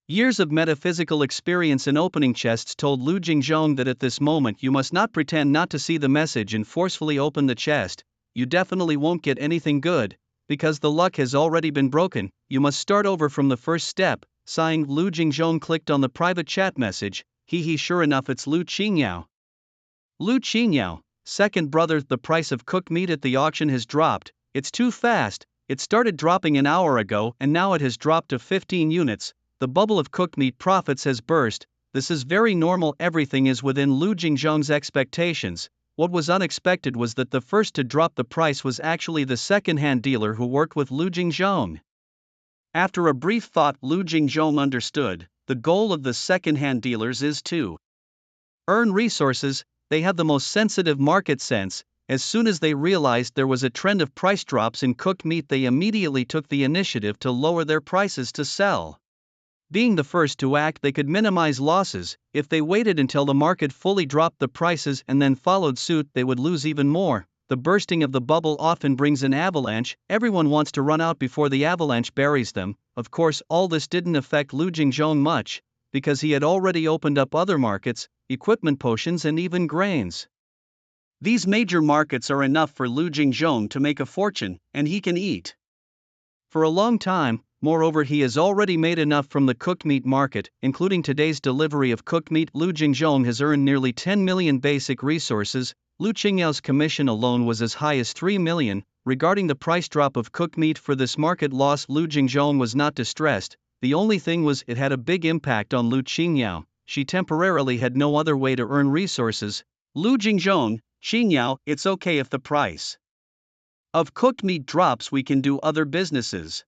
Years of metaphysical experience in opening chests told Lu Jingzhong that at this moment you must not pretend not to see the message and forcefully open the chest. You definitely won't get anything good, because the luck has already been broken. You must start over from the first step. Sighing, Lu Jingzhong clicked on the private chat message. Sure enough, it's Lu Qingyao. Lu Qingyao, second brother, the price of cooked meat at the auction has dropped. It's too fast. It started dropping an hour ago and now it has dropped to 15 units. The bubble of cooked meat profits has burst. This is very normal. Everything is within Lu Jingzhong's expectations. What was unexpected was that the first to drop the price was actually the second-hand dealer who worked with Lu Jingzhong. After a brief thought, Lu Jingzhong understood. The goal of the second-hand dealers is to earn resources. They have the most sensitive market sense. As soon as they realized there was a trend of price drops in cooked meat, they immediately took the initiative to lower their prices to sell. Being the first to act, they could minimize losses. If they waited until the market fully dropped the prices and then followed suit, they would lose even more. The bursting of the bubble often brings an avalanche. Everyone wants to run out before the avalanche buries them. Of course, all this didn't affect Lu Jingzhong much, because he had already opened up other markets, equipment, potions, and even grains. These major markets are enough for Lu Jingzhong to make a fortune, and he can eat for a long time. Moreover, he has already made enough from the cooked meat market, including today's delivery of cooked meat. Lu Jingzhong has earned nearly 10 million basic resources. Lu Qingyao's commission alone was as high as 3 million. Regarding the price drop of cooked meat for this market loss, Lu Jingzhong was not distressed. The only thing was it had a big impact on Lu Qingyao. She temporarily had no other way to earn resources. Lu Jingzhong, Qingyao, it's okay if the price of cooked meat drops, we can do other businesses.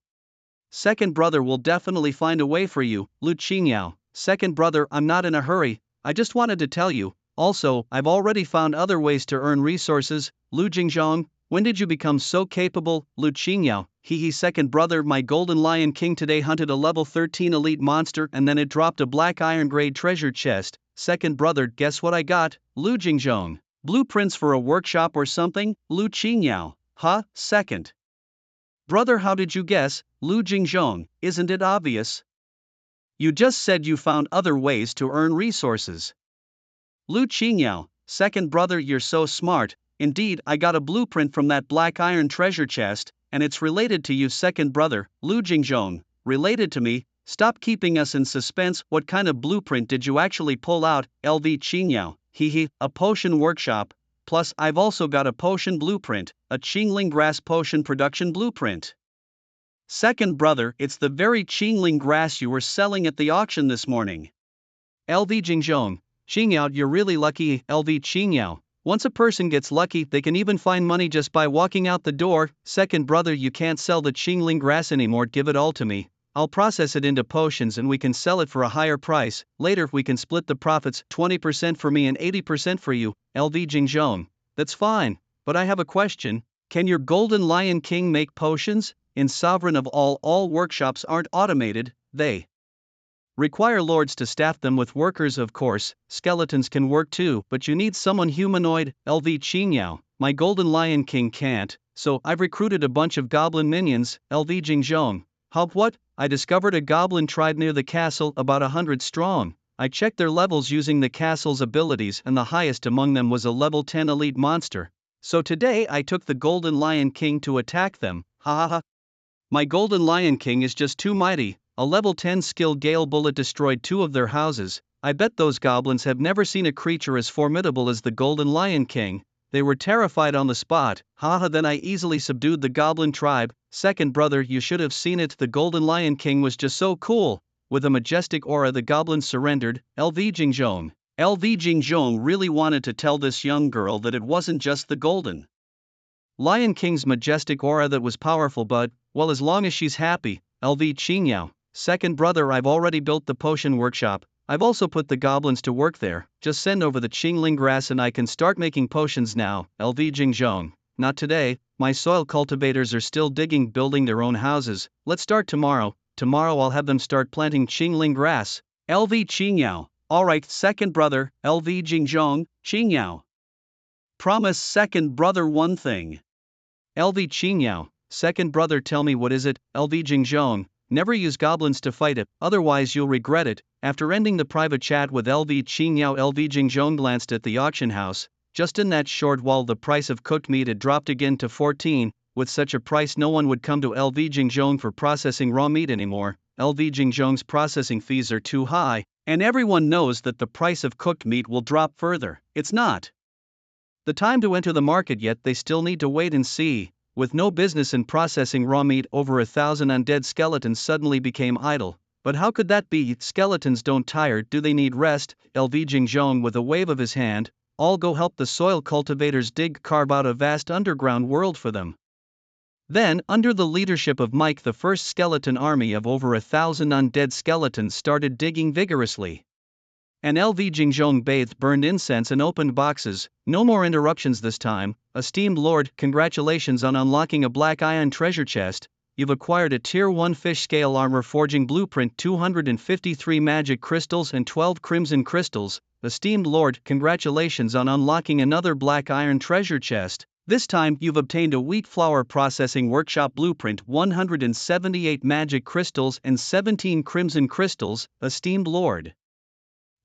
Second brother will definitely find a way for you, Lu Qingyao. Second brother, I'm not in a hurry, I just wanted to tell you. Also, I've already found other ways to earn resources. Lu Jingzhong, when did you become so capable? Lu Qingyao, second brother, my golden Lion King today hunted a level 13 elite monster and then it dropped a black iron grade treasure chest. Second brother, guess what I got? Lu Jingzhong, blueprints for a workshop or something? Lu Qingyao, huh? Second brother, how did you guess? Lu Jingzhong, isn't it obvious? You just said you found other ways to earn resources. Lu Qingyao, second brother, you're so smart. Indeed, I got a blueprint from that black iron treasure chest, and it's related to you. Second brother, Lu Jingzhong, related to me? Stop keeping us in suspense. What kind of blueprint did you actually pull out? LV Qingyao, a potion workshop. Plus, I've also got a potion blueprint, a Qingling grass potion production blueprint. Second brother, it's the very Qingling grass you were selling at the auction this morning. LV Jingzhong, Qingyao, you're really lucky. LV Qingyao, once a person gets lucky, they can even find money just by walking out the door. Second brother, you can't sell the Qingling grass anymore, give it all to me. I'll process it into potions and we can sell it for a higher price. Later we can split the profits, 20% for me and 80% for you. LV Jingzhong, that's fine, but I have a question. Can your golden Lion King make potions? In Sovereign of all workshops aren't automated, they require lords to staff them with workers. Of course, skeletons can work too, but you need someone humanoid. LV Qingyao, my golden Lion King can't, so I've recruited a bunch of goblin minions. LV Jingzhong, what? I discovered a goblin tribe near the castle, about 100 strong. I checked their levels using the castle's abilities and the highest among them was a level 10 elite monster. So today I took the golden Lion King to attack them. My golden Lion King is just too mighty. A level 10 skill gale bullet destroyed 2 of their houses. I bet those goblins have never seen a creature as formidable as the golden Lion King. They were terrified on the spot. Then I easily subdued the goblin tribe. Second brother, you should have seen it. The golden Lion King was just so cool. With a majestic aura the goblins surrendered. LV Jingzhong. LV Jingzhong really wanted to tell this young girl that it wasn't just the golden Lion King's majestic aura that was powerful, but, well, as long as she's happy. LV Qingyao, second brother, I've already built the potion workshop. I've also put the goblins to work there. Just send over the Qingling grass and I can start making potions now. LV Jingzhong, not today, my soil cultivators are still building their own houses. Let's start tomorrow. Tomorrow I'll have them start planting Qingling grass. LV Qingyao, alright. Second brother, LV Jingzhong, Qingyao. Promise second brother one thing. LV Qingyao, second brother, tell me what is it? LV Jingzhong, never use goblins to fight it, otherwise you'll regret it. After ending the private chat with LV Qingyao, LV Jingzhong glanced at the auction house. Just in that short while the price of cooked meat had dropped again to 14. With such a price no one would come to LV Jingzhong for processing raw meat anymore. LV Jingzhong's processing fees are too high, and everyone knows that the price of cooked meat will drop further. It's not the time to enter the market yet, they still need to wait and see. With no business in processing raw meat, over 1,000 undead skeletons suddenly became idle. But how could that be? Skeletons don't tire, do they need rest? LV Jingzhong with a wave of his hand, I'll go help the soil cultivators carve out a vast underground world for them. Then, under the leadership of Mike, the first skeleton army of over 1,000 undead skeletons started digging vigorously. And LV Jingzhong bathed, burned incense and opened boxes. No more interruptions this time. Esteemed Lord, congratulations on unlocking a black iron treasure chest. You've acquired a tier 1 fish scale armor forging blueprint, 253 magic crystals and 12 crimson crystals. Esteemed Lord, congratulations on unlocking another black iron treasure chest. This time you've obtained a wheat flour processing workshop blueprint, 178 magic crystals and 17 crimson crystals. Esteemed Lord,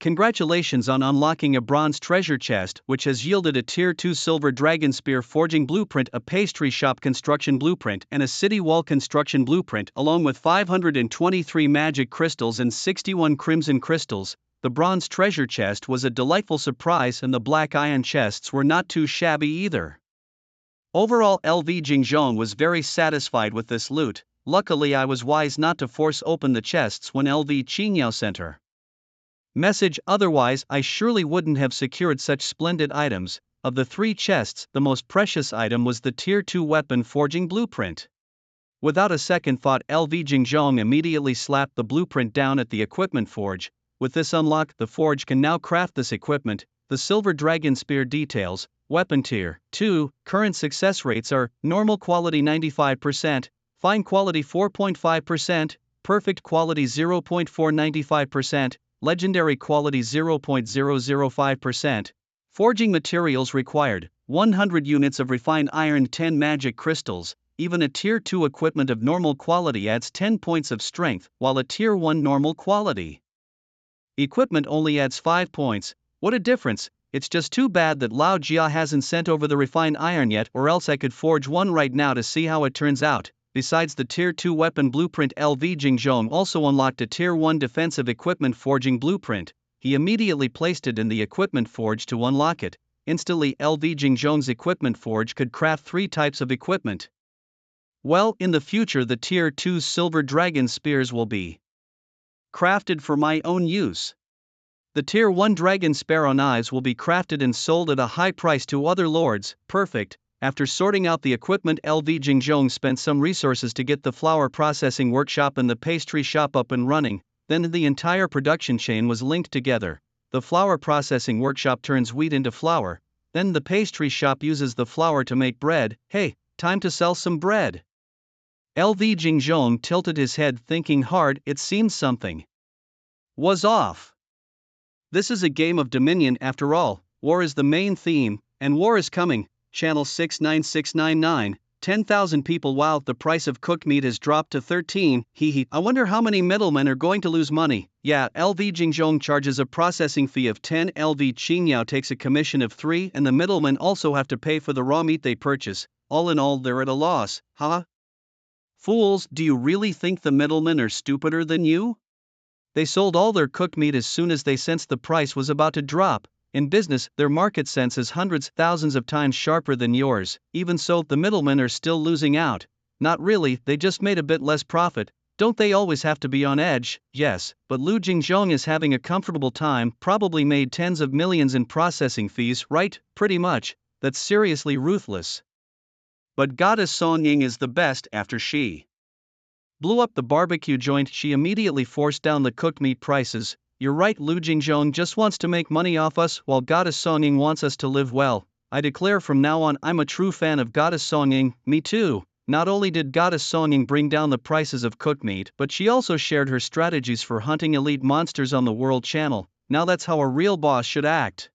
Congratulations on unlocking a bronze treasure chest which has yielded a tier 2 silver dragon spear forging blueprint, a pastry shop construction blueprint and a city wall construction blueprint along with 523 magic crystals and 61 crimson crystals. The bronze treasure chest was a delightful surprise and the black iron chests were not too shabby either. Overall, LV Jingzhong was very satisfied with this loot. Luckily I was wise not to force open the chests when LV Qingyao sent her message, otherwise I surely wouldn't have secured such splendid items. Of the 3 chests, the most precious item was the tier 2 weapon forging blueprint. Without a second thought, LV Jingzhong immediately slapped the blueprint down at the equipment forge. With this unlock, the forge can now craft this equipment. The silver dragon spear details: weapon tier 2, current success rates are normal quality 95%, fine quality 4.5%, perfect quality 0.495%, legendary quality 0.005%. Forging materials required: 100 units of refined iron, 10 magic crystals. Even a tier 2 equipment of normal quality adds 10 points of strength, while a tier 1 normal quality equipment only adds 5 points. What a difference! It's just too bad that Lao Jia hasn't sent over the refined iron yet, or else I could forge one right now to see how it turns out. Besides the tier 2 weapon blueprint, LV Jingzhong also unlocked a tier 1 defensive equipment forging blueprint. He immediately placed it in the equipment forge to unlock it. Instantly, LV Jingzhong's equipment forge could craft 3 types of equipment. Well, in the future the tier 2 silver dragon spears will be crafted for my own use. The tier 1 dragon sparrow knives will be crafted and sold at a high price to other lords. Perfect. After sorting out the equipment, LV Jingzhong spent some resources to get the flour processing workshop and the pastry shop up and running. Then the entire production chain was linked together. The flour processing workshop turns wheat into flour. Then the pastry shop uses the flour to make bread. Hey, time to sell some bread. LV Jingzhong tilted his head, thinking hard. It seems something was off. This is a game of Dominion after all. War is the main theme, and war is coming. Channel 69699, 10,000 people. Wow, the price of cooked meat has dropped to 13. Hehe. I wonder how many middlemen are going to lose money. Yeah, LV Jingzhong charges a processing fee of 10. LV Qingyao takes a commission of 3, and the middlemen also have to pay for the raw meat they purchase. All in all, they're at a loss. Huh? Fools, do you really think the middlemen are stupider than you? They sold all their cooked meat as soon as they sensed the price was about to drop. In business, their market sense is hundreds, thousands of times sharper than yours. Even so, the middlemen are still losing out. Not really, they just made a bit less profit. Don't they always have to be on edge? Yes, but Lu Jingzhong is having a comfortable time, probably made tens of millions in processing fees, right? Pretty much. That's seriously ruthless. But Goddess Song Ying is the best. After she blew up the barbecue joint, she immediately forced down the cooked meat prices. You're right, Lu Jingzhong just wants to make money off us, while Goddess Song Ying wants us to live well. I declare from now on I'm a true fan of Goddess Song Ying. Me too. Not only did Goddess Song Ying bring down the prices of cooked meat, but she also shared her strategies for hunting elite monsters on the World Channel. Now that's how a real boss should act.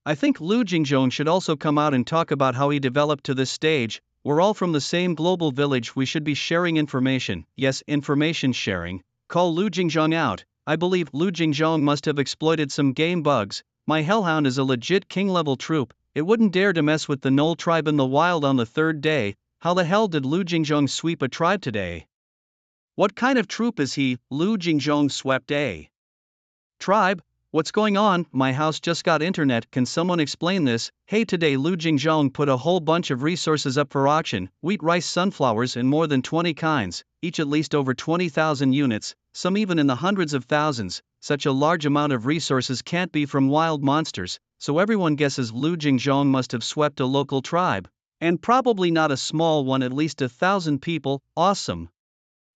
I think Lu Jingzhong should also come out and talk about how he developed to this stage. We're all from the same global village, we should be sharing information. Yes, information sharing. Call Lu Jingzhong out. I believe Lu Jingzhong must have exploited some game bugs. My Hellhound is a legit king-level troop. It wouldn't dare to mess with the Knoll tribe in the wild on the 3rd day. How the hell did Lu Jingzhong sweep a tribe today? What kind of troop is he? Lu Jingzhong swept a tribe? What's going on? My house just got internet, can someone explain this? Hey, today Lu Jingzhong put a whole bunch of resources up for auction: wheat, rice, sunflowers in more than 20 kinds, each at least over 20,000 units, some even in the hundreds of thousands. Such a large amount of resources can't be from wild monsters, so everyone guesses Lu Jingzhong must have swept a local tribe. And probably not a small one, at least 1,000 people. Awesome.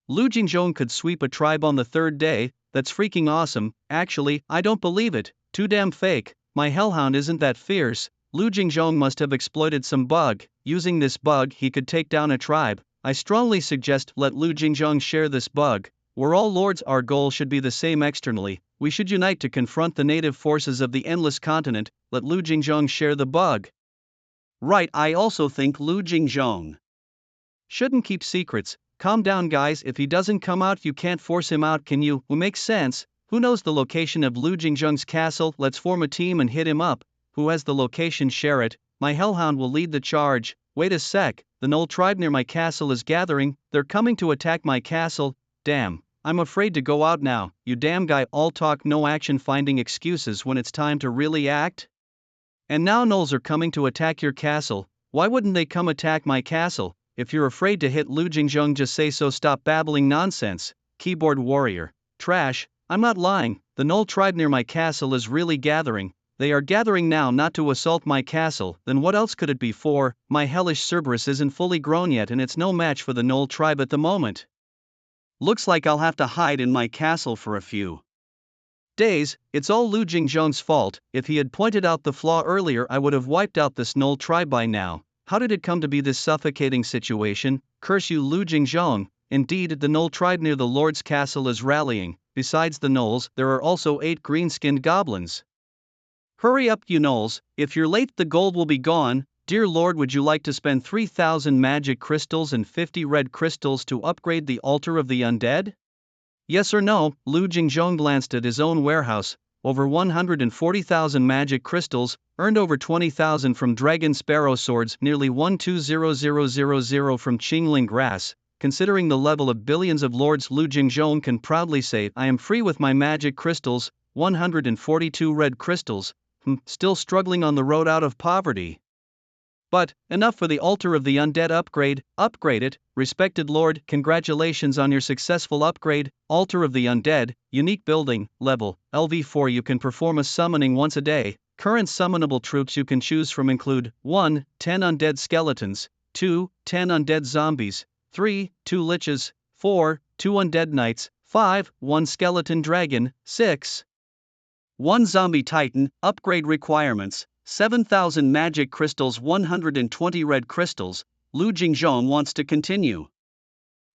Lu Jingzhong could sweep a tribe on the 3rd day. That's freaking awesome. Actually, I don't believe it. Too damn fake. My Hellhound isn't that fierce. Lu Jingzhong must have exploited some bug. Using this bug, he could take down a tribe. I strongly suggest let Lu Jingzhong share this bug. We're all lords, our goal should be the same externally. We should unite to confront the native forces of the endless continent. Let Lu Jingzhong share the bug. Right, I also think Lu Jingzhong shouldn't keep secrets. Calm down, guys, if he doesn't come out you can't force him out, can you? Makes sense. Who knows the location of Lu Jingzheng's castle? Let's form a team and hit him up. Who has the location? Share it. My hellhound will lead the charge. Wait a sec, the Gnoll tribe near my castle is gathering, they're coming to attack my castle. Damn, I'm afraid to go out now. You damn guy, all talk no action, finding excuses when it's time to really act? And now Gnolls are coming to attack your castle. Why wouldn't they come attack my castle? If you're afraid to hit Lu Jingzheng, just say so. Stop babbling nonsense. Keyboard warrior. Trash, I'm not lying, the Gnoll tribe near my castle is really gathering. They are gathering now not to assault my castle, then what else could it be for? My hellish Cerberus isn't fully grown yet and it's no match for the Gnoll tribe at the moment. Looks like I'll have to hide in my castle for a few days. It's all Lu Jingzheng's fault. If he had pointed out the flaw earlier, I would have wiped out this Gnoll tribe by now. How did it come to be this suffocating situation? Curse you, Lu Jingzheng. Indeed, the Gnoll tribe near the Lord's castle is rallying. Besides the Gnolls, there are also 8 green-skinned goblins. Hurry up, you Gnolls, if you're late the gold will be gone. Dear Lord, would you like to spend 3,000 magic crystals and 50 red crystals to upgrade the altar of the undead? Yes or no? Lu Jingzheng glanced at his own warehouse. Over 140,000 magic crystals, earned over 20,000 from dragon sparrow swords, nearly 120000 from Qingling grass. Considering the level of billions of lords, Lu Jingzheng can proudly say, I am free with my magic crystals, 142 red crystals. Still struggling on the road out of poverty. But, enough for the altar of the undead upgrade. Upgrade it, respected lord. Congratulations on your successful upgrade. Altar of the undead, unique building, level, LV4. You can perform a summoning once a day. Current summonable troops you can choose from include 1. 10 undead skeletons, 2. 10 undead zombies, 3. 2 liches, 4. 2 undead knights, 5. 1 skeleton dragon, 6. 1 zombie titan. Upgrade requirements: 7,000 magic crystals, 120 red crystals. Lu Jingzheng wants to continue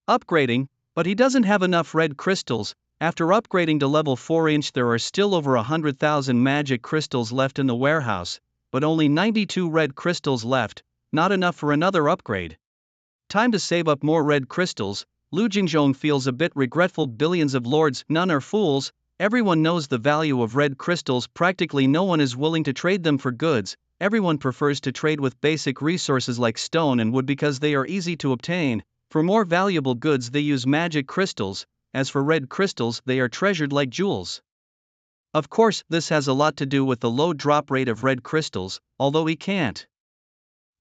upgrading, but he doesn't have enough red crystals. After upgrading to level 4, there are still over 100,000 magic crystals left in the warehouse, but only 92 red crystals left, not enough for another upgrade. Time to save up more red crystals. Lu Jingzheng feels a bit regretful. Billions of lords, none are fools. Everyone knows the value of red crystals. Practically no one is willing to trade them for goods. Everyone prefers to trade with basic resources like stone and wood because they are easy to obtain. For more valuable goods they use magic crystals. As for red crystals, they are treasured like jewels. Of course, this has a lot to do with the low drop rate of red crystals, although he can't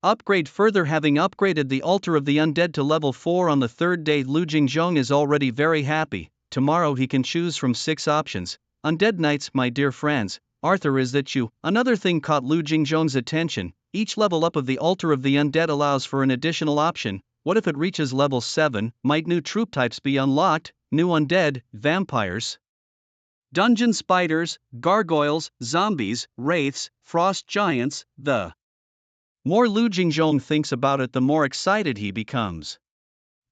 upgrade further. Having upgraded the altar of the undead to level 4 on the 3rd day, Lu Jingzheng is already very happy. Tomorrow he can choose from 6 options. Undead knights, my dear friends. Arthur, is that you? Another thing caught Lu Jingzheng's attention. Each level up of the altar of the undead allows for an additional option. What if it reaches level 7? Might new troop types be unlocked? New undead, vampires, dungeon spiders, gargoyles, zombies, wraiths, frost giants. The more Lu Jingzheng thinks about it, the more excited he becomes.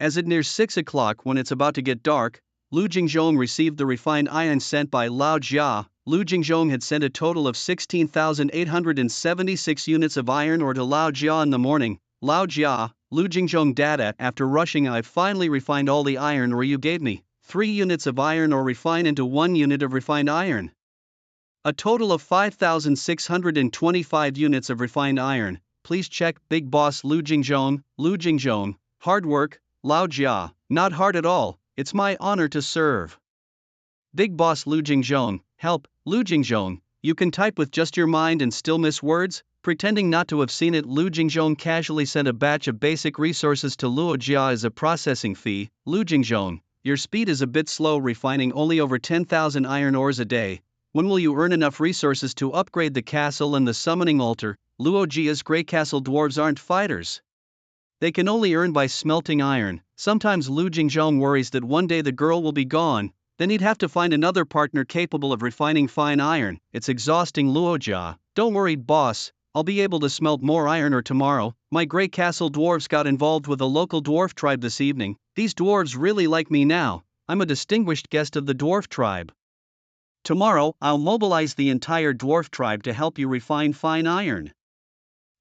As it nears 6 o'clock, when it's about to get dark, Lu Jingzheng received the refined iron sent by Lao Jia. Lu Jingzheng had sent a total of 16,876 units of iron ore to Lao Jia in the morning. Lao Jia, Lu Jingzheng data. After rushing, I finally refined all the iron ore you gave me. 3 units of iron ore refined into 1 unit of refined iron. A total of 5,625 units of refined iron. Please check. Big boss Lu Jingzheng. Lu Jingzheng, hard work. Lao Jia, not hard at all. It's my honor to serve. Big boss Lu Jingzheng, help. Lu Jingzheng, you can type with just your mind and still miss words? Pretending not to have seen it, Lu Jingzheng casually sent a batch of basic resources to Luo Jia as a processing fee. Lu Jingzheng, your speed is a bit slow, refining only over 10,000 iron ores a day. When will you earn enough resources to upgrade the castle and the summoning altar? Luo Jia's Grey Castle dwarves aren't fighters. They can only earn by smelting iron. Sometimes Lu Jingzheng worries that one day the girl will be gone, then he'd have to find another partner capable of refining fine iron. It's exhausting. Luo Jia, don't worry boss, I'll be able to smelt more iron ore tomorrow. My Grey Castle dwarves got involved with a local dwarf tribe this evening. These dwarves really like me now. I'm a distinguished guest of the dwarf tribe. Tomorrow, I'll mobilize the entire dwarf tribe to help you refine fine iron.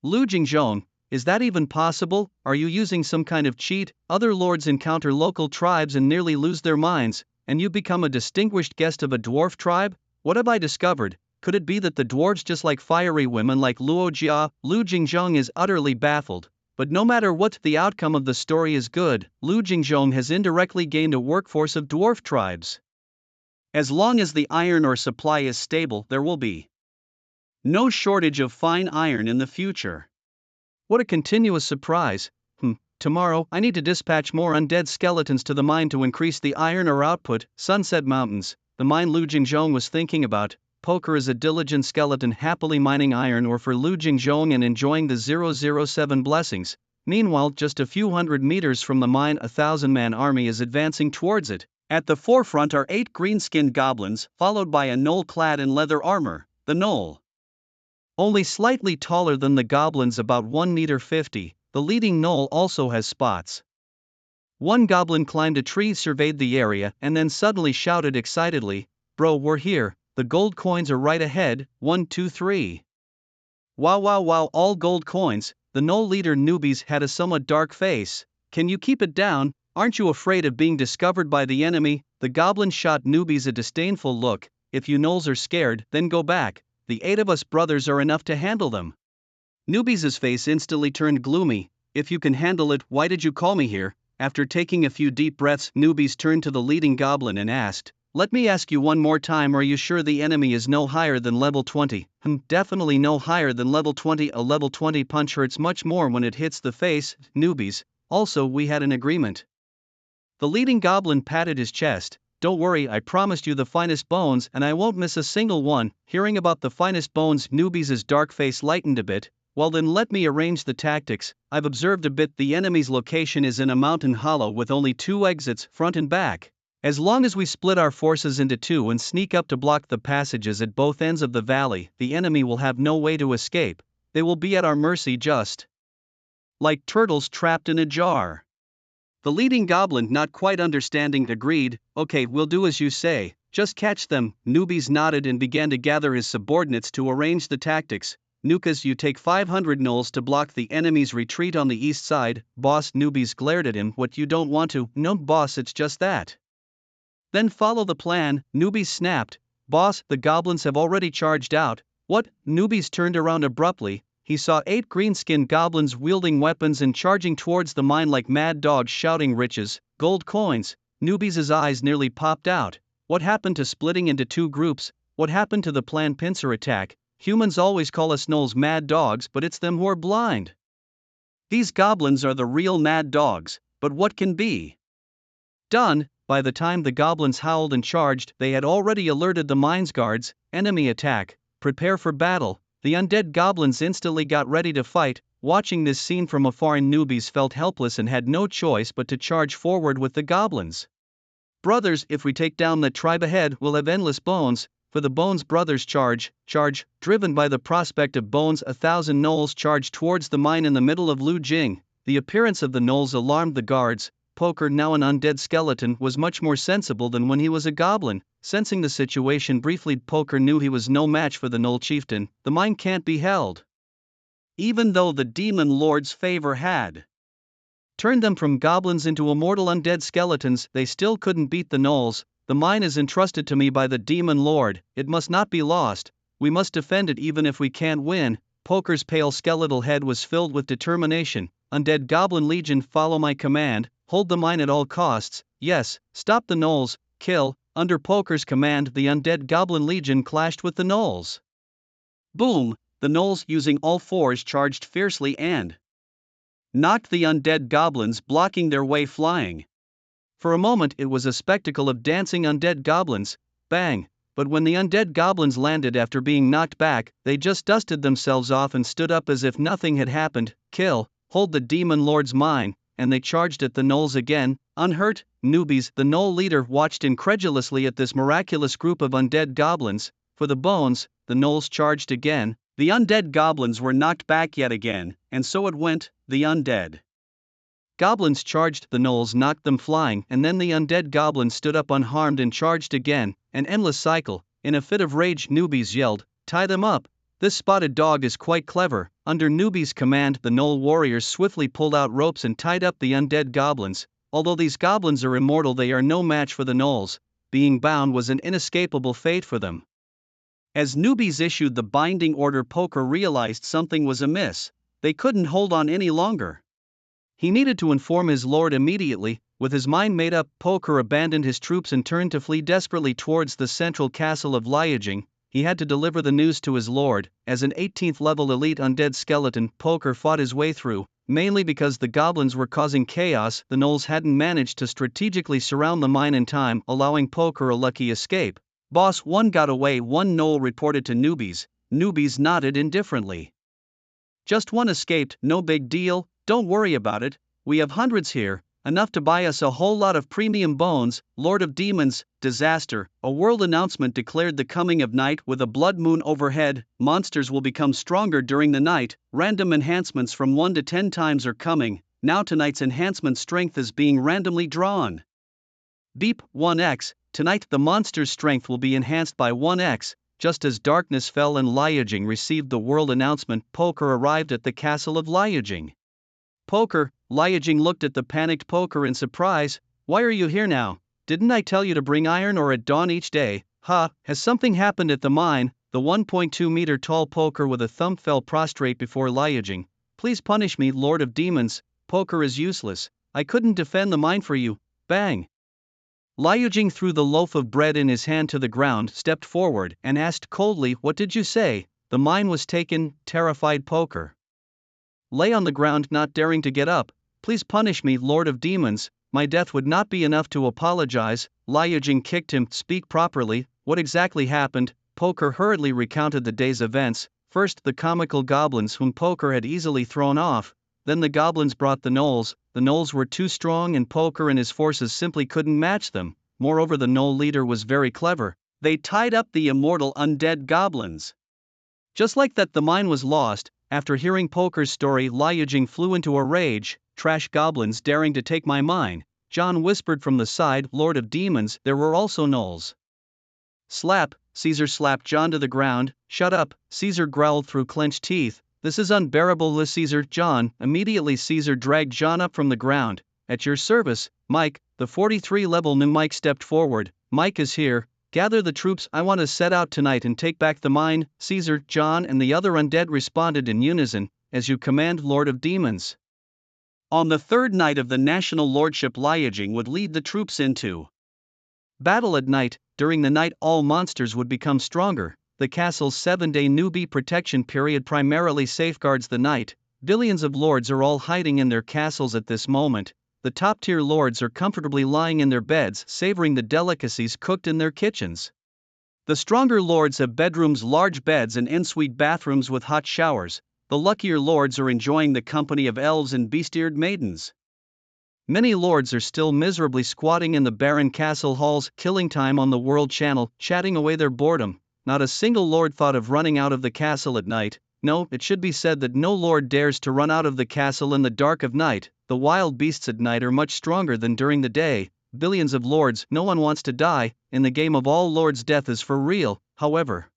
Lu Jingzheng, is that even possible? Are you using some kind of cheat? Other lords encounter local tribes and nearly lose their minds. and you become a distinguished guest of a dwarf tribe? What have I discovered? Could it be that the dwarves just like fiery women like Luo Jia? Lu Jingzhong is utterly baffled. But no matter what the outcome of the story is good, Lu Jingzhong has indirectly gained a workforce of dwarf tribes. As long as the iron ore supply is stable, there will be no shortage of fine iron in the future. What a continuous surprise. Tomorrow, I need to dispatch more undead skeletons to the mine to increase the iron ore output. Sunset Mountains, the mine Lu Jingzhong was thinking about. Poker is a diligent skeleton happily mining iron ore for Lu Jingzhong and enjoying the 007 blessings. Meanwhile, just a few hundred meters from the mine, a 1,000-man army is advancing towards it. At the forefront are 8 green-skinned goblins, followed by a gnoll clad in leather armor. The gnoll, only slightly taller than the goblins, about 1 meter 50, the leading gnoll also has spots. One goblin climbed a tree, surveyed the area, and then suddenly shouted excitedly, "Bro, we're here, the gold coins are right ahead, 1 2 3. Wow wow wow, all gold coins." The gnoll leader Newbies had a somewhat dark face. "Can you keep it down? Aren't you afraid of being discovered by the enemy?" The goblin shot Newbies a disdainful look. "If you gnolls are scared, then go back. The 8 of us brothers are enough to handle them." Newbies' face instantly turned gloomy. "If you can handle it, why did you call me here?" After taking a few deep breaths, Newbies turned to the leading goblin and asked, "Let me ask you one more time, are you sure the enemy is no higher than level 20? Definitely no higher than level 20. A level 20 punch hurts much more when it hits the face." Newbies, "Also, we had an agreement." The leading goblin patted his chest. "Don't worry, I promised you the finest bones and I won't miss a single one." Hearing about the finest bones, Newbies' dark face lightened a bit. "Well then, let me arrange the tactics. I've observed a bit. The enemy's location is in a mountain hollow with only 2 exits, front and back. As long as we split our forces into 2 and sneak up to block the passages at both ends of the valley, the enemy will have no way to escape. They will be at our mercy, just like turtles trapped in a jar." The leading goblin, not quite understanding, agreed. "Okay, we'll do as you say, just catch them." Newbies nodded and began to gather his subordinates to arrange the tactics. "Nukas, you take 500 gnolls to block the enemy's retreat on the east side." "Boss," Newbies glared at him, "what, you don't want to?" "No, boss, it's just that." "Then follow the plan." Newbies snapped. "Boss, the goblins have already charged out." "What?" Newbies turned around abruptly. He saw 8 green-skinned goblins wielding weapons and charging towards the mine like mad dogs, shouting riches, gold coins. Newbies' eyes nearly popped out. What happened to splitting into 2 groups? What happened to the planned pincer attack? Humans always call us gnolls mad dogs, but it's them who are blind. These goblins are the real mad dogs. But what can be done? By the time the goblins howled and charged, they had already alerted the mine's guards. Enemy attack. Prepare for battle. The undead goblins instantly got ready to fight. Watching this scene from afar, Newbies felt helpless and had no choice but to charge forward with the goblins. "Brothers, if we take down that tribe ahead, we'll have endless bones." For the bones, brothers, charge. Driven by the prospect of bones, 1,000 gnolls charged towards the mine in the middle of Lu Jing. The appearance of the gnolls alarmed the guards. Poker, now an undead skeleton, was much more sensible than when he was a goblin. Sensing the situation briefly, Poker knew he was no match for the gnoll chieftain. The mine can't be held. Even though the demon lord's favor had turned them from goblins into immortal undead skeletons, they still couldn't beat the gnolls. "The mine is entrusted to me by the demon lord. It must not be lost. We must defend it even if we can't win." Poker's pale skeletal head was filled with determination. "Undead Goblin Legion, follow my command. Hold the mine at all costs. Yes, stop the gnolls. Kill." Under Poker's command, the Undead Goblin Legion clashed with the gnolls. Boom! The gnolls, using all 4s, charged fiercely and knocked the undead goblins, blocking their way flying. For a moment it was a spectacle of dancing undead goblins. Bang! But when the undead goblins landed after being knocked back, they just dusted themselves off and stood up as if nothing had happened. Kill, hold the demon lord's mine, and they charged at the gnolls again, unhurt. Newbies, the gnoll leader, watched incredulously at this miraculous group of undead goblins. For the bones, the gnolls charged again. The undead goblins were knocked back yet again, and so it went. The undead goblins charged, the gnolls knocked them flying, and then the undead goblins stood up unharmed and charged again. An endless cycle. In a fit of rage, Newbies yelled, "Tie them up! This spotted dog is quite clever." Under Newbies' command, the gnoll warriors swiftly pulled out ropes and tied up the undead goblins. Although these goblins are immortal, they are no match for the gnolls. being bound was an inescapable fate for them. As newbies issued the binding order, Poker realized something was amiss. They couldn't hold on any longer. He needed to inform his lord immediately. With his mind made up, Poker abandoned his troops and turned to flee desperately towards the central castle of Liaging. He had to deliver the news to his lord. As an 18th level elite undead skeleton, Poker fought his way through, mainly because the goblins were causing chaos. The gnolls hadn't managed to strategically surround the mine in time, allowing Poker a lucky escape. Boss 1 got away, one gnoll reported to newbies. Newbies nodded indifferently. Just one escaped, no big deal, don't worry about it, we have hundreds here, enough to buy us a whole lot of premium bones. Lord of Demons, disaster, a world announcement declared the coming of night with a blood moon overhead. Monsters will become stronger during the night, random enhancements from 1 to 10 times are coming, now tonight's enhancement strength is being randomly drawn. Beep, 1x, tonight the monster's strength will be enhanced by 1x. Just as darkness fell and Liaging received the world announcement, Poker arrived at the castle of Liaging. Poker, Liaging looked at the panicked Poker in surprise. Why are you here now? Didn't I tell you to bring iron ore at dawn each day? Ha, has something happened at the mine? The 1.2 meter tall Poker with a thump fell prostrate before Liaging. Please punish me, Lord of Demons. Poker is useless. I couldn't defend the mine for you. Bang. Liaging threw the loaf of bread in his hand to the ground, stepped forward, and asked coldly, What did you say? The mine was taken. Terrified Poker lay on the ground, not daring to get up. Please punish me, Lord of Demons. My death would not be enough to apologize. Liaging kicked him. Speak properly. What exactly happened? Poker hurriedly recounted the day's events. First, the comical goblins whom Poker had easily thrown off. Then the goblins brought the gnolls. The gnolls were too strong and Poker and his forces simply couldn't match them. Moreover, the gnoll leader was very clever. They tied up the immortal undead goblins. Just like that, the mine was lost. After hearing Poker's story, Liaging flew into a rage. Trash goblins daring to take my mine. John whispered from the side, Lord of Demons, there were also gnolls. Slap, Caesar slapped John to the ground. Shut up, Caesar growled through clenched teeth. This is unbearable, Caesar. John, immediately Caesar dragged John up from the ground. At your service, Mike. The 43 level new Mike stepped forward. Mike is here. Gather the troops, I want to set out tonight and take back the mine. Caesar, John and the other undead responded in unison, as you command, Lord of Demons. On the third night of the national lordship, Liaging would lead the troops into battle at night. During the night all monsters would become stronger. The castle's 7-day newbie protection period primarily safeguards the night. Billions of lords are all hiding in their castles at this moment. The top-tier lords are comfortably lying in their beds, savoring the delicacies cooked in their kitchens. The stronger lords have bedrooms, large beds and en-suite bathrooms with hot showers. The luckier lords are enjoying the company of elves and beast-eared maidens. Many lords are still miserably squatting in the barren castle halls, killing time on the World Channel, chatting away their boredom. Not a single lord thought of running out of the castle at night. No, it should be said that no lord dares to run out of the castle in the dark of night. The wild beasts at night are much stronger than during the day. Billions of lords, no one wants to die. In the game of all lords, death is for real. However,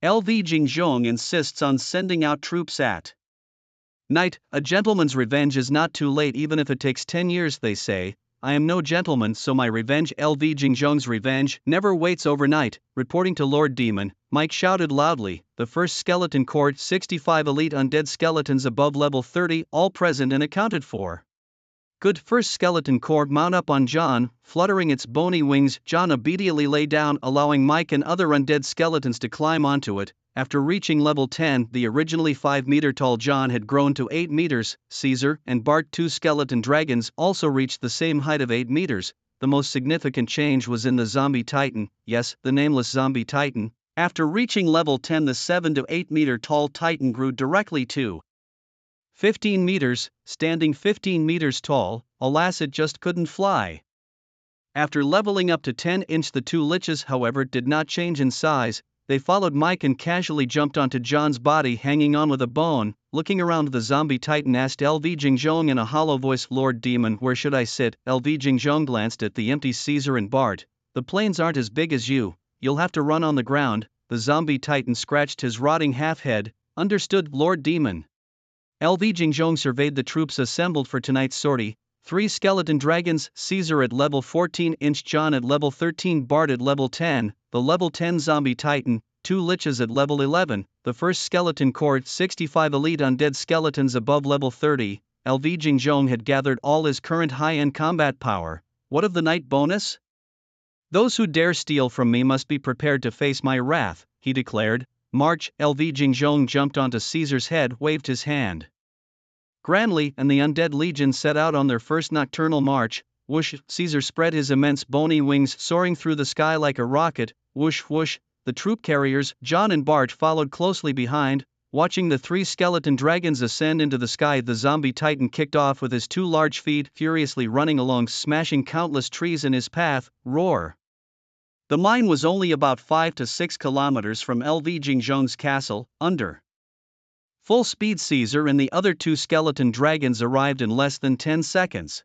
LV Jingzhong insists on sending out troops at night. A gentleman's revenge is not too late, even if it takes 10 years, they say. I am no gentleman, so my revenge, LV Jingzhong's revenge, never waits overnight. Reporting to Lord Demon, Mike shouted loudly, the first skeleton court, 65 elite undead skeletons above level 30, all present and accounted for. Good. First skeleton corps mount up on John, fluttering its bony wings. John obediently lay down, allowing Mike and other undead skeletons to climb onto it. After reaching level 10, the originally 5 meter tall John had grown to 8 meters. Caesar and Bart, 2 skeleton dragons, also reached the same height of 8 meters. The most significant change was in the zombie titan, yes, the nameless zombie titan. After reaching level 10, the 7 to 8 meter tall titan grew directly to 15 meters, standing 15 meters tall. Alas, it just couldn't fly. After leveling up to 10-inch, the 2 liches, however, did not change in size. They followed Mike and casually jumped onto John's body, hanging on with a bone. Looking around, the zombie titan asked LV Jingzhong in a hollow voice, Lord Demon, where should I sit? LV Jingzhong glanced at the empty Caesar and Bart. The planes aren't as big as you. You'll have to run on the ground. The zombie titan scratched his rotting half-head. Understood, Lord Demon. LV Jingzhong surveyed the troops assembled for tonight's sortie. 3 skeleton dragons, Caesar at level 14, Inch John at level 13, Bart at level 10, the level 10 zombie titan, 2 liches at level 11, the first skeleton court, 65 elite undead skeletons above level 30. LV Jingjong had gathered all his current high-end combat power. What of the night bonus? Those who dare steal from me must be prepared to face my wrath, he declared. March. LV Jingjong jumped onto Caesar's head, waved his hand. Grandly, and the undead legion set out on their first nocturnal march. Whoosh! Caesar spread his immense bony wings, soaring through the sky like a rocket. Whoosh whoosh! The troop carriers, John and Bart, followed closely behind. Watching the 3 skeleton dragons ascend into the sky, the zombie titan kicked off with his 2 large feet, furiously running along, smashing countless trees in his path. Roar! The mine was only about 5 to 6 kilometers from LV Jingjong's castle. Under full speed, Caesar and the other 2 skeleton dragons arrived in less than 10 seconds.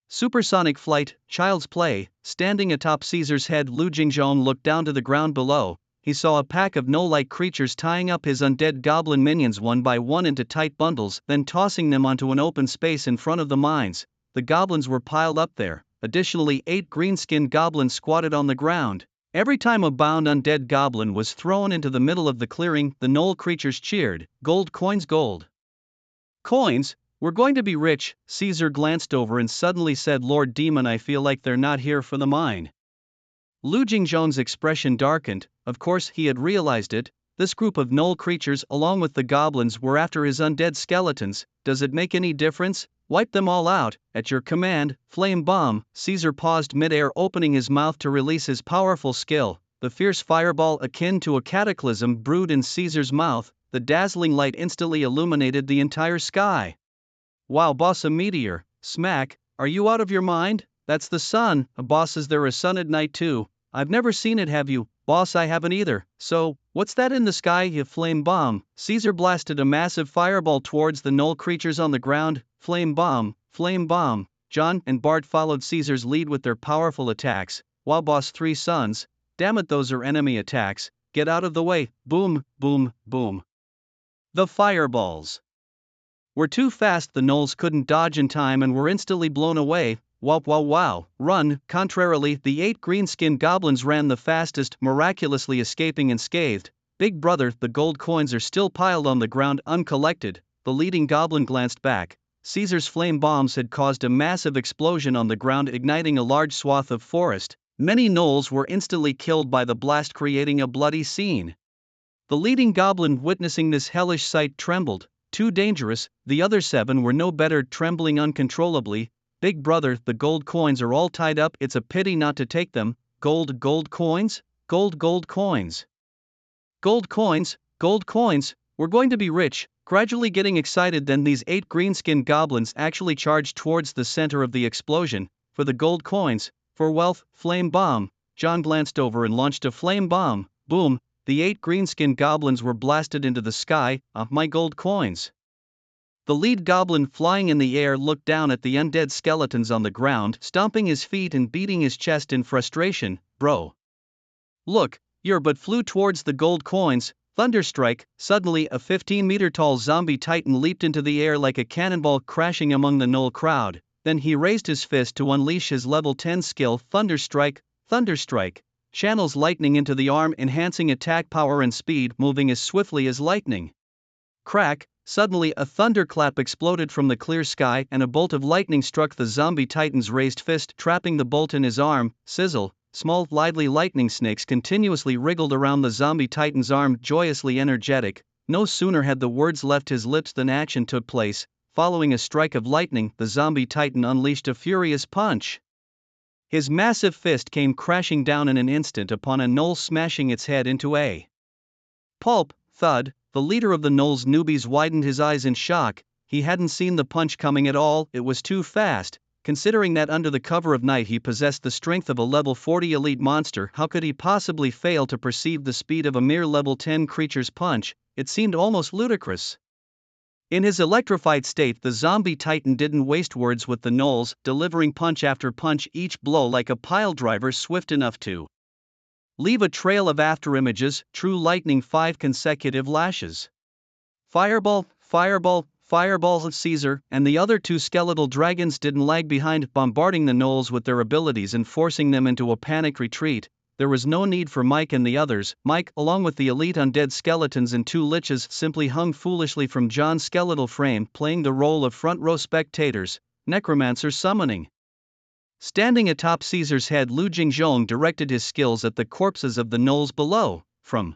Supersonic flight, child's play. Standing atop Caesar's head, Lu Jingjong looked down to the ground below. He saw a pack of gnoll-like creatures tying up his undead goblin minions one by one into tight bundles, then tossing them onto an open space in front of the mines. The goblins were piled up there. Additionally, 8 green-skinned goblins squatted on the ground. Every time a bound undead goblin was thrown into the middle of the clearing, the gnoll creatures cheered. Gold coins, gold coins. We're going to be rich. Caesar glanced over and suddenly said, Lord Demon, I feel like they're not here for the mine. Lu Jingjong's expression darkened. Of course, he had realized it. This group of gnoll creatures, along with the goblins, were after his undead skeletons. Does it make any difference? Wipe them all out, at your command. Flame bomb. Caesar paused mid-air, opening his mouth to release his powerful skill. The fierce fireball, akin to a cataclysm, brewed in Caesar's mouth. The dazzling light instantly illuminated the entire sky. Wow, boss, a meteor. Smack. Are you out of your mind? That's the sun. Boss, is there a sun at night too? I've never seen it, have you? Boss, I haven't either. So, what's that in the sky? A flame bomb. Caesar blasted a massive fireball towards the gnoll creatures on the ground. Flame bomb, flame bomb. John and Bart followed Caesar's lead with their powerful attacks. Wow, boss, 3 suns. Damn it, those are enemy attacks. Get out of the way. Boom, boom, boom. The fireballs were too fast. The gnolls couldn't dodge in time and were instantly blown away. Wow, wow, wow, run. Contrarily, the 8 green-skinned goblins ran the fastest, miraculously escaping unscathed. Big brother, the gold coins are still piled on the ground uncollected. The leading goblin glanced back. Caesar's flame bombs had caused a massive explosion on the ground, igniting a large swath of forest. Many gnolls were instantly killed by the blast, creating a bloody scene. The leading goblin, witnessing this hellish sight, trembled. Too dangerous. The other 7 were no better, trembling uncontrollably. Big brother, the gold coins are all tied up. It's a pity not to take them. Gold coins? Gold coins. Gold coins. We're going to be rich. Gradually getting excited, then these 8 green-skinned goblins actually charged towards the center of the explosion. For the gold coins. For wealth. Flame bomb. John glanced over and launched a flame bomb. Boom. The 8 green-skinned goblins were blasted into the sky. My gold coins. The lead goblin, flying in the air, looked down at the undead skeletons on the ground, stomping his feet and beating his chest in frustration. Bro, look, you're but flew towards the gold coins. Thunderstrike. Suddenly, a 15-meter-tall zombie titan leaped into the air like a cannonball, crashing among the gnoll crowd. Then he raised his fist to unleash his level 10 skill, Thunderstrike. Channels lightning into the arm, enhancing attack power and speed, moving as swiftly as lightning. Crack. Suddenly, a thunderclap exploded from the clear sky, and a bolt of lightning struck the zombie titan's raised fist, trapping the bolt in his arm. Sizzle. Small, lively lightning snakes continuously wriggled around the zombie titan's arm, joyously energetic. No sooner had the words left his lips than action took place. Following a strike of lightning, the zombie titan unleashed a furious punch. His massive fist came crashing down in an instant upon a gnoll, smashing its head into a pulp. Thud. The leader of the gnoll's newbies widened his eyes in shock. He hadn't seen the punch coming at all. It was too fast. Considering that under the cover of night he possessed the strength of a level 40 elite monster, how could he possibly fail to perceive the speed of a mere level 10 creature's punch? It seemed almost ludicrous. In his electrified state, the zombie titan didn't waste words with the gnolls, delivering punch after punch, each blow like a piledriver, swift enough to leave a trail of afterimages. True lightning. 5 consecutive lashes. Fireball. fireballs of Caesar and the other two skeletal dragons didn't lag behind, bombarding the gnolls with their abilities and forcing them into a panic retreat. There was no need for Mike and the others. Mike, along with the elite undead skeletons and two liches, simply hung foolishly from John's skeletal frame, playing the role of front-row spectators, necromancers summoning. Standing atop Caesar's head, Lu Jingzhong directed his skills at the corpses of the gnolls below. From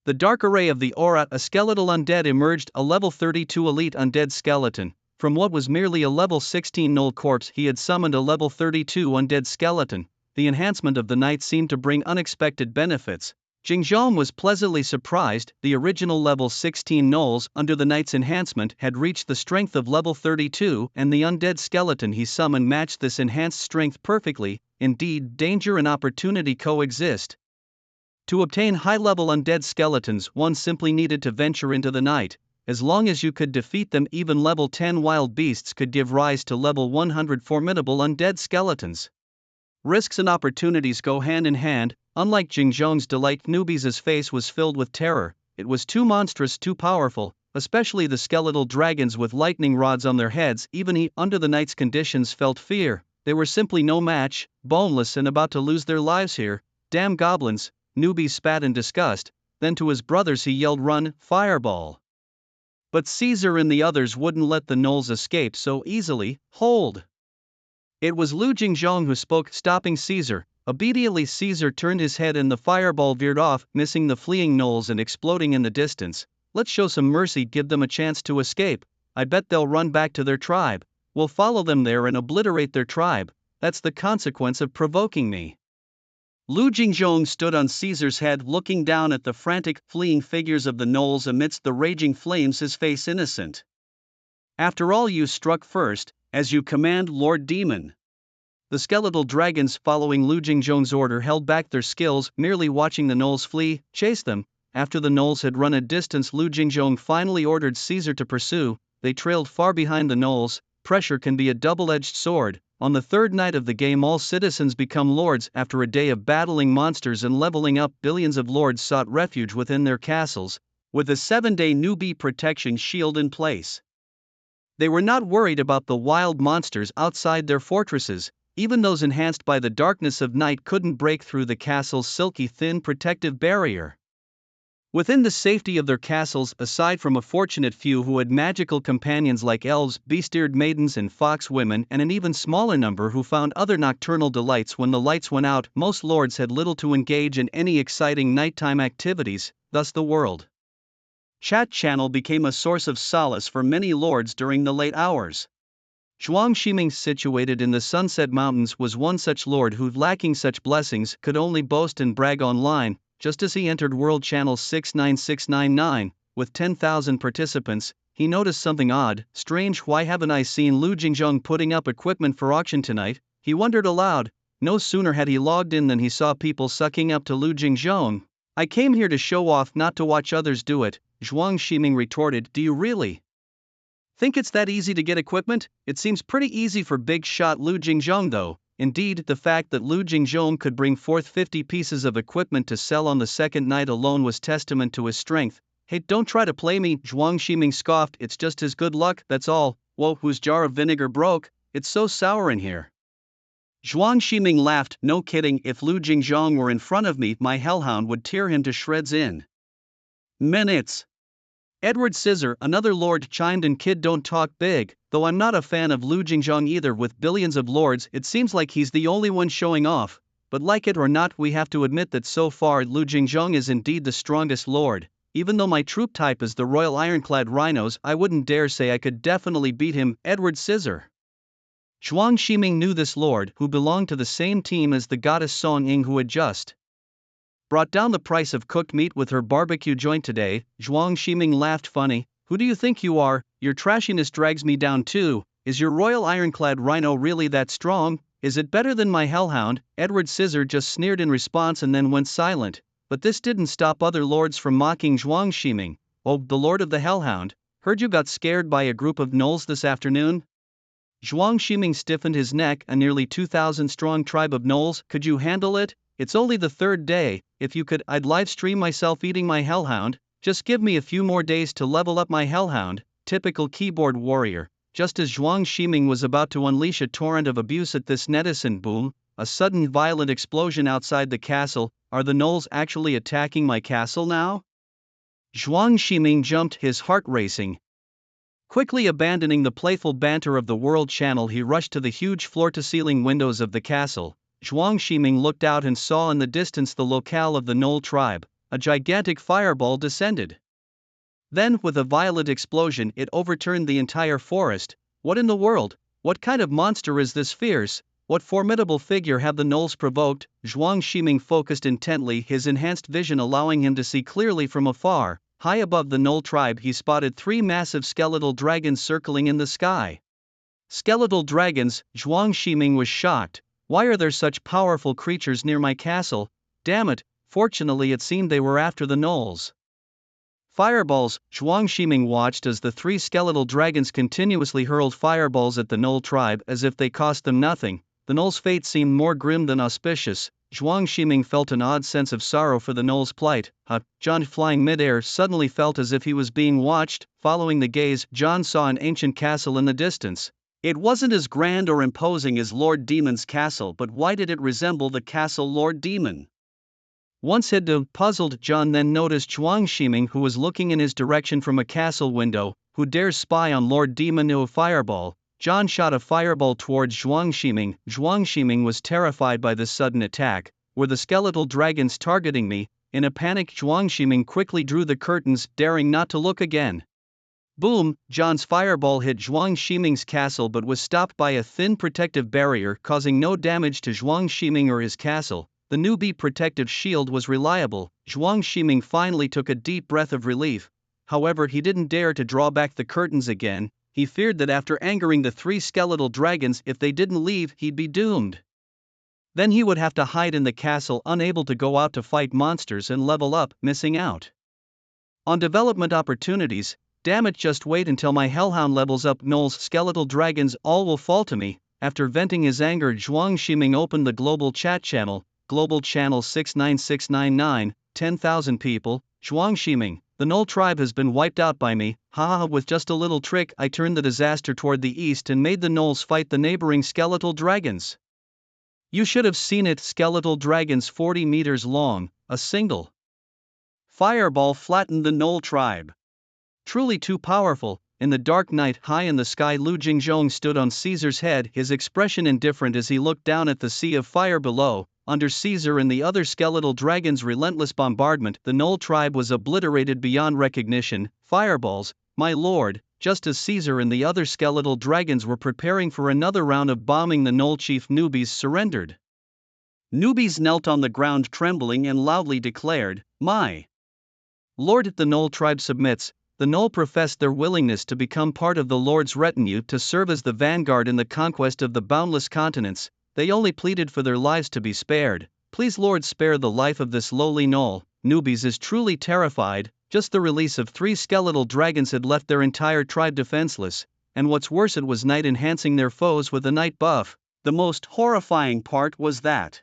the dark array of the aura, a skeletal undead emerged, a level 32 elite undead skeleton. From what was merely a level 16 gnoll corpse, he had summoned a level 32 undead skeleton. The enhancement of the knight seemed to bring unexpected benefits. Jingzhong was pleasantly surprised. The original level 16 gnolls, under the knight's enhancement, had reached the strength of level 32, and the undead skeleton he summoned matched this enhanced strength perfectly. Indeed, danger and opportunity coexist. To obtain high-level undead skeletons, one simply needed to venture into the night. As long as you could defeat them, even level 10 wild beasts could give rise to level 100 formidable undead skeletons. Risks and opportunities go hand in hand. Unlike Jingzhong's delight, newbies' face was filled with terror. It was too monstrous, too powerful, especially the skeletal dragons with lightning rods on their heads. Even he, under the knight's conditions, felt fear. They were simply no match, boneless and about to lose their lives here. Damn goblins, newbie spat in disgust. Then to his brothers he yelled, "Run, fireball!" But Caesar and the others wouldn't let the gnolls escape so easily. Hold! It was Lu Jingzhong who spoke, stopping Caesar. Obediently Caesar turned his head and the fireball veered off, missing the fleeing gnolls and exploding in the distance. Let's show some mercy, give them a chance to escape. I bet they'll run back to their tribe. We'll follow them there and obliterate their tribe. That's the consequence of provoking me. Lu Jingzhong stood on Caesar's head, looking down at the frantic, fleeing figures of the gnolls amidst the raging flames, his face innocent. After all, you struck first. As you command, Lord Demon. The skeletal dragons, following Lu Jingzhong's order, held back their skills, merely watching the gnolls flee, chase them. After the gnolls had run a distance, Lu Jingzhong finally ordered Caesar to pursue. They trailed far behind the gnolls. Pressure can be a double-edged sword. On the third night of the game, all citizens become lords. After a day of battling monsters and leveling up, billions of lords sought refuge within their castles, with a 7-day newbie protection shield in place. They were not worried about the wild monsters outside their fortresses. Even those enhanced by the darkness of night couldn't break through the castle's silky thin protective barrier. Within the safety of their castles, aside from a fortunate few who had magical companions like elves, beast-eared maidens and fox women, and an even smaller number who found other nocturnal delights when the lights went out, most lords had little to engage in any exciting nighttime activities. Thus the world chat channel became a source of solace for many lords during the late hours. Zhuang Ximing, situated in the Sunset Mountains, was one such lord who, lacking such blessings, could only boast and brag online. Just as he entered World Channel 69699, with 10,000 participants, he noticed something odd. Strange, why haven't I seen Lu Jingzhong putting up equipment for auction tonight? He wondered aloud. No sooner had he logged in than he saw people sucking up to Lu Jingzhong. I came here to show off, not to watch others do it, Zhuang Ximing retorted. Do you really think it's that easy to get equipment? It seems pretty easy for big shot Lu Jingzhong though. Indeed, the fact that Lu Jingzhong could bring forth 50 pieces of equipment to sell on the second night alone was testament to his strength. Hey, don't try to play me, Zhuang Ximing scoffed. It's just his good luck, that's all. Whoa, whose jar of vinegar broke? It's so sour in here. Zhuang Ximing laughed. No kidding, if Lu Jingzhong were in front of me, my hellhound would tear him to shreds in minutes. Edward Scissor, another lord, chimed in. Kid, don't talk big. Though I'm not a fan of Lu Jingzhong either. With billions of lords, it seems like he's the only one showing off. But like it or not, we have to admit that so far Lu Jingzhong is indeed the strongest lord. Even though my troop type is the Royal Ironclad Rhinos, I wouldn't dare say I could definitely beat him. Edward Scissor. Zhuang Ximing knew this lord, who belonged to the same team as the goddess Song Ying, who had just brought down the price of cooked meat with her barbecue joint today. Zhuang Ximing laughed. Funny, who do you think you are? Your trashiness drags me down too. Is your Royal Ironclad Rhino really that strong? Is it better than my hellhound? Edward Scissor just sneered in response and then went silent. But this didn't stop other lords from mocking Zhuang Ximing. Oh, the lord of the hellhound, heard you got scared by a group of gnolls this afternoon? Zhuang Ximing stiffened his neck. A nearly 2,000 strong tribe of gnolls, could you handle it? It's only the third day. If you could, I'd live stream myself eating my hellhound. Just give me a few more days to level up my hellhound. typical keyboard warrior. Just as Zhuang Ximing was about to unleash a torrent of abuse at this netizen, boom, a sudden violent explosion outside the castle. Are the gnolls actually attacking my castle now? Zhuang Ximing jumped, his heart racing. Quickly abandoning the playful banter of the world channel, he rushed to the huge floor-to-ceiling windows of the castle. Zhuang Ximing looked out and saw in the distance the locale of the Gnoll tribe. A gigantic fireball descended. Then, with a violent explosion, it overturned the entire forest. What in the world? What kind of monster is this fierce? What formidable figure have the gnolls provoked? Zhuang Ximing focused intently, his enhanced vision allowing him to see clearly from afar. High above the Gnoll tribe, he spotted 3 massive skeletal dragons circling in the sky. Skeletal dragons? Zhuang Ximing was shocked. Why are there such powerful creatures near my castle? Damn it, fortunately it seemed they were after the gnolls. Fireballs. Zhuang Ximing watched as the 3 skeletal dragons continuously hurled fireballs at the Gnoll tribe as if they cost them nothing. The gnolls' fate seemed more grim than auspicious. Zhuang Ximing felt an odd sense of sorrow for the gnolls' plight. John, flying midair, suddenly felt as if he was being watched. Following the gaze, John saw an ancient castle in the distance. It wasn't as grand or imposing as Lord Demon's castle, but why did it resemble the castle Lord Demon once had done? Puzzled, John then noticed Zhuang Ximing, who was looking in his direction from a castle window. Who dares spy on Lord Demon? No fireball. John shot a fireball towards Zhuang Ximing. Zhuang Ximing was terrified by this sudden attack. Were the skeletal dragons targeting me? In a panic, Zhuang Ximing quickly drew the curtains, daring not to look again. Boom! John's fireball hit Zhuang Ximing's castle but was stopped by a thin protective barrier, causing no damage to Zhuang Ximing or his castle. The newbie protective shield was reliable. Zhuang Ximing finally took a deep breath of relief. However, he didn't dare to draw back the curtains again. He feared that after angering the 3 skeletal dragons, if they didn't leave, he'd be doomed. Then he would have to hide in the castle, unable to go out to fight monsters and level up, missing out on development opportunities. Damn it, just wait until my hellhound levels up. Gnolls, skeletal dragons, all will fall to me. After venting his anger, Zhuang Ximing opened the global chat channel. Global channel 69699, 10,000 people. Zhuang Ximing, the Gnoll tribe has been wiped out by me. Haha, with just a little trick, I turned the disaster toward the east and made the gnolls fight the neighboring skeletal dragons. You should have seen it. Skeletal dragons 40 meters long, a single fireball flattened the Gnoll tribe. Truly too powerful. In the dark night, high in the sky, Lu Jingzhong stood on Caesar's head, his expression indifferent as he looked down at the sea of fire below. Under Caesar and the other skeletal dragons' relentless bombardment, the Gnoll tribe was obliterated beyond recognition. Fireballs, my lord. Just as Caesar and the other skeletal dragons were preparing for another round of bombing, the Gnoll chief newbies surrendered. Newbies knelt on the ground trembling and loudly declared, "My lord, the Gnoll tribe submits." The Gnoll professed their willingness to become part of the Lord's retinue, to serve as the vanguard in the conquest of the boundless continents. They only pleaded for their lives to be spared. Please, Lord, spare the life of this lowly Gnoll. Newbies is truly terrified. Just the release of 3 skeletal dragons had left their entire tribe defenseless, and what's worse, it was night, enhancing their foes with a night buff. The most horrifying part was that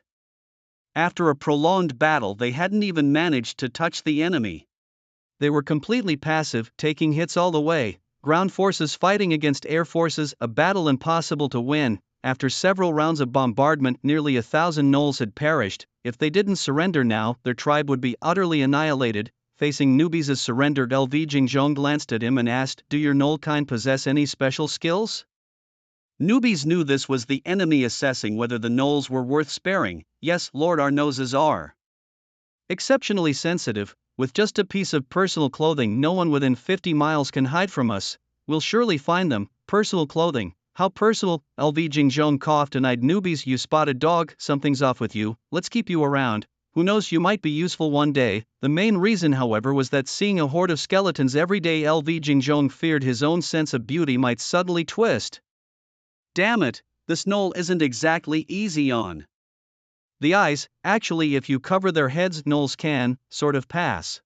after a prolonged battle, they hadn't even managed to touch the enemy. They were completely passive, taking hits all the way. Ground forces fighting against air forces, a battle impossible to win. After several rounds of bombardment, nearly 1,000 gnolls had perished. If they didn't surrender now, their tribe would be utterly annihilated. Facing newbies as surrendered, LV Jingzhong glanced at him and asked, "Do your gnoll kind possess any special skills?" Newbies knew this was the enemy assessing whether the gnolls were worth sparing. "Yes, Lord, our noses are exceptionally sensitive. With just a piece of personal clothing, no one within 50 miles can hide from us. We'll surely find them." Personal clothing? How personal? LV Jingzhong coughed and eyed newbies. "You spotted dog, something's off with you. Let's keep you around. Who knows, you might be useful one day." The main reason, however, was that seeing a horde of skeletons every day, LV Jingzhong feared his own sense of beauty might suddenly twist. Damn it, this gnoll isn't exactly easy on the eyes. Actually, if you cover their heads, gnolls can, sort of pass.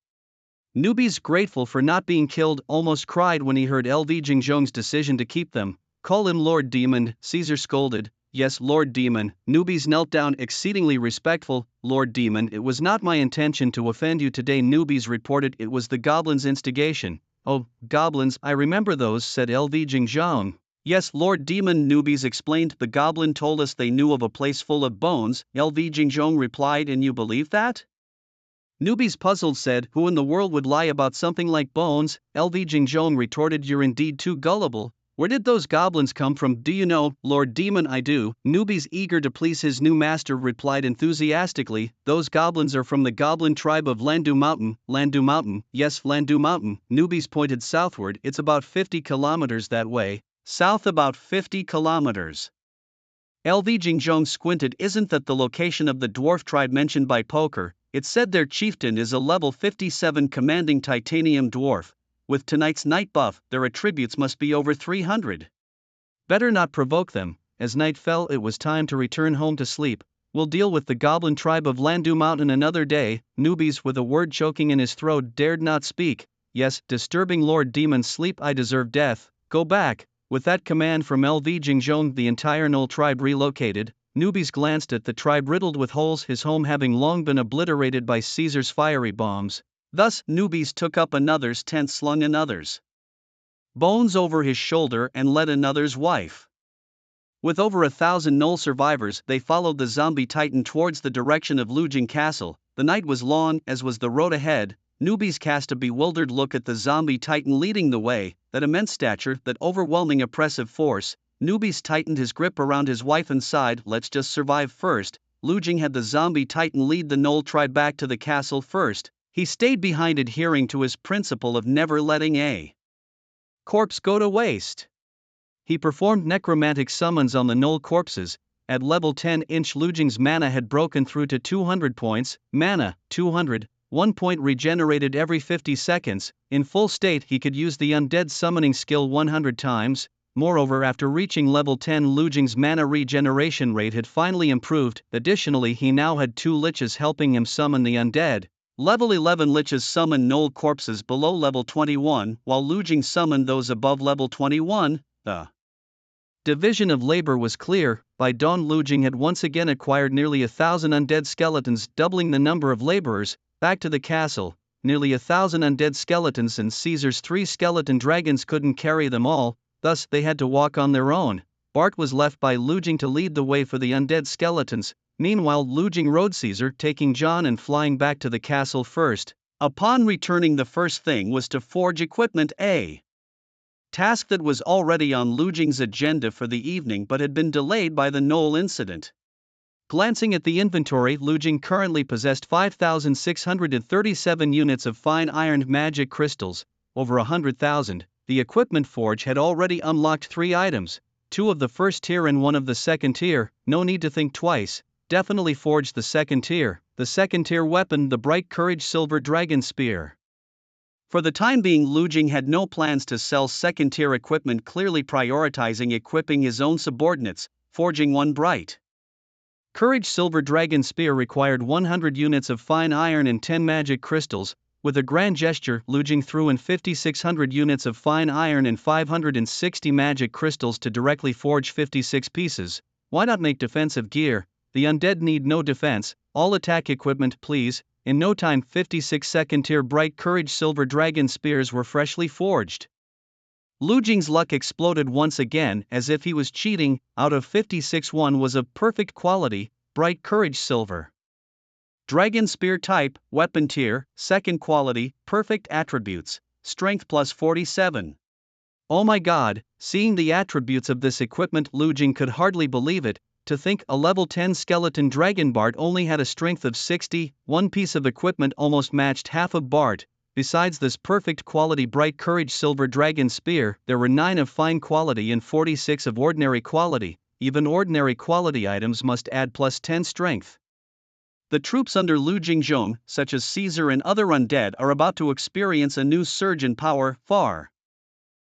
Newbies, grateful for not being killed, almost cried when he heard LV Jingzhong's decision to keep them. "Call him Lord Demon," Caesar scolded. "Yes, Lord Demon." Newbies knelt down, exceedingly respectful. "Lord Demon, it was not my intention to offend you today," Newbies reported. "It was the goblin's instigation." Oh, goblins, I remember those, said LV Jingzhong. Yes, Lord Demon, newbies explained. The goblin told us they knew of a place full of bones, LV Jingzhong replied. And you believe that? Newbies puzzled said, who in the world would lie about something like bones? LV Jingzhong retorted, you're indeed too gullible. Where did those goblins come from? Do you know, Lord Demon? I do. Newbies, eager to please his new master, replied enthusiastically, those goblins are from the goblin tribe of Landu Mountain. Landu Mountain, yes, Landu Mountain. Newbies pointed southward, it's about 50 kilometers that way. South about 50 kilometers. LV Jingzhong squinted. Isn't that the location of the dwarf tribe mentioned by Poker? It said their chieftain is a level 57 commanding titanium dwarf. With tonight's night buff, their attributes must be over 300. Better not provoke them. As night fell, it was time to return home to sleep. We'll deal with the goblin tribe of Landu Mountain another day. Newbies, with a word choking in his throat, dared not speak. Yes, disturbing Lord Demon's sleep, I deserve death. Go back. With that command from LV Jingzhong, the entire Knoll tribe relocated. Newbies glanced at the tribe riddled with holes, his home having long been obliterated by Caesar's fiery bombs. Thus, Newbies took up another's tent, slung another's bones over his shoulder, and led another's wife. With over 1,000 Knoll survivors, they followed the zombie titan towards the direction of Lujing Castle. The night was long, as was the road ahead. Newbies cast a bewildered look at the zombie titan leading the way, that immense stature, that overwhelming oppressive force. Newbies tightened his grip around his wife and sighed, let's just survive first. Lujing had the zombie titan lead the Knoll tribe back to the castle first. He stayed behind, adhering to his principle of never letting a corpse go to waste. He performed necromantic summons on the Knoll corpses. At level 10 Lujing's mana had broken through to 200 points, mana, 200. 1 point regenerated every 50 seconds. In full state, he could use the Undead summoning skill 100 times. Moreover, after reaching level 10, Lujing's mana regeneration rate had finally improved. Additionally, he now had 2 liches helping him summon the Undead. Level 11 liches summoned Knoll corpses below level 21, while Lujing summoned those above level 21. The division of labor was clear. By dawn, Lujing had once again acquired nearly 1,000 undead skeletons, doubling the number of laborers. Back to the castle, nearly 1,000 undead skeletons, and Caesar's 3 skeleton dragons couldn't carry them all, thus they had to walk on their own. Bart was left by Lujing to lead the way for the undead skeletons. Meanwhile, Lujing rode Caesar, taking John and flying back to the castle first. Upon returning, the first thing was to forge equipment, a task that was already on Lujing's agenda for the evening but had been delayed by the Knoll incident. Glancing at the inventory, Lujing currently possessed 5,637 units of fine ironed magic crystals, over 100,000. The equipment forge had already unlocked 3 items, 2 of the first tier and 1 of the second tier. No need to think twice, definitely forge the second tier. The second tier weapon, the Bright Courage Silver Dragon Spear. For the time being, Lujing had no plans to sell second tier equipment, clearly prioritizing equipping his own subordinates. Forging 1 Bright Courage Silver Dragon Spear required 100 units of fine iron and 10 magic crystals. With a grand gesture, Lujing threw in 5,600 units of fine iron and 560 magic crystals to directly forge 56 pieces. Why not make defensive gear? The undead need no defense, all attack equipment please. In no time, 56 second tier Bright Courage Silver Dragon Spears were freshly forged. Lujing's luck exploded once again, as if he was cheating. Out of 56, 1 was of perfect quality, Bright Courage Silver Dragon Spear type, weapon tier, second quality, perfect attributes, strength plus 47. Oh my god, seeing the attributes of this equipment, Lujing could hardly believe it. To think a level 10 skeleton dragon Bart only had a strength of 60, 1 piece of equipment almost matched half of Bart. Besides this perfect quality Bright Courage Silver Dragon Spear, there were 9 of fine quality and 46 of ordinary quality. Even ordinary quality items must add plus 10 strength. The troops under Lu Jingzhong, such as Caesar and other undead, are about to experience a new surge in power, far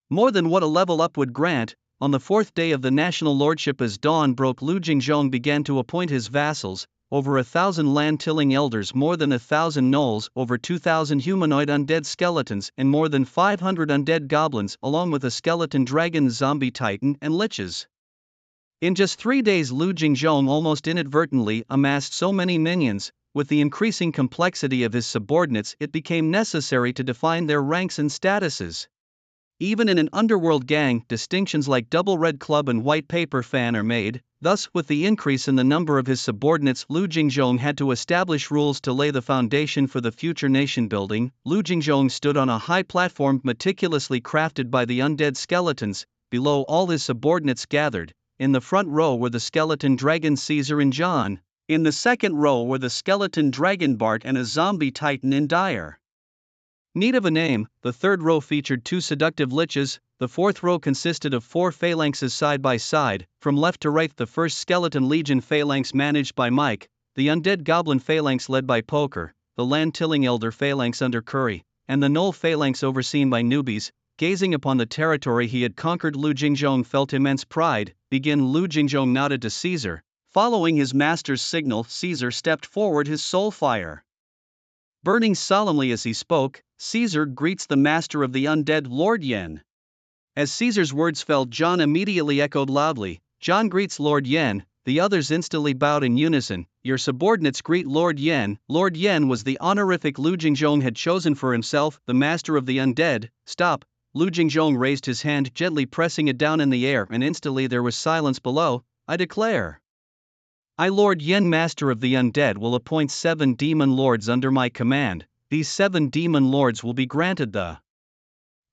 more than what a level up would grant. On the 4th day of the national lordship, as dawn broke, Lu Jingzhong began to appoint his vassals, over 1,000 land-tilling elders, more than 1,000 gnolls, over 2,000 humanoid undead skeletons, and more than 500 undead goblins, along with a skeleton dragon, zombie titan, and liches. In just 3 days, Lu Jingzhong almost inadvertently amassed so many minions. with the increasing complexity of his subordinates, it became necessary to define their ranks and statuses. Even in an underworld gang, distinctions like double red club and white paper fan are made. Thus, with the increase in the number of his subordinates, Lu Jingjong had to establish rules to lay the foundation for the future nation building. Lu Jingjong stood on a high platform meticulously crafted by the undead skeletons. Below, all his subordinates gathered. In the front row were the skeleton dragon Caesar and John. In the second row were the skeleton dragon Bart and a zombie titan in Dire need of a name. The third row featured 2 seductive liches, the fourth row consisted of 4 phalanxes side by side. From left to right, the first skeleton legion phalanx managed by Mike, the undead goblin phalanx led by Poker, the land-tilling elder phalanx under Curry, and the gnoll phalanx overseen by newbies. Gazing upon the territory he had conquered, Lu Jingjong felt immense pride. Lu Jingjong nodded to Caesar. Following his master's signal, Caesar stepped forward, his soul fire burning solemnly as he spoke. Caesar greets the master of the undead, Lord Yen. As Caesar's words fell, John immediately echoed loudly, "John greets Lord Yen." The others instantly bowed in unison. "Your subordinates greet Lord Yen." Lord Yen was the honorific Lu Jingjong had chosen for himself, the master of the undead. "Stop." Lu Jingjong raised his hand, gently pressing it down in the air, and instantly there was silence below. "I declare, I, Lord Yen, master of the undead, will appoint 7 demon lords under my command. These 7 demon lords will be granted the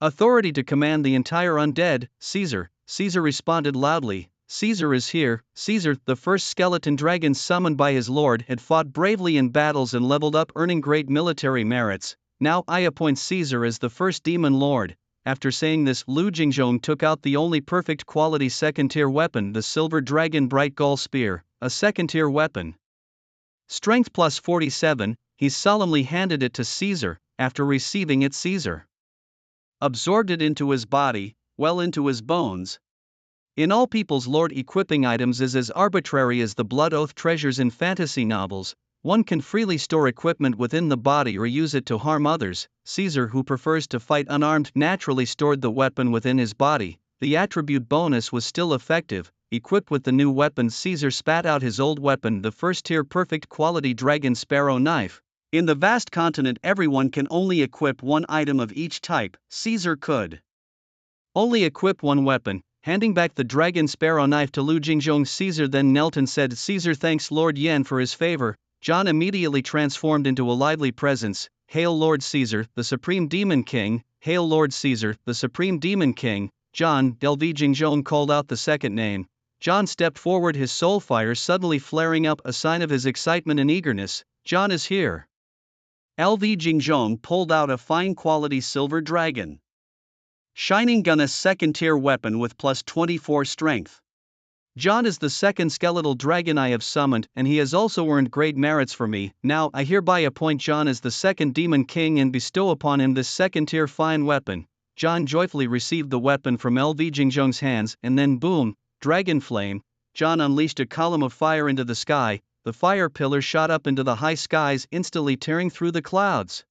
authority to command the entire undead." "Caesar," Caesar responded loudly. "Caesar is here." Caesar, the first skeleton dragon summoned by his lord, had fought bravely in battles and leveled up, earning great military merits. "Now I appoint Caesar as the first demon lord." After saying this, Lu Jingjong took out the only perfect quality second-tier weapon, the silver dragon bright gull spear, a second-tier weapon. Strength plus 47, he solemnly handed it to Caesar. After receiving it, Caesar absorbed it into his body, well into his bones. In all people's lord, equipping items is as arbitrary as the blood oath treasures in fantasy novels. One can freely store equipment within the body or use it to harm others. Caesar, who prefers to fight unarmed, naturally stored the weapon within his body. The attribute bonus was still effective. Equipped with the new weapon, Caesar spat out his old weapon, the first-tier perfect quality dragon sparrow knife. In the vast continent, everyone can only equip one item of each type. Caesar could only equip one weapon. Handing back the dragon sparrow knife to Lu Jingjong, Caesar then knelt and said, "Caesar thanks Lord Yen for his favor." John immediately transformed into a lively presence. "Hail Lord Caesar, the Supreme Demon King." "Hail Lord Caesar, the Supreme Demon King." "John," Lu Jingjong called out the second name. John stepped forward, his soul fire suddenly flaring up, a sign of his excitement and eagerness. "John is here." Lu Jingjong pulled out a fine quality silver dragon shining gun, a second-tier weapon with plus 24 strength. "John is the second skeletal dragon I have summoned, and he has also earned great merits for me. Now I hereby appoint John as the second demon king and bestow upon him this second-tier fine weapon." John joyfully received the weapon from Lu Jingjong's hands, and then boom, dragon flame. John unleashed a column of fire into the sky. The fire pillar shot up into the high skies, instantly tearing through the clouds.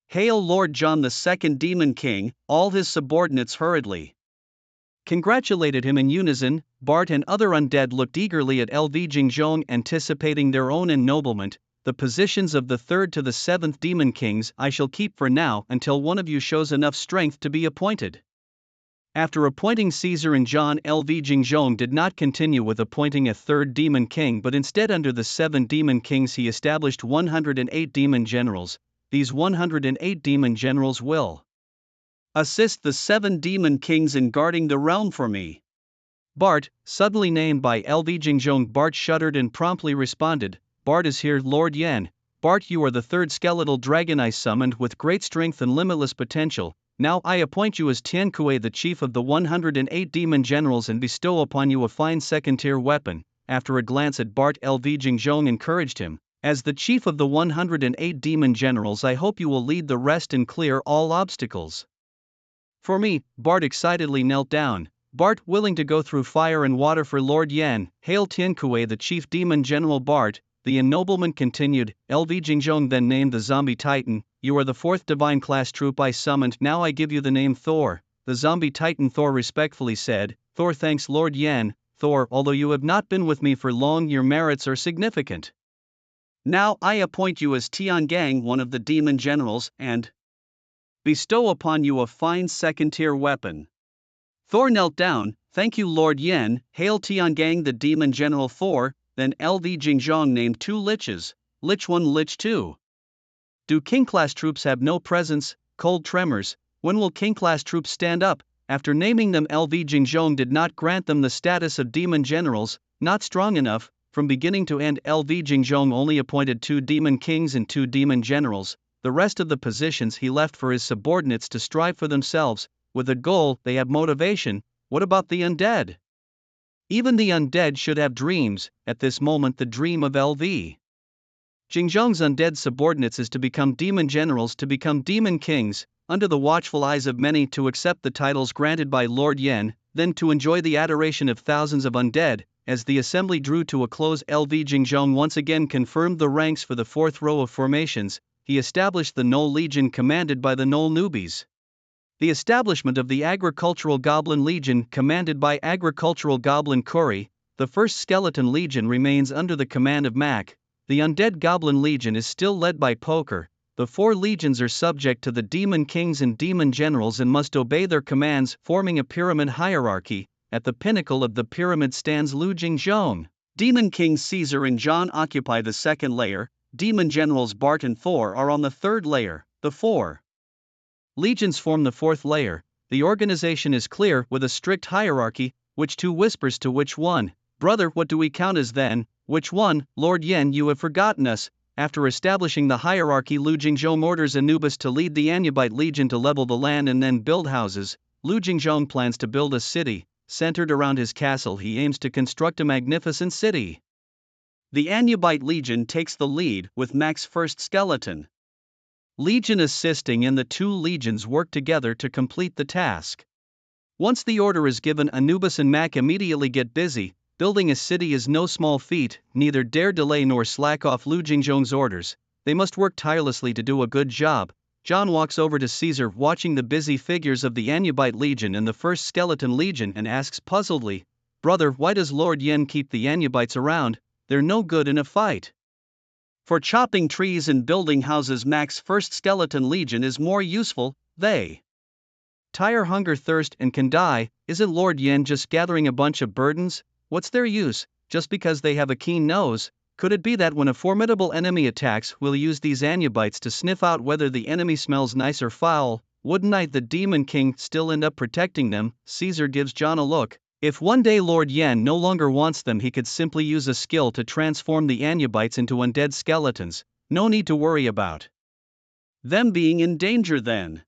"Hail Lord John, the second demon king." All his subordinates hurriedly congratulated him in unison. Bart and other undead looked eagerly at Lu Jingjong, anticipating their own ennoblement. "The positions of the 3rd to the 7th demon kings I shall keep for now until one of you shows enough strength to be appointed." After appointing Caesar and John, Lu Jingjong did not continue with appointing a 3rd demon king, but instead under the 7 demon kings he established 108 demon generals. These 108 demon generals will assist the 7 demon kings in guarding the realm for me. Bart, suddenly named by Lu Jingjong. Bart shuddered and promptly responded, "Bart is here, Lord Yen." "Bart, you are the 3rd skeletal dragon I summoned with great strength and limitless potential. Now I appoint you as Tian Kuei, the chief of the 108 demon generals, and bestow upon you a fine second-tier weapon." After a glance at Bart, Lu Jingjong encouraged him, "As the chief of the 108 demon generals, I hope you will lead the rest and clear all obstacles for me." Bart excitedly knelt down. Bart, willing to go through fire and water for Lord Yen. "Hail Tian Kuei, the chief demon general." Bart, the ennoblement continued. Lu Jingjong then named the zombie titan. "You are the 4th divine class troop I summoned. Now I give you the name Thor." The zombie titan Thor respectfully said, "Thor thanks Lord Yen." "Thor, although you have not been with me for long, your merits are significant. Now I appoint you as Tiangang, one of the demon generals, and bestow upon you a fine second-tier weapon. Thor knelt down. Thank you, Lord Yen. Hail Tiangang, the demon general. Thor. Then LV Jingzhong named 2 liches, Lich 1, Lich 2. Do King-class troops have no presence? Cold tremors. When will King-class troops stand up? After naming them, LV Jingzhong did not grant them the status of demon generals, not strong enough. From beginning to end, LV Jingzhong only appointed 2 demon kings and 2 demon generals. The rest of the positions he left for his subordinates to strive for themselves. With a goal, they have motivation. What about the undead? Even the undead should have dreams. At this moment, the dream of LV Jingzhong's undead subordinates is to become demon generals, to become demon kings, under the watchful eyes of many, to accept the titles granted by Lord Yen, then to enjoy the adoration of thousands of undead. As the assembly drew to a close, LV Jingzhong once again confirmed the ranks for the 4th row of formations. He established the Knoll Legion commanded by the Knoll newbies. The establishment of the Agricultural Goblin Legion commanded by Agricultural Goblin Curry. The 1st Skeleton Legion remains under the command of Mac. The Undead Goblin Legion is still led by Poker. The 4 legions are subject to the Demon Kings and Demon Generals and must obey their commands, forming a pyramid hierarchy. At the pinnacle of the pyramid stands Lu Jingzhong. Demon Kings Caesar and John occupy the 2nd layer. Demon Generals Bart and Thor are on the 3rd layer. The 4 legions form the 4th layer. The organization is clear, with a strict hierarchy. Which 2 whispers to which one? Brother, what do we count as then? Which one? Lord Yen, you have forgotten us. After establishing the hierarchy, Lu Jingzhong orders Anubis to lead the Anubite Legion to level the land and then build houses. Lu Jingzhong plans to build a city. Centered around his castle, he aims to construct a magnificent city. The Anubite Legion takes the lead, with Mac's 1st Skeleton Legion assisting, and the 2 legions work together to complete the task. Once the order is given, Anubis and Mac immediately get busy. Building a city is no small feat. Neither dare delay nor slack off Lu Jingzhong's orders. They must work tirelessly to do a good job. John walks over to Caesar, watching the busy figures of the Anubite Legion and the 1st Skeleton Legion, and asks puzzledly, Brother, why does Lord Yen keep the Anubites around? They're no good in a fight. For chopping trees and building houses, Mac's 1st Skeleton Legion is more useful. They tire, hunger, thirst, and can die. Isn't Lord Yen just gathering a bunch of burdens? What's their use, just because they have a keen nose? Could it be that when a formidable enemy attacks, we'll use these Anubites to sniff out whether the enemy smells nice or foul? Wouldn't I, the Demon King, still end up protecting them? Caesar gives John a look. If one day Lord Yen no longer wants them, he could simply use a skill to transform the Anubites into undead skeletons. No need to worry about them being in danger then.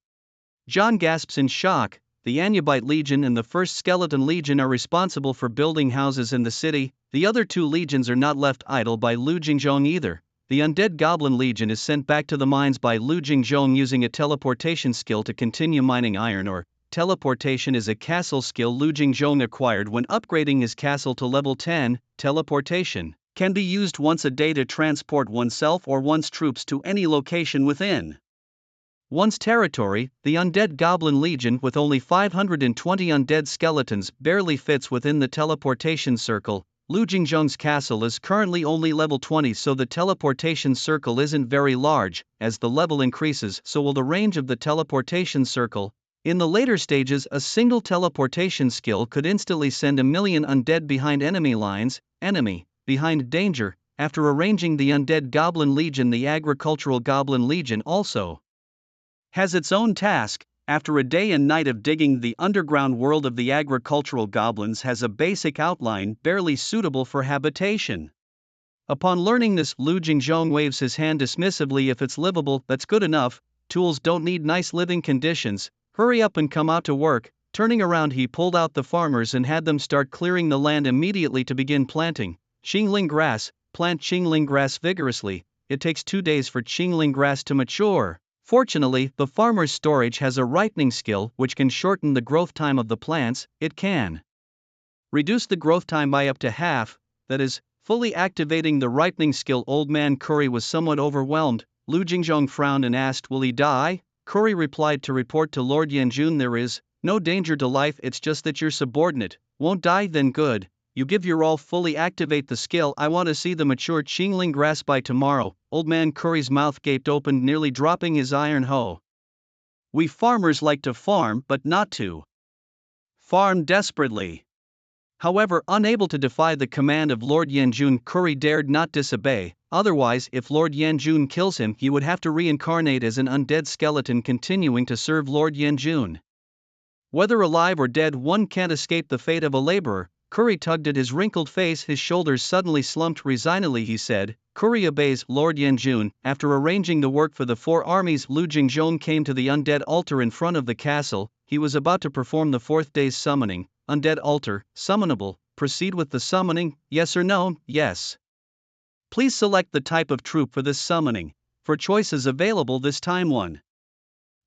John gasps in shock. The Anubite Legion and the 1st Skeleton Legion are responsible for building houses in the city. The other 2 legions are not left idle by Lu Jingzhong either. The Undead Goblin Legion is sent back to the mines by Lu Jingzhong using a teleportation skill to continue mining iron ore. Teleportation is a castle skill Lu Jingzhong acquired when upgrading his castle to level 10. Teleportation can be used once a day to transport oneself or one's troops to any location within one's territory. The Undead Goblin Legion, with only 520 undead skeletons, barely fits within the teleportation circle. Lu Jingzhong's castle is currently only level 20, so the teleportation circle isn't very large. As the level increases, so will the range of the teleportation circle. In the later stages, a single teleportation skill could instantly send 1,000,000 undead behind enemy lines. Enemy behind danger. After arranging the Undead Goblin Legion, the Agricultural Goblin Legion also has its own task. After a day and night of digging, the underground world of the agricultural goblins has a basic outline, barely suitable for habitation. Upon learning this, Lu Jingzhong waves his hand dismissively. If it's livable, that's good enough. Tools don't need nice living conditions. Hurry up and come out to work. Turning around, he pulled out the farmers and had them start clearing the land immediately to begin planting Qingling grass. Plant Qingling grass vigorously. It takes 2 days for Qingling grass to mature. Fortunately, the farmer's storage has a ripening skill which can shorten the growth time of the plants. It can reduce the growth time by up to half, that is, fully activating the ripening skill. Old man Curry was somewhat overwhelmed. Lu Jingzhong frowned and asked, will he die? Curry replied, to report to Lord Yanjun, there is no danger to life, it's just that your subordinate won't die. Then good, You give your all, fully activate the skill. I want to see the mature Qingling grass by tomorrow. Old man Curry's mouth gaped open, nearly dropping his iron hoe. We farmers like to farm, but not to farm desperately. However, unable to defy the command of Lord Yanjun, Curry dared not disobey. Otherwise, if Lord Yanjun kills him, he would have to reincarnate as an undead skeleton, continuing to serve Lord Yanjun. Whether alive or dead, one can't escape the fate of a laborer. Curry tugged at his wrinkled face, his shoulders suddenly slumped. Resignedly he said, Curry obeys, Lord Yanjun. After arranging the work for the 4 armies, Lu Jingzhong came to the undead altar in front of the castle. He was about to perform the 4th day's summoning. Undead altar, summonable, proceed with the summoning, yes or no? Yes. Please select the type of troop for this summoning. For choices available this time: 1.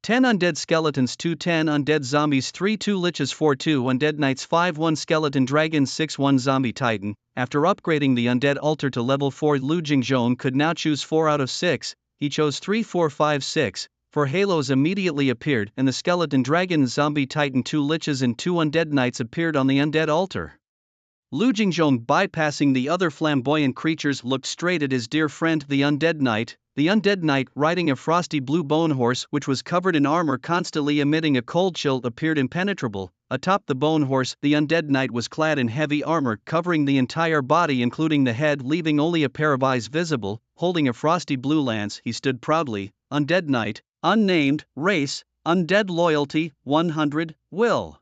10 undead skeletons, 2 10 undead zombies, 3 2 liches, 4 2 undead knights, 5 1 skeleton dragons, 6 1 zombie titan. After upgrading the undead altar to level 4, Lu Jingzhong could now choose 4 out of 6. He chose 3 4 5 6. 4 halos immediately appeared, and the skeleton dragon, zombie titan, 2 liches and 2 undead knights appeared on the undead altar. Lu Jingzhong, bypassing the other flamboyant creatures, looked straight at his dear friend the undead knight. The undead knight, riding a frosty blue bone horse which was covered in armor constantly emitting a cold chill, appeared impenetrable. Atop the bone horse, the undead knight was clad in heavy armor covering the entire body including the head, leaving only a pair of eyes visible. Holding a frosty blue lance, he stood proudly. Undead knight, unnamed, race, undead, loyalty, 100, will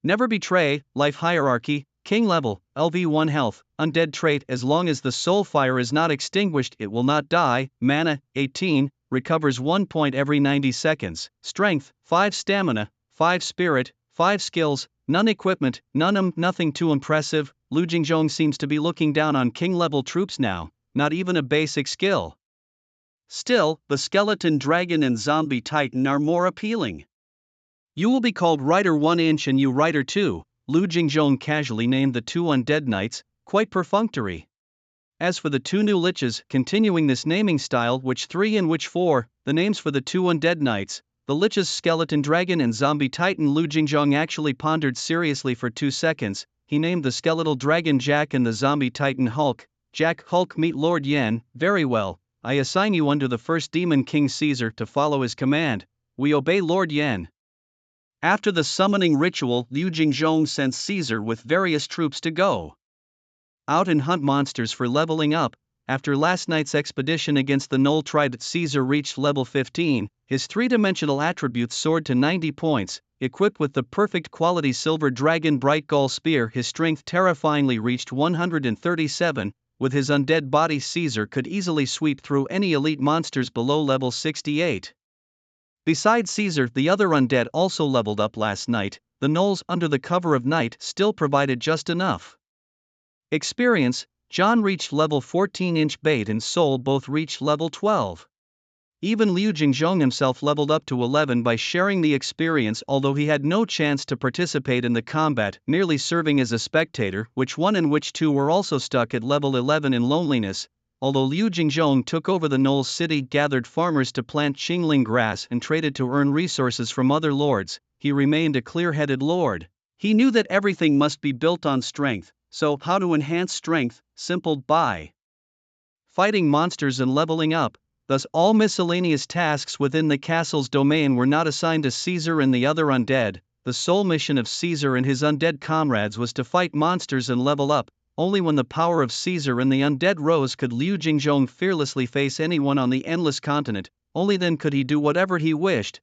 never betray, life hierarchy, king level, LV1 health, undead trait, as long as the soul fire is not extinguished it will not die, mana, 18, recovers 1 point every 90 seconds, strength, 5 stamina, 5 spirit, 5 skills, none equipment, nothing too impressive. Lu Jingzhong seems to be looking down on king level troops now, not even a basic skill. Still, the skeleton dragon and zombie titan are more appealing. You will be called Rider 1 inch and you Rider 2. Lu Jingzhong casually named the 2 undead knights, quite perfunctory. As for the 2 new liches, continuing this naming style, which 3 and which 4, the names for the 2 undead knights, the liches skeleton dragon and zombie titan. Lu Jingzhong actually pondered seriously for 2 seconds. He named the skeletal dragon Jack and the zombie titan Hulk. Jack, Hulk, meet Lord Yan. Very well, I assign you under the first demon king Caesar to follow his command. We obey, Lord Yan. After the summoning ritual, Lu Jingzhong sent Caesar with various troops to go out and hunt monsters for leveling up. After last night's expedition against the Knoll tried, Caesar reached level 15, his 3-dimensional attributes soared to 90 points, equipped with the perfect quality silver dragon bright gall spear. His strength terrifyingly reached 137, with his undead body Caesar could easily sweep through any elite monsters below level 68. Besides Caesar, the other undead also leveled up last night. The gnolls, under the cover of night, still provided just enough experience. John reached level 14 inch Bait and Soul both reached level 12. Even Lu Jingzhong himself leveled up to 11 by sharing the experience, although he had no chance to participate in the combat, merely serving as a spectator. Which 1 and which 2 were also stuck at level 11 in loneliness. Although Lu Jingzhong took over the Knoll city, gathered farmers to plant Qingling grass and traded to earn resources from other lords, he remained a clear-headed lord. He knew that everything must be built on strength, so how to enhance strength? Simple: by fighting monsters and leveling up. Thus all miscellaneous tasks within the castle's domain were not assigned to Caesar and the other undead. The sole mission of Caesar and his undead comrades was to fight monsters and level up. Only when the power of Caesar and the undead rose could Lu Jingzhong fearlessly face anyone on the endless continent. Only then could he do whatever he wished.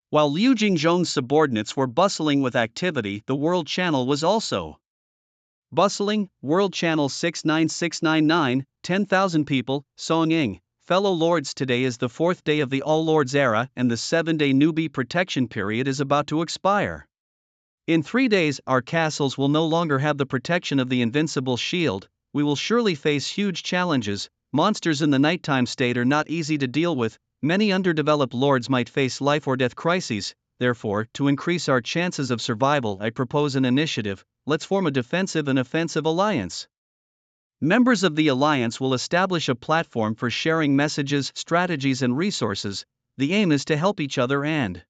While Lu Jingzhong's subordinates were bustling with activity, the World Channel was also bustling. World Channel 69699, 10,000 people, Song Ying. Fellow lords, today is the 4th day of the All Lords era and the 7-day newbie protection period is about to expire. In 3 days, our castles will no longer have the protection of the invincible shield. We will surely face huge challenges. Monsters in the nighttime state are not easy to deal with. Many underdeveloped lords might face life or death crises. Therefore, to increase our chances of survival, I propose an initiative. Let's form a defensive and offensive alliance. Members of the alliance will establish a platform for sharing messages, strategies, and resources. The aim is to help each other and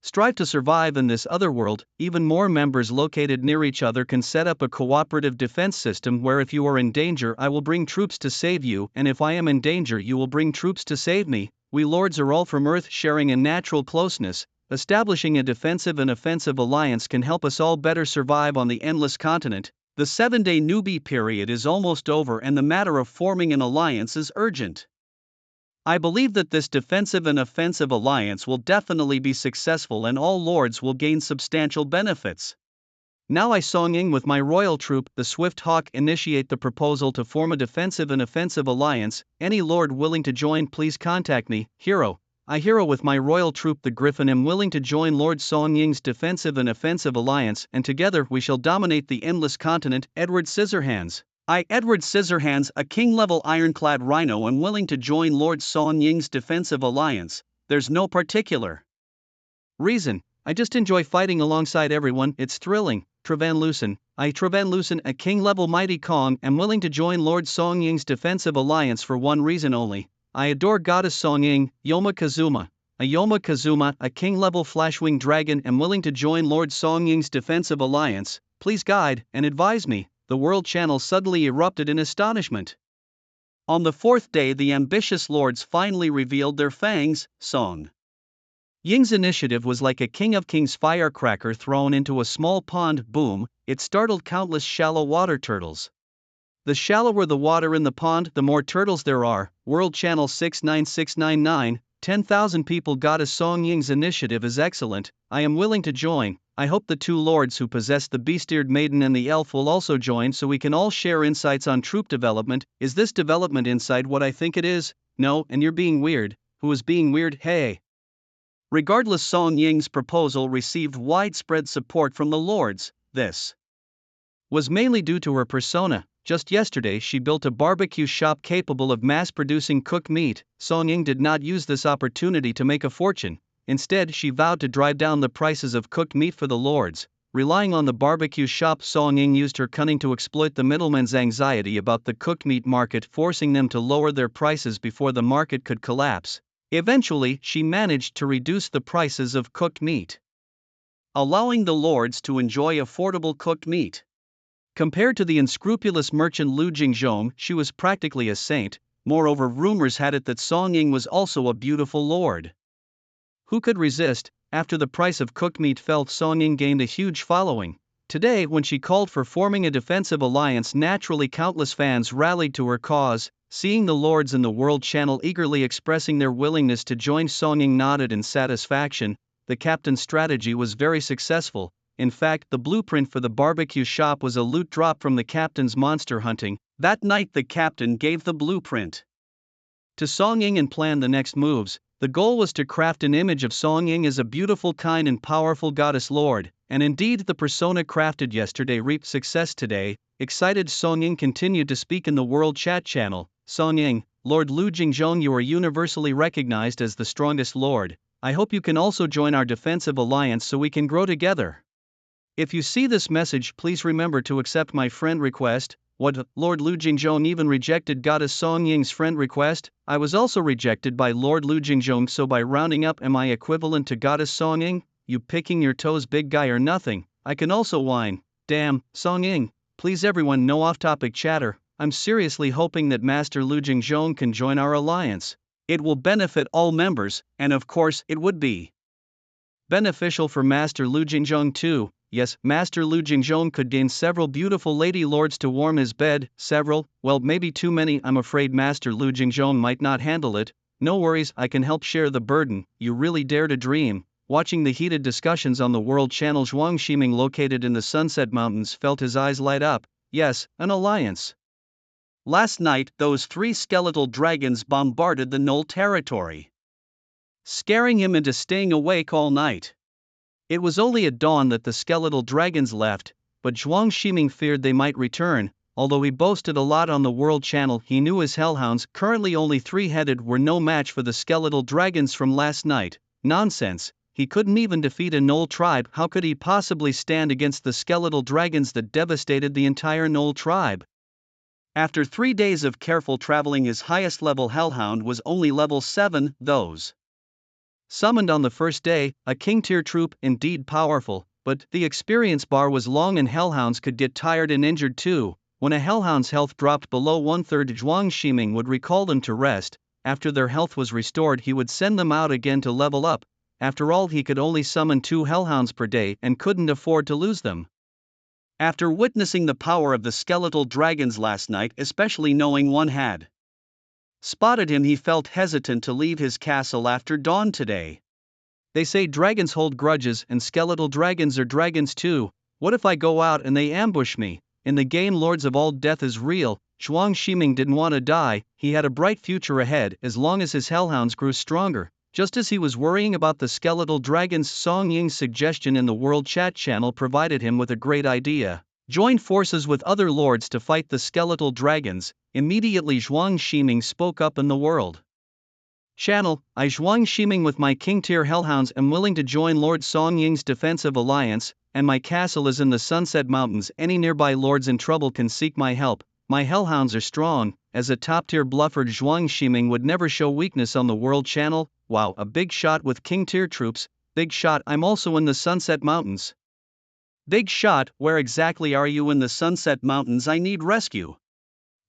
Strive to survive in this other world. Even more members located near each other can set up a cooperative defense system where if you are in danger I will bring troops to save you, and if I am in danger you will bring troops to save me. We lords are all from Earth, sharing a natural closeness. Establishing a defensive and offensive alliance can help us all better survive on the endless continent. The 7-day newbie period is almost over and the matter of forming an alliance is urgent. I believe that this defensive and offensive alliance will definitely be successful and all lords will gain substantial benefits. Now I Song Ying with my royal troop, the Swift Hawk, initiate the proposal to form a defensive and offensive alliance. Any lord willing to join please contact me. Hero. I Hero with my royal troop the Griffin am willing to join Lord Song Ying's defensive and offensive alliance, and together we shall dominate the endless continent. Edward Scissorhands. I, Edward Scissorhands, a king-level ironclad rhino, am willing to join Lord Song Ying's defensive alliance. There's no particular reason, I just enjoy fighting alongside everyone, it's thrilling. Travan Lucen. I, Travan Lucen, a king-level mighty Kong, am willing to join Lord Song Ying's defensive alliance for one reason only. I adore Goddess Song Ying. Yoma Kazuma. A Yoma Kazuma, a king-level flashwing dragon, am willing to join Lord Song Ying's defensive alliance. Please guide and advise me. The world channel suddenly erupted in astonishment. On the 4th day the ambitious lords finally revealed their fangs. Song Ying's initiative was like a King of Kings firecracker thrown into a small pond. Boom, it startled countless shallow water turtles. The shallower the water in the pond, the more turtles there are. World Channel 69699, 10,000 people. Goddess Song Ying's initiative is excellent, I am willing to join. I hope the two lords who possess the beast-eared maiden and the elf will also join so we can all share insights on troop development. Is this development insight what I think it is? No, and you're being weird. Who is being weird? Hey. Regardless, Song Ying's proposal received widespread support from the lords. This was mainly due to her persona. Just yesterday she built a barbecue shop capable of mass-producing cooked meat. Song Ying did not use this opportunity to make a fortune. Instead, she vowed to drive down the prices of cooked meat for the lords. Relying on the barbecue shop, Song Ying used her cunning to exploit the middlemen's anxiety about the cooked meat market, forcing them to lower their prices before the market could collapse. Eventually, she managed to reduce the prices of cooked meat, allowing the lords to enjoy affordable cooked meat. Compared to the unscrupulous merchant Lu Jingzhong, she was practically a saint. Moreover, rumors had it that Song Ying was also a beautiful lord. Who could resist? After the price of cooked meat fell, Song Ying gained a huge following. Today, when she called for forming a defensive alliance, naturally countless fans rallied to her cause. Seeing the lords in the world channel eagerly expressing their willingness to join, Song Ying nodded in satisfaction. The captain's strategy was very successful. In fact, the blueprint for the barbecue shop was a loot drop from the captain's monster hunting. That night the captain gave the blueprint to Song Ying and planned the next moves. The goal was to craft an image of Song Ying as a beautiful, kind and powerful goddess lord, and indeed the persona crafted yesterday reaped success today. Excited, Song Ying continued to speak in the world chat channel. Song Ying, Lord Lu Jingzhong, you are universally recognized as the strongest lord. I hope you can also join our defensive alliance so we can grow together. If you see this message, please remember to accept my friend request. What? Lord Lu Jingzhong even rejected Goddess Song Ying's friend request? I was also rejected by Lord Lu Jingzhong, so by rounding up, am I equivalent to Goddess Song Ying? You picking your toes, big guy, or nothing? I can also whine. Damn, Song Ying. Please everyone, no off-topic chatter. I'm seriously hoping that Master Lu Jingzhong can join our alliance. It will benefit all members, and of course, it would be beneficial for Master Lu Jingzhong too. Yes, Master Lu Jingzhong could gain several beautiful lady lords to warm his bed. Several? Well, maybe too many. I'm afraid Master Lu Jingzhong might not handle it. No worries, I can help share the burden. You really dare to dream. Watching the heated discussions on the world channel, Zhuang Ximing, located in the Sunset Mountains, felt his eyes light up. Yes, an alliance. Last night, those 3 skeletal dragons bombarded the Null territory, scaring him into staying awake all night. It was only at dawn that the skeletal dragons left, but Zhuang Ximing feared they might return. Although he boasted a lot on the world channel, he knew his hellhounds, currently only 3-headed, were no match for the skeletal dragons from last night. Nonsense, he couldn't even defeat a Null tribe. How could he possibly stand against the skeletal dragons that devastated the entire Null tribe? After 3 days of careful traveling, his highest level hellhound was only level 7. Those Summoned on the first day, a king tier troop, indeed powerful, but the experience bar was long and hellhounds could get tired and injured too. When a hellhound's health dropped below 1/3, Zhuang Ximing would recall them to rest. After their health was restored, he would send them out again to level up. After all, he could only summon 2 hellhounds per day and couldn't afford to lose them. After witnessing the power of the skeletal dragons last night, especially knowing one had spotted him, he felt hesitant to leave his castle after dawn today. They say dragons hold grudges and skeletal dragons are dragons too. What if I go out and they ambush me? In the game Lords of All, death is real. Zhuang Ximing didn't want to die. He had a bright future ahead as long as his hellhounds grew stronger. Just as he was worrying about the skeletal dragons, Song Ying's suggestion in the World Chat channel provided him with a great idea. Join forces with other lords to fight the skeletal dragons. Immediately Zhuang Ximing spoke up in the World Channel. I, Zhuang Ximing, with my king tier hellhounds, am willing to join Lord Song Ying's defensive alliance, and my castle is in the Sunset Mountains. Any nearby lords in trouble can seek my help. My hellhounds are strong. As a top tier bluffer, Zhuang Ximing would never show weakness on the World Channel. Wow, a big shot with king tier troops. Big shot. I'm also in the Sunset Mountains. Big shot. Where exactly are you in the Sunset Mountains? I need rescue.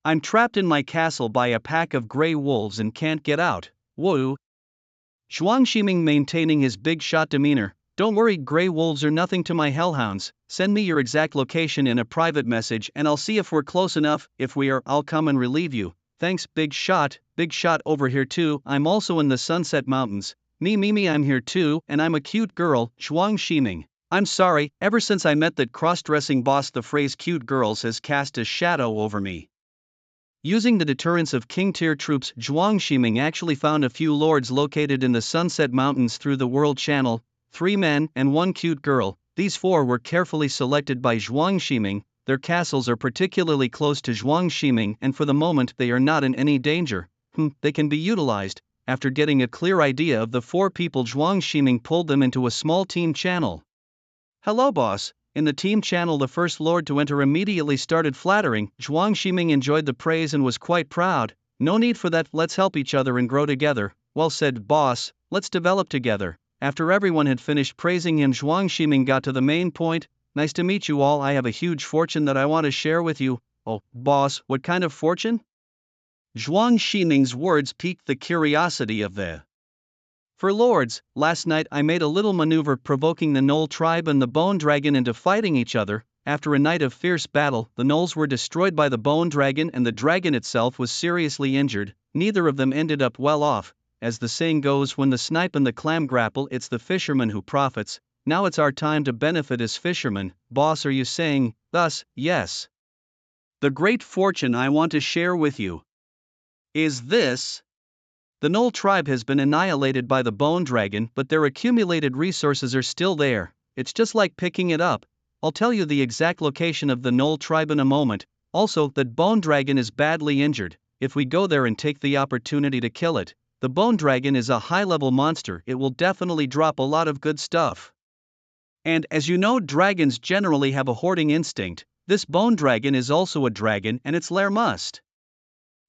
I'm trapped in my castle by a pack of grey wolves and can't get out. Whoa. Zhuang Ximing maintaining his big shot demeanor. Don't worry, grey wolves are nothing to my hellhounds. Send me your exact location in a private message and I'll see if we're close enough. If we are, I'll come and relieve you. Thanks, big shot over here too. I'm also in the Sunset Mountains. Me, I'm here too, and I'm a cute girl. Zhuang Ximing. I'm sorry, ever since I met that cross-dressing boss, the phrase cute girls has cast a shadow over me. Using the deterrence of king tier troops, Zhuang Ximing actually found a few lords located in the Sunset Mountains through the World Channel, 3 men and 1 cute girl. These 4 were carefully selected by Zhuang Ximing. Their castles are particularly close to Zhuang Ximing and for the moment they are not in any danger. They can be utilized. After getting a clear idea of the 4 people, Zhuang Ximing pulled them into a small team channel. Hello boss. In the team channel, the first lord to enter immediately started flattering. Zhuang Ximing enjoyed the praise and was quite proud. No need for that, let's help each other and grow together. Well said, boss, let's develop together. After everyone had finished praising him, Zhuang Ximing got to the main point. Nice to meet you all. I have a huge fortune that I want to share with you. Oh, boss, what kind of fortune? Zhuang Ximing's words piqued the curiosity of the For lords. Last night I made a little maneuver provoking the Gnoll tribe and the Bone Dragon into fighting each other. After a night of fierce battle, the Gnolls were destroyed by the Bone Dragon and the dragon itself was seriously injured. Neither of them ended up well off. As the saying goes, when the snipe and the clam grapple, it's the fisherman who profits. Now it's our time to benefit as fishermen. Boss, are you saying, thus, yes? The great fortune I want to share with you is this. The Gnoll tribe has been annihilated by the Bone Dragon, but their accumulated resources are still there. It's just like picking it up. I'll tell you the exact location of the Gnoll tribe in a moment. Also, that Bone Dragon is badly injured. If we go there and take the opportunity to kill it, the Bone Dragon is a high-level monster. It will definitely drop a lot of good stuff. And as you know, dragons generally have a hoarding instinct. This Bone Dragon is also a dragon and its lair must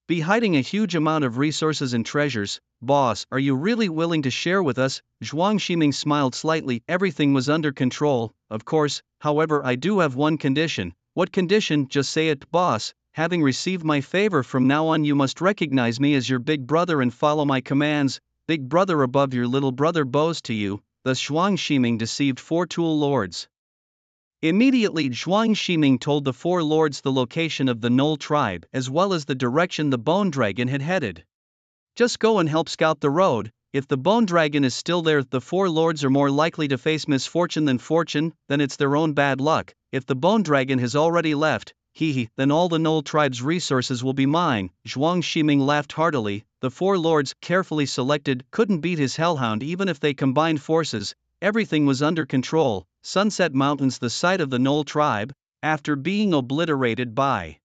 be hiding a huge amount of resources and treasures. Boss, are you really willing to share with us? Zhuang Ximing smiled slightly. Everything was under control, of course. However, I do have one condition. What condition? Just say it, boss. Having received my favor, from now on you must recognize me as your big brother and follow my commands. Big brother above, your little brother bows to you. Thus Zhuang Ximing deceived 4 Tool lords. Immediately Zhuang Ximing told the 4 lords the location of the Gnoll tribe as well as the direction the Bone Dragon had headed. Just go and help scout the road. If the Bone Dragon is still there, the 4 lords are more likely to face misfortune than fortune, then it's their own bad luck. If the Bone Dragon has already left, then all the Gnoll tribe's resources will be mine. Zhuang Ximing laughed heartily. The 4 lords, carefully selected, couldn't beat his hellhound even if they combined forces. Everything was under control. Sunset Mountains, the site of the Gnoll tribe, after being obliterated by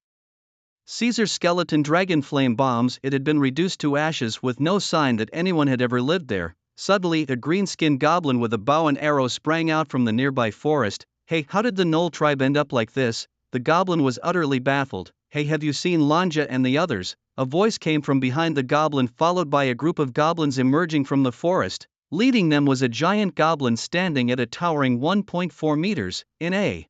Caesar's skeleton dragon flame bombs, it had been reduced to ashes with no sign that anyone had ever lived there. Suddenly, a green-skinned goblin with a bow and arrow sprang out from the nearby forest. Hey, how did the Gnoll tribe end up like this? The goblin was utterly baffled. Hey, have you seen Lanja and the others? A voice came from behind the goblin, followed by a group of goblins emerging from the forest. Leading them was a giant goblin standing at a towering 1.4 meters, in a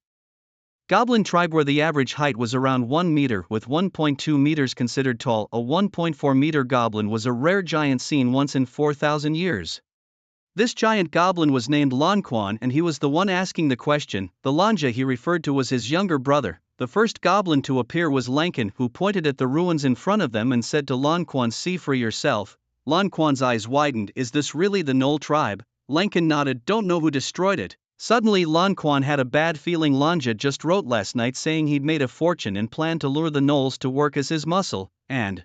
goblin tribe where the average height was around 1 meter with 1.2 meters considered tall. A 1.4 meter goblin was a rare giant seen once in 4,000 years. This giant goblin was named Lanquan and he was the one asking the question. The Lanja he referred to was his younger brother. The first goblin to appear was Lankan, who pointed at the ruins in front of them and said to Lanquan, "See for yourself." Lanquan's eyes widened. "Is this really the Knoll tribe?" Lankan nodded. "Don't know who destroyed it." Suddenly Lanquan had a bad feeling. Lanja just wrote last night saying he'd made a fortune and planned to lure the Knolls to work as his muscle, and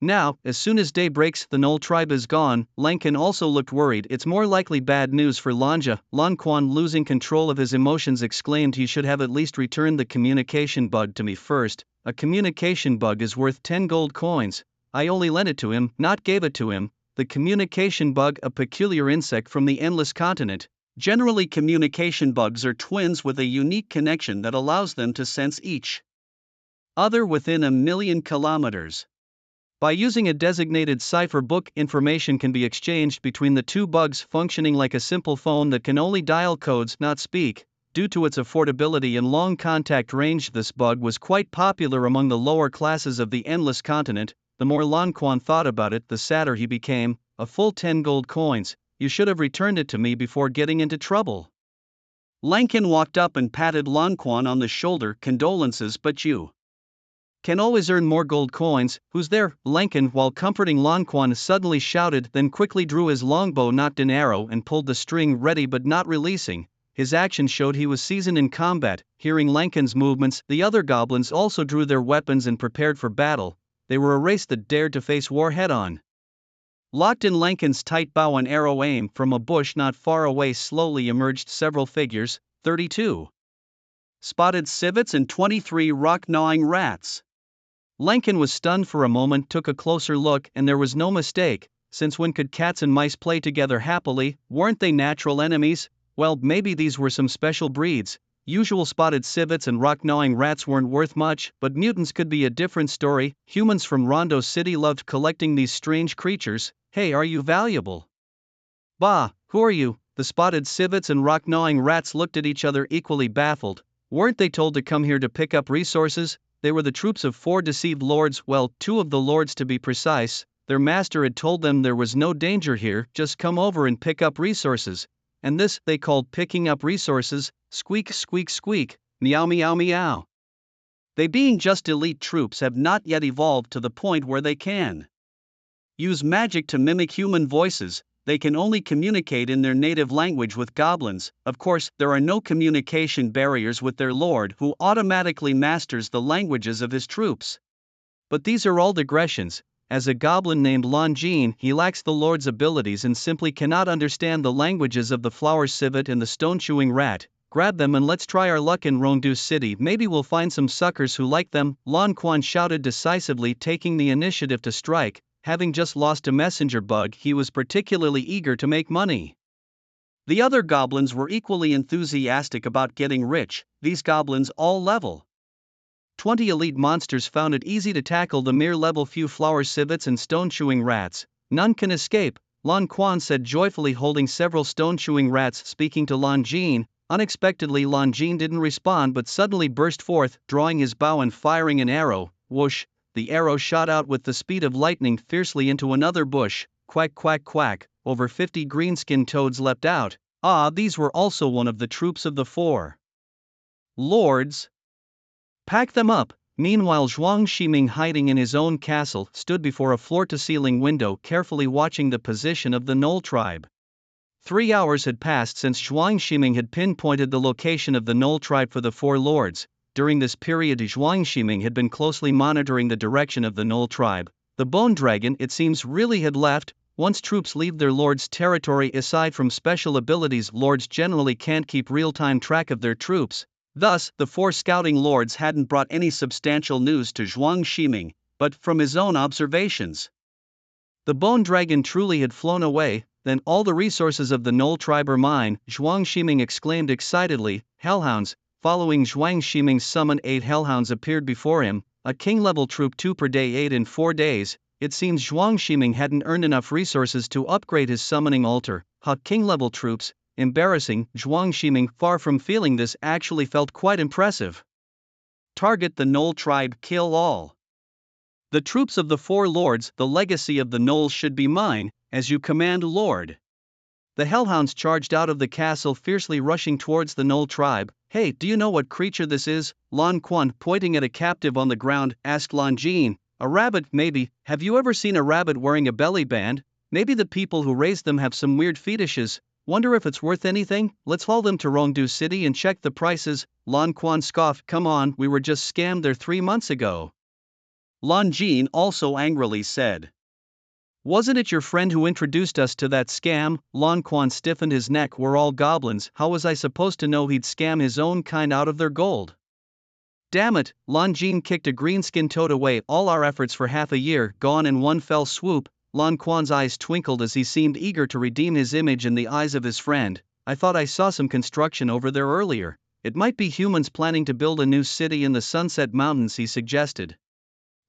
now, as soon as day breaks, the Knoll tribe is gone. Lankan also looked worried. "It's more likely bad news for Lanja." Lanquan, losing control of his emotions, exclaimed, "He should have at least returned the communication bug to me first. A communication bug is worth 10 gold coins. I only lent it to him, not gave it to him." The communication bug, a peculiar insect from the Endless Continent. Generally, communication bugs are twins with a unique connection that allows them to sense each other within 1,000,000 kilometers. By using a designated cipher book, information can be exchanged between the two bugs, functioning like a simple phone that can only dial codes, not speak. Due to its affordability and long contact range, this bug was quite popular among the lower classes of the Endless Continent. The more Lanquan thought about it, the sadder he became. "A full 10 gold coins. You should have returned it to me before getting into trouble." Lankan walked up and patted Lanquan on the shoulder. "Condolences, but you can always earn more gold coins." "Who's there?" Lankan, while comforting Lanquan, suddenly shouted, then quickly drew his longbow, nocked an arrow, and pulled the string, ready but not releasing. His action showed he was seasoned in combat. Hearing Lankan's movements, the other goblins also drew their weapons and prepared for battle. They were a race that dared to face war head-on. Locked in Lankan's tight bow and arrow aim, from a bush not far away slowly emerged several figures: 32 spotted civets and 23 rock-gnawing rats. Lankan was stunned for a moment, took a closer look, and there was no mistake. Since when could cats and mice play together happily? Weren't they natural enemies? Well, maybe these were some special breeds. Usual spotted civets and rock-gnawing rats weren't worth much, but mutants could be a different story. Humans from Rondo City loved collecting these strange creatures. "Hey, are you valuable?" "Bah, who are you?" The spotted civets and rock-gnawing rats looked at each other, equally baffled. Weren't they told to come here to pick up resources? They were the troops of 4 deceived lords, well, 2 of the lords to be precise. Their master had told them there was no danger here, just come over and pick up resources. And this, they called picking up resources. Squeak, squeak, squeak, meow, meow, meow. They, being just elite troops, have not yet evolved to the point where they can use magic to mimic human voices. They can only communicate in their native language with goblins. Of course, there are no communication barriers with their lord, who automatically masters the languages of his troops. But these are all digressions. As a goblin named Longine, he lacks the lord's abilities and simply cannot understand the languages of the flower civet and the stone-chewing rat. "Grab them and let's try our luck in Rondu City. Maybe we'll find some suckers who like them." Lanquan shouted decisively, taking the initiative to strike. Having just lost a messenger bug, he was particularly eager to make money. The other goblins were equally enthusiastic about getting rich. These goblins, all level 20 elite monsters, found it easy to tackle the mere level few flower civets and stone-chewing rats. "None can escape," Lanquan said joyfully, holding several stone-chewing rats. Speaking to Longine, unexpectedly Longine didn't respond but suddenly burst forth, drawing his bow and firing an arrow. Whoosh! The arrow shot out with the speed of lightning fiercely into another bush. Quack, quack, quack. Over 50 green-skinned toads leapt out. These were also one of the troops of the 4 lords. "Pack them up." Meanwhile, Zhuang Ximing, hiding in his own castle, stood before a floor-to-ceiling window, carefully watching the position of the Knoll tribe. 3 hours had passed since Zhuang Ximing had pinpointed the location of the Knoll tribe for the 4 lords. During this period, Zhuang Ximing had been closely monitoring the direction of the Knoll tribe. The bone dragon, it seems, really had left. Once troops leave their lord's territory, aside from special abilities, lords generally can't keep real-time track of their troops. Thus, the 4 scouting lords hadn't brought any substantial news to Zhuang Ximing, but from his own observations, the bone dragon truly had flown away. "Then all the resources of the Knoll tribe are mine," Zhuang Ximing exclaimed excitedly. "Hellhounds!" Following Zhuang Ximing's summon, 8 hellhounds appeared before him. A king-level troop, 2 per day, 8 in 4 days. it seems Zhuang Ximing hadn't earned enough resources to upgrade his summoning altar. King level troops, embarrassing. Zhuang Ximing, far from feeling this, actually felt quite impressive. Target the Knoll tribe, kill all. The troops of the four lords, the legacy of the Knolls should be mine, as you command, Lord. The hellhounds charged out of the castle, fiercely rushing towards the Knoll tribe. Hey, do you know what creature this is? Lan Quan, pointing at a captive on the ground, asked Lan Jin. A rabbit, maybe. Have you ever seen a rabbit wearing a belly band? Maybe the people who raised them have some weird fetishes. Wonder if it's worth anything? Let's haul them to Rongdu City and check the prices. Lan Quan scoffed. Come on, we were just scammed there 3 months ago. Lan Jin also angrily said. Wasn't it your friend who introduced us to that scam? Lan Quan stiffened his neck. We're all goblins, how was I supposed to know he'd scam his own kind out of their gold? Damn it, Lan Jin kicked a green-skinned toad away. All our efforts for half a year gone in one fell swoop. Lan Quan's eyes twinkled as he seemed eager to redeem his image in the eyes of his friend. I thought I saw some construction over there earlier. It might be humans planning to build a new city in the Sunset Mountains, he suggested.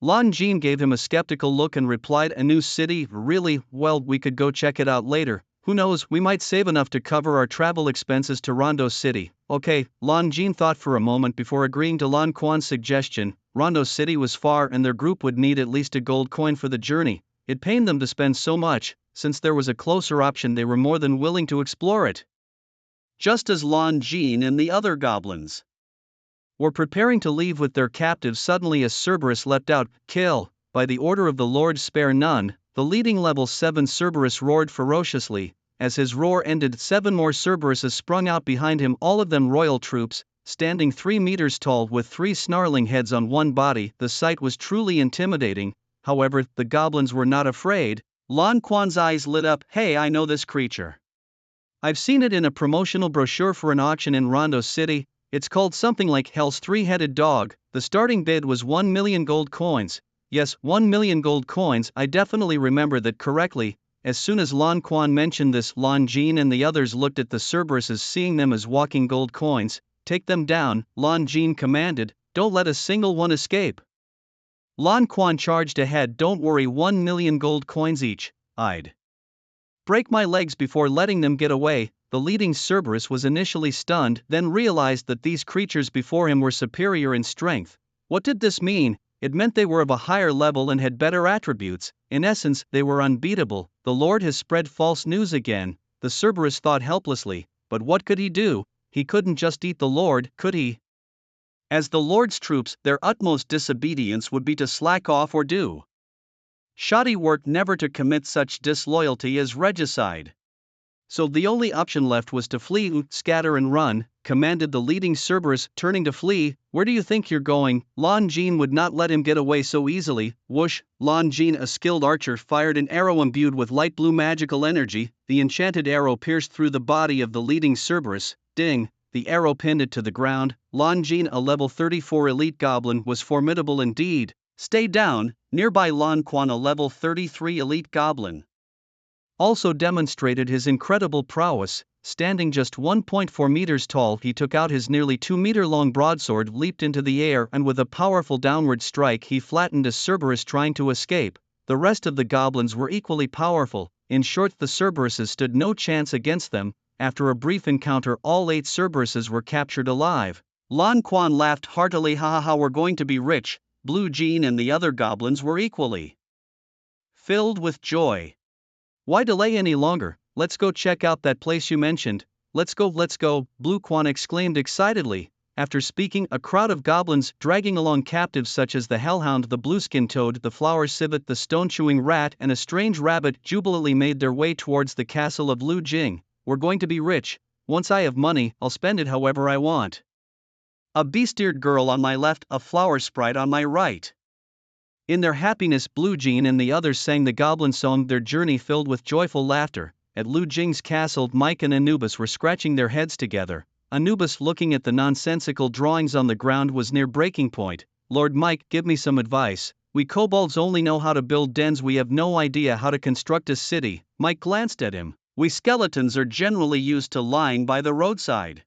Lan Jin gave him a skeptical look and replied, a new city? Really? Well, we could go check it out later. Who knows, we might save enough to cover our travel expenses to Rondo City. Okay, Lan Jin thought for a moment before agreeing to Lan Quan's suggestion. Rondo City was far and their group would need at least a gold coin for the journey. It pained them to spend so much. Since there was a closer option, they were more than willing to explore it. Just as Lan Jin and the other goblins were preparing to leave with their captives, suddenly a Cerberus leapt out. Kill! By the order of the Lord, spare none. The leading level 7 Cerberus roared ferociously. As his roar ended, 7 more Cerberuses sprung out behind him, all of them royal troops, standing 3 meters tall with 3 snarling heads on one body. The sight was truly intimidating. However, the goblins were not afraid. Lan Quan's eyes lit up. Hey, I know this creature. I've seen it in a promotional brochure for an auction in Rondo City. It's called something like Hell's Three-Headed Dog. The starting bid was 1 million gold coins. Yes, 1 million gold coins, I definitely remember that correctly. As soon as Lan Quan mentioned this, Lan Jin and the others looked at the Cerberuses, seeing them as walking gold coins. Take them down, Lan Jin commanded. Don't let a single one escape. Lan Quan charged ahead. Don't worry, 1 million gold coins each. I'd break my legs before letting them get away. The leading Cerberus was initially stunned, then realized that these creatures before him were superior in strength. What did this mean? It meant they were of a higher level and had better attributes. In essence, they were unbeatable. The Lord has spread false news again, the Cerberus thought helplessly. But what could he do? He couldn't just eat the Lord, could he? As the Lord's troops, their utmost disobedience would be to slack off or do shoddy work, never to commit such disloyalty as regicide. So the only option left was to flee. Scatter and run, commanded the leading Cerberus, turning to flee. Where do you think you're going? Lan Jin would not let him get away so easily. Whoosh! Lan Jin, a skilled archer, fired an arrow imbued with light blue magical energy. The enchanted arrow pierced through the body of the leading Cerberus. Ding! The arrow pinned it to the ground. Lan Jin, a level 34 elite goblin, was formidable indeed. Stay down. Nearby Lan Quan, a level 33 elite goblin, also demonstrated his incredible prowess. Standing just 1.4 meters tall, he took out his nearly 2-meter-long broadsword, leaped into the air, and with a powerful downward strike he flattened a Cerberus trying to escape. The rest of the goblins were equally powerful. In short, the Cerberuses stood no chance against them. After a brief encounter, all 8 Cerberuses were captured alive. Lan Quan laughed heartily. Ha ha ha, we're going to be rich. Blue Jean and the other goblins were equally filled with joy. Why delay any longer? Let's go check out that place you mentioned. Let's go, Blue Quan exclaimed excitedly. After speaking, a crowd of goblins, dragging along captives such as the hellhound, the blueskin toad, the flower civet, the stone-chewing rat, and a strange rabbit, jubilantly made their way towards the castle of Lu Jing. We're going to be rich. Once I have money, I'll spend it however I want. A beast-eared girl on my left, a flower sprite on my right. In their happiness, Blue Jean and the others sang the goblin song, their journey filled with joyful laughter. At Lu Jing's castle, Mike and Anubis were scratching their heads together. Anubis, looking at the nonsensical drawings on the ground, was near breaking point. Lord Mike, give me some advice. We kobolds only know how to build dens, we have no idea how to construct a city. Mike glanced at him. We skeletons are generally used to lying by the roadside.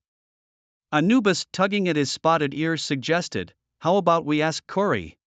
Anubis, tugging at his spotted ear, suggested, how about we ask Curry?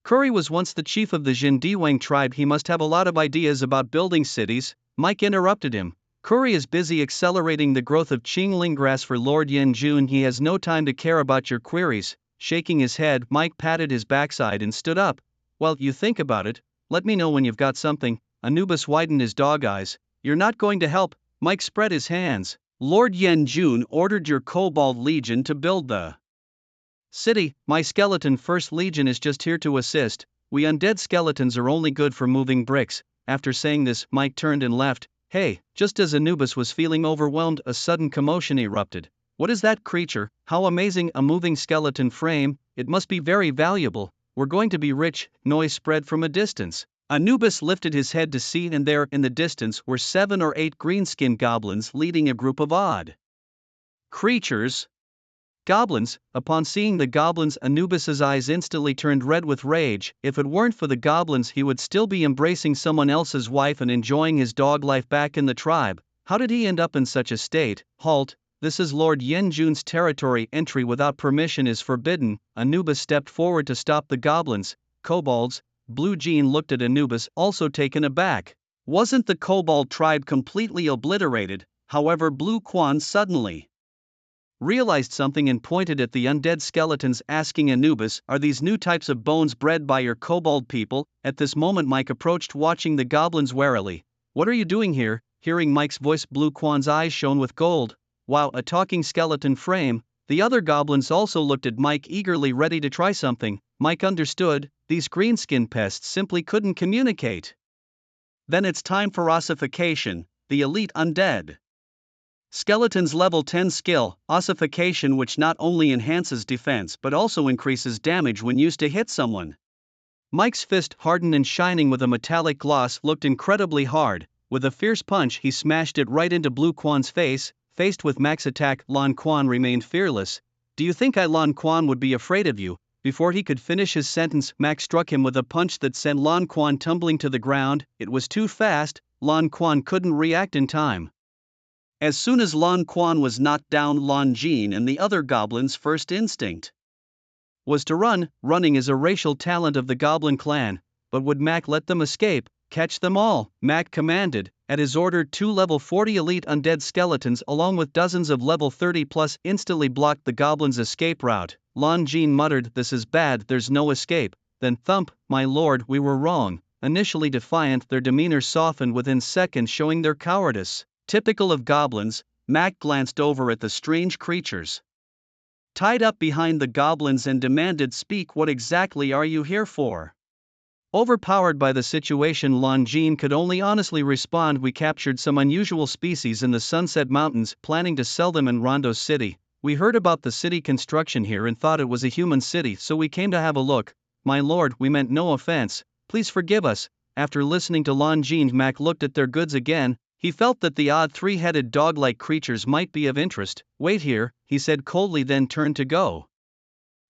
Curry was once the chief of the Jindiwang tribe. He must have a lot of ideas about building cities. Mike interrupted him. Curry is busy accelerating the growth of Qingling grass for Lord Yanjun. He has no time to care about your queries. Shaking his head, Mike patted his backside and stood up. Well, you think about it. Let me know when you've got something. Anubis widened his dog eyes. You're not going to help. Mike spread his hands. Lord Yanjun ordered your Kobold Legion to build the city. My skeleton First Legion is just here to assist. We undead skeletons are only good for moving bricks. After saying this, Mike turned and left. Hey, just as Anubis was feeling overwhelmed, a sudden commotion erupted. What is that creature? How amazing, a moving skeleton frame. It must be very valuable. We're going to be rich. Noise spread from a distance. Anubis lifted his head to see, and there, in the distance, were 7 or 8 green-skinned goblins leading a group of odd creatures. Goblins. Upon seeing the goblins, Anubis's eyes instantly turned red with rage. If it weren't for the goblins, he would still be embracing someone else's wife and enjoying his dog life back in the tribe. How did he end up in such a state? Halt. This is Lord Yanjun's territory. Entry without permission is forbidden. Anubis stepped forward to stop the goblins. Kobolds. Blue Jean looked at Anubis, also taken aback. Wasn't the Kobold tribe completely obliterated? However, Blue Quan suddenly realized something and pointed at the undead skeletons, asking Anubis, are these new types of bones bred by your kobold people? At this moment Mike approached, watching the goblins warily. What are you doing here? Hearing Mike's voice, Blue Quan's eyes shone with gold. Wow, a talking skeleton frame. The other goblins also looked at Mike eagerly, ready to try something. Mike understood, these greenskin pests simply couldn't communicate. Then it's time for ossification, the elite undead skeleton's level 10 skill, ossification, which not only enhances defense but also increases damage when used to hit someone. Mike's fist, hardened and shining with a metallic gloss, looked incredibly hard. With a fierce punch, he smashed it right into Blue Quan's face. Faced with Mac's attack, Lon Quan remained fearless. Do you think Lon Quan would be afraid of you? Before he could finish his sentence, Mac struck him with a punch that sent Lon Quan tumbling to the ground. It was too fast. Lon Quan couldn't react in time. As soon as Lon Quan was knocked down, Lon Jean and the other goblins' first instinct was to run. Running is a racial talent of the Goblin clan, but would Mac let them escape? Catch them all, Mac commanded. At his order, 2 level 40 elite undead skeletons along with dozens of level 30 plus instantly blocked the goblins' escape route. Lon Jean muttered, this is bad, there's no escape. Then thump, my lord, we were wrong. Initially defiant, their demeanor softened within seconds, showing their cowardice. Typical of goblins, Mac glanced over at the strange creatures tied up behind the goblins and demanded, speak, what exactly are you here for? Overpowered by the situation, Lon Jean could only honestly respond, we captured some unusual species in the Sunset Mountains, planning to sell them in Rondo City. We heard about the city construction here and thought it was a human city, so we came to have a look. My lord, we meant no offense, please forgive us. After listening to Lon Jean, Mac looked at their goods again. He felt that the odd 3-headed dog-like creatures might be of interest. Wait here, he said coldly, then turned to go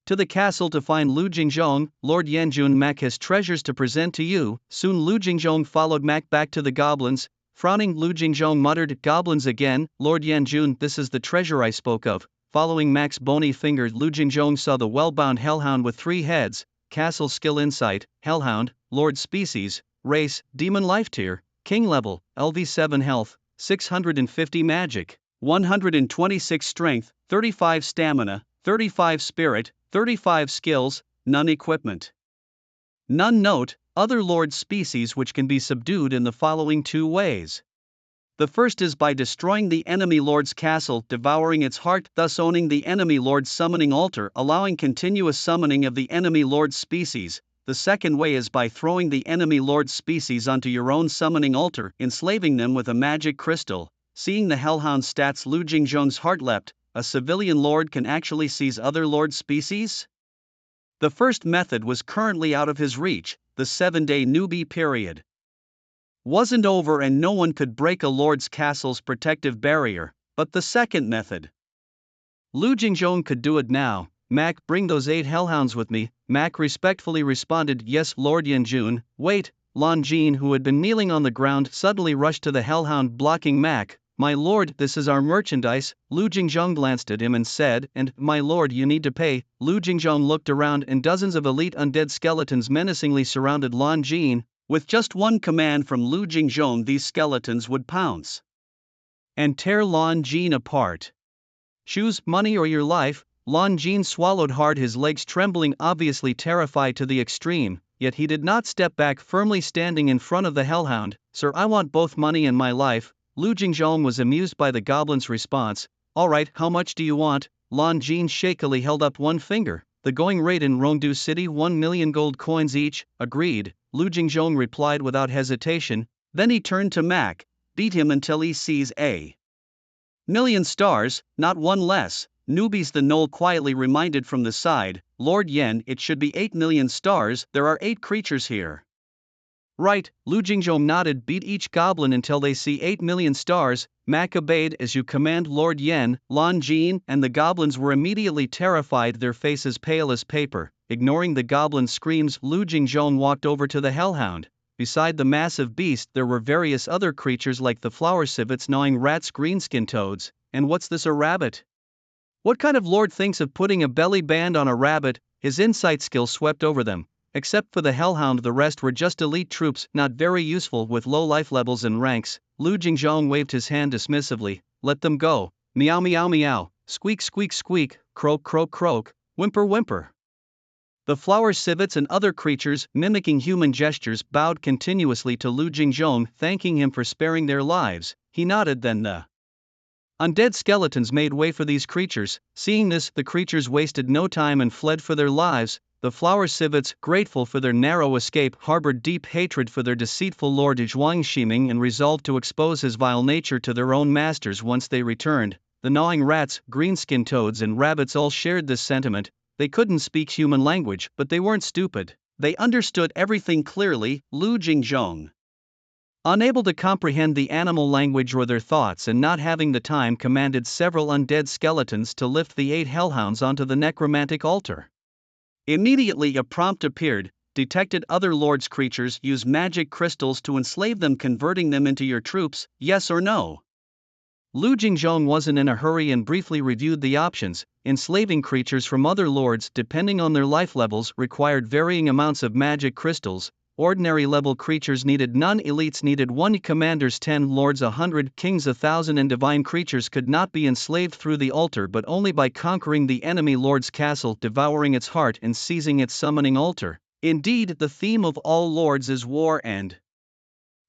to the castle to find Lu Jingzhong. Lord Yanjun, Mac has treasures to present to you. Soon Lu Jingzhong followed Mac back to the goblins. Frowning, Lu Jingzhong muttered, goblins again? Lord Yanjun, this is the treasure I spoke of. Following Mac's bony finger, Lu Jingzhong saw the well-bound hellhound with 3 heads. Castle skill insight, hellhound, lord species, race, demon life tier, king level, LV7 health, 650 magic, 126 strength, 35 stamina, 35 spirit, 35 skills, none equipment. None note, other lord species which can be subdued in the following 2 ways. The first is by destroying the enemy lord's castle, devouring its heart, thus owning the enemy lord's summoning altar, allowing continuous summoning of the enemy lord's species. The second way is by throwing the enemy lord's species onto your own summoning altar, enslaving them with a magic crystal. Seeing the hellhound stats, Lu Jingzhong's heart leapt. A civilian lord can actually seize other lord species? The first method was currently out of his reach. The 7-day newbie period wasn't over and no one could break a lord's castle's protective barrier. But the second method, Lu Jingzhong could do it now. Mac, bring those 8 hellhounds with me. Mac respectfully responded, yes, Lord Yanjun. Wait. Lon Jean, who had been kneeling on the ground, suddenly rushed to the hellhound, blocking Mac. "My lord, this is our merchandise." Lu Jingzhong glanced at him and said, "And, my lord, you need to pay." Lu Jingzhong looked around and dozens of elite undead skeletons menacingly surrounded Lan Jin. With just one command from Lu Jingzhong, these skeletons would pounce and tear Lan Jin apart. "Choose money or your life." Lan Jin swallowed hard, his legs trembling, obviously terrified to the extreme, yet he did not step back, firmly standing in front of the hellhound. "Sir, I want both money and my life." Lu Jingzhong was amused by the goblin's response. "All right, how much do you want?" Lan Jin shakily held up one finger. "The going rate in Rongdu City, 1 million gold coins each." "Agreed," Lu Jingzhong replied without hesitation. Then he turned to Mac. "Beat him until he sees a million stars, not one less." Newbies, the gnoll quietly reminded from the side. "Lord Yen, it should be 8 million stars, there are 8 creatures here." "Right," Lu Jingzhong nodded. "Beat each goblin until they see 8 million stars." Mac obeyed. "As you command, Lord Yen." Lan Jin and the goblins were immediately terrified, their faces pale as paper. Ignoring the goblins' screams, Lu Jingzhong walked over to the hellhound. Beside the massive beast there were various other creatures like the flower civets, gnawing rats, greenskin toads. "And what's this, a rabbit? What kind of lord thinks of putting a belly band on a rabbit?" His insight skill swept over them. Except for the hellhound, the rest were just elite troops, not very useful with low life levels and ranks. Lu Jingzhong waved his hand dismissively. "Let them go." Meow meow meow, squeak squeak squeak, croak croak croak, whimper whimper. The flower civets and other creatures, mimicking human gestures, bowed continuously to Lu Jingzhong, thanking him for sparing their lives. He nodded. Then the undead skeletons made way for these creatures. Seeing this, the creatures wasted no time and fled for their lives. The flower civets, grateful for their narrow escape, harbored deep hatred for their deceitful lord Zhuang Ximing and resolved to expose his vile nature to their own masters once they returned. The gnawing rats, greenskin toads and rabbits all shared this sentiment. They couldn't speak human language, but they weren't stupid. They understood everything clearly. Lu Jingzhong, unable to comprehend the animal language or their thoughts and not having the time, commanded several undead skeletons to lift the 8 hellhounds onto the necromantic altar. Immediately a prompt appeared. Detected other lords' creatures. Use magic crystals to enslave them, converting them into your troops, yes or no? Lu Jingzhong wasn't in a hurry and briefly reviewed the options. Enslaving creatures from other lords, depending on their life levels, required varying amounts of magic crystals. Ordinary level creatures needed none, elites needed 1, commanders 10, lords 100, kings 1,000, and divine creatures could not be enslaved through the altar but only by conquering the enemy lord's castle, devouring its heart and seizing its summoning altar. Indeed, the theme of all lords is war and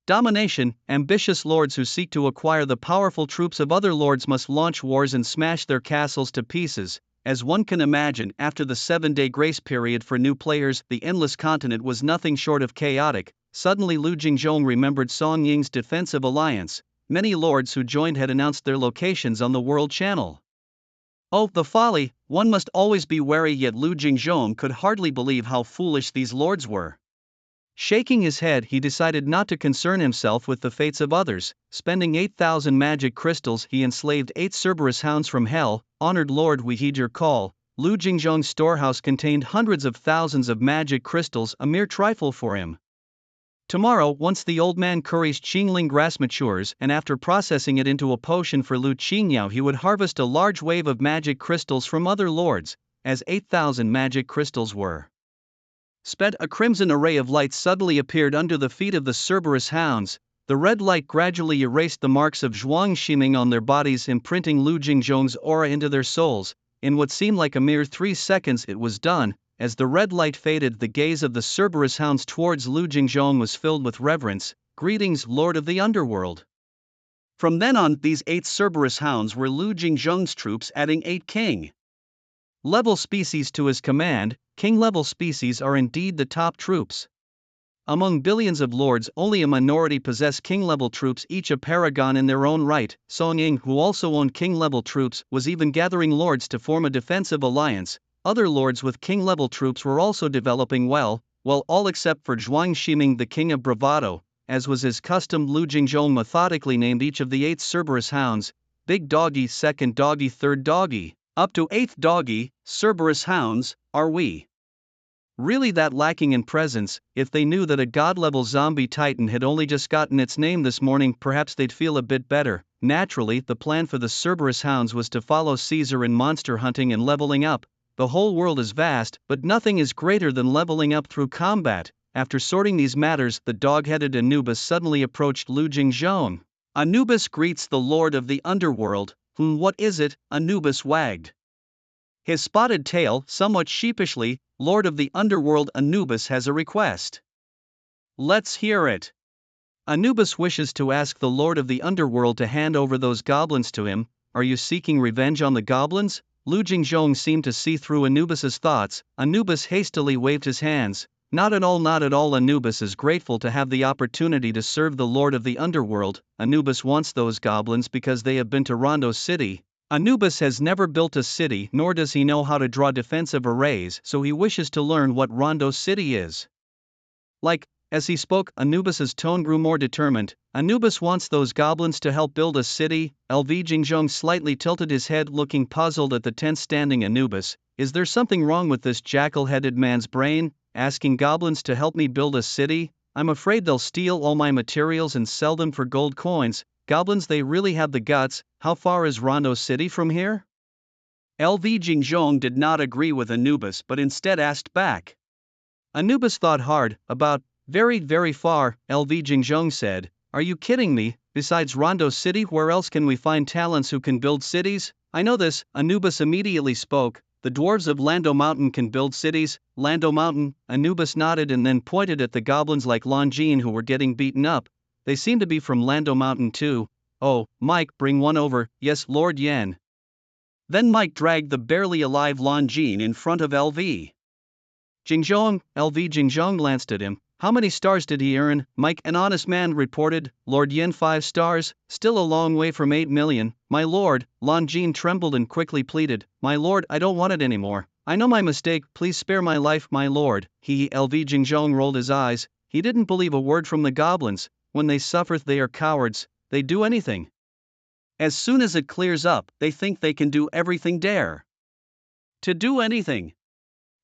domination. Ambitious lords who seek to acquire the powerful troops of other lords must launch wars and smash their castles to pieces. As one can imagine, after the 7-day grace period for new players, the endless continent was nothing short of chaotic. Suddenly Lu Jingzhong remembered Song Ying's defensive alliance. Many lords who joined had announced their locations on the World Channel. Oh, the folly! One must always be wary, yet Lu Jingzhong could hardly believe how foolish these lords were. Shaking his head, he decided not to concern himself with the fates of others. Spending 8,000 magic crystals, he enslaved 8 Cerberus hounds from hell. Honored Lord, we heed your call. Lu Jingzhong's storehouse contained hundreds of thousands of magic crystals, a mere trifle for him. Tomorrow, once the old man Curry's Qingling grass matures, and after processing it into a potion for Lu Qingyao, he would harvest a large wave of magic crystals from other lords. As 8,000 magic crystals were sped, a crimson array of light suddenly appeared under the feet of the Cerberus hounds. The red light gradually erased the marks of Zhuang Ximing on their bodies, imprinting Lu Jingzhong's aura into their souls. In what seemed like a mere 3 seconds it was done. As the red light faded, the gaze of the Cerberus hounds towards Lu Jingzhong was filled with reverence. Greetings, Lord of the Underworld. From then on, these 8 Cerberus hounds were Lu Jingzhong's troops, adding 8 king level species to his command. King level species are indeed the top troops. Among billions of lords, only a minority possess king level troops, each a paragon in their own right. Song Ying, who also owned king level troops, was even gathering lords to form a defensive alliance. Other lords with king level troops were also developing well, all except for Zhuang Ximing, the king of bravado. As was his custom, Lu Jingzhong methodically named each of the 8 Cerberus hounds: Big Doggy, Second Doggy, Third Doggy, up to 8th Doggy. Cerberus hounds, are we really that lacking in presence? If they knew that a god-level zombie titan had only just gotten its name this morning, perhaps they'd feel a bit better. Naturally, the plan for the Cerberus hounds was to follow Caesar in monster hunting and leveling up. The whole world is vast, but nothing is greater than leveling up through combat. After sorting these matters, the dog-headed Anubis suddenly approached Lu Jingzhong. Anubis greets the lord of the underworld. What is it? Anubis wagged his spotted tail somewhat sheepishly. Lord of the underworld, Anubis has a request. Let's hear it. Anubis wishes to ask the lord of the underworld to hand over those goblins to him. Are you seeking revenge on the goblins? Lu Jingzhong seemed to see through Anubis's thoughts. Anubis hastily waved his hands. Not at all, not at all. Anubis is grateful to have the opportunity to serve the lord of the underworld. Anubis wants those goblins because they have been to Rondo City. Anubis has never built a city, nor does he know how to draw defensive arrays, so he wishes to learn what Rondo City is like. As he spoke, Anubis's tone grew more determined. Anubis wants those goblins to help build a city. LV Jingzhong slightly tilted his head, looking puzzled at the tense standing Anubis. Is there something wrong with this jackal-headed man's brain? Asking goblins to help me build a city? I'm afraid they'll steal all my materials and sell them for gold coins. Goblins, they really have the guts. How far is Rondo City from here? LV Jingzhong did not agree with Anubis but instead asked back. Anubis thought hard. About very, very far, LV Jingzhong said. Are you kidding me? Besides Rondo City, where else can we find talents who can build cities? I know this. Anubis immediately spoke. The dwarves of Lando Mountain can build cities. Lando Mountain? Anubis nodded and then pointed at the goblins like Longine who were getting beaten up. They seem to be from Lando Mountain too. Oh, Mike, bring one over. Yes, Lord Yen. Then Mike dragged the barely alive Longine in front of LV Jingzhong. LV Jingzhong glanced at him. How many stars did he earn? Mike, an honest man, reported. Lord Yen, 5 stars, still a long way from 8 million. My lord, Longine trembled and quickly pleaded. My lord, I don't want it anymore. I know my mistake, please spare my life, my lord. LV Jingzhong rolled his eyes. He didn't believe a word from the goblins. When they suffer, they are cowards. They do anything. As soon as it clears up, they think they can do everything. Dare to do anything.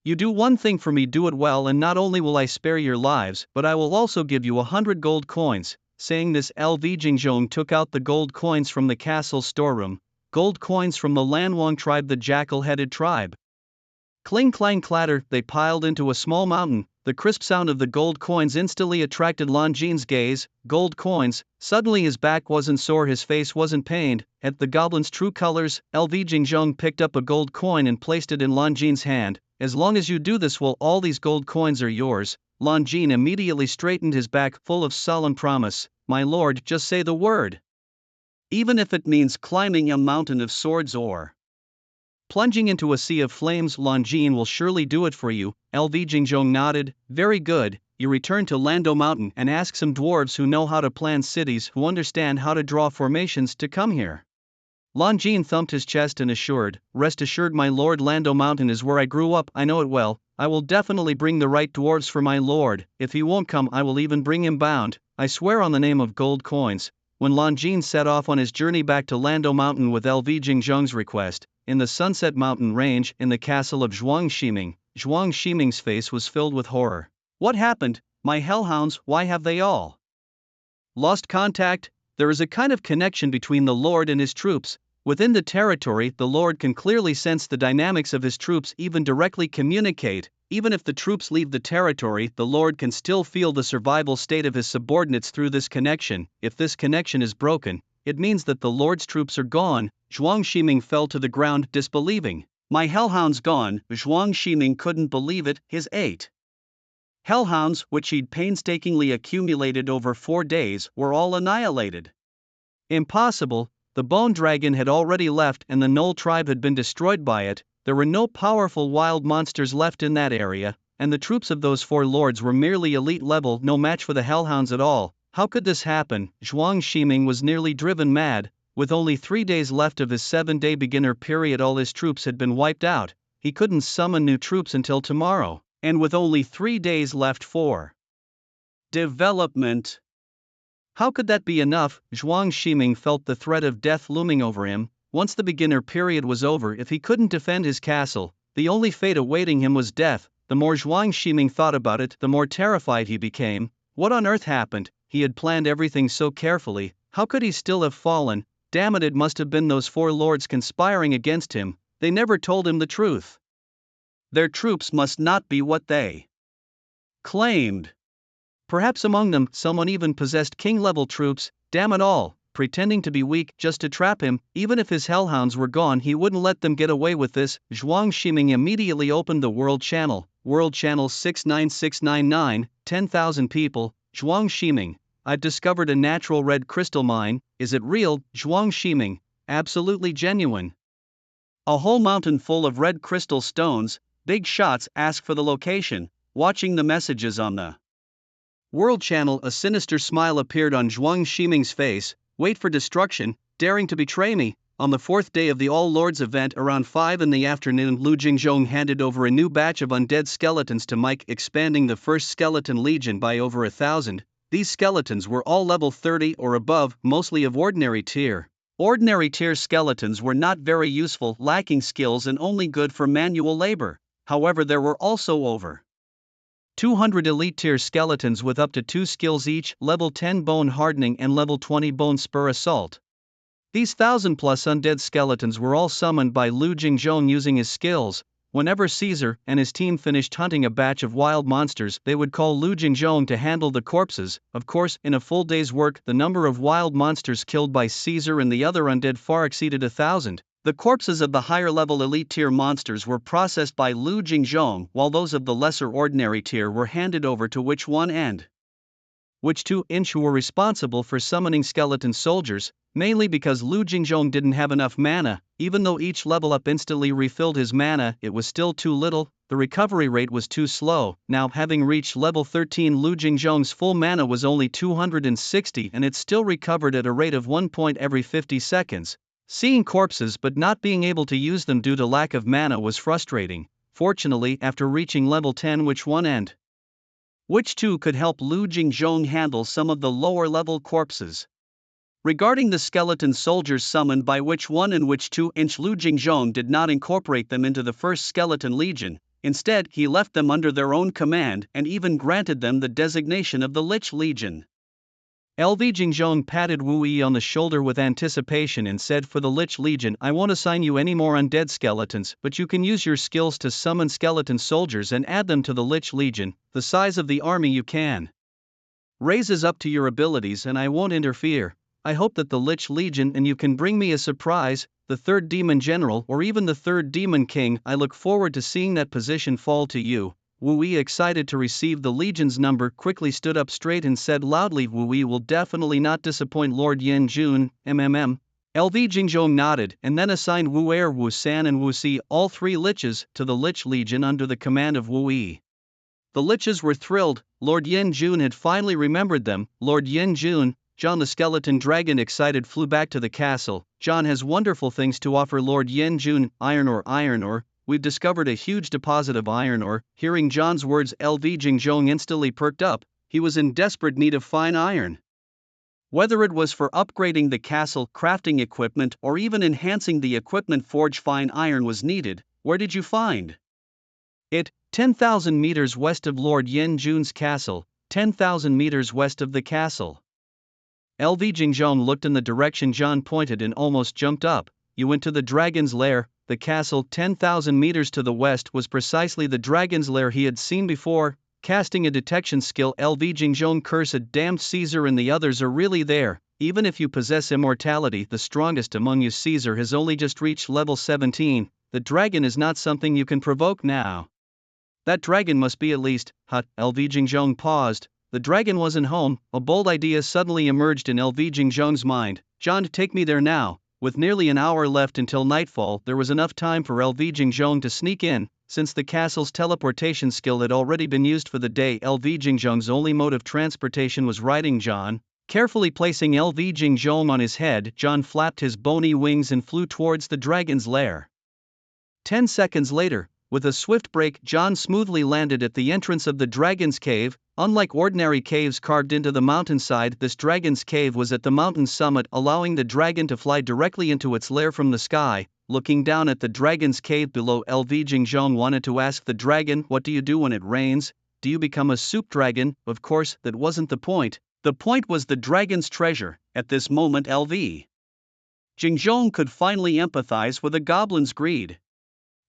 You do one thing for me, do it well, and not only will I spare your lives, but I will also give you 100 gold coins. Saying this, LV Jingzhong took out the gold coins from the castle storeroom. Gold coins from the Lanwang tribe, the jackal-headed tribe. Cling clang clatter, they piled into a small mountain. The crisp sound of the gold coins instantly attracted Longine's gaze. Gold coins. Suddenly his back wasn't sore, his face wasn't pained. At the goblin's true colors, LV Jingzhong picked up a gold coin and placed it in Longine's hand. As long as you do this well, all these gold coins are yours. Longine immediately straightened his back, full of solemn promise. My lord, just say the word. Even if it means climbing a mountain of swords or plunging into a sea of flames, Longine will surely do it for you. LV Jingzhong nodded. Very good. You return to Lando Mountain and ask some dwarves who know how to plan cities, who understand how to draw formations, to come here. Longine thumped his chest and assured, rest assured, my lord, Lando Mountain is where I grew up, I know it well. I will definitely bring the right dwarves for my lord. If he won't come, I will even bring him bound. I swear on the name of gold coins. When Longine set off on his journey back to Lando Mountain with LV Jingzhong's request, in the Sunset Mountain range, in the castle of Zhuang Shiming's face was filled with horror. What happened? My hellhounds, why have they all lost contact? There is a kind of connection between the Lord and his troops. Within the territory, the Lord can clearly sense the dynamics of his troops, even directly communicate. Even if the troops leave the territory, the Lord can still feel the survival state of his subordinates through this connection. If this connection is broken, it means that the Lord's troops are gone. Zhuang Shiming fell to the ground, disbelieving. My hellhounds gone. Zhuang Shiming couldn't believe it. His 8 hellhounds, which he'd painstakingly accumulated over 4 days, were all annihilated. Impossible. The bone dragon had already left and the Knoll tribe had been destroyed by it. There were no powerful wild monsters left in that area, and the troops of those 4 lords were merely elite level, no match for the hellhounds at all. How could this happen? Zhuang Shiming was nearly driven mad. With only 3 days left of his 7-day beginner period, all his troops had been wiped out. He couldn't summon new troops until tomorrow, and with only 3 days left for development. How could that be enough? Zhuang Shiming felt the threat of death looming over him. Once the beginner period was over, if he couldn't defend his castle, the only fate awaiting him was death. The more Zhuang Shiming thought about it, the more terrified he became. What on earth happened? He had planned everything so carefully. How could he still have fallen? damn it must have been those 4 lords conspiring against him, they never told him the truth. Their troops must not be what they claimed. Perhaps among them, someone even possessed king-level troops, damn it all, pretending to be weak just to trap him. Even if his hellhounds were gone, he wouldn't let them get away with this. Zhuang Ximing immediately opened the World Channel, World Channel 69699, 10,000 people. Zhuang Ximing, I've discovered a natural red crystal mine. Is it real? Zhuang Ximing, absolutely genuine. A whole mountain full of red crystal stones. Big shots. Ask for the location. Watching the messages on the World Channel, a sinister smile appeared on Zhuang Ximing's face. Wait for destruction, daring to betray me. On the 4th day of the All Lords event around 5 in the afternoon, Lu Jingzhong handed over a new batch of undead skeletons to Mike, expanding the first skeleton legion by over 1,000. These skeletons were all level 30 or above, mostly of ordinary tier. Ordinary tier skeletons were not very useful, lacking skills and only good for manual labor. However, there were also over 200 elite tier skeletons with up to 2 skills each, level 10 bone hardening and level 20 bone spur assault. These 1,000+ undead skeletons were all summoned by Lu Jingzhong using his skills. Whenever Caesar and his team finished hunting a batch of wild monsters, they would call Lu Jingzhong to handle the corpses. Of course, in a full day's work, the number of wild monsters killed by Caesar and the other undead far exceeded 1,000. The corpses of the higher-level elite tier monsters were processed by Lu Jingzhong, while those of the lesser ordinary tier were handed over to which 1 and which 2 inch who were responsible for summoning skeleton soldiers, mainly because Lu Jingzhong didn't have enough mana. Even though each level up instantly refilled his mana, it was still too little, the recovery rate was too slow. Now, having reached level 13, Lu Jingzhong's full mana was only 260 and it still recovered at a rate of 1 point every 50 seconds. Seeing corpses but not being able to use them due to lack of mana was frustrating. Fortunately, after reaching level 10, which 1 and which 2 could help Lu Jingzhong handle some of the lower-level corpses. Regarding the skeleton soldiers summoned by which 1 and which 2 inch, Lu Jingzhong did not incorporate them into the first skeleton legion. Instead, he left them under their own command and even granted them the designation of the Lich Legion. LV Jingzhong patted Wu Yi on the shoulder with anticipation and said, for the Lich Legion, I won't assign you any more undead skeletons, but you can use your skills to summon skeleton soldiers and add them to the Lich Legion. The size of the army you can raise is up to your abilities and I won't interfere. I hope that the Lich Legion and you can bring me a surprise, the 3rd Demon General or even the 3rd Demon King. I look forward to seeing that position fall to you. Wu Yi, excited to receive the Legion's number, quickly stood up straight and said loudly, Wu Yi will definitely not disappoint Lord Yin Jun, LV Jingzhong nodded and then assigned Wu Er, Wu San and Wu Si, all 3 Liches, to the Lich Legion under the command of Wu Yi. The Liches were thrilled. Lord Yin Jun had finally remembered them. Lord Yin Jun, John the Skeleton Dragon, excited, flew back to the castle. John has wonderful things to offer Lord Yin Jun. Iron ore. We've discovered a huge deposit of iron ore. Hearing John's words, LV Jingzhong instantly perked up. He was in desperate need of fine iron. Whether it was for upgrading the castle, crafting equipment, or even enhancing the equipment forge, fine iron was needed. Where did you find it? 10,000 meters west of Lord Yin Jun's castle, 10,000 meters west of the castle. LV Jingzhong looked in the direction John pointed and almost jumped up. You went to the dragon's lair. The castle 10,000 meters to the west was precisely the dragon's lair he had seen before. Casting a detection skill, LV Jingzhong cursed, damned Caesar and the others are really there. Even if you possess immortality, the strongest among you, Caesar, has only just reached level 17. The dragon is not something you can provoke now. That dragon must be at least, LV Jingzhong paused. The dragon wasn't home. A bold idea suddenly emerged in LV Jingzhong's mind. John, take me there now. With nearly an hour left until nightfall, there was enough time for LV Jingzhong to sneak in. Since the castle's teleportation skill had already been used for the day, LV Jingzhong's only mode of transportation was riding John. Carefully placing LV Jingzhong on his head, John flapped his bony wings and flew towards the dragon's lair. 10 seconds later, with a swift break, John smoothly landed at the entrance of the dragon's cave. Unlike ordinary caves carved into the mountainside, this dragon's cave was at the mountain summit, allowing the dragon to fly directly into its lair from the sky. Looking down at the dragon's cave below, LV Jingzhong wanted to ask the dragon, what do you do when it rains? Do you become a soup dragon? Of course, that wasn't the point. The point was the dragon's treasure. At this moment, LV Jingzhong could finally empathize with a goblin's greed.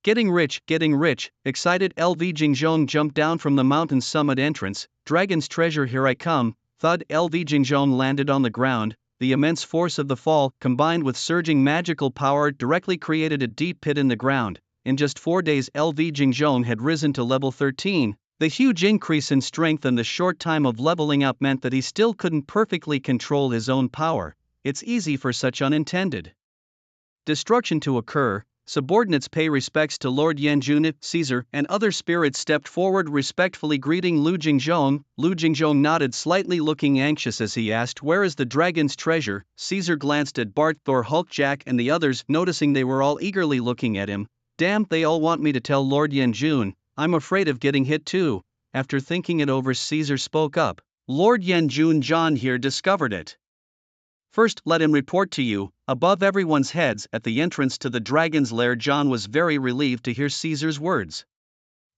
Getting rich, excited LV Jingzhong jumped down from the mountain's summit entrance. Dragon's treasure, here I come. Thud. LV Jingzhong landed on the ground. The immense force of the fall, combined with surging magical power, directly created a deep pit in the ground. In just 4 days, LV Jingzhong had risen to level 13. The huge increase in strength and the short time of leveling up meant that he still couldn't perfectly control his own power. It's easy for such unintended destruction to occur. Subordinates pay respects to Lord Yanjun. Caesar and other spirits stepped forward, respectfully greeting Lu Jingzhong. Lu Jingzhong nodded slightly, looking anxious as he asked, "Where is the dragon's treasure?" Caesar glanced at Bart, Thor, Hulk, Jack and the others, noticing they were all eagerly looking at him. "Damn, they all want me to tell Lord Yanjun. I'm afraid of getting hit too." After thinking it over, Caesar spoke up. "Lord Yanjun, John here discovered it. First, let him report to you." Above everyone's heads, at the entrance to the dragon's lair, John was very relieved to hear Caesar's words.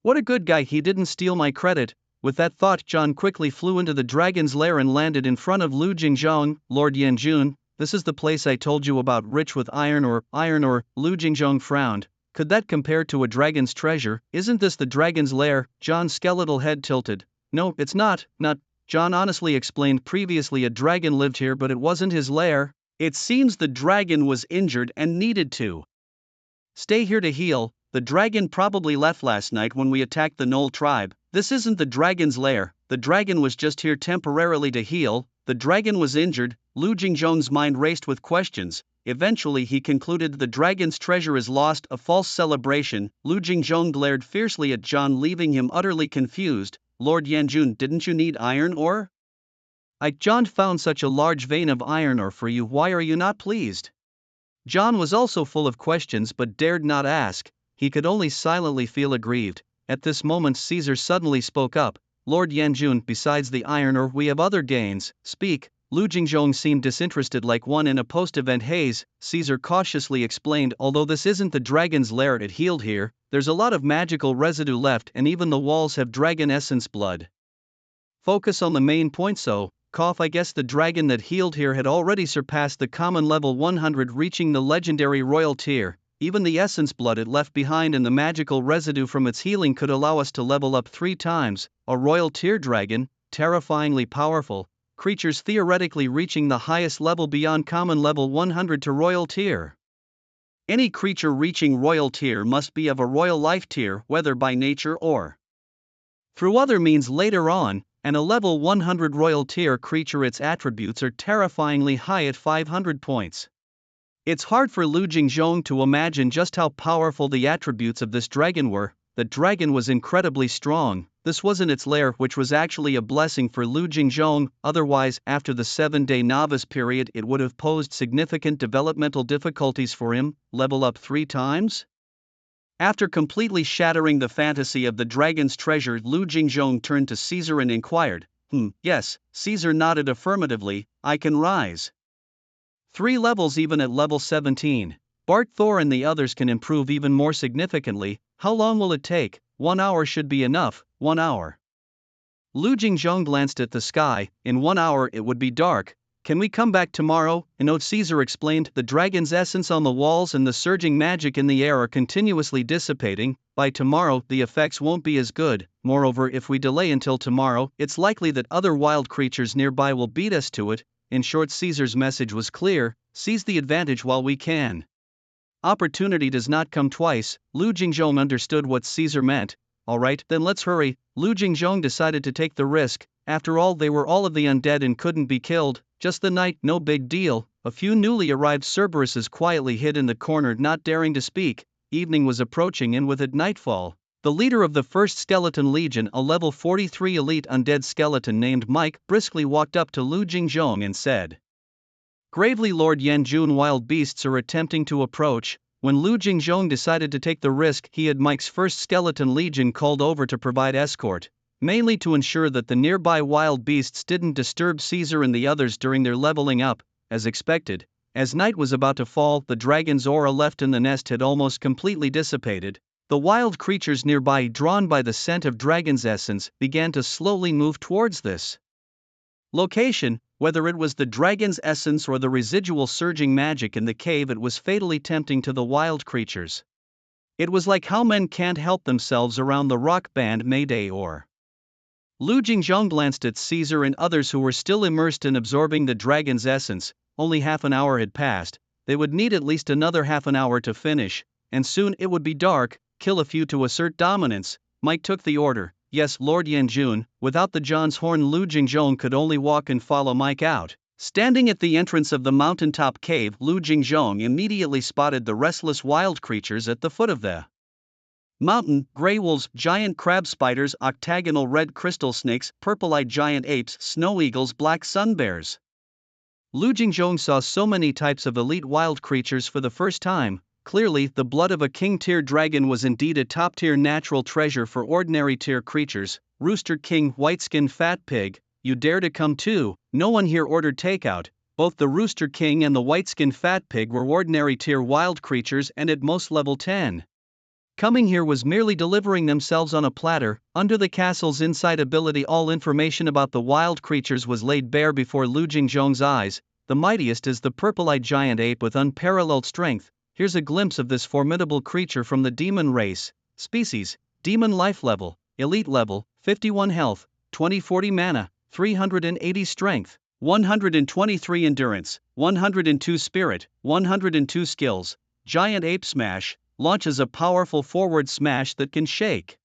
What a good guy, he didn't steal my credit. With that thought, John quickly flew into the dragon's lair and landed in front of Lu Jingzhong. "Lord Yanjun, this is the place I told you about, rich with iron ore. Lu Jingzhong frowned. Could that compare to a dragon's treasure? Isn't this the dragon's lair? John's skeletal head tilted. No, it's not. John honestly explained, previously a dragon lived here, but it wasn't his lair. It seems the dragon was injured and needed to stay here to heal. The dragon probably left last night when we attacked the Knoll tribe. This isn't the dragon's lair. The dragon was just here temporarily to heal. The dragon was injured." Lu Jingzhong's mind raced with questions. Eventually he concluded the dragon's treasure is lost, a false celebration. Lu Jingzhong glared fiercely at John, leaving him utterly confused. "Lord Yanjun, didn't you need iron ore? John found such a large vein of iron ore for you. Why are you not pleased?" John was also full of questions but dared not ask. He could only silently feel aggrieved. At this moment Caesar suddenly spoke up. "Lord Yanjun, besides the iron ore, we have other gains. Speak." Lu Jingzhong seemed disinterested, like one in a post-event haze. Caesar cautiously explained, "Although this isn't the dragon's lair, it healed here. There's a lot of magical residue left and even the walls have dragon essence blood. Focus on the main point. So, I guess the dragon that healed here had already surpassed the common level 100, reaching the legendary royal tier. Even the essence blood it left behind and the magical residue from its healing could allow us to level up 3 times. A royal tier dragon, terrifyingly powerful. Creatures theoretically reaching the highest level beyond common level 100 to royal tier. Any creature reaching royal tier must be of a royal life tier, whether by nature or through other means later on, and a level 100 royal tier creature, its attributes are terrifyingly high at 500 points. It's hard for Lu Jingzhong to imagine just how powerful the attributes of this dragon were. The dragon was incredibly strong. This wasn't its lair, which was actually a blessing for Lu Jingzhong. Otherwise, after the 7-day novice period, it would have posed significant developmental difficulties for him. Level up 3 times? After completely shattering the fantasy of the dragon's treasure, Lu Jingzhong turned to Caesar and inquired. Yes. Caesar nodded affirmatively. "I can rise 3 levels even at level 17. Bart, Thor and the others can improve even more significantly. How long will it take?" 1 hour should be enough. 1 hour. Lu Jingzhong glanced at the sky. In 1 hour it would be dark. "Can we come back tomorrow?" Caesar explained. "The dragon's essence on the walls and the surging magic in the air are continuously dissipating. By tomorrow, the effects won't be as good. Moreover, if we delay until tomorrow, it's likely that other wild creatures nearby will beat us to it." In short, Caesar's message was clear: seize the advantage while we can. Opportunity does not come twice. Lu Jingzhong understood what Caesar meant. "Alright, then let's hurry." Lu Jingzhong decided to take the risk. After all, they were all of the undead and couldn't be killed. Just the night, no big deal. A few newly arrived Cerberuses quietly hid in the corner, not daring to speak. Evening was approaching, and with it nightfall. The leader of the 1st Skeleton Legion, a level 43 elite undead skeleton named Mike, briskly walked up to Lu Jingzhong and said gravely, "Lord Yanjun, wild beasts are attempting to approach." When Lu Jingzhong decided to take the risk, he had Mike's 1st Skeleton Legion called over to provide escort, mainly to ensure that the nearby wild beasts didn't disturb Caesar and the others during their leveling up. As expected, as night was about to fall, the dragon's aura left in the nest had almost completely dissipated. The wild creatures nearby, drawn by the scent of dragon's essence, began to slowly move towards this location. Whether it was the dragon's essence or the residual surging magic in the cave, it was fatally tempting to the wild creatures. It was like how men can't help themselves around the rock band Mayday or. Lu Jingzhong glanced at Caesar and others who were still immersed in absorbing the dragon's essence. Only half an hour had passed, they would need at least another half an hour to finish, and soon it would be dark. Kill a few to assert dominance, Mike took the order. Yes, Lord Yanjun. Without the John's horn, Lu Jingzhong could only walk and follow Mike out. Standing at the entrance of the mountaintop cave, Lu Jingzhong immediately spotted the restless wild creatures at the foot of the mountain: gray wolves, giant crab spiders, octagonal red crystal snakes, purple-eyed giant apes, snow eagles, black sun bears. Lu Jingzhong saw so many types of elite wild creatures for the first time. Clearly, the blood of a king-tier dragon was indeed a top-tier natural treasure for ordinary-tier creatures. Rooster King, white-skinned fat pig, you dare to come too? No one here ordered takeout. Both the Rooster King and the white-skinned fat pig were ordinary-tier wild creatures and at most level 10. Coming here was merely delivering themselves on a platter. Under the castle's inside ability, all information about the wild creatures was laid bare before Lu Jingzhong's eyes. The mightiest is the purple-eyed giant ape with unparalleled strength. Here's a glimpse of this formidable creature from the demon race. Species: demon life level, elite level, 51 health, 2040 mana, 380 strength, 123 endurance, 102 spirit, 102 skills. Giant ape smash, launches a powerful forward smash that can shake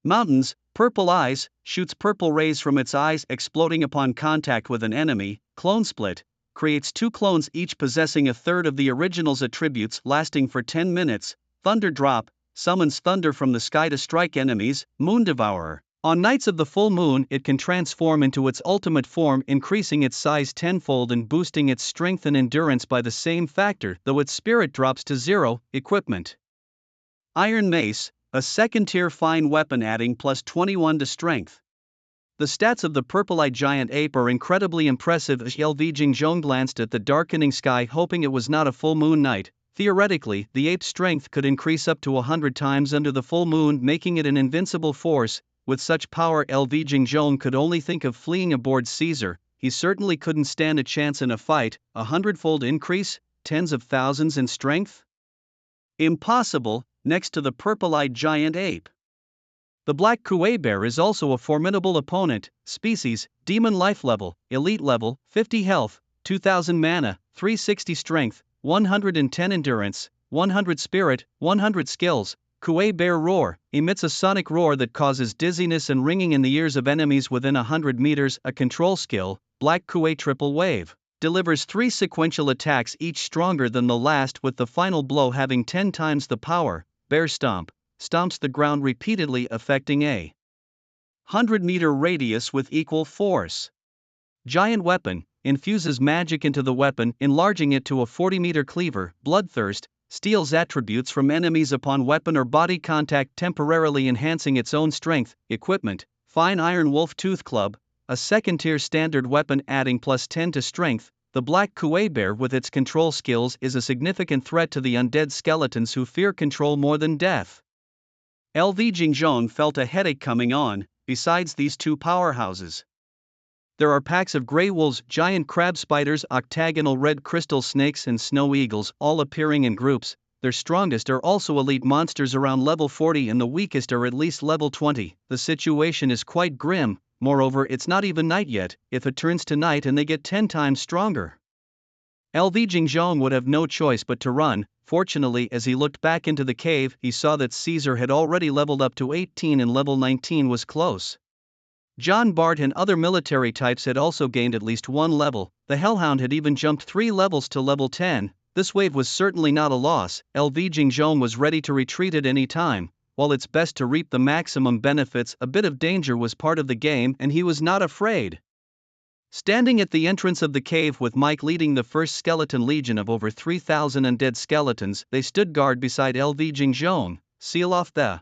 mountains. Purple eyes, shoots purple rays from its eyes, exploding upon contact with an enemy. Clone split, creates two clones each possessing a third of the original's attributes, lasting for 10 minutes. Thunder drop, summons thunder from the sky to strike enemies. Moon devourer, on nights of the full moon it can transform into its ultimate form, increasing its size tenfold and boosting its strength and endurance by the same factor, though its spirit drops to 0. Equipment: Iron Mace, a second-tier fine weapon adding plus 21 to strength. The stats of the purple-eyed giant ape are incredibly impressive. LV Jingzhong glanced at the darkening sky, hoping it was not a full moon night. Theoretically, the ape's strength could increase up to 100 times under the full moon, making it an invincible force. With such power, LV Jingzhong could only think of fleeing aboard Caesar. He certainly couldn't stand a chance in a fight. 100-fold increase, tens of thousands in strength? Impossible, next to the purple-eyed giant ape. The black Kuei bear is also a formidable opponent. Species: demon life level, elite level, 50 health, 2000 mana, 360 strength, 110 endurance, 100 spirit, 100 skills. Kuei bear roar, emits a sonic roar that causes dizziness and ringing in the ears of enemies within 100 meters. A control skill: black Kuei triple wave, delivers 3 sequential attacks, each stronger than the last, with the final blow having 10 times the power. Bear stomp, stomps the ground repeatedly, affecting a 100-meter radius with equal force. Giant weapon, infuses magic into the weapon, enlarging it to a 40-meter cleaver. Bloodthirst, steals attributes from enemies upon weapon or body contact, temporarily enhancing its own strength. Equipment: fine iron wolf tooth club, a second-tier standard weapon adding plus 10 to strength. The black Kuei bear with its control skills is a significant threat to the undead skeletons who fear control more than death. LV Jingzhong felt a headache coming on. Besides these two powerhouses, there are packs of gray wolves, giant crab spiders, octagonal red crystal snakes, and snow eagles, all appearing in groups. Their strongest are also elite monsters around level 40 and the weakest are at least level 20. The situation is quite grim. Moreover, it's not even night yet. If it turns to night and they get 10 times stronger, LV Jingzhong would have no choice but to run. Fortunately, as he looked back into the cave, he saw that Caesar had already leveled up to 18 and level 19 was close. John Bart and other military types had also gained at least 1 level. The Hellhound had even jumped 3 levels to level 10. This wave was certainly not a loss. LV Jingzhong was ready to retreat at any time. While it's best to reap the maximum benefits, a bit of danger was part of the game and he was not afraid. Standing at the entrance of the cave with Mike leading the first skeleton legion of over 3,000 undead skeletons, they stood guard beside LV Jingzhong. Seal off the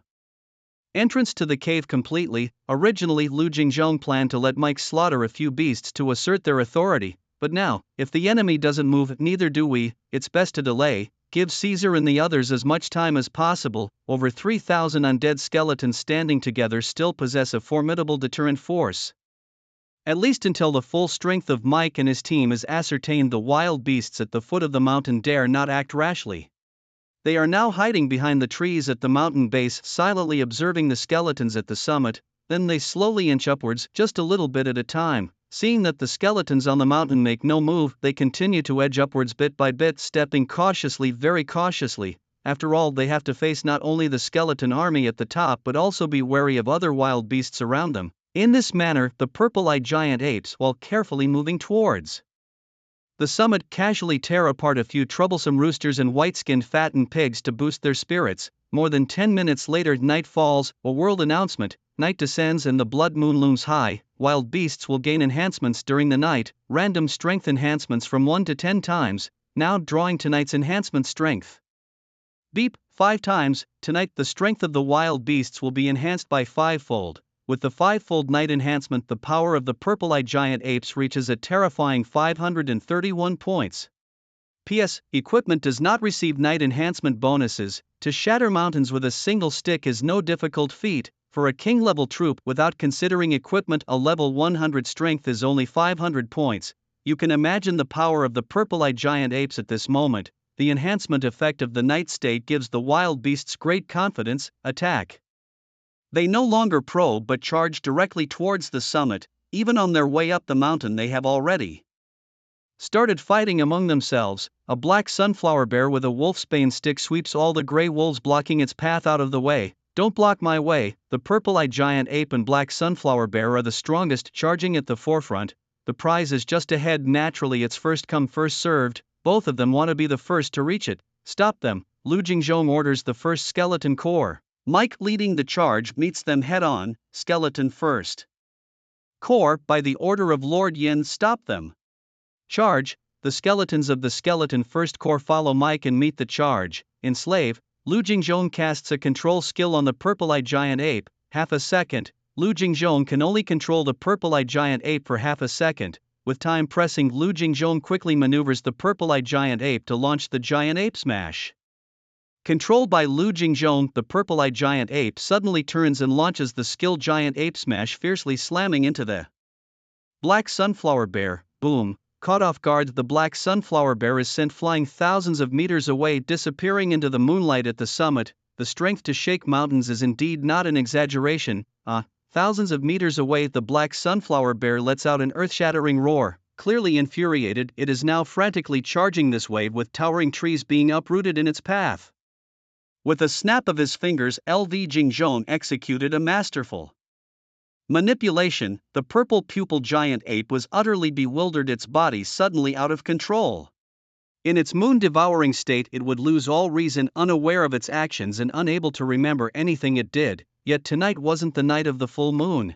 entrance to the cave completely. Originally, Lu Jingzhong planned to let Mike slaughter a few beasts to assert their authority, but now, if the enemy doesn't move, neither do we. It's best to delay. Give Caesar and the others as much time as possible. Over 3,000 undead skeletons standing together still possess a formidable deterrent force. At least until the full strength of Mike and his team is ascertained. The wild beasts at the foot of the mountain dare not act rashly. They are now hiding behind the trees at the mountain base, silently observing the skeletons at the summit. Then they slowly inch upwards, just a little bit at a time. Seeing that the skeletons on the mountain make no move, they continue to edge upwards bit by bit, stepping cautiously, very cautiously. After all, they have to face not only the skeleton army at the top but also be wary of other wild beasts around them. In this manner, the purple-eyed giant apes, while carefully moving towards the summit, casually tear apart a few troublesome roosters and white-skinned fattened pigs to boost their spirits. More than 10 minutes later, night falls, a world announcement. Night descends and the blood moon looms high. Wild beasts will gain enhancements during the night, random strength enhancements from 1 to 10 times, now drawing tonight's enhancement strength. Beep, 5 times. Tonight the strength of the wild beasts will be enhanced by 5-fold. With the 5-fold night enhancement, the power of the purple-eyed giant apes reaches a terrifying 531 points. P.S. Equipment does not receive night enhancement bonuses. To shatter mountains with a single stick is no difficult feat. For a king-level troop, without considering equipment, a level 100 strength is only 500 points. You can imagine the power of the purple-eyed giant apes at this moment. The enhancement effect of the night state gives the wild beasts great confidence. Attack. They no longer probe but charge directly towards the summit. Even on their way up the mountain, they have already started fighting among themselves. A black sunflower bear with a wolfsbane stick sweeps all the gray wolves blocking its path out of the way. Don't block my way. The purple-eyed giant ape and black sunflower bear are the strongest, charging at the forefront. The prize is just ahead. Naturally, it's first come first served. Both of them want to be the first to reach it. Stop them. Lu Jingzhong orders the first skeleton corps. Mike, leading the charge, meets them head-on. Skeleton first corps, by the order of Lord Yin, stop them. Charge. The skeletons of the skeleton first corps follow Mike and meet the charge. Enslave. Lu Jingzhong casts a control skill on the purple-eyed giant ape. Half a second. Lu Jingzhong can only control the purple-eyed giant ape for half a second. With time pressing, Lu Jingzhong quickly maneuvers the purple-eyed giant ape to launch the giant ape smash. Controlled by Lu Jingzhong, the purple-eyed giant ape suddenly turns and launches the skill giant ape smash, fiercely slamming into the black sunflower bear. Boom. Caught off guard, the black sunflower bear is sent flying thousands of meters away, disappearing into the moonlight at the summit. The strength to shake mountains is indeed not an exaggeration. Thousands of meters away, the black sunflower bear lets out an earth-shattering roar. Clearly infuriated, it is now frantically charging this way, with towering trees being uprooted in its path. With a snap of his fingers, LV Jingzhong executed a masterful manipulation. The purple pupil giant ape was utterly bewildered, its body suddenly out of control. In its moon-devouring state, it would lose all reason, unaware of its actions and unable to remember anything it did. Yet tonight wasn't the night of the full moon.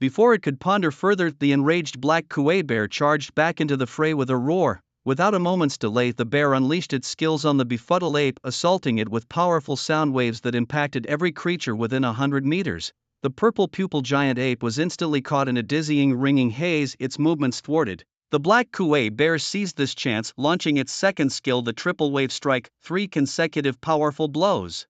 Before it could ponder further, the enraged black Kuei bear charged back into the fray with a roar. Without a moment's delay, the bear unleashed its skills on the befuddled ape, assaulting it with powerful sound waves that impacted every creature within 100 meters. The purple pupil giant ape was instantly caught in a dizzying, ringing haze, its movements thwarted. The black Kuei bear seized this chance, launching its second skill, the triple wave strike, 3 consecutive powerful blows.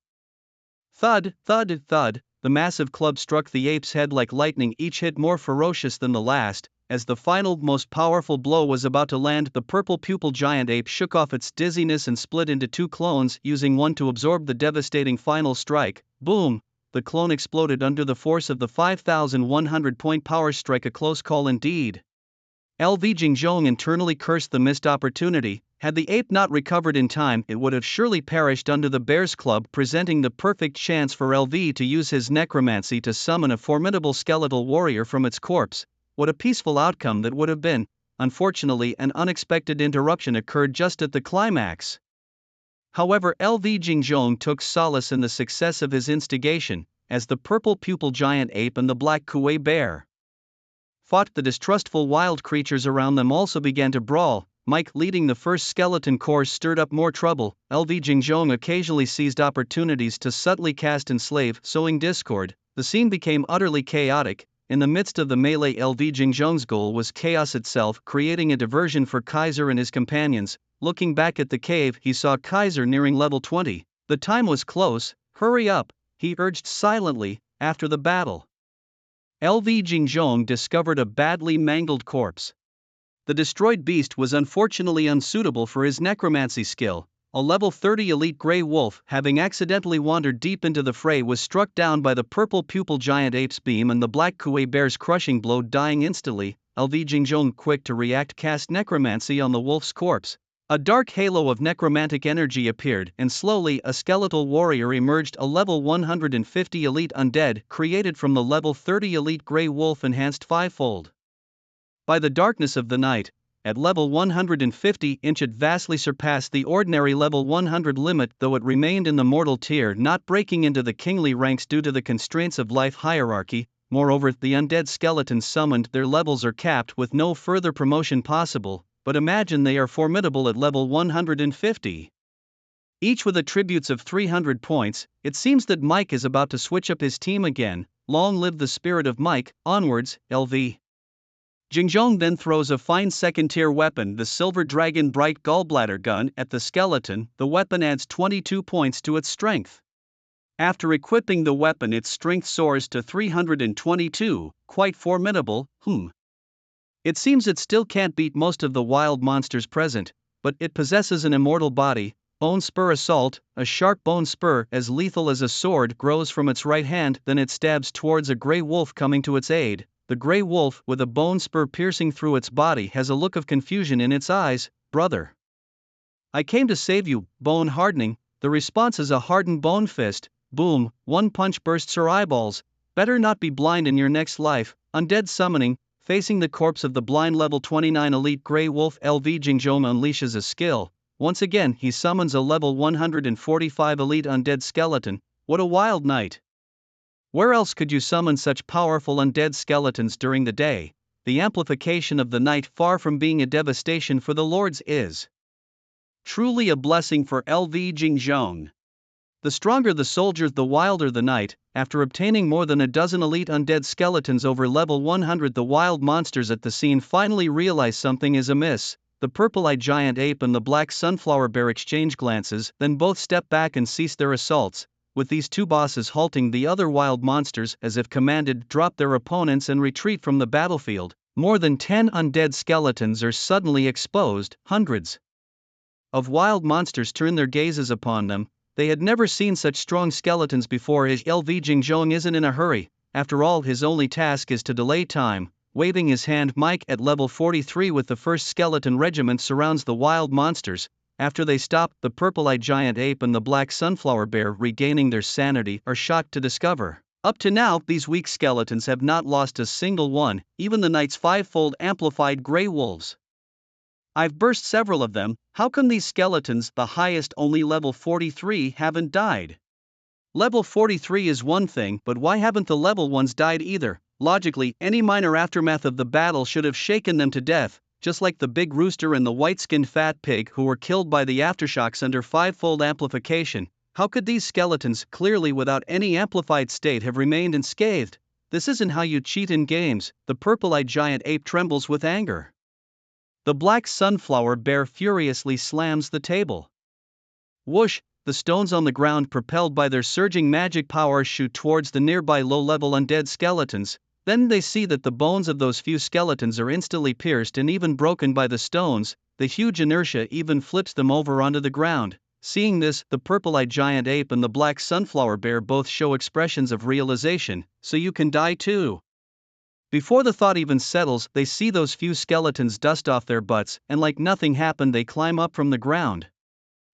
Thud, thud, thud. The massive club struck the ape's head like lightning, each hit more ferocious than the last. As the final, most powerful blow was about to land, the purple pupil giant ape shook off its dizziness and split into 2 clones, using one to absorb the devastating final strike. Boom! The clone exploded under the force of the 5,100-point power strike. A close call indeed. LV Jingzhong internally cursed the missed opportunity. Had the ape not recovered in time, it would have surely perished under the bear's club, presenting the perfect chance for LV to use his necromancy to summon a formidable skeletal warrior from its corpse. What a peaceful outcome that would have been. Unfortunately, an unexpected interruption occurred just at the climax. However, LV Jingzhong took solace in the success of his instigation, as the purple pupil giant ape and the black Kuei bear fought. The distrustful wild creatures around them also began to brawl. Mike, leading the first skeleton corps, stirred up more trouble. LV Jingzhong occasionally seized opportunities to subtly cast enslave, sowing discord. The scene became utterly chaotic. In the midst of the melee, LV Jingzhong's goal was chaos itself, creating a diversion for Kaiser and his companions. Looking back at the cave, he saw Kaiser nearing level 20. The time was close. Hurry up, he urged silently. After the battle, LV Jingzhong discovered a badly mangled corpse. The destroyed beast was unfortunately unsuitable for his necromancy skill. A level 30 elite grey wolf, having accidentally wandered deep into the fray, was struck down by the purple pupil giant ape's beam and the black kuei bear's crushing blow, dying instantly. LV Jingzhong, quick to react, cast necromancy on the wolf's corpse. A dark halo of necromantic energy appeared, and slowly a skeletal warrior emerged, a level 150 elite undead, created from the level 30 elite grey wolf, enhanced fivefold by the darkness of the night. At level 150, it vastly surpassed the ordinary level 100 limit, though it remained in the mortal tier, not breaking into the kingly ranks due to the constraints of life hierarchy. Moreover, the undead skeletons summoned, their levels are capped with no further promotion possible, but imagine they are formidable at level 150. Each with attributes of 300 points. It seems that Mike is about to switch up his team again. Long live the spirit of Mike. Onwards, LV. Jingzhong then throws a fine second-tier weapon, the Silver Dragon Bright Gallbladder Gun, at the skeleton. The weapon adds 22 points to its strength. After equipping the weapon, its strength soars to 322, quite formidable. It seems it still can't beat most of the wild monsters present, but it possesses an immortal body. Bone Spur Assault, a sharp bone spur as lethal as a sword, grows from its right hand, then it stabs towards a grey wolf coming to its aid. The grey wolf, with a bone spur piercing through its body, has a look of confusion in its eyes. Brother, I came to save you. Bone hardening. The response is a hardened bone fist. Boom, one punch bursts her eyeballs. Better not be blind in your next life. Undead summoning. Facing the corpse of the blind level 29 elite grey wolf, LV Jingzhong unleashes a skill. Once again, he summons a level 145 elite undead skeleton. What a wild night! Where else could you summon such powerful undead skeletons during the day? The amplification of the night, far from being a devastation for the lords, is truly a blessing for LV Jingzhong. The stronger the soldier, the wilder the night. After obtaining more than a dozen elite undead skeletons over level 100, the wild monsters at the scene finally realize something is amiss. The purple-eyed giant ape and the black sunflower bear exchange glances, then both step back and cease their assaults. With these two bosses halting, the other wild monsters, as if commanded, drop their opponents and retreat from the battlefield. More than 10 undead skeletons are suddenly exposed. Hundreds of wild monsters turn their gazes upon them. They had never seen such strong skeletons before. LV Jingzhong isn't in a hurry. After all, his only task is to delay time. Waving his hand, Mike, at level 43 with the first skeleton regiment, surrounds the wild monsters. After they stop, the purple-eyed giant ape and the black sunflower bear, regaining their sanity, are shocked to discover. Up to now, these weak skeletons have not lost a single one, even the knight's fivefold amplified grey wolves. I've burst several of them. How come these skeletons, the highest only level 43, haven't died? Level 43 is one thing, but why haven't the level ones died either? Logically, any minor aftermath of the battle should have shaken them to death, just like the big rooster and the white-skinned fat pig who were killed by the aftershocks under fivefold amplification. How could these skeletons, clearly without any amplified state, have remained unscathed? This isn't how you cheat in games. The purple-eyed giant ape trembles with anger. The black sunflower bear furiously slams the table. Whoosh! The stones on the ground, propelled by their surging magic power, shoot towards the nearby low-level undead skeletons. Then they see that the bones of those few skeletons are instantly pierced and even broken by the stones. The huge inertia even flips them over onto the ground. Seeing this, the purple-eyed giant ape and the black sunflower bear both show expressions of realization. So you can die too. Before the thought even settles, they see those few skeletons dust off their butts, and like nothing happened, they climb up from the ground.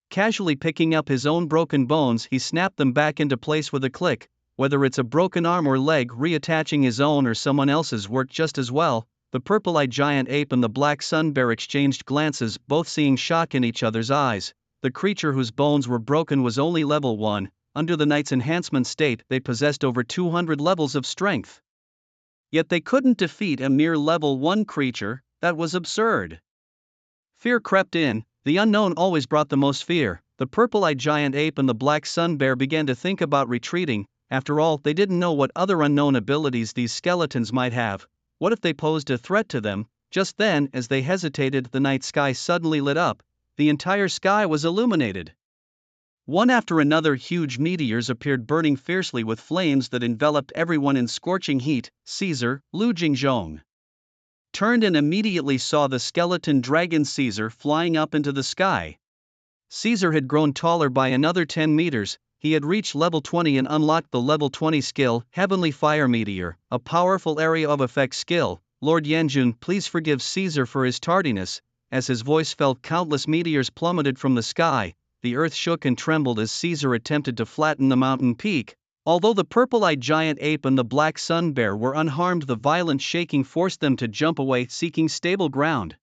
Casually picking up his own broken bones, he snapped them back into place with a click. Whether it's a broken arm or leg, reattaching his own or someone else's worked just as well. The purple-eyed giant ape and the black sun bear exchanged glances, both seeing shock in each other's eyes. The creature whose bones were broken was only level 1. Under the knight's enhancement state, they possessed over 200 levels of strength. Yet they couldn't defeat a mere level 1 creature. That was absurd. Fear crept in. The unknown always brought the most fear. The purple-eyed giant ape and the black sun bear began to think about retreating. After all, they didn't know what other unknown abilities these skeletons might have. What if they posed a threat to them? Just then, as they hesitated, the night sky suddenly lit up. The entire sky was illuminated. One after another, huge meteors appeared, burning fiercely with flames that enveloped everyone in scorching heat. Caesar, Lu Jingzhong, turned and immediately saw the skeleton dragon Caesar flying up into the sky. Caesar had grown taller by another 10 meters. He had reached level 20 and unlocked the level 20 skill, Heavenly Fire Meteor, a powerful area of effect skill. Lord Yanjun, please forgive Caesar for his tardiness. As his voice fell, countless meteors plummeted from the sky. The earth shook and trembled as Caesar attempted to flatten the mountain peak. Although the purple-eyed giant ape and the black sun bear were unharmed, the violent shaking forced them to jump away, seeking stable ground.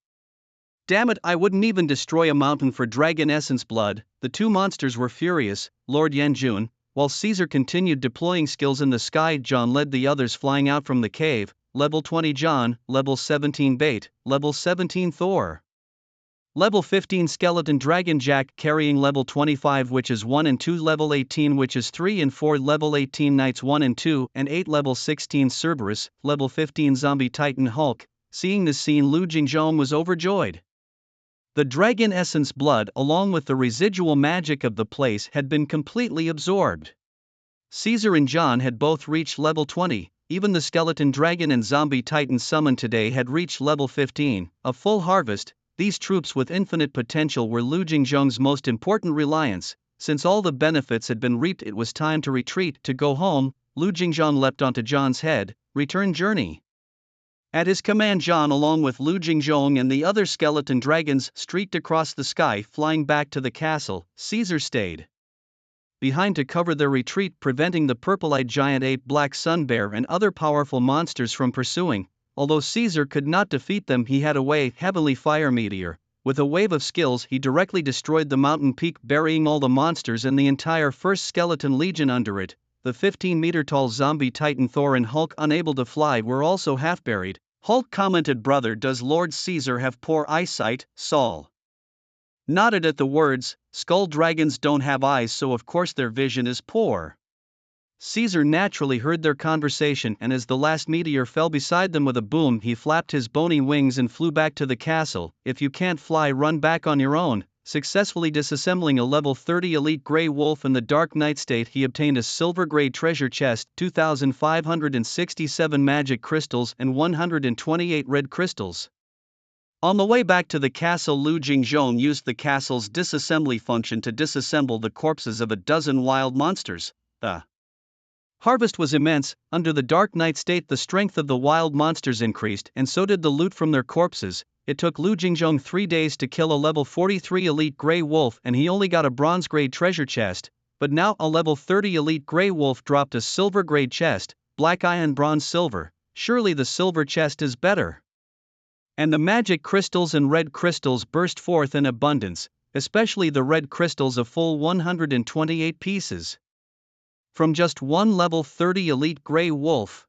Damn it, I wouldn't even destroy a mountain for dragon essence blood. The two monsters were furious. Lord Yanjun, while Caesar continued deploying skills in the sky, John led the others flying out from the cave. Level 20 John, level 17 Bait, level 17 Thor. Level 15 Skeleton Dragon Jack carrying level 25 Witches 1 and 2, level 18 Witches 3 and 4, level 18 Knights 1 and 2 and 8, level 16 Cerberus, level 15 Zombie Titan Hulk. Seeing this scene, Lu Jingzhong was overjoyed. The dragon essence blood, along with the residual magic of the place, had been completely absorbed. Caesar and John had both reached level 20, even the skeleton dragon and zombie titan summoned today had reached level 15, a full harvest. These troops with infinite potential were Lu Jingzhong's most important reliance. Since all the benefits had been reaped, it was time to retreat, to go home. Lu Jingzhong leapt onto John's head. Return journey. At his command, John, along with Lu Jingzhong and the other skeleton dragons, streaked across the sky, flying back to the castle. Caesar stayed behind to cover their retreat, preventing the purple-eyed giant ape, black sun bear and other powerful monsters from pursuing. Although Caesar could not defeat them, he had a way. Heavenly Fire Meteor. With a wave of skills, he directly destroyed the mountain peak, burying all the monsters and the entire first skeleton legion under it. The 15-meter-tall zombie titan Thor and Hulk, unable to fly, were also half buried. Hulk commented, "Brother, does Lord Caesar have poor eyesight?" Saul nodded at the words. Skull dragons don't have eyes, so of course their vision is poor. Caesar naturally heard their conversation, and as the last meteor fell beside them with a boom, he flapped his bony wings and flew back to the castle. If you can't fly, run back on your own. Successfully disassembling a level 30 elite Grey Wolf in the Dark Knight state, he obtained a silver grade treasure chest, 2,567 magic crystals and 128 red crystals. On the way back to the castle, Lu Jingzhong used the castle's disassembly function to disassemble the corpses of a dozen wild monsters. The harvest was immense. Under the Dark Knight state, the strength of the wild monsters increased, and so did the loot from their corpses. It took Lu Jingzhong 3 days to kill a level 43 elite Grey Wolf, and he only got a bronze grade treasure chest. But now a level 30 elite Grey Wolf dropped a silver grade chest, black iron, bronze, silver. Surely the silver chest is better. And the magic crystals and red crystals burst forth in abundance, especially the red crystals, a full 128 pieces. From just one level 30 elite Grey Wolf.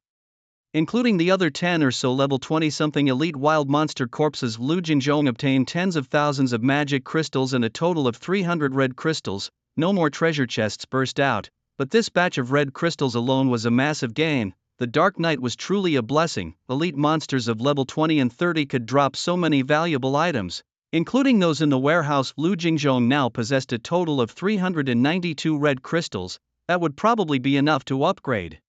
Including the other 10 or so level 20-something elite wild monster corpses, Lu Jingzhong obtained tens of thousands of magic crystals and a total of 300 red crystals. No more treasure chests burst out, but this batch of red crystals alone was a massive gain. The Dark Knight was truly a blessing. Elite monsters of level 20 and 30 could drop so many valuable items. Including those in the warehouse, Lu Jingzhong now possessed a total of 392 red crystals. That would probably be enough to upgrade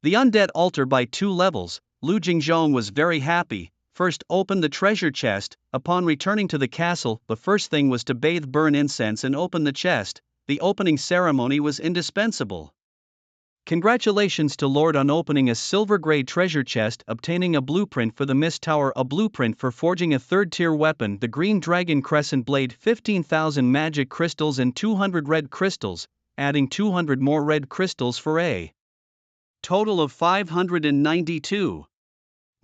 the Undead altar by 2 levels. Lu Jingzhong was very happy. First, open the treasure chest. Upon returning to the castle, the first thing was to bathe, burn incense and open the chest. The opening ceremony was indispensable. Congratulations to Lord on opening a silver grade treasure chest, obtaining a blueprint for the Mist Tower, a blueprint for forging a 3rd-tier weapon, the Green Dragon Crescent Blade, 15,000 magic crystals and 200 red crystals, adding 200 more red crystals for a total of 592.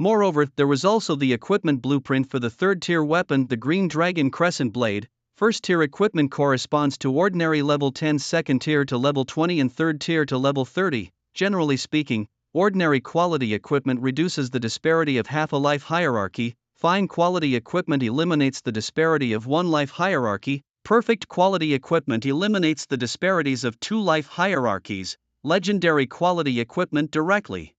Moreover, there was also the equipment blueprint for the 3rd-tier weapon, the Green Dragon Crescent Blade. 1st-tier equipment corresponds to ordinary level 10, 2nd tier to level 20 and 3rd tier to level 30. Generally speaking, ordinary quality equipment reduces the disparity of half a life hierarchy, fine quality equipment eliminates the disparity of 1 life hierarchy, perfect quality equipment eliminates the disparities of 2 life hierarchies, legendary quality equipment directly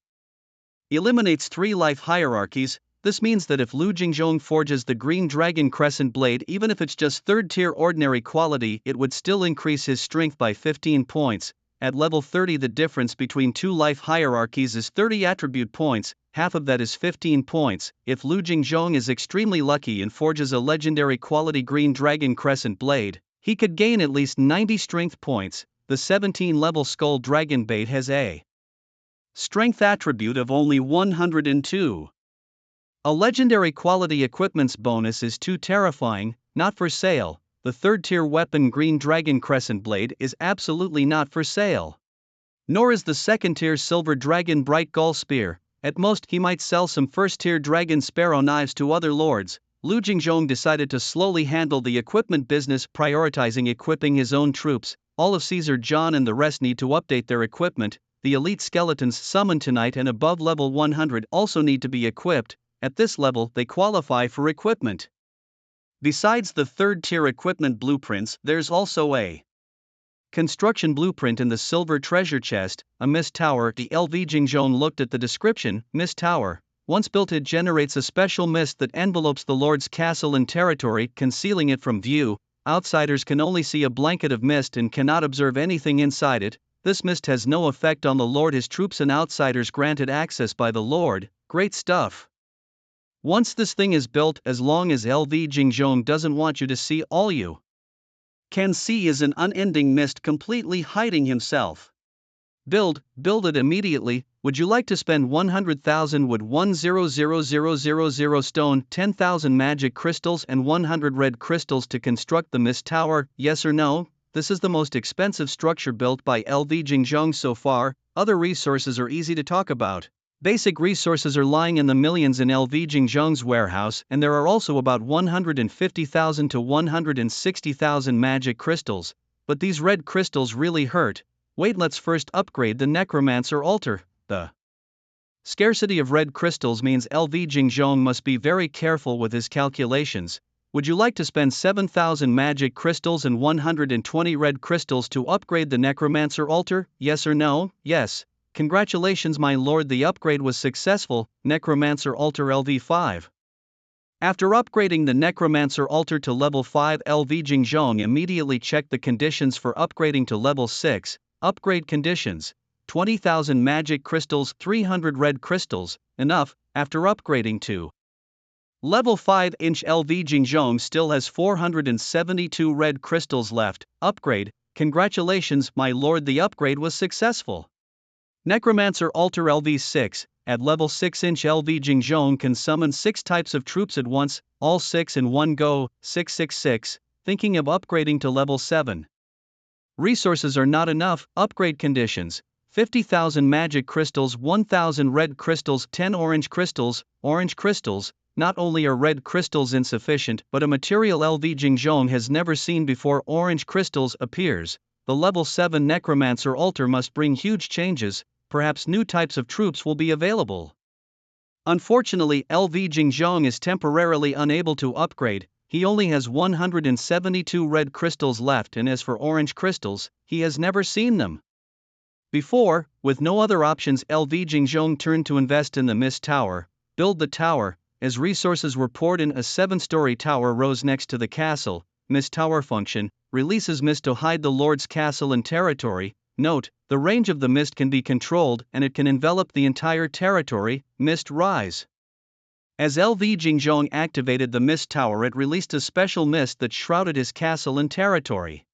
eliminates 3 life hierarchies. This means that if Lu Jingzhong forges the Green Dragon Crescent Blade, even if it's just 3rd tier ordinary quality, it would still increase his strength by 15 points. At level 30 the difference between two life hierarchies is 30 attribute points, half of that is 15 points. If Lu Jingzhong is extremely lucky and forges a legendary quality Green Dragon Crescent Blade, he could gain at least 90 strength points. The 17 level Skull Dragon Bait has a strength attribute of only 102. A legendary quality equipment's bonus is too terrifying, not for sale. The 3rd tier weapon Green Dragon Crescent Blade is absolutely not for sale. Nor is the 2nd tier Silver Dragon Bright Gull Spear. At most he might sell some 1st tier Dragon Sparrow knives to other lords. Lu Jingzhong decided to slowly handle the equipment business, prioritizing equipping his own troops. All of Caesar John and the rest need to update their equipment. The elite skeletons summoned tonight and above level 100 also need to be equipped. At this level they qualify for equipment. Besides the 3rd tier equipment blueprints, there's also a construction blueprint in the silver treasure chest, a mist tower. The LV Jingzhong looked at the description. Mist tower. Once built, it generates a special mist that envelopes the Lord's castle and territory, concealing it from view. Outsiders can only see a blanket of mist and cannot observe anything inside it. This mist has no effect on the Lord, his troops, and outsiders granted access by the Lord. Great stuff. Once this thing is built, as long as LV Jingzhong doesn't want you to see, all you can see is an unending mist completely hiding himself. Build it immediately. Would you like to spend 100,000 wood, 100,000 stone, 10,000 magic crystals and 100 red crystals to construct the mist tower? Yes or no? This is the most expensive structure built by LV Jingzhong so far. Other resources are easy to talk about. Basic resources are lying in the millions in LV Jingzhong's warehouse, and there are also about 150,000 to 160,000 magic crystals. But these red crystals really hurt. Wait, let's first upgrade the Necromancer altar. The scarcity of red crystals means LV Jingzhong must be very careful with his calculations. Would you like to spend 7,000 magic crystals and 120 red crystals to upgrade the Necromancer altar? Yes or no? Yes. Congratulations, my lord, the upgrade was successful. Necromancer altar LV5. After upgrading the Necromancer altar to level 5, LV Jingzhong immediately checked the conditions for upgrading to level 6. Upgrade conditions: 20,000 magic crystals, 300 red crystals, enough. After upgrading to level 5, LV Jingzhong still has 472 red crystals left. Upgrade. Congratulations, my lord, the upgrade was successful. Necromancer altar LV6. At level 6, LV Jingzhong can summon 6 types of troops at once, all 6 in one go. 666. Thinking of upgrading to level 7. Resources are not enough. Upgrade conditions: 50,000 magic crystals, 1,000 red crystals, 10 orange crystals. Orange crystals. Not only are red crystals insufficient, but a material LV Jingzhong has never seen before. Orange crystals appears. The level 7 Necromancer altar must bring huge changes. Perhaps new types of troops will be available. Unfortunately, LV Jingzhong is temporarily unable to upgrade. He only has 172 red crystals left, and as for orange crystals, he has never seen them before. With no other options, LV Jingzhong turned to invest in the mist tower. Build the tower. As resources were poured in, a 7-story tower rose next to the castle. Mist tower function: releases mist to hide the Lord's castle and territory. Note: the range of the mist can be controlled and it can envelop the entire territory. Mist rise. As LV Jingzhong activated the mist tower, it released a special mist that shrouded his castle and territory.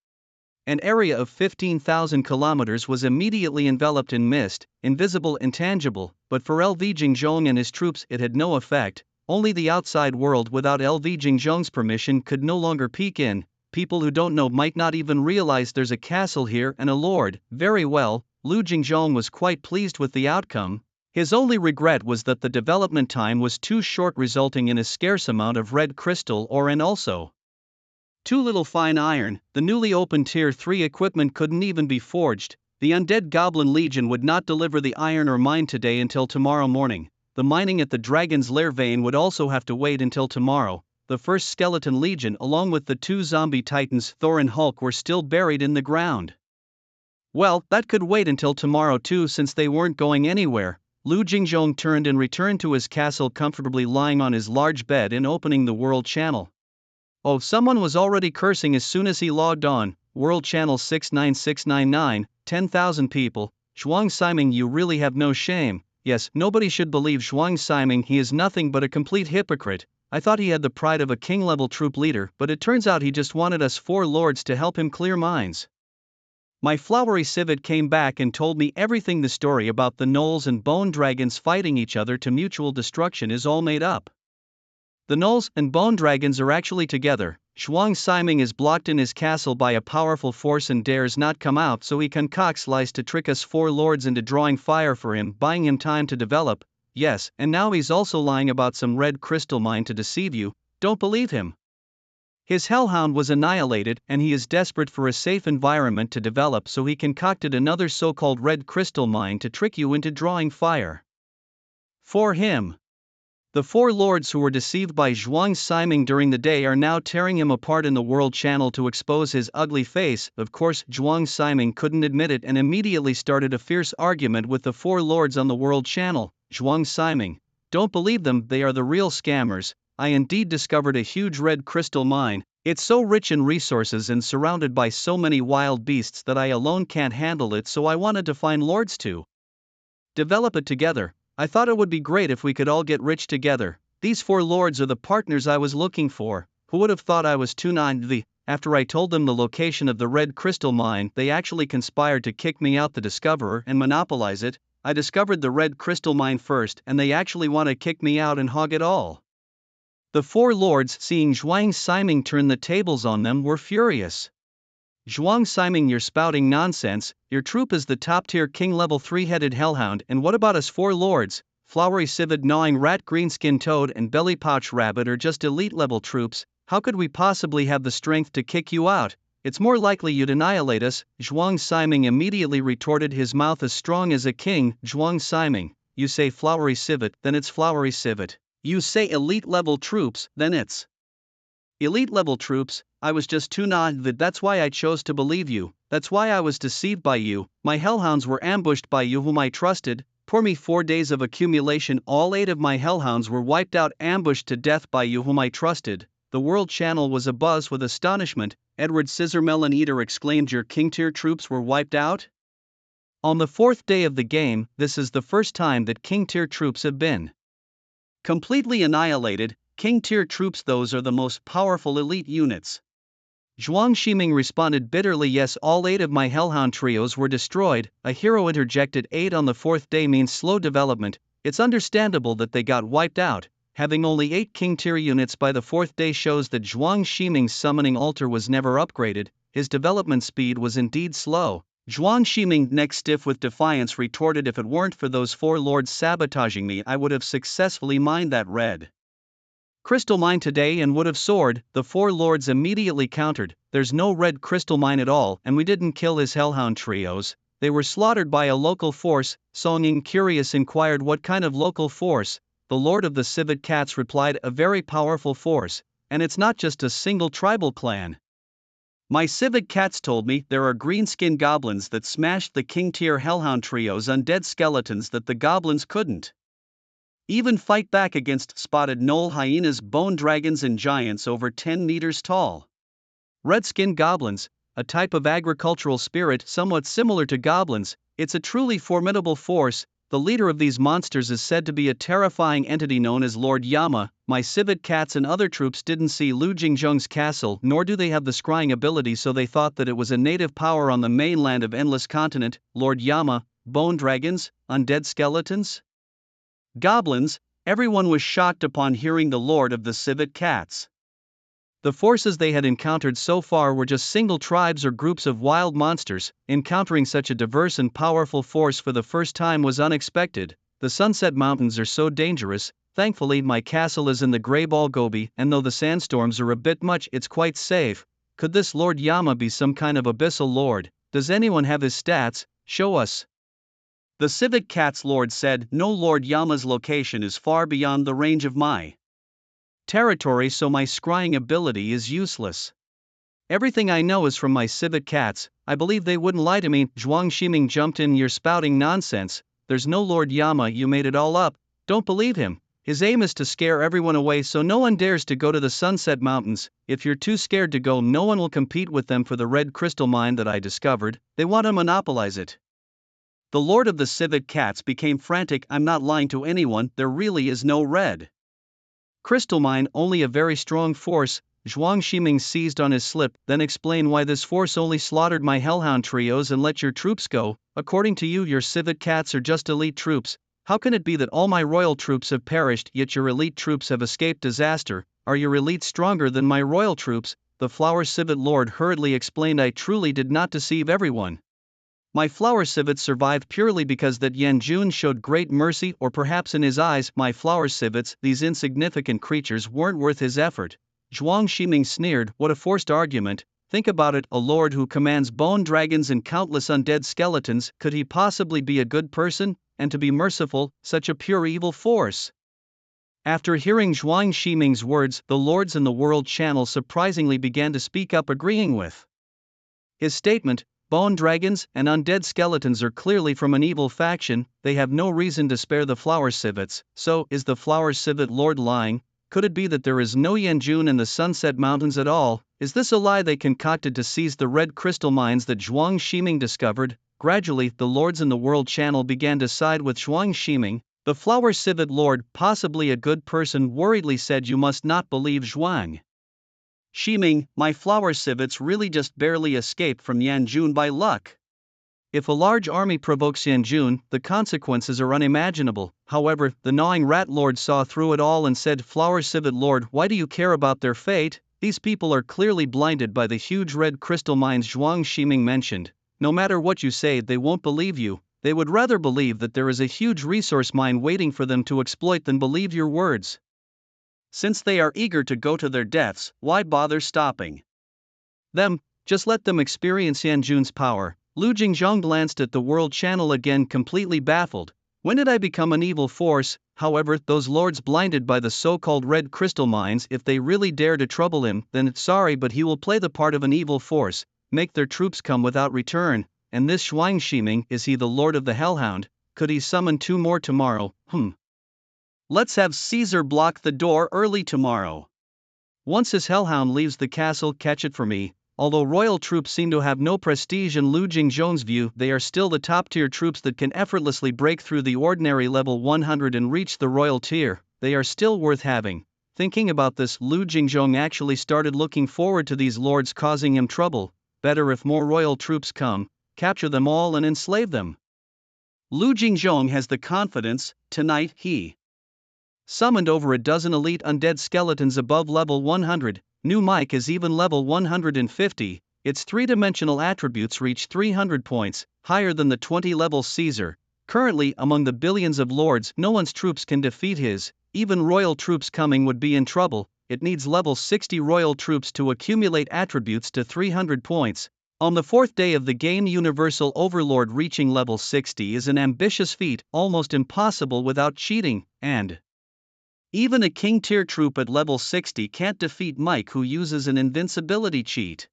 An area of 15,000 kilometers was immediately enveloped in mist, invisible, intangible, but for LV Jingzhong and his troops it had no effect. Only the outside world without LV Jingzhong's permission could no longer peek in. People who don't know might not even realize there's a castle here and a lord. Very well, Lu Jingzhong was quite pleased with the outcome. His only regret was that the development time was too short, resulting in a scarce amount of red crystal ore and also too little fine iron. The newly opened Tier 3 equipment couldn't even be forged. The Undead Goblin Legion would not deliver the iron or mine today until tomorrow morning. The mining at the Dragon's Lair vein would also have to wait until tomorrow. The first Skeleton Legion, along with the 2 zombie titans Thor and Hulk, were still buried in the ground. Well, that could wait until tomorrow too, since they weren't going anywhere. Lu Jingzhong turned and returned to his castle, comfortably lying on his large bed and opening the World Channel. Oh, someone was already cursing as soon as he logged on. World Channel 69699, 10,000 people. Zhuang Siming, you really have no shame. Yes, nobody should believe Zhuang Siming, he is nothing but a complete hypocrite. I thought he had the pride of a king-level troop leader, but it turns out he just wanted us 4 lords to help him clear minds. My flowery civet came back and told me everything. The story about the gnolls and bone dragons fighting each other to mutual destruction is all made up. The gnolls and bone dragons are actually together. Zhuang Siming is blocked in his castle by a powerful force and dares not come out, so he concocts lies to trick us 4 lords into drawing fire for him, buying him time to develop. Yes, and now he's also lying about some red crystal mine to deceive you. Don't believe him. His hellhound was annihilated, and he is desperate for a safe environment to develop, so he concocted another so-called red crystal mine to trick you into drawing fire for him. The 4 lords who were deceived by Zhuang Siming during the day are now tearing him apart in the World Channel to expose his ugly face. Of course, Zhuang Siming couldn't admit it and immediately started a fierce argument with the 4 lords on the World Channel. Zhuang Siming, don't believe them, they are the real scammers. I indeed discovered a huge red crystal mine. It's so rich in resources and surrounded by so many wild beasts that I alone can't handle it, so I wanted to find lords to develop it together. I thought it would be great if we could all get rich together. These 4 lords are the partners I was looking for. Who would have thought I was too naive? After I told them the location of the red crystal mine, they actually conspired to kick me out, the discoverer, and monopolize it. I discovered the red crystal mine first, and they actually want to kick me out and hog it all. The 4 lords, seeing Zhuang Siming turn the tables on them, were furious. Zhuang Siming, you're spouting nonsense. Your troop is the top-tier king level 3-headed hellhound, and what about us 4 lords? Flowery civet, gnawing rat, greenskin toad, and belly pouch rabbit are just elite level troops. How could we possibly have the strength to kick you out? It's more likely you'd annihilate us. Zhuang Siming immediately retorted, his mouth as strong as a king. Zhuang Siming, you say flowery civet, then it's flowery civet. You say elite level troops, then it's elite level troops. I was just too naive, that's why I chose to believe you, that's why I was deceived by you. My hellhounds were ambushed by you, whom I trusted. Pour me 4 days of accumulation, all 8 of my hellhounds were wiped out, ambushed to death by you, whom I trusted. The World Channel was abuzz with astonishment. Edward Scissormelon Eater exclaimed, your king tier troops were wiped out? On the 4th day of the game, this is the first time that king tier troops have been completely annihilated. King tier troops, those are the most powerful elite units. Zhuang Siming responded bitterly, yes, all 8 of my hellhound trios were destroyed. A hero interjected, 8 on the 4th day means slow development. It's understandable that they got wiped out. Having only 8 king tier units by the 4th day shows that Zhuang Siming's summoning altar was never upgraded. His development speed was indeed slow. Zhuang Siming, neck stiff with defiance, retorted, if it weren't for those 4 lords sabotaging me, I would have successfully mined that red crystal mine today and would have soared. The 4 lords immediately countered, there's no red crystal mine at all, and we didn't kill his hellhound trios. They were slaughtered by a local force. Song Ying, curious, inquired, what kind of local force? The lord of the civet cats replied, a very powerful force, and it's not just a single tribal clan. My civet cats told me there are greenskin goblins that smashed the king tier hellhound trio's undead skeletons that the goblins couldn't even fight back against. Spotted gnoll hyenas, bone dragons, and giants over 10 meters tall. Redskin goblins, a type of agricultural spirit somewhat similar to goblins. It's a truly formidable force. The leader of these monsters is said to be a terrifying entity known as Lord Yama. My civet cats and other troops didn't see Lu Jingzhong's castle, nor do they have the scrying ability, so they thought that it was a native power on the mainland of Endless Continent. Lord Yama, bone dragons, undead skeletons, goblins. Everyone was shocked upon hearing the lord of the civet cats. The forces they had encountered so far were just single tribes or groups of wild monsters. Encountering such a diverse and powerful force for the first time was unexpected. The Sunset Mountains are so dangerous. Thankfully, my castle is in the Grey Ball Gobi, and though the sandstorms are a bit much, it's quite safe. Could this Lord Yama be some kind of abyssal lord? Does anyone have his stats? Show us. The civet cat's lord said, no, Lord Yama's location is far beyond the range of my territory, so my scrying ability is useless. Everything I know is from my civet cats. I believe they wouldn't lie to me. Zhuang Siming jumped in, you're spouting nonsense. there's no Lord Yama, you made it all up, don't believe him. His aim is to scare everyone away so no one dares to go to the Sunset Mountains. If you're too scared to go, no one will compete with them for the red crystal mine that I discovered. They want to monopolize it. The Lord of the Civet Cats became frantic. I'm not lying to anyone, there really is no red crystal mine, only a very strong force. Zhuang Shiming seized on his slip, then explain why this force only slaughtered my hellhound trios and let your troops go. According to you, your civet cats are just elite troops. How can it be that all my royal troops have perished, yet your elite troops have escaped disaster? Are your elites stronger than my royal troops? The flower civet lord hurriedly explained. I truly did not deceive everyone. My flower civets survived purely because that Yan Jun showed great mercy, or perhaps in his eyes, my flower civets, these insignificant creatures, weren't worth his effort. Zhuang Shiming sneered, what a forced argument. Think about it, a lord who commands bone dragons and countless undead skeletons, could he possibly be a good person? And to be merciful, such a pure evil force? After hearing Zhuang Shiming's words, the lords in the World Channel surprisingly began to speak up, agreeing with his statement. Bone dragons and undead skeletons are clearly from an evil faction, they have no reason to spare the flower civets. So, is the flower civet lord lying? Could it be that there is no Yanjun in the Sunset Mountains at all? Is this a lie they concocted to seize the red crystal mines that Zhuang Shiming discovered? Gradually, the lords in the World Channel began to side with Zhuang Shiming. The flower civet lord, possibly a good person, worriedly said, you must not believe Zhuang Shiming, my flower civets really just barely escaped from Yanjun by luck. If a large army provokes Yanjun, the consequences are unimaginable. However, the gnawing rat lord saw through it all and said, flower civet lord, why do you care about their fate? These people are clearly blinded by the huge red crystal mines Zhuang Shiming mentioned. No matter what you say, they won't believe you. They would rather believe that there is a huge resource mine waiting for them to exploit than believe your words. Since they are eager to go to their deaths, why bother stopping them? Just let them experience Yanjun's power. Lu Jingzhong glanced at the World Channel again, completely baffled. When did I become an evil force? However, those lords blinded by the so-called red crystal mines, if they really dare to trouble him, then sorry, but he will play the part of an evil force, make their troops come without return. And this Zhuang Shiming, is he the lord of the hellhound? Could he summon 2 more tomorrow? Let's have Caesar block the door early tomorrow. Once his hellhound leaves the castle, catch it for me. Although royal troops seem to have no prestige in Lu Jingzhong's view, they are still the top-tier troops that can effortlessly break through the ordinary level 100 and reach the royal tier. They are still worth having. Thinking about this, Lu Jingzhong actually started looking forward to these lords causing him trouble. Better if more royal troops come, capture them all and enslave them. Lu Jingzhong has the confidence. Tonight he summoned over a dozen elite undead skeletons above level 100. New Mike is even level 150. Its 3-dimensional attributes reach 300 points, higher than the 20-level Caesar. Currently, among the billions of lords, no one's troops can defeat his. Even royal troops coming would be in trouble. It needs level 60 royal troops to accumulate attributes to 300 points. On the 4th day of the game, Universal Overlord reaching level 60 is an ambitious feat, almost impossible without cheating, and even a king tier troop at level 60 can't defeat Mike, who uses an invincibility cheat.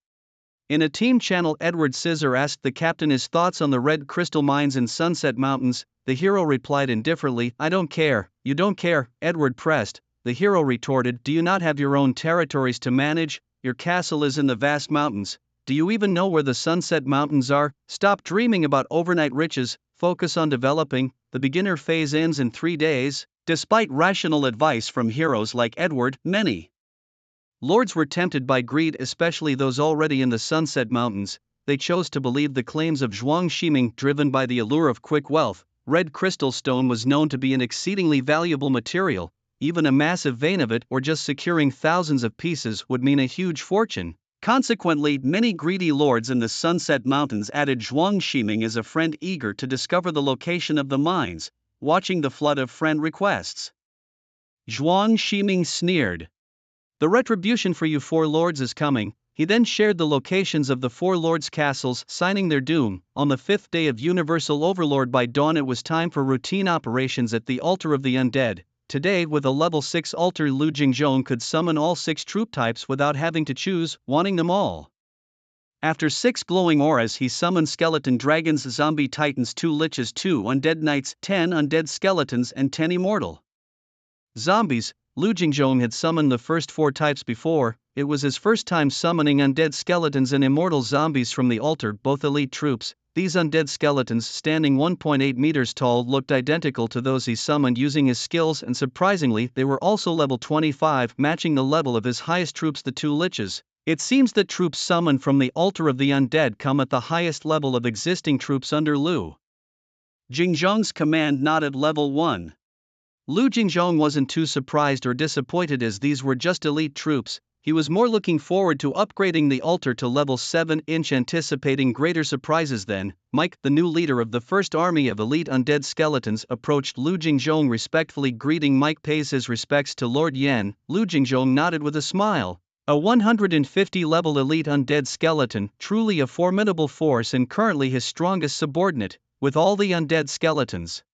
In a team channel, Edward Scissor asked the captain his thoughts on the red crystal mines in Sunset Mountains. The hero replied indifferently, I don't care. You don't care, Edward pressed. The hero retorted, do you not have your own territories to manage? Your castle is in the vast mountains. Do you even know where the Sunset Mountains are? Stop dreaming about overnight riches, focus on developing. The beginner phase ends in 3 days. Despite rational advice from heroes like Edward, many lords were tempted by greed, especially those already in the Sunset Mountains. They chose to believe the claims of Zhuang Shiming, driven by the allure of quick wealth. Red crystal stone was known to be an exceedingly valuable material. Even a massive vein of it, or just securing thousands of pieces, would mean a huge fortune. Consequently, many greedy lords in the Sunset Mountains added Zhuang Shiming as a friend, eager to discover the location of the mines. Watching the flood of friend requests, Zhuang Shiming sneered. The retribution for you 4 lords is coming. He then shared the locations of the 4 lords' castles, signing their doom. On the 5th day of Universal Overlord by dawn, it was time for routine operations at the altar of the undead. Today, with a level 6 altar, Lu Jingzhong could summon all 6 troop types without having to choose, wanting them all. After 6 glowing auras, he summoned skeleton dragons, zombie titans, 2 liches, 2 undead knights, 10 undead skeletons, and 10 immortal zombies. Lu Jingjong had summoned the first 4 types before. It was his first time summoning undead skeletons and immortal zombies from the altar, both elite troops. These undead skeletons, standing 1.8 meters tall, looked identical to those he summoned using his skills, and surprisingly, they were also level 25, matching the level of his highest troops, the 2 liches. It seems that troops summoned from the altar of the undead come at the highest level of existing troops under Lu Jingjong's command, not at level 1. Lu Jingjong wasn't too surprised or disappointed, as these were just elite troops. He was more looking forward to upgrading the altar to level 7, anticipating greater surprises then. Mike, the new leader of the first army of elite undead skeletons, approached Lu Jingjong respectfully. Greeting. Mike pays his respects to Lord Yan. Lu Jingjong nodded with a smile. A 150 level elite undead skeleton, truly a formidable force and currently his strongest subordinate, with all the undead skeletons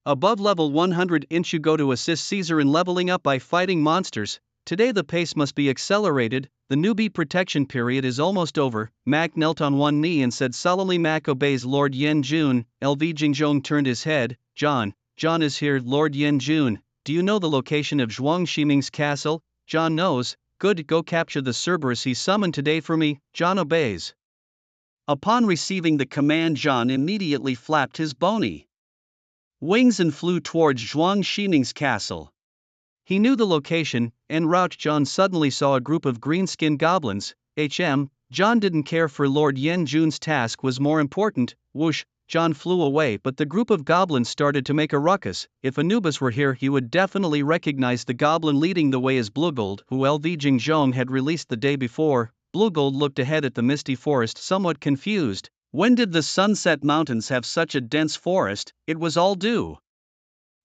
above level 100. You go to assist Caesar in leveling up by fighting monsters. Today the pace must be accelerated. The newbie protection period is almost over. Mac knelt on one knee and said solemnly. Mac obeys Lord Yen Jun. LV Jingjong turned his head. John is here. Lord Yen Jun, do you know the location of Zhuang Ximing's castle? John knows. Good, go capture the Cerberus he summoned today for me. John obeys. Upon receiving the command, John immediately flapped his bony wings and flew towards Zhuang Ximing's castle. He knew the location. En route, John suddenly saw a group of green-skinned goblins. John didn't care, for Lord Yen Jun's task was more important. Whoosh, John flew away, but the group of goblins started to make a ruckus. If Anubis were here, he would definitely recognize the goblin leading the way as Bluegold, who LV Jingjong had released the day before. Bluegold looked ahead at the misty forest, somewhat confused. When did the Sunset Mountains have such a dense forest? It was all due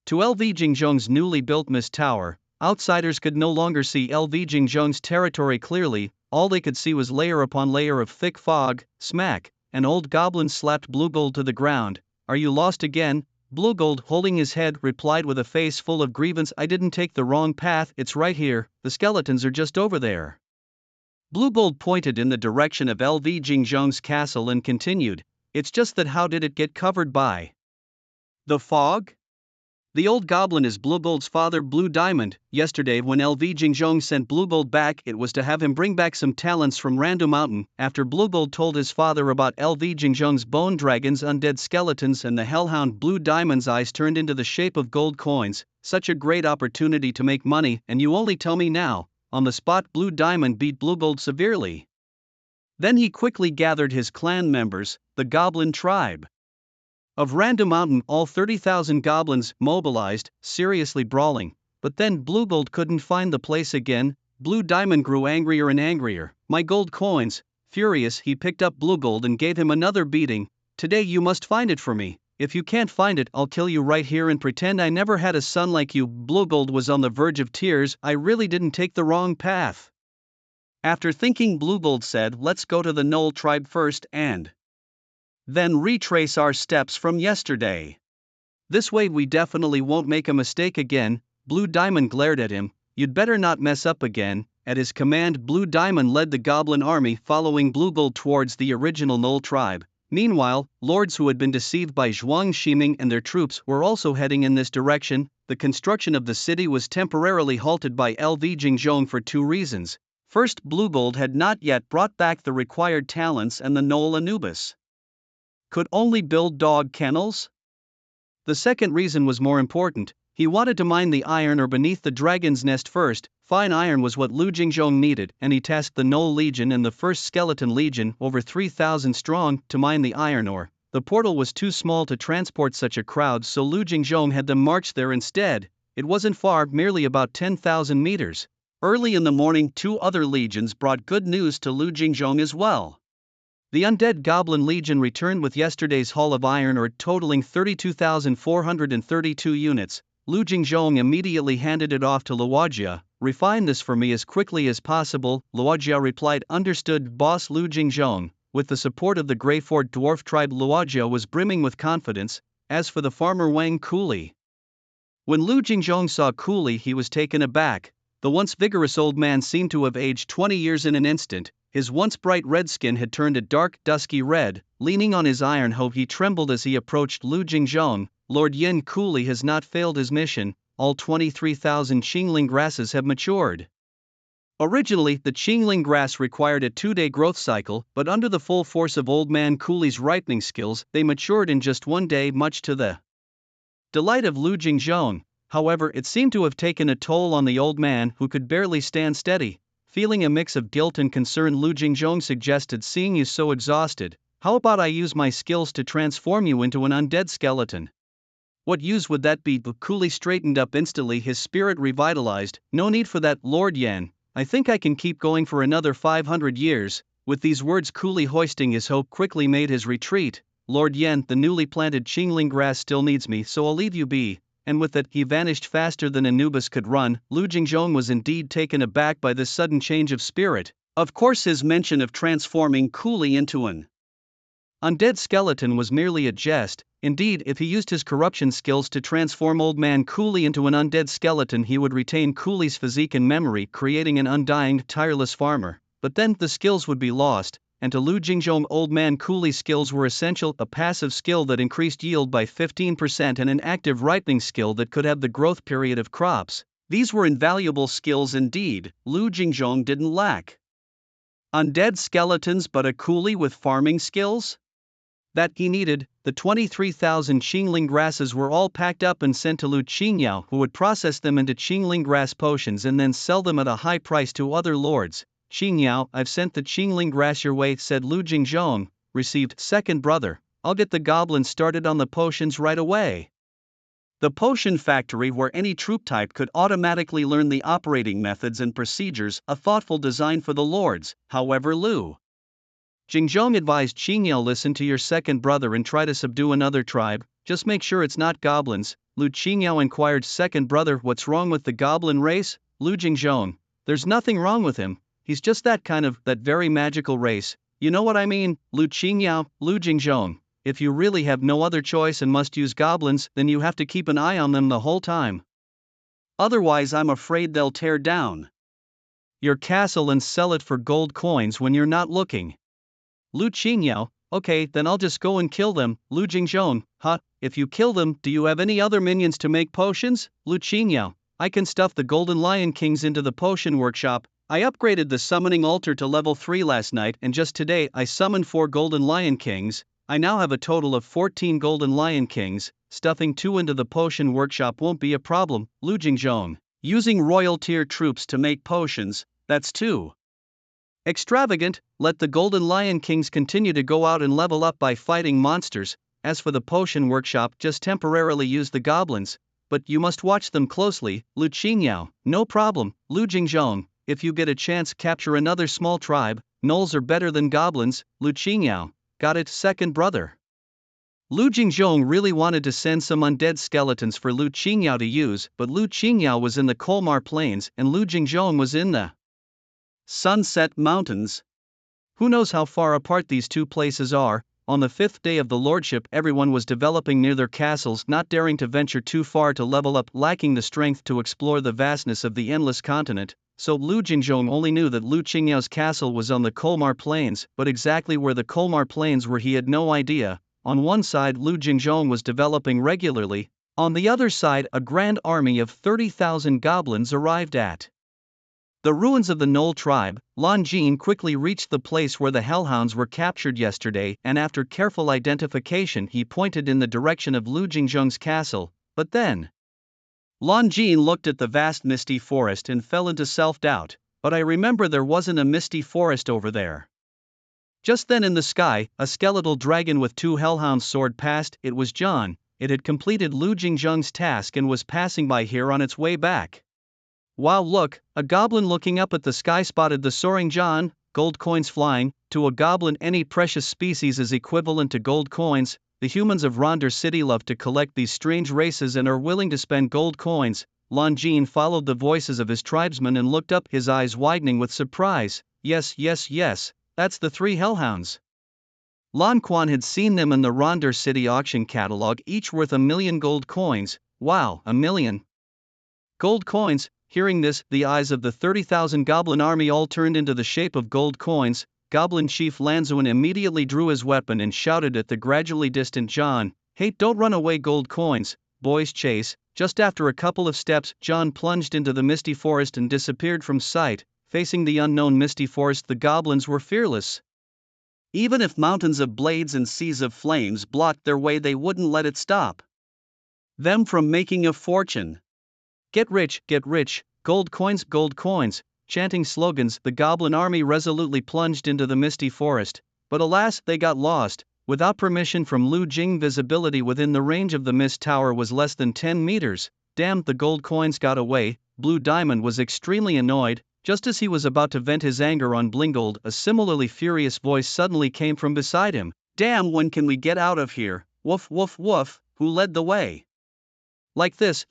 to LV Jingjong's newly built mist tower. Outsiders could no longer see LV Jingjong's territory clearly. All they could see was layer upon layer of thick fog. Smack! An old goblin slapped Bluegold to the ground. Are you lost again? Bluegold, holding his head, replied with a face full of grievance. I didn't take the wrong path, it's right here, the skeletons are just over there. Bluegold pointed in the direction of LV Jingjong's castle and continued, it's just that how did it get covered by the fog? The old goblin is Bluegold's father, Blue Diamond. Yesterday, when LV Jingjong sent Bluegold back, it was to have him bring back some talents from Randu Mountain. After Bluegold told his father about LV Jingjong's bone dragons, undead skeletons, and the hellhound, Blue Diamond's eyes turned into the shape of gold coins. Such a great opportunity to make money, and you only tell me now. On the spot, Blue Diamond beat Bluegold severely. Then he quickly gathered his clan members, the goblin tribe of Randu Mountain, all 30,000 goblins, mobilized, seriously brawling. But then Bluegold couldn't find the place again. Blue Diamond grew angrier and angrier. My gold coins! Furious, he picked up Bluegold and gave him another beating. Today you must find it for me. If you can't find it, I'll kill you right here and pretend I never had a son like you. Bluegold was on the verge of tears. I really didn't take the wrong path. After thinking, Bluegold said, let's go to the Knoll tribe first and then retrace our steps from yesterday. This way we definitely won't make a mistake again. Blue Diamond glared at him. You'd better not mess up again. At his command, Blue Diamond led the goblin army, following Bluegold towards the original Knoll tribe. Meanwhile, lords who had been deceived by Zhuang Ximing and their troops were also heading in this direction. The construction of the city was temporarily halted by LV Jingjong for 2 reasons. First, Bluegold had not yet brought back the required talents, and the Knoll Anubis could only build dog kennels. The second reason was more important. He wanted to mine the iron ore beneath the dragon's nest first. Fine iron was what Lu Jingjong needed, and he tasked the Knoll Legion and the 1st Skeleton Legion, over 3,000 strong, to mine the iron ore. The portal was too small to transport such a crowd, so Lu Jingjong had them march there instead. It wasn't far, merely about 10,000 meters. Early in the morning, 2 other legions brought good news to Lu Jingjong as well. The Undead Goblin Legion returned with yesterday's haul of iron ore, totaling 32,432 units. Lu Jingjong immediately handed it off to Luojia. Refine this for me as quickly as possible. Luojia replied, understood, boss. Lu Jingjong, with the support of the Greyford dwarf tribe, Luojia was brimming with confidence. As for the farmer Wang Cooley, when Lu Jingjong saw Cooley, he was taken aback. The once vigorous old man seemed to have aged 20 years in an instant. His once bright red skin had turned a dark, dusky red. Leaning on his iron hoe, he trembled as he approached Lu Jingzhong. Lord Yin Cooley has not failed his mission. All 23,000 Qingling grasses have matured. Originally, the Qingling grass required a 2-day growth cycle, but under the full force of Old Man Cooley's ripening skills, they matured in just 1 day, much to the delight of Lu Jingzhong. However, it seemed to have taken a toll on the old man, who could barely stand steady. Feeling a mix of guilt and concern, Lu Jingzhong suggested, "Seeing you so exhausted, how about I use my skills to transform you into an undead skeleton?" "What use would that be?" Cooley straightened up instantly, his spirit revitalized. "No need for that, Lord Yan. I think I can keep going for another 500 years. With these words, Cooley, hoisting his hoe, quickly made his retreat. "Lord Yan, the newly planted Qingling grass still needs me, so I'll leave you be." And with that, he vanished faster than Anubis could run. Lu Jingzhong was indeed taken aback by this sudden change of spirit. Of course, his mention of transforming Cooley into an undead skeleton was merely a jest. Indeed, if he used his corruption skills to transform Old Man Cooley into an undead skeleton, he would retain Cooley's physique and memory, creating an undying, tireless farmer. But then, the skills would be lost, and to Lu Jingzhong, Old Man Cooley's skills were essential: a passive skill that increased yield by 15% and an active ripening skill that could have the growth period of crops. These were invaluable skills indeed. Lu Jingzhong didn't lack undead skeletons, but a Cooley with farming skills that he needed. The 23,000 Qingling grasses were all packed up and sent to Lu Qingyao, who would process them into Qingling grass potions and then sell them at a high price to other lords. "Qingyao, I've sent the Qingling grass your way," said Lu Jingzhong. "Received, second brother. I'll get the goblins started on the potions right away." The potion factory, where any troop type could automatically learn the operating methods and procedures, a thoughtful design for the lords. However, Lu Jingzhong advised Qingyao, "Listen to your second brother and try to subdue another tribe. Just make sure it's not goblins." Lu Qingyao inquired, "Second brother, what's wrong with the goblin race?" Lu Jingzhong: "There's nothing wrong with him. He's just that very magical race. You know what I mean?" Lu Qingyao: "Lu Jingzhong, if you really have no other choice and must use goblins, then you have to keep an eye on them the whole time. Otherwise, I'm afraid they'll tear down your castle and sell it for gold coins when you're not looking." Lu Qingyao: "Okay, then I'll just go and kill them." Lu Jingzhong: "Huh, if you kill them, do you have any other minions to make potions?" Lu Qingyao: "I can stuff the Golden Lion Kings into the potion workshop. I upgraded the summoning altar to level 3 last night, and just today I summoned 4 Golden Lion Kings. I now have a total of 14 Golden Lion Kings. Stuffing 2 into the potion workshop won't be a problem." Lu Jingzhong: "Using royal tier troops to make potions, that's too extravagant. Let the Golden Lion Kings continue to go out and level up by fighting monsters. As for the potion workshop, just temporarily use the goblins. But you must watch them closely." Lu Qingyao: "No problem." Lu Jingzhong: "If you get a chance, capture another small tribe. Gnolls are better than goblins." Lu Qingyao: "Got it, second brother." Lu Jingzhong really wanted to send some undead skeletons for Lu Qingyao to use, but Lu Qingyao was in the Kolmar Plains and Lu Jingzhong was in the Sunset Mountains. Who knows how far apart these two places are? On the 5th day of the lordship, everyone was developing near their castles, not daring to venture too far to level up, lacking the strength to explore the vastness of the endless continent. So Lu Jingzhong only knew that Lu Qingyao's castle was on the Kolmar Plains, but exactly where the Kolmar Plains were he had no idea. On one side, Lu Jingzhong was developing regularly. On the other side, a grand army of 30,000 goblins arrived at the ruins of the Gnoll tribe. Lan Jin quickly reached the place where the Hellhounds were captured yesterday, and after careful identification he pointed in the direction of Lu Jingzhong's castle. But then Lan Jin looked at the vast misty forest and fell into self-doubt. "But I remember there wasn't a misty forest over there." Just then in the sky, a skeletal dragon with 2 hellhounds soared past. It was John. It had completed Lu Jingzhong's task and was passing by here on its way back. "Wow, look!" A goblin looking up at the sky spotted the soaring John. Gold coins flying. To a goblin, any precious species is equivalent to gold coins. The humans of Rondor City love to collect these strange races and are willing to spend gold coins. Lan Jin followed the voices of his tribesmen and looked up, his eyes widening with surprise. Yes, that's the 3 hellhounds. Lan Quan had seen them in the Rondor City auction catalog, each worth 1,000,000 gold coins. Wow, 1,000,000 gold coins! Hearing this, the eyes of the 30,000 goblin army all turned into the shape of gold coins. Goblin chief Lanzuin immediately drew his weapon and shouted at the gradually distant John, "Hey, don't run away, gold coins, boys, chase." Just after a couple of steps, John plunged into the misty forest and disappeared from sight. Facing the unknown misty forest, the goblins were fearless. Even if mountains of blades and seas of flames blocked their way, they wouldn't let it stop them from making a fortune. Get rich, gold coins. Chanting slogans, the goblin army resolutely plunged into the misty forest, but alas, they got lost. Without permission from Lu Jing, visibility within the range of the mist tower was less than 10 meters. Damn, the gold coins got away. Blue Diamond was extremely annoyed. Just as he was about to vent his anger on Blingold, a similarly furious voice suddenly came from beside him. "Damn, when can we get out of here? Woof woof woof, who led the way? Like this,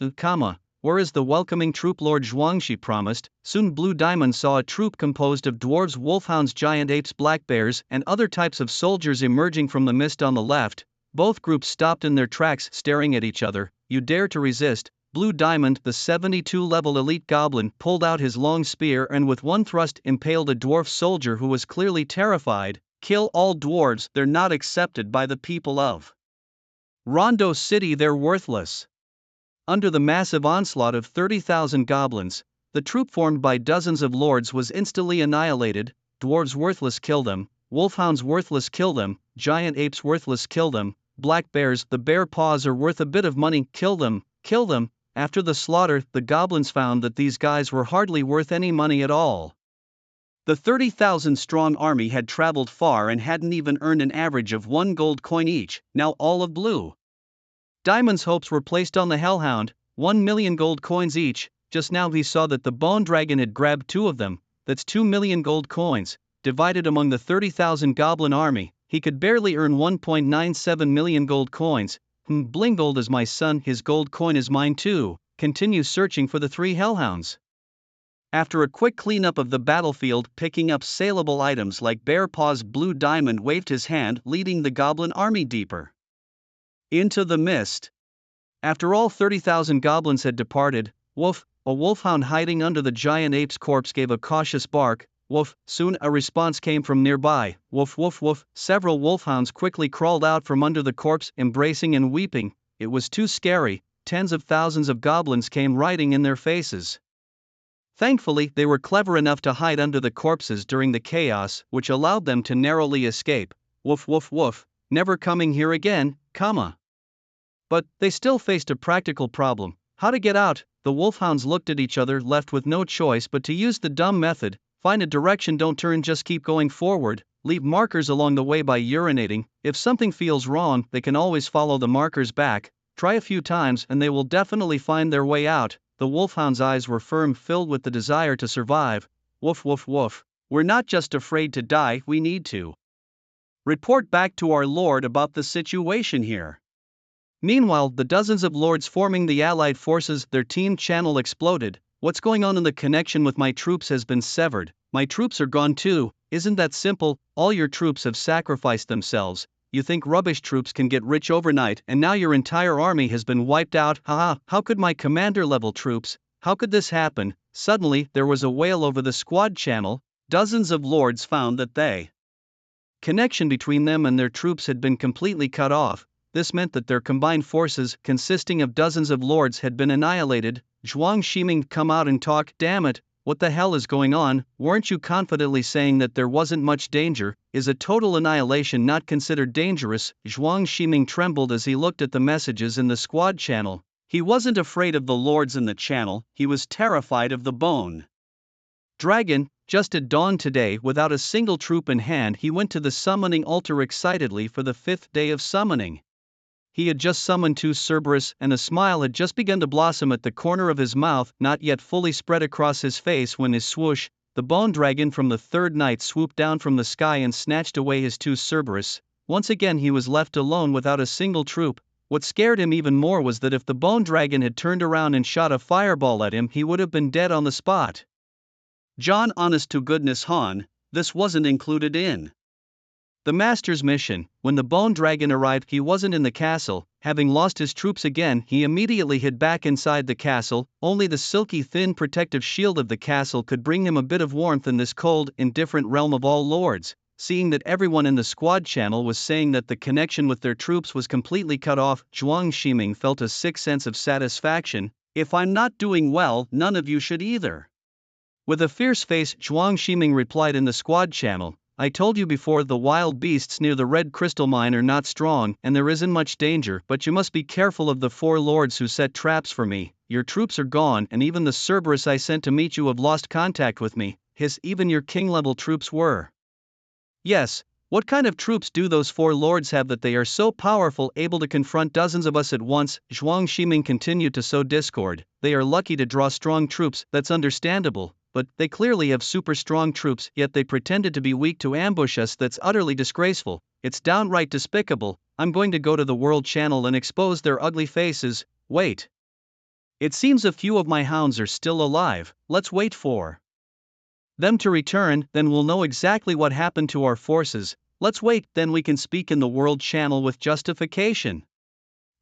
where is the welcoming troop Lord Zhuang?" she promised. Soon Blue Diamond saw a troop composed of dwarves, wolfhounds, giant apes, black bears, and other types of soldiers emerging from the mist on the left. Both groups stopped in their tracks, staring at each other. "You dare to resist?" Blue Diamond, the 72-level elite goblin, pulled out his long spear and with one thrust impaled a dwarf soldier who was clearly terrified. "Kill all dwarves, they're not accepted by the people of Rondo City, they're worthless." Under the massive onslaught of 30,000 goblins, the troop formed by dozens of lords was instantly annihilated. Dwarves worthless, kill them. Wolfhounds worthless, kill them. Giant apes worthless, kill them. Black bears, the bare paws are worth a bit of money, kill them. After the slaughter, the goblins found that these guys were hardly worth any money at all. The 30,000 strong army had traveled far and hadn't even earned an average of 1 gold coin each. Now all of Blue Diamond's hopes were placed on the Hellhound, 1 million gold coins each. Just now he saw that the Bone Dragon had grabbed 2 of them. That's 2 million gold coins, divided among the 30,000 goblin army. He could barely earn 1.97 million gold coins. Blingold is my son, his gold coin is mine too. Continue searching for the 3 Hellhounds. After a quick cleanup of the battlefield, picking up saleable items like bear paws, Blue Diamond waved his hand, leading the goblin army deeper into the mist. After all 30,000 goblins had departed, a wolfhound hiding under the giant ape's corpse gave a cautious bark. Woof. Soon a response came from nearby. Woof woof woof. Several wolfhounds quickly crawled out from under the corpse, embracing and weeping. It was too scary. Tens of thousands of goblins came riding in their faces. Thankfully, they were clever enough to hide under the corpses during the chaos, which allowed them to narrowly escape. Woof woof woof. Never coming here again, But they still faced a practical problem. How to get out? The wolfhounds looked at each other, left with no choice but to use the dumb method. Find a direction, don't turn, just keep going forward. Leave markers along the way by urinating. If something feels wrong, they can always follow the markers back. Try a few times and they will definitely find their way out. The wolfhound's eyes were firm, filled with the desire to survive. Woof woof woof. We're not just afraid to die, we need to report back to our lord about the situation here. Meanwhile, the dozens of lords forming the allied forces, their team channel exploded. What's going on? In the connection with my troops has been severed. My troops are gone too. Isn't that simple? All your troops have sacrificed themselves. You think rubbish troops can get rich overnight, and now your entire army has been wiped out? Haha, how could my commander level troops? How could this happen? Suddenly, there was a wail over the squad channel. Dozens of lords found that the connection between them and their troops had been completely cut off. This meant that their combined forces, consisting of dozens of lords, had been annihilated. Zhuang Shiming, come out and talk. Damn it, what the hell is going on? Weren't you confidently saying that there wasn't much danger? Is a total annihilation not considered dangerous? Zhuang Shiming trembled as he looked at the messages in the squad channel. He wasn't afraid of the lords in the channel, he was terrified of the Bone Dragon. Just at dawn today, without a single troop in hand, he went to the summoning altar excitedly for the 5th day of summoning. He had just summoned 2 Cerberus, and a smile had just begun to blossom at the corner of his mouth, not yet fully spread across his face, when his swoosh, the Bone Dragon from the 3rd night, swooped down from the sky and snatched away his 2 Cerberus. Once again he was left alone without a single troop. What scared him even more was that if the Bone Dragon had turned around and shot a fireball at him, he would have been dead on the spot. John, honest to goodness Han, this wasn't included in the Master's mission. When the Bone Dragon arrived, he wasn't in the castle. Having lost his troops again, he immediately hid back inside the castle. Only the silky thin protective shield of the castle could bring him a bit of warmth in this cold, indifferent realm of all lords. Seeing that everyone in the squad channel was saying that the connection with their troops was completely cut off, Zhuang Ximing felt a sick sense of satisfaction. If I'm not doing well, none of you should either. With a fierce face, Zhuang Ximing replied in the squad channel, I told you before, the wild beasts near the red crystal mine are not strong and there isn't much danger, but you must be careful of the 4 lords who set traps for me. Your troops are gone and even the Cerberus I sent to meet you have lost contact with me. Even your king-level troops were. Yes, what kind of troops do those 4 lords have that they are so powerful, able to confront dozens of us at once? Zhuang Ximing continued to sow discord. They are lucky to draw strong troops, that's understandable, but they clearly have super strong troops, yet they pretended to be weak to ambush us. That's utterly disgraceful. It's downright despicable. I'm going to go to the World Channel and expose their ugly faces. Wait. It seems a few of my hounds are still alive. Let's wait for them to return, then we'll know exactly what happened to our forces. Let's wait, then we can speak in the World Channel with justification.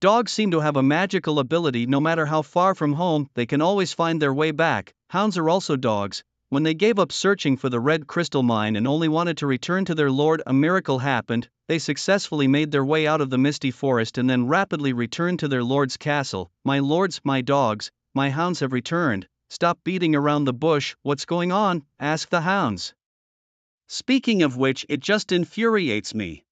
Dogs seem to have a magical ability. No matter how far from home, they can always find their way back. Hounds are also dogs. When they gave up searching for the red crystal mine and only wanted to return to their lord, a miracle happened. They successfully made their way out of the misty forest and then rapidly returned to their lord's castle. My lords, my dogs, my hounds have returned. Stop beating around the bush. What's going on? Asked the hounds. Speaking of which, it just infuriates me.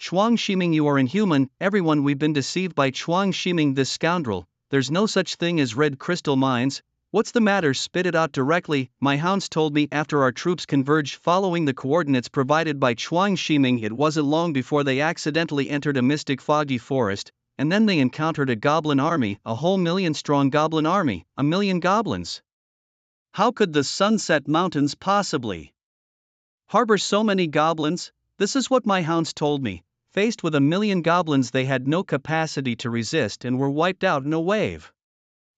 Zhuang Ximing, you are inhuman. Everyone, we've been deceived by Zhuang Ximing, this scoundrel. There's no such thing as red crystal mines. What's the matter? Spit it out directly. My hounds told me after our troops converged following the coordinates provided by Zhuang Ximing. It wasn't long before they accidentally entered a mystic foggy forest, and then they encountered a goblin army, a whole 1,000,000-strong goblin army, 1,000,000 goblins. How could the Sunset Mountains possibly harbor so many goblins? This is what my hounds told me. Faced with 1,000,000 goblins, they had no capacity to resist and were wiped out in a wave.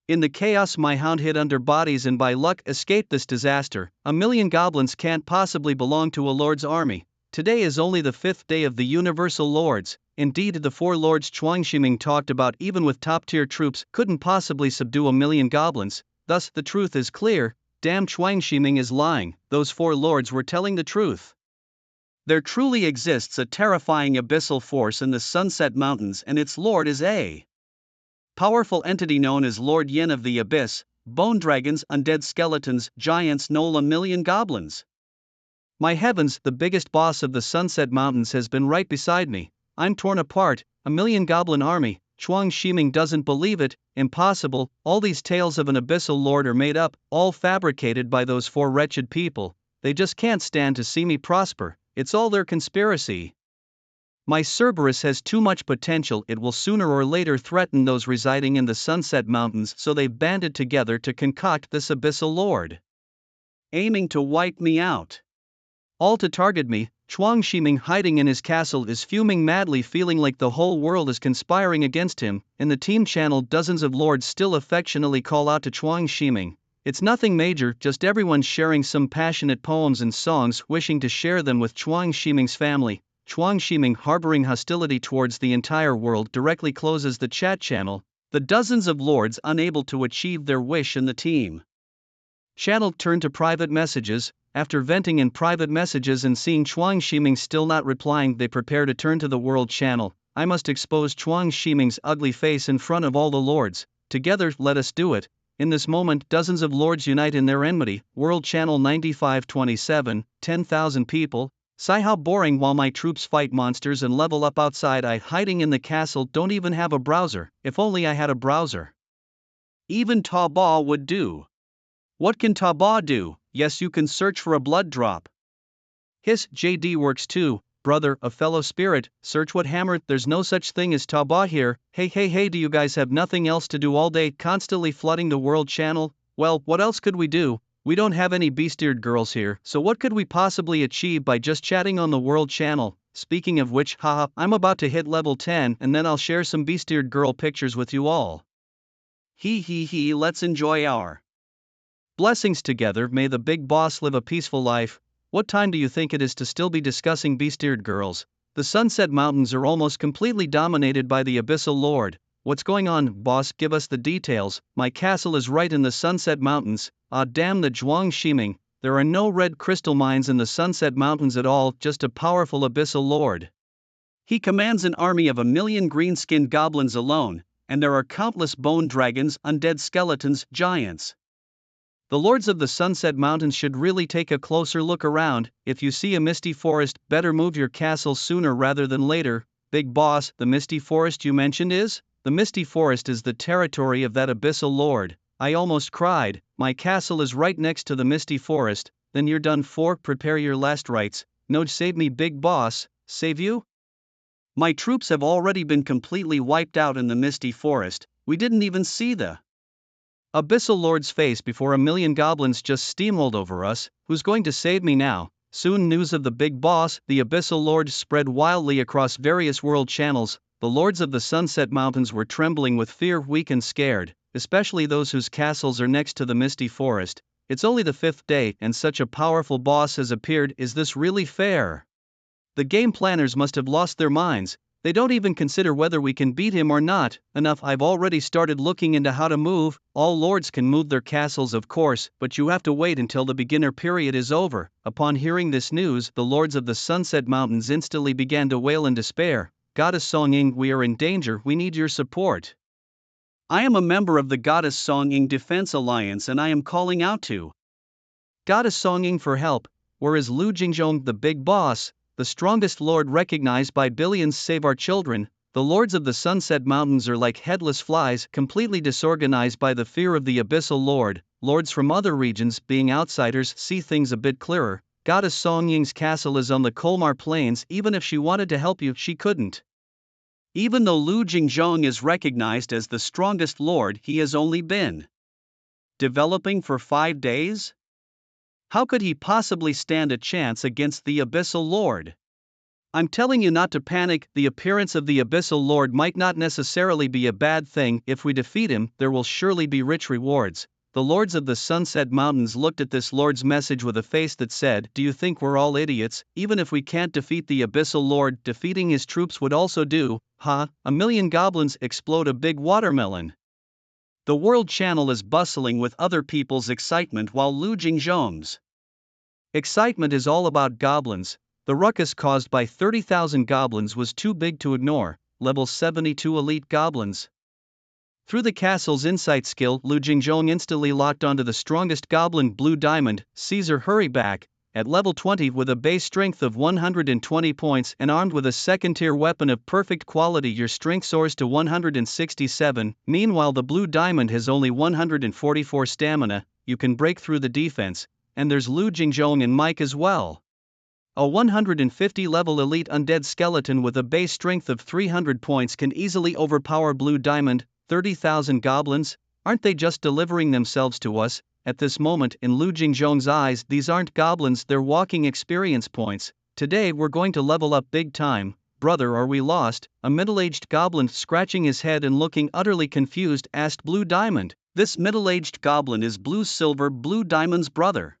In the chaos, my hound hid under bodies and by luck escaped this disaster. 1,000,000 goblins can't possibly belong to a lord's army. Today is only the 5th day of the Universal Lords. Indeed, the 4 lords Zhuang Ximing talked about, even with top-tier troops, couldn't possibly subdue 1,000,000 goblins. Thus, the truth is clear. Damn, Zhuang Ximing is lying. Those 4 lords were telling the truth. There truly exists a terrifying abyssal force in the Sunset Mountains, and its lord is a powerful entity known as Lord Yin of the Abyss. Bone dragons, undead skeletons, giants, no 1,000,000 goblins. My heavens, the biggest boss of the Sunset Mountains has been right beside me. I'm torn apart. 1,000,000 goblin army. Zhuang Ximing doesn't believe it. Impossible. All these tales of an abyssal lord are made up, all fabricated by those 4 wretched people. They just can't stand to see me prosper. It's all their conspiracy. My Cerberus has too much potential. It will sooner or later threaten those residing in the Sunset Mountains, so they've banded together to concoct this abyssal lord, aiming to wipe me out. All to target me. Zhuang Ximing, hiding in his castle, is fuming madly, feeling like the whole world is conspiring against him. In the team channel, dozens of lords still affectionately call out to Zhuang Ximing. It's nothing major, just everyone sharing some passionate poems and songs, wishing to share them with Zhuang Ximing's family. Zhuang Ximing, harboring hostility towards the entire world, directly closes the chat channel. The dozens of lords unable to achieve their wish in the team channel turn to private messages. After venting in private messages and seeing Zhuang Ximing still not replying, they prepare to turn to the World Channel. I must expose Zhuang Ximing's ugly face in front of all the lords. Together, let us do it. In this moment, dozens of lords unite in their enmity. World Channel 9527, 10,000 people. Sigh, how boring. While my troops fight monsters and level up outside, I, hiding in the castle, don't even have a browser. If only I had a browser. Even Taobao would do. What can Taobao do? Yes, you can search for a blood drop. His JD works too, brother, a fellow spirit. Search what hammer? There's no such thing as Taobao here. Hey, do you guys have nothing else to do all day, constantly flooding the World Channel? Well, what else could we do? We don't have any beast-eared girls here, so what could we possibly achieve by just chatting on the World Channel? Speaking of which, haha, I'm about to hit level 10 and then I'll share some beast-eared girl pictures with you all. Let's enjoy our blessings together. May the big boss live a peaceful life. What time do you think it is to still be discussing beast-eared girls? The Sunset Mountains are almost completely dominated by the Abyssal Lord. What's going on, boss? Give us the details. My castle is right in the Sunset Mountains. Ah, damn the Zhuang Shiming. There are no red crystal mines in the Sunset Mountains at all, just a powerful Abyssal Lord. He commands an army of 1,000,000 green-skinned goblins alone, and there are countless bone dragons, undead skeletons, giants. The lords of the Sunset Mountains should really take a closer look around. If you see a misty forest, better move your castle sooner rather than later. Big boss, the misty forest you mentioned is? The misty forest is the territory of that Abyssal Lord. I almost cried. My castle is right next to the misty forest. Then you're done for. Prepare your last rites. No, save me, big boss. Save you? My troops have already been completely wiped out in the misty forest. We didn't even see the Abyssal Lord's face before 1,000,000 goblins just steamrolled over us. Who's going to save me now? Soon news of the big boss, the Abyssal Lord, spread wildly across various world channels. The lords of the Sunset Mountains were trembling with fear, weak and scared, especially those whose castles are next to the misty forest. It's only the 5th day and such a powerful boss has appeared. Is this really fair? The game planners must have lost their minds. They don't even consider whether we can beat him or not. Enough, I've already started looking into how to move. All lords can move their castles, of course, but you have to wait until the beginner period is over. Upon hearing this news, the lords of the Sunset Mountains instantly began to wail in despair. Goddess Song Ying, we are in danger, we need your support. I am a member of the Goddess Song Ying Defense Alliance and I am calling out to Goddess Song Ying for help. Where is Lu Jingzhong, the big boss? The strongest lord recognized by billions. Save our children. The lords of the Sunset Mountains are like headless flies, completely disorganized by the fear of the Abyssal Lord. Lords from other regions, being outsiders, see things a bit clearer. Goddess Song Ying's castle is on the Kolmar Plains. Even if she wanted to help you, she couldn't. Even though Lu Jingzhong is recognized as the strongest lord, he has only been developing for 5 days? How could he possibly stand a chance against the Abyssal Lord? I'm telling you not to panic. The appearance of the Abyssal Lord might not necessarily be a bad thing. If we defeat him, there will surely be rich rewards. The lords of the Sunset Mountains looked at this lord's message with a face that said, do you think we're all idiots? Even if we can't defeat the Abyssal Lord, defeating his troops would also do. Ha, 1,000,000 goblins explode a big watermelon. The world channel is bustling with other people's excitement while Lu Jingzhong's excitement is all about goblins. The ruckus caused by 30,000 goblins was too big to ignore. Level 72 elite goblins. Through the castle's insight skill, Lu Jingzhong instantly locked onto the strongest goblin, Blue Diamond. Caesar, hurry back. At level 20 with a base strength of 120 points and armed with a second-tier weapon of perfect quality, your strength soars to 167. Meanwhile, the Blue Diamond has only 144 stamina. You can break through the defense. And there's Lu Jingzhong and Mike as well. A 150 level elite undead skeleton with a base strength of 300 points can easily overpower Blue Diamond. 30,000 goblins? Aren't they just delivering themselves to us? At this moment, in Lu Jingzhong's eyes, these aren't goblins, they're walking experience points. Today we're going to level up big time. Brother, are we lost? A middle-aged goblin, scratching his head and looking utterly confused, asked Blue Diamond. This middle-aged goblin is Blue Diamond's brother.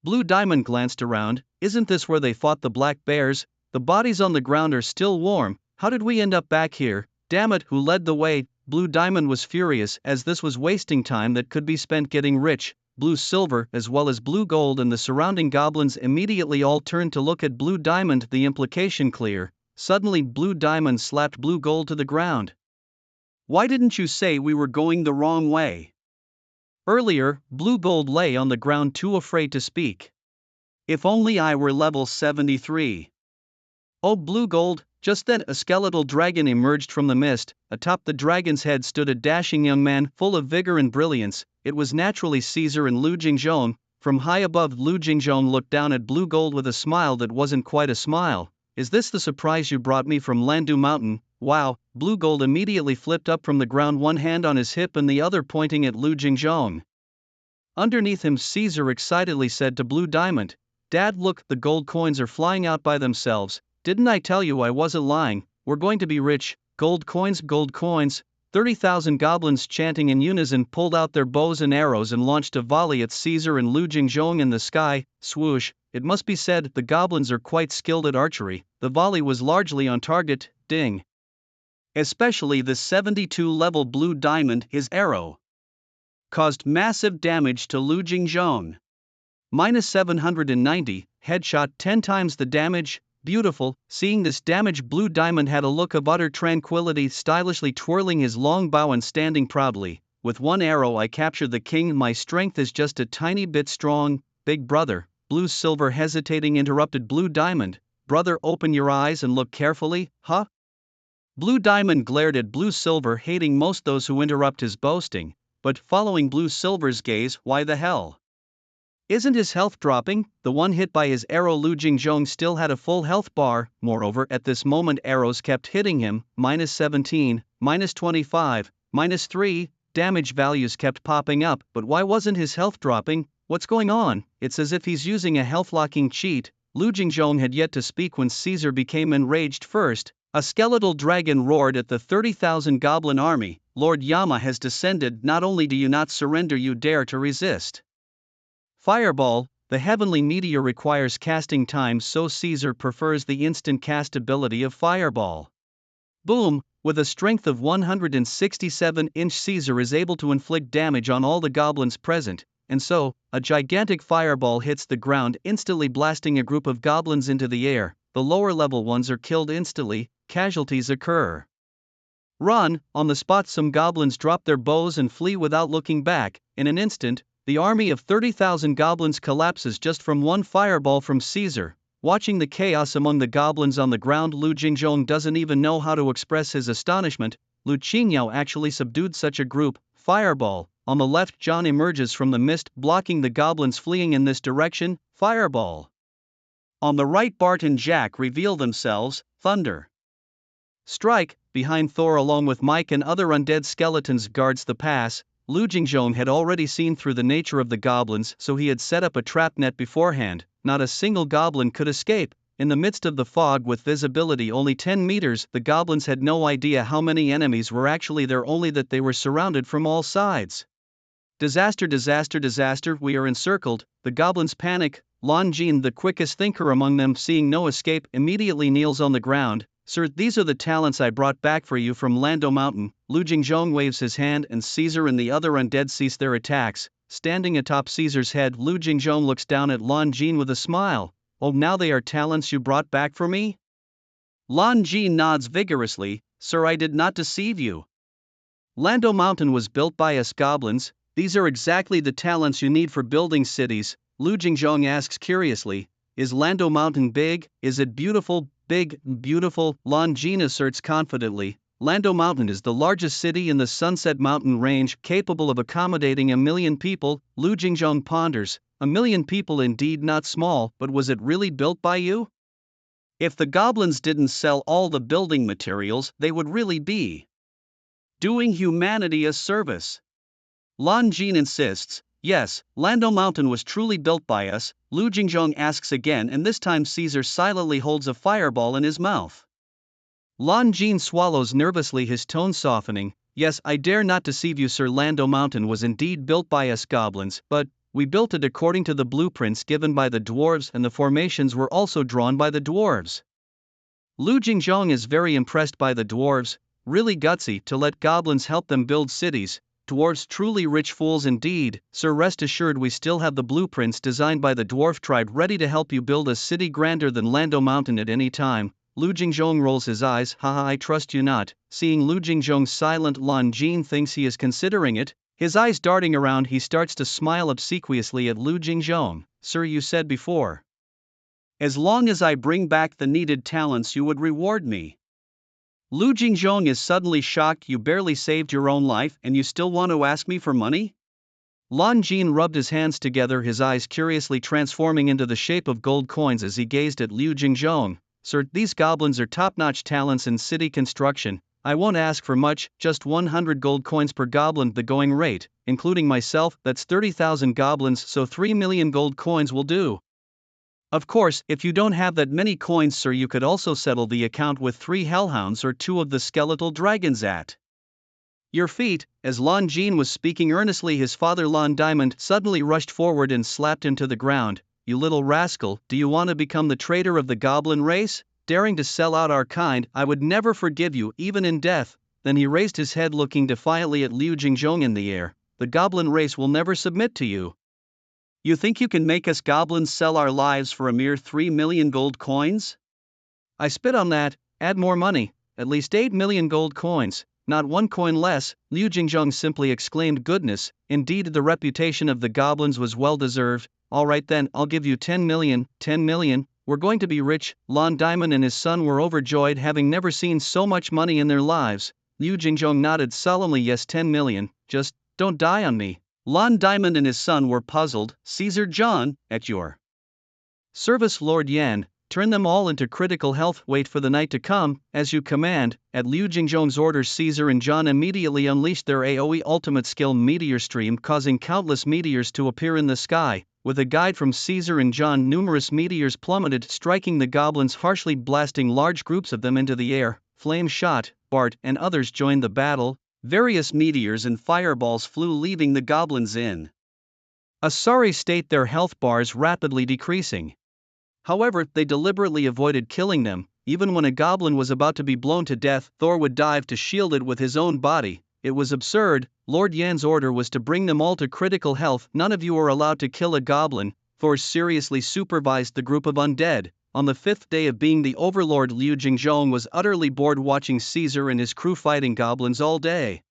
Blue Diamond glanced around. Isn't this where they fought the black bears? The bodies on the ground are still warm. How did we end up back here? Damn it, who led the way? Blue Diamond was furious, as this was wasting time that could be spent getting rich. Blue Silver, as well as Blue Gold and the surrounding goblins immediately all turned to look at Blue Diamond, the implication clear. Suddenly Blue Diamond slapped Blue Gold to the ground. Why didn't you say we were going the wrong way? Earlier, Blue Gold lay on the ground too afraid to speak. If only I were level 73. Oh, Blue Gold. Just then a skeletal dragon emerged from the mist. Atop the dragon's head stood a dashing young man, full of vigor and brilliance. It was naturally Caesar and Lu Jingzhong. From high above, Lu Jingzhong looked down at Blue Gold with a smile that wasn't quite a smile. Is this the surprise you brought me from Landu Mountain? Wow. Blue Gold immediately flipped up from the ground, one hand on his hip and the other pointing at Lu Jingzhong. Underneath him, Caesar excitedly said to Blue Diamond, Dad, look, the gold coins are flying out by themselves. Didn't I tell you I wasn't lying? We're going to be rich. Gold coins, gold coins. 30,000 goblins chanting in unison pulled out their bows and arrows and launched a volley at Caesar and Lu Jingzhong in the sky. Swoosh. it must be said the goblins are quite skilled at archery. The volley was largely on target, ding. Especially the 72-level blue diamond, his arrow caused massive damage to Lu Jingzhong. Minus 790, headshot 10 times the damage, beautiful. Seeing this damage, blue diamond had a look of utter tranquility, stylishly twirling his long bow and standing proudly. With one arrow I captured the king, my strength is just a tiny bit strong, big brother. Blue silver hesitating interrupted blue diamond. Brother, open your eyes and look carefully, huh? Blue diamond glared at blue silver, hating most those who interrupt his boasting, but following blue silver's gaze, why the hell? Isn't his health dropping? The one hit by his arrow, Lu Jingzhong still had a full health bar. Moreover, at this moment arrows kept hitting him. Minus 17, minus 25, minus 3, damage values kept popping up. But why wasn't his health dropping? What's going on? It's as if he's using a health locking cheat. Lu Jingzhong had yet to speak when Caesar became enraged first. A skeletal dragon roared at the 30,000 goblin army. Lord Yama has descended. Not only do you not surrender, you dare to resist. Fireball, the heavenly meteor requires casting time, so Caesar prefers the instant cast ability of Fireball. Boom, with a strength of 167-inch, Caesar is able to inflict damage on all the goblins present, and so, a gigantic fireball hits the ground, instantly blasting a group of goblins into the air. The lower level ones are killed instantly, casualties occur. Run, on the spot some goblins drop their bows and flee without looking back. In an instant, the army of 30,000 goblins collapses just from one fireball from Caesar. Watching the chaos among the goblins on the ground, Lu Jingzhong doesn't even know how to express his astonishment. Lu Qingyao actually subdued such a group. Fireball. On the left, John emerges from the mist, blocking the goblins fleeing in this direction. Fireball. On the right, Bart and Jack reveal themselves. Thunder. Strike. Behind Thor, along with Mike and other undead skeletons, guards the pass. Lu Jingzhong had already seen through the nature of the goblins, so he had set up a trap net beforehand. Not a single goblin could escape. In the midst of the fog with visibility only 10 meters, the goblins had no idea how many enemies were actually there, only that they were surrounded from all sides. Disaster, disaster, disaster, we are encircled. The goblins panic. Lon Jin, the quickest thinker among them, seeing no escape, immediately kneels on the ground. Sir, these are the talents I brought back for you from Lando Mountain. Lu Jingzhong waves his hand and Caesar and the other undead cease their attacks. Standing atop Caesar's head, Lu Jingzhong looks down at Lon Jin with a smile. Oh, now they are talents you brought back for me? Lon Jin nods vigorously. Sir, I did not deceive you. Lando Mountain was built by us goblins. These are exactly the talents you need for building cities. Lu Jingzhong asks curiously, is Lando Mountain big? Is it beautiful? Big, beautiful, Lon Jin asserts confidently. Lando Mountain is the largest city in the Sunset Mountain range, capable of accommodating 1 million people. Lu Jingzhong ponders. 1 million people indeed, not small, but was it really built by you? If the goblins didn't sell all the building materials, they would really be doing humanity a service. Lon Jin insists. Yes, Lando Mountain was truly built by us. Lu Jingzhong asks again, and this time Caesar silently holds a fireball in his mouth. Lon Jin swallows nervously, his tone softening. Yes, I dare not deceive you, sir. Lando Mountain was indeed built by us goblins, but we built it according to the blueprints given by the dwarves, and the formations were also drawn by the dwarves. Lu Jingzhong is very impressed by the dwarves, really gutsy to let goblins help them build cities. Dwarves truly rich fools indeed. Sir, rest assured we still have the blueprints designed by the dwarf tribe ready to help you build a city grander than Lando Mountain at any time. Lu Jingzhong rolls his eyes. Haha, I trust you not. Seeing Lu Jingzhong's silent, Lon Jin thinks he is considering it. His eyes darting around, he starts to smile obsequiously at Lu Jingzhong. Sir, you said before, as long as I bring back the needed talents you would reward me. Lu Jingzhong is suddenly shocked. You barely saved your own life and you still want to ask me for money? Lon Jin rubbed his hands together, his eyes curiously transforming into the shape of gold coins as he gazed at Lu Jingzhong. Sir, these goblins are top-notch talents in city construction. I won't ask for much, just 100 gold coins per goblin, the going rate, including myself, that's 30,000 goblins, so 3 million gold coins will do. Of course, if you don't have that many coins, sir, you could also settle the account with 3 hellhounds or 2 of the skeletal dragons at your feet. As Lon Jin was speaking earnestly, his father Lon Diamond suddenly rushed forward and slapped him to the ground. "You little rascal, do you want to become the traitor of the goblin race? Daring to sell out our kind, I would never forgive you, even in death." Then he raised his head, looking defiantly at Liu Jingzhong in the air. "The goblin race will never submit to you. You think you can make us goblins sell our lives for a mere 3 million gold coins? I spit on that, add more money, at least 8 million gold coins, not 1 coin less," Liu Jingzhong simply exclaimed. "Goodness, indeed the reputation of the goblins was well deserved. Alright then, I'll give you 10 million, 10 million, we're going to be rich." Lon Diamond and his son were overjoyed, having never seen so much money in their lives. Liu Jingzhong nodded solemnly. "Yes, 10 million, just don't die on me." Lon Diamond and his son were puzzled. "Caesar John, at your service, Lord Yan. Turn them all into critical health. Wait for the night to come, as you command." At Liu Jingzhong's orders, Caesar and John immediately unleashed their AoE ultimate skill Meteor Stream, causing countless meteors to appear in the sky. With a guide from Caesar and John, numerous meteors plummeted, striking the goblins harshly, blasting large groups of them into the air. Flame Shot, Bart, and others joined the battle. Various meteors and fireballs flew, leaving the goblins in a sorry state, their health bars rapidly decreasing. However, they deliberately avoided killing them. Even when a goblin was about to be blown to death, Thor would dive to shield it with his own body. It was absurd. Lord Yan's order was to bring them all to critical health. "None of you are allowed to kill a goblin." Thor seriously supervised the group of undead. On the 5th day of being the overlord, Liu Jingzhong was utterly bored watching Caesar and his crew fighting goblins all day.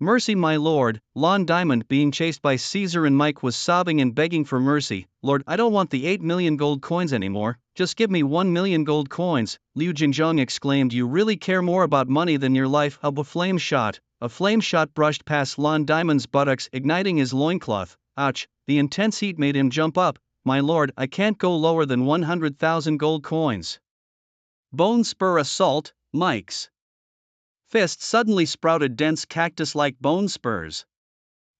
"Mercy, my lord." Lon Diamond, being chased by Caesar and Mike, was sobbing and begging for mercy. "Lord, I don't want the 8 million gold coins anymore, just give me 1 million gold coins." Liu Jingzhong exclaimed, "You really care more about money than your life." A flame shot. A flame shot brushed past Lon Diamond's buttocks, igniting his loincloth. Ouch, the intense heat made him jump up. "My lord, I can't go lower than 100,000 gold coins." Bone Spur Assault. Mike's fist suddenly sprouted dense cactus-like bone spurs.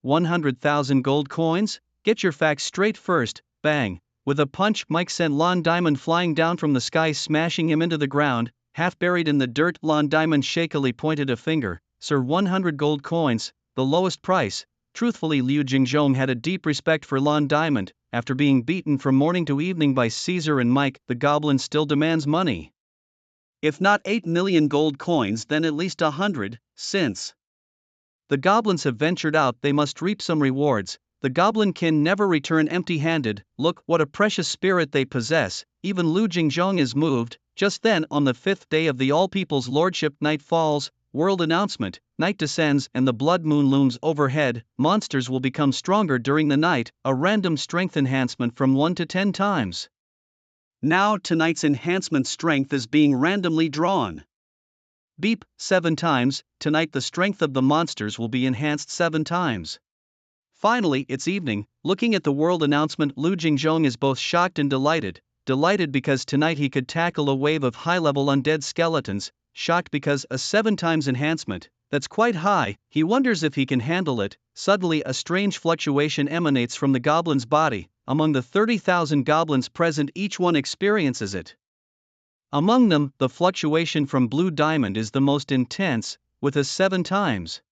100,000 gold coins? Get your facts straight first. Bang! With a punch, Mike sent Lon Diamond flying down from the sky, smashing him into the ground. Half buried in the dirt, Lon Diamond shakily pointed a finger. "Sir, 100 gold coins, the lowest price." Truthfully, Liu Jingzhong had a deep respect for Lon Diamond. After being beaten from morning to evening by Caesar and Mike, the goblin still demands money. If not 8 million gold coins, then at least 100, since the goblins have ventured out, they must reap some rewards. The goblin kin never return empty-handed. Look, what a precious spirit they possess. Even Liu Jingzhong is moved. Just then, on the 5th day of the All-People's Lordship, night falls. World announcement: night descends and the blood moon looms overhead. Monsters will become stronger during the night. A random strength enhancement from 1 to 10 times. Now tonight's enhancement strength is being randomly drawn. Beep, 7 times. Tonight the strength of the monsters will be enhanced 7 times. Finally, it's evening. Looking at the world announcement, Liu Jingzhong is both shocked and delighted. Delighted because tonight he could tackle a wave of high-level undead skeletons. Shocked because a 7 times enhancement, that's quite high. He wonders if he can handle it. Suddenly a strange fluctuation emanates from the goblin's body. Among the 30,000 goblins present, each one experiences it. Among them, the fluctuation from Blue Diamond is the most intense, with a 7 times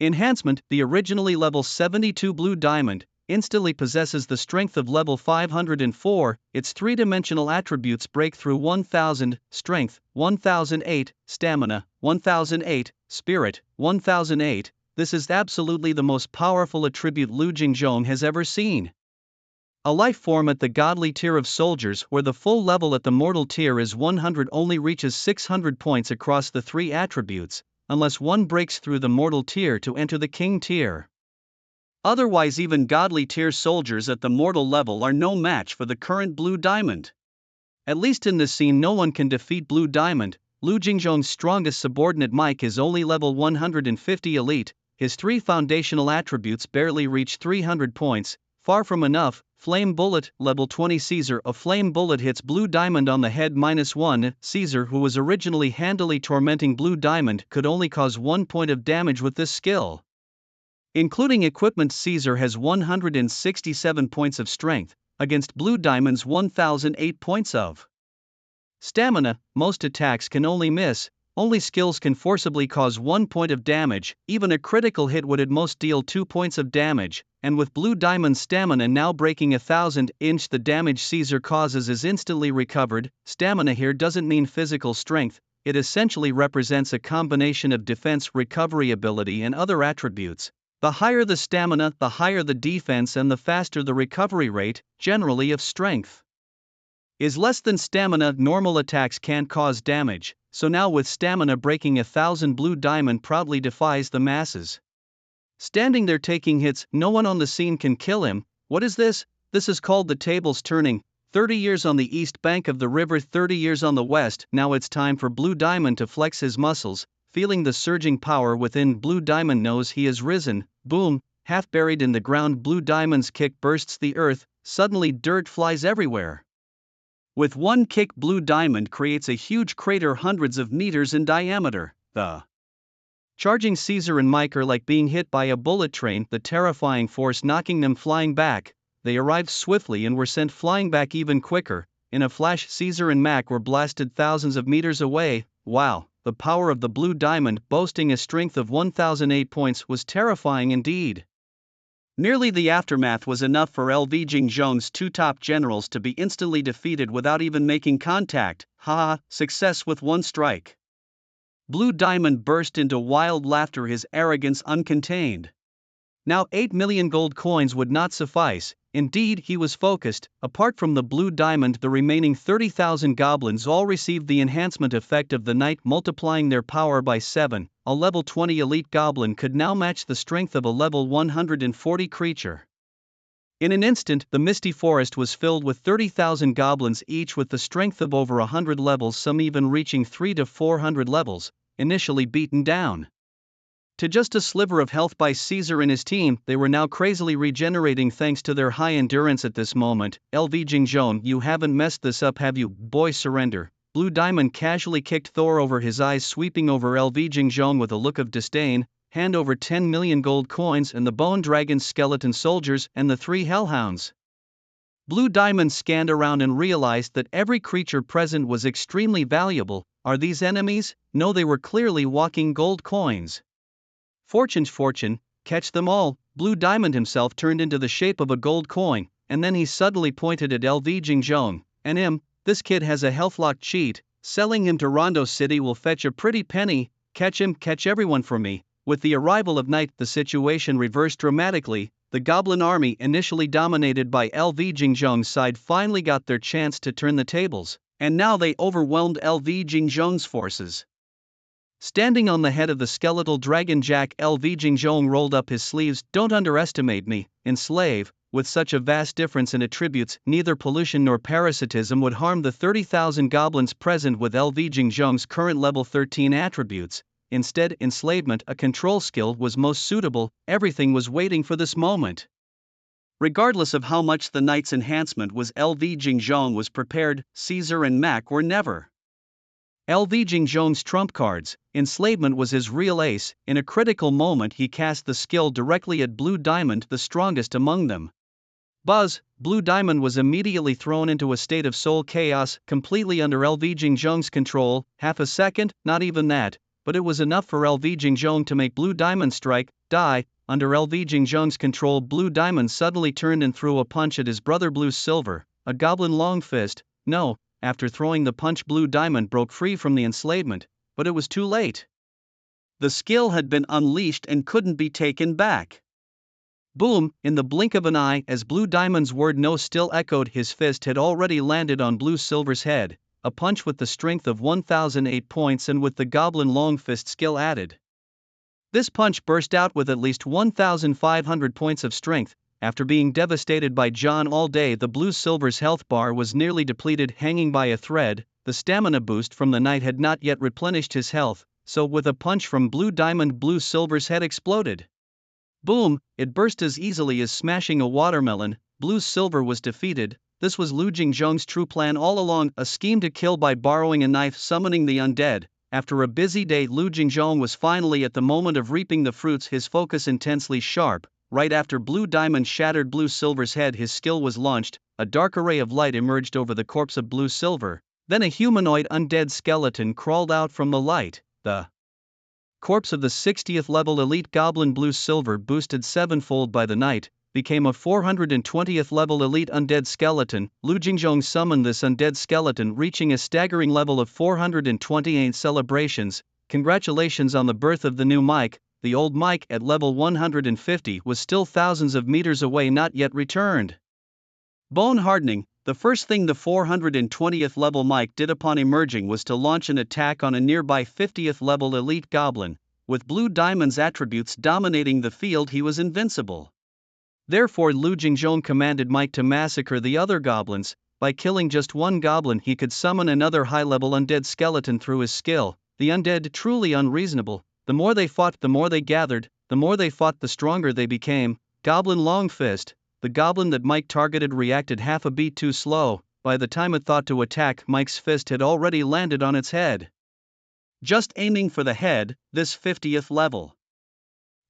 enhancement. The originally level 72 Blue Diamond instantly possesses the strength of level 504. Its three-dimensional attributes break through: 1000, strength, 1008, stamina, 1008, spirit, 1008. This is absolutely the most powerful attribute Liu Jingzhong has ever seen. A life form at the godly tier of soldiers, where the full level at the mortal tier is 100, only reaches 600 points across the 3 attributes, unless one breaks through the mortal tier to enter the king tier. Otherwise, even godly tier soldiers at the mortal level are no match for the current Blue Diamond. At least in this scene, no one can defeat Blue Diamond. Liu Jingzhong's strongest subordinate Mike is only level 150 elite. His 3 foundational attributes barely reach 300 points. Far from enough. Flame Bullet, level 20 Caesar. A flame bullet hits Blue Diamond on the head -1. Caesar, who was originally handily tormenting Blue Diamond, could only cause 1 point of damage with this skill. Including equipment, Caesar has 167 points of strength, against Blue Diamond's 1008 points of stamina. Most attacks can only miss. Only skills can forcibly cause 1 point of damage, even a critical hit would at most deal 2 points of damage, and with Blue Diamond's stamina now breaking 1000 the damage Caesar causes is instantly recovered. Stamina here doesn't mean physical strength, it essentially represents a combination of defense, recovery ability and other attributes. The higher the stamina, the higher the defense and the faster the recovery rate, generally of strength. Is less than stamina, normal attacks can't cause damage, so now with stamina breaking 1000 Blue Diamond proudly defies the masses. Standing there taking hits, no one on the scene can kill him. What is this? This is called the tables turning. 30 years on the east bank of the river, 30 years on the west. Now it's time for Blue Diamond to flex his muscles. Feeling the surging power within, Blue Diamond knows he has risen. Boom, half buried in the ground, Blue Diamond's kick bursts the earth. Suddenly dirt flies everywhere. With one kick, Blue Diamond creates a huge crater hundreds of meters in diameter. The charging Caesar and Mike are like being hit by a bullet train, the terrifying force knocking them flying back. They arrived swiftly and were sent flying back even quicker. In a flash, Caesar and Mac were blasted thousands of meters away. Wow, the power of the Blue Diamond, boasting a strength of 1008 points, was terrifying indeed. Nearly the aftermath was enough for LV Jingzhong's two top generals to be instantly defeated without even making contact. Haha, success with one strike. Blue Diamond burst into wild laughter, his arrogance uncontained. Now 8 million gold coins would not suffice. Indeed, he was focused. Apart from the Blue Diamond, the remaining 30,000 goblins all received the enhancement effect of the night, multiplying their power by 7. A level 20 elite goblin could now match the strength of a level 140 creature. In an instant, the misty forest was filled with 30,000 goblins, each with the strength of over 100 levels, some even reaching 300 to 400 levels, initially beaten down to just a sliver of health by Caesar and his team. They were now crazily regenerating thanks to their high endurance at this moment. LV Jingzhong, you haven't messed this up, have you? Boy, surrender. Blue Diamond casually kicked Thor over his eyes, sweeping over LV Jingzhong with a look of disdain. Hand over 10 million gold coins and the Bone Dragon's skeleton soldiers and the 3 hellhounds. Blue Diamond scanned around and realized that every creature present was extremely valuable. Are these enemies? No, they were clearly walking gold coins. Fortune, catch them all. Blue Diamond himself turned into the shape of a gold coin, and then he suddenly pointed at LV Jingzhong. And him, this kid has a healthlock cheat, selling him to Rondo City will fetch a pretty penny. Catch him, catch everyone for me. With the arrival of night, the situation reversed dramatically. The goblin army, initially dominated by LV Jingzhong's side, finally got their chance to turn the tables, and now they overwhelmed LV Jingzhong's forces. Standing on the head of the skeletal dragon Jack, LV Jingzhong rolled up his sleeves. Don't underestimate me, enslave. With such a vast difference in attributes, neither pollution nor parasitism would harm the 30,000 goblins present with LV Jingzhong's current level 13 attributes. Instead, enslavement, a control skill, was most suitable. Everything was waiting for this moment. Regardless of how much the knight's enhancement was, LV Jingzhong was prepared. Caesar and Mac were never LV Jingzhong's trump cards. Enslavement was his real ace. In a critical moment, he cast the skill directly at Blue Diamond, the strongest among them. Buzz! Blue Diamond was immediately thrown into a state of soul chaos, completely under LV Jingzhong's control. Half a second, not even that, but it was enough for LV Jingzhong to make Blue Diamond strike, die. Under LV Jingzhong's control, Blue Diamond suddenly turned and threw a punch at his brother Blue Silver, a goblin long fist. No. After throwing the punch, Blue Diamond broke free from the enslavement, but it was too late. The skill had been unleashed and couldn't be taken back. Boom! In the blink of an eye, as Blue Diamond's word no still echoed, his fist had already landed on Blue Silver's head, a punch with the strength of 1008 points and with the goblin long fist skill added. This punch burst out with at least 1500 points of strength. After being devastated by John all day, the Blue Silver's health bar was nearly depleted, hanging by a thread. The stamina boost from the night had not yet replenished his health, so with a punch from Blue Diamond, Blue Silver's head exploded. Boom! It burst as easily as smashing a watermelon. Blue Silver was defeated. This was Lu Jingzhong's true plan all along, a scheme to kill by borrowing a knife, summoning the undead. After a busy day, Lu Jingzhong was finally at the moment of reaping the fruits, his focus intensely sharp. Right after Blue Diamond shattered Blue Silver's head, his skill was launched. A dark array of light emerged over the corpse of Blue Silver. Then a humanoid undead skeleton crawled out from the light. The corpse of the 60th level elite goblin blue silver boosted sevenfold by the night, became a 420th level elite undead skeleton. Lu Jingjong summoned this undead skeleton, reaching a staggering level of 428 celebrations. Congratulations on the birth of the new Mike. The old Mike at level 150 was still thousands of meters away, not yet returned. Bone hardening. The first thing the 420th level Mike did upon emerging was to launch an attack on a nearby 50th level elite goblin. With Blue Diamond's attributes dominating the field, he was invincible. Therefore Lu Jingjong commanded Mike to massacre the other goblins. By killing just one goblin he could summon another high-level undead skeleton through his skill. The undead truly unreasonable. The more they fought, the more they gathered. The more they fought, the stronger they became. Goblin Long Fist. The goblin that Mike targeted reacted half a beat too slow. By the time it thought to attack, Mike's fist had already landed on its head. Just aiming for the head, this 50th level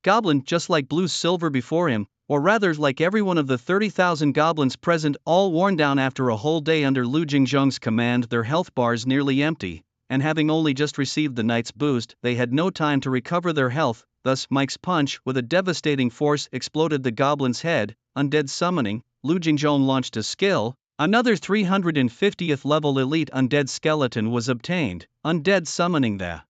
goblin, just like Blue Silver before him, or rather like every one of the 30,000 goblins present, all worn down after a whole day under Lu Jingjong's command, their health bars nearly empty, and having only just received the night's boost, they had no time to recover their health. Thus Mike's punch, with a devastating force, exploded the goblin's head. Undead summoning. Lu Jingjong launched a skill. Another 350th level elite undead skeleton was obtained. Undead summoning the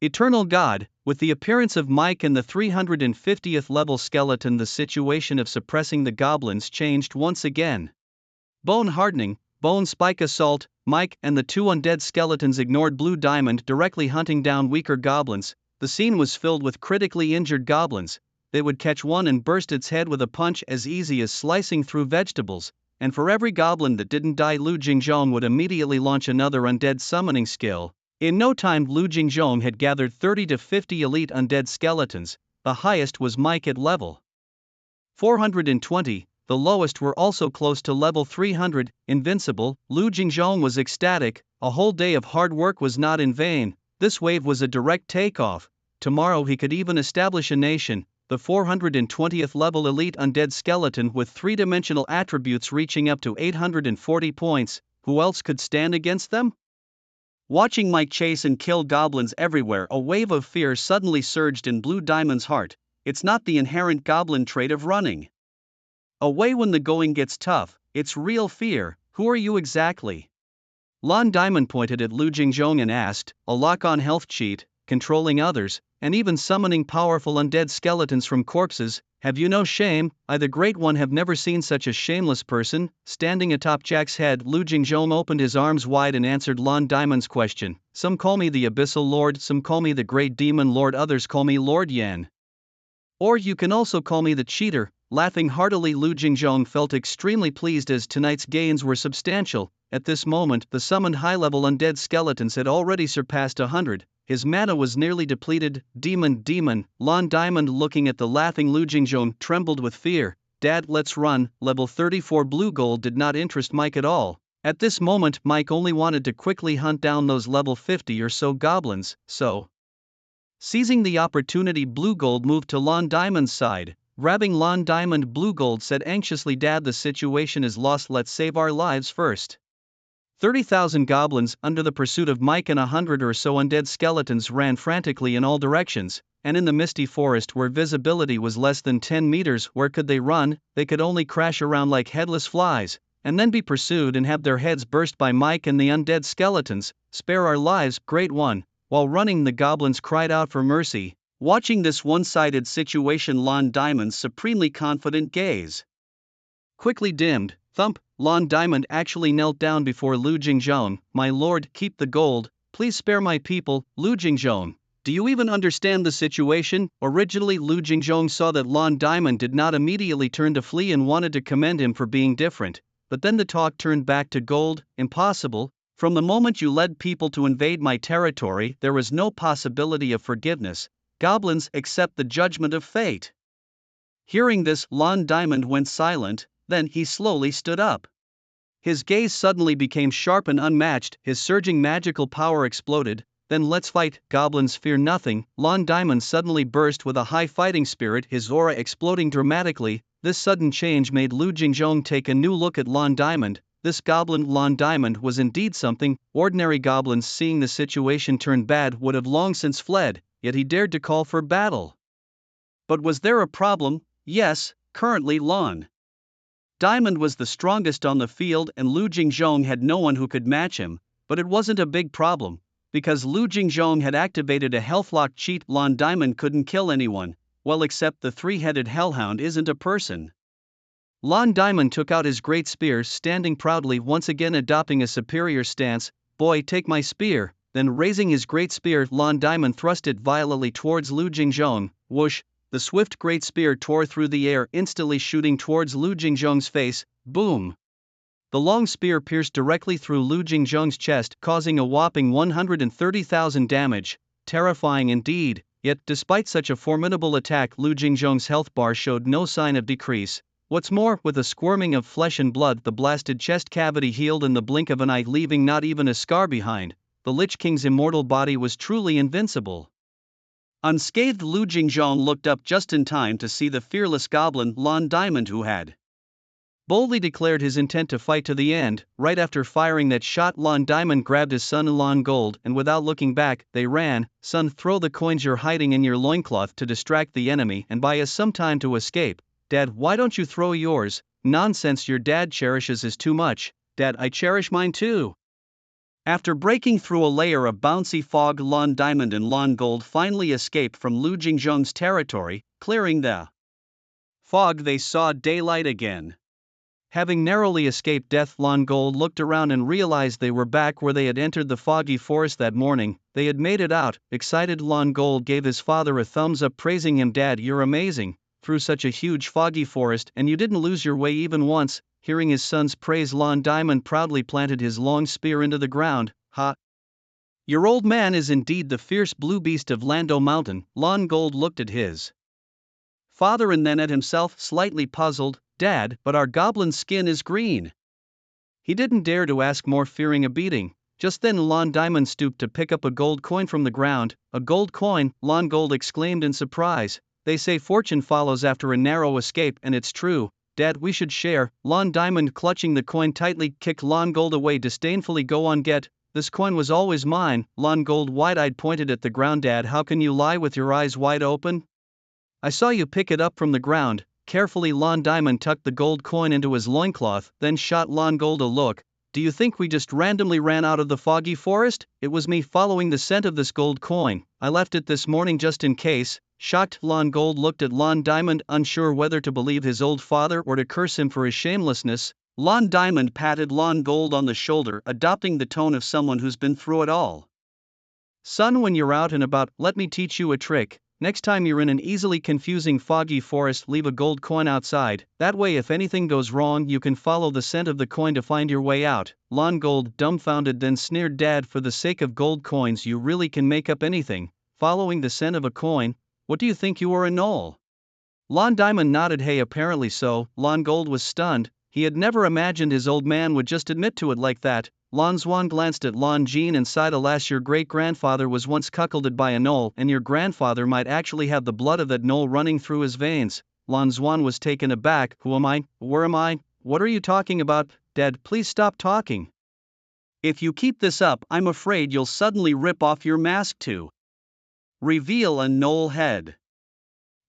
Eternal God. With the appearance of Mike and the 350th level skeleton, the situation of suppressing the goblins changed once again. Bone hardening. Bone spike assault. Mike and the two undead skeletons ignored Blue Diamond, directly hunting down weaker goblins. The scene was filled with critically injured goblins. They would catch one and burst its head with a punch as easy as slicing through vegetables, and for every goblin that didn't die, Lu Jingjong would immediately launch another undead summoning skill. In no time Lu Jingjong had gathered 30 to 50 elite undead skeletons. The highest was Mike at level 420, the lowest were also close to level 300, invincible. Lu Jingjong was ecstatic. A whole day of hard work was not in vain. This wave was a direct takeoff. Tomorrow he could even establish a nation. The 420th level elite undead skeleton with three-dimensional attributes reaching up to 840 points, who else could stand against them? Watching Mike chase and kill goblins everywhere, a wave of fear suddenly surged in Blue Diamond's heart. It's not the inherent goblin trait of running away when the going gets tough, it's real fear. Who are you exactly? Lon Diamond pointed at Lu Jingjong and asked, a lock-on health cheat, controlling others, and even summoning powerful undead skeletons from corpses. Have you no shame? I, the Great One, have never seen such a shameless person. Standing atop Jack's head, Lu Jingjong opened his arms wide and answered Lon Diamond's question. Some call me the Abyssal Lord, some call me the Great Demon Lord, others call me Lord Yan. Or you can also call me the Cheater. Laughing heartily, Lu Jingjong felt extremely pleased as tonight's gains were substantial. At this moment, the summoned high-level undead skeletons had already surpassed 100. His mana was nearly depleted. Demon. Lon Diamond, looking at the laughing Lu Jingjong, trembled with fear. Dad, let's run. Level 34 blue gold did not interest Mike at all. At this moment, Mike only wanted to quickly hunt down those level 50 or so goblins, so seizing the opportunity, Blue Gold moved to Lon Diamond's side. Grabbing Lon Diamond, Blue Gold said anxiously, Dad, the situation is lost, let's save our lives first. 30,000 goblins, under the pursuit of Mike and 100 or so undead skeletons, ran frantically in all directions, and in the misty forest where visibility was less than 10 meters, where could they run? They could only crash around like headless flies, and then be pursued and have their heads burst by Mike and the undead skeletons. Spare our lives, Great One. While running, the goblins cried out for mercy. Watching this one-sided situation, Lon Diamond's supremely confident gaze quickly dimmed. Thump. Lon Diamond actually knelt down before Lu Jingjong. My lord, keep the gold, please spare my people. Lu Jingjong, do you even understand the situation? Originally, Lu Jingjong saw that Lon Diamond did not immediately turn to flee and wanted to commend him for being different, but then the talk turned back to gold. Impossible. From the moment you led people to invade my territory, there was no possibility of forgiveness. Goblins accept the judgment of fate. Hearing this, Lon Diamond went silent, then he slowly stood up. His gaze suddenly became sharp and unmatched, his surging magical power exploded. Then let's fight. Goblins fear nothing. Lon Diamond suddenly burst with a high fighting spirit, his aura exploding dramatically. This sudden change made Lu Jingjong take a new look at Lon Diamond. this goblin Lon Diamond was indeed something. Ordinary goblins seeing the situation turn bad would have long since fled, yet he dared to call for battle. But was there a problem? Yes, currently Lon Diamond was the strongest on the field and Lu Jingzhong had no one who could match him, but it wasn't a big problem, because Lu Jingzhong had activated a healthlock cheat. Lon Diamond couldn't kill anyone, well except the three-headed hellhound isn't a person. Lon Diamond took out his great spear, standing proudly, once again adopting a superior stance. Boy, take my spear. Then raising his great spear, Lon Diamond thrust it violently towards Lu Jingzhong. Whoosh! The swift great spear tore through the air, instantly shooting towards Lu Jingzhong's face. Boom! The long spear pierced directly through Lu Jingzhong's chest, causing a whopping 130,000 damage. Terrifying indeed, yet despite such a formidable attack, Lu Jingzhong's health bar showed no sign of decrease. What's more, with a squirming of flesh and blood, the blasted chest cavity healed in the blink of an eye, leaving not even a scar behind. The Lich King's immortal body was truly invincible. Unscathed, Lu Jingzhong looked up just in time to see the fearless goblin Lon Diamond, who had boldly declared his intent to fight to the end. Right after firing that shot, Lon Diamond grabbed his son Lon Gold and without looking back, they ran. Son, throw the coins you're hiding in your loincloth to distract the enemy and buy us some time to escape. Dad, why don't you throw yours? Nonsense, your dad cherishes his too much. Dad, I cherish mine too. After breaking through a layer of bouncy fog, Lon Diamond and Lon Gold finally escaped from Lu Jingzhong's territory. Clearing the fog, they saw daylight again. Having narrowly escaped death, Lon Gold looked around and realized they were back where they had entered the foggy forest that morning. They had made it out. Excited, Lon Gold gave his father a thumbs up, praising him. Dad, you're amazing. Through such a huge foggy forest and you didn't lose your way even once. Hearing his son's praise, Lon Diamond proudly planted his long spear into the ground. Ha! Your old man is indeed the fierce blue beast of Lando Mountain. Lon Gold looked at his father and then at himself, slightly puzzled. Dad, but our goblin's skin is green. He didn't dare to ask more, fearing a beating. Just then Lon Diamond stooped to pick up a gold coin from the ground. A gold coin? Lon Gold exclaimed in surprise. They say fortune follows after a narrow escape, and it's true. Dad, we should share. Lon Diamond, clutching the coin tightly, kicked Lon Gold away disdainfully. Go on, get. This coin was always mine. Lon Gold, wide-eyed, pointed at the ground. Dad, how can you lie with your eyes wide open? I saw you pick it up from the ground. Carefully, Lon Diamond tucked the gold coin into his loincloth, then shot Lon Gold a look. Do you think we just randomly ran out of the foggy forest? It was me, following the scent of this gold coin. I left it this morning just in case. Shocked, Lon Gold looked at Lon Diamond, unsure whether to believe his old father or to curse him for his shamelessness. Lon Diamond patted Lon Gold on the shoulder, adopting the tone of someone who's been through it all. Son, when you're out and about, let me teach you a trick. Next time you're in an easily confusing foggy forest, leave a gold coin outside. That way, if anything goes wrong, you can follow the scent of the coin to find your way out. Lon Gold, dumbfounded, then sneered. Dad, for the sake of gold coins, you really can make up anything. Following the scent of a coin? What do you think, you are a knoll? Lon Diamond nodded. Hey, apparently so. Lon Gold was stunned. He had never imagined his old man would just admit to it like that. Lon Zwan glanced at Lon Jean and sighed. Alas, your great-grandfather was once cuckolded by a knoll, and your grandfather might actually have the blood of that knoll running through his veins. Lon Zwan was taken aback. Who am I? Where am I? What are you talking about? Dad, please stop talking. If you keep this up, I'm afraid you'll suddenly rip off your mask to reveal a knoll head.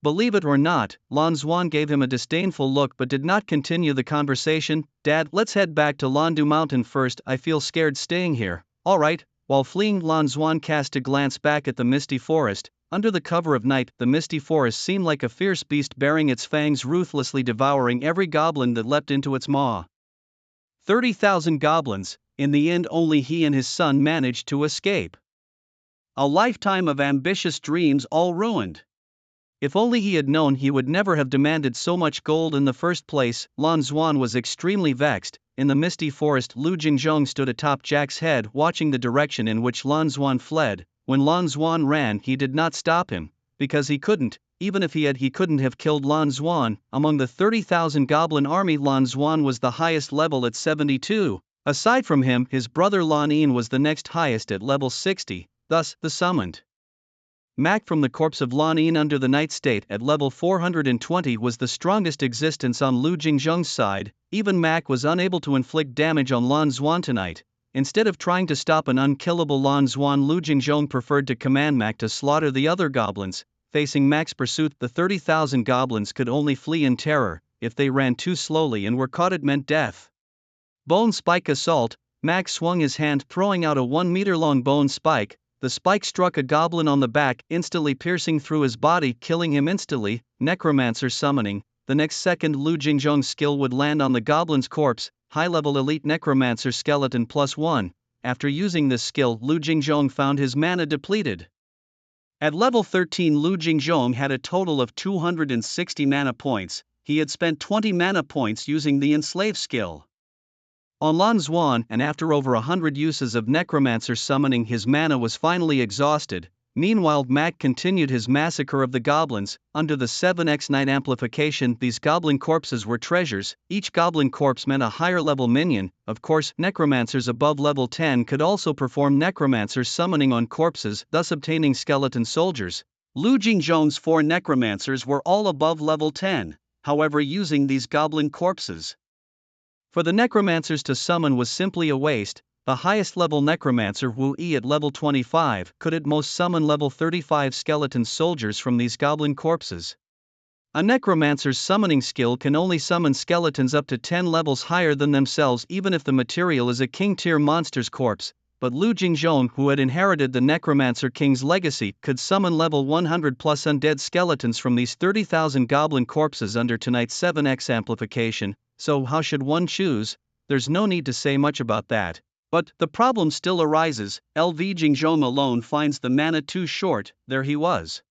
Believe it or not, Lon Zwan gave him a disdainful look but did not continue the conversation. Dad, let's head back to Landu Mountain first. I feel scared staying here. All right. While fleeing, Lon Zwan cast a glance back at the misty forest. Under the cover of night, the misty forest seemed like a fierce beast baring its fangs, ruthlessly devouring every goblin that leapt into its maw. 30,000 goblins. In the end, only he and his son managed to escape. A lifetime of ambitious dreams all ruined. If only he had known, he would never have demanded so much gold in the first place. Lon Zwan was extremely vexed. In the misty forest, Lu Jingzhong stood atop Jack's head, watching the direction in which Lon Zwan fled. When Lon Zwan ran, he did not stop him, because he couldn't. Even if he had, he couldn't have killed Lon Zwan. Among the 30,000 goblin army, Lon Zwan was the highest level at 72. Aside from him, his brother Lon Ian was the next highest at level 60. Thus, the summoned Mac from the corpse of Lan Yin under the night state at level 420 was the strongest existence on Lu Jingzhong's side. Even Mac was unable to inflict damage on Lan Xuan tonight. Instead of trying to stop an unkillable Lan Xuan, Lu Jingzhong preferred to command Mac to slaughter the other goblins. Facing Mac's pursuit, the 30,000 goblins could only flee in terror. If they ran too slowly and were caught, it meant death. Bone Spike Assault. Mac swung his hand, throwing out a 1-meter-long bone spike. The spike struck a goblin on the back, instantly piercing through his body, killing him instantly. Necromancer Summoning. The next second, Lu Jingzhong's skill would land on the goblin's corpse. High-level Elite Necromancer Skeleton +1. After using this skill, Lu Jingzhong found his mana depleted. At level 13, Lu Jingzhong had a total of 260 mana points. He had spent 20 mana points using the Enslave skill on Lan Xuan, and after over 100 uses of Necromancer Summoning, his mana was finally exhausted. Meanwhile, Mac continued his massacre of the goblins. Under the 7x Night amplification, these goblin corpses were treasures. Each goblin corpse meant a higher level minion. Of course, necromancers above level 10 could also perform Necromancer Summoning on corpses, thus obtaining skeleton soldiers. Lu Jingzhong's 4 necromancers were all above level 10, however, using these goblin corpses for the necromancers to summon was simply a waste. The highest level necromancer, Wu Yi at level 25, could at most summon level 35 skeleton soldiers from these goblin corpses. A necromancer's summoning skill can only summon skeletons up to 10 levels higher than themselves, even if the material is a king tier monster's corpse. But Lu Jingzhong, who had inherited the Necromancer King's legacy, could summon level 100 plus undead skeletons from these 30,000 goblin corpses under tonight's 7x amplification. So how should one choose? There's no need to say much about that. But the problem still arises. LV Jingzhong alone finds the mana too short. There he was.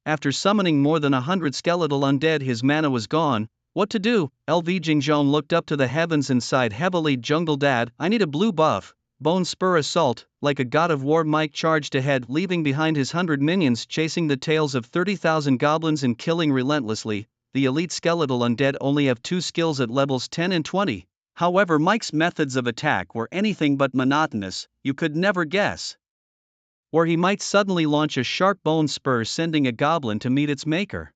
After summoning more than 100 skeletal undead, his mana was gone. What to do? LV Jingzhong looked up to the heavens and sighed heavily. Jungle Dad, I need a blue buff. Bone Spur Assault. Like a god of war, Mike charged ahead, leaving behind his 100 minions, chasing the tails of 30,000 goblins and killing relentlessly. The elite skeletal undead only have 2 skills at levels 10 and 20. However, Mike's methods of attack were anything but monotonous. You could never guess where he might suddenly launch a sharp bone spur, sending a goblin to meet its maker.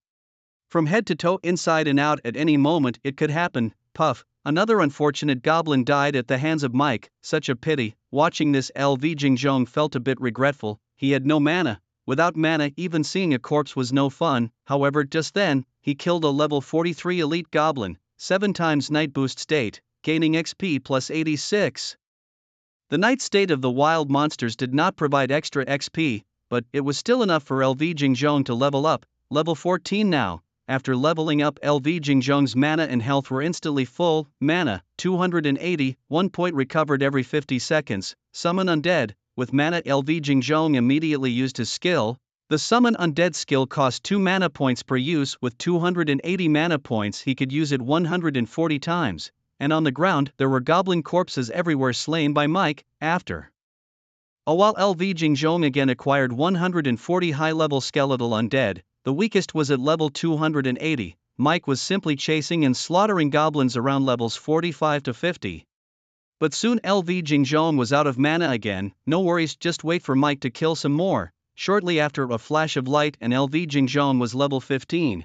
From head to toe, inside and out, at any moment it could happen. Puff. Another unfortunate goblin died at the hands of Mike. Such a pity. Watching this, LV Jingzhong felt a bit regretful. He had no mana. Without mana, even seeing a corpse was no fun. However, just then, he killed a level 43 elite goblin, 7 times night boost state, gaining XP plus 86. The night state of the wild monsters did not provide extra XP, but it was still enough for LV Jingzhong to level up, level 14 now. After leveling up, LV Jingzhong's mana and health were instantly full. Mana, 280, 1 point recovered every 50 seconds. Summon Undead. With mana, LV Jingzhong immediately used his skill. The Summon Undead skill cost 2 mana points per use. With 280 mana points, he could use it 140 times. And on the ground, there were goblin corpses everywhere slain by Mike. After a while, LV Jingzhong again acquired 140 high-level skeletal undead. The weakest was at level 280. Mike was simply chasing and slaughtering goblins around levels 45 to 50. But soon LV Jingzhong was out of mana again. No worries, just wait for Mike to kill some more. Shortly after, a flash of light and LV Jingzhong was level 15.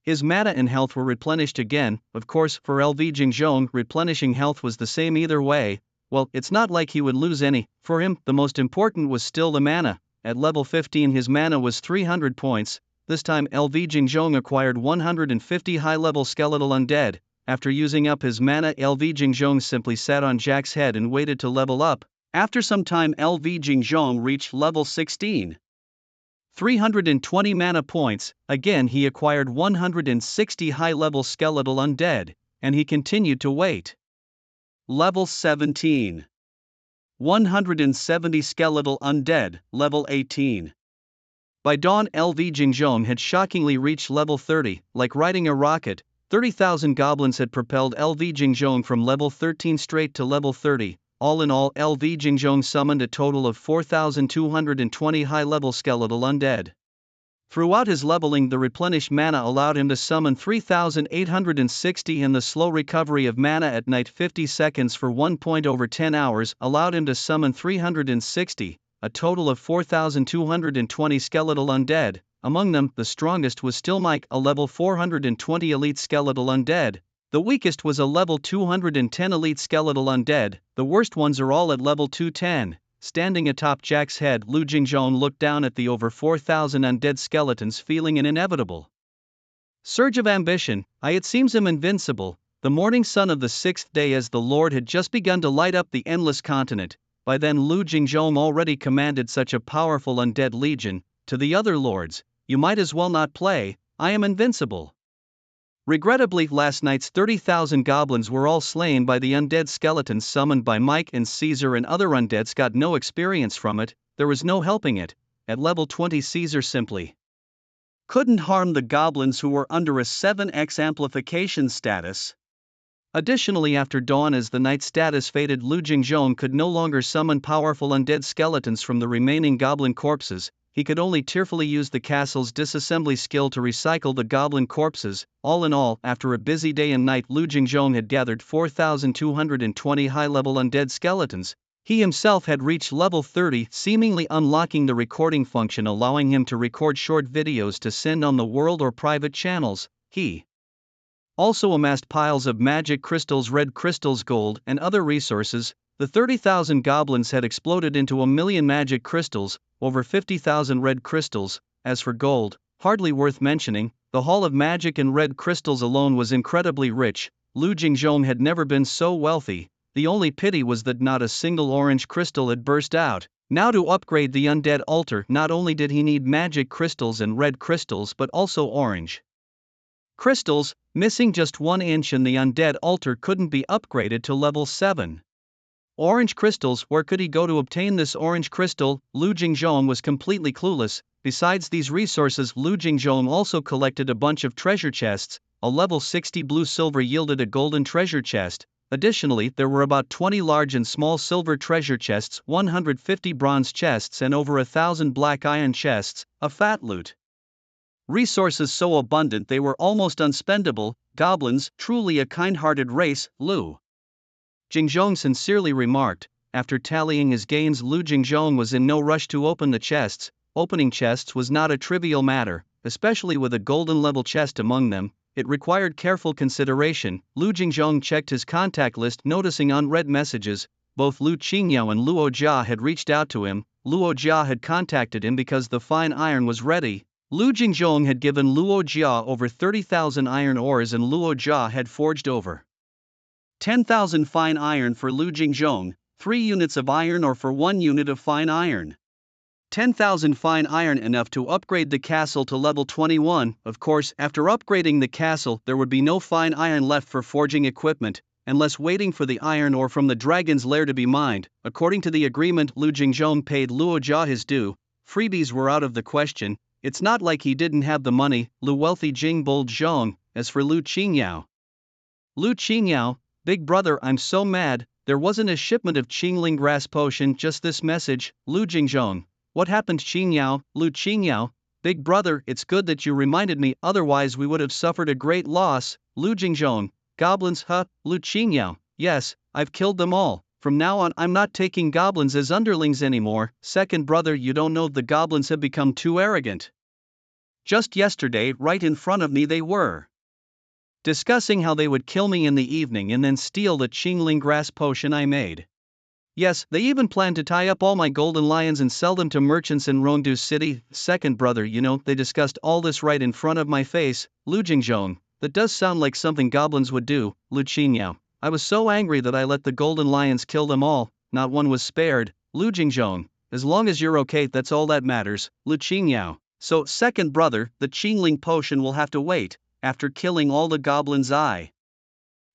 His mana and health were replenished again. Of course, for LV Jingzhong, replenishing health was the same either way. Well, it's not like he would lose any. For him, the most important was still the mana. At level 15, his mana was 300 points. This time, LV Jingzhong acquired 150 high-level skeletal undead. After using up his mana, LV Jingzhong simply sat on Jack's head and waited to level up. After some time, LV Jingzhong reached level 16. 320 mana points. Again, he acquired 160 high-level skeletal undead, and he continued to wait. Level 17. 170 skeletal undead, level 18. By dawn, LV Jingzhong had shockingly reached level 30. Like riding a rocket, 30,000 goblins had propelled LV Jingzhong from level 13 straight to level 30. All in all, LV Jingzhong summoned a total of 4,220 high-level skeletal undead. Throughout his leveling, the replenished mana allowed him to summon 3,860, and the slow recovery of mana at night, 50 seconds for 1 point over 10 hours, allowed him to summon 360. a total of 4,220 skeletal undead. Among them, the strongest was still Mike, a level 420 elite skeletal undead. The weakest was a level 210 elite skeletal undead. The worst ones are all at level 210. Standing atop Jack's head, Lu Jingzhong looked down at the over 4,000 undead skeletons, feeling an inevitable surge of ambition. It seems him invincible. The morning sun of the sixth day as the Lord had just begun to light up the endless continent. By then Lu Jingzhong already commanded such a powerful undead legion. To the other lords, you might as well not play, I am invincible. Regrettably, last night's 30,000 goblins were all slain by the undead skeletons summoned by Mike and Caesar, and other undeads got no experience from it. There was no helping it. At level 20 Caesar simply couldn't harm the goblins who were under a 7x amplification status. Additionally, after dawn as the night status faded, Lu Jingzhong could no longer summon powerful undead skeletons from the remaining goblin corpses. He could only tearfully use the castle's disassembly skill to recycle the goblin corpses. All in all, after a busy day and night, Lu Jingzhong had gathered 4,220 high-level undead skeletons. He himself had reached level 30, seemingly unlocking the recording function, allowing him to record short videos to send on the world or private channels. He also amassed piles of magic crystals, red crystals, gold, and other resources. The 30,000 goblins had exploded into 1,000,000 magic crystals, over 50,000 red crystals. As for gold, hardly worth mentioning, the haul of magic and red crystals alone was incredibly rich. Lu Jingzhong had never been so wealthy. The only pity was that not a single orange crystal had burst out. Now, to upgrade the undead altar, not only did he need magic crystals and red crystals but also orange crystals. Missing just 1 inch and the undead altar couldn't be upgraded to level 7. Orange crystals, where could he go to obtain this orange crystal? Lu Jingzhong was completely clueless. Besides these resources, Lu Jingzhong also collected a bunch of treasure chests. A level 60 blue silver yielded a golden treasure chest. Additionally, there were about 20 large and small silver treasure chests, 150 bronze chests, and over 1,000 black iron chests, a fat loot. Resources so abundant they were almost unspendable. Goblins, truly a kind-hearted race, Lu Jingzhong sincerely remarked. After tallying his gains, Lu Jingzhong was in no rush to open the chests. Opening chests was not a trivial matter, especially with a golden level chest among them. It required careful consideration. Lu Jingzhong checked his contact list, noticing unread messages. Both Lu Qingyao and Luo Jia had reached out to him. Luo Jia had contacted him because the fine iron was ready. Lu Jingzhong had given Luo Jia over 30,000 iron ores, and Luo Jia had forged over 10,000 fine iron for Lu Jingzhong, 3 units of iron ore for 1 unit of fine iron. 10,000 fine iron, enough to upgrade the castle to level 21. Of course, after upgrading the castle, there would be no fine iron left for forging equipment, unless waiting for the iron ore from the dragon's lair to be mined. According to the agreement, Lu Jingzhong paid Luo Jia his due. Freebies were out of the question. It's not like he didn't have the money. Lu wealthy Jing bold Zhong. As for Lu Qingyao, big brother, I'm so mad. There wasn't a shipment of Qingling grass potion, just this message. Lu Jingzhong, what happened? Qingyao, Lu Qingyao, big brother, it's good that you reminded me, otherwise we would have suffered a great loss. Lu Jingzhong, goblins, huh? Lu Qingyao, yes, I've killed them all. From now on, I'm not taking goblins as underlings anymore. Second brother, you don't know, the goblins have become too arrogant. Just yesterday, right in front of me, they were discussing how they would kill me in the evening and then steal the Qingling grass potion I made. Yes, they even planned to tie up all my golden lions and sell them to merchants in Rondu City. Second brother, you know, they discussed all this right in front of my face. Lu Jingzhong, that does sound like something goblins would do. Lu Qingyao, I was so angry that I let the golden lions kill them all. Not one was spared. Lu Jingzhong, as long as you're okay, that's all that matters. Lu Qingyao, so second brother, the Qingling potion will have to wait. After killing all the goblins, I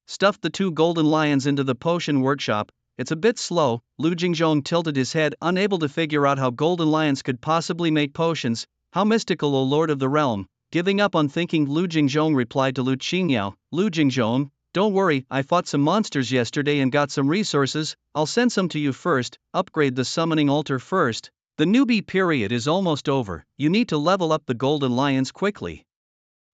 stuffed the 2 golden lions into the potion workshop. It's a bit slow. Lu Jingzhong tilted his head, unable to figure out how golden lions could possibly make potions. How mystical, O Lord of the Realm. Giving up on thinking, Lu Jingzhong replied to Lu Qingyao, Lu Jingzhong, don't worry, I fought some monsters yesterday and got some resources. I'll send some to you first. Upgrade the summoning altar first. The newbie period is almost over. You need to level up the golden lions quickly.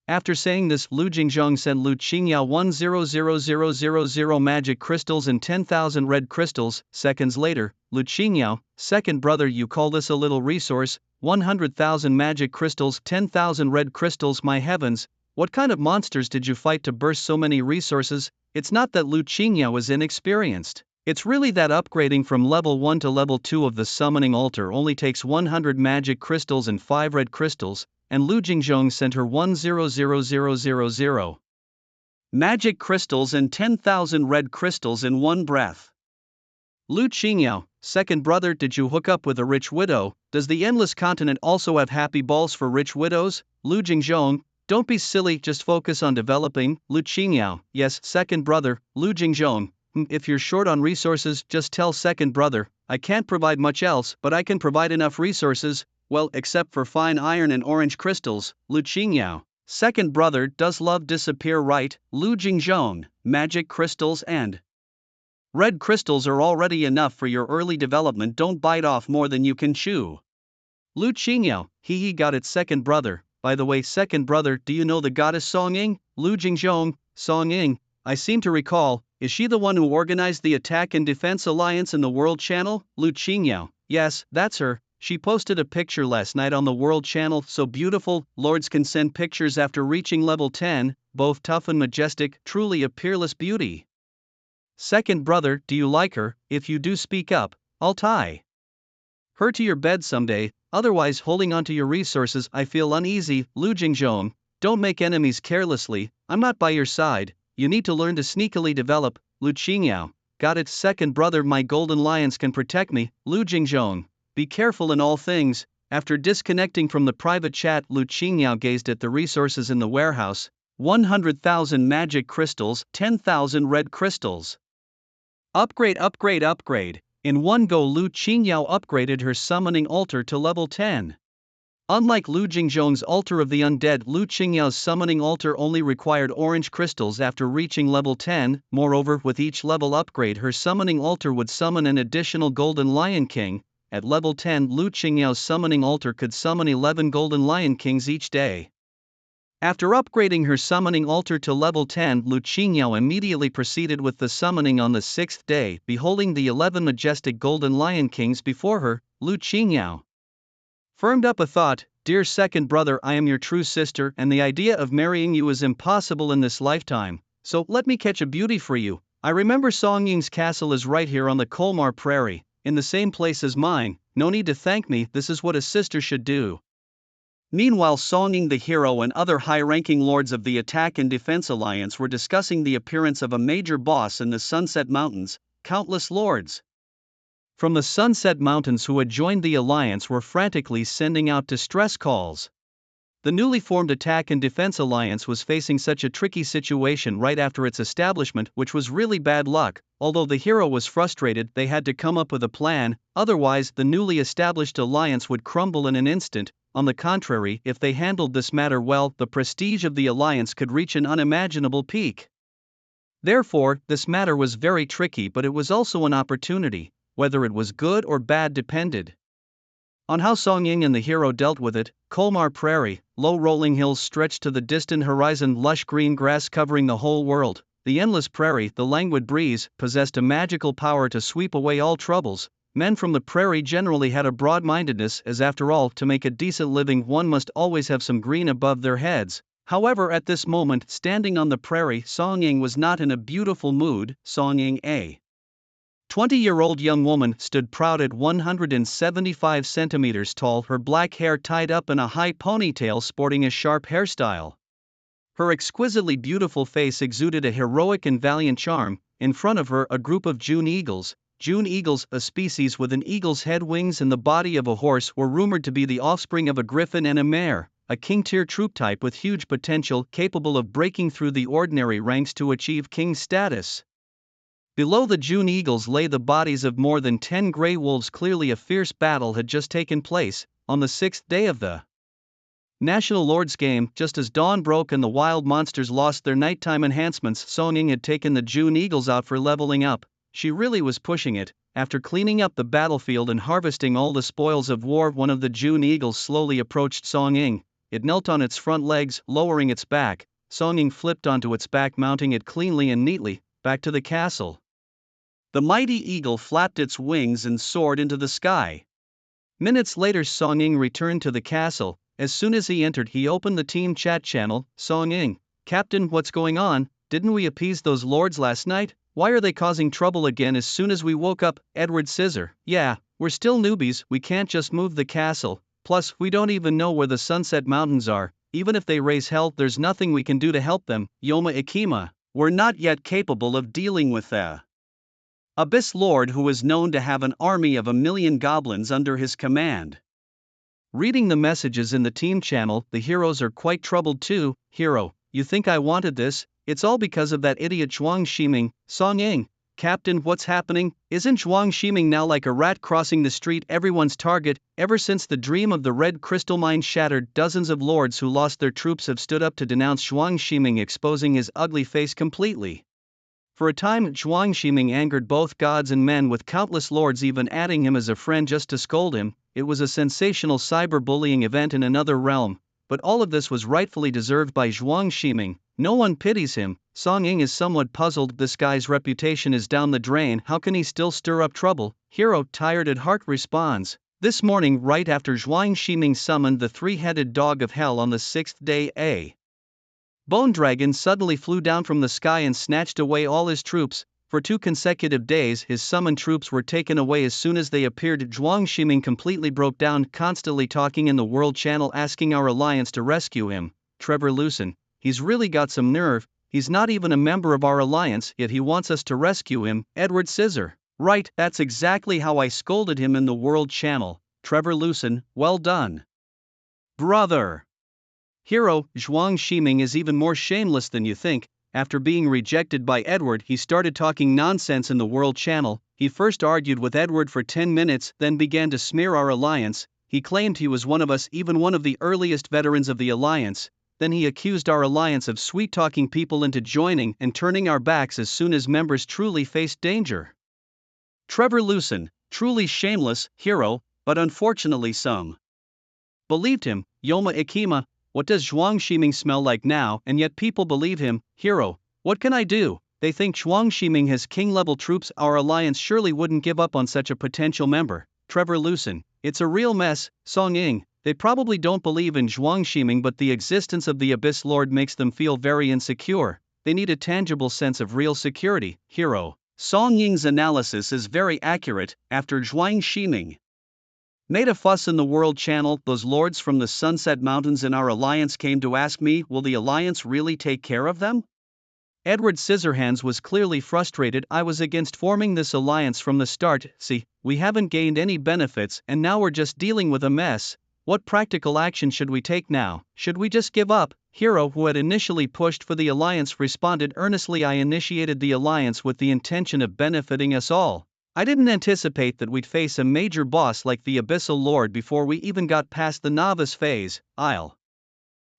After saying this, Lu Jingzhong sent Lu Qingyao 100,000 magic crystals and 10,000 red crystals. Seconds later, Lu Qingyao, second brother, you call this a little resource? 100,000 magic crystals, 10,000 red crystals, my heavens, what kind of monsters did you fight to burst so many resources? It's not that Lu Qingyao was inexperienced. It's really that upgrading from level 1 to level 2 of the summoning altar only takes 100 magic crystals and 5 red crystals, and Lu Jingzhong sent her 100,000 magic crystals and 10,000 red crystals in one breath. Lu Qingyao, second brother, did you hook up with a rich widow? Does the endless continent also have happy balls for rich widows? Lu Jingzhong, don't be silly, just focus on developing. Lu Qingyao, yes, second brother, Lu Jingzhong. If you're short on resources, just tell second brother, I can't provide much else, but I can provide enough resources, well, except for fine iron and orange crystals. Lu Qingyao, second brother, does love disappear, right? Lu Jingzhong, magic crystals and red crystals are already enough for your early development, don't bite off more than you can chew. Lu Qingyao, he got it, second brother. By the way, second brother, do you know the goddess Song Ying? Lu Jingzhong, Song Ying, I seem to recall, is she the one who organized the Attack and Defense Alliance in the World Channel? Lu Qingyao, yes, that's her. She posted a picture last night on the World Channel, so beautiful. Lords can send pictures after reaching level 10, both tough and majestic, truly a peerless beauty. Second brother, do you like her? If you do, speak up, I'll tie her to your bed someday, otherwise holding onto your resources I feel uneasy. Lu Jingzhong, don't make enemies carelessly, I'm not by your side, you need to learn to sneakily develop. Lu Qingyao, got it, second brother, my golden lions can protect me. Lu Jingzhong, be careful in all things. After disconnecting from the private chat, Lu Qingyao gazed at the resources in the warehouse. 100,000 magic crystals, 10,000 red crystals. Upgrade, upgrade, upgrade. In one go, Lu Qingyao upgraded her summoning altar to level 10. Unlike Lu Jingzhong's altar of the undead, Lu Qingyao's summoning altar only required orange crystals after reaching level 10. Moreover, with each level upgrade, her summoning altar would summon an additional golden lion king. At level 10, Lu Qingyao's summoning altar could summon 11 golden lion kings each day. After upgrading her summoning altar to level 10, Lu Qingyao immediately proceeded with the summoning on the 6th day, beholding the 11 majestic golden lion kings before her. Lu Qingyao firmed up a thought, dear second brother, I am your true sister, and the idea of marrying you is impossible in this lifetime, so let me catch a beauty for you. I remember Song Ying's castle is right here on the Kolmar Prairie, in the same place as mine, no need to thank me, this is what a sister should do. Meanwhile, Song Ying the hero and other high-ranking lords of the Attack and Defense Alliance were discussing the appearance of a major boss in the Sunset Mountains. Countless lords from the Sunset Mountains who had joined the alliance were frantically sending out distress calls. The newly formed Attack and Defense Alliance was facing such a tricky situation right after its establishment, which was really bad luck. Although the hero was frustrated, they had to come up with a plan, otherwise the newly established alliance would crumble in an instant. On the contrary, if they handled this matter well, the prestige of the alliance could reach an unimaginable peak. Therefore, this matter was very tricky, but it was also an opportunity. Whether it was good or bad depended on how Song Ying and the hero dealt with it. Kolmar Prairie, low rolling hills stretched to the distant horizon, lush green grass covering the whole world. The endless prairie, the languid breeze, possessed a magical power to sweep away all troubles. Men from the prairie generally had a broad-mindedness, as after all, to make a decent living one must always have some green above their heads. However, at this moment, standing on the prairie, Song Ying was not in a beautiful mood. Song Ying, a 20-year-old young woman, stood proud at 175 centimeters tall, her black hair tied up in a high ponytail sporting a sharp hairstyle. Her exquisitely beautiful face exuded a heroic and valiant charm. In front of her, a group of June eagles. June eagles, a species with an eagle's head, wings, and the body of a horse, were rumored to be the offspring of a griffin and a mare, a king-tier troop type with huge potential, capable of breaking through the ordinary ranks to achieve king status. Below the June eagles lay the bodies of more than 10 grey wolves. Clearly a fierce battle had just taken place. On the 6th day of the National Lords game, just as dawn broke and the wild monsters lost their nighttime enhancements, Song Ying had taken the June eagles out for leveling up. She really was pushing it. After cleaning up the battlefield and harvesting all the spoils of war, one of the June eagles slowly approached Song Ying. it knelt on its front legs, lowering its back. Song Ying flipped onto its back, mounting it cleanly and neatly, back to the castle. The mighty eagle flapped its wings and soared into the sky. Minutes later, Song Ying returned to the castle. As soon as he entered, he opened the team chat channel. Song Ying, Captain, what's going on? Didn't we appease those lords last night? Why are they causing trouble again as soon as we woke up? Edward Scissor, yeah, we're still newbies, we can't just move the castle. Plus, we don't even know where the Sunset Mountains are. Even if they raise hell, there's nothing we can do to help them. Yoma Ikima, we're not yet capable of dealing with the Abyss Lord, who is known to have an army of 1,000,000 goblins under his command. Reading the messages in the team channel, the heroes are quite troubled too. Hero, you think I wanted this? It's all because of that idiot Zhuang Ximing. Song Ying, Captain, what's happening? Isn't Zhuang Ximing now like a rat crossing the street, everyone's target? Ever since the dream of the red crystal mine shattered, dozens of lords who lost their troops have stood up to denounce Zhuang Ximing, exposing his ugly face completely. For a time, Zhuang Ximing angered both gods and men, with countless lords even adding him as a friend just to scold him. It was a sensational cyberbullying event in another realm, but all of this was rightfully deserved by Zhuang Ximing. No one pities him. Song Ying is somewhat puzzled. This guy's reputation is down the drain. How can he still stir up trouble? Hero, tired at heart, responds. This morning, right after Zhuang Ximing summoned the three-headed dog of hell on the 6th day, a bone dragon suddenly flew down from the sky and snatched away all his troops. For 2 consecutive days, his summoned troops were taken away as soon as they appeared. Zhuang Ximing completely broke down, constantly talking in the world channel, asking our alliance to rescue him. Trevor Lucen, he's really got some nerve. He's not even a member of our alliance, yet he wants us to rescue him. Edward Scissor, right, that's exactly how I scolded him in the world channel. Trevor Lucen, well done, brother. Hero, Zhuang Ximing is even more shameless than you think. After being rejected by Edward, he started talking nonsense in the world channel. He first argued with Edward for 10 minutes, then began to smear our alliance. He claimed he was one of us, even one of the earliest veterans of the alliance. Then he accused our alliance of sweet-talking people into joining and turning our backs as soon as members truly faced danger. Trevor Lucen, truly shameless. Hero, but unfortunately some believed him. Yoma Ikima, what does Zhuang Ximing smell like now? And yet people believe him. Hero, what can I do? They think Zhuang Ximing has king-level troops. Our alliance surely wouldn't give up on such a potential member. Trevor Lucen, it's a real mess. Song Ying, they probably don't believe in Zhuang Ximing, but the existence of the Abyss Lord makes them feel very insecure. They need a tangible sense of real security. Hero, Song Ying's analysis is very accurate. After Zhuang Ximing made a fuss in the world channel, those lords from the Sunset Mountains in our alliance came to ask me, will the alliance really take care of them? Edward Scissorhands was clearly frustrated. I was against forming this alliance from the start. See, we haven't gained any benefits and now we're just dealing with a mess. What practical action should we take now? Should we just give up? Hero, who had initially pushed for the alliance, responded earnestly. I initiated the alliance with the intention of benefiting us all. I didn't anticipate that we'd face a major boss like the Abyssal Lord before we even got past the novice phase. I'll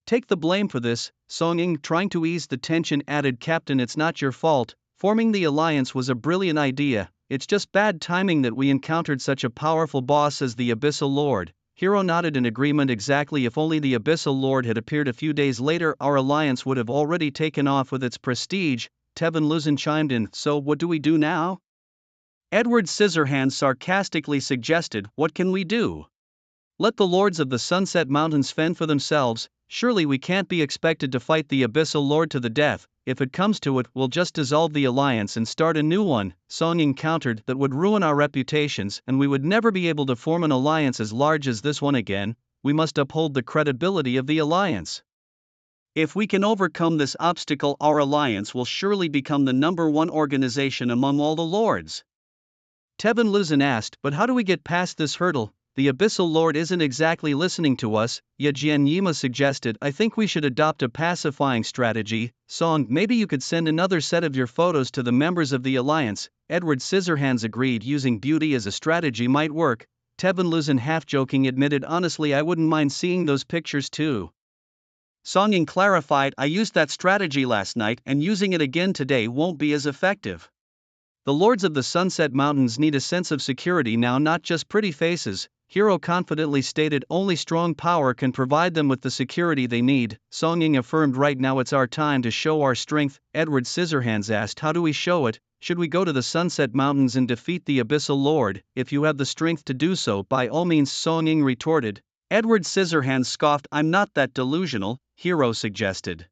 take the blame for this. Song Ying, trying to ease the tension, added, Captain, it's not your fault. Forming the alliance was a brilliant idea. It's just bad timing that we encountered such a powerful boss as the Abyssal Lord. Hero nodded in agreement. Exactly, if only the Abyssal Lord had appeared a few days later, our alliance would have already taken off with its prestige. Tevin Luzin chimed in, so what do we do now? Edward Scissorhands sarcastically suggested, what can we do? Let the lords of the Sunset Mountains fend for themselves. Surely we can't be expected to fight the Abyssal Lord to the death. If it comes to it, we'll just dissolve the alliance and start a new one. Song Ying countered, that would ruin our reputations and we would never be able to form an alliance as large as this one again. We must uphold the credibility of the alliance. If we can overcome this obstacle, our alliance will surely become the #1 organization among all the lords. Tevin Luzin asked, but how do we get past this hurdle? The Abyssal Lord isn't exactly listening to us. Yajian Yima suggested, I think we should adopt a pacifying strategy. Song, maybe you could send another set of your photos to the members of the alliance. Edward Scissorhands agreed, using beauty as a strategy might work. Tevin Luzin, half-joking, admitted, honestly I wouldn't mind seeing those pictures too. Song Ying clarified, I used that strategy last night and using it again today won't be as effective. The lords of the Sunset Mountains need a sense of security now, not just pretty faces. Hero confidently stated only strong power can provide them with the security they need. Song Ying affirmed right now it's our time to show our strength. Edward Scissorhands asked how do we show it? Should we go to the Sunset Mountains and defeat the Abyssal Lord? If you have the strength to do so, by all means, Song Ying retorted. Edward Scissorhands scoffed. I'm not that delusional, Hero suggested.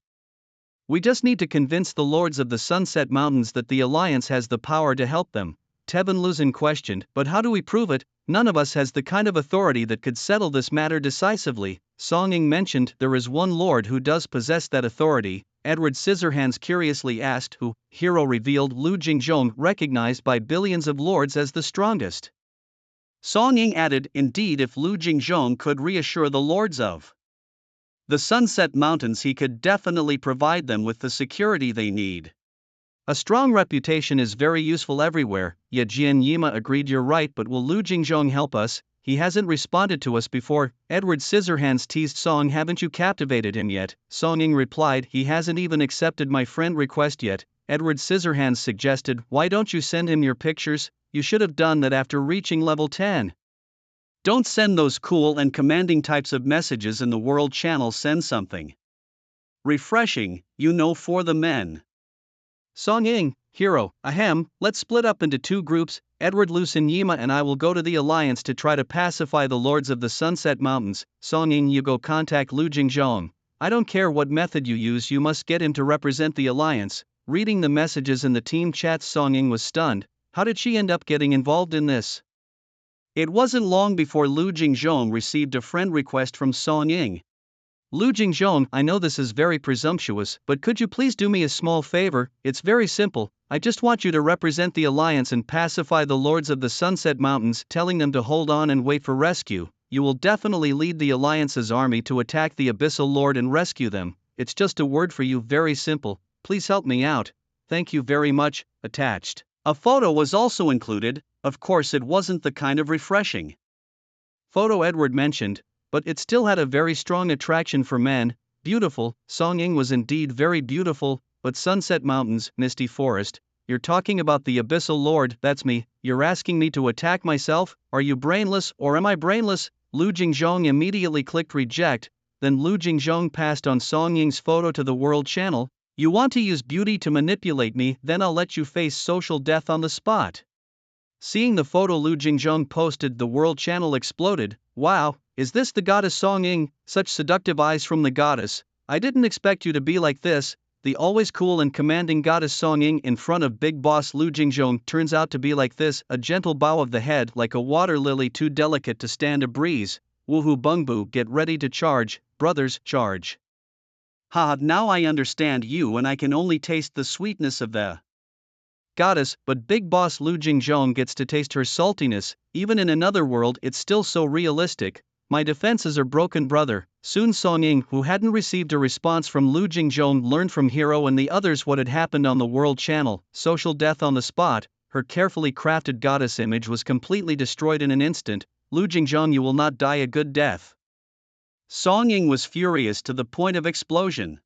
We just need to convince the lords of the Sunset Mountains that the Alliance has the power to help them. Tevin Luzin questioned, but how do we prove it? None of us has the kind of authority that could settle this matter decisively. Song Ying mentioned there is one lord who does possess that authority. Edward Scissorhands curiously asked who. Hero revealed Lu Jingzhong, recognized by billions of lords as the strongest. Song Ying added, indeed, if Lu Jingzhong could reassure the lords of the Sunset Mountains, he could definitely provide them with the security they need. A strong reputation is very useful everywhere. Ye Jian Yima agreed, you're right, but will Lu Jingzhong help us? He hasn't responded to us before. Edward Scissorhands teased Song, haven't you captivated him yet? Song Ying replied, he hasn't even accepted my friend request yet. Edward Scissorhands suggested, why don't you send him your pictures? You should have done that after reaching level 10. Don't send those cool and commanding types of messages in the World Channel, send something refreshing, for the men. Song Ying, Hero, ahem, let's split up into two groups. Edward Lucin Yima and I will go to the Alliance to try to pacify the lords of the Sunset Mountains. Song Ying, you go contact Lu Jingzhong. I don't care what method you use, you must get him to represent the Alliance. Reading the messages in the team chats, Song Ying was stunned. How did she end up getting involved in this? It wasn't long before Lu Jingzhong received a friend request from Song Ying. Lu Jingzhong, I know this is very presumptuous, but could you please do me a small favor? It's very simple. I just want you to represent the Alliance and pacify the lords of the Sunset Mountains, telling them to hold on and wait for rescue. You will definitely lead the Alliance's army to attack the Abyssal Lord and rescue them. It's just a word for you, very simple. Please help me out. Thank you very much. Attached. A photo was also included. Of course, it wasn't the kind of refreshing photo Edward mentioned, but it still had a very strong attraction for men. Beautiful, Song Ying was indeed very beautiful, but Sunset Mountains, Misty Forest, you're talking about the Abyssal Lord, that's me, you're asking me to attack myself? Are you brainless, or am I brainless? Lu Jingzhong immediately clicked reject, then Lu Jingzhong passed on Song Ying's photo to the World Channel. You want to use beauty to manipulate me, then I'll let you face social death on the spot. Seeing the photo Lu Jingzhong posted, the World Channel exploded. Wow, is this the goddess Song Ying? Such seductive eyes from the goddess. I didn't expect you to be like this. The always cool and commanding goddess Song Ying in front of big boss Lu Jingzhong turns out to be like this, a gentle bow of the head like a water lily too delicate to stand a breeze. Woohoo Bungbu, get ready to charge, brothers, charge. Ha, now I understand you and I can only taste the sweetness of the goddess, but big boss Lu Jingzhong gets to taste her saltiness. Even in another world it's still so realistic. My defenses are broken, brother. Soon Song Ying, who hadn't received a response from Lu Jingzhong, learned from Hero and the others what had happened on the World Channel. Social death on the spot. Her carefully crafted goddess image was completely destroyed in an instant. Lu Jingzhong, you will not die a good death. Song Ying was furious to the point of explosion.